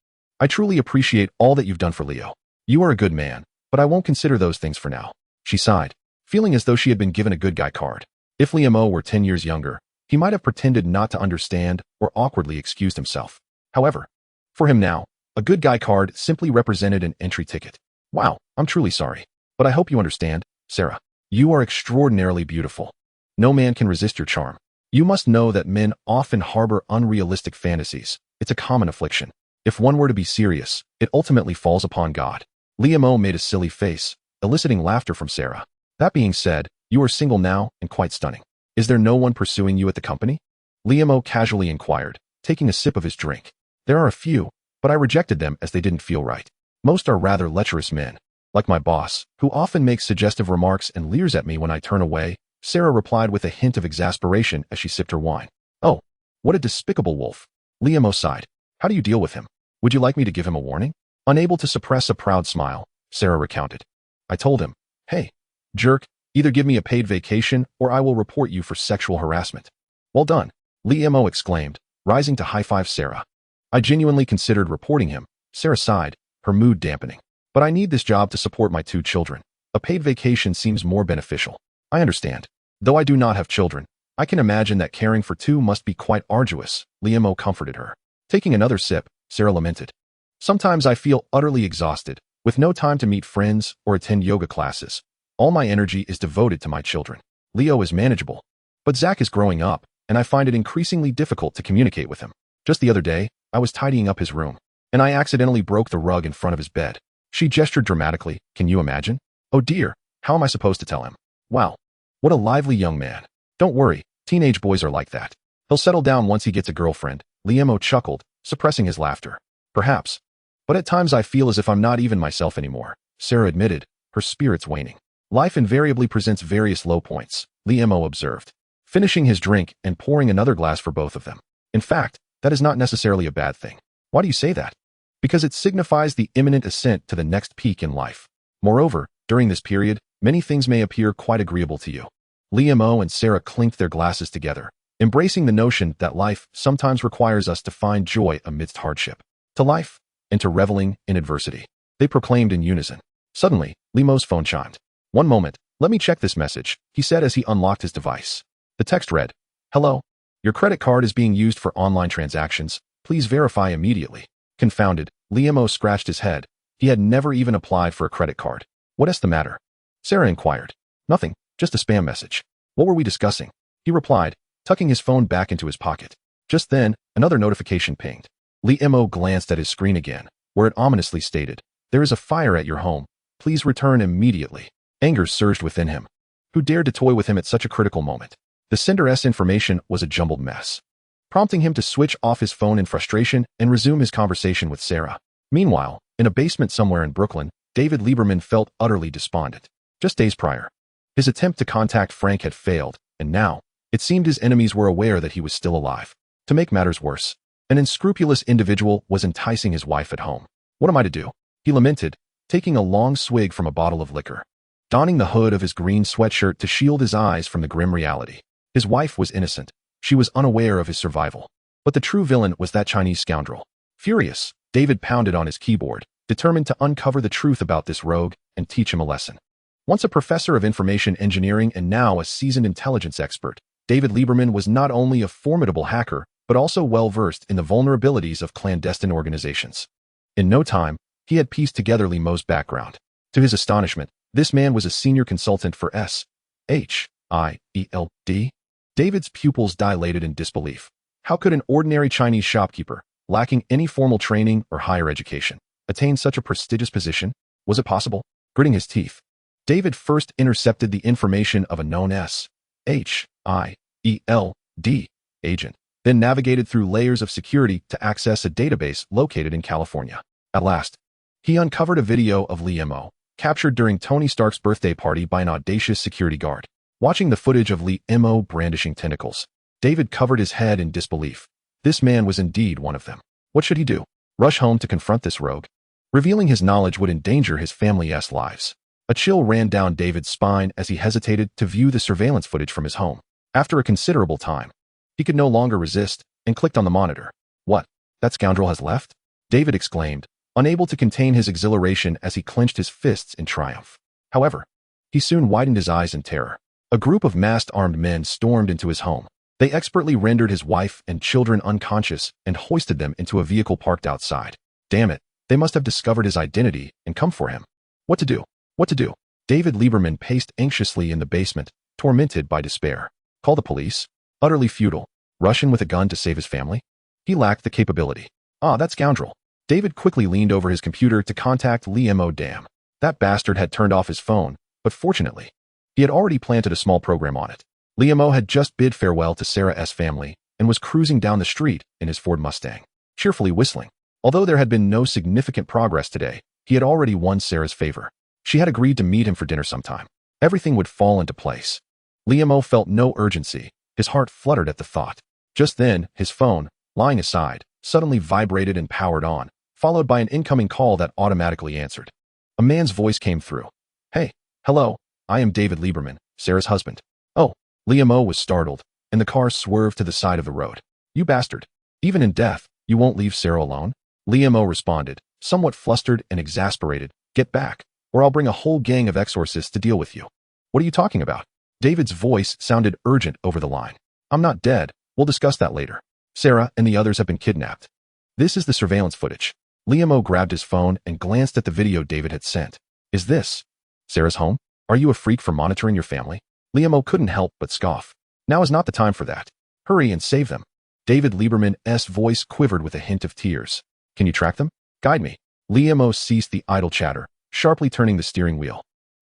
I truly appreciate all that you've done for Leo. You are a good man, but I won't consider those things for now. She sighed, feeling as though she had been given a good guy card. If Liam were 10 years younger, he might have pretended not to understand or awkwardly excused himself. However, for him now, a good guy card simply represented an entry ticket. Wow, I'm truly sorry. But I hope you understand, Sarah. You are extraordinarily beautiful. No man can resist your charm. You must know that men often harbor unrealistic fantasies. It's a common affliction. If one were to be serious, it ultimately falls upon God. Liam made a silly face, eliciting laughter from Sarah. That being said, you are single now and quite stunning. Is there no one pursuing you at the company? Liam casually inquired, taking a sip of his drink. There are a few, but I rejected them as they didn't feel right. Most are rather lecherous men, like my boss, who often makes suggestive remarks and leers at me when I turn away. Sarah replied with a hint of exasperation as she sipped her wine. Oh, what a despicable wolf. Liam sighed. How do you deal with him? Would you like me to give him a warning? Unable to suppress a proud smile, Sarah recounted. I told him, hey, jerk, either give me a paid vacation or I will report you for sexual harassment. Well done, Liam exclaimed, rising to high-five Sarah. I genuinely considered reporting him. Sarah sighed, her mood dampening. But I need this job to support my 2 children. A paid vacation seems more beneficial. I understand. Though I do not have children, I can imagine that caring for 2 must be quite arduous, Liam comforted her. Taking another sip, Sarah lamented. Sometimes I feel utterly exhausted, with no time to meet friends or attend yoga classes. All my energy is devoted to my children. Leo is manageable, but Zach is growing up, and I find it increasingly difficult to communicate with him. Just the other day, I was tidying up his room, and I accidentally broke the rug in front of his bed. She gestured dramatically. Can you imagine? Oh dear, how am I supposed to tell him? Wow, what a lively young man. Don't worry, teenage boys are like that. He'll settle down once he gets a girlfriend. Liam chuckled, suppressing his laughter. Perhaps. But at times I feel as if I'm not even myself anymore, Sarah admitted, her spirits waning. Life invariably presents various low points, Liam observed, finishing his drink and pouring another glass for both of them. In fact, that is not necessarily a bad thing. Why do you say that? Because it signifies the imminent ascent to the next peak in life. Moreover, during this period, many things may appear quite agreeable to you. Liam and Sarah clinked their glasses together, embracing the notion that life sometimes requires us to find joy amidst hardship. To life, and to reveling in adversity, they proclaimed in unison. Suddenly, Liam's phone chimed. One moment, let me check this message, he said as he unlocked his device. The text read, Hello. Your credit card is being used for online transactions. Please verify immediately. Confounded, Liam scratched his head. He had never even applied for a credit card. What is the matter? Sarah inquired. Nothing, just a spam message. What were we discussing? He replied, tucking his phone back into his pocket. Just then, another notification pinged. Liam glanced at his screen again, where it ominously stated, There is a fire at your home. Please return immediately. Anger surged within him. Who dared to toy with him at such a critical moment? The sender's information was a jumbled mess, prompting him to switch off his phone in frustration and resume his conversation with Sarah. Meanwhile, in a basement somewhere in Brooklyn, David Lieberman felt utterly despondent. Just days prior, his attempt to contact Frank had failed, and now, it seemed his enemies were aware that he was still alive. To make matters worse, an unscrupulous individual was enticing his wife at home. What am I to do? He lamented, taking a long swig from a bottle of liquor, donning the hood of his green sweatshirt to shield his eyes from the grim reality. His wife was innocent. She was unaware of his survival. But the true villain was that Chinese scoundrel. Furious, David pounded on his keyboard, determined to uncover the truth about this rogue and teach him a lesson. Once a professor of information engineering and now a seasoned intelligence expert, David Lieberman was not only a formidable hacker, but also well-versed in the vulnerabilities of clandestine organizations. In no time, he had pieced together Li Mo's background. To his astonishment, this man was a senior consultant for SHIELD. David's pupils dilated in disbelief. How could an ordinary Chinese shopkeeper, lacking any formal training or higher education, attain such a prestigious position? Was it possible? Gritting his teeth, David first intercepted the information of a known SHIELD agent, then navigated through layers of security to access a database located in California. At last, he uncovered a video of Li Mo, captured during Tony Stark's birthday party by an audacious security guard. Watching the footage of Li Mo brandishing tentacles, David covered his head in disbelief. This man was indeed one of them. What should he do? Rush home to confront this rogue? Revealing his knowledge would endanger his family's lives. A chill ran down David's spine as he hesitated to view the surveillance footage from his home. After a considerable time, he could no longer resist and clicked on the monitor. What? That scoundrel has left? David exclaimed, unable to contain his exhilaration as he clenched his fists in triumph. However, he soon widened his eyes in terror. A group of masked armed men stormed into his home. They expertly rendered his wife and children unconscious and hoisted them into a vehicle parked outside. Damn it, they must have discovered his identity and come for him. What to do? What to do? David Lieberman paced anxiously in the basement, tormented by despair. Call the police? Utterly futile. Rush in with a gun to save his family? He lacked the capability. That scoundrel. David quickly leaned over his computer to contact Li Mo. Damn. That bastard had turned off his phone, but fortunately, he had already planted a small program on it. Li Mo had just bid farewell to Sarah's family and was cruising down the street in his Ford Mustang, cheerfully whistling. Although there had been no significant progress today, he had already won Sarah's favor. She had agreed to meet him for dinner sometime. Everything would fall into place. Li Mo felt no urgency. His heart fluttered at the thought. Just then, his phone, lying aside, suddenly vibrated and powered on, followed by an incoming call that automatically answered. A man's voice came through. Hey, hello, I am David Lieberman, Sarah's husband. Oh, Li Mo was startled, and the car swerved to the side of the road. You bastard. Even in death, you won't leave Sarah alone? Li Mo responded, somewhat flustered and exasperated. Get back, or I'll bring a whole gang of exorcists to deal with you. What are you talking about? David's voice sounded urgent over the line. I'm not dead. We'll discuss that later. Sarah and the others have been kidnapped. This is the surveillance footage. Li Mo grabbed his phone and glanced at the video David had sent. Is this Sarah's home? Are you a freak for monitoring your family? Li Mo couldn't help but scoff. Now is not the time for that. Hurry and save them. David Lieberman's voice quivered with a hint of tears. Can you track them? Guide me. Li Mo ceased the idle chatter, sharply turning the steering wheel.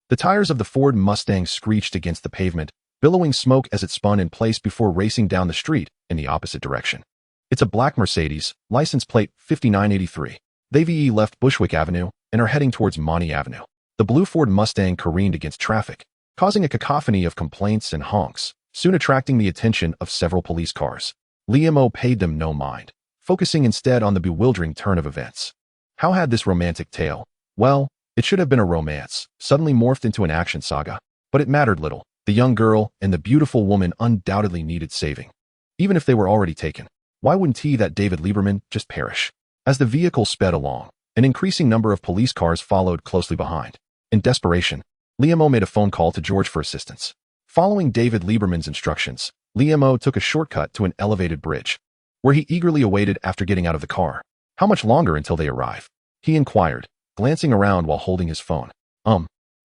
The tires of the Ford Mustang screeched against the pavement, billowing smoke as it spun in place before racing down the street in the opposite direction. It's a black Mercedes, license plate 5983. They left Bushwick Avenue and are heading towards Monty Avenue. The blue Ford Mustang careened against traffic, causing a cacophony of complaints and honks, soon attracting the attention of several police cars. Li Mo paid them no mind, focusing instead on the bewildering turn of events. How had this romantic tale, well, it should have been a romance, suddenly morphed into an action saga? But it mattered little. The young girl and the beautiful woman undoubtedly needed saving. Even if they were already taken, why wouldn't that David Lieberman just perish? As the vehicle sped along, an increasing number of police cars followed closely behind. In desperation, Li Mo made a phone call to George for assistance. Following David Lieberman's instructions, Li Mo took a shortcut to an elevated bridge, where he eagerly awaited after getting out of the car. How much longer until they arrive? He inquired, glancing around while holding his phone.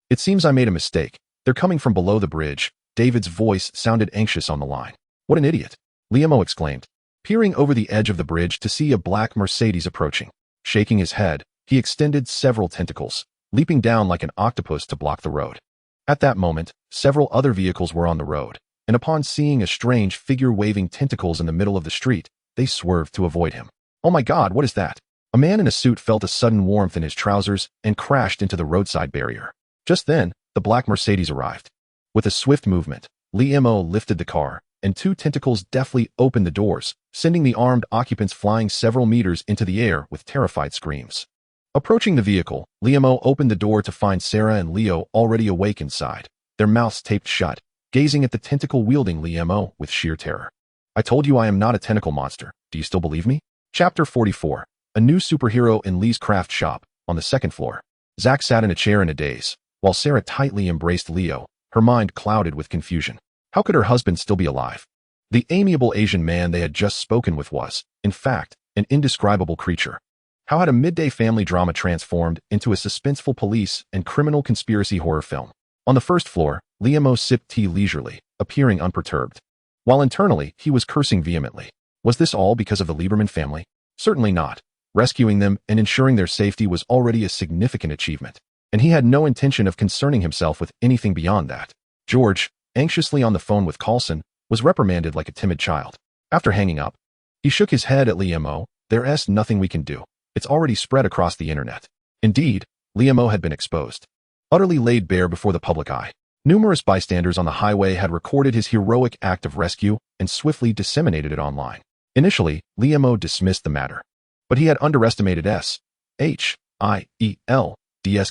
It seems I made a mistake. They're coming from below the bridge. David's voice sounded anxious on the line. What an idiot, Li Mo exclaimed, peering over the edge of the bridge to see a black Mercedes approaching. Shaking his head, he extended several tentacles, leaping down like an octopus to block the road. At that moment, several other vehicles were on the road, and upon seeing a strange figure waving tentacles in the middle of the street, they swerved to avoid him. Oh my God, what is that? A man in a suit felt a sudden warmth in his trousers and crashed into the roadside barrier. Just then, the black Mercedes arrived. With a swift movement, Li Mo lifted the car, and two tentacles deftly opened the doors, sending the armed occupants flying several meters into the air with terrified screams. Approaching the vehicle, Li Mo opened the door to find Sarah and Leo already awake inside, their mouths taped shut, gazing at the tentacle-wielding Li Mo with sheer terror. I told you I am not a tentacle monster. Do you still believe me? Chapter 44. A new superhero in Lee's craft shop. on the second floor. Zach sat in a chair in a daze, while Sarah tightly embraced Leo, her mind clouded with confusion. How could her husband still be alive? The amiable Asian man they had just spoken with was, in fact, an indescribable creature. How had a midday family drama transformed into a suspenseful police and criminal conspiracy horror film? On the first floor, Liam sipped tea leisurely, appearing unperturbed. While internally, he was cursing vehemently. Was this all because of the Lieberman family? Certainly not. Rescuing them and ensuring their safety was already a significant achievement, and he had no intention of concerning himself with anything beyond that. George, anxiously on the phone with Carlson, was reprimanded like a timid child. After hanging up, he shook his head at Liam. There's nothing we can do. It's already spread across the internet. Indeed, Liam had been exposed, utterly laid bare before the public eye. Numerous bystanders on the highway had recorded his heroic act of rescue and swiftly disseminated it online. Initially, Liam dismissed the matter, but he had underestimated SHIELD's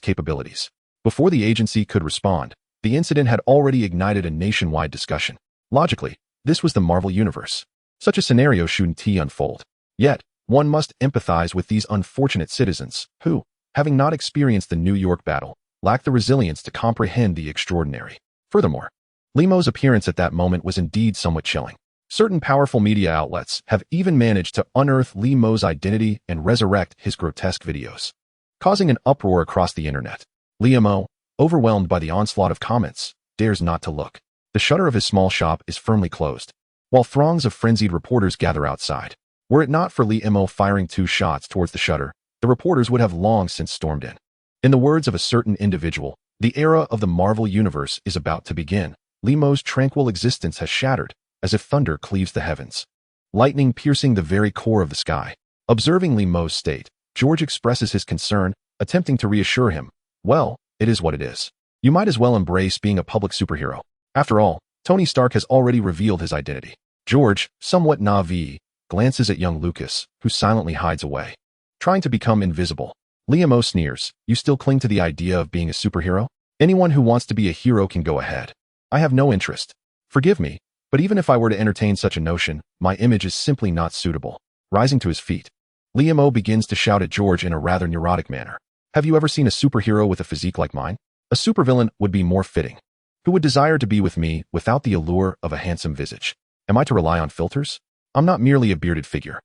capabilities. Before the agency could respond, the incident had already ignited a nationwide discussion. Logically, this was the Marvel Universe. Such a scenario shouldn't unfold. Yet, one must empathize with these unfortunate citizens who, having not experienced the New York battle, lacked the resilience to comprehend the extraordinary. Furthermore, Liam's appearance at that moment was indeed somewhat chilling. Certain powerful media outlets have even managed to unearth Liam's identity and resurrect his grotesque videos, causing an uproar across the internet. Liam, overwhelmed by the onslaught of comments, dares not to look. The shutter of his small shop is firmly closed, while throngs of frenzied reporters gather outside. Were it not for Liam firing 2 shots towards the shutter, the reporters would have long since stormed in. In the words of a certain individual, the era of the Marvel Universe is about to begin. Liam's tranquil existence has shattered, as if thunder cleaves the heavens, lightning piercing the very core of the sky. Observing Liam's state, George expresses his concern, attempting to reassure him. Well, it is what it is. You might as well embrace being a public superhero. After all, Tony Stark has already revealed his identity. George, somewhat naive, glances at young Lucas, who silently hides away, trying to become invisible. Liam sneers, you still cling to the idea of being a superhero? Anyone who wants to be a hero can go ahead. I have no interest. Forgive me, but even if I were to entertain such a notion, my image is simply not suitable. Rising to his feet, Liam begins to shout at George in a rather neurotic manner. Have you ever seen a superhero with a physique like mine? A supervillain would be more fitting. Who would desire to be with me without the allure of a handsome visage? Am I to rely on filters? I'm not merely a bearded figure.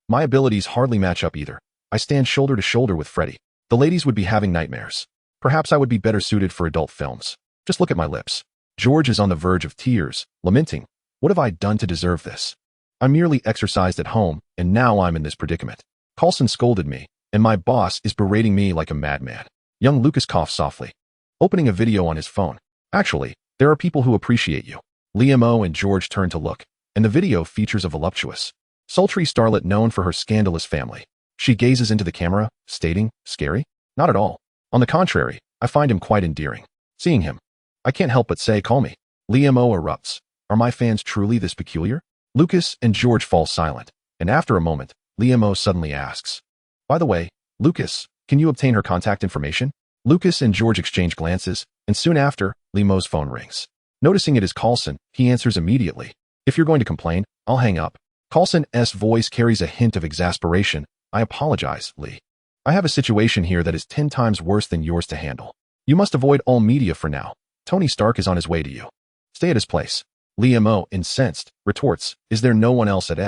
My abilities hardly match up either. I stand shoulder to shoulder with Freddy. The ladies would be having nightmares. Perhaps I would be better suited for adult films. Just look at my lips. George is on the verge of tears, lamenting, what have I done to deserve this? I merely exercised at home, and now I'm in this predicament. Carlson scolded me, and my boss is berating me like a madman. Young Lucas coughed softly, opening a video on his phone. Actually, there are people who appreciate you. Liam and George turn to look, and the video features a voluptuous, sultry starlet known for her scandalous family. She gazes into the camera, stating, scary? Not at all. On the contrary, I find him quite endearing. Seeing him, I can't help but say, call me. Liam erupts. Are my fans truly this peculiar? Lucas and George fall silent, and after a moment, Liam suddenly asks, by the way, Lucas, can you obtain her contact information? Lucas and George exchange glances, and soon after, Liam's phone rings. Noticing it is Carlson, he answers immediately. If you're going to complain, I'll hang up. Carlson's voice carries a hint of exasperation. I apologize, Lee. I have a situation here that is 10 times worse than yours to handle. You must avoid all media for now. Tony Stark is on his way to you. Stay at his place. Liam, incensed, retorts, is there no one else at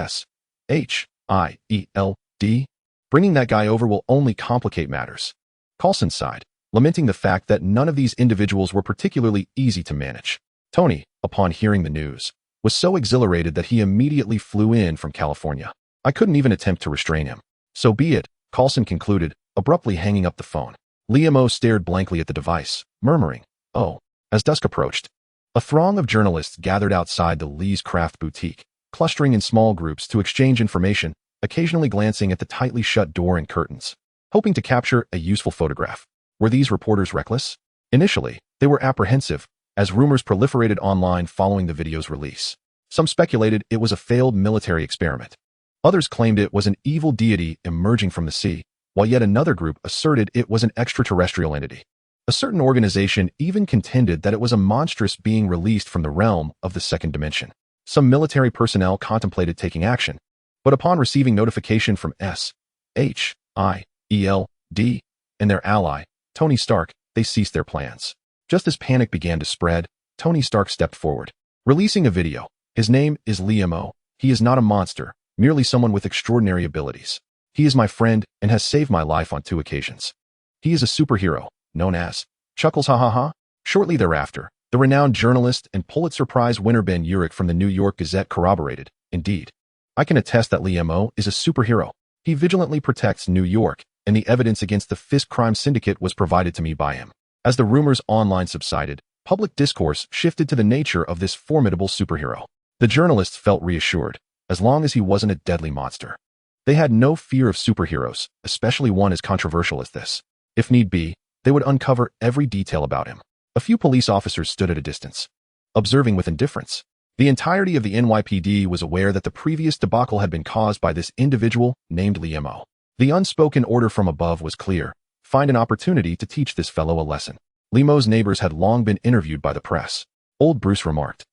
SHIELD? Bringing that guy over will only complicate matters. Carlson sighed, lamenting the fact that none of these individuals were particularly easy to manage. Tony, upon hearing the news, was so exhilarated that he immediately flew in from California. I couldn't even attempt to restrain him. So be it, Carlson concluded, abruptly hanging up the phone. Liam stared blankly at the device, murmuring, oh. As dusk approached, a throng of journalists gathered outside the Lee's Craft Boutique, clustering in small groups to exchange information, occasionally glancing at the tightly shut door and curtains, hoping to capture a useful photograph. Were these reporters reckless? Initially, they were apprehensive, as rumors proliferated online following the video's release. Some speculated it was a failed military experiment. Others claimed it was an evil deity emerging from the sea, while yet another group asserted it was an extraterrestrial entity. A certain organization even contended that it was a monstrous being released from the realm of the second dimension. Some military personnel contemplated taking action, but upon receiving notification from SHIELD, and their ally, Tony Stark, they ceased their plans. Just as panic began to spread, Tony Stark stepped forward, releasing a video. His name is Liam-O. He is not a monster, merely someone with extraordinary abilities. He is my friend and has saved my life on 2 occasions. He is a superhero, known as Chuckles ha ha ha. Shortly thereafter, the renowned journalist and Pulitzer Prize winner Ben Urich from the New York Gazette corroborated, indeed. I can attest that Liam-O is a superhero. He vigilantly protects New York, and the evidence against the Fisk crime syndicate was provided to me by him. As the rumors online subsided, public discourse shifted to the nature of this formidable superhero. The journalists felt reassured, as long as he wasn't a deadly monster. They had no fear of superheroes, especially one as controversial as this. If need be, they would uncover every detail about him. A few police officers stood at a distance, observing with indifference. The entirety of the NYPD was aware that the previous debacle had been caused by this individual named Liam-O. The unspoken order from above was clear: find an opportunity to teach this fellow a lesson. Liam-O's neighbors had long been interviewed by the press. Old Bruce remarked,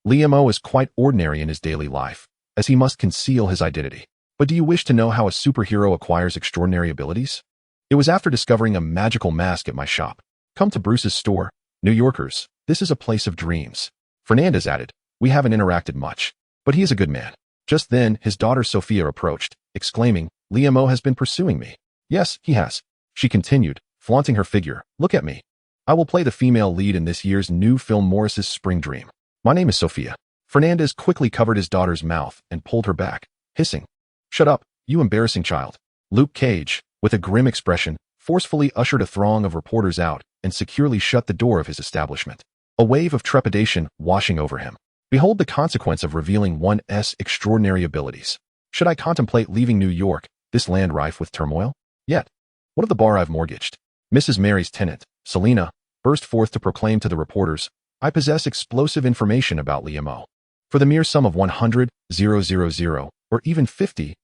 Liam-O is quite ordinary in his daily life, as he must conceal his identity. But do you wish to know how a superhero acquires extraordinary abilities? It was after discovering a magical mask at my shop. Come to Bruce's store, New Yorkers. This is a place of dreams. Fernandez added, we haven't interacted much, but he is a good man. Just then, his daughter Sophia approached, exclaiming, Liam-O has been pursuing me. Yes, he has. She continued, flaunting her figure. Look at me. I will play the female lead in this year's new film Morris's Spring Dream. My name is Sophia. Fernandez quickly covered his daughter's mouth and pulled her back, hissing, Shut up, you embarrassing child. Luke Cage, with a grim expression, forcefully ushered a throng of reporters out and securely shut the door of his establishment. A wave of trepidation washing over him. Behold the consequence of revealing one's extraordinary abilities. Should I contemplate leaving New York, this land rife with turmoil? Yet, what of the bar I've mortgaged? Mrs. Mary's tenant, Selina, burst forth to proclaim to the reporters, I possess explosive information about Liam-O. For the mere sum of 100,000, or even 50,000.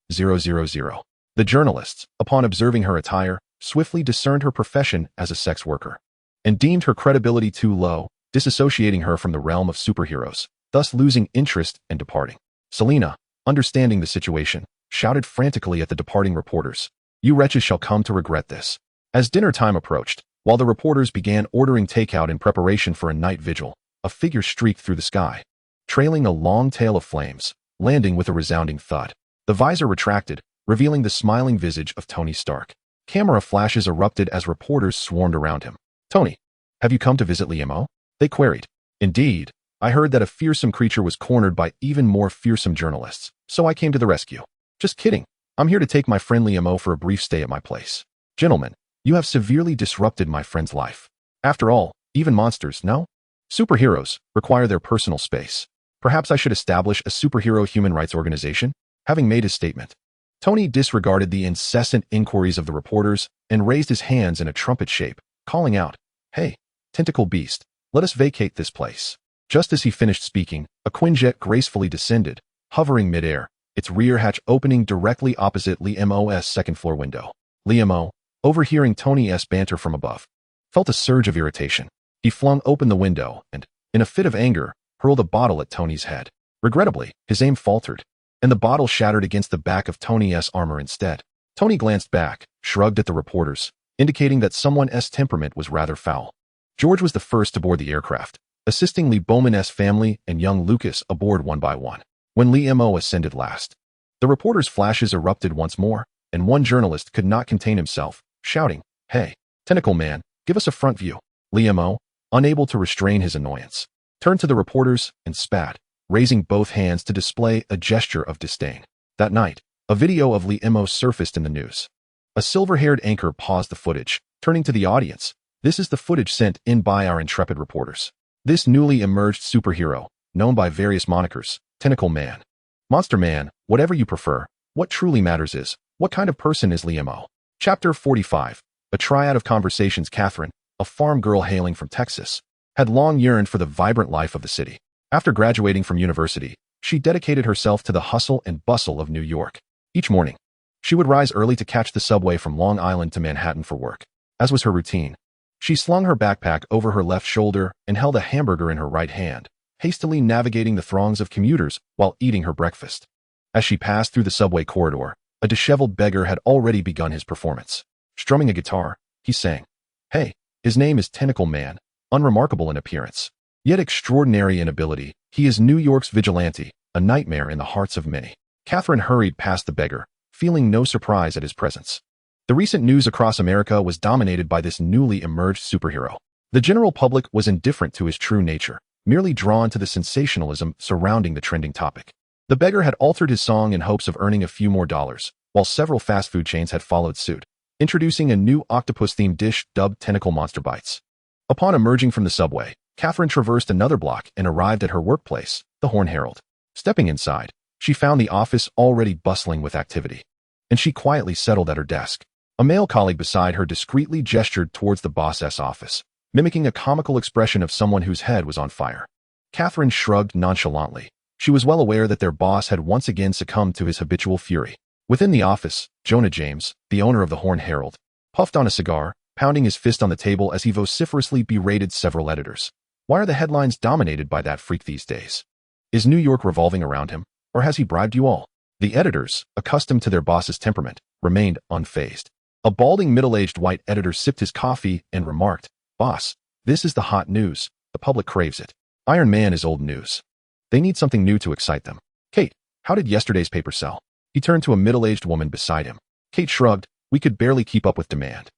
The journalists, upon observing her attire, swiftly discerned her profession as a sex worker, and deemed her credibility too low, disassociating her from the realm of superheroes, thus losing interest and departing. Selina, understanding the situation, shouted frantically at the departing reporters, You wretches shall come to regret this. As dinner time approached, while the reporters began ordering takeout in preparation for a night vigil, a figure streaked through the sky, trailing a long tail of flames, landing with a resounding thud. The visor retracted, revealing the smiling visage of Tony Stark. Camera flashes erupted as reporters swarmed around him. Tony, have you come to visit Liam-O? They queried. Indeed, I heard that a fearsome creature was cornered by even more fearsome journalists, so I came to the rescue. Just kidding. I'm here to take my friend Liam-O for a brief stay at my place. Gentlemen, you have severely disrupted my friend's life. After all, even monsters, no? Superheroes require their personal space. Perhaps I should establish a superhero human rights organization? Having made his statement, Tony disregarded the incessant inquiries of the reporters and raised his hands in a trumpet shape, calling out, Hey, tentacle beast, let us vacate this place. Just as he finished speaking, a Quinjet gracefully descended, hovering midair, its rear hatch opening directly opposite Liam-O's second-floor window. Liam-O, overhearing Tony's banter from above, felt a surge of irritation. He flung open the window and, in a fit of anger, hurled a bottle at Tony's head. Regrettably, his aim faltered, and the bottle shattered against the back of Tony's armor instead. Tony glanced back, shrugged at the reporters, indicating that someone's temperament was rather foul. George was the first to board the aircraft, assisting Lee Bowman's family and young Lucas aboard one by one. When Liam-O ascended last, the reporters' flashes erupted once more, and one journalist could not contain himself, shouting, Hey, Tentacle Man, give us a front view. Liam-O, unable to restrain his annoyance, turned to the reporters and spat, raising both hands to display a gesture of disdain. That night, a video of Liam-O surfaced in the news. A silver-haired anchor paused the footage, turning to the audience. This is the footage sent in by our intrepid reporters. This newly emerged superhero, known by various monikers, Tentacle Man, Monster Man, whatever you prefer, what truly matters is, what kind of person is Liam-O? Chapter 45. A triad of conversations. Catherine, a farm girl hailing from Texas, had long yearned for the vibrant life of the city. After graduating from university, she dedicated herself to the hustle and bustle of New York. Each morning, she would rise early to catch the subway from Long Island to Manhattan for work. As was her routine, she slung her backpack over her left shoulder and held a hamburger in her right hand, hastily navigating the throngs of commuters while eating her breakfast. As she passed through the subway corridor, a disheveled beggar had already begun his performance. Strumming a guitar, he sang. Hey, his name is Tentacle Man, unremarkable in appearance, yet extraordinary in ability. He is New York's vigilante, a nightmare in the hearts of many. Catherine hurried past the beggar, feeling no surprise at his presence. The recent news across America was dominated by this newly emerged superhero. The general public was indifferent to his true nature, merely drawn to the sensationalism surrounding the trending topic. The beggar had altered his song in hopes of earning a few more dollars, while several fast food chains had followed suit, introducing a new octopus-themed dish dubbed Tentacle Monster Bites. Upon emerging from the subway, Catherine traversed another block and arrived at her workplace, the Horn Herald. Stepping inside, she found the office already bustling with activity, and she quietly settled at her desk. A male colleague beside her discreetly gestured towards the boss's office, mimicking a comical expression of someone whose head was on fire. Catherine shrugged nonchalantly. She was well aware that their boss had once again succumbed to his habitual fury. Within the office, Jonah James, the owner of the Horn Herald, puffed on a cigar, pounding his fist on the table as he vociferously berated several editors. Why are the headlines dominated by that freak these days? Is New York revolving around him, or has he bribed you all? The editors, accustomed to their boss's temperament, remained unfazed. A balding middle-aged white editor sipped his coffee and remarked, "Boss, this is the hot news. The public craves it. Iron Man is old news. They need something new to excite them. Kate, how did yesterday's paper sell?" He turned to a middle-aged woman beside him. Kate shrugged. "We could barely keep up with demand.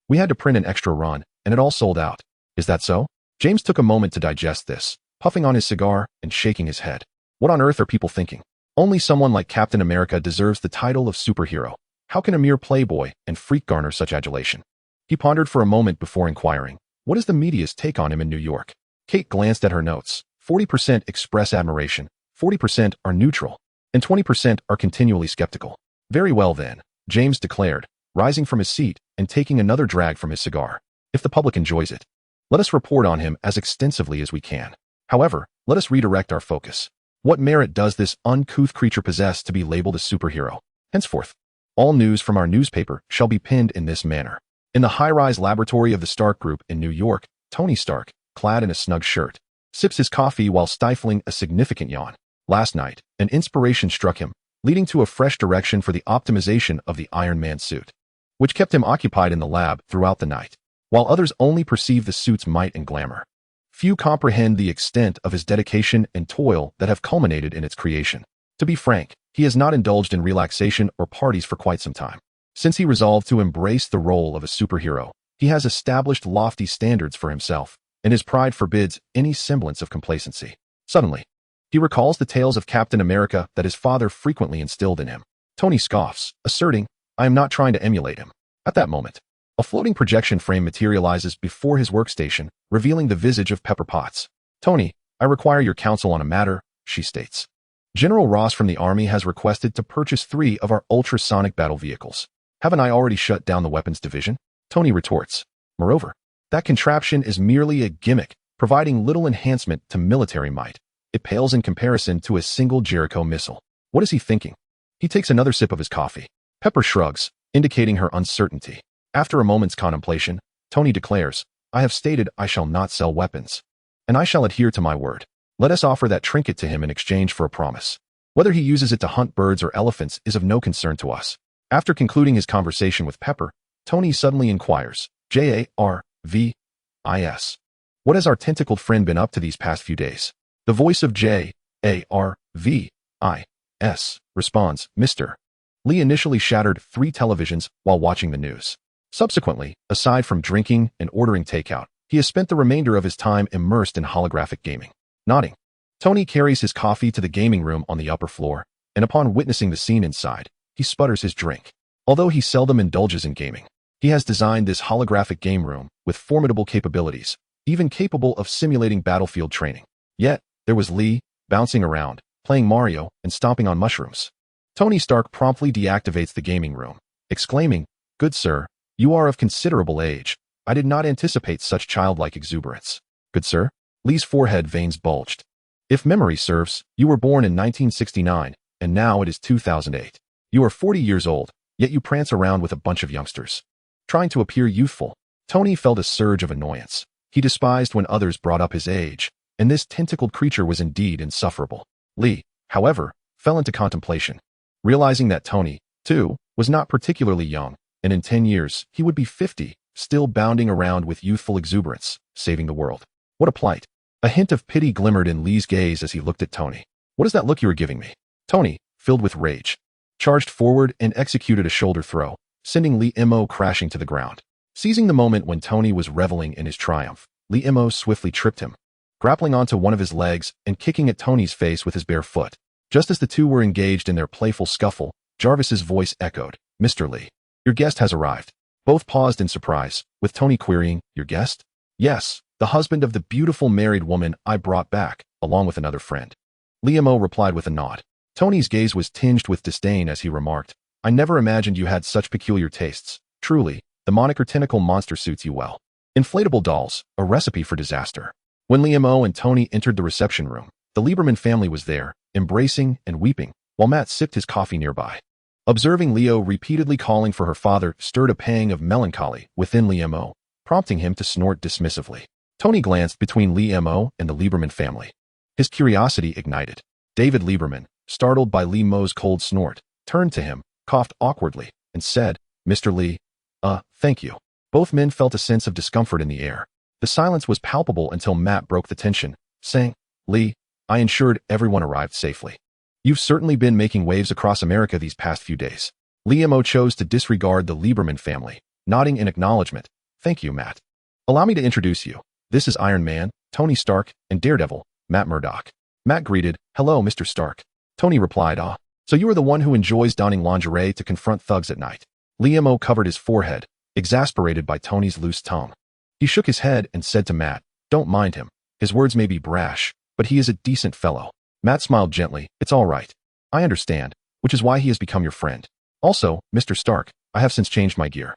We had to print an extra run, and it all sold out." "Is that so?" James took a moment to digest this, puffing on his cigar and shaking his head. What on earth are people thinking? Only someone like Captain America deserves the title of superhero. How can a mere playboy and freak garner such adulation? He pondered for a moment before inquiring, what is the media's take on him in New York? Kate glanced at her notes. 40% express admiration, 40% are neutral, and 20% are continually skeptical. Very well then, James declared, rising from his seat and taking another drag from his cigar. If the public enjoys it, let us report on him as extensively as we can. However, let us redirect our focus. What merit does this uncouth creature possess to be labeled a superhero? Henceforth, all news from our newspaper shall be pinned in this manner. In the high-rise laboratory of the Stark Group in New York, Tony Stark, clad in a snug shirt, sips his coffee while stifling a significant yawn. Last night, an inspiration struck him, leading to a fresh direction for the optimization of the Iron Man suit, which kept him occupied in the lab throughout the night, while others only perceive the suit's might and glamour. Few comprehend the extent of his dedication and toil that have culminated in its creation. To be frank, he has not indulged in relaxation or parties for quite some time. Since he resolved to embrace the role of a superhero, he has established lofty standards for himself, and his pride forbids any semblance of complacency. Suddenly, he recalls the tales of Captain America that his father frequently instilled in him. Tony scoffs, asserting, "I am not trying to emulate him." At that moment, a floating projection frame materializes before his workstation, revealing the visage of Pepper Potts. "Tony, I require your counsel on a matter," she states. "General Ross from the Army has requested to purchase 3 of our ultrasonic battle vehicles. Haven't I already shut down the weapons division?" Tony retorts, "Moreover, that contraption is merely a gimmick, providing little enhancement to military might. It pales in comparison to a single Jericho missile." What is he thinking? He takes another sip of his coffee. Pepper shrugs, indicating her uncertainty. After a moment's contemplation, Tony declares, "I have stated I shall not sell weapons, and I shall adhere to my word. Let us offer that trinket to him in exchange for a promise. Whether he uses it to hunt birds or elephants is of no concern to us." After concluding his conversation with Pepper, Tony suddenly inquires, "J.A.R.V.I.S. What has our tentacled friend been up to these past few days?" The voice of J.A.R.V.I.S. responds, "Mr. Lee initially shattered 3 televisions while watching the news. Subsequently, aside from drinking and ordering takeout, he has spent the remainder of his time immersed in holographic gaming." Nodding, Tony carries his coffee to the gaming room on the upper floor, and upon witnessing the scene inside, he sputters his drink. Although he seldom indulges in gaming, he has designed this holographic game room with formidable capabilities, even capable of simulating battlefield training. Yet, there was Lee, bouncing around, playing Mario, and stomping on mushrooms. Tony Stark promptly deactivates the gaming room, exclaiming, "Good sir, you are of considerable age. I did not anticipate such childlike exuberance." "Good sir?" Lee's forehead veins bulged. "If memory serves, you were born in 1969, and now it is 2008. You are 40 years old, yet you prance around with a bunch of youngsters, trying to appear youthful." Tony felt a surge of annoyance. He despised when others brought up his age, and this tentacled creature was indeed insufferable. Lee, however, fell into contemplation, realizing that Tony, too, was not particularly young, and in 10 years, he would be 50, still bounding around with youthful exuberance, saving the world. What a plight. A hint of pity glimmered in Lee's gaze as he looked at Tony. What is that look you are giving me? Tony, filled with rage, charged forward and executed a shoulder throw, sending Lee Mo crashing to the ground. Seizing the moment when Tony was reveling in his triumph, Lee Mo swiftly tripped him, grappling onto one of his legs and kicking at Tony's face with his bare foot. Just as the two were engaged in their playful scuffle, Jarvis's voice echoed, "Mr. Lee, your guest has arrived." Both paused in surprise, with Tony querying, "Your guest?" "Yes, the husband of the beautiful married woman I brought back, along with another friend." Lee Mo replied with a nod. Tony's gaze was tinged with disdain as he remarked, "I never imagined you had such peculiar tastes. Truly, the moniker tentacle monster suits you well." Inflatable dolls, a recipe for disaster. When Lee Mo and Tony entered the reception room, the Lieberman family was there, embracing and weeping, while Matt sipped his coffee nearby. Observing Leo repeatedly calling for her father stirred a pang of melancholy within Lee Mo, prompting him to snort dismissively. Tony glanced between Lee Mo and the Lieberman family. His curiosity ignited. David Lieberman, startled by Lee Mo's cold snort, turned to him, coughed awkwardly, and said, "Mr. Lee, thank you." Both men felt a sense of discomfort in the air. The silence was palpable until Matt broke the tension, saying, "Lee, I ensured everyone arrived safely. You've certainly been making waves across America these past few days." Lee Mo chose to disregard the Lieberman family, nodding in acknowledgement. "Thank you, Matt. Allow me to introduce you. This is Iron Man, Tony Stark, and Daredevil, Matt Murdock." Matt greeted, "Hello, Mr. Stark." Tony replied, "Ah, so you are the one who enjoys donning lingerie to confront thugs at night." Lee Mo covered his forehead, exasperated by Tony's loose tone. He shook his head and said to Matt, "Don't mind him. His words may be brash, but he is a decent fellow." Matt smiled gently. "It's all right. I understand, which is why he has become your friend. Also, Mr. Stark, I have since changed my gear.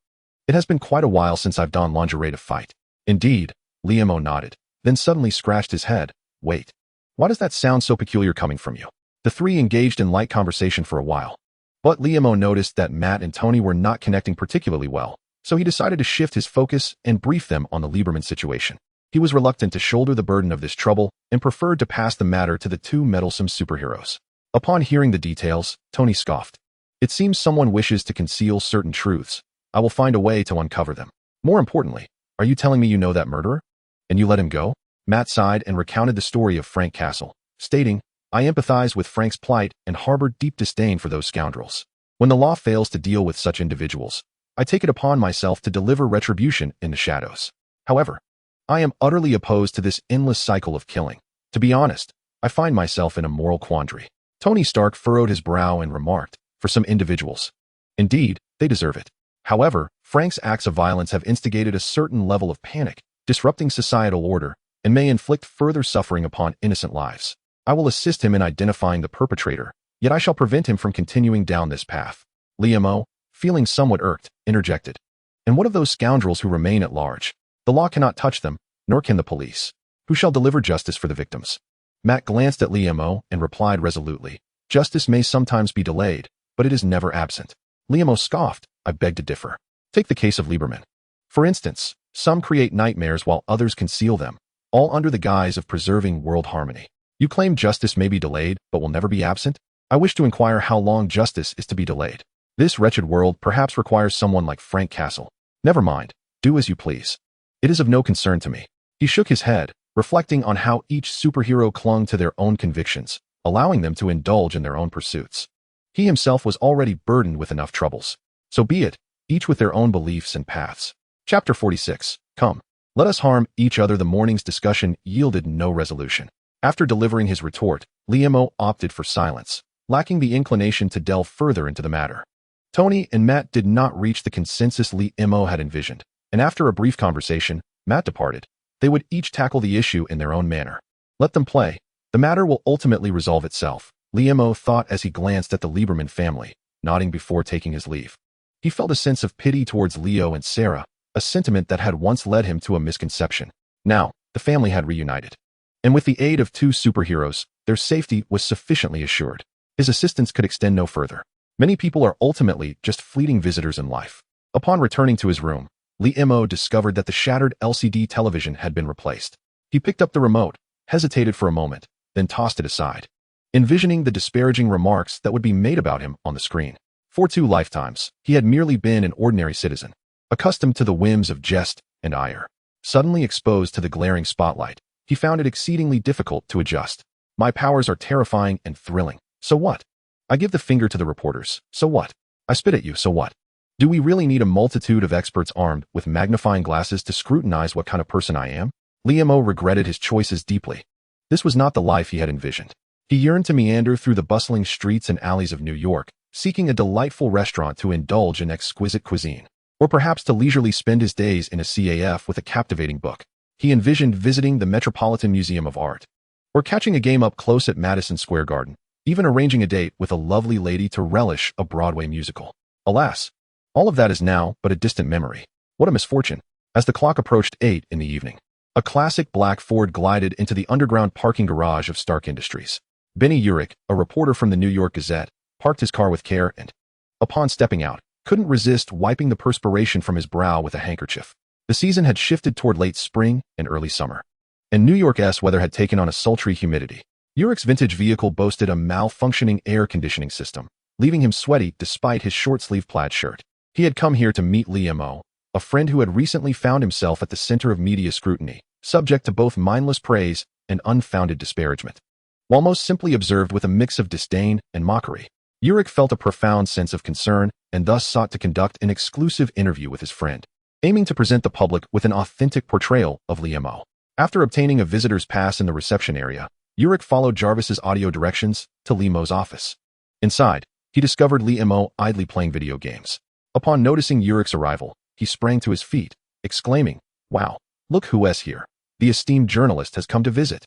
It has been quite a while since I've donned lingerie to fight." "Indeed," Lee Mo nodded, then suddenly scratched his head. "Wait. Why does that sound so peculiar coming from you?" The three engaged in light conversation for a while. But Lee Mo noticed that Matt and Tony were not connecting particularly well, so he decided to shift his focus and brief them on the Lieberman situation. He was reluctant to shoulder the burden of this trouble and preferred to pass the matter to the two meddlesome superheroes. Upon hearing the details, Tony scoffed. "It seems someone wishes to conceal certain truths. I will find a way to uncover them. More importantly, are you telling me you know that murderer? And you let him go?" Matt sighed and recounted the story of Frank Castle, stating, "I empathize with Frank's plight and harbor deep disdain for those scoundrels. When the law fails to deal with such individuals, I take it upon myself to deliver retribution in the shadows. However, I am utterly opposed to this endless cycle of killing. To be honest, I find myself in a moral quandary." Tony Stark furrowed his brow and remarked, "For some individuals, indeed, they deserve it. However, Frank's acts of violence have instigated a certain level of panic, disrupting societal order, and may inflict further suffering upon innocent lives. I will assist him in identifying the perpetrator, yet I shall prevent him from continuing down this path." Lee Mo, feeling somewhat irked, interjected, "And what of those scoundrels who remain at large? The law cannot touch them, nor can the police. Who shall deliver justice for the victims?" Matt glanced at Lee Mo and replied resolutely, "Justice may sometimes be delayed, but it is never absent." Lee Mo scoffed, "I beg to differ. Take the case of Lieberman. For instance, some create nightmares while others conceal them, all under the guise of preserving world harmony. You claim justice may be delayed, but will never be absent? I wish to inquire how long justice is to be delayed. This wretched world perhaps requires someone like Frank Castle. Never mind, do as you please. It is of no concern to me." He shook his head, reflecting on how each superhero clung to their own convictions, allowing them to indulge in their own pursuits. He himself was already burdened with enough troubles. So be it, each with their own beliefs and paths. Chapter 46. Come, let us harm each other. The morning's discussion yielded no resolution. After delivering his retort, Lee Mo opted for silence, lacking the inclination to delve further into the matter. Tony and Matt did not reach the consensus Lee Mo had envisioned, and after a brief conversation, Matt departed. They would each tackle the issue in their own manner. Let them play. The matter will ultimately resolve itself, Lee Mo thought as he glanced at the Lieberman family, nodding before taking his leave. He felt a sense of pity towards Leo and Sarah, a sentiment that had once led him to a misconception. Now, the family had reunited. And with the aid of two superheroes, their safety was sufficiently assured. His assistance could extend no further. Many people are ultimately just fleeting visitors in life. Upon returning to his room, Lee Mo discovered that the shattered LCD television had been replaced. He picked up the remote, hesitated for a moment, then tossed it aside, envisioning the disparaging remarks that would be made about him on the screen. For 2 lifetimes, he had merely been an ordinary citizen. Accustomed to the whims of jest and ire, suddenly exposed to the glaring spotlight, he found it exceedingly difficult to adjust. My powers are terrifying and thrilling. So what? I give the finger to the reporters. So what? I spit at you. So what? Do we really need a multitude of experts armed with magnifying glasses to scrutinize what kind of person I am? Liam regretted his choices deeply. This was not the life he had envisioned. He yearned to meander through the bustling streets and alleys of New York, seeking a delightful restaurant to indulge in exquisite cuisine, or perhaps to leisurely spend his days in a CAF with a captivating book. He envisioned visiting the Metropolitan Museum of Art, or catching a game up close at Madison Square Garden, even arranging a date with a lovely lady to relish a Broadway musical. Alas, all of that is now but a distant memory. What a misfortune. As the clock approached 8 in the evening, a classic black Ford glided into the underground parking garage of Stark Industries. Benny Urich, a reporter from the New York Gazette, parked his car with care and, upon stepping out, couldn't resist wiping the perspiration from his brow with a handkerchief. The season had shifted toward late spring and early summer, and New York's weather had taken on a sultry humidity. Urich's vintage vehicle boasted a malfunctioning air conditioning system, leaving him sweaty despite his short-sleeved plaid shirt. He had come here to meet Liam, a friend who had recently found himself at the center of media scrutiny, subject to both mindless praise and unfounded disparagement. While most simply observed with a mix of disdain and mockery, Urich felt a profound sense of concern and thus sought to conduct an exclusive interview with his friend, aiming to present the public with an authentic portrayal of Liam. After obtaining a visitor's pass in the reception area, Urich followed Jarvis's audio directions to Liam's office. Inside, he discovered Liam idly playing video games. Upon noticing Urich's arrival, he sprang to his feet, exclaiming, "Wow, look who's here. The esteemed journalist has come to visit."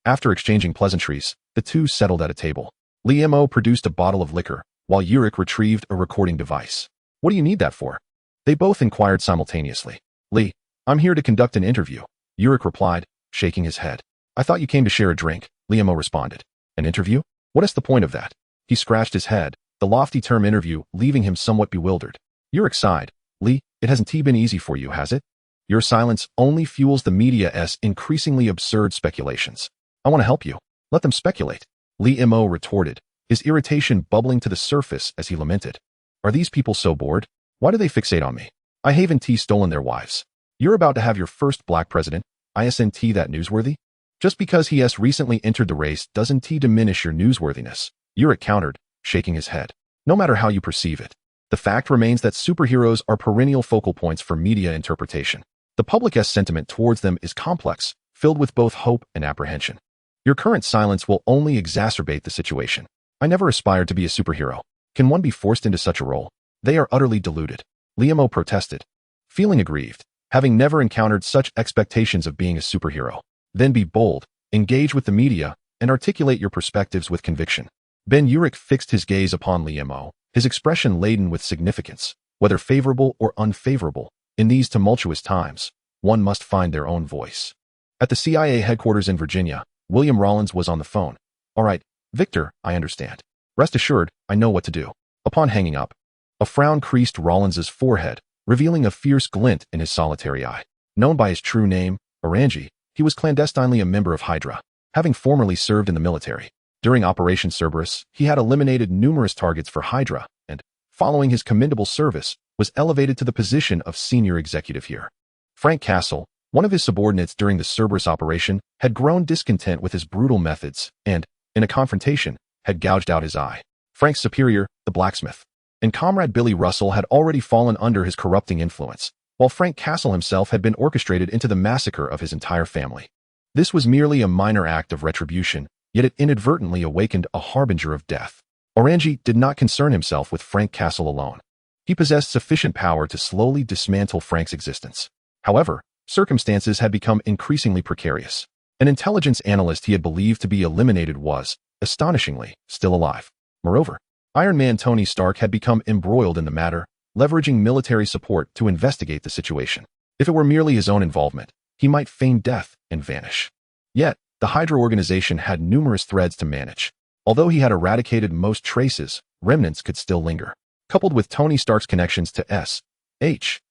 After exchanging pleasantries, the two settled at a table. Liam produced a bottle of liquor, while Urich retrieved a recording device. "What do you need that for?" They both inquired simultaneously. "Lee, I'm here to conduct an interview," Urich replied, shaking his head. "I thought you came to share a drink," Liam responded. "An interview? What is the point of that?" He scratched his head, the lofty term interview leaving him somewhat bewildered. Urich sighed. "Lee, it hasn't been easy for you, has it? Your silence only fuels the media's increasingly absurd speculations. I want to help you. Let them speculate." Liam retorted, his irritation bubbling to the surface as he lamented. "Are these people so bored? Why do they fixate on me? I haven't stolen their wives. You're about to have your first black president. Isn't that newsworthy? Just because he has recently entered the race doesn't diminish your newsworthiness," Urich countered, shaking his head. "No matter how you perceive it, the fact remains that superheroes are perennial focal points for media interpretation. The public's sentiment towards them is complex, filled with both hope and apprehension. Your current silence will only exacerbate the situation. I never aspired to be a superhero. Can one be forced into such a role? They are utterly deluded," Liam protested, feeling aggrieved, having never encountered such expectations of being a superhero. "Then be bold, engage with the media, and articulate your perspectives with conviction." Ben Urich fixed his gaze upon Liam, his expression laden with significance. Whether favorable or unfavorable, in these tumultuous times, one must find their own voice. At the CIA headquarters in Virginia, William Rollins was on the phone. "All right, Victor, I understand. Rest assured, I know what to do." Upon hanging up, a frown creased Rollins's forehead, revealing a fierce glint in his solitary eye. Known by his true name, Orangi, he was clandestinely a member of Hydra, having formerly served in the military. During Operation Cerberus, he had eliminated numerous targets for Hydra and, following his commendable service, was elevated to the position of senior executive here. Frank Castle, one of his subordinates during the Cerberus operation, had grown discontent with his brutal methods and, in a confrontation, had gouged out his eye. Frank's superior, the blacksmith, and comrade Billy Russell had already fallen under his corrupting influence, while Frank Castle himself had been orchestrated into the massacre of his entire family. This was merely a minor act of retribution, yet it inadvertently awakened a harbinger of death. Orangi did not concern himself with Frank Castle alone. He possessed sufficient power to slowly dismantle Frank's existence. However, circumstances had become increasingly precarious. An intelligence analyst he had believed to be eliminated was, astonishingly, still alive. Moreover, Iron Man Tony Stark had become embroiled in the matter, leveraging military support to investigate the situation. If it were merely his own involvement, he might feign death and vanish. Yet, the Hydra organization had numerous threads to manage. Although he had eradicated most traces, remnants could still linger. Coupled with Tony Stark's connections to S.H.I.E.L.D.,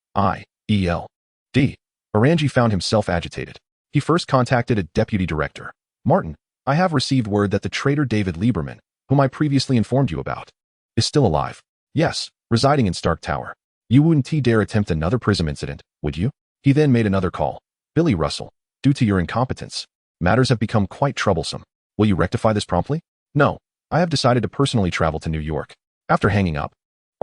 Orangi found himself agitated. He first contacted a deputy director. "Martin, I have received word that the traitor David Lieberman, whom I previously informed you about, is still alive." "Yes, residing in Stark Tower." You wouldn't dare attempt another prism incident, would you? He then made another call. Billy Russell, due to your incompetence, matters have become quite troublesome. Will you rectify this promptly? No, I have decided to personally travel to New York. After hanging up,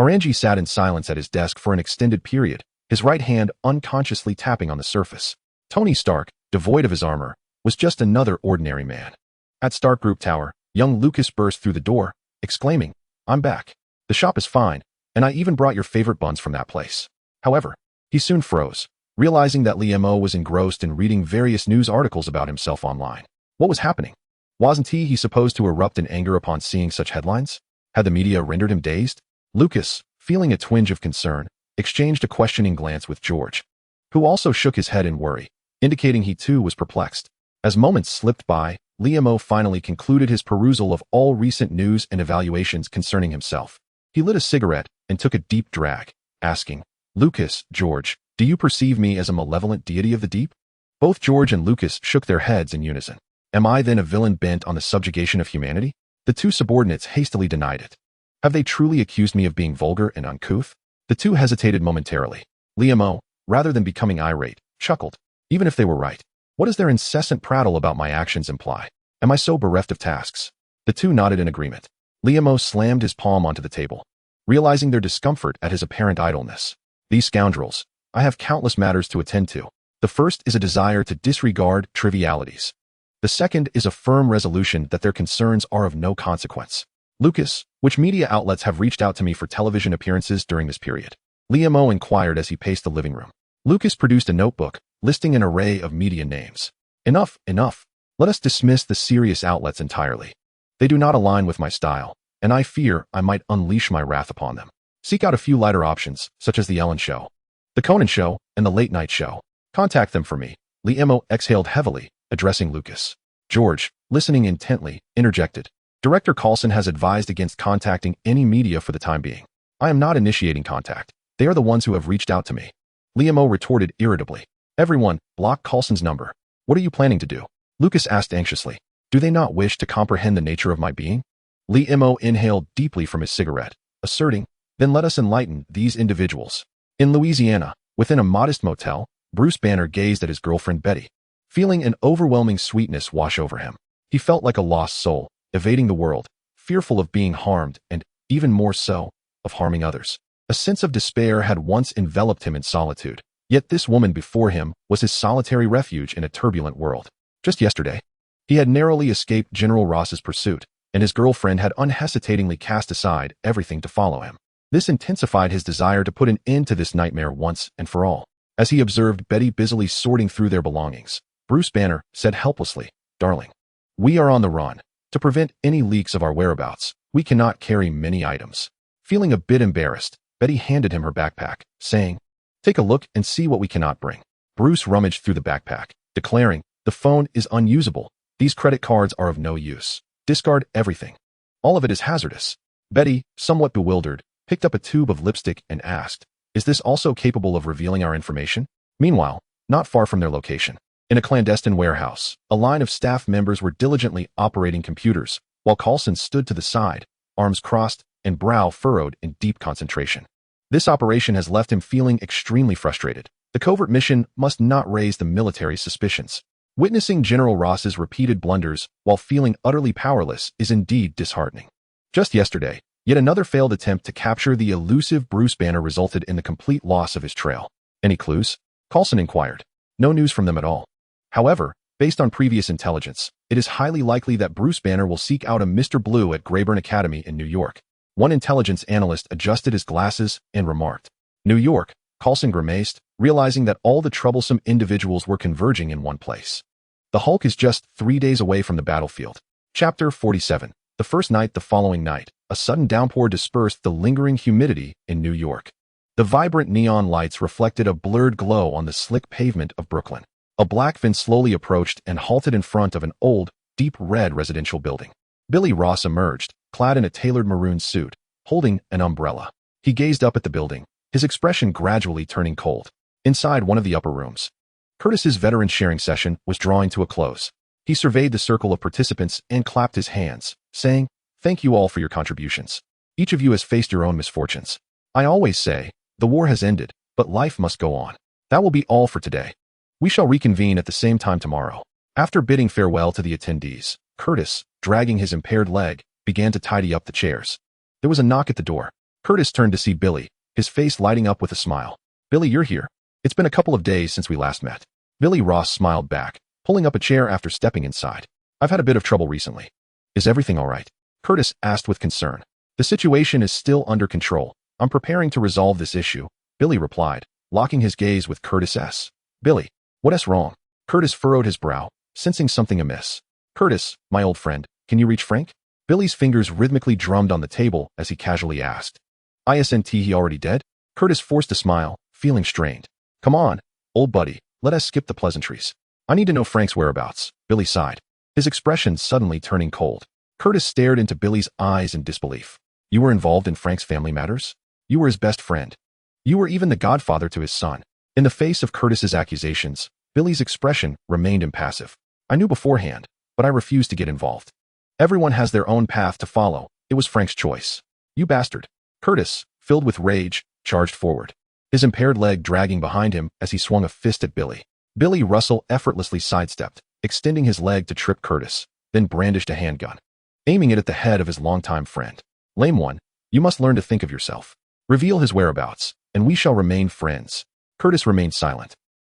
Orangi sat in silence at his desk for an extended period, his right hand unconsciously tapping on the surface. Tony Stark, devoid of his armor, was just another ordinary man. At Stark Group Tower, young Lucas burst through the door, exclaiming, I'm back. The shop is fine, and I even brought your favorite buns from that place. However, he soon froze, realizing that Liam-O was engrossed in reading various news articles about himself online. What was happening? Wasn't he supposed to erupt in anger upon seeing such headlines? Had the media rendered him dazed? Lucas, feeling a twinge of concern, exchanged a questioning glance with George, who also shook his head in worry, indicating he too was perplexed. As moments slipped by, Liam-O finally concluded his perusal of all recent news and evaluations concerning himself. He lit a cigarette and took a deep drag, asking, Lucas, George, do you perceive me as a malevolent deity of the deep? Both George and Lucas shook their heads in unison. Am I then a villain bent on the subjugation of humanity? The two subordinates hastily denied it. Have they truly accused me of being vulgar and uncouth? The two hesitated momentarily. Liam-O, rather than becoming irate, chuckled. Even if they were right, what does their incessant prattle about my actions imply? Am I so bereft of tasks? The two nodded in agreement. Liam-O slammed his palm onto the table, realizing their discomfort at his apparent idleness. These scoundrels, I have countless matters to attend to. The first is a desire to disregard trivialities. The second is a firm resolution that their concerns are of no consequence. Lucas, which media outlets have reached out to me for television appearances during this period? Liam-O inquired as he paced the living room. Lucas produced a notebook, listing an array of media names. Enough, enough. Let us dismiss the serious outlets entirely. They do not align with my style, and I fear I might unleash my wrath upon them. Seek out a few lighter options, such as The Ellen Show, The Conan Show, and The Late Night Show. Contact them for me. Liam-O exhaled heavily, addressing Lucas. George, listening intently, interjected. Director Coulson has advised against contacting any media for the time being. I am not initiating contact. They are the ones who have reached out to me. Liam-O retorted irritably. Everyone, block Coulson's number. What are you planning to do? Lucas asked anxiously. Do they not wish to comprehend the nature of my being? Liam-O inhaled deeply from his cigarette, asserting, then let us enlighten these individuals. In Louisiana, within a modest motel, Bruce Banner gazed at his girlfriend Betty, feeling an overwhelming sweetness wash over him. He felt like a lost soul, evading the world, fearful of being harmed and, even more so, of harming others. A sense of despair had once enveloped him in solitude, yet this woman before him was his solitary refuge in a turbulent world. Just yesterday, he had narrowly escaped General Ross's pursuit, and his girlfriend had unhesitatingly cast aside everything to follow him. This intensified his desire to put an end to this nightmare once and for all. As he observed Betty busily sorting through their belongings, Bruce Banner said helplessly, Darling, we are on the run. To prevent any leaks of our whereabouts, we cannot carry many items. Feeling a bit embarrassed, Betty handed him her backpack, saying, Take a look and see what we cannot bring. Bruce rummaged through the backpack, declaring, The phone is unusable. These credit cards are of no use. Discard everything. All of it is hazardous. Betty, somewhat bewildered, picked up a tube of lipstick and asked, Is this also capable of revealing our information? Meanwhile, not far from their location, in a clandestine warehouse, a line of staff members were diligently operating computers, while Coulson stood to the side, arms crossed and brow furrowed in deep concentration. This operation has left him feeling extremely frustrated. The covert mission must not raise the military's suspicions. Witnessing General Ross's repeated blunders while feeling utterly powerless is indeed disheartening. Just yesterday, yet another failed attempt to capture the elusive Bruce Banner resulted in the complete loss of his trail. Any clues? Coulson inquired. No news from them at all. However, based on previous intelligence, it is highly likely that Bruce Banner will seek out a Mr. Blue at Grayburn Academy in New York. One intelligence analyst adjusted his glasses and remarked, New York. Coulson grimaced, realizing that all the troublesome individuals were converging in one place. The Hulk is just 3 days away from the battlefield. Chapter 47. The first night the following night, a sudden downpour dispersed the lingering humidity in New York. The vibrant neon lights reflected a blurred glow on the slick pavement of Brooklyn. A black van slowly approached and halted in front of an old, deep red residential building. Billy Ross emerged, clad in a tailored maroon suit, holding an umbrella. He gazed up at the building, his expression gradually turning cold. Inside one of the upper rooms, Curtis's veteran sharing session was drawing to a close. He surveyed the circle of participants and clapped his hands, saying, Thank you all for your contributions. Each of you has faced your own misfortunes. I always say, The war has ended, but life must go on. That will be all for today. We shall reconvene at the same time tomorrow. After bidding farewell to the attendees, Curtis, dragging his impaired leg, began to tidy up the chairs. There was a knock at the door. Curtis turned to see Billy, his face lighting up with a smile. "Billy, you're here. It's been a couple of days since we last met." Billy Ross smiled back, pulling up a chair after stepping inside. "I've had a bit of trouble recently." "Is everything all right?" Curtis asked with concern. "The situation is still under control. I'm preparing to resolve this issue," Billy replied, locking his gaze with Curtis'. "Billy, what's wrong?" Curtis furrowed his brow, sensing something amiss. "Curtis, my old friend, can you reach Frank?" Billy's fingers rhythmically drummed on the table as he casually asked. "Isn't he already dead?" Curtis forced a smile, feeling strained. "Come on, old buddy, let us skip the pleasantries. I need to know Frank's whereabouts," Billy sighed, his expression suddenly turning cold. Curtis stared into Billy's eyes in disbelief. "You were involved in Frank's family matters? You were his best friend. You were even the godfather to his son." In the face of Curtis's accusations, Billy's expression remained impassive. "I knew beforehand, but I refused to get involved. Everyone has their own path to follow. It was Frank's choice." "You bastard." Curtis, filled with rage, charged forward, his impaired leg dragging behind him as he swung a fist at Billy. Billy Russell effortlessly sidestepped, extending his leg to trip Curtis, then brandished a handgun, aiming it at the head of his longtime friend. "Lame one, you must learn to think of yourself. Reveal his whereabouts, and we shall remain friends." Curtis remained silent,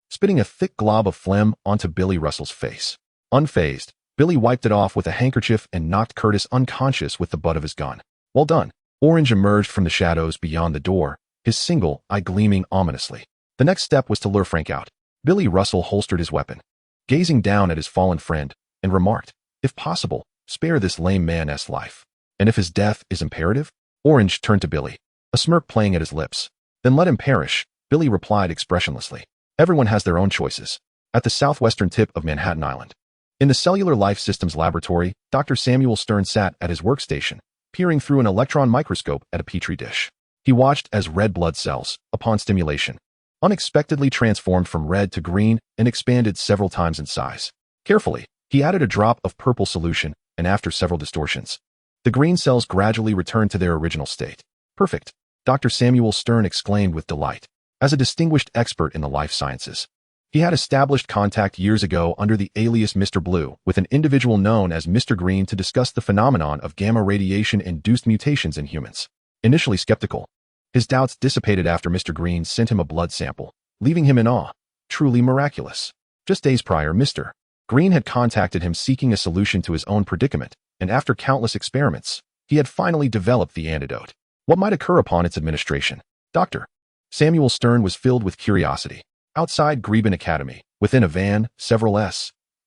spitting a thick glob of phlegm onto Billy Russell's face. Unfazed, Billy wiped it off with a handkerchief and knocked Curtis unconscious with the butt of his gun. "Well done." Orange emerged from the shadows beyond the door, his single eye gleaming ominously. The next step was to lure Frank out. Billy Russell holstered his weapon, gazing down at his fallen friend, and remarked, "If possible, spare this lame man's life. And if his death is imperative?" Orange turned to Billy, a smirk playing at his lips. "Then let him perish," Billy replied expressionlessly. "Everyone has their own choices." At the southwestern tip of Manhattan Island, in the Cellular Life Systems Laboratory, Dr. Samuel Stern sat at his workstation, peering through an electron microscope at a petri dish. He watched as red blood cells, upon stimulation, unexpectedly transformed from red to green and expanded several times in size. Carefully, he added a drop of purple solution, and after several distortions, the green cells gradually returned to their original state. "Perfect," Dr. Samuel Stern exclaimed with delight. As a distinguished expert in the life sciences, he had established contact years ago under the alias Mr. Blue with an individual known as Mr. Green to discuss the phenomenon of gamma radiation-induced mutations in humans. Initially skeptical, his doubts dissipated after Mr. Green sent him a blood sample, leaving him in awe. Truly miraculous. Just days prior, Mr. Green had contacted him seeking a solution to his own predicament, and after countless experiments, he had finally developed the antidote. What might occur upon its administration? Dr. Samuel Stern was filled with curiosity. Outside Greben Academy, within a van, several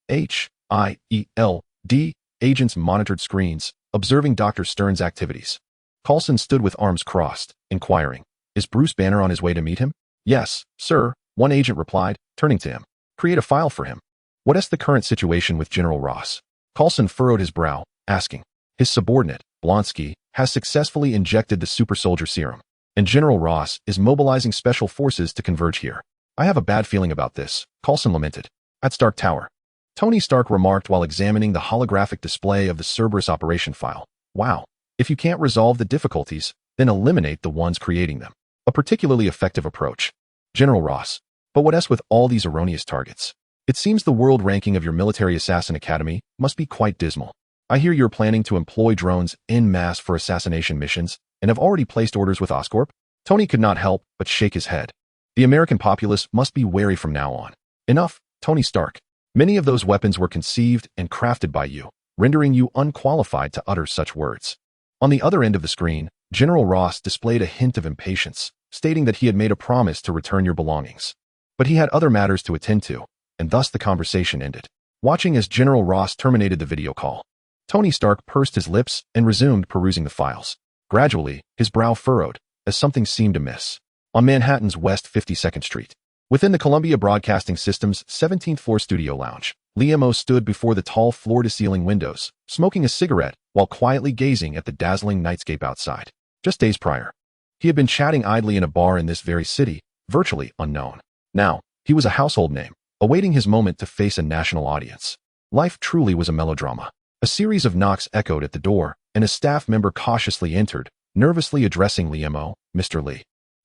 SHIELD agents monitored screens, observing Dr. Stern's activities. Coulson stood with arms crossed, inquiring, "Is Bruce Banner on his way to meet him?" "Yes, sir," one agent replied, turning to him. "Create a file for him." "What is the current situation with General Ross?" Coulson furrowed his brow, asking. "His subordinate, Blonsky, has successfully injected the super soldier serum, and General Ross is mobilizing special forces to converge here. I have a bad feeling about this," Coulson lamented. "At Stark Tower," Tony Stark remarked while examining the holographic display of the Cerberus operation file. "Wow. If you can't resolve the difficulties, then eliminate the ones creating them. A particularly effective approach." "General Ross. But what else with all these erroneous targets? It seems the world ranking of your military assassin academy must be quite dismal. I hear you're planning to employ drones en masse for assassination missions and have already placed orders with Oscorp." Tony could not help but shake his head. "The American populace must be wary from now on." "Enough, Tony Stark. Many of those weapons were conceived and crafted by you, rendering you unqualified to utter such words." On the other end of the screen, General Ross displayed a hint of impatience, stating that he had made a promise to return your belongings. But he had other matters to attend to, and thus the conversation ended. Watching as General Ross terminated the video call, Tony Stark pursed his lips and resumed perusing the files. Gradually, his brow furrowed, as something seemed amiss. On Manhattan's West 52nd Street, within the Columbia Broadcasting System's 17th floor studio lounge, Liam stood before the tall floor-to-ceiling windows, smoking a cigarette while quietly gazing at the dazzling nightscape outside. Just days prior, he had been chatting idly in a bar in this very city, virtually unknown. Now, he was a household name, awaiting his moment to face a national audience. Life truly was a melodrama. A series of knocks echoed at the door, and a staff member cautiously entered, nervously addressing Liam, "Mr. Lee."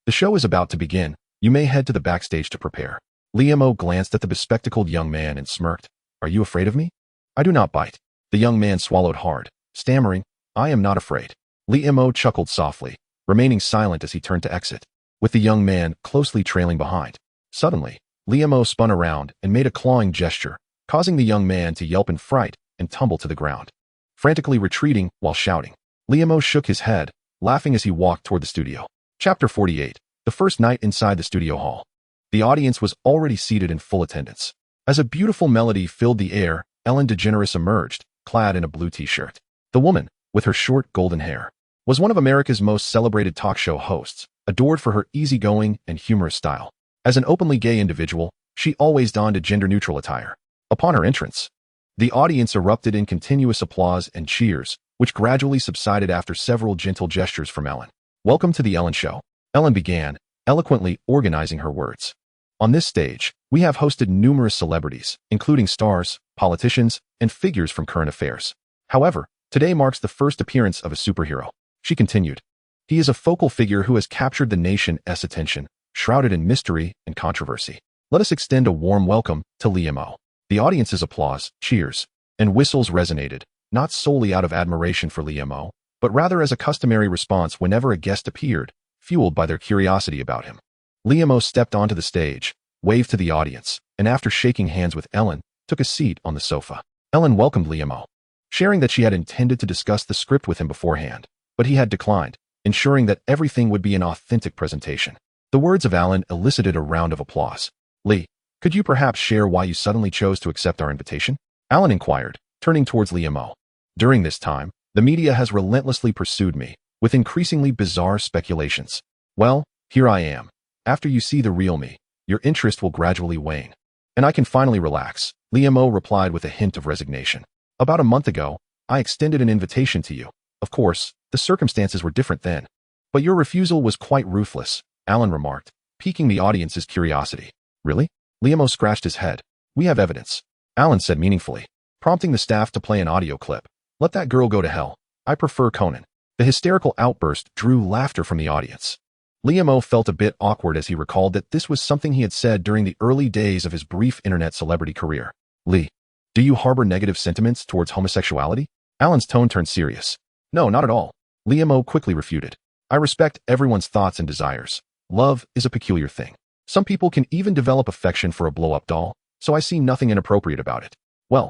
The show is about to begin. You may head to the backstage to prepare. Liam glanced at the bespectacled young man and smirked. Are you afraid of me? I do not bite. The young man swallowed hard, stammering, I am not afraid. Liam chuckled softly, remaining silent as he turned to exit, with the young man closely trailing behind. Suddenly, Liam spun around and made a clawing gesture, causing the young man to yelp in fright and tumble to the ground, frantically retreating while shouting. Liam shook his head, laughing as he walked toward the studio. Chapter 48. The first night inside the studio hall. The audience was already seated in full attendance. As a beautiful melody filled the air, Ellen DeGeneres emerged, clad in a blue t-shirt. The woman, with her short golden hair, was one of America's most celebrated talk show hosts, adored for her easygoing and humorous style. As an openly gay individual, she always donned a gender-neutral attire. Upon her entrance, the audience erupted in continuous applause and cheers, which gradually subsided after several gentle gestures from Ellen. Welcome to the Ellen Show. Ellen began, eloquently organizing her words. On this stage, we have hosted numerous celebrities, including stars, politicians, and figures from current affairs. However, today marks the first appearance of a superhero. She continued. He is a focal figure who has captured the nation's attention, shrouded in mystery and controversy. Let us extend a warm welcome to Liam. The audience's applause, cheers, and whistles resonated, not solely out of admiration for Liam, but rather as a customary response whenever a guest appeared, fueled by their curiosity about him. Liam stepped onto the stage, waved to the audience, and after shaking hands with Ellen, took a seat on the sofa. Ellen welcomed Liam, sharing that she had intended to discuss the script with him beforehand, but he had declined, ensuring that everything would be an authentic presentation. The words of Ellen elicited a round of applause. Lee, could you perhaps share why you suddenly chose to accept our invitation? Ellen inquired, turning towards Liam. During this time, the media has relentlessly pursued me, with increasingly bizarre speculations. Well, here I am. After you see the real me, your interest will gradually wane. And I can finally relax, Liam replied with a hint of resignation. About a month ago, I extended an invitation to you. Of course, the circumstances were different then. But your refusal was quite ruthless, Ellen remarked, piquing the audience's curiosity. Really? Liam scratched his head. We have evidence, Ellen said meaningfully, prompting the staff to play an audio clip. Let that girl go to hell. I prefer Conan. The hysterical outburst drew laughter from the audience. Liam felt a bit awkward as he recalled that this was something he had said during the early days of his brief internet celebrity career. Lee, do you harbor negative sentiments towards homosexuality? Alan's tone turned serious. No, not at all. Liam quickly refuted. I respect everyone's thoughts and desires. Love is a peculiar thing. Some people can even develop affection for a blow-up doll, so I see nothing inappropriate about it. Well,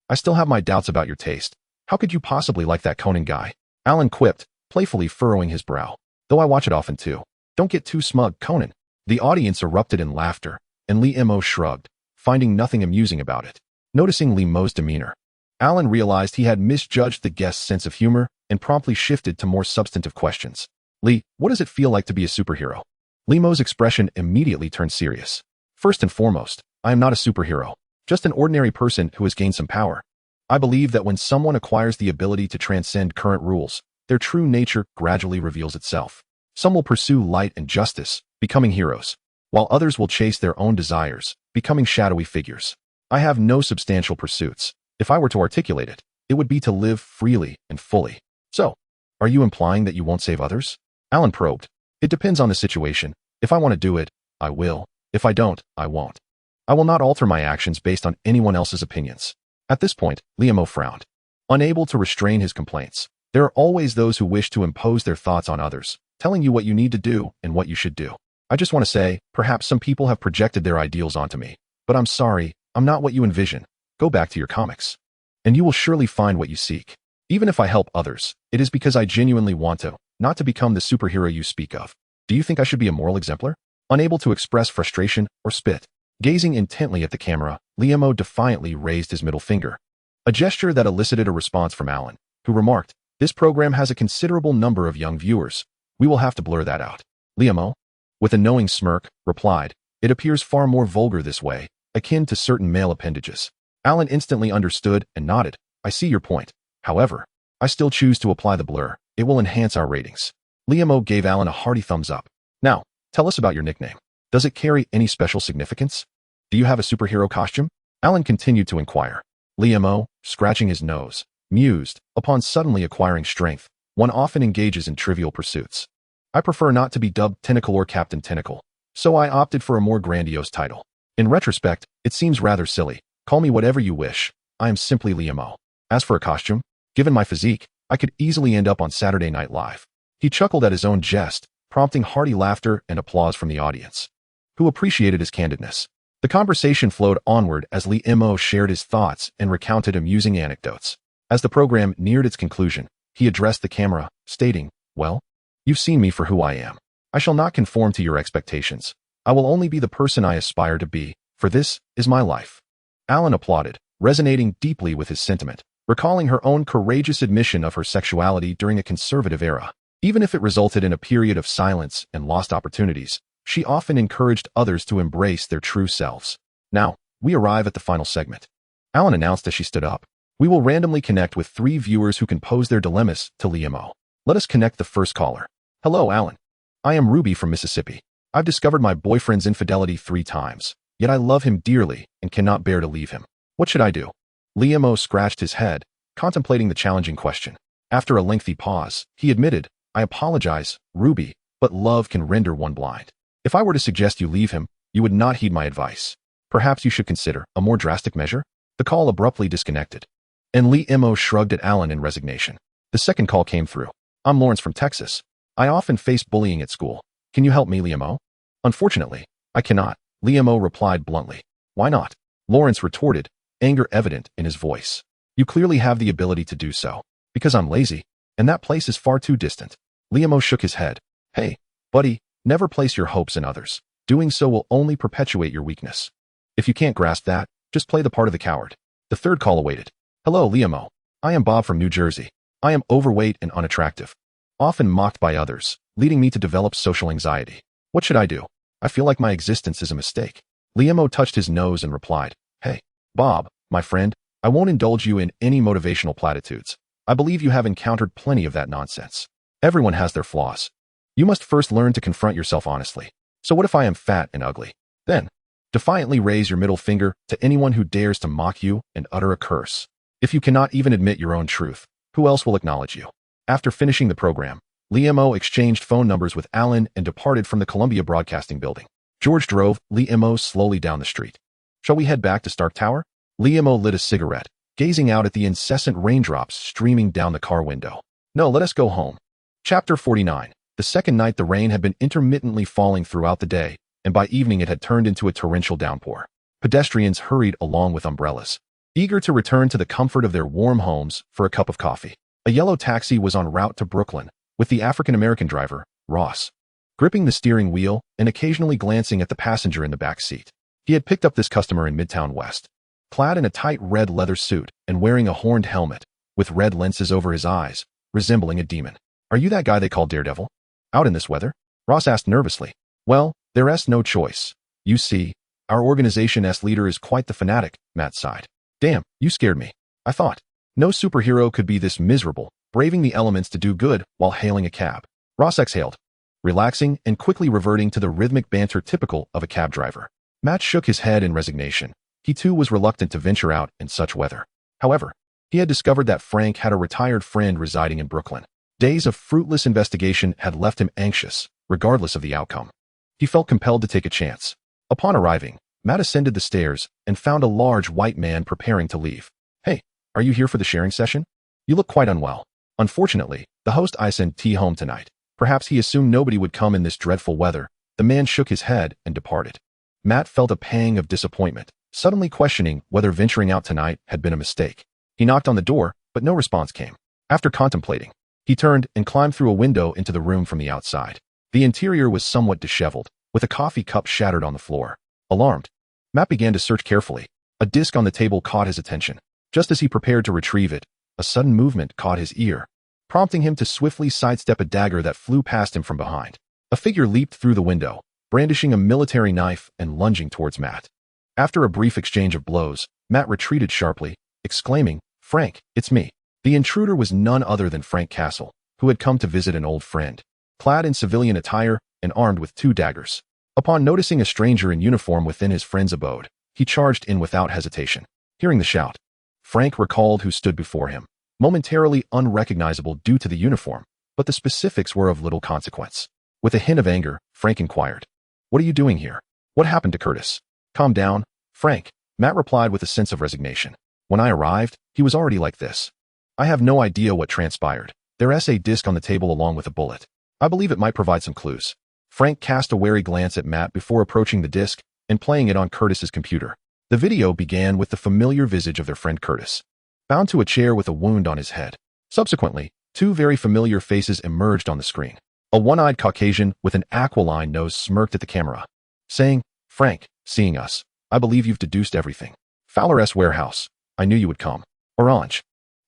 I still have my doubts about your taste. How could you possibly like that Conan guy? Alan quipped, playfully furrowing his brow. Though I watch it often too. Don't get too smug, Conan. The audience erupted in laughter, and Liam shrugged, finding nothing amusing about it. Noticing Liam's demeanor, Alan realized he had misjudged the guest's sense of humor and promptly shifted to more substantive questions. Lee, what does it feel like to be a superhero? Liam's expression immediately turned serious. First and foremost, I am not a superhero, just an ordinary person who has gained some power. I believe that when someone acquires the ability to transcend current rules, their true nature gradually reveals itself. Some will pursue light and justice, becoming heroes, while others will chase their own desires, becoming shadowy figures. I have no substantial pursuits. If I were to articulate it, it would be to live freely and fully. So, are you implying that you won't save others? Alan probed. It depends on the situation. If I want to do it, I will. If I don't, I won't. I will not alter my actions based on anyone else's opinions. At this point, Liam frowned. Unable to restrain his complaints, there are always those who wish to impose their thoughts on others, telling you what you need to do and what you should do. I just want to say, perhaps some people have projected their ideals onto me, but I'm sorry, I'm not what you envision. Go back to your comics. And you will surely find what you seek. Even if I help others, it is because I genuinely want to, not to become the superhero you speak of. Do you think I should be a moral exemplar? Unable to express frustration or spit, gazing intently at the camera, Liam defiantly raised his middle finger. A gesture that elicited a response from Alan, who remarked, this program has a considerable number of young viewers. We will have to blur that out. Liam, with a knowing smirk, replied, it appears far more vulgar this way, akin to certain male appendages. Alan instantly understood and nodded. I see your point. However, I still choose to apply the blur. It will enhance our ratings. Liam gave Alan a hearty thumbs up. Now, tell us about your nickname. Does it carry any special significance? Do you have a superhero costume? Alan continued to inquire. Liam, scratching his nose, mused, upon suddenly acquiring strength, one often engages in trivial pursuits. I prefer not to be dubbed Tentacle or Captain Tentacle, so I opted for a more grandiose title. In retrospect, it seems rather silly. Call me whatever you wish. I am simply Liam-o. As for a costume, given my physique, I could easily end up on Saturday Night Live. He chuckled at his own jest, prompting hearty laughter and applause from the audience, who appreciated his candidness. The conversation flowed onward as Liam-o shared his thoughts and recounted amusing anecdotes. As the program neared its conclusion, he addressed the camera, stating, "Well, you've seen me for who I am. I shall not conform to your expectations. I will only be the person I aspire to be, for this is my life." Alan applauded, resonating deeply with his sentiment, recalling her own courageous admission of her sexuality during a conservative era. Even if it resulted in a period of silence and lost opportunities, she often encouraged others to embrace their true selves. Now, we arrive at the final segment. Alan announced as she stood up. We will randomly connect with 3 viewers who can pose their dilemmas to Liam-o. Let us connect the first caller. Hello, Alan. I am Ruby from Mississippi. I've discovered my boyfriend's infidelity 3 times, yet I love him dearly and cannot bear to leave him. What should I do? Liam-o scratched his head, contemplating the challenging question. After a lengthy pause, he admitted, I apologize, Ruby, but love can render one blind. If I were to suggest you leave him, you would not heed my advice. Perhaps you should consider a more drastic measure? The call abruptly disconnected, and Liam-o shrugged at Alan in resignation. The second call came through. I'm Lawrence from Texas. I often face bullying at school. Can you help me, Liam-o? Unfortunately, I cannot, Liam-o replied bluntly. Why not? Lawrence retorted, anger evident in his voice. You clearly have the ability to do so. Because I'm lazy, and that place is far too distant. Liam-o shook his head. Hey, buddy, never place your hopes in others. Doing so will only perpetuate your weakness. If you can't grasp that, just play the part of the coward. The third call awaited. Hello, Liam-o. I am Bob from New Jersey. I am overweight and unattractive, often mocked by others, leading me to develop social anxiety. What should I do? I feel like my existence is a mistake. Liam-o touched his nose and replied, Hey, Bob, my friend, I won't indulge you in any motivational platitudes. I believe you have encountered plenty of that nonsense. Everyone has their flaws. You must first learn to confront yourself honestly. So what if I am fat and ugly? Then, defiantly raise your middle finger to anyone who dares to mock you and utter a curse. If you cannot even admit your own truth, who else will acknowledge you? After finishing the program, Liam-o exchanged phone numbers with Alan and departed from the Columbia Broadcasting Building. George drove Liam-o slowly down the street. Shall we head back to Stark Tower? Liam-o lit a cigarette, gazing out at the incessant raindrops streaming down the car window. No, let us go home. Chapter 49. The second night the rain had been intermittently falling throughout the day, and by evening it had turned into a torrential downpour. Pedestrians hurried along with umbrellas, eager to return to the comfort of their warm homes for a cup of coffee. A yellow taxi was en route to Brooklyn, with the African-American driver, Ross, gripping the steering wheel and occasionally glancing at the passenger in the back seat. He had picked up this customer in Midtown West, clad in a tight red leather suit and wearing a horned helmet, with red lenses over his eyes, resembling a demon. Are you that guy they call Daredevil? Out in this weather? Ross asked nervously. Well, there's no choice. You see, our organization's leader is quite the fanatic, Matt sighed. Damn, you scared me. I thought no superhero could be this miserable, braving the elements to do good while hailing a cab. Ross exhaled, relaxing and quickly reverting to the rhythmic banter typical of a cab driver. Matt shook his head in resignation. He too was reluctant to venture out in such weather. However, he had discovered that Frank had a retired friend residing in Brooklyn. Days of fruitless investigation had left him anxious, regardless of the outcome. He felt compelled to take a chance. Upon arriving, Matt ascended the stairs and found a large white man preparing to leave. Hey, are you here for the sharing session? You look quite unwell. Unfortunately, the host I sent tea home tonight. Perhaps he assumed nobody would come in this dreadful weather. The man shook his head and departed. Matt felt a pang of disappointment, suddenly questioning whether venturing out tonight had been a mistake. He knocked on the door, but no response came. After contemplating, he turned and climbed through a window into the room from the outside. The interior was somewhat disheveled, with a coffee cup shattered on the floor. Alarmed, Matt began to search carefully. A disc on the table caught his attention. Just as he prepared to retrieve it, a sudden movement caught his ear, prompting him to swiftly sidestep a dagger that flew past him from behind. A figure leaped through the window, brandishing a military knife and lunging towards Matt. After a brief exchange of blows, Matt retreated sharply, exclaiming, Frank, it's me. The intruder was none other than Frank Castle, who had come to visit an old friend, clad in civilian attire and armed with 2 daggers. Upon noticing a stranger in uniform within his friend's abode, he charged in without hesitation. Hearing the shout, Frank recalled who stood before him, momentarily unrecognizable due to the uniform, but the specifics were of little consequence. With a hint of anger, Frank inquired, "What are you doing here? What happened to Curtis?" "Calm down, Frank," Matt replied with a sense of resignation. "When I arrived, he was already like this. I have no idea what transpired. There's a disc on the table along with a bullet. I believe it might provide some clues." Frank cast a wary glance at Matt before approaching the disc and playing it on Curtis's computer. The video began with the familiar visage of their friend Curtis, bound to a chair with a wound on his head. Subsequently, two very familiar faces emerged on the screen. A one-eyed Caucasian with an aquiline nose smirked at the camera, saying, "Frank, seeing us, I believe you've deduced everything. Fowler's warehouse. I knew you would come." Orange.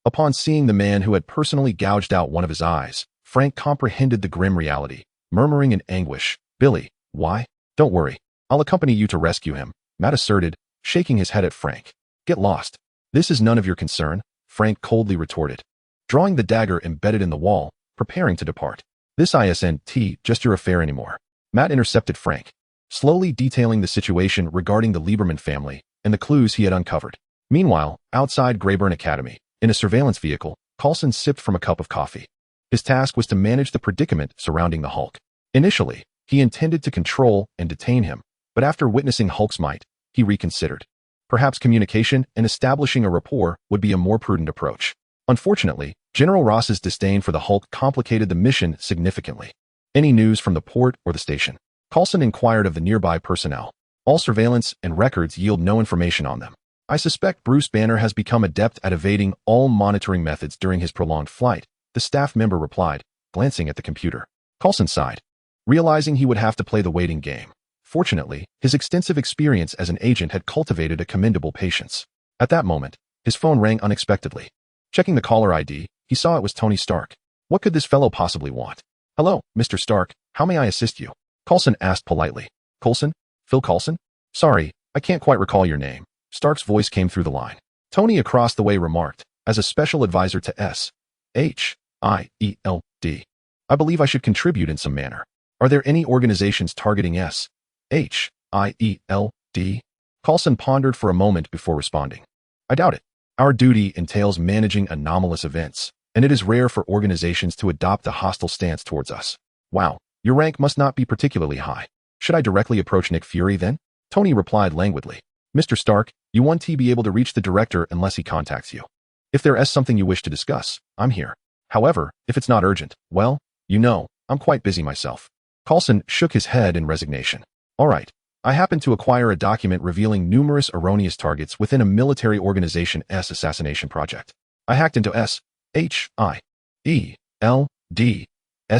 Upon seeing the man who had personally gouged out one of his eyes, Frank comprehended the grim reality, murmuring in anguish, "Billy, why? Don't worry. I'll accompany you to rescue him," Matt asserted, shaking his head at Frank. "Get lost. This is none of your concern," Frank coldly retorted, drawing the dagger embedded in the wall, preparing to depart. "This isn't just your affair anymore." Matt intercepted Frank, slowly detailing the situation regarding the Lieberman family and the clues he had uncovered. Meanwhile, outside Grayburn Academy, in a surveillance vehicle, Coulson sipped from a cup of coffee. His task was to manage the predicament surrounding the Hulk. Initially, he intended to control and detain him, but after witnessing Hulk's might, he reconsidered. Perhaps communication and establishing a rapport would be a more prudent approach. Unfortunately, General Ross's disdain for the Hulk complicated the mission significantly. "Any news from the port or the station?" Coulson inquired of the nearby personnel. "All surveillance and records yield no information on them. I suspect Bruce Banner has become adept at evading all monitoring methods during his prolonged flight," the staff member replied, glancing at the computer. Coulson sighed, realizing he would have to play the waiting game. Fortunately, his extensive experience as an agent had cultivated a commendable patience. At that moment, his phone rang unexpectedly. Checking the caller ID, he saw it was Tony Stark. What could this fellow possibly want? "Hello, Mr. Stark, how may I assist you?" Coulson asked politely. "Coulson? Phil Coulson? Sorry, I can't quite recall your name." Stark's voice came through the line. Tony across the way remarked, "As a special advisor to S.H.I.E.L.D., I believe I should contribute in some manner. Are there any organizations targeting S.H.I.E.L.D.? Coulson pondered for a moment before responding. "I doubt it. Our duty entails managing anomalous events, and it is rare for organizations to adopt a hostile stance towards us." "Wow, your rank must not be particularly high. Should I directly approach Nick Fury then?" Tony replied languidly. "Mr. Stark, you won't be able to reach the director unless he contacts you. If there is something you wish to discuss, I'm here. However, if it's not urgent, well, I'm quite busy myself." Coulson shook his head in resignation. "All right. I happened to acquire a document revealing numerous erroneous targets within a military organization's assassination project. I hacked into S.H.I.E.L.D.'s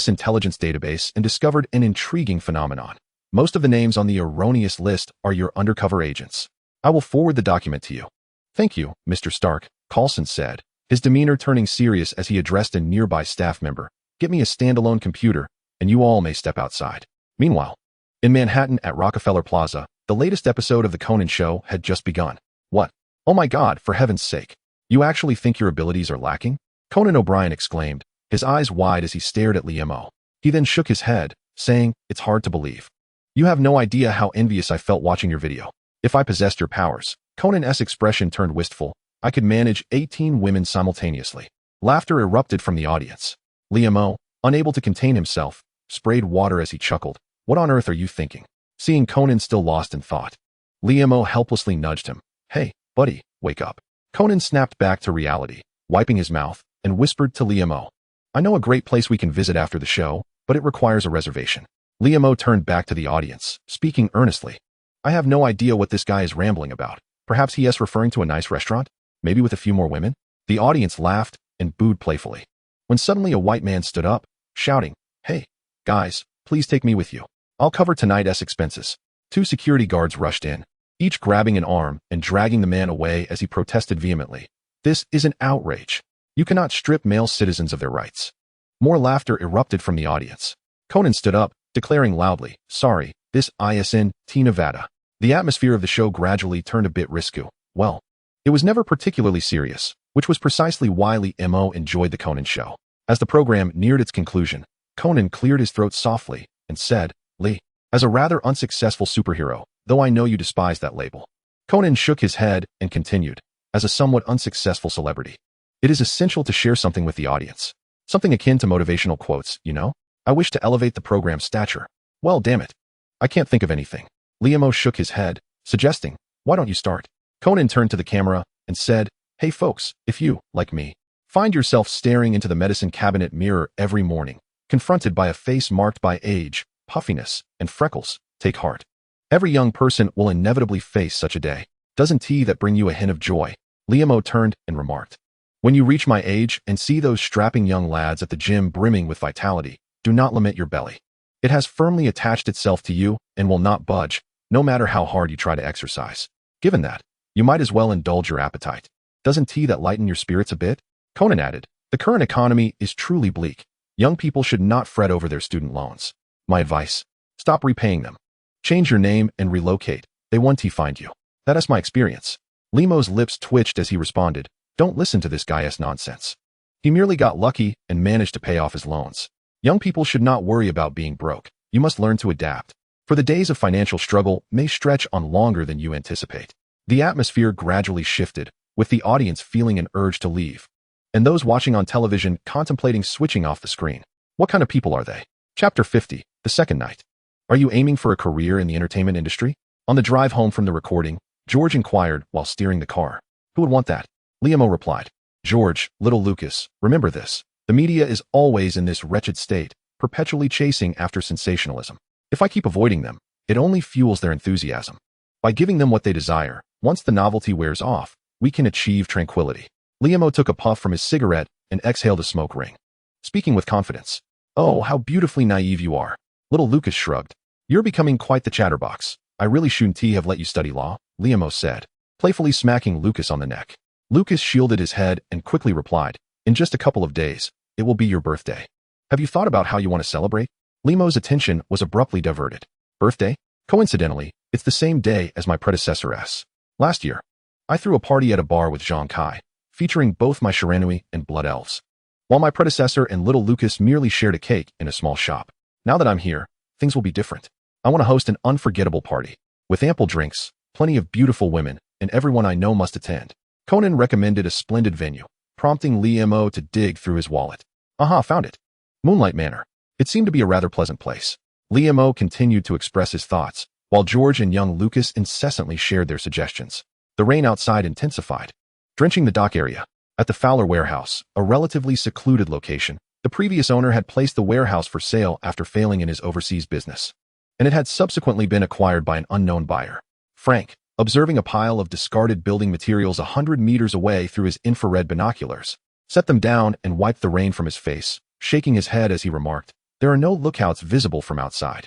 intelligence database and discovered an intriguing phenomenon. Most of the names on the erroneous list are your undercover agents. I will forward the document to you." "Thank you, Mr. Stark," Coulson said, his demeanor turning serious as he addressed a nearby staff member. "Get me a standalone computer, and you all may step outside." Meanwhile, in Manhattan at Rockefeller Plaza, the latest episode of The Conan Show had just begun. "What? Oh my God, for heaven's sake. You actually think your abilities are lacking?" Conan O'Brien exclaimed, his eyes wide as he stared at Liam. He then shook his head, saying, "It's hard to believe. You have no idea how envious I felt watching your video. If I possessed your powers," Conan's expression turned wistful, "I could manage 18 women simultaneously." Laughter erupted from the audience. Liam, unable to contain himself, sprayed water as he chuckled. "What on earth are you thinking?" Seeing Conan still lost in thought, Liam helplessly nudged him. "Hey, buddy, wake up." Conan snapped back to reality, wiping his mouth, and whispered to Liam, "I know a great place we can visit after the show, but it requires a reservation." Liam turned back to the audience, speaking earnestly. "I have no idea what this guy is rambling about. Perhaps he is referring to a nice restaurant? Maybe with a few more women?" The audience laughed and booed playfully. When suddenly a white man stood up, shouting, "Hey, guys, please take me with you. I'll cover tonight's expenses." Two security guards rushed in, each grabbing an arm and dragging the man away as he protested vehemently. "This is an outrage. You cannot strip male citizens of their rights." More laughter erupted from the audience. Conan stood up, declaring loudly, "Sorry, this isn't Nevada." The atmosphere of the show gradually turned a bit risky. Well, it was never particularly serious, which was precisely why Liam enjoyed the Conan show. As the program neared its conclusion, Conan cleared his throat softly and said, "Lee, as a rather unsuccessful superhero, though I know you despise that label." Conan shook his head and continued, "As a somewhat unsuccessful celebrity, it is essential to share something with the audience. Something akin to motivational quotes, you know? I wish to elevate the program's stature. Well, damn it. I can't think of anything. Liam shook his head, suggesting, why don't you start? Conan turned to the camera and said, hey folks, if you, like me, find yourself staring into the medicine cabinet mirror every morning, confronted by a face marked by age, puffiness, and freckles, take heart. Every young person will inevitably face such a day. Doesn't tea that bring you a hint of joy? Liam turned and remarked. When you reach my age and see those strapping young lads at the gym brimming with vitality, do not lament your belly. It has firmly attached itself to you and will not budge, no matter how hard you try to exercise. Given that, you might as well indulge your appetite. Doesn't tea that lighten your spirits a bit? Conan added, the current economy is truly bleak. Young people should not fret over their student loans. My advice, stop repaying them. Change your name and relocate. They won't find you. That is my experience. Limo's lips twitched as he responded, don't listen to this guy's nonsense. He merely got lucky and managed to pay off his loans. Young people should not worry about being broke. You must learn to adapt. For the days of financial struggle may stretch on longer than you anticipate. The atmosphere gradually shifted, with the audience feeling an urge to leave, and those watching on television contemplating switching off the screen. What kind of people are they? Chapter 50, the second night. Are you aiming for a career in the entertainment industry? On the drive home from the recording, George inquired while steering the car. Who would want that? Liam replied. George, little Lucas, remember this. The media is always in this wretched state, perpetually chasing after sensationalism. If I keep avoiding them, it only fuels their enthusiasm. By giving them what they desire, once the novelty wears off, we can achieve tranquility. Liam took a puff from his cigarette and exhaled a smoke ring. Speaking with confidence. Oh, how beautifully naive you are. Little Lucas shrugged. You're becoming quite the chatterbox. I really shouldn't have let you study law, Liam said, playfully smacking Lucas on the neck. Lucas shielded his head and quickly replied, in just a couple of days, it will be your birthday. Have you thought about how you want to celebrate? Liam's attention was abruptly diverted. Birthday? Coincidentally, it's the same day as my predecessor's. Last year, I threw a party at a bar with Jean Kai, featuring both my Shiranui and blood elves, while my predecessor and little Lucas merely shared a cake in a small shop. Now that I'm here, things will be different. I want to host an unforgettable party, with ample drinks, plenty of beautiful women, and everyone I know must attend. Conan recommended a splendid venue, prompting Liam to dig through his wallet. Aha, found it. Moonlight Manor. It seemed to be a rather pleasant place. Liam continued to express his thoughts, while George and young Lucas incessantly shared their suggestions. The rain outside intensified, drenching the dock area. At the Fowler warehouse, a relatively secluded location, the previous owner had placed the warehouse for sale after failing in his overseas business, and it had subsequently been acquired by an unknown buyer. Frank, observing a pile of discarded building materials 100 meters away through his infrared binoculars, set them down and wiped the rain from his face, shaking his head as he remarked, there are no lookouts visible from outside.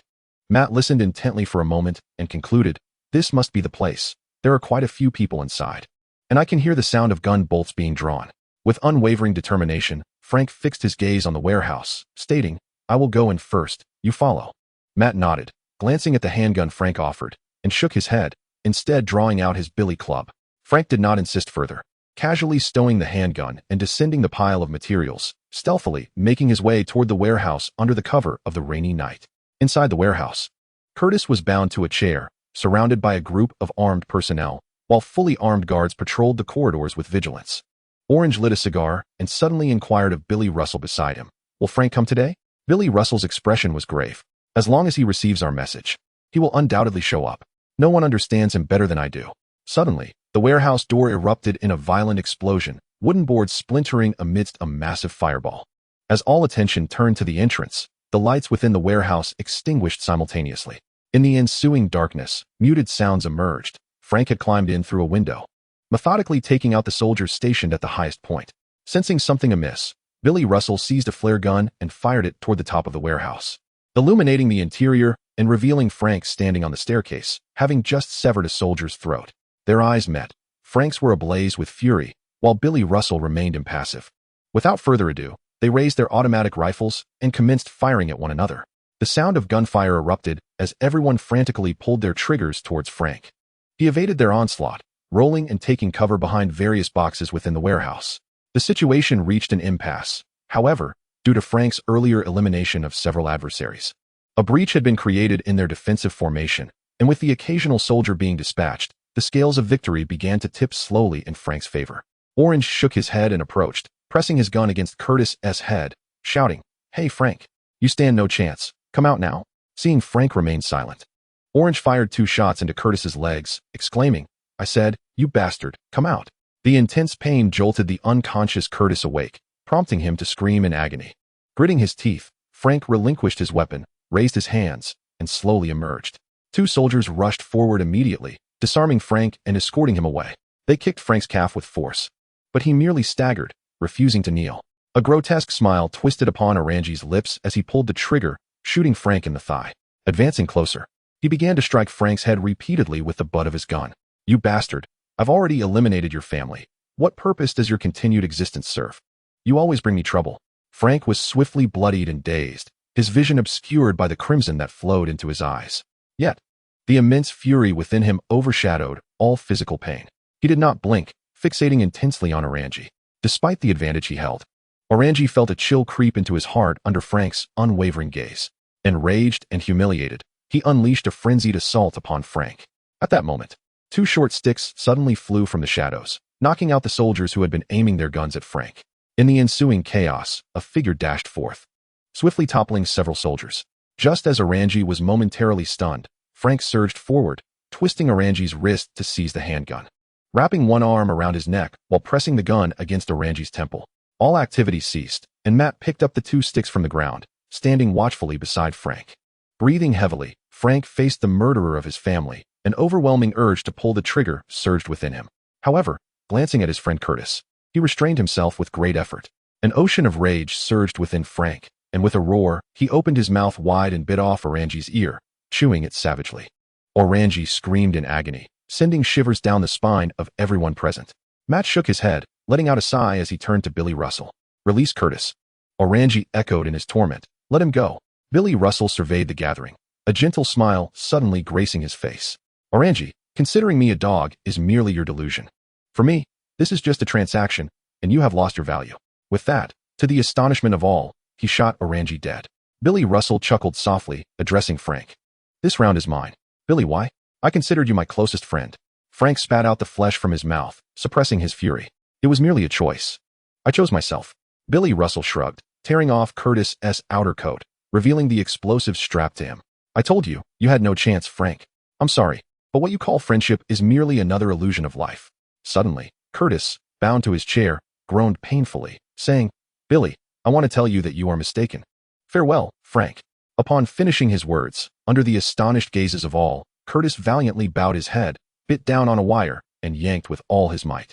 Matt listened intently for a moment and concluded, this must be the place. There are quite a few people inside, and I can hear the sound of gun bolts being drawn. With unwavering determination, Frank fixed his gaze on the warehouse, stating, I will go in first, you follow. Matt nodded, glancing at the handgun Frank offered, and shook his head, instead drawing out his billy club. Frank did not insist further, casually stowing the handgun and descending the pile of materials, stealthily making his way toward the warehouse under the cover of the rainy night. Inside the warehouse, Curtis was bound to a chair, surrounded by a group of armed personnel, while fully armed guards patrolled the corridors with vigilance. Orange lit a cigar and suddenly inquired of Billy Russell beside him. Will Frank come today? Billy Russell's expression was grave. As long as he receives our message, he will undoubtedly show up. No one understands him better than I do. Suddenly, the warehouse door erupted in a violent explosion, wooden boards splintering amidst a massive fireball. As all attention turned to the entrance, the lights within the warehouse extinguished simultaneously. In the ensuing darkness, muted sounds emerged. Frank had climbed in through a window, methodically taking out the soldiers stationed at the highest point. Sensing something amiss, Billy Russell seized a flare gun and fired it toward the top of the warehouse, illuminating the interior and revealing Frank standing on the staircase, having just severed a soldier's throat. Their eyes met. Frank's were ablaze with fury, while Billy Russell remained impassive. Without further ado, they raised their automatic rifles and commenced firing at one another. The sound of gunfire erupted as everyone frantically pulled their triggers towards Frank. He evaded their onslaught, rolling and taking cover behind various boxes within the warehouse. The situation reached an impasse, however, due to Frank's earlier elimination of several adversaries. A breach had been created in their defensive formation, and with the occasional soldier being dispatched, the scales of victory began to tip slowly in Frank's favor. Orange shook his head and approached, pressing his gun against Curtis's head, shouting, Hey Frank, You stand no chance. Come out now. Seeing Frank remain silent, Orange fired 2 shots into Curtis's legs, exclaiming, I said, you bastard, come out. The intense pain jolted the unconscious Curtis awake, prompting him to scream in agony. Gritting his teeth, Frank relinquished his weapon, raised his hands, and slowly emerged. 2 soldiers rushed forward immediately, disarming Frank and escorting him away. They kicked Frank's calf with force, but he merely staggered, refusing to kneel. A grotesque smile twisted upon Oranji's lips as he pulled the trigger, shooting Frank in the thigh. Advancing closer, he began to strike Frank's head repeatedly with the butt of his gun. You bastard, I've already eliminated your family. What purpose does your continued existence serve? You always bring me trouble. Frank was swiftly bloodied and dazed, his vision obscured by the crimson that flowed into his eyes. Yet, the immense fury within him overshadowed all physical pain. He did not blink, fixating intensely on Oranji. Despite the advantage he held, Oranji felt a chill creep into his heart under Frank's unwavering gaze. Enraged and humiliated, he unleashed a frenzied assault upon Frank. At that moment, 2 short sticks suddenly flew from the shadows, knocking out the soldiers who had been aiming their guns at Frank. In the ensuing chaos, a figure dashed forth, swiftly toppling several soldiers. Just as Oranji was momentarily stunned, Frank surged forward, twisting Oranji's wrist to seize the handgun, wrapping one arm around his neck while pressing the gun against Oranji's temple. All activity ceased, and Matt picked up the 2 sticks from the ground, standing watchfully beside Frank. Breathing heavily, Frank faced the murderer of his family. An overwhelming urge to pull the trigger surged within him. However, glancing at his friend Curtis, he restrained himself with great effort. An ocean of rage surged within Frank, and with a roar, he opened his mouth wide and bit off Oranji's ear, chewing it savagely. Oranji screamed in agony, sending shivers down the spine of everyone present. Matt shook his head, letting out a sigh as he turned to Billy Russell. Release Curtis. Oranji echoed in his torment. Let him go. Billy Russell surveyed the gathering, a gentle smile suddenly gracing his face. Oranji, considering me a dog is merely your delusion. For me, this is just a transaction, and you have lost your value. With that, to the astonishment of all, he shot Oranji dead. Billy Russell chuckled softly, addressing Frank. This round is mine. Billy, why? I considered you my closest friend. Frank spat out the flesh from his mouth, suppressing his fury. It was merely a choice. I chose myself. Billy Russell shrugged, tearing off Curtis's outer coat, revealing the explosive strapped to him. I told you, you had no chance, Frank. I'm sorry, but what you call friendship is merely another illusion of life. Suddenly, Curtis, bound to his chair, groaned painfully, saying, Billy, I want to tell you that you are mistaken. Farewell, Frank. Upon finishing his words, under the astonished gazes of all, Curtis valiantly bowed his head, bit down on a wire, and yanked with all his might,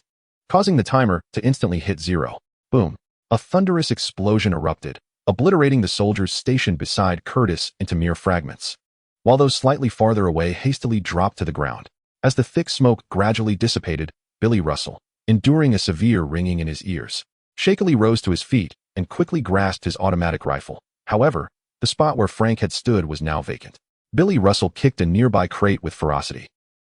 causing the timer to instantly hit 0. Boom. A thunderous explosion erupted, obliterating the soldiers stationed beside Curtis into mere fragments, while those slightly farther away hastily dropped to the ground. As the thick smoke gradually dissipated, Billy Russell, enduring a severe ringing in his ears, shakily rose to his feet and quickly grasped his automatic rifle. However, the spot where Frank had stood was now vacant. Billy Russell kicked a nearby crate with ferocity,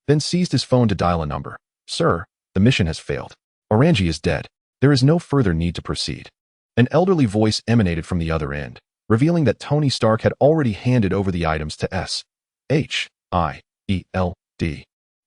then seized his phone to dial a number. Sir, the mission has failed. Oranji is dead. There is no further need to proceed. An elderly voice emanated from the other end, revealing that Tony Stark had already handed over the items to S.H.I.E.L.D.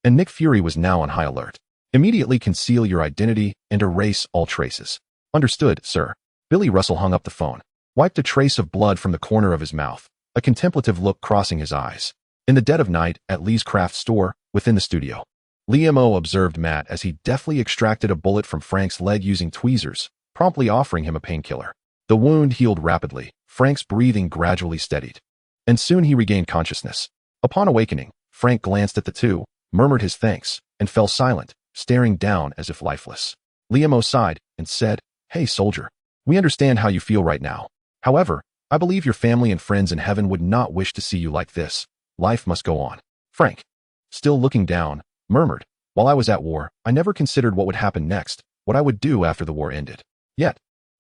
And Nick Fury was now on high alert. Immediately conceal your identity and erase all traces. Understood, sir. Billy Russell hung up the phone, wiped a trace of blood from the corner of his mouth, a contemplative look crossing his eyes. In the dead of night, at Lee's craft store, within the studio, Liam-O observed Matt as he deftly extracted a bullet from Frank's leg using tweezers, promptly offering him a painkiller. The wound healed rapidly, Frank's breathing gradually steadied, and soon he regained consciousness. Upon awakening, Frank glanced at the two, murmured his thanks, and fell silent, staring down as if lifeless. Liam-O sighed and said, Hey, soldier. We understand how you feel right now. However, I believe your family and friends in heaven would not wish to see you like this. Life must go on. Frank, still looking down, murmured, While I was at war, I never considered what would happen next, what I would do after the war ended. Yet,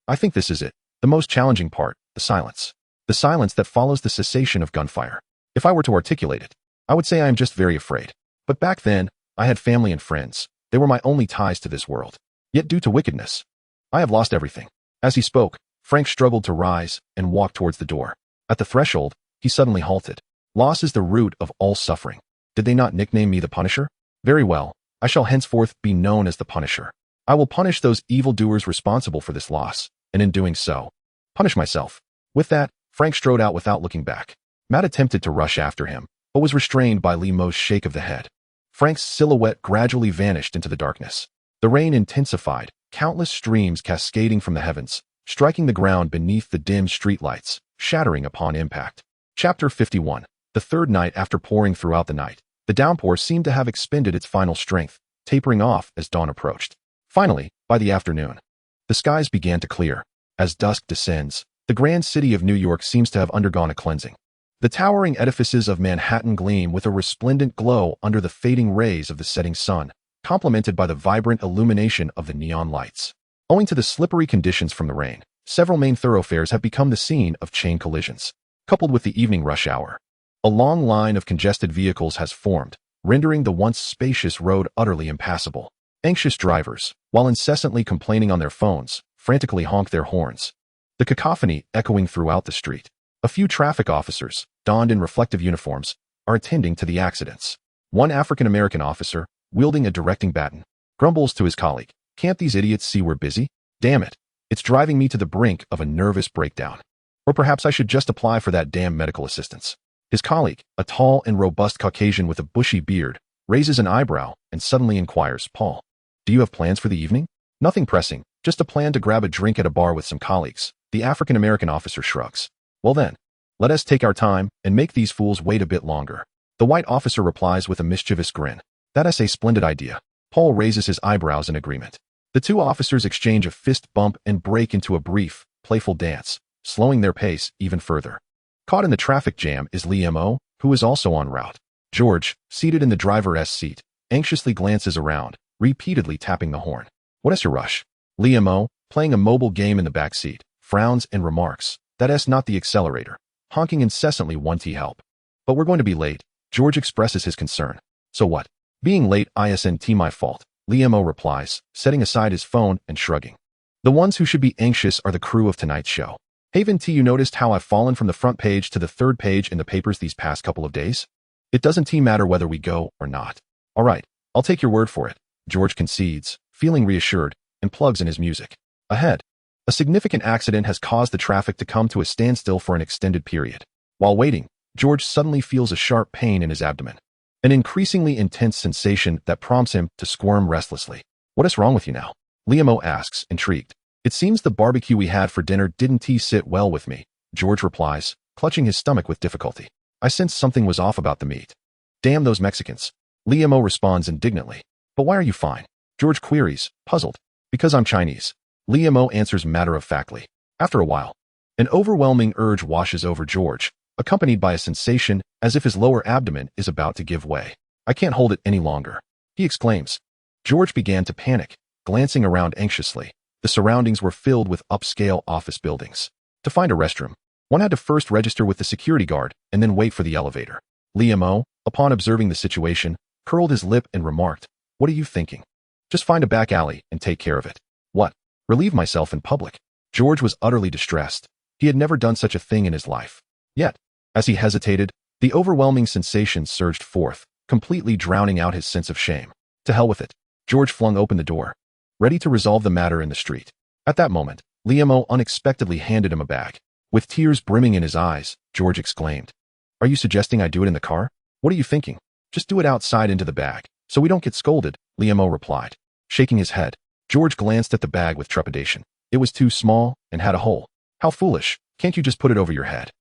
I think this is it. The most challenging part, the silence. The silence that follows the cessation of gunfire. If I were to articulate it, I would say I am just very afraid. But back then, I had family and friends. They were my only ties to this world. Yet due to wickedness, I have lost everything. As he spoke, Frank struggled to rise and walk towards the door. At the threshold, he suddenly halted. Loss is the root of all suffering. Did they not nickname me the Punisher? Very well, I shall henceforth be known as the Punisher. I will punish those evildoers responsible for this loss, and in doing so, punish myself. With that, Frank strode out without looking back. Matt attempted to rush after him, but was restrained by Lemo's shake of the head. Frank's silhouette gradually vanished into the darkness. The rain intensified, countless streams cascading from the heavens, striking the ground beneath the dim streetlights, shattering upon impact. Chapter 51. The third night after pouring throughout the night, the downpour seemed to have expended its final strength, tapering off as dawn approached. Finally, by the afternoon, the skies began to clear. As dusk descends, the grand city of New York seems to have undergone a cleansing. The towering edifices of Manhattan gleam with a resplendent glow under the fading rays of the setting sun, complemented by the vibrant illumination of the neon lights. Owing to the slippery conditions from the rain, several main thoroughfares have become the scene of chain collisions. Coupled with the evening rush hour, a long line of congested vehicles has formed, rendering the once spacious road utterly impassable. Anxious drivers, while incessantly complaining on their phones, frantically honk their horns, the cacophony echoing throughout the street. A few traffic officers, donned in reflective uniforms, are attending to the accidents. One African-American officer, wielding a directing baton, grumbles to his colleague, "Can't these idiots see we're busy? Damn it. It's driving me to the brink of a nervous breakdown. Or perhaps I should just apply for that damn medical assistance." His colleague, a tall and robust Caucasian with a bushy beard, raises an eyebrow and suddenly inquires, "Paul, do you have plans for the evening?" "Nothing pressing, just a plan to grab a drink at a bar with some colleagues." The African-American officer shrugs. "Well then, let us take our time and make these fools wait a bit longer." The white officer replies with a mischievous grin. "That's a splendid idea." Paul raises his eyebrows in agreement. The two officers exchange a fist bump and break into a brief, playful dance, slowing their pace even further. Caught in the traffic jam is Lemo, who is also en route. George, seated in the driver's seat, anxiously glances around, repeatedly tapping the horn. "What is your rush?" Lemo, playing a mobile game in the back seat, frowns and remarks, "That's not the accelerator," honking incessantly "Want help?" "But we're going to be late." George expresses his concern. "So what? Being late isn't my fault," Lemo replies, setting aside his phone and shrugging. "The ones who should be anxious are the crew of tonight's show. Haven't you noticed how I've fallen from the front page to the third page in the papers these past couple of days? It doesn't matter whether we go or not." "All right, I'll take your word for it," George concedes, feeling reassured, and plugs in his music. Ahead, a significant accident has caused the traffic to come to a standstill for an extended period. While waiting, George suddenly feels a sharp pain in his abdomen, an increasingly intense sensation that prompts him to squirm restlessly. "What is wrong with you now?" Lemo asks, intrigued. "It seems the barbecue we had for dinner didn't sit well with me," George replies, clutching his stomach with difficulty. "I sensed something was off about the meat." "Damn those Mexicans," Lemo responds indignantly. "But why are you fine?" George queries, puzzled. "Because I'm Chinese," Lemo answers matter-of-factly. After a while, an overwhelming urge washes over George, accompanied by a sensation as if his lower abdomen is about to give way. "I can't hold it any longer," he exclaims. George began to panic, glancing around anxiously. The surroundings were filled with upscale office buildings. To find a restroom, one had to first register with the security guard and then wait for the elevator. Lemo, upon observing the situation, curled his lip and remarked, "What are you thinking? Just find a back alley and take care of it." "What? Relieve myself in public?" George was utterly distressed. He had never done such a thing in his life. Yet, as he hesitated, the overwhelming sensation surged forth, completely drowning out his sense of shame. To hell with it. George flung open the door, ready to resolve the matter in the street. At that moment, Lemo unexpectedly handed him a bag. With tears brimming in his eyes, George exclaimed, "Are you suggesting I do it in the car? What are you thinking?" "Just do it outside into the bag, so we don't get scolded," Lemo replied. Shaking his head, George glanced at the bag with trepidation. It was too small and had a hole. "How foolish, can't you just put it over your head?"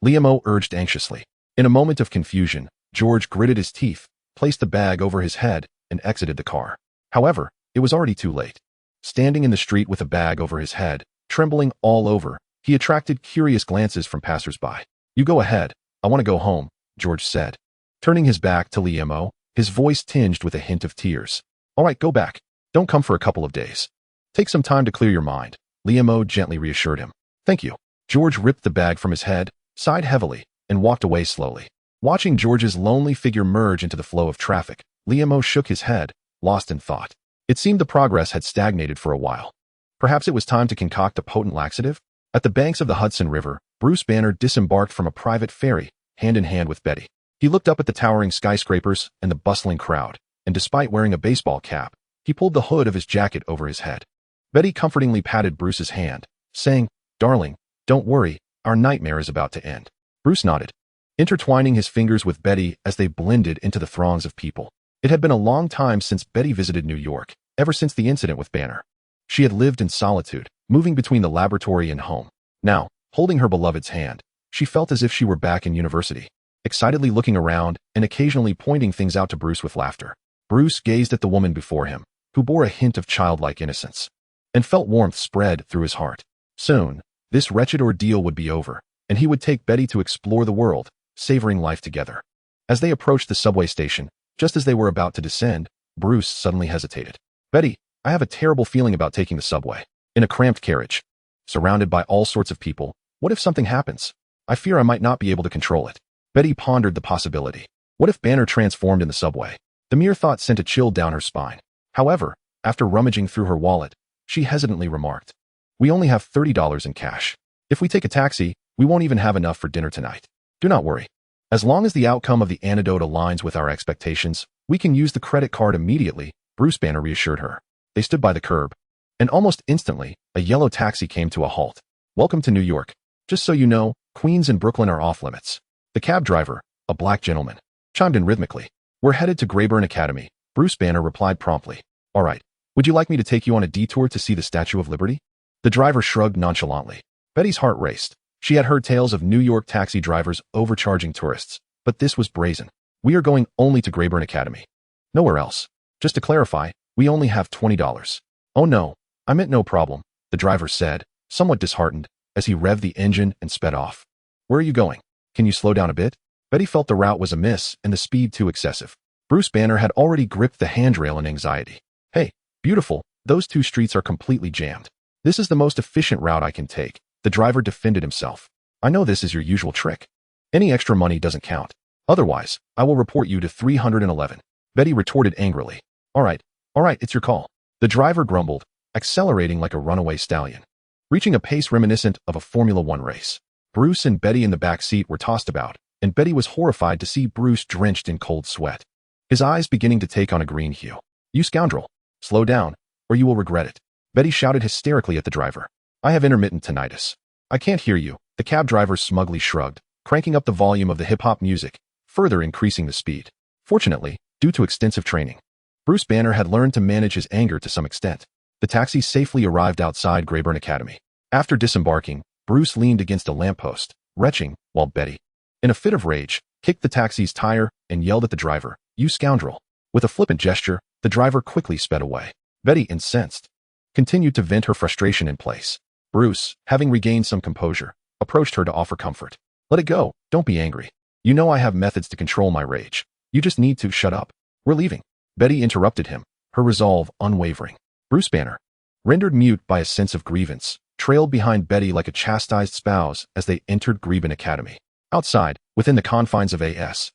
Lemo urged anxiously. In a moment of confusion, George gritted his teeth, placed the bag over his head, and exited the car. However, it was already too late. Standing in the street with a bag over his head, trembling all over, he attracted curious glances from passers-by. "You go ahead, I want to go home," George said. Turning his back to Lemo, his voice tinged with a hint of tears. "All right, go back. Don't come for a couple of days. Take some time to clear your mind," Lemo gently reassured him. "Thank you." George ripped the bag from his head, sighed heavily, and walked away slowly. Watching George's lonely figure merge into the flow of traffic, Lemo shook his head, lost in thought. It seemed the progress had stagnated for a while. Perhaps it was time to concoct a potent laxative? At the banks of the Hudson River, Bruce Banner disembarked from a private ferry, hand in hand with Betty. He looked up at the towering skyscrapers and the bustling crowd, and despite wearing a baseball cap, he pulled the hood of his jacket over his head. Betty comfortingly patted Bruce's hand, saying, "Darling, don't worry, our nightmare is about to end. Bruce nodded, intertwining his fingers with Betty as they blended into the throngs of people. It had been a long time since Betty visited New York, ever since the incident with Banner. She had lived in solitude, moving between the laboratory and home. Now, holding her beloved's hand, she felt as if she were back in university, excitedly looking around and occasionally pointing things out to Bruce with laughter. Bruce gazed at the woman before him, who bore a hint of childlike innocence, and felt warmth spread through his heart. Soon, this wretched ordeal would be over, and he would take Betty to explore the world, savoring life together. As they approached the subway station, just as they were about to descend, Bruce suddenly hesitated. Betty, I have a terrible feeling about taking the subway. In a cramped carriage, surrounded by all sorts of people, what if something happens? I fear I might not be able to control it. Betty pondered the possibility. What if Banner transformed in the subway? The mere thought sent a chill down her spine. However, after rummaging through her wallet, she hesitantly remarked, "We only have $30 in cash. If we take a taxi, we won't even have enough for dinner tonight. Do not worry. As long as the outcome of the antidote aligns with our expectations, we can use the credit card immediately," Bruce Banner reassured her. They stood by the curb, and almost instantly, a yellow taxi came to a halt. "Welcome to New York. Just so you know, Queens and Brooklyn are off limits." The cab driver, a black gentleman, chimed in rhythmically. "We're headed to Grayburn Academy," Bruce Banner replied promptly. "All right. Would you like me to take you on a detour to see the Statue of Liberty?" The driver shrugged nonchalantly. Betty's heart raced. She had heard tales of New York taxi drivers overcharging tourists, but this was brazen. "We are going only to Grayburn Academy. Nowhere else. Just to clarify, we only have $20. "Oh no, I meant no problem," the driver said, somewhat disheartened, as he revved the engine and sped off. "Where are you going? Can you slow down a bit?" Betty felt the route was amiss and the speed too excessive. Bruce Banner had already gripped the handrail in anxiety. "Hey, beautiful, those two streets are completely jammed. This is the most efficient route I can take," the driver defended himself. "I know this is your usual trick. Any extra money doesn't count. Otherwise, I will report you to 311. Betty retorted angrily. All right, it's your call." The driver grumbled, accelerating like a runaway stallion, reaching a pace reminiscent of a Formula One race. Bruce and Betty in the back seat were tossed about, and Betty was horrified to see Bruce drenched in cold sweat, his eyes beginning to take on a green hue. "You scoundrel! Slow down, or you will regret it," Betty shouted hysterically at the driver. "I have intermittent tinnitus. I can't hear you," the cab driver smugly shrugged, cranking up the volume of the hip-hop music, further increasing the speed. Fortunately, due to extensive training, Bruce Banner had learned to manage his anger to some extent. The taxi safely arrived outside Grayburn Academy. After disembarking, Bruce leaned against a lamppost, retching, while Betty, in a fit of rage, kicked the taxi's tire and yelled at the driver, "You scoundrel." With a flippant gesture, the driver quickly sped away. Betty, incensed, continued to vent her frustration in place. Bruce, having regained some composure, approached her to offer comfort. "Let it go. Don't be angry. You know I have methods to control my rage. You just need to shut up. We're leaving." Betty interrupted him, her resolve unwavering. Bruce Banner, rendered mute by a sense of grievance, trailed behind Betty like a chastised spouse as they entered Grayburn Academy. Outside, within the confines of A.S.H.I.E.L.D.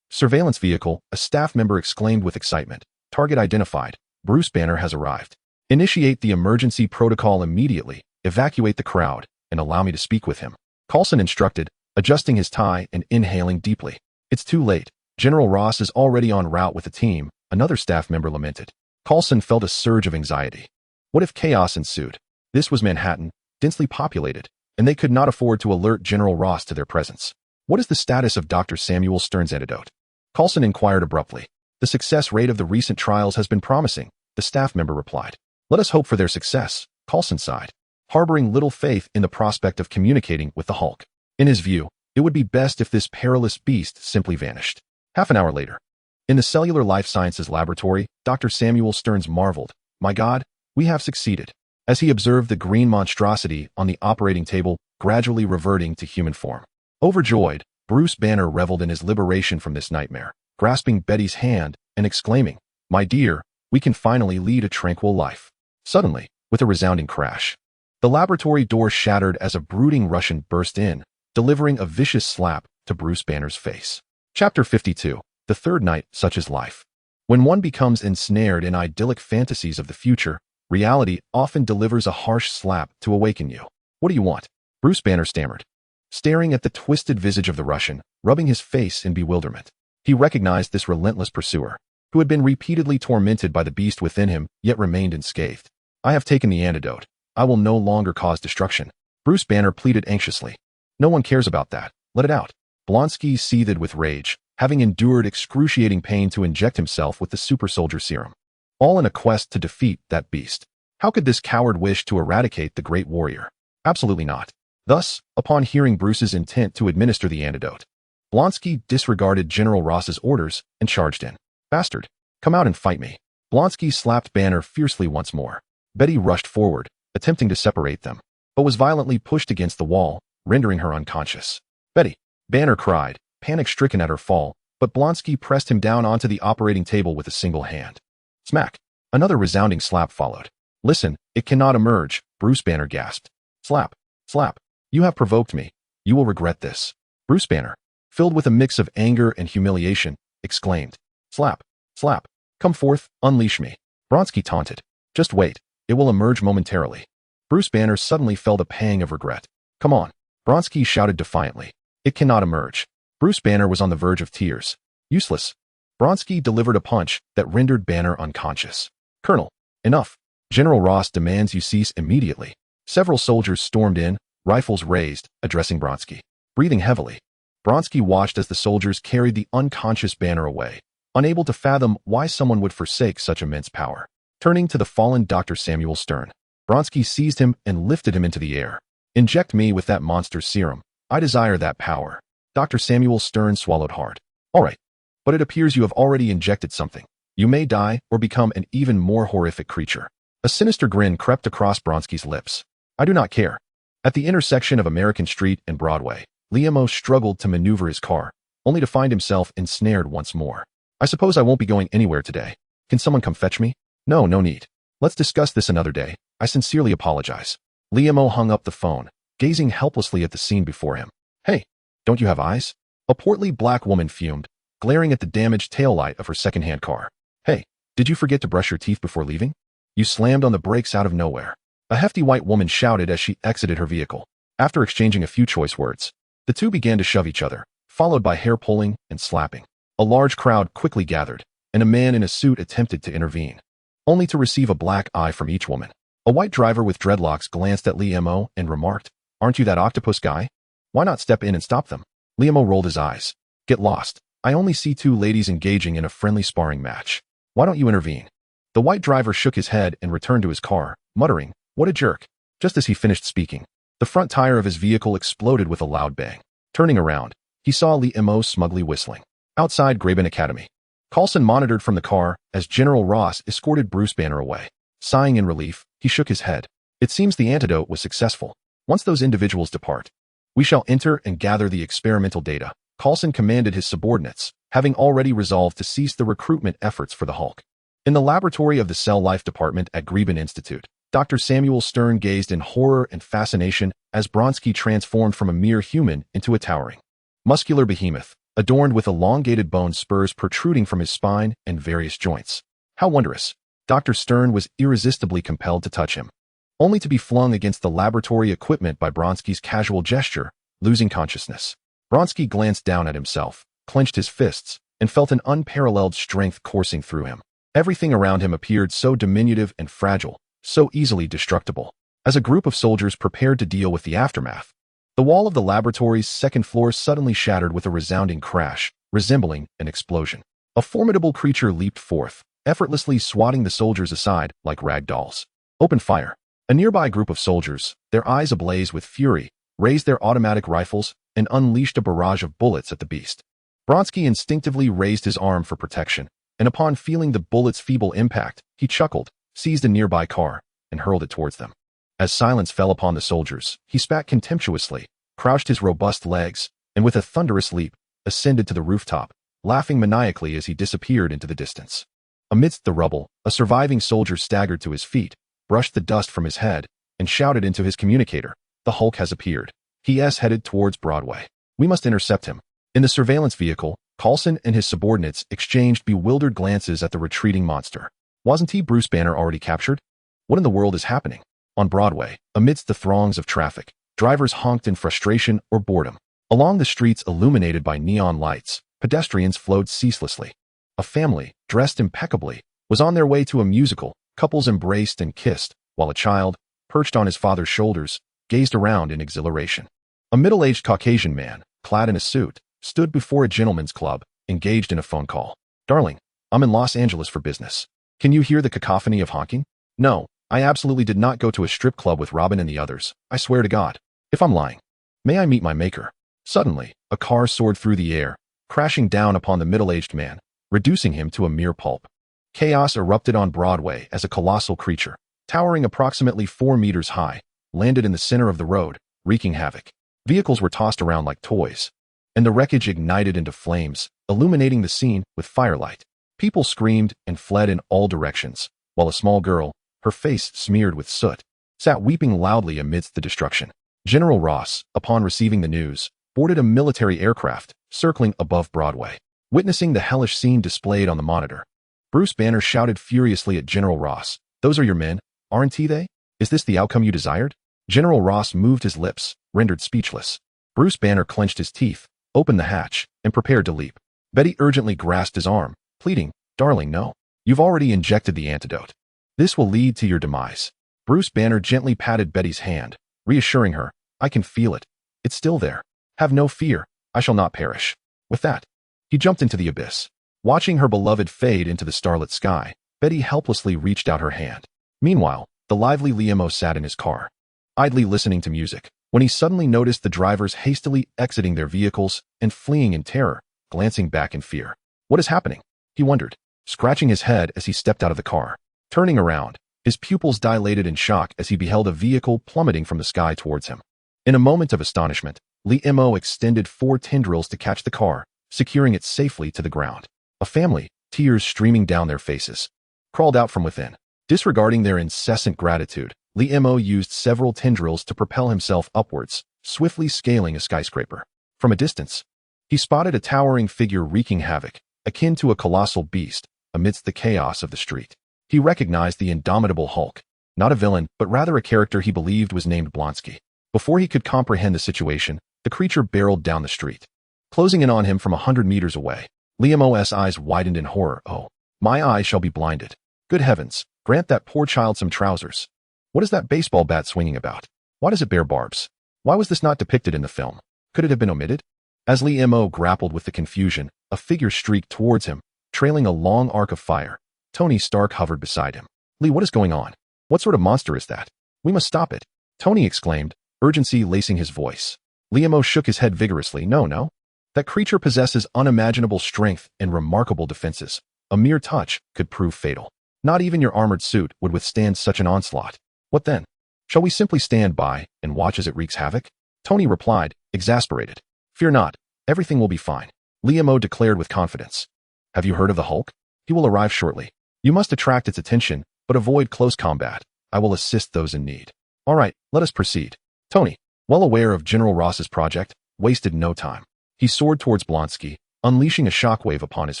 surveillance vehicle, a staff member exclaimed with excitement, "Target identified. Bruce Banner has arrived. Initiate the emergency protocol immediately, evacuate the crowd, and allow me to speak with him." Coulson instructed, adjusting his tie and inhaling deeply. "It's too late. General Ross is already en route with the team," another staff member lamented. Coulson felt a surge of anxiety. What if chaos ensued? This was Manhattan, densely populated, and they could not afford to alert General Ross to their presence. "What is the status of Dr. Samuel Stern's antidote?" Coulson inquired abruptly. "The success rate of the recent trials has been promising," the staff member replied. "Let us hope for their success," Coulson sighed, harboring little faith in the prospect of communicating with the Hulk. In his view, it would be best if this perilous beast simply vanished. Half an hour later, in the Cellular Life Sciences Laboratory, Dr. Samuel Stearns marveled, "My God, we have succeeded," as he observed the green monstrosity on the operating table gradually reverting to human form. Overjoyed, Bruce Banner reveled in his liberation from this nightmare, grasping Betty's hand and exclaiming, "My dear, we can finally lead a tranquil life." Suddenly, with a resounding crash, the laboratory door shattered as a brooding Russian burst in, delivering a vicious slap to Bruce Banner's face. Chapter 52. The third night, such is life. When one becomes ensnared in idyllic fantasies of the future, reality often delivers a harsh slap to awaken you. "What do you want?" Bruce Banner stammered, staring at the twisted visage of the Russian, rubbing his face in bewilderment. He recognized this relentless pursuer, who had been repeatedly tormented by the beast within him, yet remained unscathed. "I have taken the antidote," I will no longer cause destruction. Bruce Banner pleaded anxiously. No one cares about that. Let it out. Blonsky seethed with rage, having endured excruciating pain to inject himself with the super soldier serum. All in a quest to defeat that beast. How could this coward wish to eradicate the great warrior? Absolutely not. Thus, upon hearing Bruce's intent to administer the antidote, Blonsky disregarded General Ross's orders and charged in. Bastard! Come out and fight me. Blonsky slapped Banner fiercely once more. Betty rushed forward, attempting to separate them, but was violently pushed against the wall, rendering her unconscious. Betty! Banner cried, panic-stricken at her fall, but Blonsky pressed him down onto the operating table with a single hand. Smack! Another resounding slap followed. Listen, it cannot emerge, Bruce Banner gasped. Slap! Slap! You have provoked me. You will regret this. Bruce Banner, filled with a mix of anger and humiliation, exclaimed. Slap! Slap! Come forth, unleash me. Blonsky taunted. Just wait, it will emerge momentarily. Bruce Banner suddenly felt a pang of regret. Come on. Blonsky shouted defiantly. It cannot emerge. Bruce Banner was on the verge of tears. Useless. Blonsky delivered a punch that rendered Banner unconscious. Colonel, enough. General Ross demands you cease immediately. Several soldiers stormed in, rifles raised, addressing Blonsky. Breathing heavily, Blonsky watched as the soldiers carried the unconscious Banner away, unable to fathom why someone would forsake such immense power. Turning to the fallen Dr. Samuel Stern, Blonsky seized him and lifted him into the air. Inject me with that monster's serum. I desire that power. Dr. Samuel Stern swallowed hard. All right, but it appears you have already injected something. You may die or become an even more horrific creature. A sinister grin crept across Blonsky's lips. I do not care. At the intersection of American Street and Broadway, Liamo struggled to maneuver his car, only to find himself ensnared once more. I suppose I won't be going anywhere today. Can someone come fetch me? No, no need. Let's discuss this another day. I sincerely apologize. Liamo hung up the phone, gazing helplessly at the scene before him. Hey, don't you have eyes? A portly black woman fumed, glaring at the damaged taillight of her second-hand car. Hey, did you forget to brush your teeth before leaving? You slammed on the brakes out of nowhere. A hefty white woman shouted as she exited her vehicle. After exchanging a few choice words, the two began to shove each other, followed by hair-pulling and slapping. A large crowd quickly gathered, and a man in a suit attempted to intervene, only to receive a black eye from each woman. A white driver with dreadlocks glanced at Liamo and remarked, Aren't you that octopus guy? Why not step in and stop them? Liamo rolled his eyes. Get lost. I only see two ladies engaging in a friendly sparring match. Why don't you intervene? The white driver shook his head and returned to his car, muttering, What a jerk. Just as he finished speaking, the front tire of his vehicle exploded with a loud bang. Turning around, he saw Liamo smugly whistling. Outside Graben Academy, Coulson monitored from the car as General Ross escorted Bruce Banner away. Sighing in relief, he shook his head. It seems the antidote was successful. Once those individuals depart, we shall enter and gather the experimental data. Coulson commanded his subordinates, having already resolved to cease the recruitment efforts for the Hulk. In the laboratory of the Cell Life Department at Graben Institute, Dr. Samuel Stern gazed in horror and fascination as Blonsky transformed from a mere human into a towering, muscular behemoth, adorned with elongated bone spurs protruding from his spine and various joints. How wondrous! Dr. Stern was irresistibly compelled to touch him, only to be flung against the laboratory equipment by Blonsky's casual gesture, losing consciousness. Blonsky glanced down at himself, clenched his fists, and felt an unparalleled strength coursing through him. Everything around him appeared so diminutive and fragile, so easily destructible. As a group of soldiers prepared to deal with the aftermath, the wall of the laboratory's second floor suddenly shattered with a resounding crash, resembling an explosion. A formidable creature leaped forth, effortlessly swatting the soldiers aside like rag dolls. Open fire. A nearby group of soldiers, their eyes ablaze with fury, raised their automatic rifles and unleashed a barrage of bullets at the beast. Blonsky instinctively raised his arm for protection, and upon feeling the bullet's feeble impact, he chuckled, seized a nearby car, and hurled it towards them. As silence fell upon the soldiers, he spat contemptuously, crouched his robust legs, and with a thunderous leap, ascended to the rooftop, laughing maniacally as he disappeared into the distance. Amidst the rubble, a surviving soldier staggered to his feet, brushed the dust from his head, and shouted into his communicator, "The Hulk has appeared. He is headed towards Broadway. We must intercept him." In the surveillance vehicle, Coulson and his subordinates exchanged bewildered glances at the retreating monster. Wasn't he Bruce Banner already captured? What in the world is happening? On Broadway, amidst the throngs of traffic, drivers honked in frustration or boredom. Along the streets illuminated by neon lights, pedestrians flowed ceaselessly. A family, dressed impeccably, was on their way to a musical. Couples embraced and kissed, while a child, perched on his father's shoulders, gazed around in exhilaration. A middle-aged Caucasian man, clad in a suit, stood before a gentleman's club, engaged in a phone call. "Darling, I'm in Los Angeles for business. Can you hear the cacophony of honking? No, I absolutely did not go to a strip club with Robin and the others, I swear to God. If I'm lying, may I meet my maker?" Suddenly, a car soared through the air, crashing down upon the middle-aged man, reducing him to a mere pulp. Chaos erupted on Broadway as a colossal creature, towering approximately 4 meters high, landed in the center of the road, wreaking havoc. Vehicles were tossed around like toys, and the wreckage ignited into flames, illuminating the scene with firelight. People screamed and fled in all directions, while a small girl, her face smeared with soot, sat weeping loudly amidst the destruction. General Ross, upon receiving the news, boarded a military aircraft, circling above Broadway. Witnessing the hellish scene displayed on the monitor, Bruce Banner shouted furiously at General Ross, "Those are your men, aren't they? Is this the outcome you desired?" General Ross moved his lips, rendered speechless. Bruce Banner clenched his teeth, opened the hatch, and prepared to leap. Betty urgently grasped his arm, pleading, "Darling, no. You've already injected the antidote. This will lead to your demise." Bruce Banner gently patted Betty's hand, reassuring her, "I can feel it. It's still there. Have no fear, I shall not perish." With that, he jumped into the abyss. Watching her beloved fade into the starlit sky, Betty helplessly reached out her hand. Meanwhile, the lively Liam sat in his car, idly listening to music, when he suddenly noticed the drivers hastily exiting their vehicles and fleeing in terror, glancing back in fear. "What is happening?" he wondered, scratching his head as he stepped out of the car. Turning around, his pupils dilated in shock as he beheld a vehicle plummeting from the sky towards him. In a moment of astonishment, Liam extended 4 tendrils to catch the car, securing it safely to the ground. A family, tears streaming down their faces, crawled out from within. Disregarding their incessant gratitude, Liam used several tendrils to propel himself upwards, swiftly scaling a skyscraper. From a distance, he spotted a towering figure wreaking havoc, akin to a colossal beast, amidst the chaos of the street. He recognized the indomitable Hulk, not a villain, but rather a character he believed was named Blonsky. Before he could comprehend the situation, the creature barreled down the street, closing in on him from 100 meters away. Liam's eyes widened in horror. "Oh, my eyes shall be blinded. Good heavens, grant that poor child some trousers. What is that baseball bat swinging about? Why does it bear barbs? Why was this not depicted in the film? Could it have been omitted?" As Liam grappled with the confusion, a figure streaked towards him, trailing a long arc of fire. Tony Stark hovered beside him. "Lee, what is going on? What sort of monster is that? We must stop it," Tony exclaimed, urgency lacing his voice. Liam shook his head vigorously. No. That creature possesses unimaginable strength and remarkable defenses. A mere touch could prove fatal. Not even your armored suit would withstand such an onslaught. What then? Shall we simply stand by and watch as it wreaks havoc? Tony replied, exasperated. "Fear not, everything will be fine," Liam declared with confidence. "Have you heard of the Hulk? He will arrive shortly. You must attract its attention, but avoid close combat. I will assist those in need." "All right, let us proceed." Tony, well aware of General Ross's project, wasted no time. He soared towards Blonsky, unleashing a shockwave upon his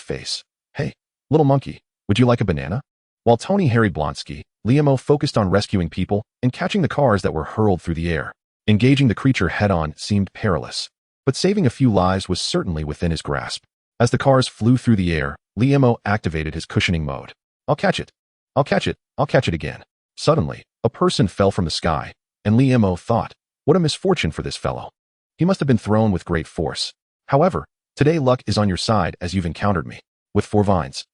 face. "Hey, little monkey, would you like a banana?" While Tony harried Blonsky, Liam focused on rescuing people and catching the cars that were hurled through the air. Engaging the creature head-on seemed perilous, but saving a few lives was certainly within his grasp. As the cars flew through the air, Liam activated his cushioning mode. I'll catch it. I'll catch it again." Suddenly, a person fell from the sky, and Liam thought, what a misfortune for this fellow. He must have been thrown with great force. However, today luck is on your side as you've encountered me. With 4 vines,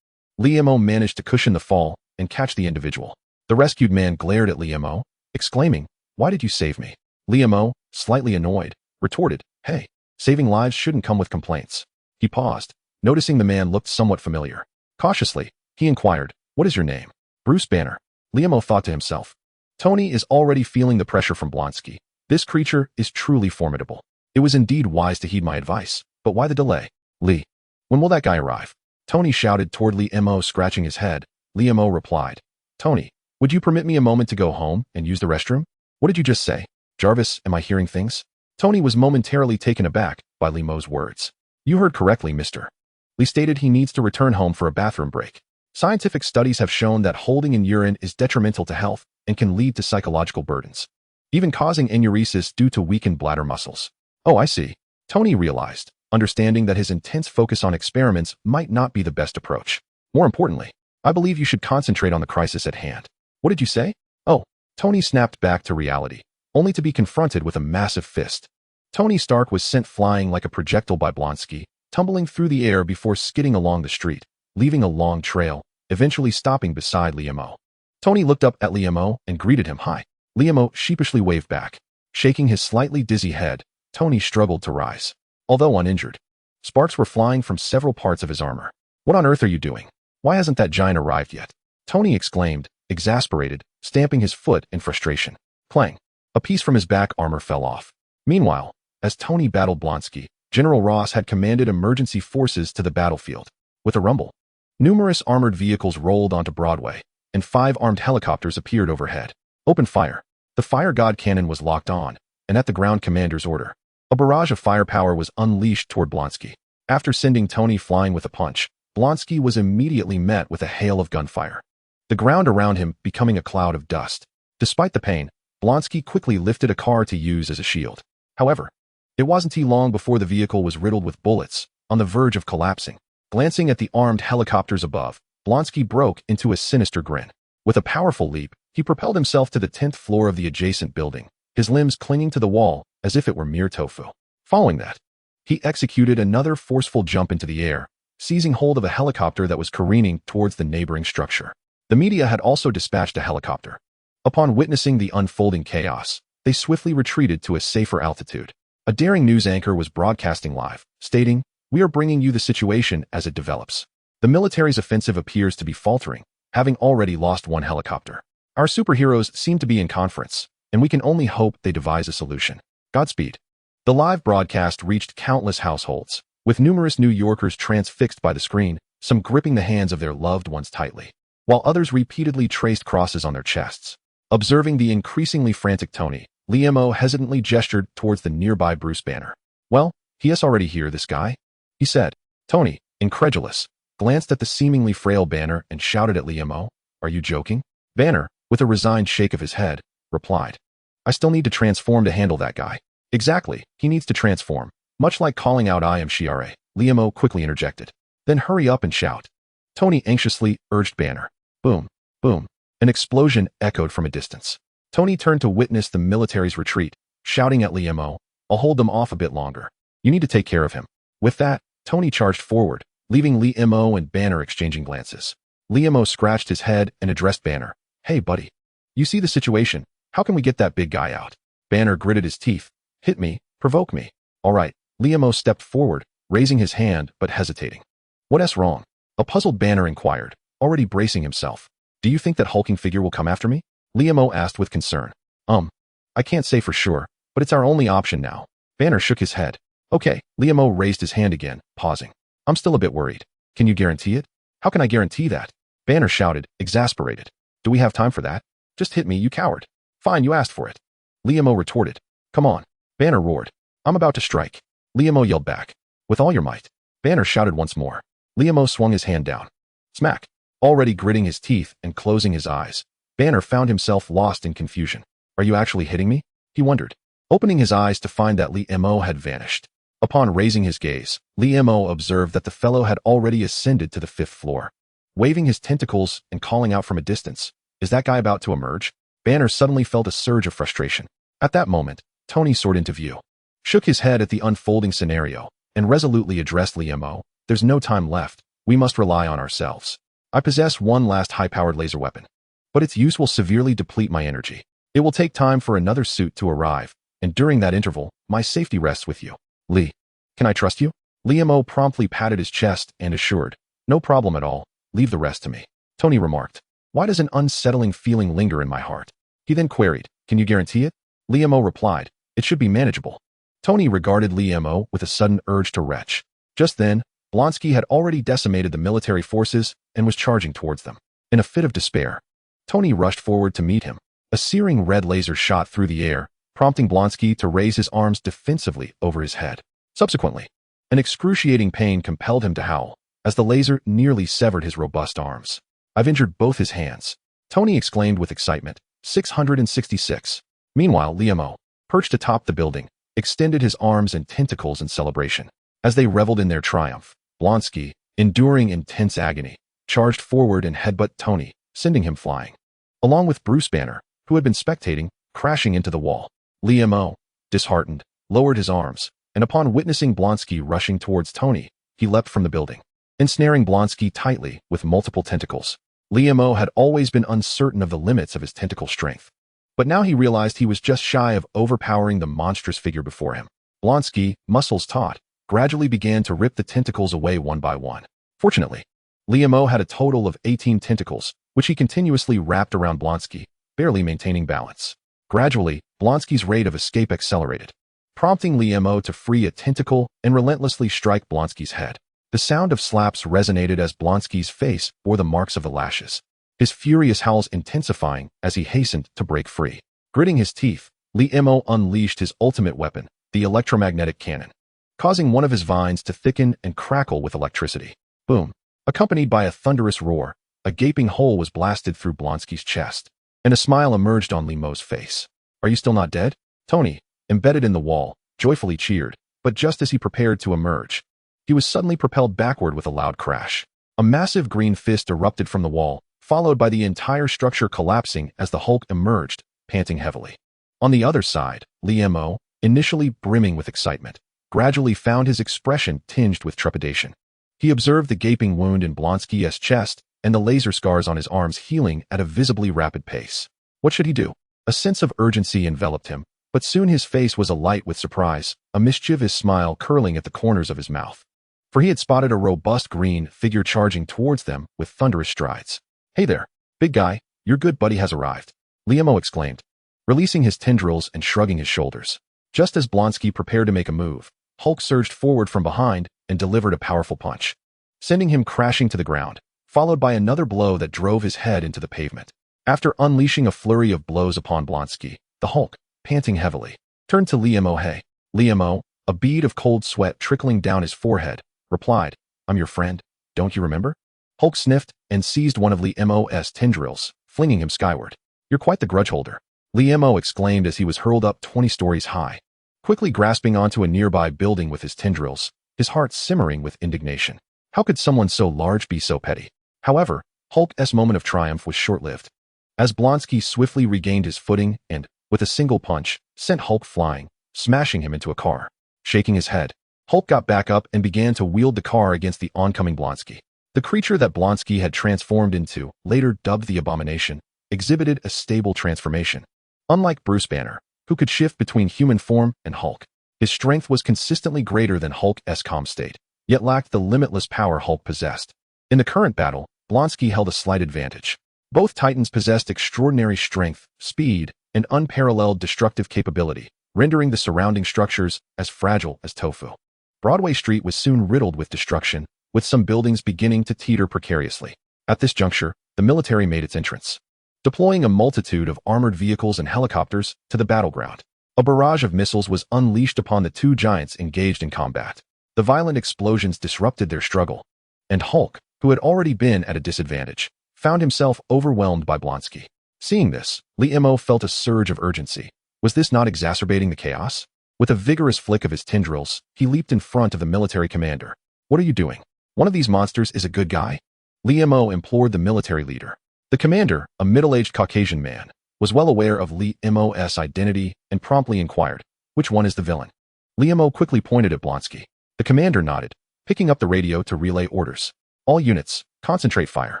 Liam managed to cushion the fall and catch the individual. The rescued man glared at Liam, exclaiming, "Why did you save me?" Liam, slightly annoyed, retorted, "Hey, saving lives shouldn't come with complaints." He paused, noticing the man looked somewhat familiar. Cautiously, he inquired, "What is your name?" "Bruce Banner." Liam thought to himself. Tony is already feeling the pressure from Blonsky. This creature is truly formidable. It was indeed wise to heed my advice, but why the delay? "Lee, when will that guy arrive?" Tony shouted toward Liam, scratching his head. Liam replied, "Tony, would you permit me a moment to go home and use the restroom?" "What did you just say? Jarvis, am I hearing things?" Tony was momentarily taken aback by Liam's words. "You heard correctly, mister. Lee stated he needs to return home for a bathroom break. Scientific studies have shown that holding in urine is detrimental to health and can lead to psychological burdens, even causing enuresis due to weakened bladder muscles." "Oh, I see," Tony realized, understanding that his intense focus on experiments might not be the best approach. "More importantly, I believe you should concentrate on the crisis at hand." "What did you say?" "Oh, Tony snapped back to reality, only to be confronted with a massive fist. Tony Stark was sent flying like a projectile by Blonsky, tumbling through the air before skidding along the street, leaving a long trail, eventually stopping beside Liam-o. Tony looked up at Liam-o and greeted him. "Hi." Liam-o sheepishly waved back. Shaking his slightly dizzy head, Tony struggled to rise. Although uninjured, sparks were flying from several parts of his armor. "What on earth are you doing? Why hasn't that giant arrived yet?" Tony exclaimed, exasperated, stamping his foot in frustration. Clang! A piece from his back armor fell off. Meanwhile, as Tony battled Blonsky, General Ross had commanded emergency forces to the battlefield. With a rumble, numerous armored vehicles rolled onto Broadway, and 5 armed helicopters appeared overhead. "Open fire." The fire god cannon was locked on, and at the ground commander's order, a barrage of firepower was unleashed toward Blonsky. After sending Tony flying with a punch, Blonsky was immediately met with a hail of gunfire, the ground around him becoming a cloud of dust. Despite the pain, Blonsky quickly lifted a car to use as a shield. However, it wasn't long before the vehicle was riddled with bullets, on the verge of collapsing. Glancing at the armed helicopters above, Blonsky broke into a sinister grin. With a powerful leap, he propelled himself to the 10th floor of the adjacent building, his limbs clinging to the wall as if it were mere tofu. Following that, he executed another forceful jump into the air, seizing hold of a helicopter that was careening towards the neighboring structure. The media had also dispatched a helicopter. Upon witnessing the unfolding chaos, they swiftly retreated to a safer altitude. A daring news anchor was broadcasting live, stating, "We are bringing you the situation as it develops. The military's offensive appears to be faltering, having already lost 1 helicopter. Our superheroes seem to be in conference, and we can only hope they devise a solution. Godspeed." The live broadcast reached countless households, with numerous New Yorkers transfixed by the screen, some gripping the hands of their loved ones tightly, while others repeatedly traced crosses on their chests. Observing the increasingly frantic Tony, Liam-o hesitantly gestured towards the nearby Bruce Banner. "Well, he is already here, this guy," he said. Tony, incredulous, glanced at the seemingly frail Banner and shouted at Liam-o, "Are you joking?" Banner, with a resigned shake of his head, replied, "I still need to transform to handle that guy." "Exactly, he needs to transform. Much like calling out I am Shiare," Liam-o quickly interjected. "Then hurry up and shout." Tony anxiously urged Banner. Boom, boom. An explosion echoed from a distance. Tony turned to witness the military's retreat, shouting at Liam-o, "I'll hold them off a bit longer. You need to take care of him." With that, Tony charged forward, leaving Liam-o and Banner exchanging glances. Liam-o scratched his head and addressed Banner. "Hey, buddy. You see the situation. How can we get that big guy out?" Banner gritted his teeth. "Hit me, provoke me." "All right." Liam-o stepped forward, raising his hand but hesitating. "What's wrong?" A puzzled Banner inquired, already bracing himself. "Do you think that hulking figure will come after me?" Liam-o asked with concern. I can't say for sure, but it's our only option now." Banner shook his head. "Okay." Liam-o raised his hand again, pausing. "I'm still a bit worried. Can you guarantee it?" "How can I guarantee that?" Banner shouted, exasperated. "Do we have time for that? Just hit me, you coward." "Fine, you asked for it." Liam-o retorted. "Come on." Banner roared. "I'm about to strike." Liam-o yelled back. "With all your might." Banner shouted once more. Liam-o swung his hand down. Smack. Already gritting his teeth and closing his eyes, Banner found himself lost in confusion. "Are you actually hitting me?" he wondered, opening his eyes to find that Liam-o had vanished. Upon raising his gaze, Liam-o observed that the fellow had already ascended to the 5th floor. Waving his tentacles and calling out from a distance, "Is that guy about to emerge?" Banner suddenly felt a surge of frustration. At that moment, Tony soared into view, shook his head at the unfolding scenario, and resolutely addressed Liam-o. "There's no time left. We must rely on ourselves. I possess one last high-powered laser weapon, but its use will severely deplete my energy. It will take time for another suit to arrive, and during that interval, my safety rests with you. Lee, can I trust you?" Liam-o promptly patted his chest and assured, "No problem at all. Leave the rest to me." Tony remarked, "Why does an unsettling feeling linger in my heart?" He then queried, "Can you guarantee it?" Liam-o replied, "It should be manageable." Tony regarded Liam-o with a sudden urge to retch. Just then, Blonsky had already decimated the military forces and was charging towards them. In a fit of despair, Tony rushed forward to meet him. A searing red laser shot through the air, prompting Blonsky to raise his arms defensively over his head. Subsequently, an excruciating pain compelled him to howl, as the laser nearly severed his robust arms. "I've injured both his hands," Tony exclaimed with excitement. 666. Meanwhile, Liam-o, perched atop the building, extended his arms and tentacles in celebration. As they reveled in their triumph, Blonsky, enduring intense agony, charged forward and headbutt Tony, sending him flying. Along with Bruce Banner, who had been spectating, crashing into the wall. Mo, disheartened, lowered his arms, and upon witnessing Blonsky rushing towards Tony, he leapt from the building, ensnaring Blonsky tightly with multiple tentacles. Mo had always been uncertain of the limits of his tentacle strength, but now he realized he was just shy of overpowering the monstrous figure before him. Blonsky, muscles taut, gradually began to rip the tentacles away one by one. Fortunately, Mo had a total of 18 tentacles, which he continuously wrapped around Blonsky, barely maintaining balance. Gradually, Blonsky's rate of escape accelerated, prompting Mo to free a tentacle and relentlessly strike Blonsky's head. The sound of slaps resonated as Blonsky's face bore the marks of the lashes, his furious howls intensifying as he hastened to break free. Gritting his teeth, Mo unleashed his ultimate weapon, the electromagnetic cannon, causing one of his vines to thicken and crackle with electricity. Boom! Accompanied by a thunderous roar, a gaping hole was blasted through Blonsky's chest, and a smile emerged on Mo's face. "Are you still not dead?" Tony, embedded in the wall, joyfully cheered, but just as he prepared to emerge, he was suddenly propelled backward with a loud crash. A massive green fist erupted from the wall, followed by the entire structure collapsing as the Hulk emerged, panting heavily. On the other side, Mo, initially brimming with excitement, gradually found his expression tinged with trepidation. He observed the gaping wound in Blonsky's chest and the laser scars on his arms healing at a visibly rapid pace. What should he do? A sense of urgency enveloped him, but soon his face was alight with surprise, a mischievous smile curling at the corners of his mouth. For he had spotted a robust green figure charging towards them with thunderous strides. "Hey there, big guy, your good buddy has arrived," Mo exclaimed, releasing his tendrils and shrugging his shoulders. Just as Blonsky prepared to make a move, Hulk surged forward from behind and delivered a powerful punch, sending him crashing to the ground, followed by another blow that drove his head into the pavement. After unleashing a flurry of blows upon Blonsky, the Hulk, panting heavily, turned to Mo. "Hey." Mo, a bead of cold sweat trickling down his forehead, replied, "I'm your friend, don't you remember?" Hulk sniffed and seized one of Mo's tendrils, flinging him skyward. "You're quite the grudge holder," Mo exclaimed as he was hurled up 20 stories high, quickly grasping onto a nearby building with his tendrils, his heart simmering with indignation. How could someone so large be so petty? However, Hulk's moment of triumph was short-lived, as Blonsky swiftly regained his footing and, with a single punch, sent Hulk flying, smashing him into a car. Shaking his head, Hulk got back up and began to wield the car against the oncoming Blonsky. The creature that Blonsky had transformed into, later dubbed the Abomination, exhibited a stable transformation. Unlike Bruce Banner, who could shift between human form and Hulk, his strength was consistently greater than Hulk's calm state, yet lacked the limitless power Hulk possessed. In the current battle, Blonsky held a slight advantage. Both Titans possessed extraordinary strength, speed, and unparalleled destructive capability, rendering the surrounding structures as fragile as tofu. Broadway Street was soon riddled with destruction, with some buildings beginning to teeter precariously. At this juncture, the military made its entrance, deploying a multitude of armored vehicles and helicopters to the battleground. A barrage of missiles was unleashed upon the two giants engaged in combat. The violent explosions disrupted their struggle, and Hulk, who had already been at a disadvantage, found himself overwhelmed by Blonsky. Seeing this, Mo felt a surge of urgency. Was this not exacerbating the chaos? With a vigorous flick of his tendrils, he leaped in front of the military commander. "What are you doing? One of these monsters is a good guy?" Mo implored the military leader. The commander, a middle-aged Caucasian man, was well aware of Mo's identity and promptly inquired, "Which one is the villain?" Mo quickly pointed at Blonsky. The commander nodded, picking up the radio to relay orders. "All units, concentrate fire.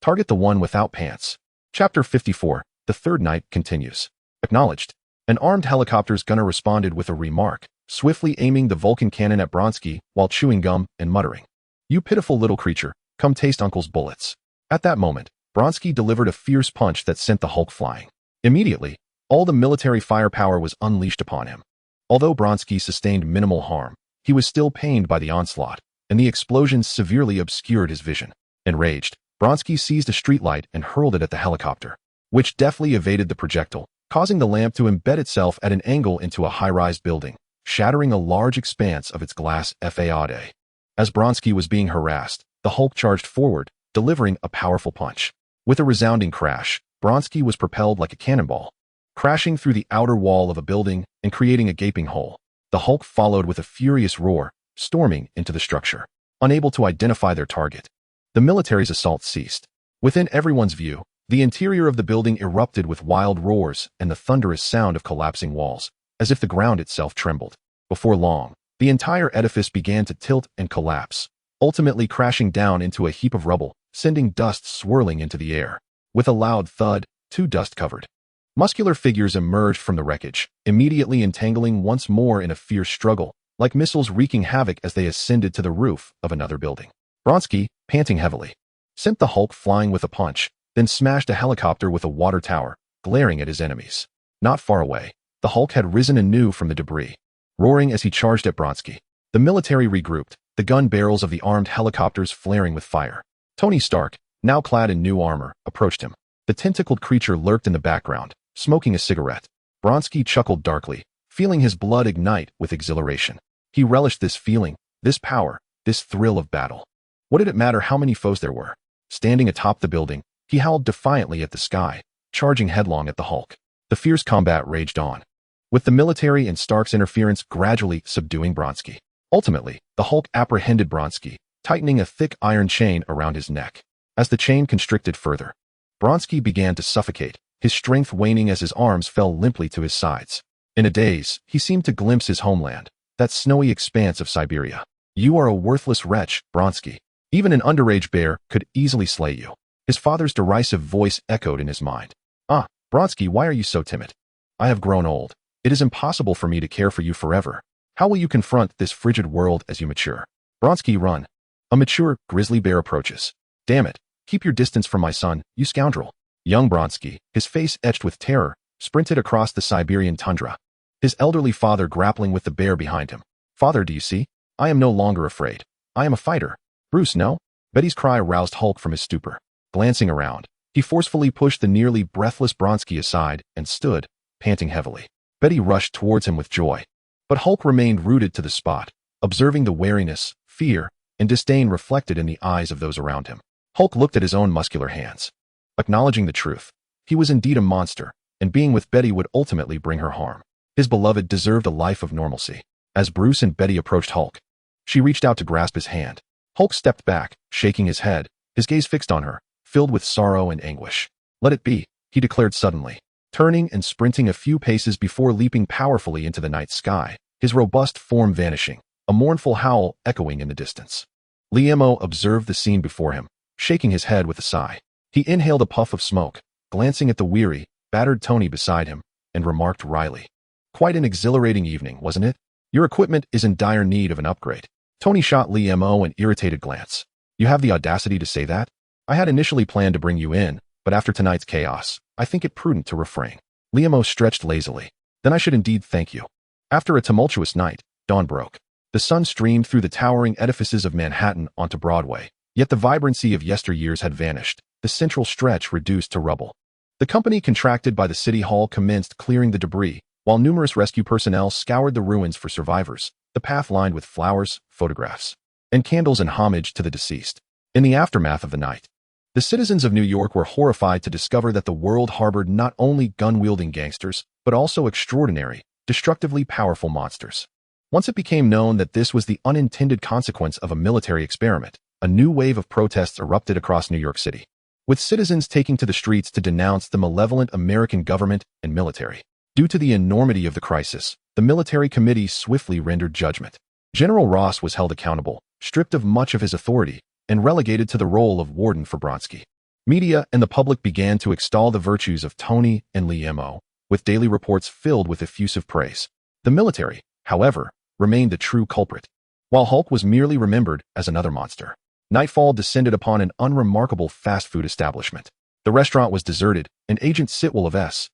Target the one without pants." Chapter 54, The Third Night continues. Acknowledged. An armed helicopter's gunner responded with a remark, swiftly aiming the Vulcan cannon at Blonsky while chewing gum and muttering, "You pitiful little creature, come taste Uncle's bullets." At that moment, Blonsky delivered a fierce punch that sent the Hulk flying. Immediately, all the military firepower was unleashed upon him. Although Blonsky sustained minimal harm, he was still pained by the onslaught, and the explosions severely obscured his vision. Enraged, Blonsky seized a streetlight and hurled it at the helicopter, which deftly evaded the projectile, causing the lamp to embed itself at an angle into a high-rise building, shattering a large expanse of its glass facade. As Blonsky was being harassed, the Hulk charged forward, delivering a powerful punch. With a resounding crash, Blonsky was propelled like a cannonball, crashing through the outer wall of a building and creating a gaping hole. The Hulk followed with a furious roar, storming into the structure. Unable to identify their target, the military's assault ceased. Within everyone's view, The interior of the building erupted with wild roars and the thunderous sound of collapsing walls, as if the ground itself trembled. Before long, the entire edifice began to tilt and collapse, ultimately crashing down into a heap of rubble, sending dust swirling into the air. With a loud thud, two dust-covered, muscular figures emerged from the wreckage, immediately entangling once more in a fierce struggle, like missiles wreaking havoc as they ascended to the roof of another building. Bronski, panting heavily, sent the Hulk flying with a punch, then smashed a helicopter with a water tower, glaring at his enemies. Not far away, the Hulk had risen anew from the debris, roaring as he charged at Bronski. The military regrouped, the gun barrels of the armed helicopters flaring with fire. Tony Stark, now clad in new armor, approached him. The tentacled creature lurked in the background, smoking a cigarette. Bronski chuckled darkly, feeling his blood ignite with exhilaration. He relished this feeling, this power, this thrill of battle. What did it matter how many foes there were? Standing atop the building, he howled defiantly at the sky, charging headlong at the Hulk. The fierce combat raged on, with the military and Stark's interference gradually subduing Bronski. Ultimately, the Hulk apprehended Bronski, tightening a thick iron chain around his neck. As the chain constricted further, Bronski began to suffocate, his strength waning as his arms fell limply to his sides. In a daze, he seemed to glimpse his homeland, that snowy expanse of Siberia. You are a worthless wretch, Bronski. Even an underage bear could easily slay you. His father's derisive voice echoed in his mind. Ah, Bronski, why are you so timid? I have grown old. It is impossible for me to care for you forever. How will you confront this frigid world as you mature? Bronski, run. A mature, grizzly bear approaches. Damn it, keep your distance from my son, you scoundrel. Young Bronski, his face etched with terror, sprinted across the Siberian tundra, his elderly father grappling with the bear behind him. Father, do you see? I am no longer afraid. I am a fighter. Bruce, no? Betty's cry roused Hulk from his stupor. Glancing around, he forcefully pushed the nearly breathless Bronski aside and stood, panting heavily. Betty rushed towards him with joy. But Hulk remained rooted to the spot, observing the wariness, fear, and disdain reflected in the eyes of those around him. Hulk looked at his own muscular hands. Acknowledging the truth, he was indeed a monster, and being with Betty would ultimately bring her harm. His beloved deserved a life of normalcy. As Bruce and Betty approached Hulk, she reached out to grasp his hand. Hulk stepped back, shaking his head, his gaze fixed on her, filled with sorrow and anguish. Let it be, he declared suddenly, turning and sprinting a few paces before leaping powerfully into the night sky, his robust form vanishing, a mournful howl echoing in the distance. Liemo observed the scene before him, shaking his head with a sigh. He inhaled a puff of smoke, glancing at the weary, battered Tony beside him, and remarked wryly. Quite an exhilarating evening, wasn't it? Your equipment is in dire need of an upgrade. Tony shot Liemo an irritated glance. You have the audacity to say that? I had initially planned to bring you in, but after tonight's chaos, I think it prudent to refrain. Liemo stretched lazily. Then I should indeed thank you. After a tumultuous night, dawn broke. The sun streamed through the towering edifices of Manhattan onto Broadway, yet the vibrancy of yesteryears had vanished, the central stretch reduced to rubble. The company contracted by the City Hall commenced clearing the debris, while numerous rescue personnel scoured the ruins for survivors, the path lined with flowers, photographs, and candles in homage to the deceased. In the aftermath of the night, the citizens of New York were horrified to discover that the world harbored not only gun-wielding gangsters, but also extraordinary, destructively powerful monsters. Once it became known that this was the unintended consequence of a military experiment, a new wave of protests erupted across New York City, with citizens taking to the streets to denounce the malevolent American government and military. Due to the enormity of the crisis, the military committee swiftly rendered judgment. General Ross was held accountable, stripped of much of his authority, and relegated to the role of warden for Bronski. Media and the public began to extol the virtues of Tony and Liemo, with daily reports filled with effusive praise. The military, however, remained the true culprit, while Hulk was merely remembered as another monster. Nightfall descended upon an unremarkable fast food establishment. The restaurant was deserted, and Agent Sitwell of S.H.I.E.L.D.,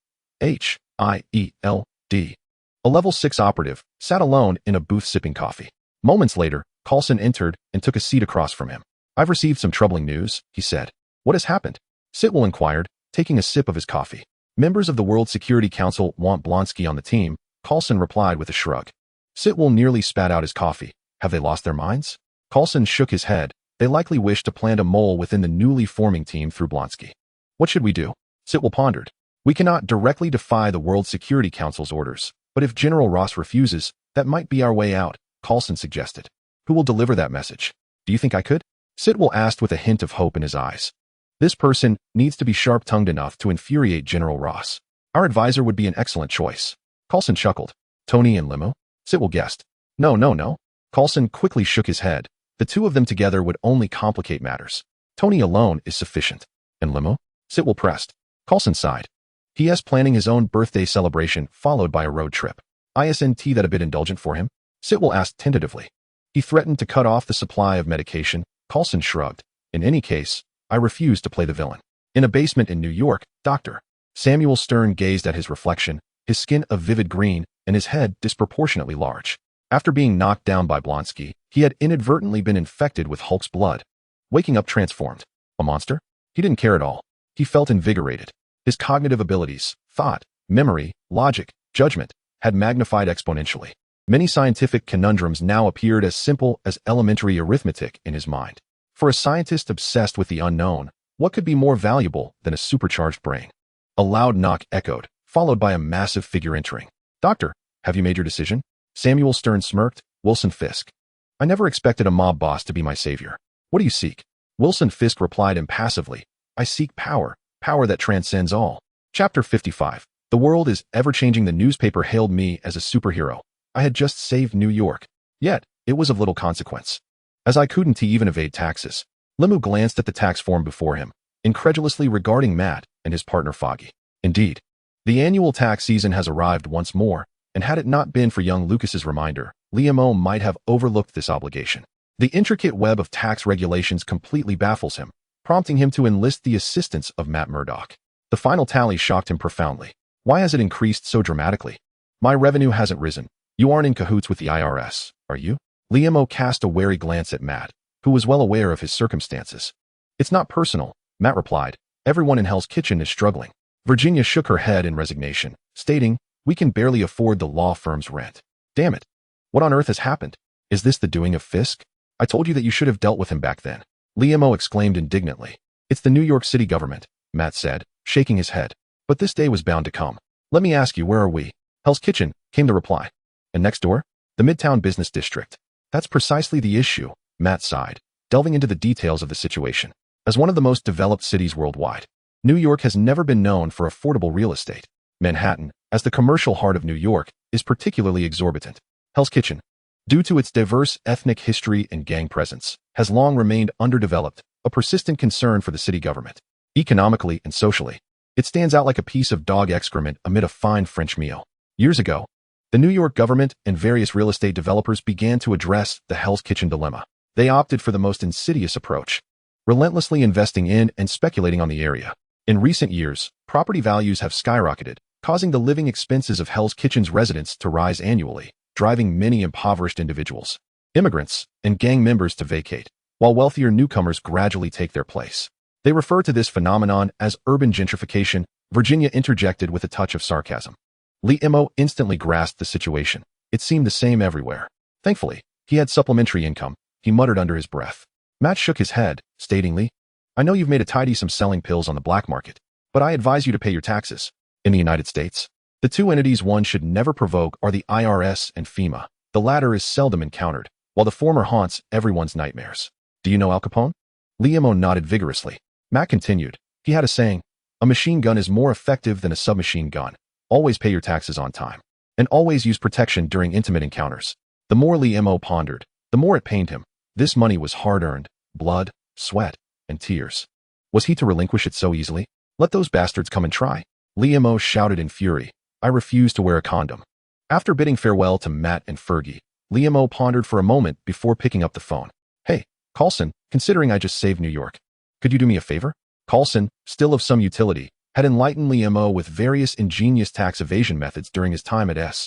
a level 6 operative, sat alone in a booth sipping coffee. Moments later, Coulson entered and took a seat across from him. I've received some troubling news, he said. What has happened? Sitwell inquired, taking a sip of his coffee. Members of the World Security Council want Blonsky on the team, Coulson replied with a shrug. Sitwell nearly spat out his coffee. Have they lost their minds? Coulson shook his head. They likely wish to plant a mole within the newly forming team through Blonsky. What should we do? Sitwell pondered. We cannot directly defy the World Security Council's orders, but if General Ross refuses, that might be our way out, Coulson suggested. Who will deliver that message? Do you think I could? Sitwell asked with a hint of hope in his eyes. This person needs to be sharp-tongued enough to infuriate General Ross. Our advisor would be an excellent choice. Coulson chuckled. Tony and Limo? Sitwell guessed. No, no, no. Coulson quickly shook his head. The two of them together would only complicate matters. Tony alone is sufficient. And Limo? Sitwell pressed. Coulson sighed. P.S. planning his own birthday celebration followed by a road trip. Isn't that a bit indulgent for him? Sitwell asked tentatively. He threatened to cut off the supply of medication. Coulson shrugged. In any case, I refuse to play the villain. In a basement in New York, Dr. Samuel Stern gazed at his reflection, his skin a vivid green and his head disproportionately large. After being knocked down by Blonsky, he had inadvertently been infected with Hulk's blood. Waking up transformed. A monster? He didn't care at all. He felt invigorated. His cognitive abilities, thought, memory, logic, judgment, had magnified exponentially. Many scientific conundrums now appeared as simple as elementary arithmetic in his mind. For a scientist obsessed with the unknown, what could be more valuable than a supercharged brain? A loud knock echoed, followed by a massive figure entering. Doctor, have you made your decision? Samuel Stern smirked. Wilson Fisk. I never expected a mob boss to be my savior. What do you seek? Wilson Fisk replied impassively. I seek power, power that transcends all. Chapter 55. The world is ever-changing. The newspaper hailed me as a superhero. I had just saved New York. Yet, it was of little consequence. As I couldn't even evade taxes. Limu glanced at the tax form before him, incredulously regarding Matt and his partner Foggy. Indeed, the annual tax season has arrived once more, and had it not been for young Lucas's reminder, Liam might have overlooked this obligation. The intricate web of tax regulations completely baffles him, prompting him to enlist the assistance of Matt Murdock. The final tally shocked him profoundly. Why has it increased so dramatically? My revenue hasn't risen. You aren't in cahoots with the IRS, are you? Liam cast a wary glance at Matt, who was well aware of his circumstances. It's not personal, Matt replied. Everyone in Hell's Kitchen is struggling. Virginia shook her head in resignation, stating, we can barely afford the law firm's rent. Damn it. What on earth has happened? Is this the doing of Fisk? I told you that you should have dealt with him back then. Liam exclaimed indignantly. It's the New York City government, Matt said, shaking his head. But this day was bound to come. Let me ask you, where are we? Hell's Kitchen, came the reply. And next door? The Midtown Business District. That's precisely the issue, Matt sighed, delving into the details of the situation. As one of the most developed cities worldwide, New York has never been known for affordable real estate. Manhattan, as the commercial heart of New York, is particularly exorbitant. Hell's Kitchen, due to its diverse ethnic history and gang presence, has long remained underdeveloped, a persistent concern for the city government. Economically and socially, it stands out like a piece of dog excrement amid a fine French meal. Years ago, the New York government and various real estate developers began to address the Hell's Kitchen dilemma. They opted for the most insidious approach, relentlessly investing in and speculating on the area. In recent years, property values have skyrocketed, causing the living expenses of Hell's Kitchen's residents to rise annually, driving many impoverished individuals, immigrants, and gang members to vacate, while wealthier newcomers gradually take their place. They refer to this phenomenon as urban gentrification. Virginia interjected with a touch of sarcasm. Liam instantly grasped the situation. It seemed the same everywhere. Thankfully, he had supplementary income, he muttered under his breath. Matt shook his head, stating, I know you've made a tidy sum selling pills on the black market, but I advise you to pay your taxes. In the United States, the two entities one should never provoke are the IRS and FEMA. The latter is seldom encountered, while the former haunts everyone's nightmares. Do you know Al Capone? Liam nodded vigorously. Matt continued. He had a saying, a machine gun is more effective than a submachine gun. Always pay your taxes on time. And always use protection during intimate encounters. The more Liam pondered, the more it pained him. This money was hard-earned, blood, sweat, and tears. Was he to relinquish it so easily? Let those bastards come and try. Liam shouted in fury. I refuse to wear a condom. After bidding farewell to Matt and Fergie, Liam pondered for a moment before picking up the phone. Hey, Coulson, considering I just saved New York, could you do me a favor? Coulson, still of some utility, had enlightened Liam with various ingenious tax evasion methods during his time at S.H.I.L.D.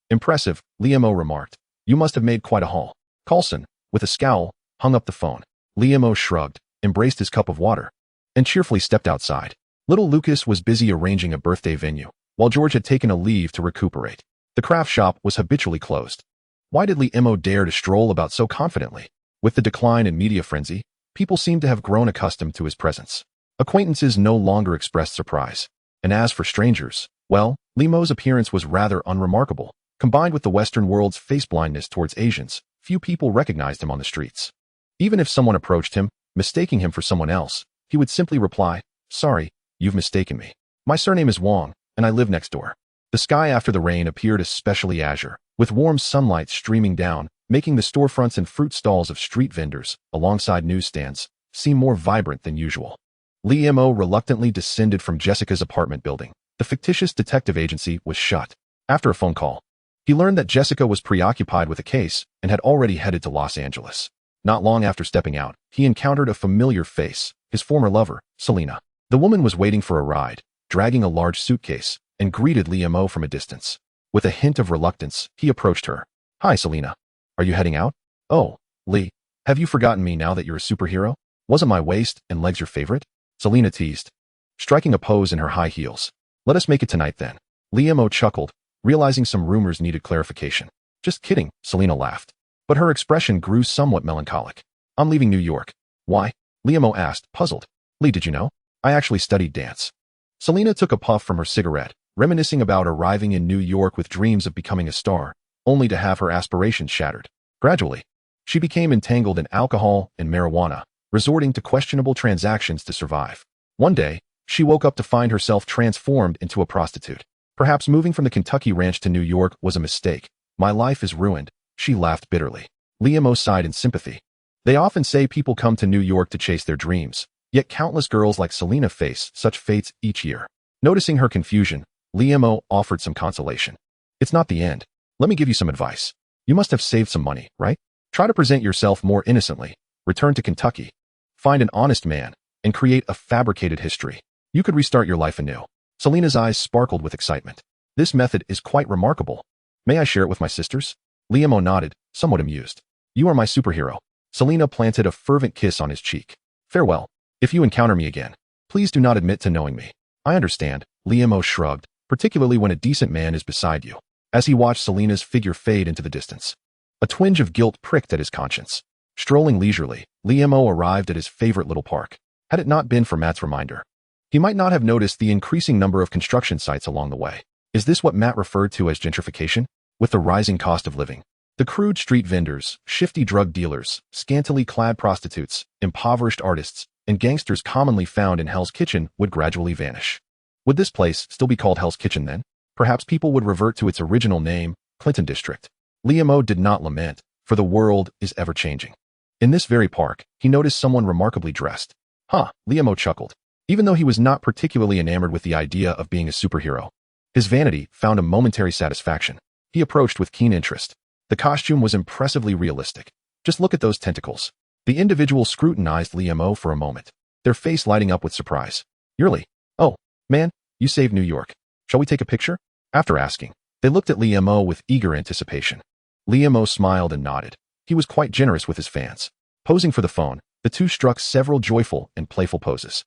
Impressive, Liam remarked. You must have made quite a haul. Coulson, with a scowl, hung up the phone. Liam shrugged, embraced his cup of water, and cheerfully stepped outside. Little Lucas was busy arranging a birthday venue, while George had taken a leave to recuperate. The craft shop was habitually closed. Why did Liam dare to stroll about so confidently? With the decline in media frenzy, people seemed to have grown accustomed to his presence. Acquaintances no longer expressed surprise. And as for strangers, well, Liam's appearance was rather unremarkable. Combined with the Western world's face blindness towards Asians, few people recognized him on the streets. Even if someone approached him, Mistaking him for someone else, he would simply reply, "Sorry, you've mistaken me. My surname is Wong, and I live next door." The sky after the rain appeared especially azure, with warm sunlight streaming down, making the storefronts and fruit stalls of street vendors, alongside newsstands, seem more vibrant than usual. Lee Mo reluctantly descended from Jessica's apartment building. The fictitious detective agency was shut. After a phone call, he learned that Jessica was preoccupied with a case and had already headed to Los Angeles. Not long after stepping out, he encountered a familiar face, his former lover, Selena. The woman was waiting for a ride, dragging a large suitcase, and greeted Lee Mo from a distance. With a hint of reluctance, he approached her. "Hi, Selena. Are you heading out?" "Oh, Lee, have you forgotten me now that you're a superhero? Wasn't my waist and legs your favorite?" Selena teased, striking a pose in her high heels. "Let us make it tonight then." Lee Mo chuckled, realizing some rumors needed clarification. "Just kidding," Selena laughed. But her expression grew somewhat melancholic. "I'm leaving New York." "Why?" Lee Mo asked, puzzled. "Lee, did you know? I actually studied dance." Selena took a puff from her cigarette, reminiscing about arriving in New York with dreams of becoming a star, only to have her aspirations shattered. Gradually, she became entangled in alcohol and marijuana, resorting to questionable transactions to survive. One day, she woke up to find herself transformed into a prostitute. Perhaps moving from the Kentucky ranch to New York was a mistake. "My life is ruined," she laughed bitterly. Lee Mo sighed in sympathy. They often say people come to New York to chase their dreams, yet countless girls like Selena face such fates each year. Noticing her confusion, Lee Mo offered some consolation. "It's not the end. Let me give you some advice. You must have saved some money, right? Try to present yourself more innocently. Return to Kentucky. Find an honest man, and create a fabricated history. You could restart your life anew." Selena's eyes sparkled with excitement. "This method is quite remarkable. May I share it with my sisters?" Lee Mo nodded, somewhat amused. "You are my superhero." Selena planted a fervent kiss on his cheek. "Farewell. If you encounter me again, please do not admit to knowing me." "I understand," Lee Mo shrugged, "particularly when a decent man is beside you." As he watched Selena's figure fade into the distance, a twinge of guilt pricked at his conscience. Strolling leisurely, Lee Mo arrived at his favorite little park. Had it not been for Matt's reminder, he might not have noticed the increasing number of construction sites along the way. Is this what Matt referred to as gentrification? With the rising cost of living, the crude street vendors, shifty drug dealers, scantily clad prostitutes, impoverished artists, and gangsters commonly found in Hell's Kitchen would gradually vanish. Would this place still be called Hell's Kitchen then? Perhaps people would revert to its original name, Clinton District. Lee Mo did not lament, for the world is ever-changing. In this very park, he noticed someone remarkably dressed. "Huh," Lee Mo chuckled. Even though he was not particularly enamored with the idea of being a superhero, his vanity found a momentary satisfaction. He approached with keen interest. The costume was impressively realistic. "Just look at those tentacles." The individual scrutinized Lee Mo for a moment, their face lighting up with surprise. "You're Lee. Oh, man, you saved New York. Shall we take a picture?" After asking, they looked at Lee Mo with eager anticipation. Lee Mo smiled and nodded. He was quite generous with his fans. Posing for the phone, the two struck several joyful and playful poses.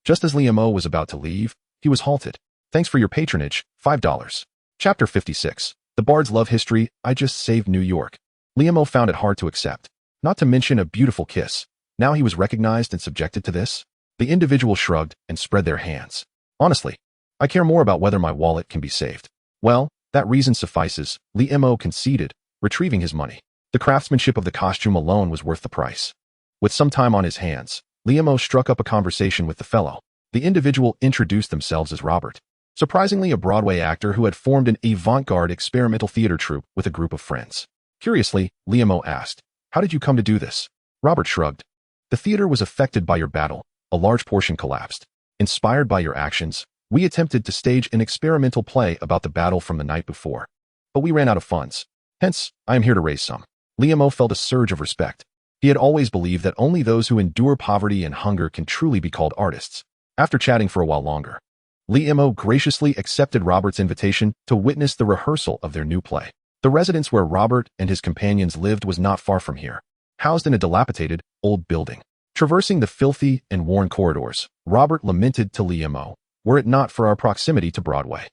Just as Lee Mo was about to leave, he was halted. "Thanks for your patronage, $5. Chapter 56. The Bard's Love History. I just saved New York. Lee Mo found it hard to accept. Not to mention a beautiful kiss. Now he was recognized and subjected to this? The individual shrugged and spread their hands. "Honestly, I care more about whether my wallet can be saved." "Well, that reason suffices," Lee Mo conceded, retrieving his money. The craftsmanship of the costume alone was worth the price. With some time on his hands, Lee Mo struck up a conversation with the fellow. The individual introduced themselves as Robert, surprisingly a Broadway actor who had formed an avant-garde experimental theater troupe with a group of friends. Curiously, Lee Mo asked, "How did you come to do this?" Robert shrugged. "The theater was affected by your battle. A large portion collapsed. Inspired by your actions, we attempted to stage an experimental play about the battle from the night before. But we ran out of funds. Hence, I am here to raise some." Lee Mo felt a surge of respect. He had always believed that only those who endure poverty and hunger can truly be called artists. After chatting for a while longer, Lee Mo graciously accepted Robert's invitation to witness the rehearsal of their new play. The residence where Robert and his companions lived was not far from here, housed in a dilapidated, old building. Traversing the filthy and worn corridors, Robert lamented to Lee Mo, "Were it not for our proximity to Broadway,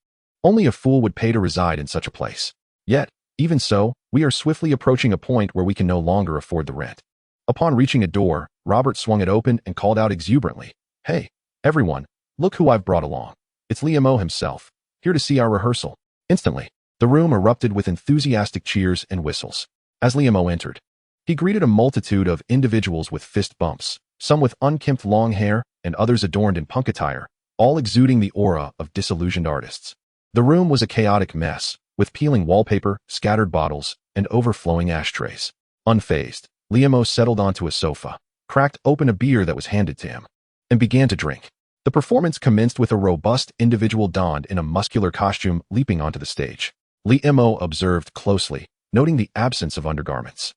only a fool would pay to reside in such a place. Yet, even so, we are swiftly approaching a point where we can no longer afford the rent." Upon reaching a door, Robert swung it open and called out exuberantly, "Hey, everyone, look who I've brought along. It's Lee Mo himself, here to see our rehearsal." Instantly, the room erupted with enthusiastic cheers and whistles. As Lee Mo entered, he greeted a multitude of individuals with fist bumps, some with unkempt long hair and others adorned in punk attire, all exuding the aura of disillusioned artists. The room was a chaotic mess, with peeling wallpaper, scattered bottles, and overflowing ashtrays. Unfazed, Liam settled onto a sofa, cracked open a beer that was handed to him, and began to drink. The performance commenced with a robust individual donned in a muscular costume leaping onto the stage. Liam observed closely, noting the absence of undergarments.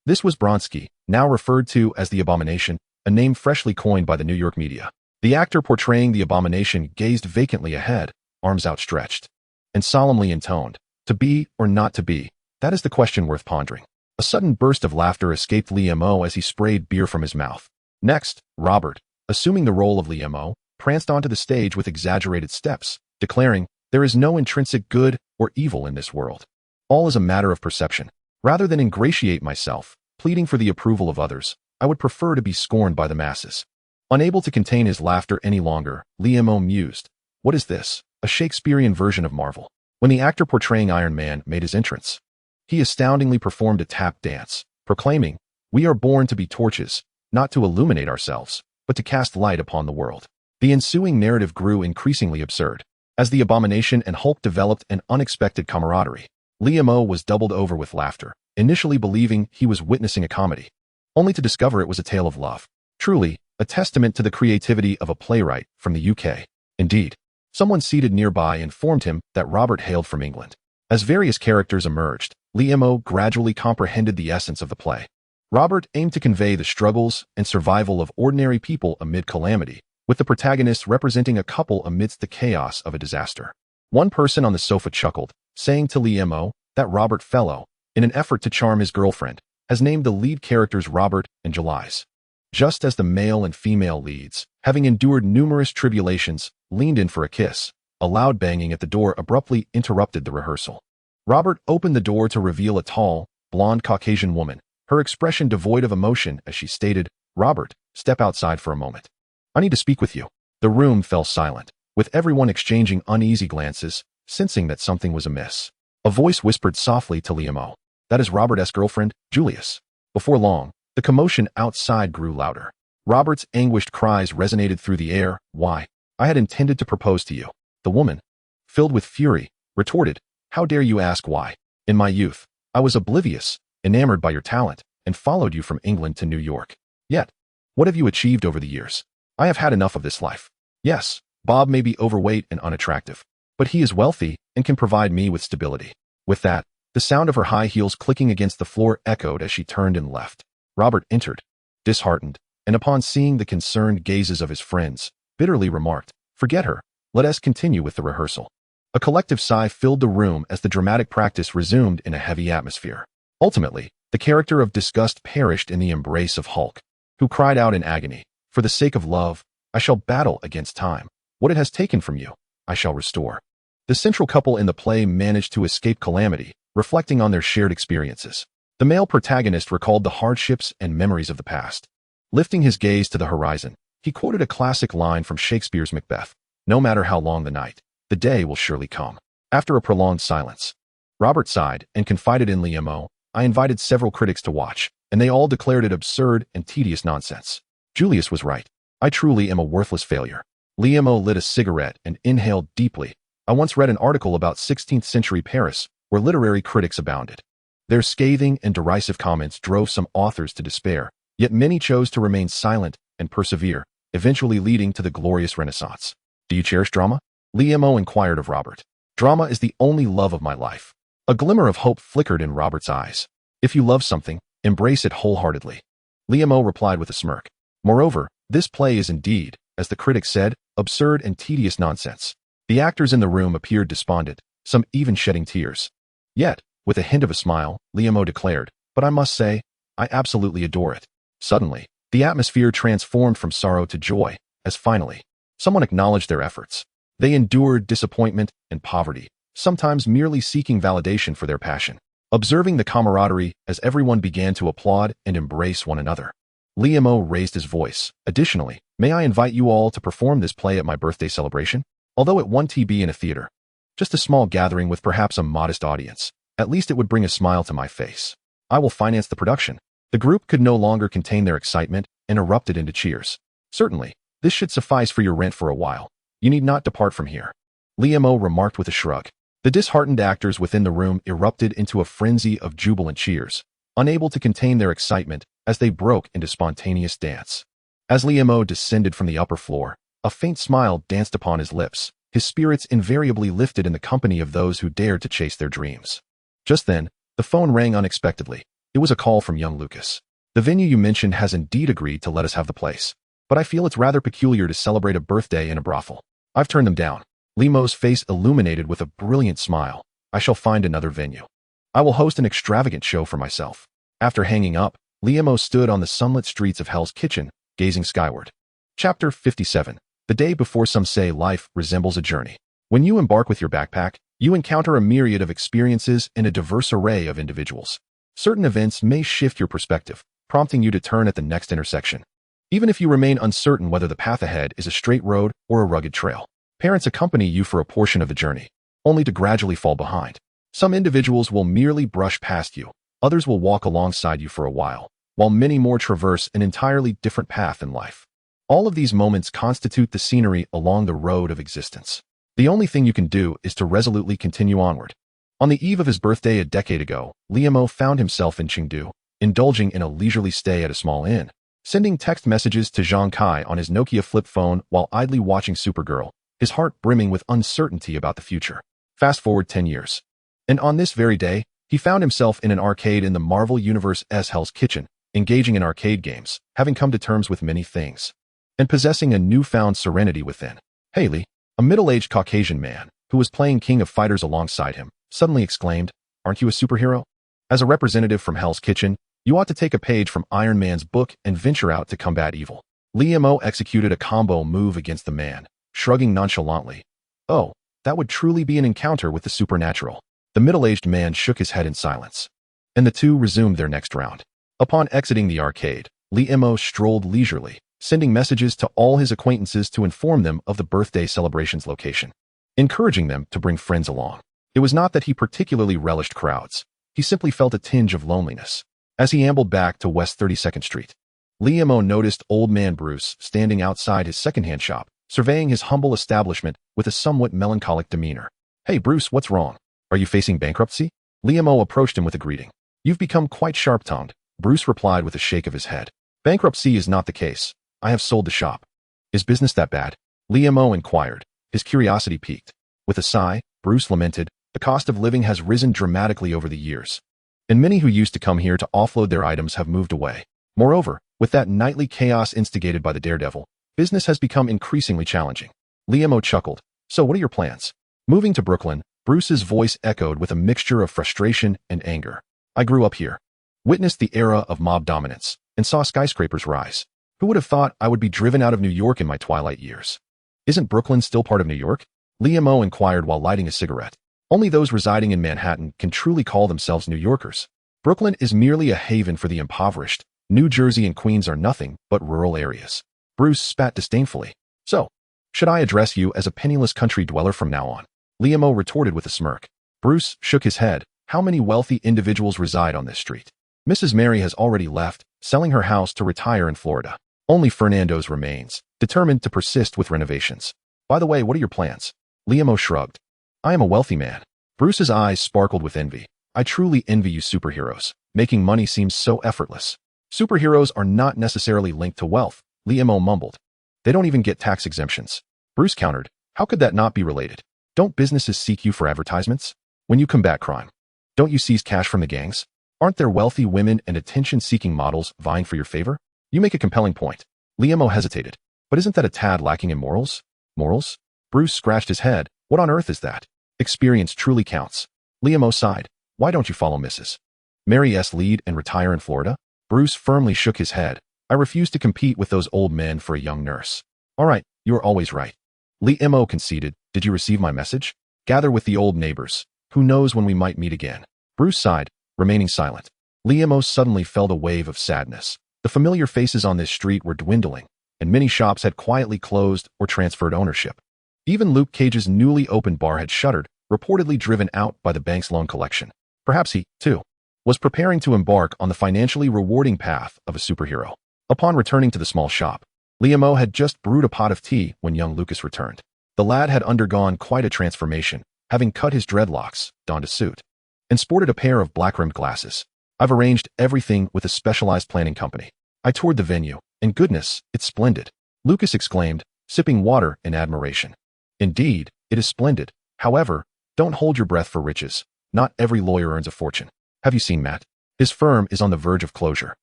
This was Bronsky, now referred to as the Abomination, a name freshly coined by the New York media. The actor portraying the Abomination gazed vacantly ahead, arms outstretched, and solemnly intoned, "To be or not to be, that is the question worth pondering." A sudden burst of laughter escaped Liam as he sprayed beer from his mouth. Next, Robert, assuming the role of Liam, pranced onto the stage with exaggerated steps, declaring, "There is no intrinsic good or evil in this world. All is a matter of perception. Rather than ingratiate myself, pleading for the approval of others, I would prefer to be scorned by the masses." Unable to contain his laughter any longer, Liam mused, "What is this? A Shakespearean version of Marvel?" When the actor portraying Iron Man made his entrance, he astoundingly performed a tap dance, proclaiming, "We are born to be torches, not to illuminate ourselves, but to cast light upon the world." The ensuing narrative grew increasingly absurd. As the Abomination and Hulk developed an unexpected camaraderie, Liam was doubled over with laughter, initially believing he was witnessing a comedy, only to discover it was a tale of love. Truly, a testament to the creativity of a playwright from the UK. Indeed, someone seated nearby informed him that Robert hailed from England. As various characters emerged, Liam gradually comprehended the essence of the play. Robert aimed to convey the struggles and survival of ordinary people amid calamity, with the protagonists representing a couple amidst the chaos of a disaster. One person on the sofa chuckled, saying to Liam that Robert Fellow, in an effort to charm his girlfriend, has named the lead characters Robert and Julies. Just as the male and female leads, having endured numerous tribulations, leaned in for a kiss, a loud banging at the door abruptly interrupted the rehearsal. Robert opened the door to reveal a tall, blonde Caucasian woman, her expression devoid of emotion as she stated, "Robert, step outside for a moment. I need to speak with you." The room fell silent, with everyone exchanging uneasy glances, sensing that something was amiss. A voice whispered softly to Liam, "That is Robert's girlfriend, Julius." Before long, the commotion outside grew louder. Robert's anguished cries resonated through the air. "Why? I had intended to propose to you." The woman, filled with fury, retorted, "How dare you ask why? In my youth, I was oblivious, enamored by your talent, and followed you from England to New York. Yet, what have you achieved over the years? I have had enough of this life. Yes, Bob may be overweight and unattractive, but he is wealthy and can provide me with stability." With that, the sound of her high heels clicking against the floor echoed as she turned and left. Robert entered, disheartened, and upon seeing the concerned gazes of his friends, bitterly remarked, "Forget her. Let us continue with the rehearsal." A collective sigh filled the room as the dramatic practice resumed in a heavy atmosphere. Ultimately, the character of disgust perished in the embrace of Hulk, who cried out in agony, "For the sake of love, I shall battle against time. What it has taken from you, I shall restore." The central couple in the play managed to escape calamity, reflecting on their shared experiences. The male protagonist recalled the hardships and memories of the past. Lifting his gaze to the horizon, he quoted a classic line from Shakespeare's Macbeth, "No matter how long the night, the day will surely come." After a prolonged silence, Robert sighed and confided in Liam, "I invited several critics to watch, and they all declared it absurd and tedious nonsense. Julius was right. I truly am a worthless failure." Liam lit a cigarette and inhaled deeply. "I once read an article about 16th century Paris, where literary critics abounded. Their scathing and derisive comments drove some authors to despair, yet many chose to remain silent and persevere, eventually leading to the glorious Renaissance. Do you cherish drama?" Liam inquired of Robert. "Drama is the only love of my life." A glimmer of hope flickered in Robert's eyes. "If you love something, embrace it wholeheartedly." Liam replied with a smirk. "Moreover, this play is indeed, as the critics said, absurd and tedious nonsense." The actors in the room appeared despondent, some even shedding tears. Yet, with a hint of a smile, Liam declared, "But I must say, I absolutely adore it." Suddenly, the atmosphere transformed from sorrow to joy, as finally, someone acknowledged their efforts. They endured disappointment and poverty, sometimes merely seeking validation for their passion. Observing the camaraderie as everyone began to applaud and embrace one another, Liam raised his voice. "Additionally, may I invite you all to perform this play at my birthday celebration? Although it won't be in a theater. Just a small gathering with perhaps a modest audience. At least it would bring a smile to my face. I will finance the production." The group could no longer contain their excitement, and erupted into cheers. "Certainly, this should suffice for your rent for a while. You need not depart from here," Liam remarked with a shrug. The disheartened actors within the room erupted into a frenzy of jubilant cheers, unable to contain their excitement as they broke into spontaneous dance. As Liam descended from the upper floor, a faint smile danced upon his lips, his spirits invariably lifted in the company of those who dared to chase their dreams. Just then, the phone rang unexpectedly. It was a call from young Lucas. "The venue you mentioned has indeed agreed to let us have the place, but I feel it's rather peculiar to celebrate a birthday in a brothel. I've turned them down." Liam's face illuminated with a brilliant smile. "I shall find another venue. I will host an extravagant show for myself." After hanging up, Liam stood on the sunlit streets of Hell's Kitchen, gazing skyward. Chapter 57. The day before. Some say life resembles a journey. When you embark with your backpack, you encounter a myriad of experiences and a diverse array of individuals. Certain events may shift your perspective, prompting you to turn at the next intersection. Even if you remain uncertain whether the path ahead is a straight road or a rugged trail, parents accompany you for a portion of the journey, only to gradually fall behind. Some individuals will merely brush past you, others will walk alongside you for a while many more traverse an entirely different path in life. All of these moments constitute the scenery along the road of existence. The only thing you can do is to resolutely continue onward. On the eve of his birthday a decade ago, Liam found himself in Chengdu, indulging in a leisurely stay at a small inn, sending text messages to Zhang Kai on his Nokia flip phone while idly watching Supergirl, his heart brimming with uncertainty about the future. Fast forward 10 years. And on this very day, he found himself in an arcade in the Marvel Universe's Hell's Kitchen, engaging in arcade games, having come to terms with many things, and possessing a newfound serenity within. Haley, a middle-aged Caucasian man, who was playing King of Fighters alongside him, suddenly exclaimed, "Aren't you a superhero? As a representative from Hell's Kitchen, you ought to take a page from Iron Man's book and venture out to combat evil." Liam executed a combo move against the man, shrugging nonchalantly. "Oh, that would truly be an encounter with the supernatural." The middle-aged man shook his head in silence, and the two resumed their next round. Upon exiting the arcade, Liam strolled leisurely, sending messages to all his acquaintances to inform them of the birthday celebration's location, encouraging them to bring friends along. It was not that he particularly relished crowds. He simply felt a tinge of loneliness. As he ambled back to West 32nd Street, Liam noticed old man Bruce standing outside his secondhand shop, surveying his humble establishment with a somewhat melancholic demeanor. "Hey Bruce, what's wrong? Are you facing bankruptcy?" Liam approached him with a greeting. "You've become quite sharp-tongued," Bruce replied with a shake of his head. "Bankruptcy is not the case. I have sold the shop." "Is business that bad?" Liam inquired, his curiosity piqued. With a sigh, Bruce lamented, "The cost of living has risen dramatically over the years, and many who used to come here to offload their items have moved away. Moreover, with that nightly chaos instigated by the Daredevil, business has become increasingly challenging." Liam chuckled. "So what are your plans?" Moving to Brooklyn, Bruce's voice echoed with a mixture of frustration and anger. "I grew up here, witnessed the era of mob dominance, and saw skyscrapers rise. Who would have thought I would be driven out of New York in my twilight years?" "Isn't Brooklyn still part of New York?" Liam inquired while lighting a cigarette. "Only those residing in Manhattan can truly call themselves New Yorkers. Brooklyn is merely a haven for the impoverished. New Jersey and Queens are nothing but rural areas." Bruce spat disdainfully. "So, should I address you as a penniless country dweller from now on?" Liam retorted with a smirk. Bruce shook his head. "How many wealthy individuals reside on this street?" "Mrs. Mary has already left, selling her house to retire in Florida. Only Fernando's remains, determined to persist with renovations. By the way, what are your plans?" Liam shrugged. "I am a wealthy man." Bruce's eyes sparkled with envy. "I truly envy you superheroes. Making money seems so effortless." "Superheroes are not necessarily linked to wealth," Liam mumbled. "They don't even get tax exemptions." Bruce countered. "How could that not be related? Don't businesses seek you for advertisements? When you combat crime, don't you seize cash from the gangs? Aren't there wealthy women and attention-seeking models vying for your favor?" "You make a compelling point." Liam hesitated. "But isn't that a tad lacking in morals?" "Morals?" Bruce scratched his head. "What on earth is that?" "Experience truly counts." Liam sighed. "Why don't you follow Mrs. Mary's lead and retire in Florida?" Bruce firmly shook his head. "I refuse to compete with those old men for a young nurse." "All right, you are always right." Liam conceded. "Did you receive my message? Gather with the old neighbors. Who knows when we might meet again?" Bruce sighed, remaining silent. Liam suddenly felt a wave of sadness. The familiar faces on this street were dwindling, and many shops had quietly closed or transferred ownership. Even Luke Cage's newly opened bar had shuttered, reportedly driven out by the bank's loan collection. Perhaps he, too, was preparing to embark on the financially rewarding path of a superhero. Upon returning to the small shop, Liam had just brewed a pot of tea when young Lucas returned. The lad had undergone quite a transformation, having cut his dreadlocks, donned a suit, and sported a pair of black-rimmed glasses. I've arranged everything with a specialized planning company. I toured the venue, and goodness, it's splendid, Lucas exclaimed, sipping water in admiration. Indeed, it is splendid. However, don't hold your breath for riches. Not every lawyer earns a fortune. Have you seen Matt? His firm is on the verge of closure.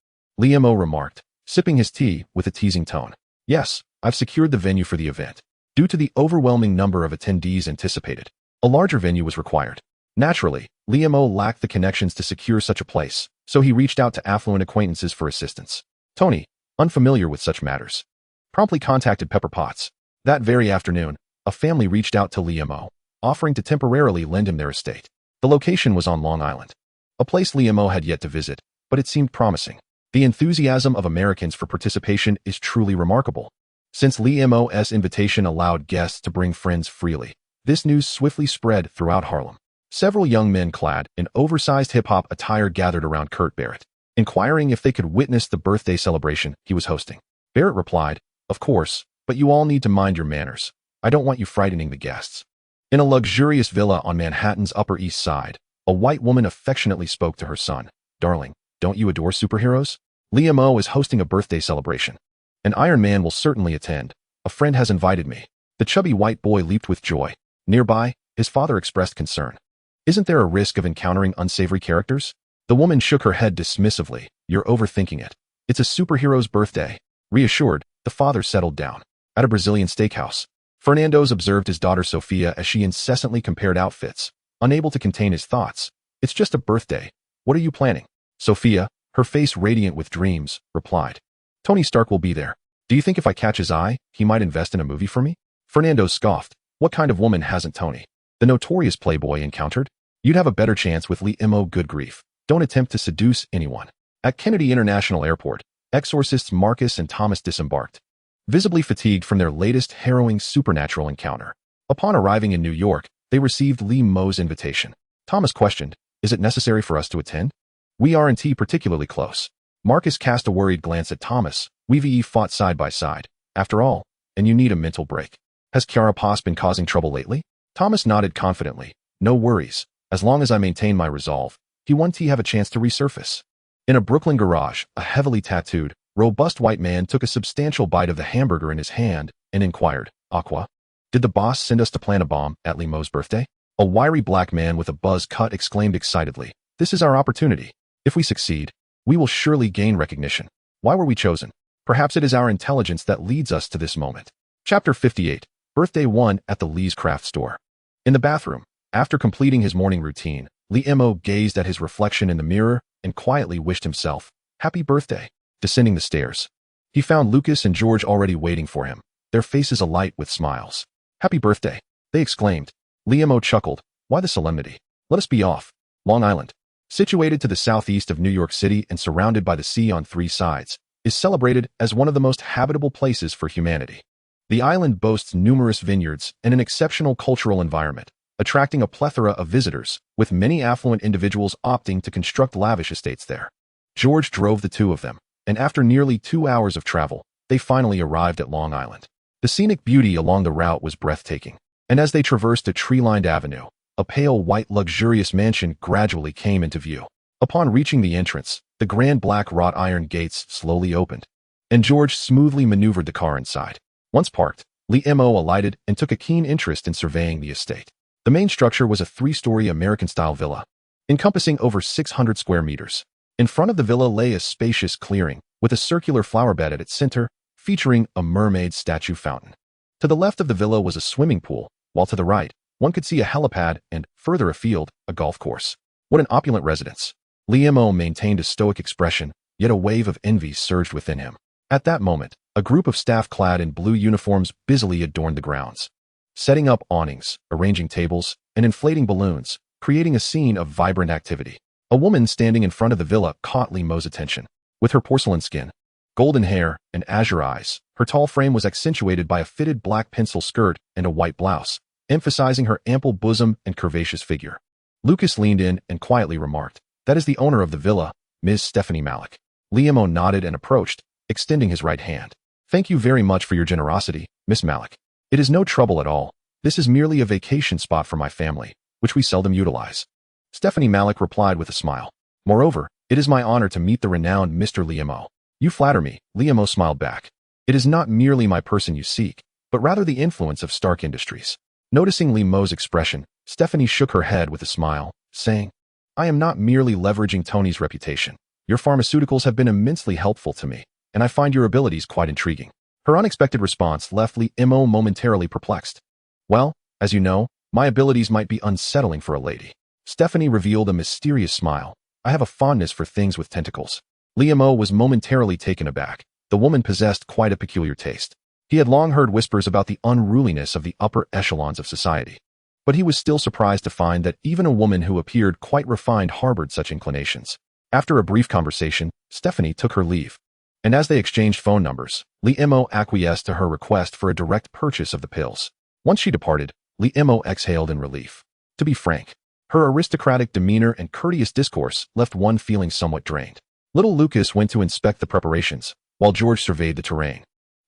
Liam remarked, sipping his tea with a teasing tone. Yes, I've secured the venue for the event. Due to the overwhelming number of attendees anticipated, a larger venue was required. Naturally, Liam lacked the connections to secure such a place, so he reached out to affluent acquaintances for assistance. Tony, unfamiliar with such matters, promptly contacted Pepper Potts. That very afternoon, a family reached out to Liam, offering to temporarily lend him their estate. The location was on Long Island, a place Liam had yet to visit, but it seemed promising. The enthusiasm of Americans for participation is truly remarkable. Since Liam's invitation allowed guests to bring friends freely, this news swiftly spread throughout Harlem. Several young men clad in oversized hip-hop attire gathered around Kurt Barrett, inquiring if they could witness the birthday celebration he was hosting. Barrett replied, "Of course, but you all need to mind your manners. I don't want you frightening the guests." In a luxurious villa on Manhattan's Upper East Side, a white woman affectionately spoke to her son. "Darling, don't you adore superheroes? Liam is hosting a birthday celebration. An Iron Man will certainly attend. A friend has invited me." The chubby white boy leaped with joy. Nearby, his father expressed concern. "Isn't there a risk of encountering unsavory characters?" The woman shook her head dismissively. "You're overthinking it. It's a superhero's birthday." Reassured, the father settled down. At a Brazilian steakhouse, Fernando's observed his daughter Sophia as she incessantly compared outfits, unable to contain his thoughts. "It's just a birthday. What are you planning?" Sophia, her face radiant with dreams, replied, "Tony Stark will be there. Do you think if I catch his eye, he might invest in a movie for me?" Fernando scoffed. "What kind of woman hasn't Tony, the notorious playboy, encountered? You'd have a better chance with Liam. Good grief. Don't attempt to seduce anyone." At Kennedy International Airport, exorcists Marcus and Thomas disembarked, visibly fatigued from their latest harrowing supernatural encounter. Upon arriving in New York, they received Liam's invitation. Thomas questioned, "Is it necessary for us to attend? We aren't particularly close." Marcus cast a worried glance at Thomas. "We've fought side by side, after all, and you need a mental break. Has Chiara Poss been causing trouble lately?" Thomas nodded confidently. "No worries. As long as I maintain my resolve, he won't have a chance to resurface." In a Brooklyn garage, a heavily tattooed, robust white man took a substantial bite of the hamburger in his hand and inquired, "Aqua? Did the boss send us to plant a bomb at Liam's birthday?" A wiry black man with a buzz cut exclaimed excitedly, "This is our opportunity. If we succeed, we will surely gain recognition. Why were we chosen? Perhaps it is our intelligence that leads us to this moment." Chapter 58, Birthday 1 at the Lee's Craft Store. In the bathroom, after completing his morning routine, Liam gazed at his reflection in the mirror and quietly wished himself, "Happy birthday." Descending the stairs, he found Lucas and George already waiting for him, their faces alight with smiles. "Happy birthday," they exclaimed. Liam chuckled. "Why the solemnity? Let us be off." Long Island, situated to the southeast of New York City and surrounded by the sea on three sides, is celebrated as one of the most habitable places for humanity. The island boasts numerous vineyards and an exceptional cultural environment, attracting a plethora of visitors, with many affluent individuals opting to construct lavish estates there. George drove the two of them, and after nearly 2 hours of travel, they finally arrived at Long Island. The scenic beauty along the route was breathtaking, and as they traversed a tree-lined avenue, a pale white luxurious mansion gradually came into view. Upon reaching the entrance, the grand black wrought iron gates slowly opened, and George smoothly maneuvered the car inside. Once parked, Liam alighted and took a keen interest in surveying the estate. The main structure was a 3-story American-style villa, encompassing over 600 square meters. In front of the villa lay a spacious clearing, with a circular flower bed at its center, featuring a mermaid statue fountain. To the left of the villa was a swimming pool, while to the right, one could see a helipad and, further afield, a golf course. What an opulent residence. Liam maintained a stoic expression, yet a wave of envy surged within him. At that moment, a group of staff clad in blue uniforms busily adorned the grounds, setting up awnings, arranging tables, and inflating balloons, creating a scene of vibrant activity. A woman standing in front of the villa caught Liam's attention. With her porcelain skin, golden hair, and azure eyes, her tall frame was accentuated by a fitted black pencil skirt and a white blouse, emphasizing her ample bosom and curvaceous figure. Lucas leaned in and quietly remarked, "That is the owner of the villa, Ms. Stephanie Malik." Liam nodded and approached, extending his right hand. Thank you very much for your generosity, Miss Malik. It is no trouble at all. This is merely a vacation spot for my family, which we seldom utilize. Stephanie Malik replied with a smile. Moreover, it is my honor to meet the renowned Mr. Liamo. You flatter me, Liamo smiled back. It is not merely my person you seek, but rather the influence of Stark Industries. Noticing Liamo's expression, Stephanie shook her head with a smile, saying, I am not merely leveraging Tony's reputation. Your pharmaceuticals have been immensely helpful to me, and I find your abilities quite intriguing. Her unexpected response left Liamo momentarily perplexed. Well, as you know, my abilities might be unsettling for a lady. Stephanie revealed a mysterious smile. I have a fondness for things with tentacles. Liamo was momentarily taken aback. The woman possessed quite a peculiar taste. He had long heard whispers about the unruliness of the upper echelons of society. But he was still surprised to find that even a woman who appeared quite refined harbored such inclinations. After a brief conversation, Stephanie took her leave. And as they exchanged phone numbers, Liamo acquiesced to her request for a direct purchase of the pills. Once she departed, Liamo exhaled in relief. To be frank, her aristocratic demeanor and courteous discourse left one feeling somewhat drained. Little Lucas went to inspect the preparations, while George surveyed the terrain,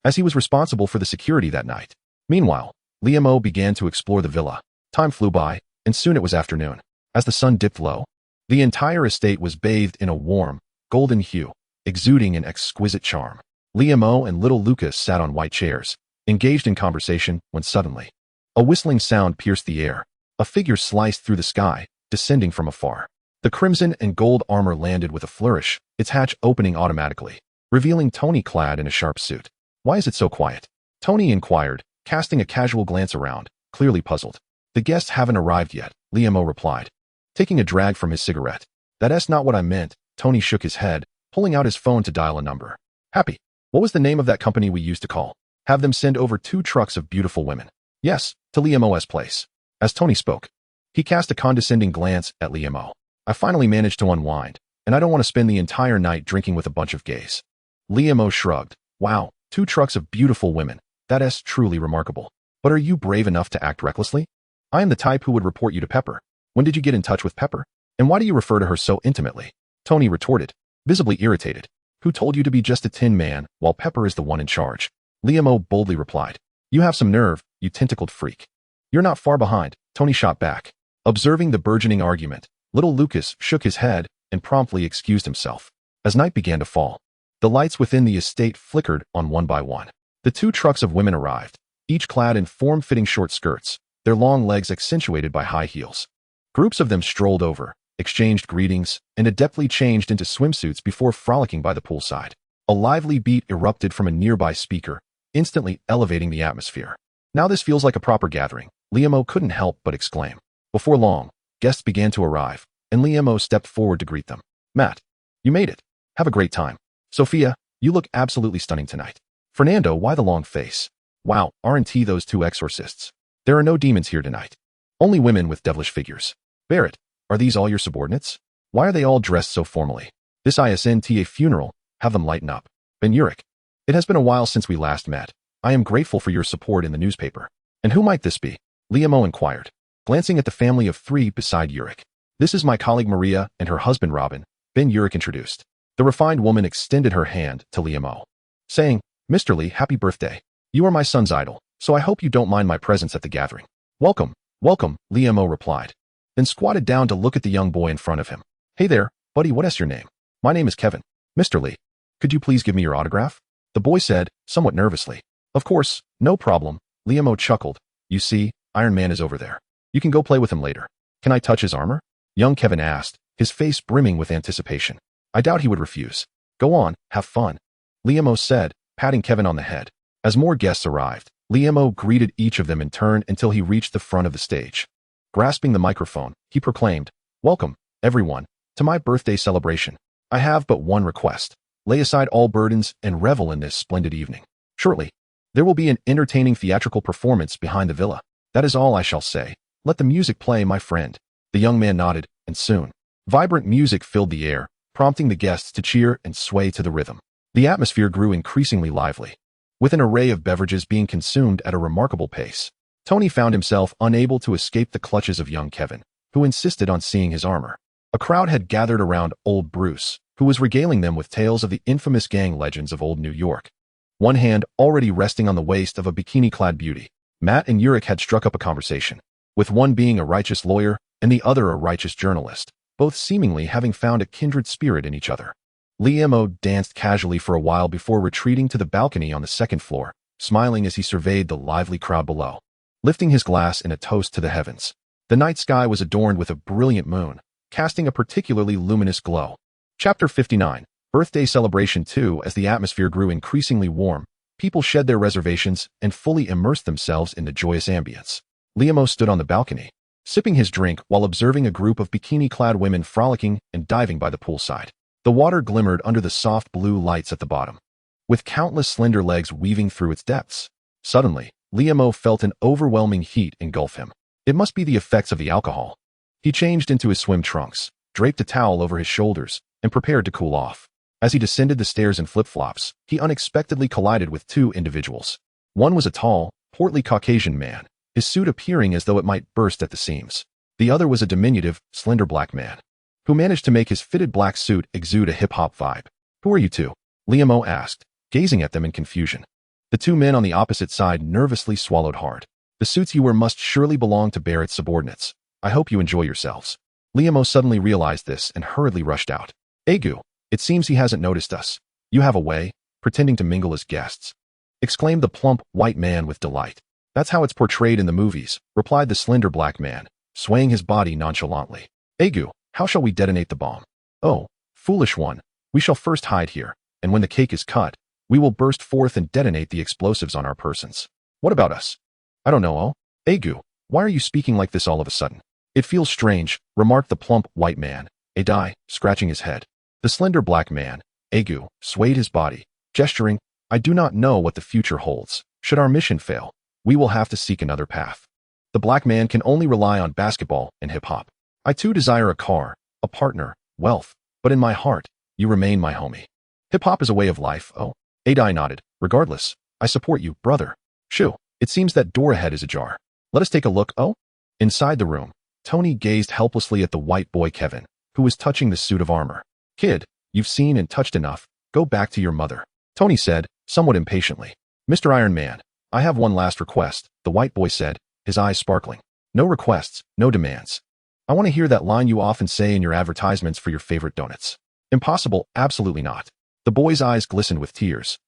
as he was responsible for the security that night. Meanwhile, Liamo began to explore the villa. Time flew by, and soon it was afternoon. As the sun dipped low, the entire estate was bathed in a warm, golden hue, exuding an exquisite charm. Liamo and little Lucas sat on white chairs, engaged in conversation, when suddenly, a whistling sound pierced the air. A figure sliced through the sky, descending from afar. The crimson and gold armor landed with a flourish, its hatch opening automatically, revealing Tony clad in a sharp suit. Why is it so quiet? Tony inquired, casting a casual glance around, clearly puzzled. The guests haven't arrived yet, Liamo replied, taking a drag from his cigarette. That's not what I meant. Tony shook his head, pulling out his phone to dial a number. Happy. What was the name of that company we used to call? Have them send over 2 trucks of beautiful women. Yes, to Liamo's place. As Tony spoke, he cast a condescending glance at Liamo. I finally managed to unwind, and I don't want to spend the entire night drinking with a bunch of gays. Liamo shrugged. Wow, 2 trucks of beautiful women. That is truly remarkable. But are you brave enough to act recklessly? I am the type who would report you to Pepper. When did you get in touch with Pepper? And why do you refer to her so intimately? Tony retorted, visibly irritated. Who told you to be just a tin man, while Pepper is the one in charge? Liamo boldly replied. You have some nerve, you tentacled freak. You're not far behind, Tony shot back. Observing the burgeoning argument, little Lucas shook his head and promptly excused himself. As night began to fall, the lights within the estate flickered on one by one. The 2 trucks of women arrived, each clad in form-fitting short skirts, their long legs accentuated by high heels. Groups of them strolled over, exchanged greetings, and adeptly changed into swimsuits before frolicking by the poolside. A lively beat erupted from a nearby speaker, instantly elevating the atmosphere. Now this feels like a proper gathering, Liamo couldn't help but exclaim. Before long, guests began to arrive, and Liamo stepped forward to greet them. Matt, you made it. Have a great time. Sophia, you look absolutely stunning tonight. Fernando, why the long face? Wow, aren't those 2 exorcists? There are no demons here tonight. Only women with devilish figures. Barrett, are these all your subordinates? Why are they all dressed so formally? This isn't a funeral, have them lighten up. Ben Urich, it has been a while since we last met. I am grateful for your support in the newspaper. And who might this be? Liamo inquired, glancing at the family of 3 beside Urich. This is my colleague Maria and her husband Robin, Ben Urich introduced. The refined woman extended her hand to Liamo, saying, Mr. Lee, happy birthday. You are my son's idol, so I hope you don't mind my presence at the gathering. Welcome, welcome, Liamo replied, then squatted down to look at the young boy in front of him. Hey there, buddy, what is your name? My name is Kevin. Mr. Lee, could you please give me your autograph? The boy said, somewhat nervously. Of course, no problem, Liamo chuckled. You see, Iron Man is over there. You can go play with him later. Can I touch his armor? Young Kevin asked, his face brimming with anticipation. I doubt he would refuse. Go on, have fun, Liamo said, patting Kevin on the head. As more guests arrived, Liamo greeted each of them in turn until he reached the front of the stage. Grasping the microphone, he proclaimed, Welcome, everyone, to my birthday celebration. I have but one request. Lay aside all burdens and revel in this splendid evening. Shortly, there will be an entertaining theatrical performance behind the villa. That is all I shall say. Let the music play, my friend. The young man nodded, and soon, vibrant music filled the air, prompting the guests to cheer and sway to the rhythm. The atmosphere grew increasingly lively, with an array of beverages being consumed at a remarkable pace. Tony found himself unable to escape the clutches of young Kevin, who insisted on seeing his armor. A crowd had gathered around old Bruce, who was regaling them with tales of the infamous gang legends of old New York. One hand already resting on the waist of a bikini-clad beauty, Matt and Yurik had struck up a conversation, with one being a righteous lawyer and the other a righteous journalist, both seemingly having found a kindred spirit in each other. Liam danced casually for a while before retreating to the balcony on the second floor, smiling as he surveyed the lively crowd below, lifting his glass in a toast to the heavens. The night sky was adorned with a brilliant moon, casting a particularly luminous glow. Chapter 59. Birthday Celebration 2. As the atmosphere grew increasingly warm, people shed their reservations and fully immersed themselves in the joyous ambience. Liam stood on the balcony, sipping his drink while observing a group of bikini-clad women frolicking and diving by the poolside. The water glimmered under the soft blue lights at the bottom, with countless slender legs weaving through its depths. Suddenly, Liam felt an overwhelming heat engulf him. It must be the effects of the alcohol. He changed into his swim trunks, draped a towel over his shoulders, and prepared to cool off. As he descended the stairs in flip-flops, he unexpectedly collided with two individuals. One was a tall, portly Caucasian man, his suit appearing as though it might burst at the seams. The other was a diminutive, slender black man, who managed to make his fitted black suit exude a hip-hop vibe. "Who are you two?" Liam asked, gazing at them in confusion. The two men on the opposite side nervously swallowed hard. "The suits you wear must surely belong to Barrett's subordinates. I hope you enjoy yourselves." Liam suddenly realized this and hurriedly rushed out. "Agu, it seems he hasn't noticed us. You have a way, pretending to mingle as guests," exclaimed the plump, white man with delight. "That's how it's portrayed in the movies," replied the slender black man, swaying his body nonchalantly. "Agu, how shall we detonate the bomb?" "Oh, foolish one, we shall first hide here, and when the cake is cut, we will burst forth and detonate the explosives on our persons." "What about us?" "I don't know, oh. Agu, why are you speaking like this all of a sudden?" "It feels strange," remarked the plump, white man, Adai, scratching his head. The slender black man, Agu, swayed his body, gesturing, "I do not know what the future holds. Should our mission fail, we will have to seek another path. The black man can only rely on basketball and hip-hop. I too desire a car, a partner, wealth, but in my heart, you remain my homie. Hip-hop is a way of life, oh." Adai nodded. "Regardless, I support you, brother." "Shoo, it seems that door ahead is ajar. Let us take a look, oh." Inside the room, Tony gazed helplessly at the white boy Kevin, who was touching the suit of armor. "Kid, you've seen and touched enough. Go back to your mother," Tony said, somewhat impatiently. "Mr. Iron Man, I have one last request," the white boy said, his eyes sparkling. "No requests, no demands. I want to hear that line you often say in your advertisements for your favorite donuts." "Impossible, absolutely not." The boy's eyes glistened with tears.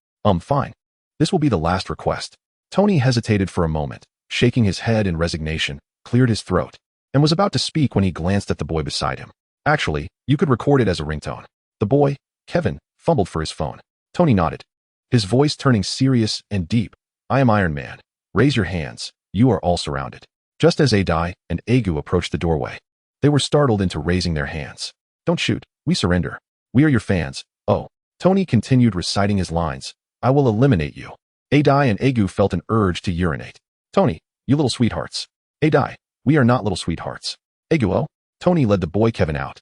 Fine. This will be the last request." Tony hesitated for a moment, shaking his head in resignation, cleared his throat, and was about to speak when he glanced at the boy beside him. "Actually, you could record it as a ringtone." The boy, Kevin, fumbled for his phone. Tony nodded, his voice turning serious and deep. "I am Iron Man. Raise your hands. You are all surrounded." Just as Adai and Agu approached the doorway, they were startled into raising their hands. "Don't shoot. We surrender. We are your fans. Oh." Tony continued reciting his lines. "I will eliminate you." Adai and Agu felt an urge to urinate. "Tony, you little sweethearts." "Adai, we are not little sweethearts." "Agu, oh." Tony led the boy Kevin out,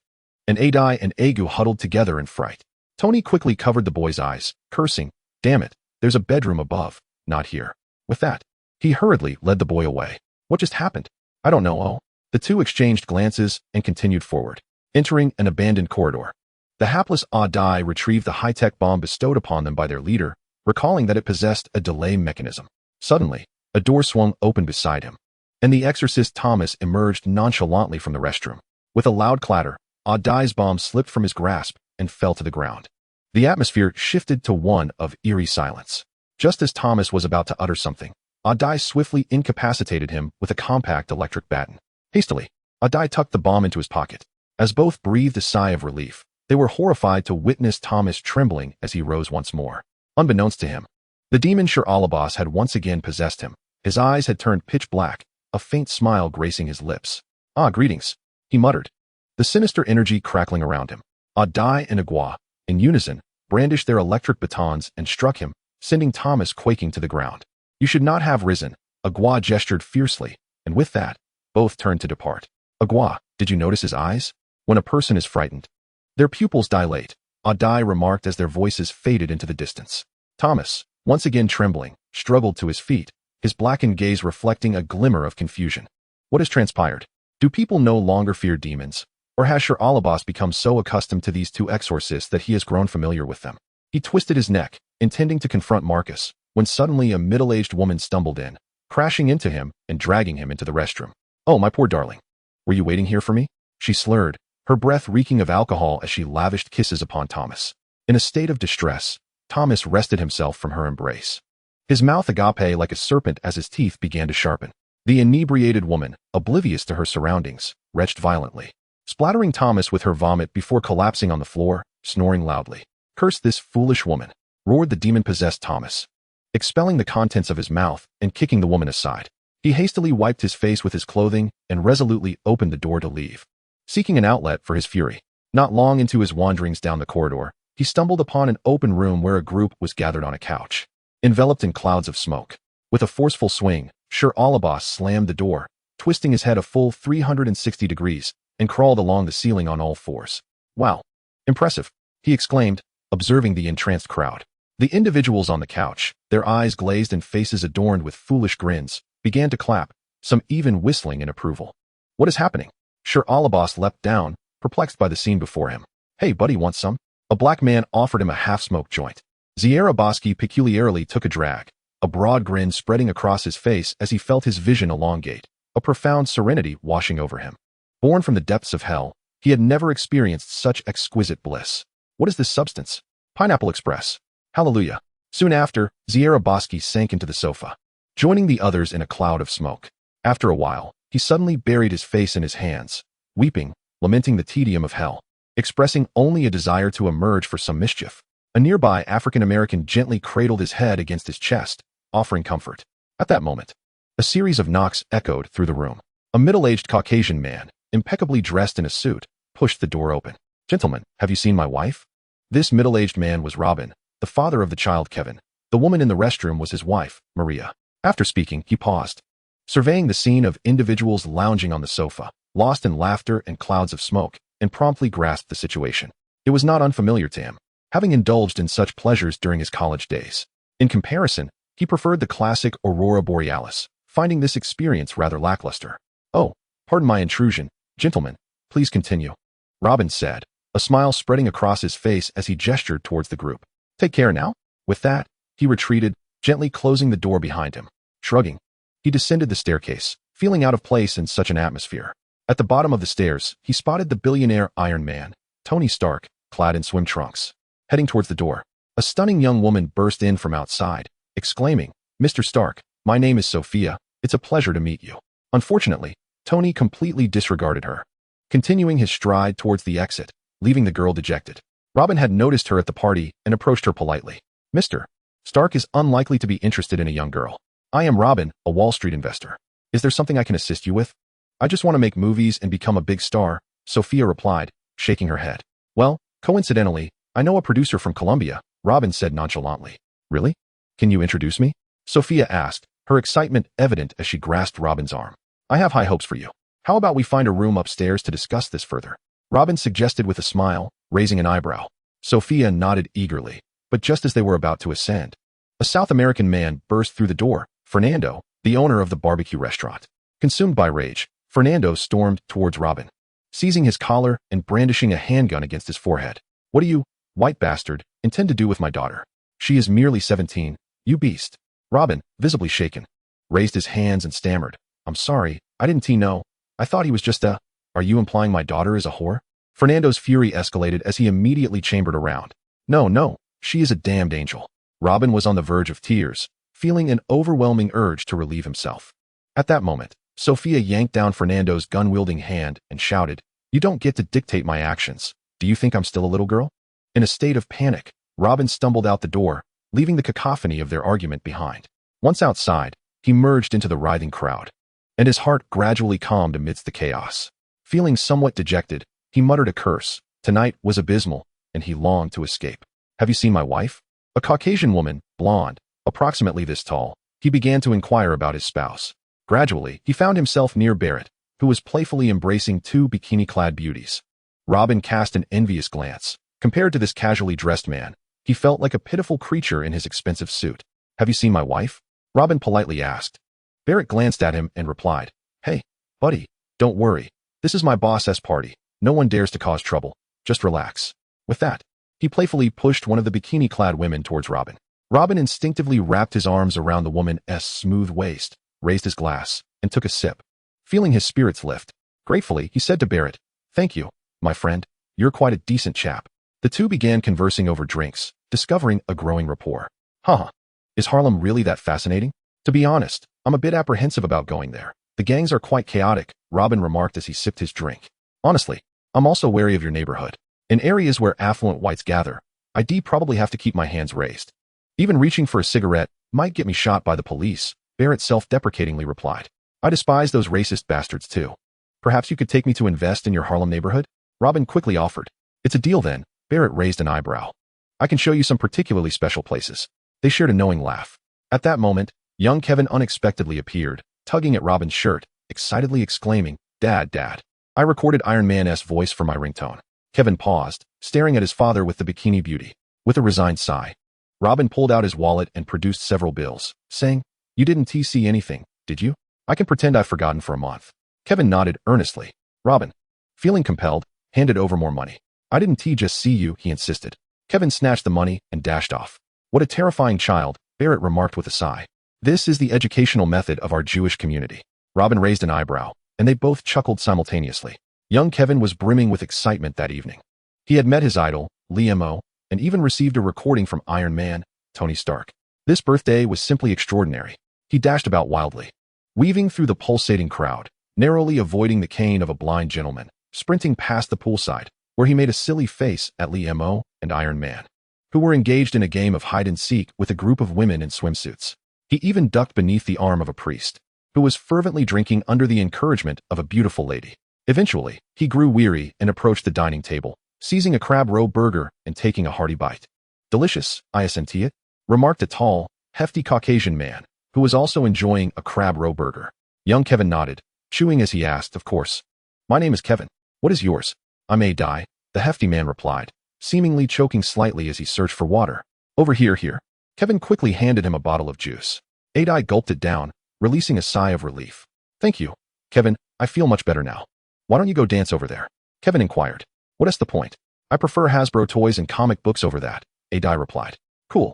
and Adai and Agu huddled together in fright. Tony quickly covered the boy's eyes, cursing, "Damn it, there's a bedroom above, not here." With that, he hurriedly led the boy away. "What just happened?" "I don't know, oh." The two exchanged glances and continued forward, entering an abandoned corridor. The hapless Adai retrieved the high-tech bomb bestowed upon them by their leader, recalling that it possessed a delay mechanism. Suddenly, a door swung open beside him, and the exorcist Thomas emerged nonchalantly from the restroom. With a loud clatter, Adai's bomb slipped from his grasp and fell to the ground. The atmosphere shifted to one of eerie silence. Just as Thomas was about to utter something, Adai swiftly incapacitated him with a compact electric baton. Hastily, Adai tucked the bomb into his pocket. As both breathed a sigh of relief, they were horrified to witness Thomas trembling as he rose once more. Unbeknownst to him, the demon Shir-Alabas had once again possessed him. His eyes had turned pitch black, a faint smile gracing his lips. "Ah, greetings," he muttered, the sinister energy crackling around him. Adai and Agua, in unison, brandished their electric batons and struck him, sending Thomas quaking to the ground. "You should not have risen," Agua gestured fiercely, and with that, both turned to depart. "Agua, did you notice his eyes? When a person is frightened, their pupils dilate," Adai remarked as their voices faded into the distance. Thomas, once again trembling, struggled to his feet, his blackened gaze reflecting a glimmer of confusion. "What has transpired? Do people no longer fear demons, Or has Sir Alabas become so accustomed to these two exorcists that he has grown familiar with them? He twisted his neck, intending to confront Marcus, when suddenly a middle-aged woman stumbled in, crashing into him and dragging him into the restroom. "Oh, my poor darling. Were you waiting here for me?" She slurred, her breath reeking of alcohol as she lavished kisses upon Thomas. In a state of distress, Thomas wrested himself from her embrace. His mouth agape like a serpent as his teeth began to sharpen. The inebriated woman, oblivious to her surroundings, retched violently, splattering Thomas with her vomit before collapsing on the floor, snoring loudly. "Curse this foolish woman," roared the demon-possessed Thomas, expelling the contents of his mouth and kicking the woman aside. He hastily wiped his face with his clothing and resolutely opened the door to leave, seeking an outlet for his fury. Not long into his wanderings down the corridor, he stumbled upon an open room where a group was gathered on a couch, enveloped in clouds of smoke. With a forceful swing, Sir Alabas slammed the door, twisting his head a full 360 degrees, and crawled along the ceiling on all fours. "Wow. Impressive," he exclaimed, observing the entranced crowd. The individuals on the couch, their eyes glazed and faces adorned with foolish grins, began to clap, some even whistling in approval. "What is happening?" Sir Alabas leapt down, perplexed by the scene before him. "Hey, buddy, want some?" A black man offered him a half-smoked joint. Zierabowski peculiarly took a drag, a broad grin spreading across his face as he felt his vision elongate, a profound serenity washing over him. Born from the depths of hell, he had never experienced such exquisite bliss. "What is this substance?" "Pineapple Express." "Hallelujah." Soon after, Zierabowski sank into the sofa, joining the others in a cloud of smoke. After a while, he suddenly buried his face in his hands, weeping, lamenting the tedium of hell, expressing only a desire to emerge for some mischief. A nearby African-American gently cradled his head against his chest, offering comfort. At that moment, a series of knocks echoed through the room. A middle-aged Caucasian man, impeccably dressed in a suit, pushed the door open. "Gentlemen, have you seen my wife?" This middle-aged man was Robin, the father of the child Kevin. The woman in the restroom was his wife, Maria. After speaking, he paused, surveying the scene of individuals lounging on the sofa, lost in laughter and clouds of smoke, and promptly grasped the situation. It was not unfamiliar to him, having indulged in such pleasures during his college days. In comparison, he preferred the classic aurora borealis, finding this experience rather lackluster. "Oh, pardon my intrusion, gentlemen. Please continue," Robin said, a smile spreading across his face as he gestured towards the group. "Take care now." With that, he retreated, gently closing the door behind him. Shrugging, he descended the staircase, feeling out of place in such an atmosphere. At the bottom of the stairs, he spotted the billionaire Iron Man, Tony Stark, clad in swim trunks. Heading towards the door, a stunning young woman burst in from outside, exclaiming, "Mr. Stark, my name is Sophia. It's a pleasure to meet you." Unfortunately, Tony completely disregarded her, continuing his stride towards the exit, leaving the girl dejected. Robin had noticed her at the party and approached her politely. "Mr. Stark is unlikely to be interested in a young girl. I am Robin, a Wall Street investor. Is there something I can assist you with?" "I just want to make movies and become a big star," Sophia replied, shaking her head. "Well, coincidentally, I know a producer from Colombia," Robin said nonchalantly. "Really? Can you introduce me?" Sophia asked, her excitement evident as she grasped Robin's arm. "I have high hopes for you. How about we find a room upstairs to discuss this further?" Robin suggested with a smile, raising an eyebrow. Sophia nodded eagerly, but just as they were about to ascend, a South American man burst through the door, Fernando, the owner of the barbecue restaurant. Consumed by rage, Fernando stormed towards Robin, seizing his collar and brandishing a handgun against his forehead. "What do you, white bastard, intend to do with my daughter? She is merely 17, you beast." Robin, visibly shaken, raised his hands and stammered, "I'm sorry, I didn't know. I thought he was just a—" "Are you implying my daughter is a whore?" Fernando's fury escalated as he immediately chambered around. No, she is a damned angel." Robin was on the verge of tears, feeling an overwhelming urge to relieve himself. At that moment, Sophia yanked down Fernando's gun-wielding hand and shouted, "You don't get to dictate my actions. Do you think I'm still a little girl?" In a state of panic, Robin stumbled out the door, leaving the cacophony of their argument behind. Once outside, he merged into the writhing crowd, and his heart gradually calmed amidst the chaos. Feeling somewhat dejected, he muttered a curse. Tonight was abysmal, and he longed to escape. "Have you seen my wife?" A Caucasian woman, blonde, approximately this tall, he began to inquire about his spouse. Gradually, he found himself near Barrett, who was playfully embracing two bikini-clad beauties. Robin cast an envious glance. Compared to this casually dressed man, he felt like a pitiful creature in his expensive suit. "Have you seen my wife?" Robin politely asked. Barrett glanced at him and replied, "Hey, buddy, don't worry. This is my boss's party. No one dares to cause trouble. Just relax. With that, he playfully pushed one of the bikini-clad women towards Robin. Robin instinctively wrapped his arms around the woman's smooth waist, raised his glass, and took a sip. Feeling his spirits lift, gratefully, he said to Barrett, "Thank you, my friend. You're quite a decent chap." The two began conversing over drinks, discovering a growing rapport. Huh. Is Harlem really that fascinating? To be honest, I'm a bit apprehensive about going there. The gangs are quite chaotic, Robin remarked as he sipped his drink. Honestly, I'm also wary of your neighborhood. In areas where affluent whites gather, I'd probably have to keep my hands raised. Even reaching for a cigarette might get me shot by the police, Barrett self-deprecatingly replied. I despise those racist bastards too. Perhaps you could take me to invest in your Harlem neighborhood? Robin quickly offered. It's a deal then, Barrett raised an eyebrow. I can show you some particularly special places. They shared a knowing laugh. At that moment, young Kevin unexpectedly appeared, tugging at Robin's shirt, excitedly exclaiming, Dad, Dad. I recorded Iron Man's voice for my ringtone. Kevin paused, staring at his father with the bikini beauty. With a resigned sigh, Robin pulled out his wallet and produced several bills, saying, You didn't see anything, did you? I can pretend I've forgotten for a month. Kevin nodded earnestly. Robin, feeling compelled, handed over more money. I didn't just see you, he insisted. Kevin snatched the money and dashed off. What a terrifying child, Barrett remarked with a sigh. This is the educational method of our Jewish community. Robin raised an eyebrow, and they both chuckled simultaneously. Young Kevin was brimming with excitement that evening. He had met his idol, Mo, and even received a recording from Iron Man, Tony Stark. This birthday was simply extraordinary. He dashed about wildly, weaving through the pulsating crowd, narrowly avoiding the cane of a blind gentleman, sprinting past the poolside, where he made a silly face at Mo and Iron Man, who were engaged in a game of hide-and-seek with a group of women in swimsuits. He even ducked beneath the arm of a priest, who was fervently drinking under the encouragement of a beautiful lady. Eventually, he grew weary and approached the dining table, seizing a crab roe burger and taking a hearty bite. Delicious, I assent it, remarked a tall, hefty Caucasian man, who was also enjoying a crab roe burger. Young Kevin nodded, chewing as he asked, Of course. My name is Kevin. What is yours? I may die, the hefty man replied, seemingly choking slightly as he searched for water. Over here. Kevin quickly handed him a bottle of juice. Adai gulped it down, releasing a sigh of relief. Thank you, Kevin, I feel much better now. Why don't you go dance over there? Kevin inquired. What is the point? I prefer Hasbro toys and comic books over that, Adai replied. Cool.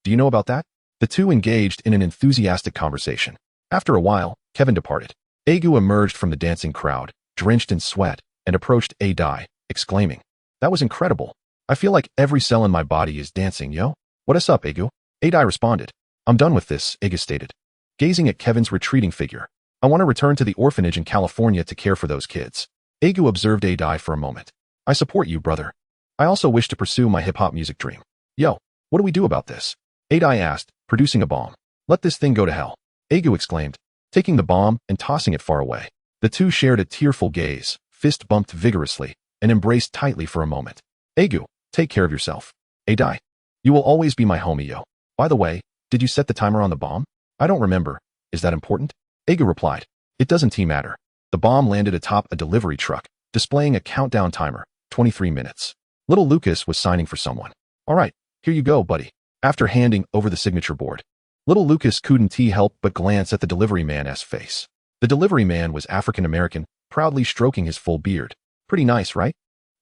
Do you know about that? The two engaged in an enthusiastic conversation. After a while, Kevin departed. Agu emerged from the dancing crowd, drenched in sweat, and approached Adai, exclaiming, That was incredible. I feel like every cell in my body is dancing, yo. What is up, Agu? Adai responded. I'm done with this, Agu stated, gazing at Kevin's retreating figure. I want to return to the orphanage in California to care for those kids. Agu observed Adai for a moment. I support you, brother. I also wish to pursue my hip-hop music dream. Yo, what do we do about this? Adai asked, producing a bomb. Let this thing go to hell, Agu exclaimed, taking the bomb and tossing it far away. The two shared a tearful gaze, fist bumped vigorously, and embraced tightly for a moment. Agu, take care of yourself. Adai, you will always be my homie, yo. By the way, did you set the timer on the bomb? I don't remember. Is that important? Agu replied. It doesn't matter. The bomb landed atop a delivery truck, displaying a countdown timer, 23 minutes. Little Lucas was signing for someone. All right, here you go, buddy. After handing over the signature board, little Lucas couldn't help but glance at the delivery man's face. The delivery man was African American, proudly stroking his full beard. Pretty nice, right?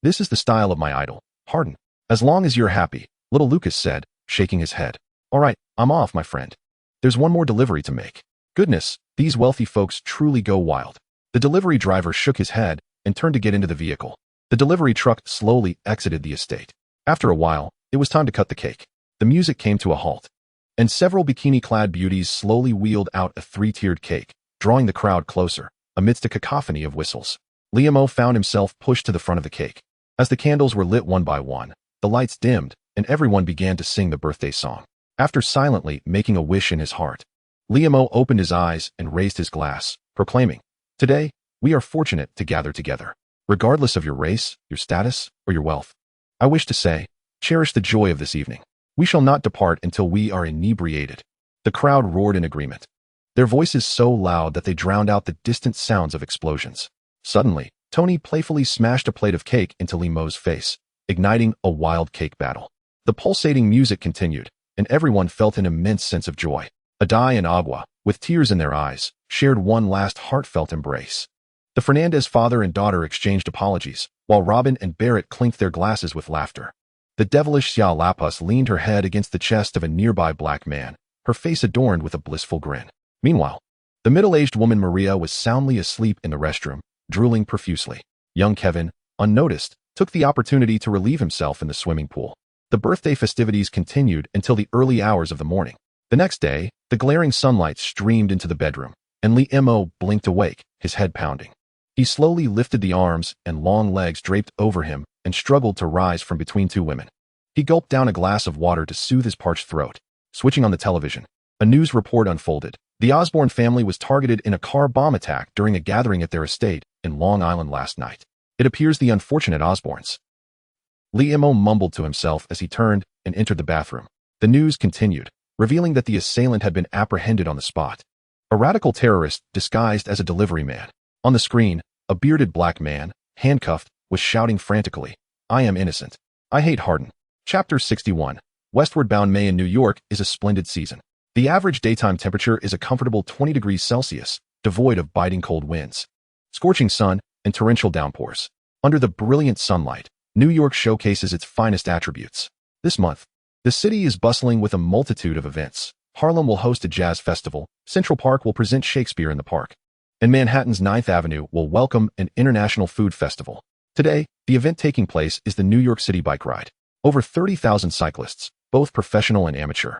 This is the style of my idol, Harden. As long as you're happy, little Lucas said, shaking his head. All right, I'm off, my friend. There's one more delivery to make. Goodness, these wealthy folks truly go wild. The delivery driver shook his head and turned to get into the vehicle. The delivery truck slowly exited the estate. After a while, it was time to cut the cake. The music came to a halt, and several bikini-clad beauties slowly wheeled out a three-tiered cake, drawing the crowd closer, amidst a cacophony of whistles. Mo found himself pushed to the front of the cake. As the candles were lit one by one, the lights dimmed, and everyone began to sing the birthday song. After silently making a wish in his heart, Mo opened his eyes and raised his glass, proclaiming, Today, we are fortunate to gather together. Regardless of your race, your status, or your wealth, I wish to say, cherish the joy of this evening. We shall not depart until we are inebriated. The crowd roared in agreement, their voices so loud that they drowned out the distant sounds of explosions. Suddenly, Tony playfully smashed a plate of cake into Mo's face, igniting a wild cake battle. The pulsating music continued, and everyone felt an immense sense of joy. Adai and Agua, with tears in their eyes, shared one last heartfelt embrace. The Fernandez father and daughter exchanged apologies, while Robin and Barrett clinked their glasses with laughter. The devilish Xia Lapus leaned her head against the chest of a nearby black man, her face adorned with a blissful grin. Meanwhile, the middle-aged woman Maria was soundly asleep in the restroom, drooling profusely. Young Kevin, unnoticed, took the opportunity to relieve himself in the swimming pool. The birthday festivities continued until the early hours of the morning. The next day, the glaring sunlight streamed into the bedroom, and Lee Mo blinked awake, his head pounding. He slowly lifted the arms and long legs draped over him and struggled to rise from between two women. He gulped down a glass of water to soothe his parched throat. Switching on the television, a news report unfolded. The Osborne family was targeted in a car bomb attack during a gathering at their estate in Long Island last night. It appears the unfortunate Osbornes. Lee Mo mumbled to himself as he turned and entered the bathroom. The news continued, revealing that the assailant had been apprehended on the spot. A radical terrorist disguised as a delivery man. On the screen, a bearded black man, handcuffed, was shouting frantically, "I am innocent. I hate Harden." Chapter 61. Westward bound May in New York is a splendid season. The average daytime temperature is a comfortable 20 degrees Celsius, devoid of biting cold winds, scorching sun, and torrential downpours. Under the brilliant sunlight, New York showcases its finest attributes. This month, the city is bustling with a multitude of events. Harlem will host a jazz festival, Central Park will present Shakespeare in the Park, and Manhattan's 9th Avenue will welcome an international food festival. Today, the event taking place is the New York City Bike Ride. Over 30,000 cyclists, both professional and amateur,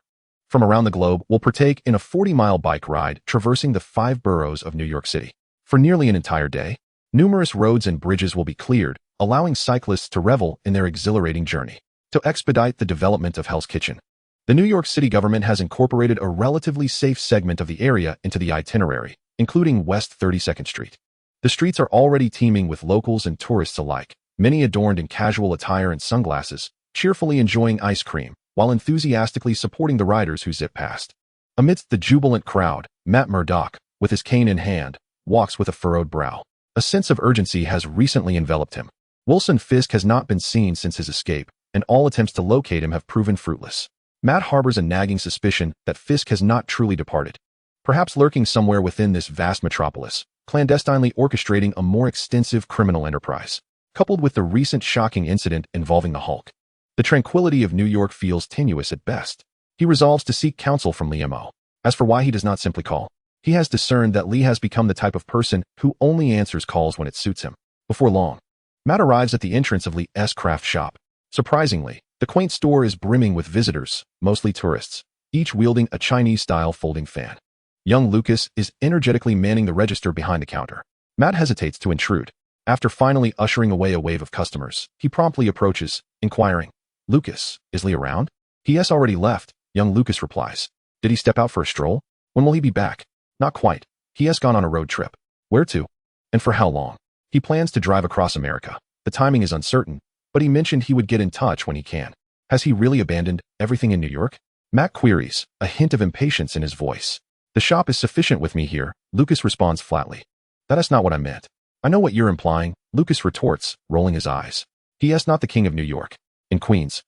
from around the globe will partake in a 40-mile bike ride traversing the 5 boroughs of New York City. For nearly an entire day, numerous roads and bridges will be cleared, allowing cyclists to revel in their exhilarating journey. To expedite the development of Hell's Kitchen, the New York City government has incorporated a relatively safe segment of the area into the itinerary, including West 32nd Street. The streets are already teeming with locals and tourists alike, many adorned in casual attire and sunglasses, cheerfully enjoying ice cream, while enthusiastically supporting the riders who zip past. Amidst the jubilant crowd, Matt Murdock, with his cane in hand, walks with a furrowed brow. A sense of urgency has recently enveloped him. Wilson Fisk has not been seen since his escape, and all attempts to locate him have proven fruitless. Matt harbors a nagging suspicion that Fisk has not truly departed, perhaps lurking somewhere within this vast metropolis, clandestinely orchestrating a more extensive criminal enterprise. Coupled with the recent shocking incident involving the Hulk, the tranquility of New York feels tenuous at best. He resolves to seek counsel from Lee Mo. As for why he does not simply call, he has discerned that Lee has become the type of person who only answers calls when it suits him. Before long, Matt arrives at the entrance of Lee's craft shop. Surprisingly, the quaint store is brimming with visitors, mostly tourists, each wielding a Chinese-style folding fan. Young Lucas is energetically manning the register behind the counter. Matt hesitates to intrude. After finally ushering away a wave of customers, he promptly approaches, inquiring, "Lucas, is Lee around?" "He has already left," young Lucas replies. "Did he step out for a stroll? When will he be back?" "Not quite. He has gone on a road trip." "Where to? And for how long?" "He plans to drive across America. The timing is uncertain, but he mentioned he would get in touch when he can." "Has he really abandoned everything in New York?" Matt queries, a hint of impatience in his voice. "The shop is sufficient with me here," Lucas responds flatly. "That is not what I meant." "I know what you're implying," Lucas retorts, rolling his eyes. "He is not the king of New York." In Queens,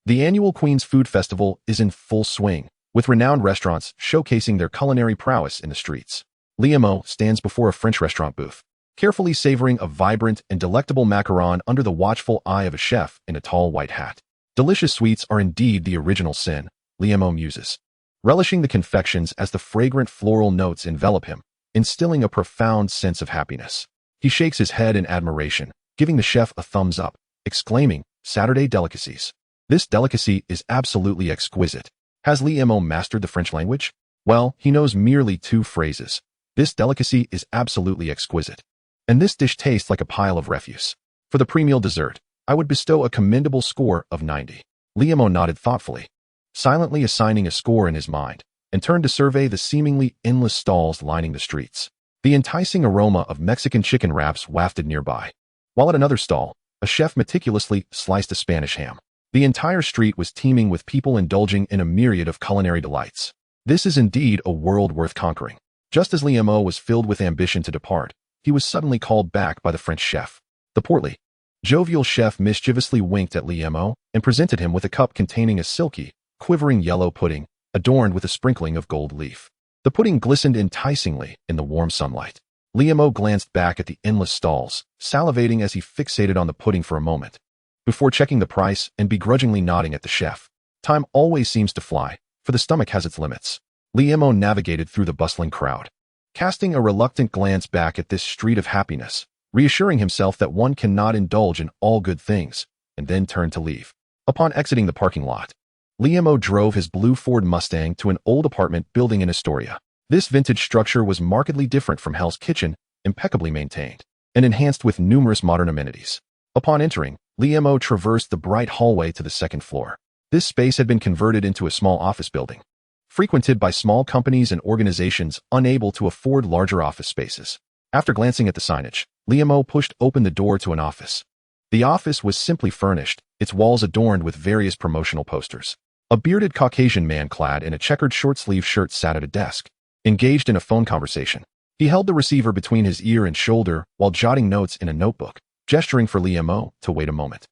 the annual Queens Food Festival is in full swing, with renowned restaurants showcasing their culinary prowess in the streets. Lee Mo stands before a French restaurant booth, carefully savoring a vibrant and delectable macaron under the watchful eye of a chef in a tall white hat. Delicious sweets are indeed the original sin, Lee Mo muses, relishing the confections as the fragrant floral notes envelop him, instilling a profound sense of happiness. He shakes his head in admiration, giving the chef a thumbs up, exclaiming, "Saturday delicacies. This delicacy is absolutely exquisite." Has Lee Mo mastered the French language? Well, he knows merely 2 phrases. "This delicacy is absolutely exquisite," and "this dish tastes like a pile of refuse." For the pre-meal dessert, I would bestow a commendable score of 90. Lee Mo nodded thoughtfully, silently assigning a score in his mind, and turned to survey the seemingly endless stalls lining the streets. The enticing aroma of Mexican chicken wraps wafted nearby, while at another stall, a chef meticulously sliced a Spanish ham. The entire street was teeming with people indulging in a myriad of culinary delights. This is indeed a world worth conquering. Just as Lee Mo was filled with ambition to depart, he was suddenly called back by the French chef. The portly, jovial chef mischievously winked at Lee Mo and presented him with a cup containing a silky, quivering yellow pudding, adorned with a sprinkling of gold leaf. The pudding glistened enticingly in the warm sunlight. Liam glanced back at the endless stalls, salivating as he fixated on the pudding for a moment, before checking the price and begrudgingly nodding at the chef. Time always seems to fly, for the stomach has its limits. Liam navigated through the bustling crowd, casting a reluctant glance back at this street of happiness, reassuring himself that one cannot indulge in all good things, and then turned to leave. Upon exiting the parking lot, Liam drove his blue Ford Mustang to an old apartment building in Astoria. This vintage structure was markedly different from Hell's Kitchen, impeccably maintained, and enhanced with numerous modern amenities. Upon entering, Liam traversed the bright hallway to the second floor. This space had been converted into a small office building, frequented by small companies and organizations unable to afford larger office spaces. After glancing at the signage, Liam pushed open the door to an office. The office was simply furnished, its walls adorned with various promotional posters. A bearded Caucasian man clad in a checkered short-sleeved shirt sat at a desk, engaged in a phone conversation. He held the receiver between his ear and shoulder while jotting notes in a notebook, gesturing for Liam to wait a moment.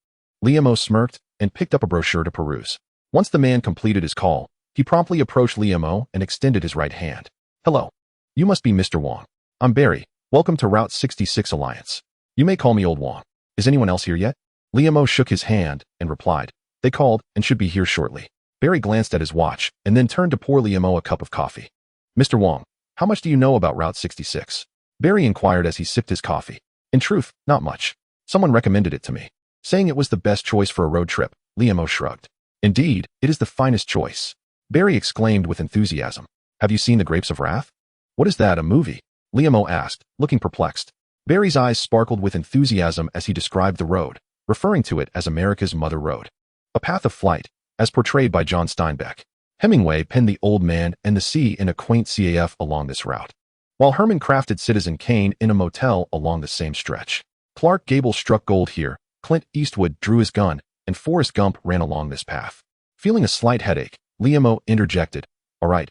Liam smirked and picked up a brochure to peruse. Once the man completed his call, he promptly approached Liam and extended his right hand. "Hello. You must be Mr. Wong. I'm Barry. Welcome to Route 66 Alliance. You may call me Old Wong. Is anyone else here yet?" Liam shook his hand and replied, "They called and should be here shortly." Barry glanced at his watch and then turned to pour Liam a cup of coffee. "Mr. Wong, how much do you know about Route 66? Barry inquired as he sipped his coffee. "In truth, not much. Someone recommended it to me, saying it was the best choice for a road trip." Liam shrugged. "Indeed, it is the finest choice," Barry exclaimed with enthusiasm. "Have you seen The Grapes of Wrath?" "What is that, a movie?" Liam asked, looking perplexed. Barry's eyes sparkled with enthusiasm as he described the road, referring to it as America's Mother Road. A path of flight, as portrayed by John Steinbeck. Hemingway penned The Old Man and the Sea in a quaint CAF along this route, while Herman crafted Citizen Kane in a motel along the same stretch. Clark Gable struck gold here, Clint Eastwood drew his gun, and Forrest Gump ran along this path. Feeling a slight headache, Liam interjected, all right,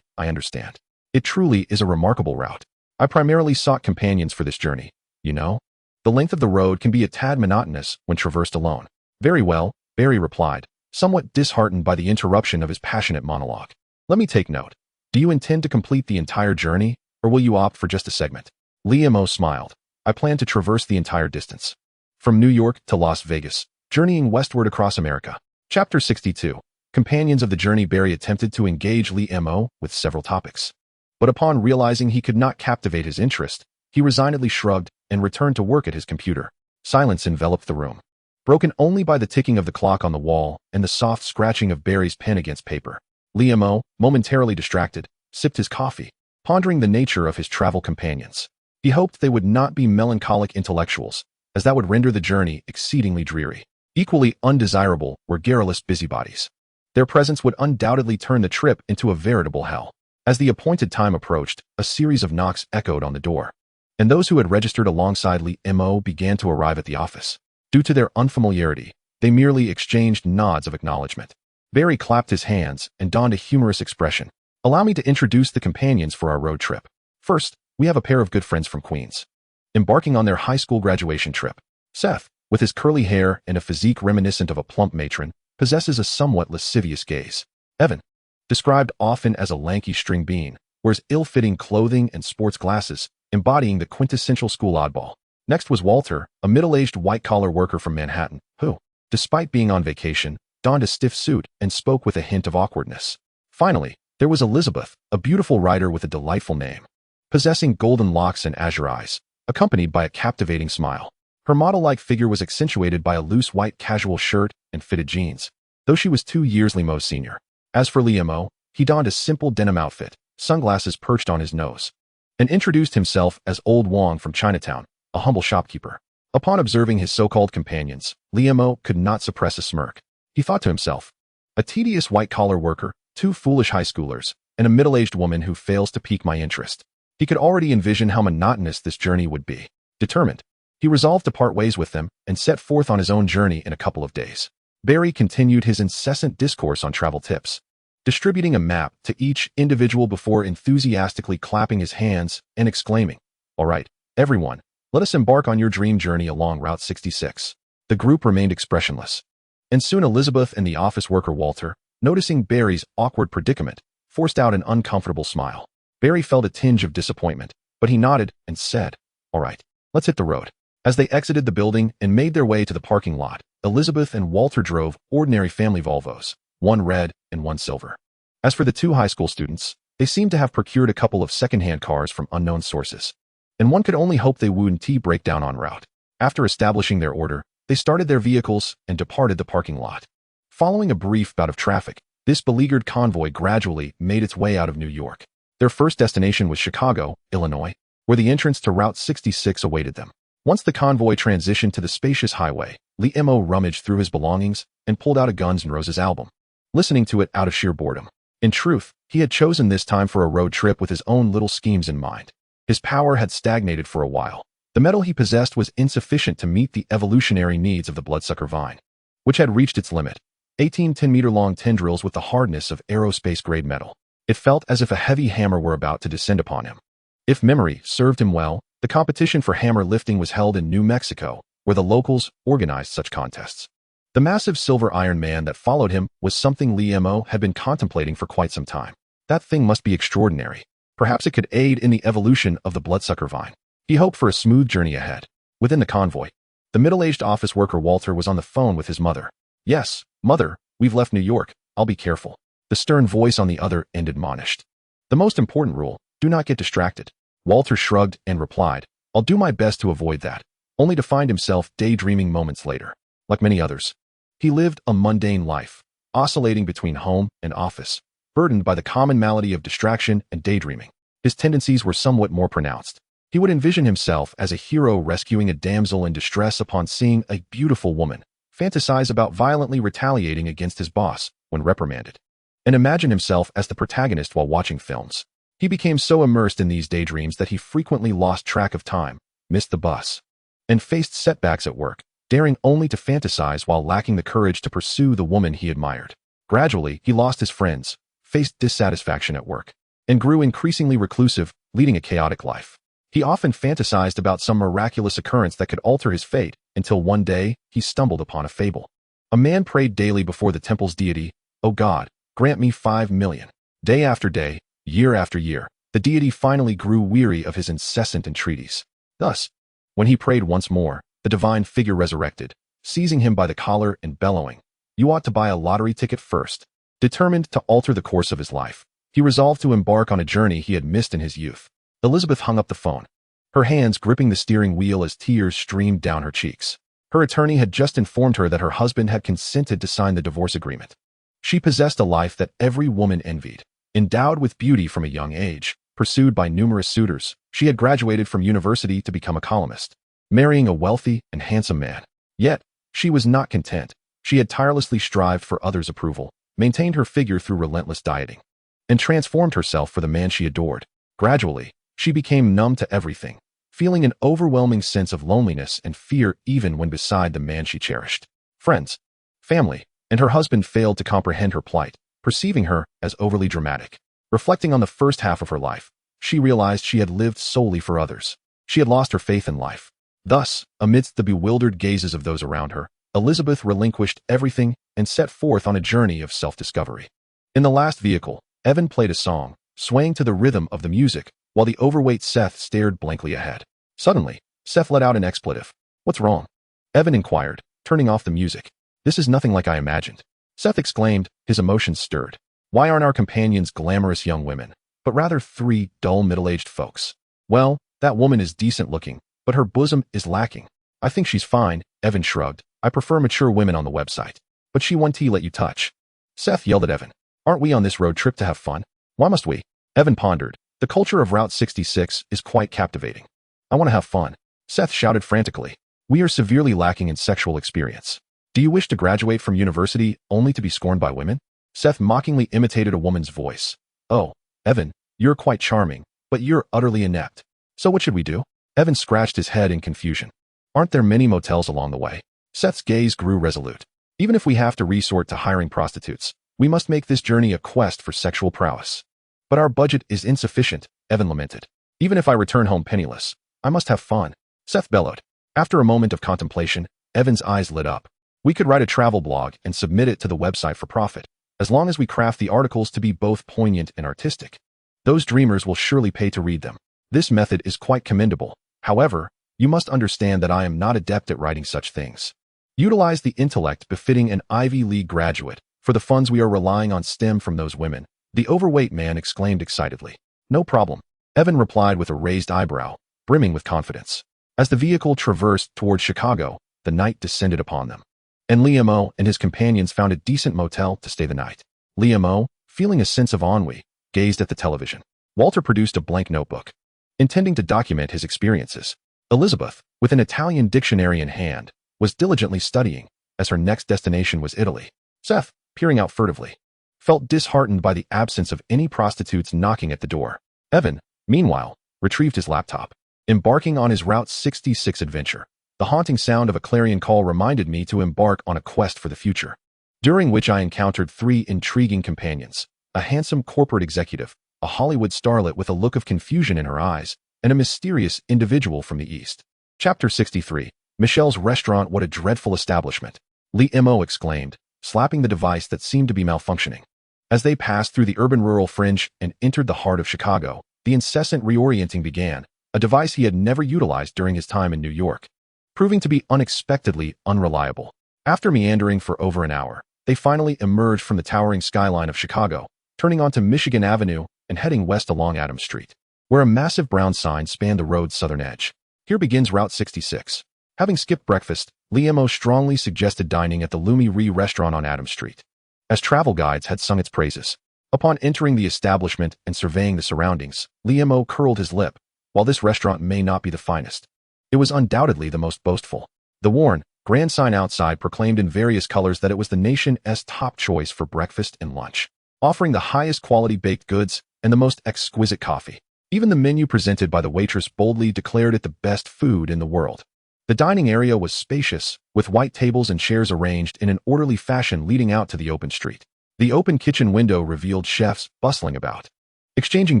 I understand. It truly is a remarkable route. I primarily sought companions for this journey, you know? The length of the road can be a tad monotonous when traversed alone." "Very well," Barry replied, somewhat disheartened by the interruption of his passionate monologue. "Let me take note. Do you intend to complete the entire journey, or will you opt for just a segment?" Liam smiled. "I plan to traverse the entire distance. From New York to Las Vegas, journeying westward across America." Chapter 62. Companions of the journey. Barry attempted to engage Liam with several topics, but upon realizing he could not captivate his interest, he resignedly shrugged and returned to work at his computer. Silence enveloped the room, broken only by the ticking of the clock on the wall and the soft scratching of Barry's pen against paper. Liam, momentarily distracted, sipped his coffee, pondering the nature of his travel companions. He hoped they would not be melancholic intellectuals, as that would render the journey exceedingly dreary. Equally undesirable were garrulous busybodies. Their presence would undoubtedly turn the trip into a veritable hell. As the appointed time approached, a series of knocks echoed on the door, and those who had registered alongside Liam began to arrive at the office. Due to their unfamiliarity, they merely exchanged nods of acknowledgement. Barry clapped his hands and donned a humorous expression. "Allow me to introduce the companions for our road trip. First, we have a pair of good friends from Queens, embarking on their high school graduation trip. Seth, with his curly hair and a physique reminiscent of a plump matron, possesses a somewhat lascivious gaze. Evan, described often as a lanky string bean, wears ill-fitting clothing and sports glasses, embodying the quintessential school oddball. Next was Walter, a middle-aged white-collar worker from Manhattan, who, despite being on vacation, donned a stiff suit and spoke with a hint of awkwardness. Finally, there was Elizabeth, a beautiful writer with a delightful name, possessing golden locks and azure eyes, accompanied by a captivating smile. Her model-like figure was accentuated by a loose white casual shirt and fitted jeans, though she was 2 years Liam's senior. As for Liam, he donned a simple denim outfit, sunglasses perched on his nose, and introduced himself as Old Wong from Chinatown, a humble shopkeeper. Upon observing his so-called companions, Liam could not suppress a smirk. He thought to himself, a tedious white-collar worker, 2 foolish high schoolers, and a middle-aged woman who fails to pique my interest. He could already envision how monotonous this journey would be. Determined, he resolved to part ways with them and set forth on his own journey in a couple of days. Barry continued his incessant discourse on travel tips, distributing a map to each individual before enthusiastically clapping his hands and exclaiming, "All right, everyone, let us embark on your dream journey along Route 66. The group remained expressionless, and soon Elizabeth and the office worker Walter, noticing Barry's awkward predicament, forced out an uncomfortable smile. Barry felt a tinge of disappointment, but he nodded and said, "All right, let's hit the road." As they exited the building and made their way to the parking lot, Elizabeth and Walter drove ordinary family Volvos, one red and one silver. As for the two high school students, they seemed to have procured a couple of second-hand cars from unknown sources, and one could only hope they wouldn't break down en route. After establishing their order, they started their vehicles and departed the parking lot. Following a brief bout of traffic, this beleaguered convoy gradually made its way out of New York. Their first destination was Chicago, Illinois, where the entrance to Route 66 awaited them. Once the convoy transitioned to the spacious highway, Liam rummaged through his belongings and pulled out a Guns N' Roses album, listening to it out of sheer boredom. In truth, he had chosen this time for a road trip with his own little schemes in mind. His power had stagnated for a while. The metal he possessed was insufficient to meet the evolutionary needs of the bloodsucker vine, which had reached its limit. 18 10-meter-long tendrils with the hardness of aerospace-grade metal. It felt as if a heavy hammer were about to descend upon him. If memory served him well, the competition for hammer lifting was held in New Mexico, where the locals organized such contests. The massive silver Iron Man that followed him was something Liam had been contemplating for quite some time. That thing must be extraordinary. Perhaps it could aid in the evolution of the bloodsucker vine. He hoped for a smooth journey ahead. Within the convoy, the middle-aged office worker Walter was on the phone with his mother. "Yes, Mother, we've left New York. I'll be careful." The stern voice on the other end admonished. "The most important rule, do not get distracted." Walter shrugged and replied, "I'll do my best to avoid that," only to find himself daydreaming moments later. Like many others, he lived a mundane life, oscillating between home and office, burdened by the common malady of distraction and daydreaming. His tendencies were somewhat more pronounced. He would envision himself as a hero rescuing a damsel in distress upon seeing a beautiful woman, fantasize about violently retaliating against his boss when reprimanded, and imagine himself as the protagonist while watching films. He became so immersed in these daydreams that he frequently lost track of time, missed the bus, and faced setbacks at work, daring only to fantasize while lacking the courage to pursue the woman he admired. Gradually, he lost his friends, faced dissatisfaction at work, and grew increasingly reclusive, leading a chaotic life. He often fantasized about some miraculous occurrence that could alter his fate, until one day, he stumbled upon a fable. A man prayed daily before the temple's deity, "O God, grant me 5 million. Day after day, year after year, the deity finally grew weary of his incessant entreaties. Thus, when he prayed once more, the divine figure resurrected, seizing him by the collar and bellowing, "You ought to buy a lottery ticket first." Determined to alter the course of his life, he resolved to embark on a journey he had missed in his youth. Elizabeth hung up the phone, her hands gripping the steering wheel as tears streamed down her cheeks. Her attorney had just informed her that her husband had consented to sign the divorce agreement. She possessed a life that every woman envied. Endowed with beauty from a young age, pursued by numerous suitors, she had graduated from university to become a columnist, marrying a wealthy and handsome man. Yet, she was not content. She had tirelessly strived for others' approval, maintained her figure through relentless dieting, and transformed herself for the man she adored. Gradually, she became numb to everything, feeling an overwhelming sense of loneliness and fear even when beside the man she cherished. Friends, family, and her husband failed to comprehend her plight, perceiving her as overly dramatic. Reflecting on the first half of her life, she realized she had lived solely for others. She had lost her faith in life. Thus, amidst the bewildered gazes of those around her, Elizabeth relinquished everything and set forth on a journey of self-discovery. In the last vehicle, Evan played a song, swaying to the rhythm of the music, while the overweight Seth stared blankly ahead. Suddenly, Seth let out an expletive. "What's wrong?" Evan inquired, turning off the music. "This is nothing like I imagined," Seth exclaimed, his emotions stirred. "Why aren't our companions glamorous young women, but rather 3 dull middle-aged folks?" "Well, that woman is decent-looking, but her bosom is lacking." "I think she's fine," Evan shrugged. "I prefer mature women on the website. But she won't let you touch." Seth yelled at Evan. "Aren't we on this road trip to have fun? Why must we?" Evan pondered. "The culture of Route 66 is quite captivating. I want to have fun." Seth shouted frantically. "We are severely lacking in sexual experience. Do you wish to graduate from university only to be scorned by women?" Seth mockingly imitated a woman's voice. "Oh, Evan, you're quite charming, but you're utterly inept. So what should we do?" Evan scratched his head in confusion. "Aren't there many motels along the way?" Seth's gaze grew resolute. "Even if we have to resort to hiring prostitutes, we must make this journey a quest for sexual prowess." "But our budget is insufficient," Evan lamented. "Even if I return home penniless, I must have fun," Seth bellowed. After a moment of contemplation, Evan's eyes lit up. "We could write a travel blog and submit it to the website for profit, as long as we craft the articles to be both poignant and artistic. Those dreamers will surely pay to read them." This method is quite commendable. However, you must understand that I am not adept at writing such things. Utilize the intellect befitting an Ivy League graduate, for the funds we are relying on stem from those women, the overweight man exclaimed excitedly. No problem, Evan replied with a raised eyebrow, brimming with confidence. As the vehicle traversed toward Chicago, the night descended upon them, and Liam and his companions found a decent motel to stay the night. Liam, feeling a sense of ennui, gazed at the television. Walter produced a blank notebook, intending to document his experiences. Elizabeth, with an Italian dictionary in hand, was diligently studying, as her next destination was Italy. Seth, peering out furtively, felt disheartened by the absence of any prostitutes knocking at the door. Evan, meanwhile, retrieved his laptop. Embarking on his Route 66 adventure, the haunting sound of a clarion call reminded me to embark on a quest for the future, during which I encountered 3 intriguing companions: a handsome corporate executive, a Hollywood starlet with a look of confusion in her eyes, and a mysterious individual from the East. Chapter 63. Michelle's Restaurant. What a dreadful establishment, Liam exclaimed, slapping the device that seemed to be malfunctioning. As they passed through the urban-rural fringe and entered the heart of Chicago, the incessant reorienting began, a device he had never utilized during his time in New York, proving to be unexpectedly unreliable. After meandering for over an hour, they finally emerged from the towering skyline of Chicago, turning onto Michigan Avenue and heading west along Adams Street, where a massive brown sign spanned the road's southern edge. Here begins Route 66. Having skipped breakfast, Liam strongly suggested dining at the Lumi Ree restaurant on Adams Street, as travel guides had sung its praises. Upon entering the establishment and surveying the surroundings, Liam curled his lip. While this restaurant may not be the finest, it was undoubtedly the most boastful. The worn, grand sign outside proclaimed in various colors that it was the nation's top choice for breakfast and lunch, offering the highest quality baked goods and the most exquisite coffee. Even the menu presented by the waitress boldly declared it the best food in the world. The dining area was spacious, with white tables and chairs arranged in an orderly fashion leading out to the open street. The open kitchen window revealed chefs bustling about, exchanging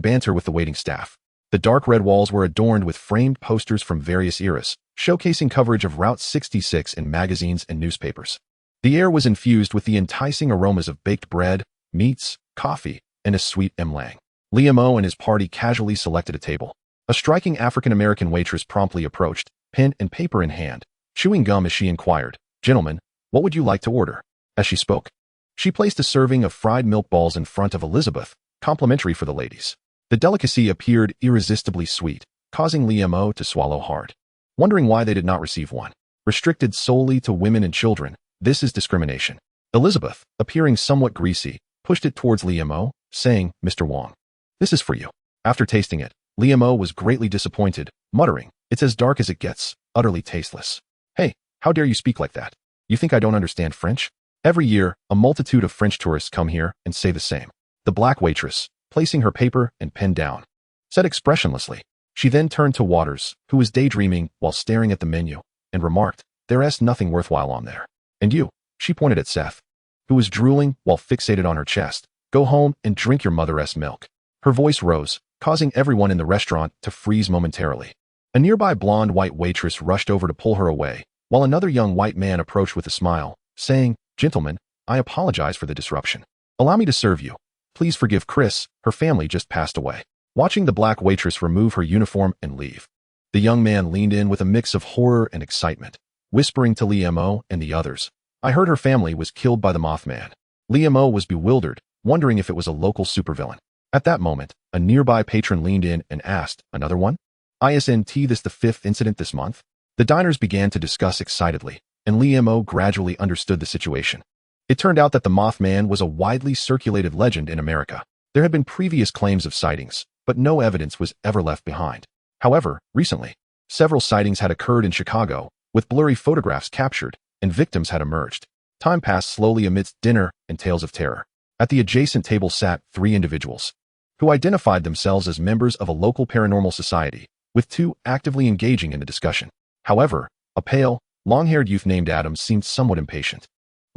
banter with the waiting staff. The dark red walls were adorned with framed posters from various eras, showcasing coverage of Route 66 in magazines and newspapers. The air was infused with the enticing aromas of baked bread, meats, coffee, and a sweet mlang. Liam and his party casually selected a table. A striking African-American waitress promptly approached, pen and paper in hand, chewing gum as she inquired, "Gentlemen, what would you like to order?" As she spoke, she placed a serving of fried milk balls in front of Elizabeth, complimentary for the ladies. The delicacy appeared irresistibly sweet, causing Liam to swallow hard, wondering why they did not receive one. Restricted solely to women and children, this is discrimination. Elizabeth, appearing somewhat greasy, pushed it towards Liam, saying, "Mr. Wong, this is for you." After tasting it, Liam was greatly disappointed, muttering, "It's as dark as it gets, utterly tasteless." "Hey, how dare you speak like that? You think I don't understand French?" Every year, a multitude of French tourists come here and say the same. The black waitress, placing her paper and pen down, said expressionlessly. She then turned to Waters, who was daydreaming while staring at the menu, and remarked, "There's nothing worthwhile on there." "And you," she pointed at Seth, who was drooling while fixated on her chest, "go home and drink your mother's milk." Her voice rose, causing everyone in the restaurant to freeze momentarily. A nearby blonde-white waitress rushed over to pull her away, while another young white man approached with a smile, saying, "Gentlemen, I apologize for the disruption. Allow me to serve you. Please forgive Chris, her family just passed away." Watching the black waitress remove her uniform and leave, the young man leaned in with a mix of horror and excitement, whispering to Liam and the others, "I heard her family was killed by the Mothman." Liam was bewildered, wondering if it was a local supervillain. At that moment, a nearby patron leaned in and asked, "Another one? Isn't this the 5th incident this month?" The diners began to discuss excitedly, and Liam gradually understood the situation. It turned out that the Mothman was a widely circulated legend in America. There had been previous claims of sightings, but no evidence was ever left behind. However, recently, several sightings had occurred in Chicago, with blurry photographs captured, and victims had emerged. Time passed slowly amidst dinner and tales of terror. At the adjacent table sat 3 individuals, who identified themselves as members of a local paranormal society, with 2 actively engaging in the discussion. However, a pale, long-haired youth named Adam seemed somewhat impatient.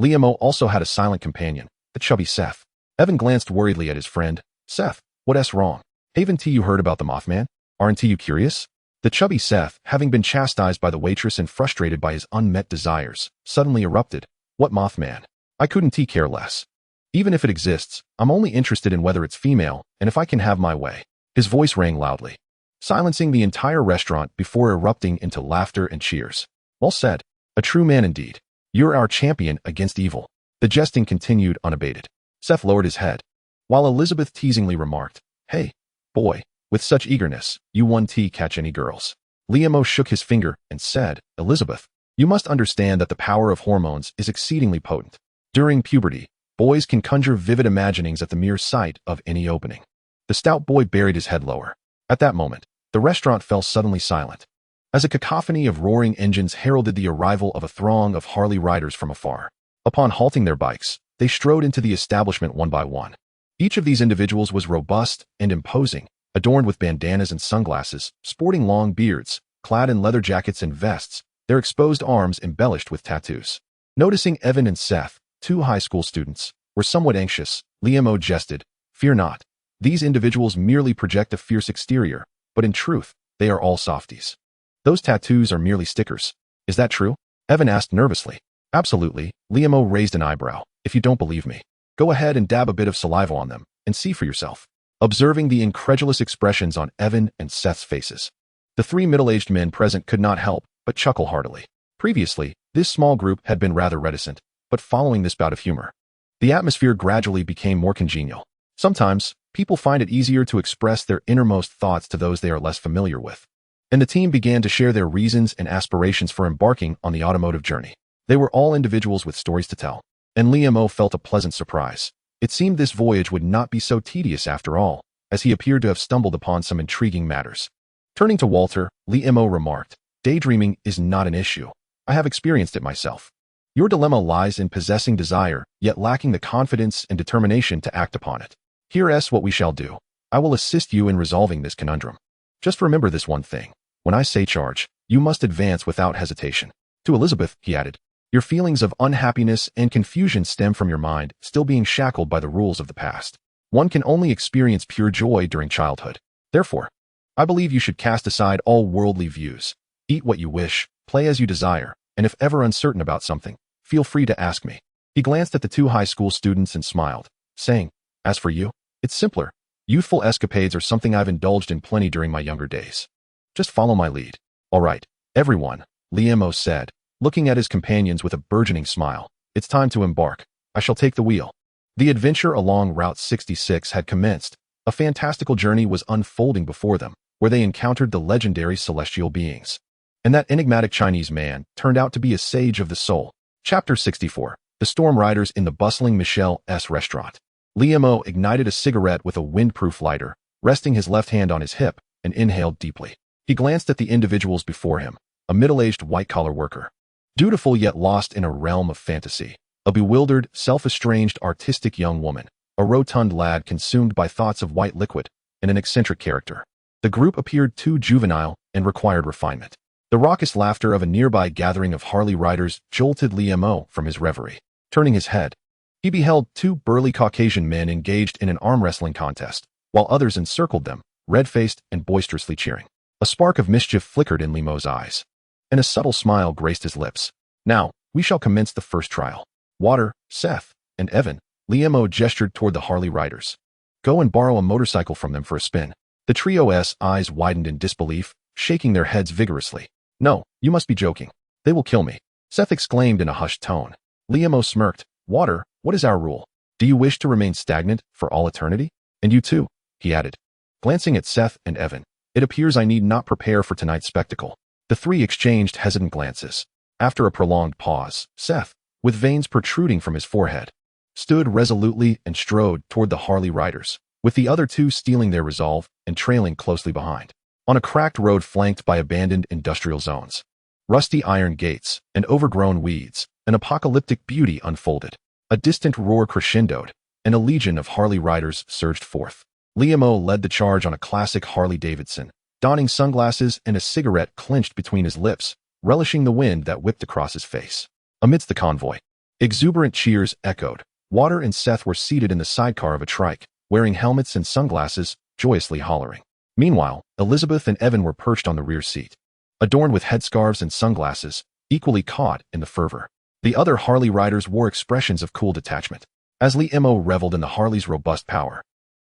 Liam also had a silent companion, the chubby Seth. Evan glanced worriedly at his friend. "Seth, what's wrong? Haven't you heard about the Mothman? Aren't you curious?" The chubby Seth, having been chastised by the waitress and frustrated by his unmet desires, suddenly erupted. "What Mothman? I couldn't care less. Even if it exists, I'm only interested in whether it's female and if I can have my way." His voice rang loudly. silencing the entire restaurant before erupting into laughter and cheers. Well said. A true man indeed. You're our champion against evil. The jesting continued unabated. Seth lowered his head, while Elizabeth teasingly remarked, "Hey, boy, with such eagerness, you won catch any girls." Liam shook his finger and said, "Elizabeth, you must understand that the power of hormones is exceedingly potent. During puberty, boys can conjure vivid imaginings at the mere sight of any opening." The stout boy buried his head lower. At that moment, the restaurant fell suddenly silent, as a cacophony of roaring engines heralded the arrival of a throng of Harley riders from afar. Upon halting their bikes, they strode into the establishment one by one. Each of these individuals was robust and imposing, adorned with bandanas and sunglasses, sporting long beards, clad in leather jackets and vests, their exposed arms embellished with tattoos. Noticing Evan and Seth, two high school students, were somewhat anxious, Liam jested, "Fear not. These individuals merely project a fierce exterior, but in truth, they are all softies. Those tattoos are merely stickers. Is that true?" Evan asked nervously. "Absolutely." Liam raised an eyebrow. "If you don't believe me, go ahead and dab a bit of saliva on them and see for yourself." Observing the incredulous expressions on Evan and Seth's faces, the three middle-aged men present could not help but chuckle heartily. Previously, this small group had been rather reticent, but following this bout of humor, the atmosphere gradually became more congenial. Sometimes, people find it easier to express their innermost thoughts to those they are less familiar with, and the team began to share their reasons and aspirations for embarking on the automotive journey. They were all individuals with stories to tell, and Liam felt a pleasant surprise. It seemed this voyage would not be so tedious after all, as he appeared to have stumbled upon some intriguing matters. Turning to Walter, Liam remarked, "Daydreaming is not an issue. I have experienced it myself. Your dilemma lies in possessing desire, yet lacking the confidence and determination to act upon it. Here's what we shall do. I will assist you in resolving this conundrum. Just remember this one thing. When I say charge, you must advance without hesitation." To Elizabeth, he added, "Your feelings of unhappiness and confusion stem from your mind still being shackled by the rules of the past. One can only experience pure joy during childhood. Therefore, I believe you should cast aside all worldly views. Eat what you wish, play as you desire, and if ever uncertain about something, feel free to ask me." He glanced at the two high school students and smiled, saying, "As for you, it's simpler. Youthful escapades are something I've indulged in plenty during my younger days. Just follow my lead." "All right, everyone," Liam said, looking at his companions with a burgeoning smile. "It's time to embark. I shall take the wheel." The adventure along Route 66 had commenced. A fantastical journey was unfolding before them, where they encountered the legendary celestial beings. And that enigmatic Chinese man turned out to be a sage of the soul. Chapter 64. The Storm Riders in the bustling Michelle's restaurant. Liam ignited a cigarette with a windproof lighter, resting his left hand on his hip, and inhaled deeply. He glanced at the individuals before him, a middle-aged white-collar worker, dutiful yet lost in a realm of fantasy, a bewildered, self-estranged artistic young woman, a rotund lad consumed by thoughts of white liquid, and an eccentric character. The group appeared too juvenile and required refinement. The raucous laughter of a nearby gathering of Harley riders jolted Liam from his reverie. Turning his head, he beheld two burly Caucasian men engaged in an arm wrestling contest, while others encircled them, red-faced and boisterously cheering. A spark of mischief flickered in Liam's eyes, and a subtle smile graced his lips. "Now, we shall commence the first trial. Walter, Seth, and Evan," Liam gestured toward the Harley riders. "Go and borrow a motorcycle from them for a spin." The trio's eyes widened in disbelief, shaking their heads vigorously. "No, you must be joking. They will kill me," Seth exclaimed in a hushed tone. Liam smirked. "Walter, what is our rule? Do you wish to remain stagnant for all eternity? And you too," he added, glancing at Seth and Evan. "It appears I need not prepare for tonight's spectacle." The three exchanged hesitant glances. After a prolonged pause, Seth, with veins protruding from his forehead, stood resolutely and strode toward the Harley riders, with the other two stealing their resolve and trailing closely behind. On a cracked road flanked by abandoned industrial zones, rusty iron gates, and overgrown weeds, an apocalyptic beauty unfolded. A distant roar crescendoed, and a legion of Harley riders surged forth. Liam led the charge on a classic Harley-Davidson, donning sunglasses and a cigarette clenched between his lips, relishing the wind that whipped across his face. Amidst the convoy, exuberant cheers echoed. Walter and Seth were seated in the sidecar of a trike, wearing helmets and sunglasses, joyously hollering. Meanwhile, Elizabeth and Evan were perched on the rear seat, adorned with headscarves and sunglasses, equally caught in the fervor. The other Harley riders wore expressions of cool detachment, as Liam reveled in the Harley's robust power.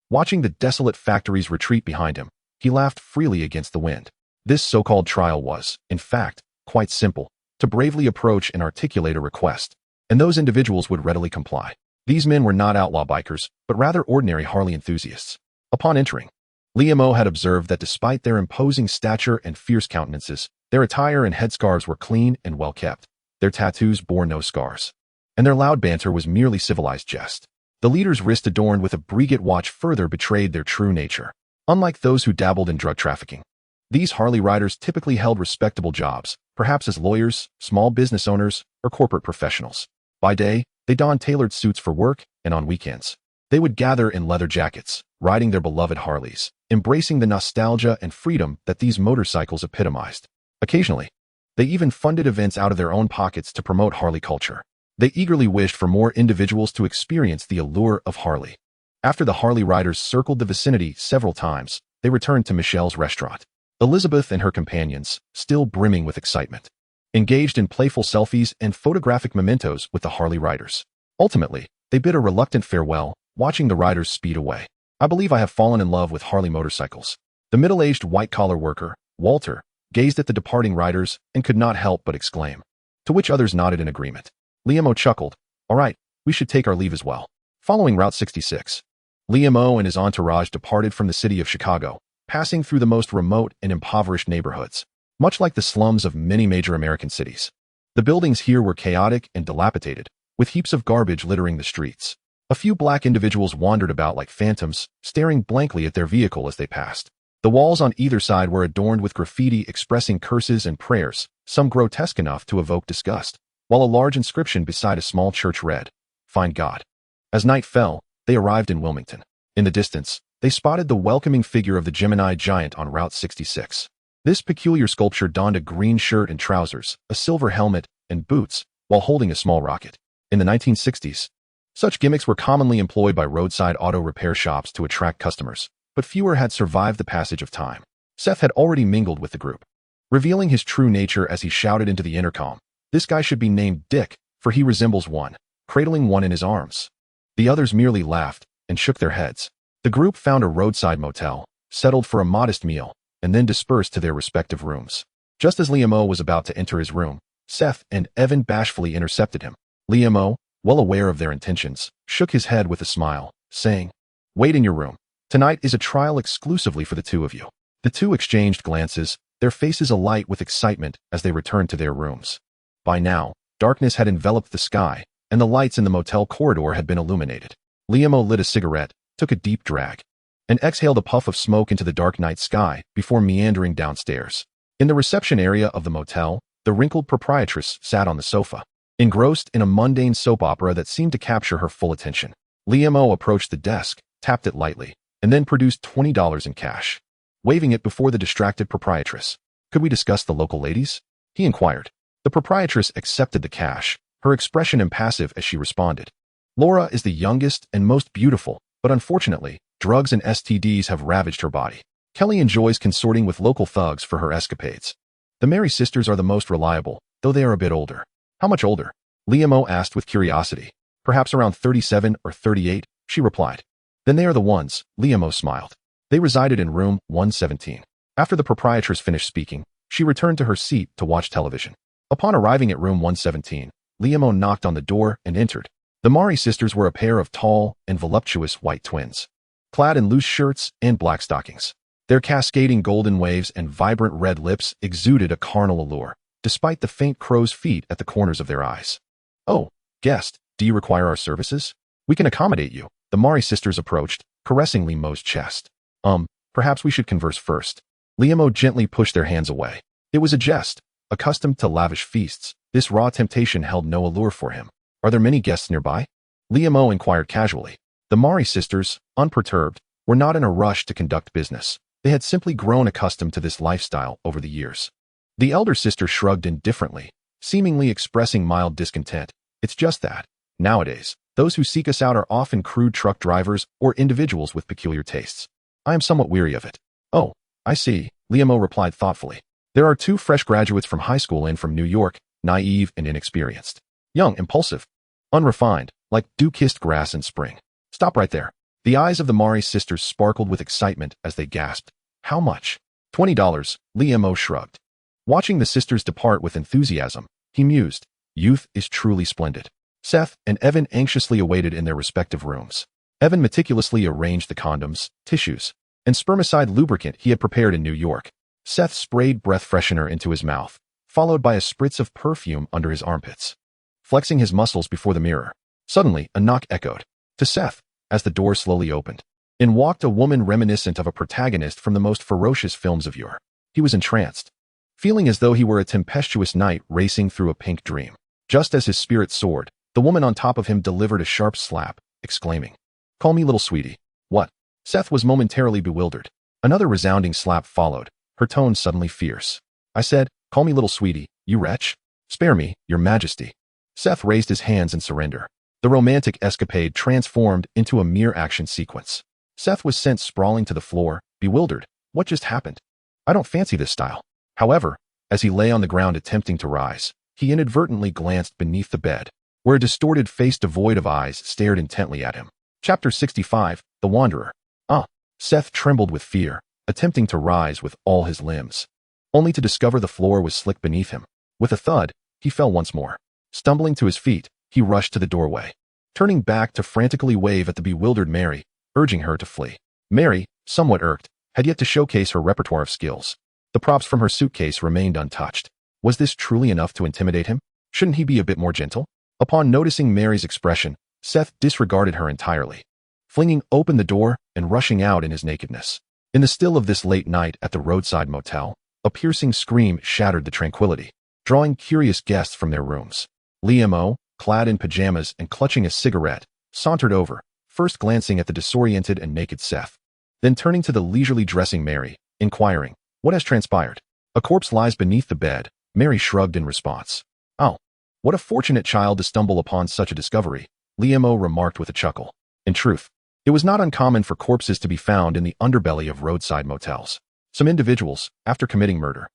Watching the desolate factories retreat behind him, He laughed freely against the wind. This so-called trial was, in fact, quite simple: to bravely approach and articulate a request, and those individuals would readily comply. These men were not outlaw bikers, but rather ordinary Harley enthusiasts. Upon entering, Liam had observed that despite their imposing stature and fierce countenances, their attire and headscarves were clean and well kept. Their tattoos bore no scars, and their loud banter was merely civilized jest. The leader's wrist adorned with a brigade watch further betrayed their true nature. Unlike those who dabbled in drug trafficking, these Harley riders typically held respectable jobs, perhaps as lawyers, small business owners, or corporate professionals. By day, they donned tailored suits for work, and on weekends, they would gather in leather jackets, riding their beloved Harleys, embracing the nostalgia and freedom that these motorcycles epitomized. Occasionally, they even funded events out of their own pockets to promote Harley culture. They eagerly wished for more individuals to experience the allure of Harley. After the Harley riders circled the vicinity several times, they returned to Michelle's restaurant. Elizabeth and her companions, still brimming with excitement, engaged in playful selfies and photographic mementos with the Harley riders. Ultimately, they bid a reluctant farewell, watching the riders speed away. I believe I have fallen in love with Harley motorcycles. The middle-aged white-collar worker, Walter, gazed at the departing riders and could not help but exclaim, to which others nodded in agreement. Liam chuckled. All right, we should take our leave as well. Following Route 66, Liam and his entourage departed from the city of Chicago, passing through the most remote and impoverished neighborhoods, much like the slums of many major American cities. The buildings here were chaotic and dilapidated, with heaps of garbage littering the streets. A few black individuals wandered about like phantoms, staring blankly at their vehicle as they passed. The walls on either side were adorned with graffiti expressing curses and prayers, some grotesque enough to evoke disgust, while a large inscription beside a small church read, "Find God." As night fell, they arrived in Wilmington. In the distance, they spotted the welcoming figure of the Gemini giant on Route 66. This peculiar sculpture donned a green shirt and trousers, a silver helmet, and boots, while holding a small rocket. In the 1960s, such gimmicks were commonly employed by roadside auto repair shops to attract customers, but fewer had survived the passage of time. Seth had already mingled with the group, revealing his true nature as he shouted into the intercom, "This guy should be named Dick, for he resembles one," cradling one in his arms. The others merely laughed and shook their heads. The group found a roadside motel, settled for a modest meal, and then dispersed to their respective rooms. Just as Liam was about to enter his room, Seth and Evan bashfully intercepted him. Liam, well aware of their intentions, shook his head with a smile, saying, "Wait in your room. Tonight is a trial exclusively for the two of you." The two exchanged glances, their faces alight with excitement as they returned to their rooms. By now, darkness had enveloped the sky, and the lights in the motel corridor had been illuminated. Liam lit a cigarette, took a deep drag, and exhaled a puff of smoke into the dark night sky before meandering downstairs. In the reception area of the motel, the wrinkled proprietress sat on the sofa, engrossed in a mundane soap opera that seemed to capture her full attention. Liam approached the desk, tapped it lightly, and then produced $20 in cash, waving it before the distracted proprietress. "Could we discuss the local ladies?" he inquired. The proprietress accepted the cash, her expression impassive as she responded. "Laura is the youngest and most beautiful, but unfortunately, drugs and STDs have ravaged her body. Kelly enjoys consorting with local thugs for her escapades. The Mary sisters are the most reliable, though they are a bit older." "How much older?" Liam asked with curiosity. "Perhaps around 37 or 38, she replied. "Then they are the ones," Liam smiled. They resided in room 117. After the proprietress finished speaking, she returned to her seat to watch television. Upon arriving at room 117, Liam knocked on the door and entered. The Mari sisters were a pair of tall and voluptuous white twins, clad in loose shirts and black stockings. Their cascading golden waves and vibrant red lips exuded a carnal allure, despite the faint crow's feet at the corners of their eyes. "Oh, guest, do you require our services? We can accommodate you." The Mari sisters approached, caressing Liam's chest. Perhaps we should converse first." Liam gently pushed their hands away. It was a jest. Accustomed to lavish feasts, this raw temptation held no allure for him. "Are there many guests nearby?" Liam inquired casually. The Mari sisters, unperturbed, were not in a rush to conduct business. They had simply grown accustomed to this lifestyle over the years. The elder sister shrugged indifferently, seemingly expressing mild discontent. "It's just that, nowadays, those who seek us out are often crude truck drivers or individuals with peculiar tastes. I am somewhat weary of it." "Oh, I see," Liam replied thoughtfully. "There are two fresh graduates from high school in from New York, naive and inexperienced. Young, impulsive, unrefined, like dew-kissed grass in spring." "Stop right there." The eyes of the Mari sisters sparkled with excitement as they gasped. How much? $20, Lee Mo shrugged. Watching the sisters depart with enthusiasm, he mused, youth is truly splendid. Seth and Evan anxiously awaited in their respective rooms. Evan meticulously arranged the condoms, tissues, and spermicide lubricant he had prepared in New York. Seth sprayed breath freshener into his mouth, followed by a spritz of perfume under his armpits. Flexing his muscles before the mirror, suddenly a knock echoed. To Seth, as the door slowly opened, in walked a woman reminiscent of a protagonist from the most ferocious films of yore. He was entranced, feeling as though he were a tempestuous knight racing through a pink dream. Just as his spirit soared, the woman on top of him delivered a sharp slap, exclaiming, "Call me little sweetie." What? Seth was momentarily bewildered. Another resounding slap followed, her tone suddenly fierce. "I said, call me little sweetie, you wretch. Spare me, your majesty." Seth raised his hands in surrender. The romantic escapade transformed into a mere action sequence. Seth was sent sprawling to the floor, bewildered. What just happened? I don't fancy this style. However, as he lay on the ground attempting to rise, he inadvertently glanced beneath the bed, where a distorted face devoid of eyes stared intently at him. Chapter 65, The Wanderer. Seth trembled with fear, attempting to rise with all his limbs, only to discover the floor was slick beneath him. With a thud, he fell once more. Stumbling to his feet, he rushed to the doorway, turning back to frantically wave at the bewildered Mary, urging her to flee. Mary, somewhat irked, had yet to showcase her repertoire of skills. The props from her suitcase remained untouched. Was this truly enough to intimidate him? Shouldn't he be a bit more gentle? Upon noticing Mary's expression, Seth disregarded her entirely, flinging open the door and rushing out in his nakedness. In the still of this late night at the roadside motel, a piercing scream shattered the tranquility, drawing curious guests from their rooms. Lee Mo, clad in pajamas and clutching a cigarette, sauntered over, first glancing at the disoriented and naked Seth, then turning to the leisurely dressing Mary, inquiring, "What has transpired?" "A corpse lies beneath the bed," Mary shrugged in response. "Oh, what a fortunate child to stumble upon such a discovery," Lee Mo remarked with a chuckle. In truth, it was not uncommon for corpses to be found in the underbelly of roadside motels. Some individuals, after committing murder,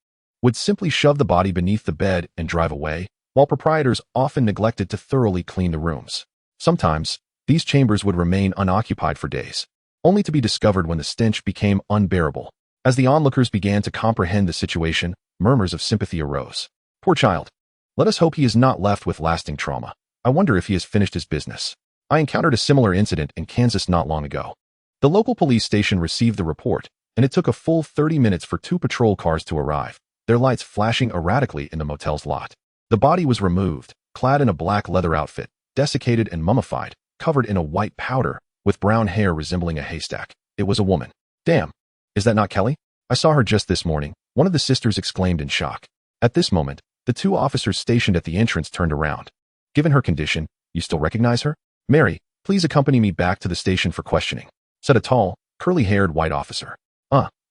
would simply shove the body beneath the bed and drive away, while proprietors often neglected to thoroughly clean the rooms. Sometimes, these chambers would remain unoccupied for days, only to be discovered when the stench became unbearable. As the onlookers began to comprehend the situation, murmurs of sympathy arose. "Poor child. Let us hope he is not left with lasting trauma. I wonder if he has finished his business. I encountered a similar incident in Kansas not long ago." The local police station received the report, and it took a full 30 minutes for 2 patrol cars to arrive, their lights flashing erratically in the motel's lot. The body was removed, clad in a black leather outfit, desiccated and mummified, covered in a white powder, with brown hair resembling a haystack. It was a woman. "Damn. Is that not Kelly? I saw her just this morning," one of the sisters exclaimed in shock. At this moment, the 2 officers stationed at the entrance turned around. "Given her condition, you still recognize her? Mary, please accompany me back to the station for questioning," said a tall, curly-haired white officer.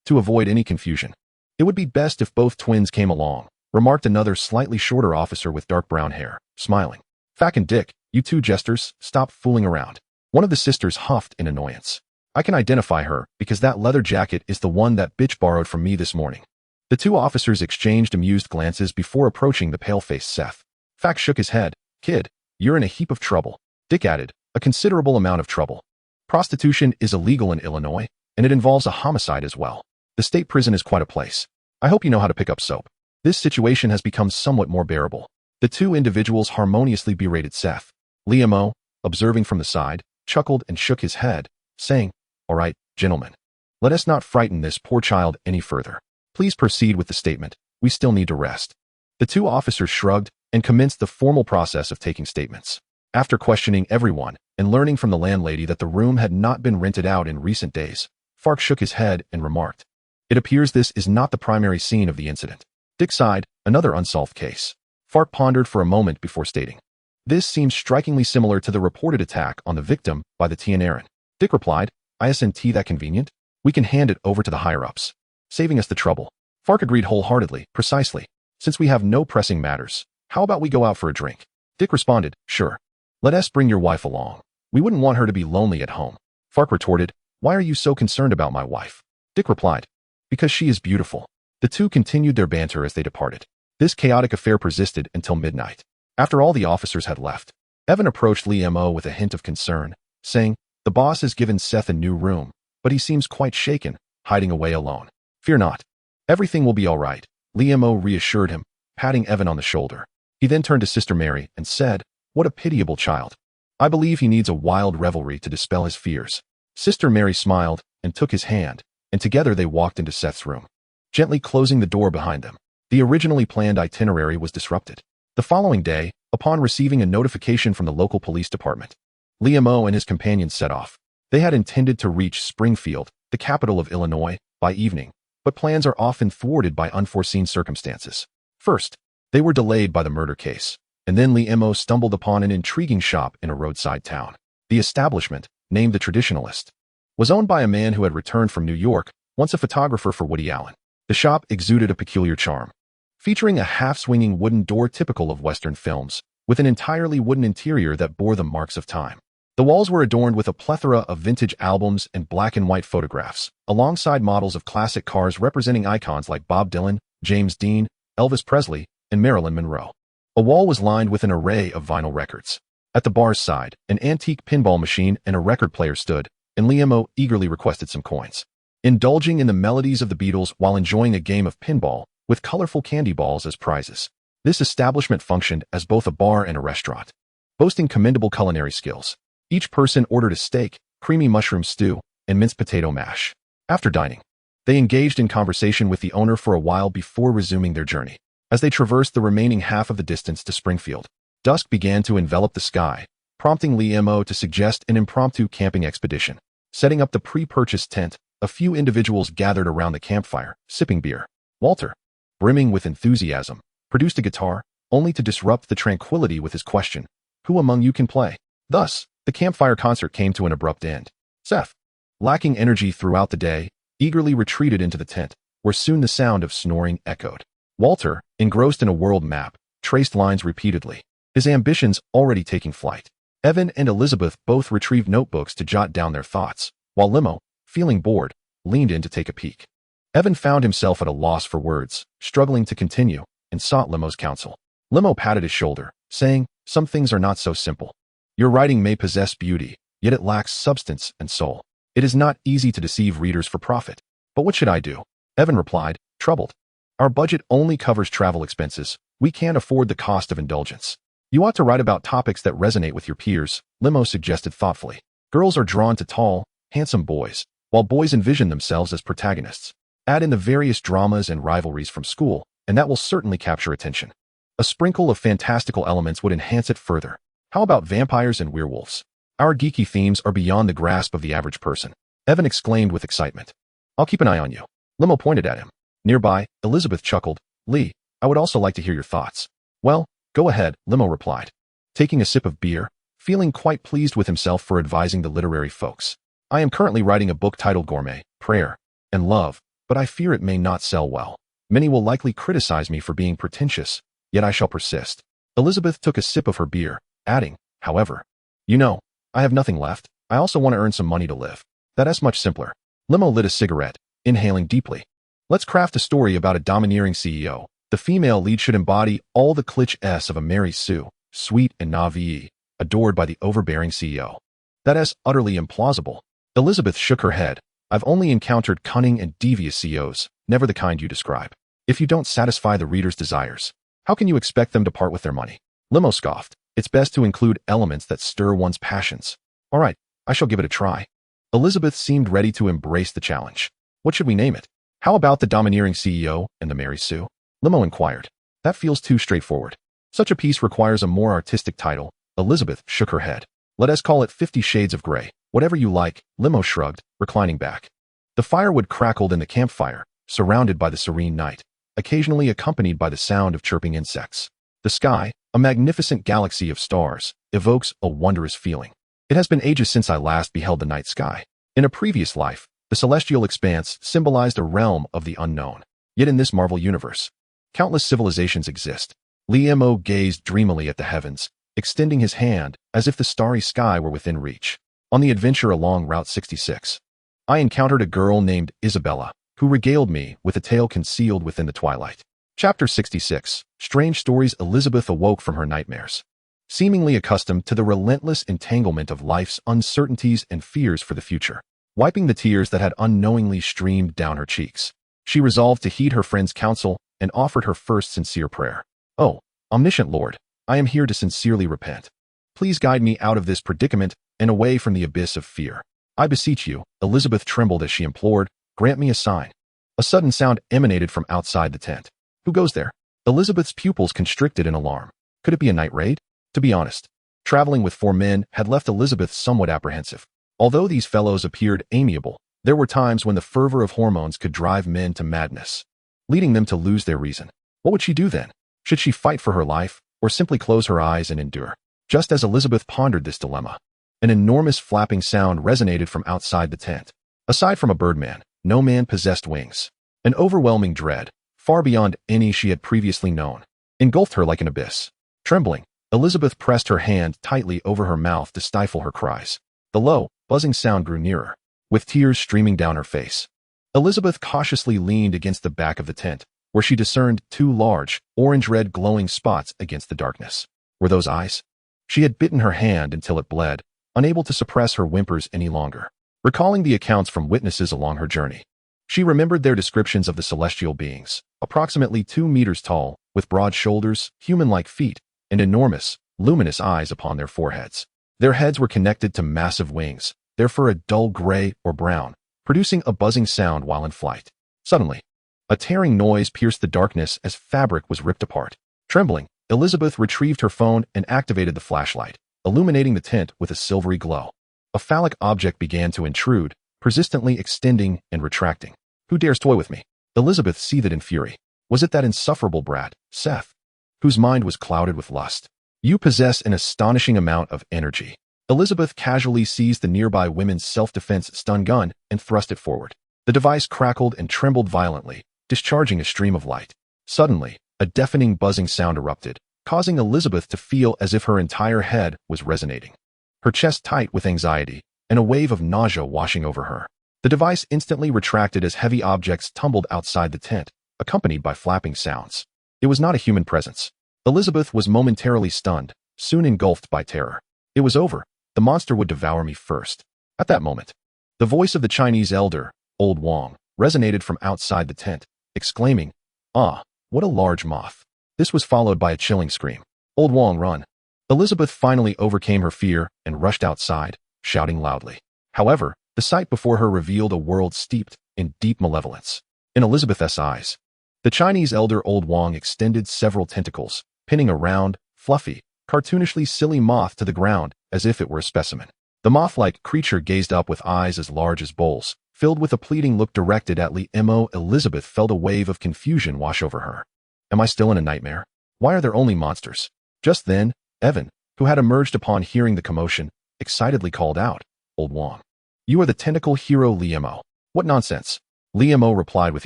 To avoid any confusion. "It would be best if both twins came along," remarked another slightly shorter officer with dark brown hair, smiling. "Fack and Dick, you 2 jesters, stop fooling around." One of the sisters huffed in annoyance. "I can identify her because that leather jacket is the one that bitch borrowed from me this morning." The 2 officers exchanged amused glances before approaching the pale-faced Seth. Fack shook his head. "Kid, you're in a heap of trouble." Dick added, "A considerable amount of trouble. Prostitution is illegal in Illinois, and it involves a homicide as well. The state prison is quite a place. I hope you know how to pick up soap." This situation has become somewhat more bearable. The 2 individuals harmoniously berated Seth. Lee Mo, observing from the side, chuckled and shook his head, saying, "All right, gentlemen. Let us not frighten this poor child any further. Please proceed with the statement. We still need to rest." The 2 officers shrugged and commenced the formal process of taking statements. After questioning everyone and learning from the landlady that the room had not been rented out in recent days, Fark shook his head and remarked, "It appears this is not the primary scene of the incident." Dick sighed, another unsolved case. Fark pondered for a moment before stating, "This seems strikingly similar to the reported attack on the victim by the Aaron." Dick replied, "Isn't that convenient? We can hand it over to the higher-ups, saving us the trouble." Fark agreed wholeheartedly. "Precisely. Since we have no pressing matters, how about we go out for a drink?" Dick responded, "Sure. Let us bring your wife along. We wouldn't want her to be lonely at home." Fark retorted, "Why are you so concerned about my wife?" Dick replied, "Because she is beautiful." The 2 continued their banter as they departed. This chaotic affair persisted until midnight. After all the officers had left, Evan approached Lee Mo with a hint of concern, saying, "The boss has given Seth a new room, but he seems quite shaken, hiding away alone." Fear not. Everything will be all right, Liam-o reassured him, patting Evan on the shoulder. He then turned to Sister Mary and said, "What a pitiable child. I believe he needs a wild revelry to dispel his fears." Sister Mary smiled and took his hand, and together they walked into Seth's room, gently closing the door behind them. The originally planned itinerary was disrupted. The following day, upon receiving a notification from the local police department, Liam-o and his companions set off. They had intended to reach Springfield, the capital of Illinois, by evening, but plans are often thwarted by unforeseen circumstances. First, they were delayed by the murder case, and then Liam-o stumbled upon an intriguing shop in a roadside town. The establishment, named The Traditionalist, was owned by a man who had returned from New York, once a photographer for Woody Allen. The shop exuded a peculiar charm, featuring a half-swinging wooden door typical of Western films, with an entirely wooden interior that bore the marks of time. The walls were adorned with a plethora of vintage albums and black-and-white photographs, alongside models of classic cars representing icons like Bob Dylan, James Dean, Elvis Presley, and Marilyn Monroe. A wall was lined with an array of vinyl records. At the bar's side, an antique pinball machine and a record player stood, and Liam-o eagerly requested some coins. Indulging in the melodies of the Beatles while enjoying a game of pinball, with colorful candy balls as prizes. This establishment functioned as both a bar and a restaurant, boasting commendable culinary skills. Each person ordered a steak, creamy mushroom stew, and minced potato mash. After dining, they engaged in conversation with the owner for a while before resuming their journey. As they traversed the remaining half of the distance to Springfield, dusk began to envelop the sky, prompting Liam-o to suggest an impromptu camping expedition. Setting up the pre-purchased tent, a few individuals gathered around the campfire, sipping beer. Walter, brimming with enthusiasm, produced a guitar, only to disrupt the tranquility with his question, "Who among you can play?" Thus, the campfire concert came to an abrupt end. Seth, lacking energy throughout the day, eagerly retreated into the tent, where soon the sound of snoring echoed. Walter, engrossed in a world map, traced lines repeatedly, his ambitions already taking flight. Evan and Elizabeth both retrieved notebooks to jot down their thoughts, while Liam-o, feeling bored, leaned in to take a peek. Evan found himself at a loss for words, struggling to continue, and sought Liam-o's counsel. Liam-o patted his shoulder, saying, "Some things are not so simple. Your writing may possess beauty, yet it lacks substance and soul. It is not easy to deceive readers for profit. But what should I do?" Evan replied, troubled. "Our budget only covers travel expenses. We can't afford the cost of indulgence." "You ought to write about topics that resonate with your peers," Liam-o suggested thoughtfully. "Girls are drawn to tall, handsome boys, while boys envision themselves as protagonists. Add in the various dramas and rivalries from school, and that will certainly capture attention. A sprinkle of fantastical elements would enhance it further. How about vampires and werewolves? Our geeky themes are beyond the grasp of the average person," Evan exclaimed with excitement. "I'll keep an eye on you." Liam-o pointed at him. Nearby, Elizabeth chuckled. "Lee, I would also like to hear your thoughts." "Well, go ahead," Liam-o replied, taking a sip of beer, feeling quite pleased with himself for advising the literary folks. "I am currently writing a book titled Gourmet, Prayer, and Love, but I fear it may not sell well. Many will likely criticize me for being pretentious, yet I shall persist." Elizabeth took a sip of her beer, adding, "However, you know, I have nothing left. I also want to earn some money to live. That's much simpler." Liam-o lit a cigarette, inhaling deeply. "Let's craft a story about a domineering CEO. The female lead should embody all the clichés of a Mary Sue, sweet and naïve, adored by the overbearing CEO. That is utterly implausible." Elizabeth shook her head. "I've only encountered cunning and devious CEOs, never the kind you describe. If you don't satisfy the reader's desires, how can you expect them to part with their money?" Liam-o scoffed. "It's best to include elements that stir one's passions." "All right, I shall give it a try." Elizabeth seemed ready to embrace the challenge. "What should we name it?" "How about The Domineering CEO and the Mary Sue?" Liam-o inquired. "That feels too straightforward. Such a piece requires a more artistic title." Elizabeth shook her head. "Let us call it 50 Shades of Grey." "Whatever you like," Liam-o shrugged, reclining back. The firewood crackled in the campfire, surrounded by the serene night, occasionally accompanied by the sound of chirping insects. The sky, a magnificent galaxy of stars, evokes a wondrous feeling. It has been ages since I last beheld the night sky. In a previous life, the celestial expanse symbolized a realm of the unknown. Yet in this Marvel universe, countless civilizations exist. Liam-o gazed dreamily at the heavens, extending his hand as if the starry sky were within reach. On the adventure along Route 66, I encountered a girl named Isabella, who regaled me with a tale concealed within the twilight. Chapter 66. Strange Stories. Elizabeth awoke from her nightmares, seemingly accustomed to the relentless entanglement of life's uncertainties and fears for the future, wiping the tears that had unknowingly streamed down her cheeks. She resolved to heed her friend's counsel and offered her first sincere prayer. "Oh, omniscient Lord, I am here to sincerely repent. Please guide me out of this predicament and away from the abyss of fear. I beseech you." Elizabeth trembled as she implored, "Grant me a sign." A sudden sound emanated from outside the tent. "Who goes there?" Elizabeth's pupils constricted in alarm. Could it be a night raid? To be honest, traveling with 4 men had left Elizabeth somewhat apprehensive. Although these fellows appeared amiable, there were times when the fervor of hormones could drive men to madness, leading them to lose their reason. What would she do then? Should she fight for her life, or simply close her eyes and endure? Just as Elizabeth pondered this dilemma, an enormous flapping sound resonated from outside the tent. Aside from a birdman, no man possessed wings. An overwhelming dread, far beyond any she had previously known, engulfed her like an abyss. Trembling, Elizabeth pressed her hand tightly over her mouth to stifle her cries. The low, buzzing sound grew nearer, with tears streaming down her face. Elizabeth cautiously leaned against the back of the tent, where she discerned 2 large, orange-red glowing spots against the darkness. Were those eyes? She had bitten her hand until it bled, unable to suppress her whimpers any longer. Recalling the accounts from witnesses along her journey, she remembered their descriptions of the celestial beings, approximately 2 meters tall, with broad shoulders, human-like feet, and enormous, luminous eyes upon their foreheads. Their heads were connected to massive wings, their fur a dull gray or brown, producing a buzzing sound while in flight. Suddenly, a tearing noise pierced the darkness as fabric was ripped apart. Trembling, Elizabeth retrieved her phone and activated the flashlight, illuminating the tent with a silvery glow. A phallic object began to intrude, persistently extending and retracting. "Who dares toy with me?" Elizabeth seethed in fury. Was it that insufferable brat, Seth, whose mind was clouded with lust? "You possess an astonishing amount of energy." Elizabeth casually seized the nearby women's self-defense stun gun and thrust it forward. The device crackled and trembled violently, discharging a stream of light. Suddenly, a deafening buzzing sound erupted, causing Elizabeth to feel as if her entire head was resonating, her chest tight with anxiety, and a wave of nausea washing over her. The device instantly retracted as heavy objects tumbled outside the tent, accompanied by flapping sounds. It was not a human presence. Elizabeth was momentarily stunned, soon engulfed by terror. It was over. The monster would devour me first. At that moment, the voice of the Chinese elder, Old Wong, resonated from outside the tent, exclaiming, "Ah, what a large moth." This was followed by a chilling scream. "Old Wong, run." Elizabeth finally overcame her fear and rushed outside, shouting loudly. However, the sight before her revealed a world steeped in deep malevolence. In Elizabeth's eyes, the Chinese elder Old Wong extended several tentacles, pinning a round, fluffy, cartoonishly silly moth to the ground as if it were a specimen. The moth-like creature gazed up with eyes as large as bowls, filled with a pleading look directed at Mo. Elizabeth felt a wave of confusion wash over her. Am I still in a nightmare? Why are there only monsters? Just then, Evan, who had emerged upon hearing the commotion, excitedly called out, "Old Wong, you are the tentacle hero Mo." "What nonsense?" Mo replied with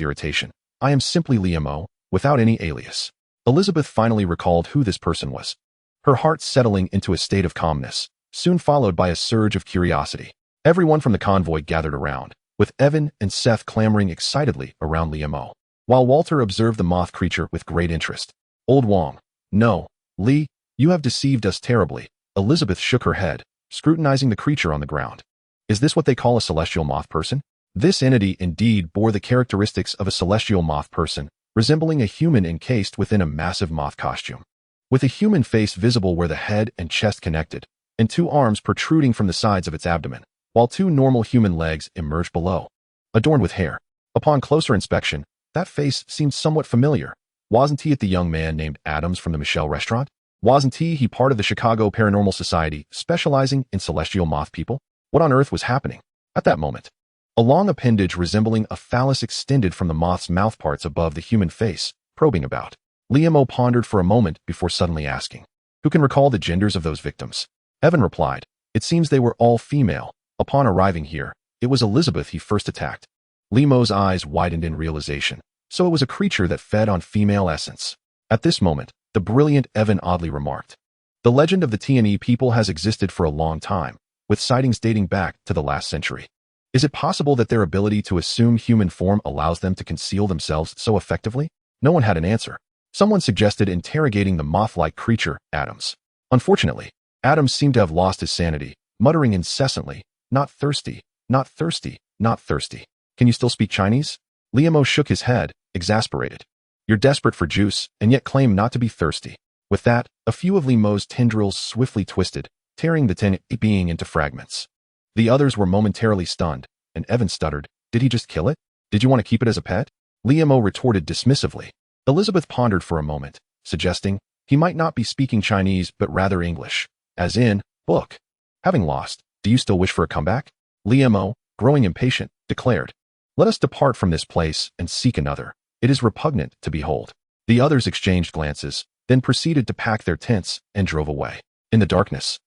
irritation. "I am simply Mo, without any alias." Elizabeth finally recalled who this person was, her heart settling into a state of calmness, soon followed by a surge of curiosity. Everyone from the convoy gathered around, with Evan and Seth clamoring excitedly around Mo, while Walter observed the moth creature with great interest. "Old Wong, no, Lee, you have deceived us terribly." Elizabeth shook her head, scrutinizing the creature on the ground. "Is this what they call a celestial moth person?" This entity indeed bore the characteristics of a celestial moth person, resembling a human encased within a massive moth costume, with a human face visible where the head and chest connected, and 2 arms protruding from the sides of its abdomen, while 2 normal human legs emerged below, adorned with hair. Upon closer inspection, that face seemed somewhat familiar. Wasn't he the young man named Adams from the Michelle restaurant? Wasn't he part of the Chicago Paranormal Society, specializing in celestial moth people? What on earth was happening? At that moment, a long appendage resembling a phallus extended from the moth's mouthparts above the human face, probing about. Mo pondered for a moment before suddenly asking, "Who can recall the genders of those victims?" Evan replied, "It seems they were all female. Upon arriving here, it was Elizabeth he first attacked." Mo's eyes widened in realization. So it was a creature that fed on female essence. At this moment, the brilliant Evan oddly remarked, "The legend of the T&E people has existed for a long time, with sightings dating back to the last century. Is it possible that their ability to assume human form allows them to conceal themselves so effectively?" No one had an answer. Someone suggested interrogating the moth-like creature, Adams. Unfortunately, Adams seemed to have lost his sanity, muttering incessantly, "Not thirsty, not thirsty, not thirsty." "Can you still speak Chinese?" Liamo shook his head, exasperated. You're desperate for juice, and yet claim not to be thirsty. With that, a few of Liamo's tendrils swiftly twisted, tearing the being into fragments. The others were momentarily stunned, and Evan stuttered, Did he just kill it? Did you want to keep it as a pet? Liamo retorted dismissively. Elizabeth pondered for a moment, suggesting, he might not be speaking Chinese but rather English, as in, book. Having lost, do you still wish for a comeback? Liamo, growing impatient, declared, Let us depart from this place and seek another. It is repugnant to behold. The others exchanged glances, then proceeded to pack their tents and drove away. In the darkness,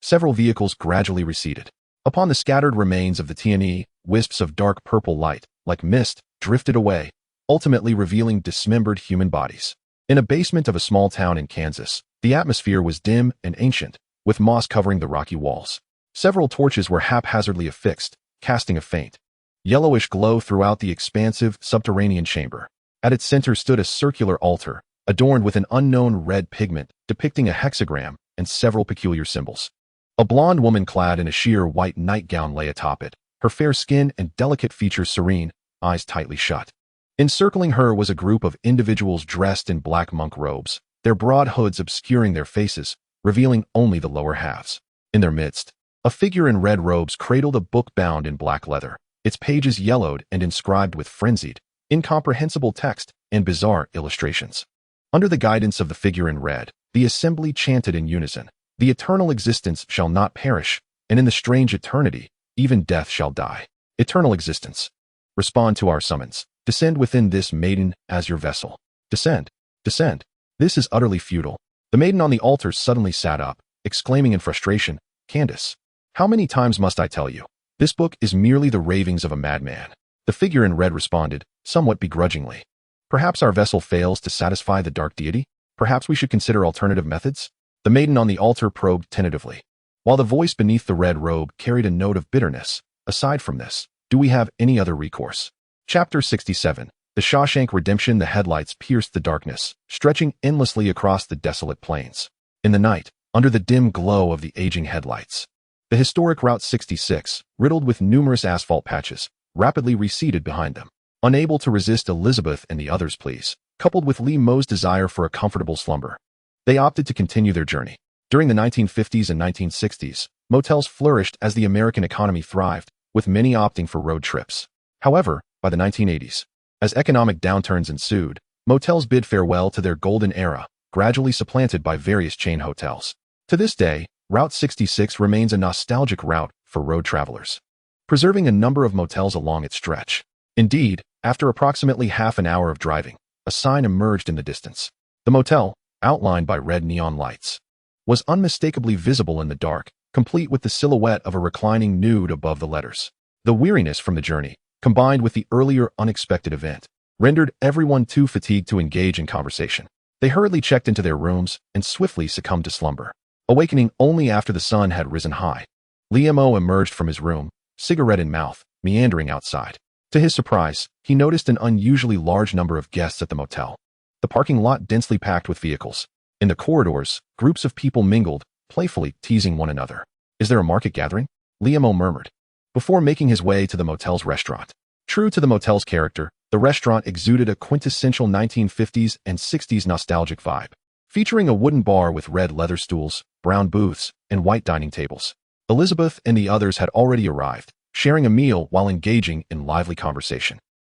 several vehicles gradually receded. Upon the scattered remains of the T&E, wisps of dark purple light, like mist, drifted away, ultimately revealing dismembered human bodies. In a basement of a small town in Kansas, the atmosphere was dim and ancient, with moss covering the rocky walls. Several torches were haphazardly affixed, casting a faint, yellowish glow throughout the expansive, subterranean chamber. At its center stood a circular altar, adorned with an unknown red pigment depicting a hexagram and several peculiar symbols. A blonde woman clad in a sheer white nightgown lay atop it, her fair skin and delicate features serene, eyes tightly shut. Encircling her was a group of individuals dressed in black monk robes, their broad hoods obscuring their faces, revealing only the lower halves. In their midst, a figure in red robes cradled a book bound in black leather, its pages yellowed and inscribed with frenzied, incomprehensible text and bizarre illustrations. Under the guidance of the figure in red, the assembly chanted in unison, The eternal existence shall not perish, and in the strange eternity, even death shall die. Eternal existence. Respond to our summons. Descend within this maiden as your vessel. Descend. Descend. This is utterly futile. The maiden on the altar suddenly sat up, exclaiming in frustration, Candace, how many times must I tell you? This book is merely the ravings of a madman. The figure in red responded, somewhat begrudgingly. Perhaps our vessel fails to satisfy the dark deity? Perhaps we should consider alternative methods? The maiden on the altar probed tentatively, while the voice beneath the red robe carried a note of bitterness. Aside from this, do we have any other recourse? Chapter 67. The Shawshank Redemption. The headlights pierced the darkness, stretching endlessly across the desolate plains. In the night, under the dim glow of the aging headlights, the historic Route 66, riddled with numerous asphalt patches, rapidly receded behind them. Unable to resist Elizabeth and the others' pleas, coupled with Liamo's desire for a comfortable slumber, they opted to continue their journey. During the 1950s and 1960s, motels flourished as the American economy thrived, with many opting for road trips. However, by the 1980s, as economic downturns ensued, motels bid farewell to their golden era, gradually supplanted by various chain hotels. To this day, Route 66 remains a nostalgic route for road travelers, preserving a number of motels along its stretch. Indeed, after approximately half an hour of driving, a sign emerged in the distance. The motel, outlined by red neon lights, was unmistakably visible in the dark, complete with the silhouette of a reclining nude above the letters. The weariness from the journey, combined with the earlier unexpected event, rendered everyone too fatigued to engage in conversation. They hurriedly checked into their rooms and swiftly succumbed to slumber, awakening only after the sun had risen high. Liamo emerged from his room, cigarette in mouth, meandering outside. To his surprise, he noticed an unusually large number of guests at the motel. The parking lot densely packed with vehicles. In the corridors, groups of people mingled, playfully teasing one another. Is there a market gathering? Liamo murmured, before making his way to the motel's restaurant. True to the motel's character, the restaurant exuded a quintessential 1950s and 60s nostalgic vibe, featuring a wooden bar with red leather stools, brown booths, and white dining tables. Elizabeth and the others had already arrived, sharing a meal while engaging in lively conversation.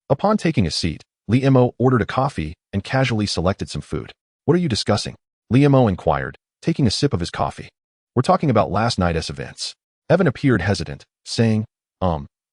Upon taking a seat, Liamo ordered a coffee and casually selected some food. What are you discussing? Liamo inquired, taking a sip of his coffee. We're talking about last night's events. Evan appeared hesitant, saying,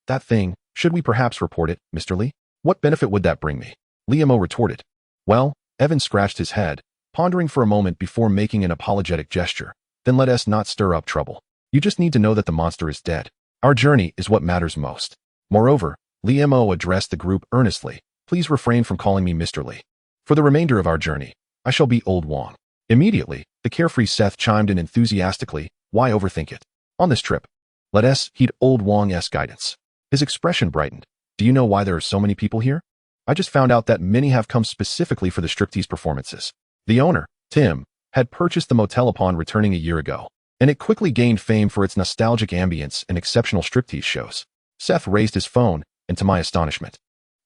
that thing, should we perhaps report it, Mr. Lee? What benefit would that bring me? Liamo retorted. Well, Evan scratched his head, pondering for a moment before making an apologetic gesture. Then let us not stir up trouble. You just need to know that the monster is dead. Our journey is what matters most. Moreover, Liamo addressed the group earnestly. Please refrain from calling me Mr. Lee. For the remainder of our journey, I shall be Old Wong. Immediately, the carefree Seth chimed in enthusiastically. Why overthink it? On this trip, let us heed Old Wong's guidance. His expression brightened. Do you know why there are so many people here? I just found out that many have come specifically for the striptease performances. The owner, Tim, had purchased the motel upon returning a year ago, and it quickly gained fame for its nostalgic ambience and exceptional striptease shows. Seth raised his phone, and to my astonishment,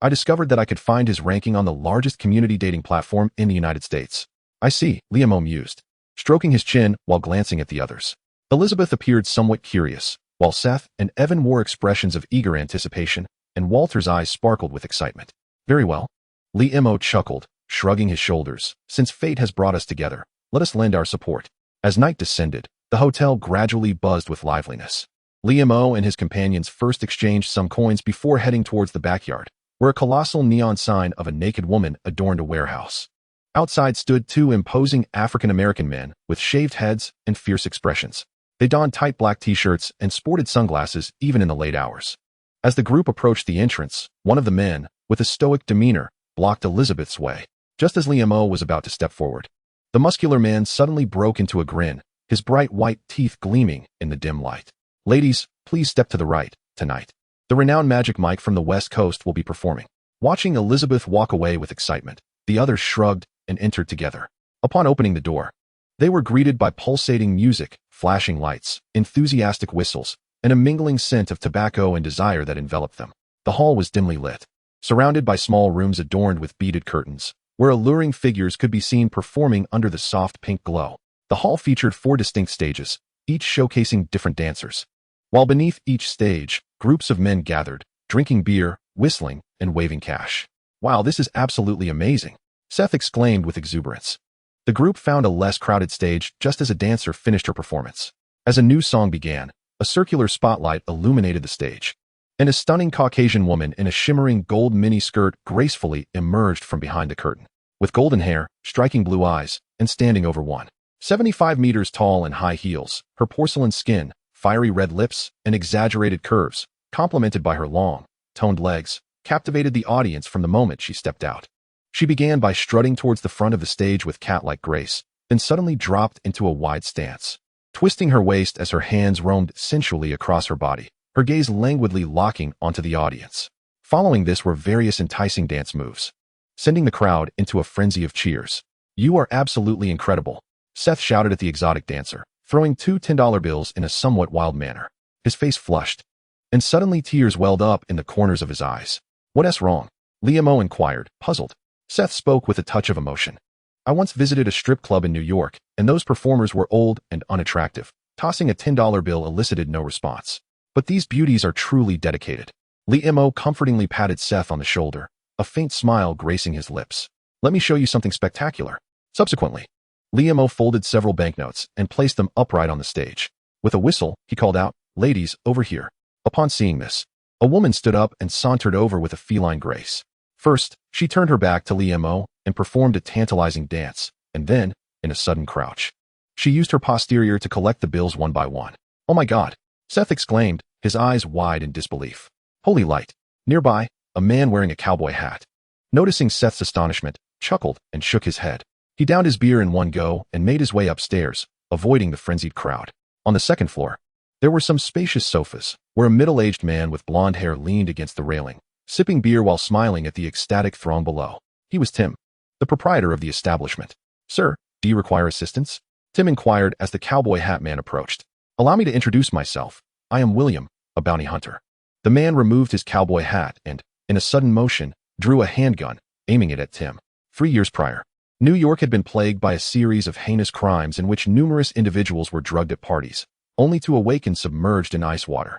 I discovered that I could find his ranking on the largest community dating platform in the United States. I see, Liam mused, stroking his chin while glancing at the others. Elizabeth appeared somewhat curious, while Seth and Evan wore expressions of eager anticipation, and Walter's eyes sparkled with excitement. Very well. Liam chuckled, shrugging his shoulders. Since fate has brought us together, let us lend our support. As night descended, the hotel gradually buzzed with liveliness. Liam and his companions first exchanged some coins before heading towards the backyard, where a colossal neon sign of a naked woman adorned a warehouse. Outside stood two imposing African-American men with shaved heads and fierce expressions. They donned tight black t-shirts and sported sunglasses even in the late hours. As the group approached the entrance, one of the men, with a stoic demeanor, blocked Elizabeth's way. Just as Liam was about to step forward, the muscular man suddenly broke into a grin, his bright white teeth gleaming in the dim light. Ladies, please step to the right, tonight. The renowned Magic Mike from the West Coast will be performing. Watching Elizabeth walk away with excitement, the others shrugged and entered together. Upon opening the door, they were greeted by pulsating music, flashing lights, enthusiastic whistles, and a mingling scent of tobacco and desire that enveloped them. The hall was dimly lit, surrounded by small rooms adorned with beaded curtains, where alluring figures could be seen performing under the soft pink glow. The hall featured 4 distinct stages, each showcasing different dancers. While beneath each stage, groups of men gathered, drinking beer, whistling, and waving cash. Wow, this is absolutely amazing, Seth exclaimed with exuberance. The group found a less crowded stage just as a dancer finished her performance. As a new song began, a circular spotlight illuminated the stage, and a stunning Caucasian woman in a shimmering gold mini-skirt gracefully emerged from behind the curtain. With golden hair, striking blue eyes, and standing over 1.75 meters tall in high heels, her porcelain skin, fiery red lips, and exaggerated curves, complemented by her long, toned legs, captivated the audience from the moment she stepped out. She began by strutting towards the front of the stage with cat-like grace, then suddenly dropped into a wide stance, twisting her waist as her hands roamed sensually across her body, her gaze languidly locking onto the audience. Following this were various enticing dance moves, sending the crowd into a frenzy of cheers. "You are absolutely incredible," Seth shouted at the exotic dancer, throwing 2 $10 bills in a somewhat wild manner. His face flushed, and suddenly tears welled up in the corners of his eyes. "What's wrong?" Liam inquired, puzzled. Seth spoke with a touch of emotion. "I once visited a strip club in New York, and those performers were old and unattractive. Tossing a $10 bill elicited no response. But these beauties are truly dedicated." Liam comfortingly patted Seth on the shoulder, a faint smile gracing his lips. "Let me show you something spectacular." Subsequently, Liam folded several banknotes and placed them upright on the stage. With a whistle, he called out, "Ladies, over here." Upon seeing this, a woman stood up and sauntered over with a feline grace. First, she turned her back to Liam and performed a tantalizing dance, and then, in a sudden crouch, she used her posterior to collect the bills one by one. "Oh my God," Seth exclaimed, his eyes wide in disbelief. "Holy light." Nearby, a man wearing a cowboy hat, noticing Seth's astonishment, chuckled and shook his head. He downed his beer in one go and made his way upstairs, avoiding the frenzied crowd. On the second floor, there were some spacious sofas, where a middle-aged man with blonde hair leaned against the railing, sipping beer while smiling at the ecstatic throng below. He was Tim, the proprietor of the establishment. "Sir, do you require assistance?" Tim inquired as the cowboy hat man approached. "Allow me to introduce myself. I am William, a bounty hunter." The man removed his cowboy hat and, in a sudden motion, drew a handgun, aiming it at Tim. 3 years prior, New York had been plagued by a series of heinous crimes in which numerous individuals were drugged at parties, only to awaken submerged in ice water.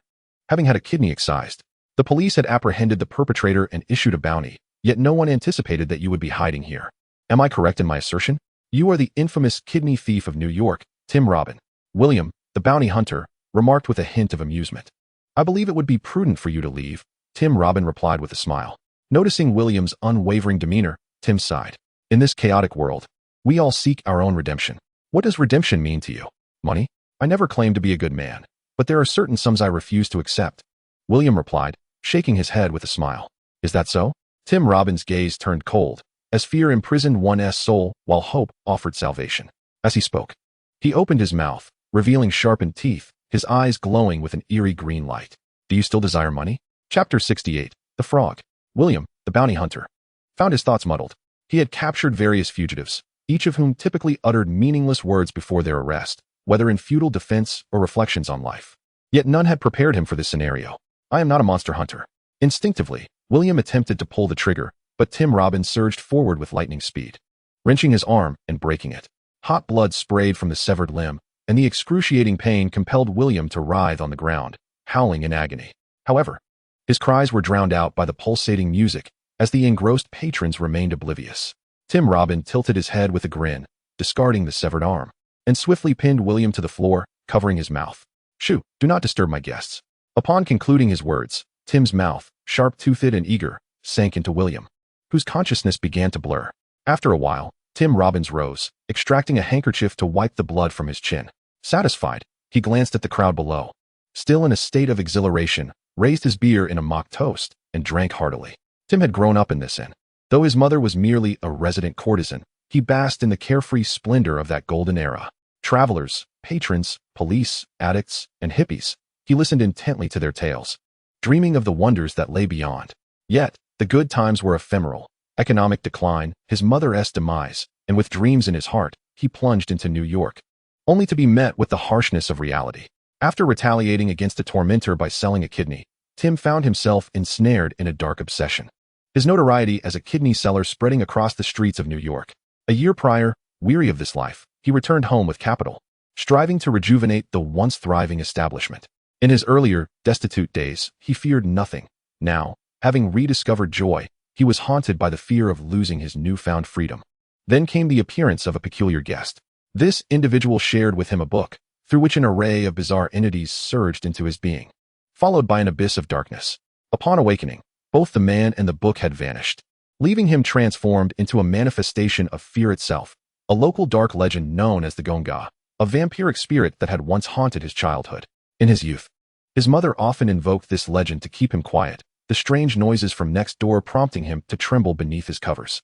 Having had a kidney excised, the police had apprehended the perpetrator and issued a bounty, yet no one anticipated that you would be hiding here. Am I correct in my assertion? You are the infamous kidney thief of New York, Tim Robin. William, the bounty hunter, remarked with a hint of amusement. "I believe it would be prudent for you to leave," Tim Robin replied with a smile. Noticing William's unwavering demeanor, Tim sighed. "In this chaotic world, we all seek our own redemption." "What does redemption mean to you? Money?" "I never claimed to be a good man, but there are certain sums I refuse to accept," William replied, shaking his head with a smile. "Is that so?" Tim Robin's gaze turned cold, as fear imprisoned one's soul while hope offered salvation. As he spoke, he opened his mouth, revealing sharpened teeth, his eyes glowing with an eerie green light. "Do you still desire money?" Chapter 68, The Frog. William, the bounty hunter, found his thoughts muddled. He had captured various fugitives, each of whom typically uttered meaningless words before their arrest, whether in futile defense or reflections on life. Yet none had prepared him for this scenario. "I am not a monster hunter." Instinctively, William attempted to pull the trigger, but Tim Robbins surged forward with lightning speed, wrenching his arm and breaking it. Hot blood sprayed from the severed limb, and the excruciating pain compelled William to writhe on the ground, howling in agony. However, his cries were drowned out by the pulsating music as the engrossed patrons remained oblivious. Tim Robbins tilted his head with a grin, discarding the severed arm, and swiftly pinned William to the floor, covering his mouth. "Shoo, do not disturb my guests." Upon concluding his words, Tim's mouth, sharp-toothed and eager, sank into William, whose consciousness began to blur. After a while, Tim Robbins rose, extracting a handkerchief to wipe the blood from his chin. Satisfied, he glanced at the crowd below. Still in a state of exhilaration, raised his beer in a mock toast, and drank heartily. Tim had grown up in this inn. Though his mother was merely a resident courtesan, he basked in the carefree splendor of that golden era. Travelers, patrons, police, addicts, and hippies, he listened intently to their tales, dreaming of the wonders that lay beyond. Yet, the good times were ephemeral. Economic decline, his mother's demise, and with dreams in his heart, he plunged into New York, only to be met with the harshness of reality. After retaliating against a tormentor by selling a kidney, Tim found himself ensnared in a dark obsession. His notoriety as a kidney seller spreading across the streets of New York. A year prior, weary of this life, he returned home with capital, striving to rejuvenate the once thriving establishment. In his earlier, destitute days, he feared nothing. Now, having rediscovered joy, he was haunted by the fear of losing his newfound freedom. Then came the appearance of a peculiar guest. This individual shared with him a book, through which an array of bizarre entities surged into his being, followed by an abyss of darkness. Upon awakening, both the man and the book had vanished, leaving him transformed into a manifestation of fear itself, a local dark legend known as the Gonga, a vampiric spirit that had once haunted his childhood. In his youth, his mother often invoked this legend to keep him quiet, the strange noises from next door prompting him to tremble beneath his covers.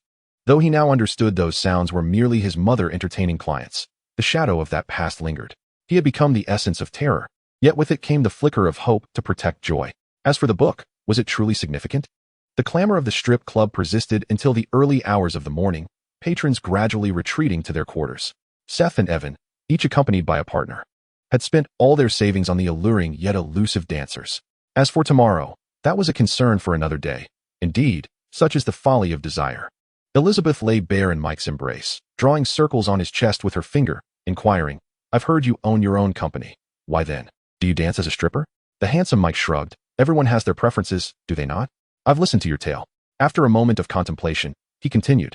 Though he now understood those sounds were merely his mother entertaining clients, the shadow of that past lingered. He had become the essence of terror, yet with it came the flicker of hope to protect joy. As for the book, was it truly significant? The clamor of the strip club persisted until the early hours of the morning, patrons gradually retreating to their quarters. Seth and Evan, each accompanied by a partner, had spent all their savings on the alluring yet elusive dancers. As for tomorrow, that was a concern for another day. Indeed, such is the folly of desire. Elizabeth lay bare in Mike's embrace, drawing circles on his chest with her finger, inquiring, "I've heard you own your own company. Why then? Do you dance as a stripper?" The handsome Mike shrugged. "Everyone has their preferences, do they not? I've listened to your tale." After a moment of contemplation, he continued,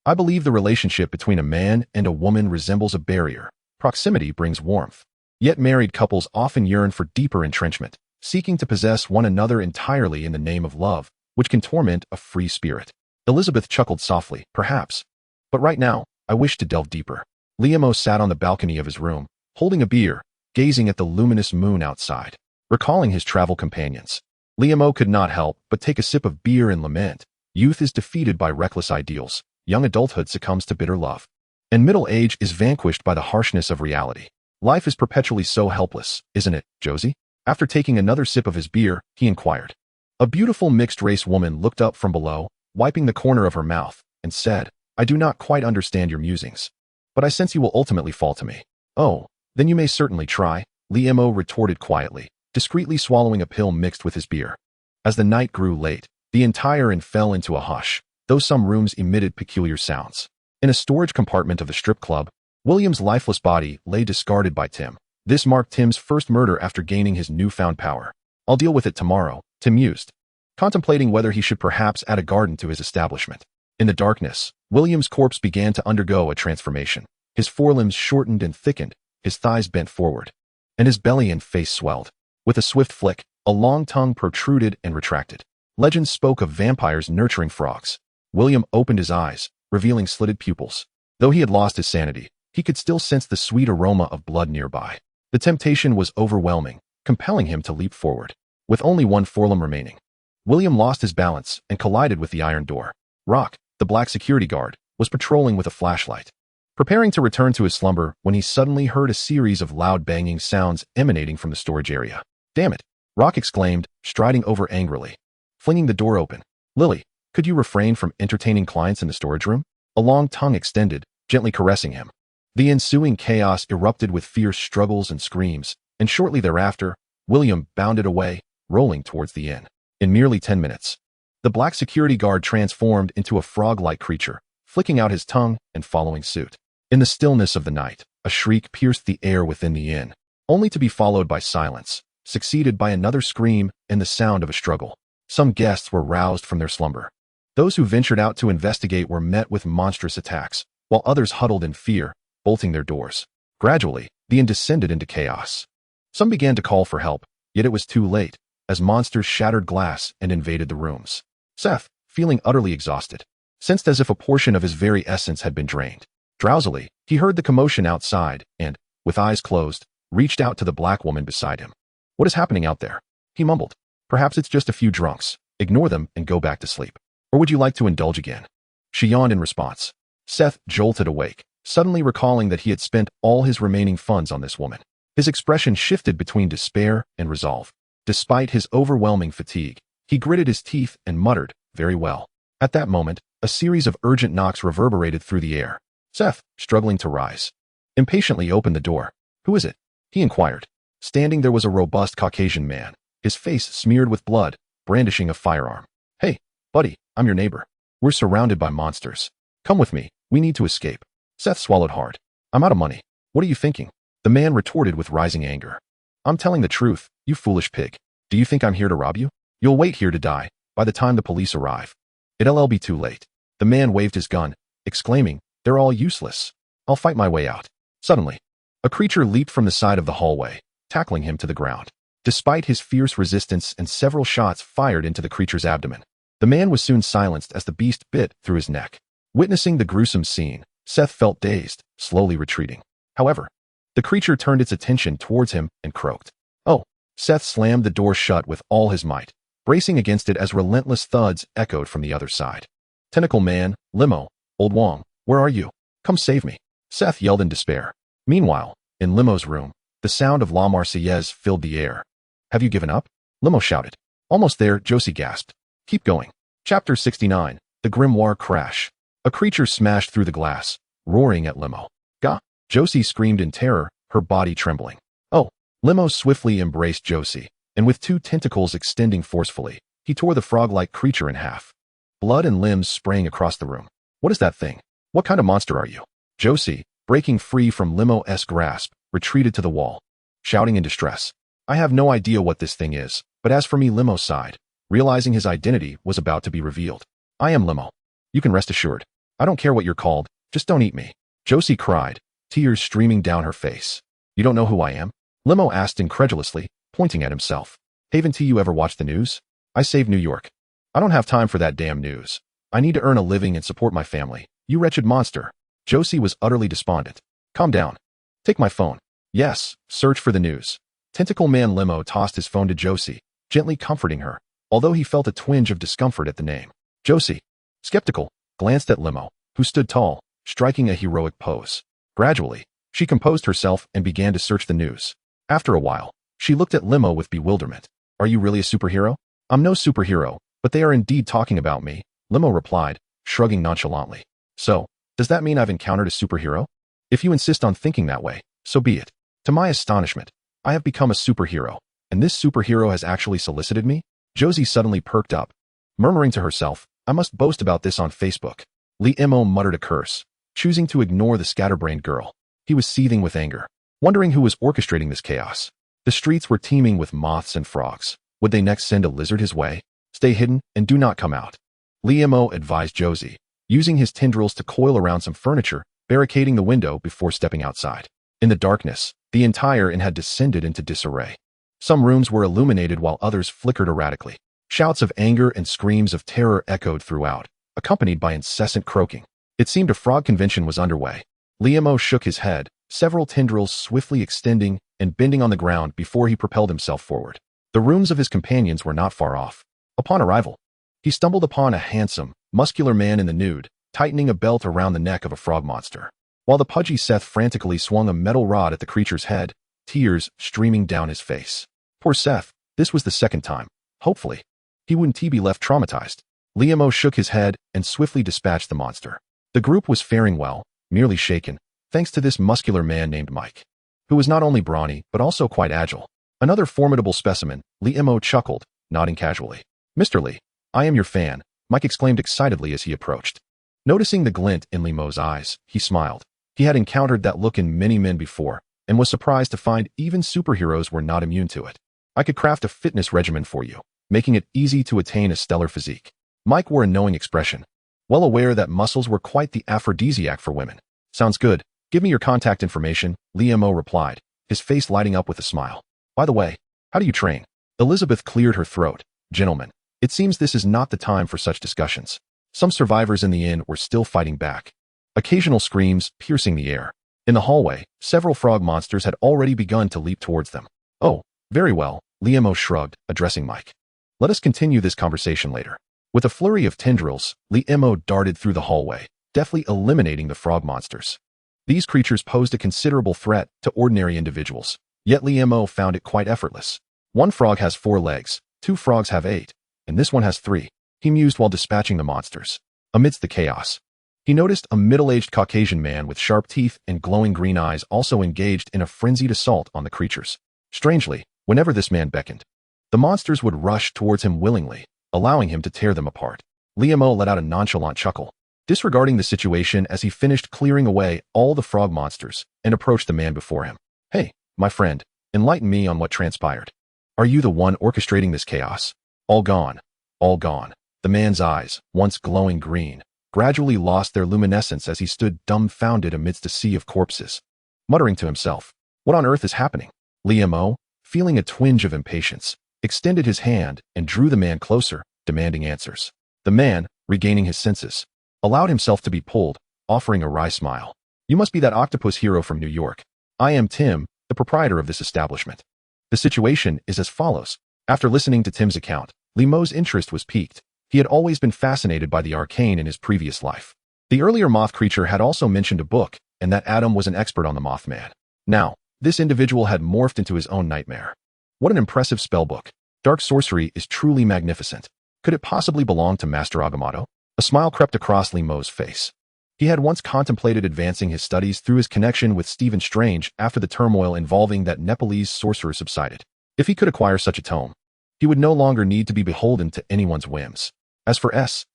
"I believe the relationship between a man and a woman resembles a barrier. Proximity brings warmth. Yet married couples often yearn for deeper entrenchment, seeking to possess one another entirely in the name of love, which can torment a free spirit." Elizabeth chuckled softly, "Perhaps. But right now, I wish to delve deeper." Liam sat on the balcony of his room, holding a beer, gazing at the luminous moon outside. Recalling his travel companions, Liam could not help but take a sip of beer and lament. Youth is defeated by reckless ideals, young adulthood succumbs to bitter love, and middle age is vanquished by the harshness of reality. Life is perpetually so helpless, isn't it, Josie? After taking another sip of his beer, he inquired. A beautiful mixed-race woman looked up from below, wiping the corner of her mouth, and said, "I do not quite understand your musings, but I sense you will ultimately fall to me." "Oh, then you may certainly try," Liam retorted quietly, discreetly swallowing a pill mixed with his beer. As the night grew late, the entire inn fell into a hush, though some rooms emitted peculiar sounds. In a storage compartment of the strip club, William's lifeless body lay discarded by Tim. This marked Tim's first murder after gaining his newfound power. "I'll deal with it tomorrow," Tim mused, contemplating whether he should perhaps add a garden to his establishment. In the darkness, William's corpse began to undergo a transformation. His forelimbs shortened and thickened, his thighs bent forward, and his belly and face swelled. With a swift flick, a long tongue protruded and retracted. Legends spoke of vampires nurturing frogs. William opened his eyes, revealing slitted pupils. Though he had lost his sanity, he could still sense the sweet aroma of blood nearby. The temptation was overwhelming, compelling him to leap forward. With only one forelimb remaining, William lost his balance and collided with the iron door. Rock, the black security guard, was patrolling with a flashlight, preparing to return to his slumber when he suddenly heard a series of loud banging sounds emanating from the storage area. "Damn it!" Rock exclaimed, striding over angrily, flinging the door open. "Lily, could you refrain from entertaining clients in the storage room?" A long tongue extended, gently caressing him. The ensuing chaos erupted with fierce struggles and screams, and shortly thereafter, William bounded away, rolling towards the inn. In merely 10 minutes, The black security guard transformed into a frog-like creature, flicking out his tongue and following suit. In the stillness of the night, a shriek pierced the air within the inn, only to be followed by silence, succeeded by another scream and the sound of a struggle. Some guests were roused from their slumber. Those who ventured out to investigate were met with monstrous attacks, while others huddled in fear, bolting their doors. Gradually, the inn descended into chaos. Some began to call for help, yet it was too late, as monsters shattered glass and invaded the rooms. Seth, feeling utterly exhausted, sensed as if a portion of his very essence had been drained. Drowsily, he heard the commotion outside and, with eyes closed, reached out to the black woman beside him. "What is happening out there?" he mumbled. "Perhaps it's just a few drunks. Ignore them and go back to sleep. Or would you like to indulge again?" She yawned in response. Seth jolted awake, suddenly recalling that he had spent all his remaining funds on this woman. His expression shifted between despair and resolve. Despite his overwhelming fatigue, he gritted his teeth and muttered, "Very well." At that moment, a series of urgent knocks reverberated through the air. Seth, struggling to rise, impatiently opened the door. "Who is it?" he inquired. Standing there was a robust Caucasian man, his face smeared with blood, brandishing a firearm. "Hey, buddy, I'm your neighbor. We're surrounded by monsters. Come with me, we need to escape." Seth swallowed hard. "I'm out of money. What are you thinking?" The man retorted with rising anger. "I'm telling the truth, you foolish pig. Do you think I'm here to rob you? You'll wait here to die by the time the police arrive. It'll be too late." The man waved his gun, exclaiming, "They're all useless. I'll fight my way out." Suddenly, a creature leaped from the side of the hallway, tackling him to the ground. Despite his fierce resistance and several shots fired into the creature's abdomen, the man was soon silenced as the beast bit through his neck. Witnessing the gruesome scene, Seth felt dazed, slowly retreating. However, the creature turned its attention towards him and croaked. "Oh!" Seth slammed the door shut with all his might, bracing against it as relentless thuds echoed from the other side. "Tentacle man, Limo, old Wong, where are you? Come save me," Seth yelled in despair. Meanwhile, in Limo's room, the sound of La Marseillaise filled the air. "Have you given up?" Limo shouted. "Almost there," Josie gasped. "Keep going." Chapter 69, The Grimoire Crash. A creature smashed through the glass, roaring at Limo. "Gah!" Josie screamed in terror, her body trembling. "Oh!" Limo swiftly embraced Josie, and with two tentacles extending forcefully, he tore the frog-like creature in half. Blood and limbs sprang across the room. "What is that thing? What kind of monster are you?" Josie, breaking free from Limo's grasp, retreated to the wall, shouting in distress. "I have no idea what this thing is, but as for me," Limo sighed, realizing his identity was about to be revealed. "I am Limo. You can rest assured. I don't care what you're called, just don't eat me." Josie cried, tears streaming down her face. "You don't know who I am?" Limo asked incredulously, pointing at himself. "Haven't you ever watched the news? I saved New York. I don't have time for that damn news. I need to earn a living and support my family. You wretched monster." Josie was utterly despondent. "Calm down. Take my phone." "Yes, search for the news." Tentacle Man Limo tossed his phone to Josie, gently comforting her, although he felt a twinge of discomfort at the name. Josie, skeptical, glanced at Limo, who stood tall, striking a heroic pose. Gradually, she composed herself and began to search the news. After a while, she looked at Limo with bewilderment. "Are you really a superhero?" "I'm no superhero, but they are indeed talking about me," Limo replied, shrugging nonchalantly. "So, does that mean I've encountered a superhero? If you insist on thinking that way, so be it." To my astonishment, I have become a superhero, and this superhero has actually solicited me? Josie suddenly perked up, murmuring to herself, "I must boast about this on Facebook." Limo muttered a curse, choosing to ignore the scatterbrained girl. He was seething with anger, wondering who was orchestrating this chaos. The streets were teeming with moths and frogs. Would they next send a lizard his way? "Stay hidden and do not come out," Limo advised Josie, using his tendrils to coil around some furniture, barricading the window before stepping outside. In the darkness, the entire inn had descended into disarray. Some rooms were illuminated while others flickered erratically. Shouts of anger and screams of terror echoed throughout, accompanied by incessant croaking. It seemed a frog convention was underway. Limo shook his head, several tendrils swiftly extending and bending on the ground before he propelled himself forward. The rooms of his companions were not far off. Upon arrival, he stumbled upon a handsome, muscular man in the nude, tightening a belt around the neck of a frog monster. While the pudgy Seth frantically swung a metal rod at the creature's head, tears streaming down his face. Poor Seth, this was the second time. Hopefully, he wouldn't be left traumatized. Limo shook his head and swiftly dispatched the monster. The group was faring well, merely shaken, thanks to this muscular man named Mike, who was not only brawny but also quite agile. Another formidable specimen, Limo chuckled, nodding casually. "Mr. Lee, I am your fan, Mike exclaimed excitedly as he approached. Noticing the glint in Limo's eyes, he smiled. He had encountered that look in many men before, and was surprised to find even superheroes were not immune to it. I could craft a fitness regimen for you, making it easy to attain a stellar physique. Mike wore a knowing expression, well aware that muscles were quite the aphrodisiac for women. Sounds good. Give me your contact information, Limo replied, his face lighting up with a smile. By the way, how do you train? Elizabeth cleared her throat. Gentlemen, it seems this is not the time for such discussions. Some survivors in the inn were still fighting back. Occasional screams piercing the air. In the hallway, several frog monsters had already begun to leap towards them. Oh, very well, Limo shrugged, addressing Mike. Let us continue this conversation later. With a flurry of tendrils, Limo darted through the hallway, deftly eliminating the frog monsters. These creatures posed a considerable threat to ordinary individuals, yet Limo found it quite effortless. One frog has 4 legs, 2 frogs have 8, and this one has 3, he mused while dispatching the monsters. Amidst the chaos, he noticed a middle-aged Caucasian man with sharp teeth and glowing green eyes also engaged in a frenzied assault on the creatures. Strangely, whenever this man beckoned, the monsters would rush towards him willingly, allowing him to tear them apart. Limo let out a nonchalant chuckle, disregarding the situation as he finished clearing away all the frog monsters and approached the man before him. Hey, my friend, enlighten me on what transpired. Are you the one orchestrating this chaos? All gone. All gone. The man's eyes, once glowing green, gradually lost their luminescence as he stood dumbfounded amidst a sea of corpses. Muttering to himself, what on earth is happening? Limo, feeling a twinge of impatience, extended his hand and drew the man closer, demanding answers. The man, regaining his senses, allowed himself to be pulled, offering a wry smile. You must be that octopus hero from New York. I am Tim, the proprietor of this establishment. The situation is as follows. After listening to Tim's account, Limo's interest was piqued. He had always been fascinated by the arcane in his previous life. The earlier moth creature had also mentioned a book, and that Adam was an expert on the Mothman. Now, this individual had morphed into his own nightmare. What an impressive spellbook. Dark sorcery is truly magnificent. Could it possibly belong to Master Agamotto? A smile crept across Limo's face. He had once contemplated advancing his studies through his connection with Stephen Strange after the turmoil involving that Nepalese sorcerer subsided. If he could acquire such a tome, he would no longer need to be beholden to anyone's whims. As for S.H.I.E.L.D.,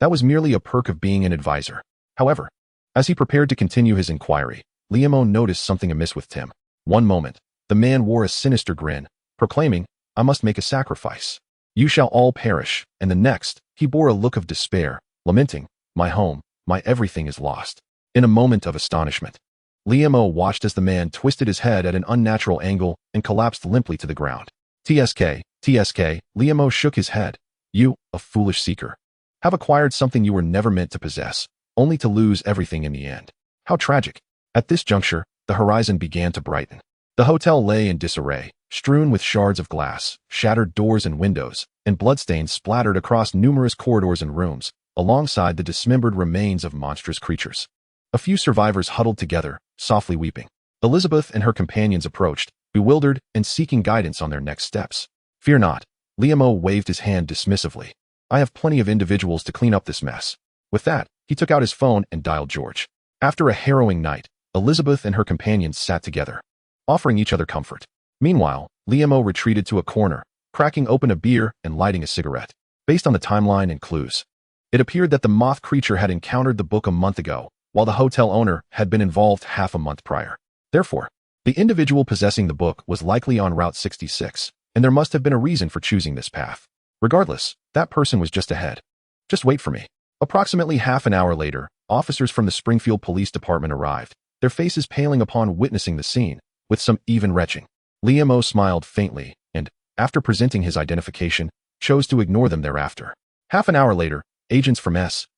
that was merely a perk of being an advisor. However, as he prepared to continue his inquiry, Limo noticed something amiss with Tim. One moment, the man wore a sinister grin, proclaiming, I must make a sacrifice. You shall all perish, and the next, he bore a look of despair, lamenting, my home, my everything is lost. In a moment of astonishment, Limo watched as the man twisted his head at an unnatural angle and collapsed limply to the ground. TSK, Limo shook his head. You, a foolish seeker, have acquired something you were never meant to possess, only to lose everything in the end. How tragic. At this juncture, the horizon began to brighten. The hotel lay in disarray, strewn with shards of glass, shattered doors and windows, and bloodstains splattered across numerous corridors and rooms, alongside the dismembered remains of monstrous creatures. A few survivors huddled together, softly weeping. Elizabeth and her companions approached, bewildered and seeking guidance on their next steps. Fear not. Limo waved his hand dismissively. I have plenty of individuals to clean up this mess. With that, he took out his phone and dialed George. After a harrowing night, Elizabeth and her companions sat together, offering each other comfort. Meanwhile, Limo retreated to a corner, cracking open a beer and lighting a cigarette. Based on the timeline and clues, it appeared that the moth creature had encountered the book a month ago, while the hotel owner had been involved half a month prior. Therefore, the individual possessing the book was likely on Route 66, and there must have been a reason for choosing this path. Regardless, that person was just ahead. Just wait for me. Approximately half an hour later, officers from the Springfield Police Department arrived, their faces paling upon witnessing the scene, with some even retching. Limo smiled faintly, and, after presenting his identification, chose to ignore them thereafter. Half an hour later, agents from S.H.I.E.L.D.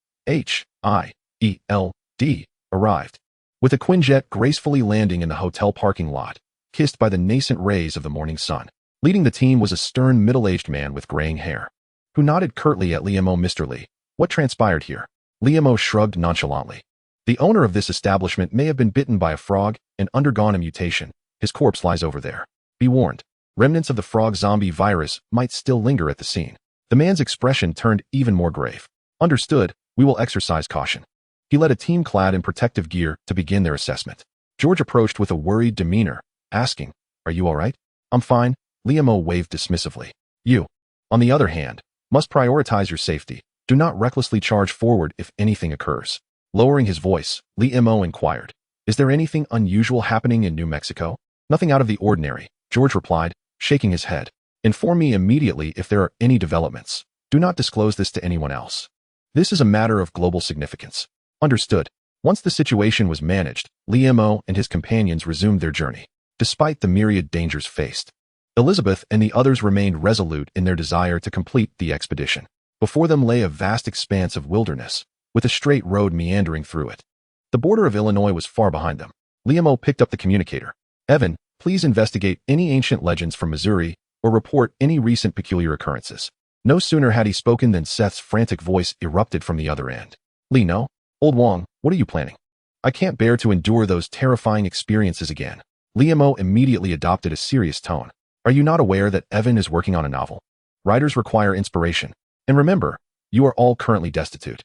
arrived, with a Quinjet gracefully landing in the hotel parking lot, kissed by the nascent rays of the morning sun. Leading the team was a stern middle-aged man with graying hair, who nodded curtly at Limo. Mr. Lee, what transpired here? Limo shrugged nonchalantly. The owner of this establishment may have been bitten by a frog and undergone a mutation. His corpse lies over there. Be warned, remnants of the frog zombie virus might still linger at the scene. The man's expression turned even more grave. Understood, we will exercise caution. He led a team clad in protective gear to begin their assessment. George approached with a worried demeanor, asking, Are you all right? I'm fine. Limo waved dismissively. You. On the other hand, must prioritize your safety. Do not recklessly charge forward if anything occurs. Lowering his voice, Li Mo inquired, "Is there anything unusual happening in New Mexico?" "Nothing out of the ordinary," George replied, shaking his head. "Inform me immediately if there are any developments. Do not disclose this to anyone else. This is a matter of global significance." "Understood." Once the situation was managed, Li Mo and his companions resumed their journey. Despite the myriad dangers faced, Elizabeth and the others remained resolute in their desire to complete the expedition. Before them lay a vast expanse of wilderness, with a straight road meandering through it. The border of Illinois was far behind them. Li Mo picked up the communicator. "Evan, please investigate any ancient legends from Missouri or report any recent peculiar occurrences." No sooner had he spoken than Seth's frantic voice erupted from the other end. "Li No? Old Wong, what are you planning? I can't bear to endure those terrifying experiences again." Li Mo immediately adopted a serious tone. "Are you not aware that Evan is working on a novel? Writers require inspiration. And remember, you are all currently destitute.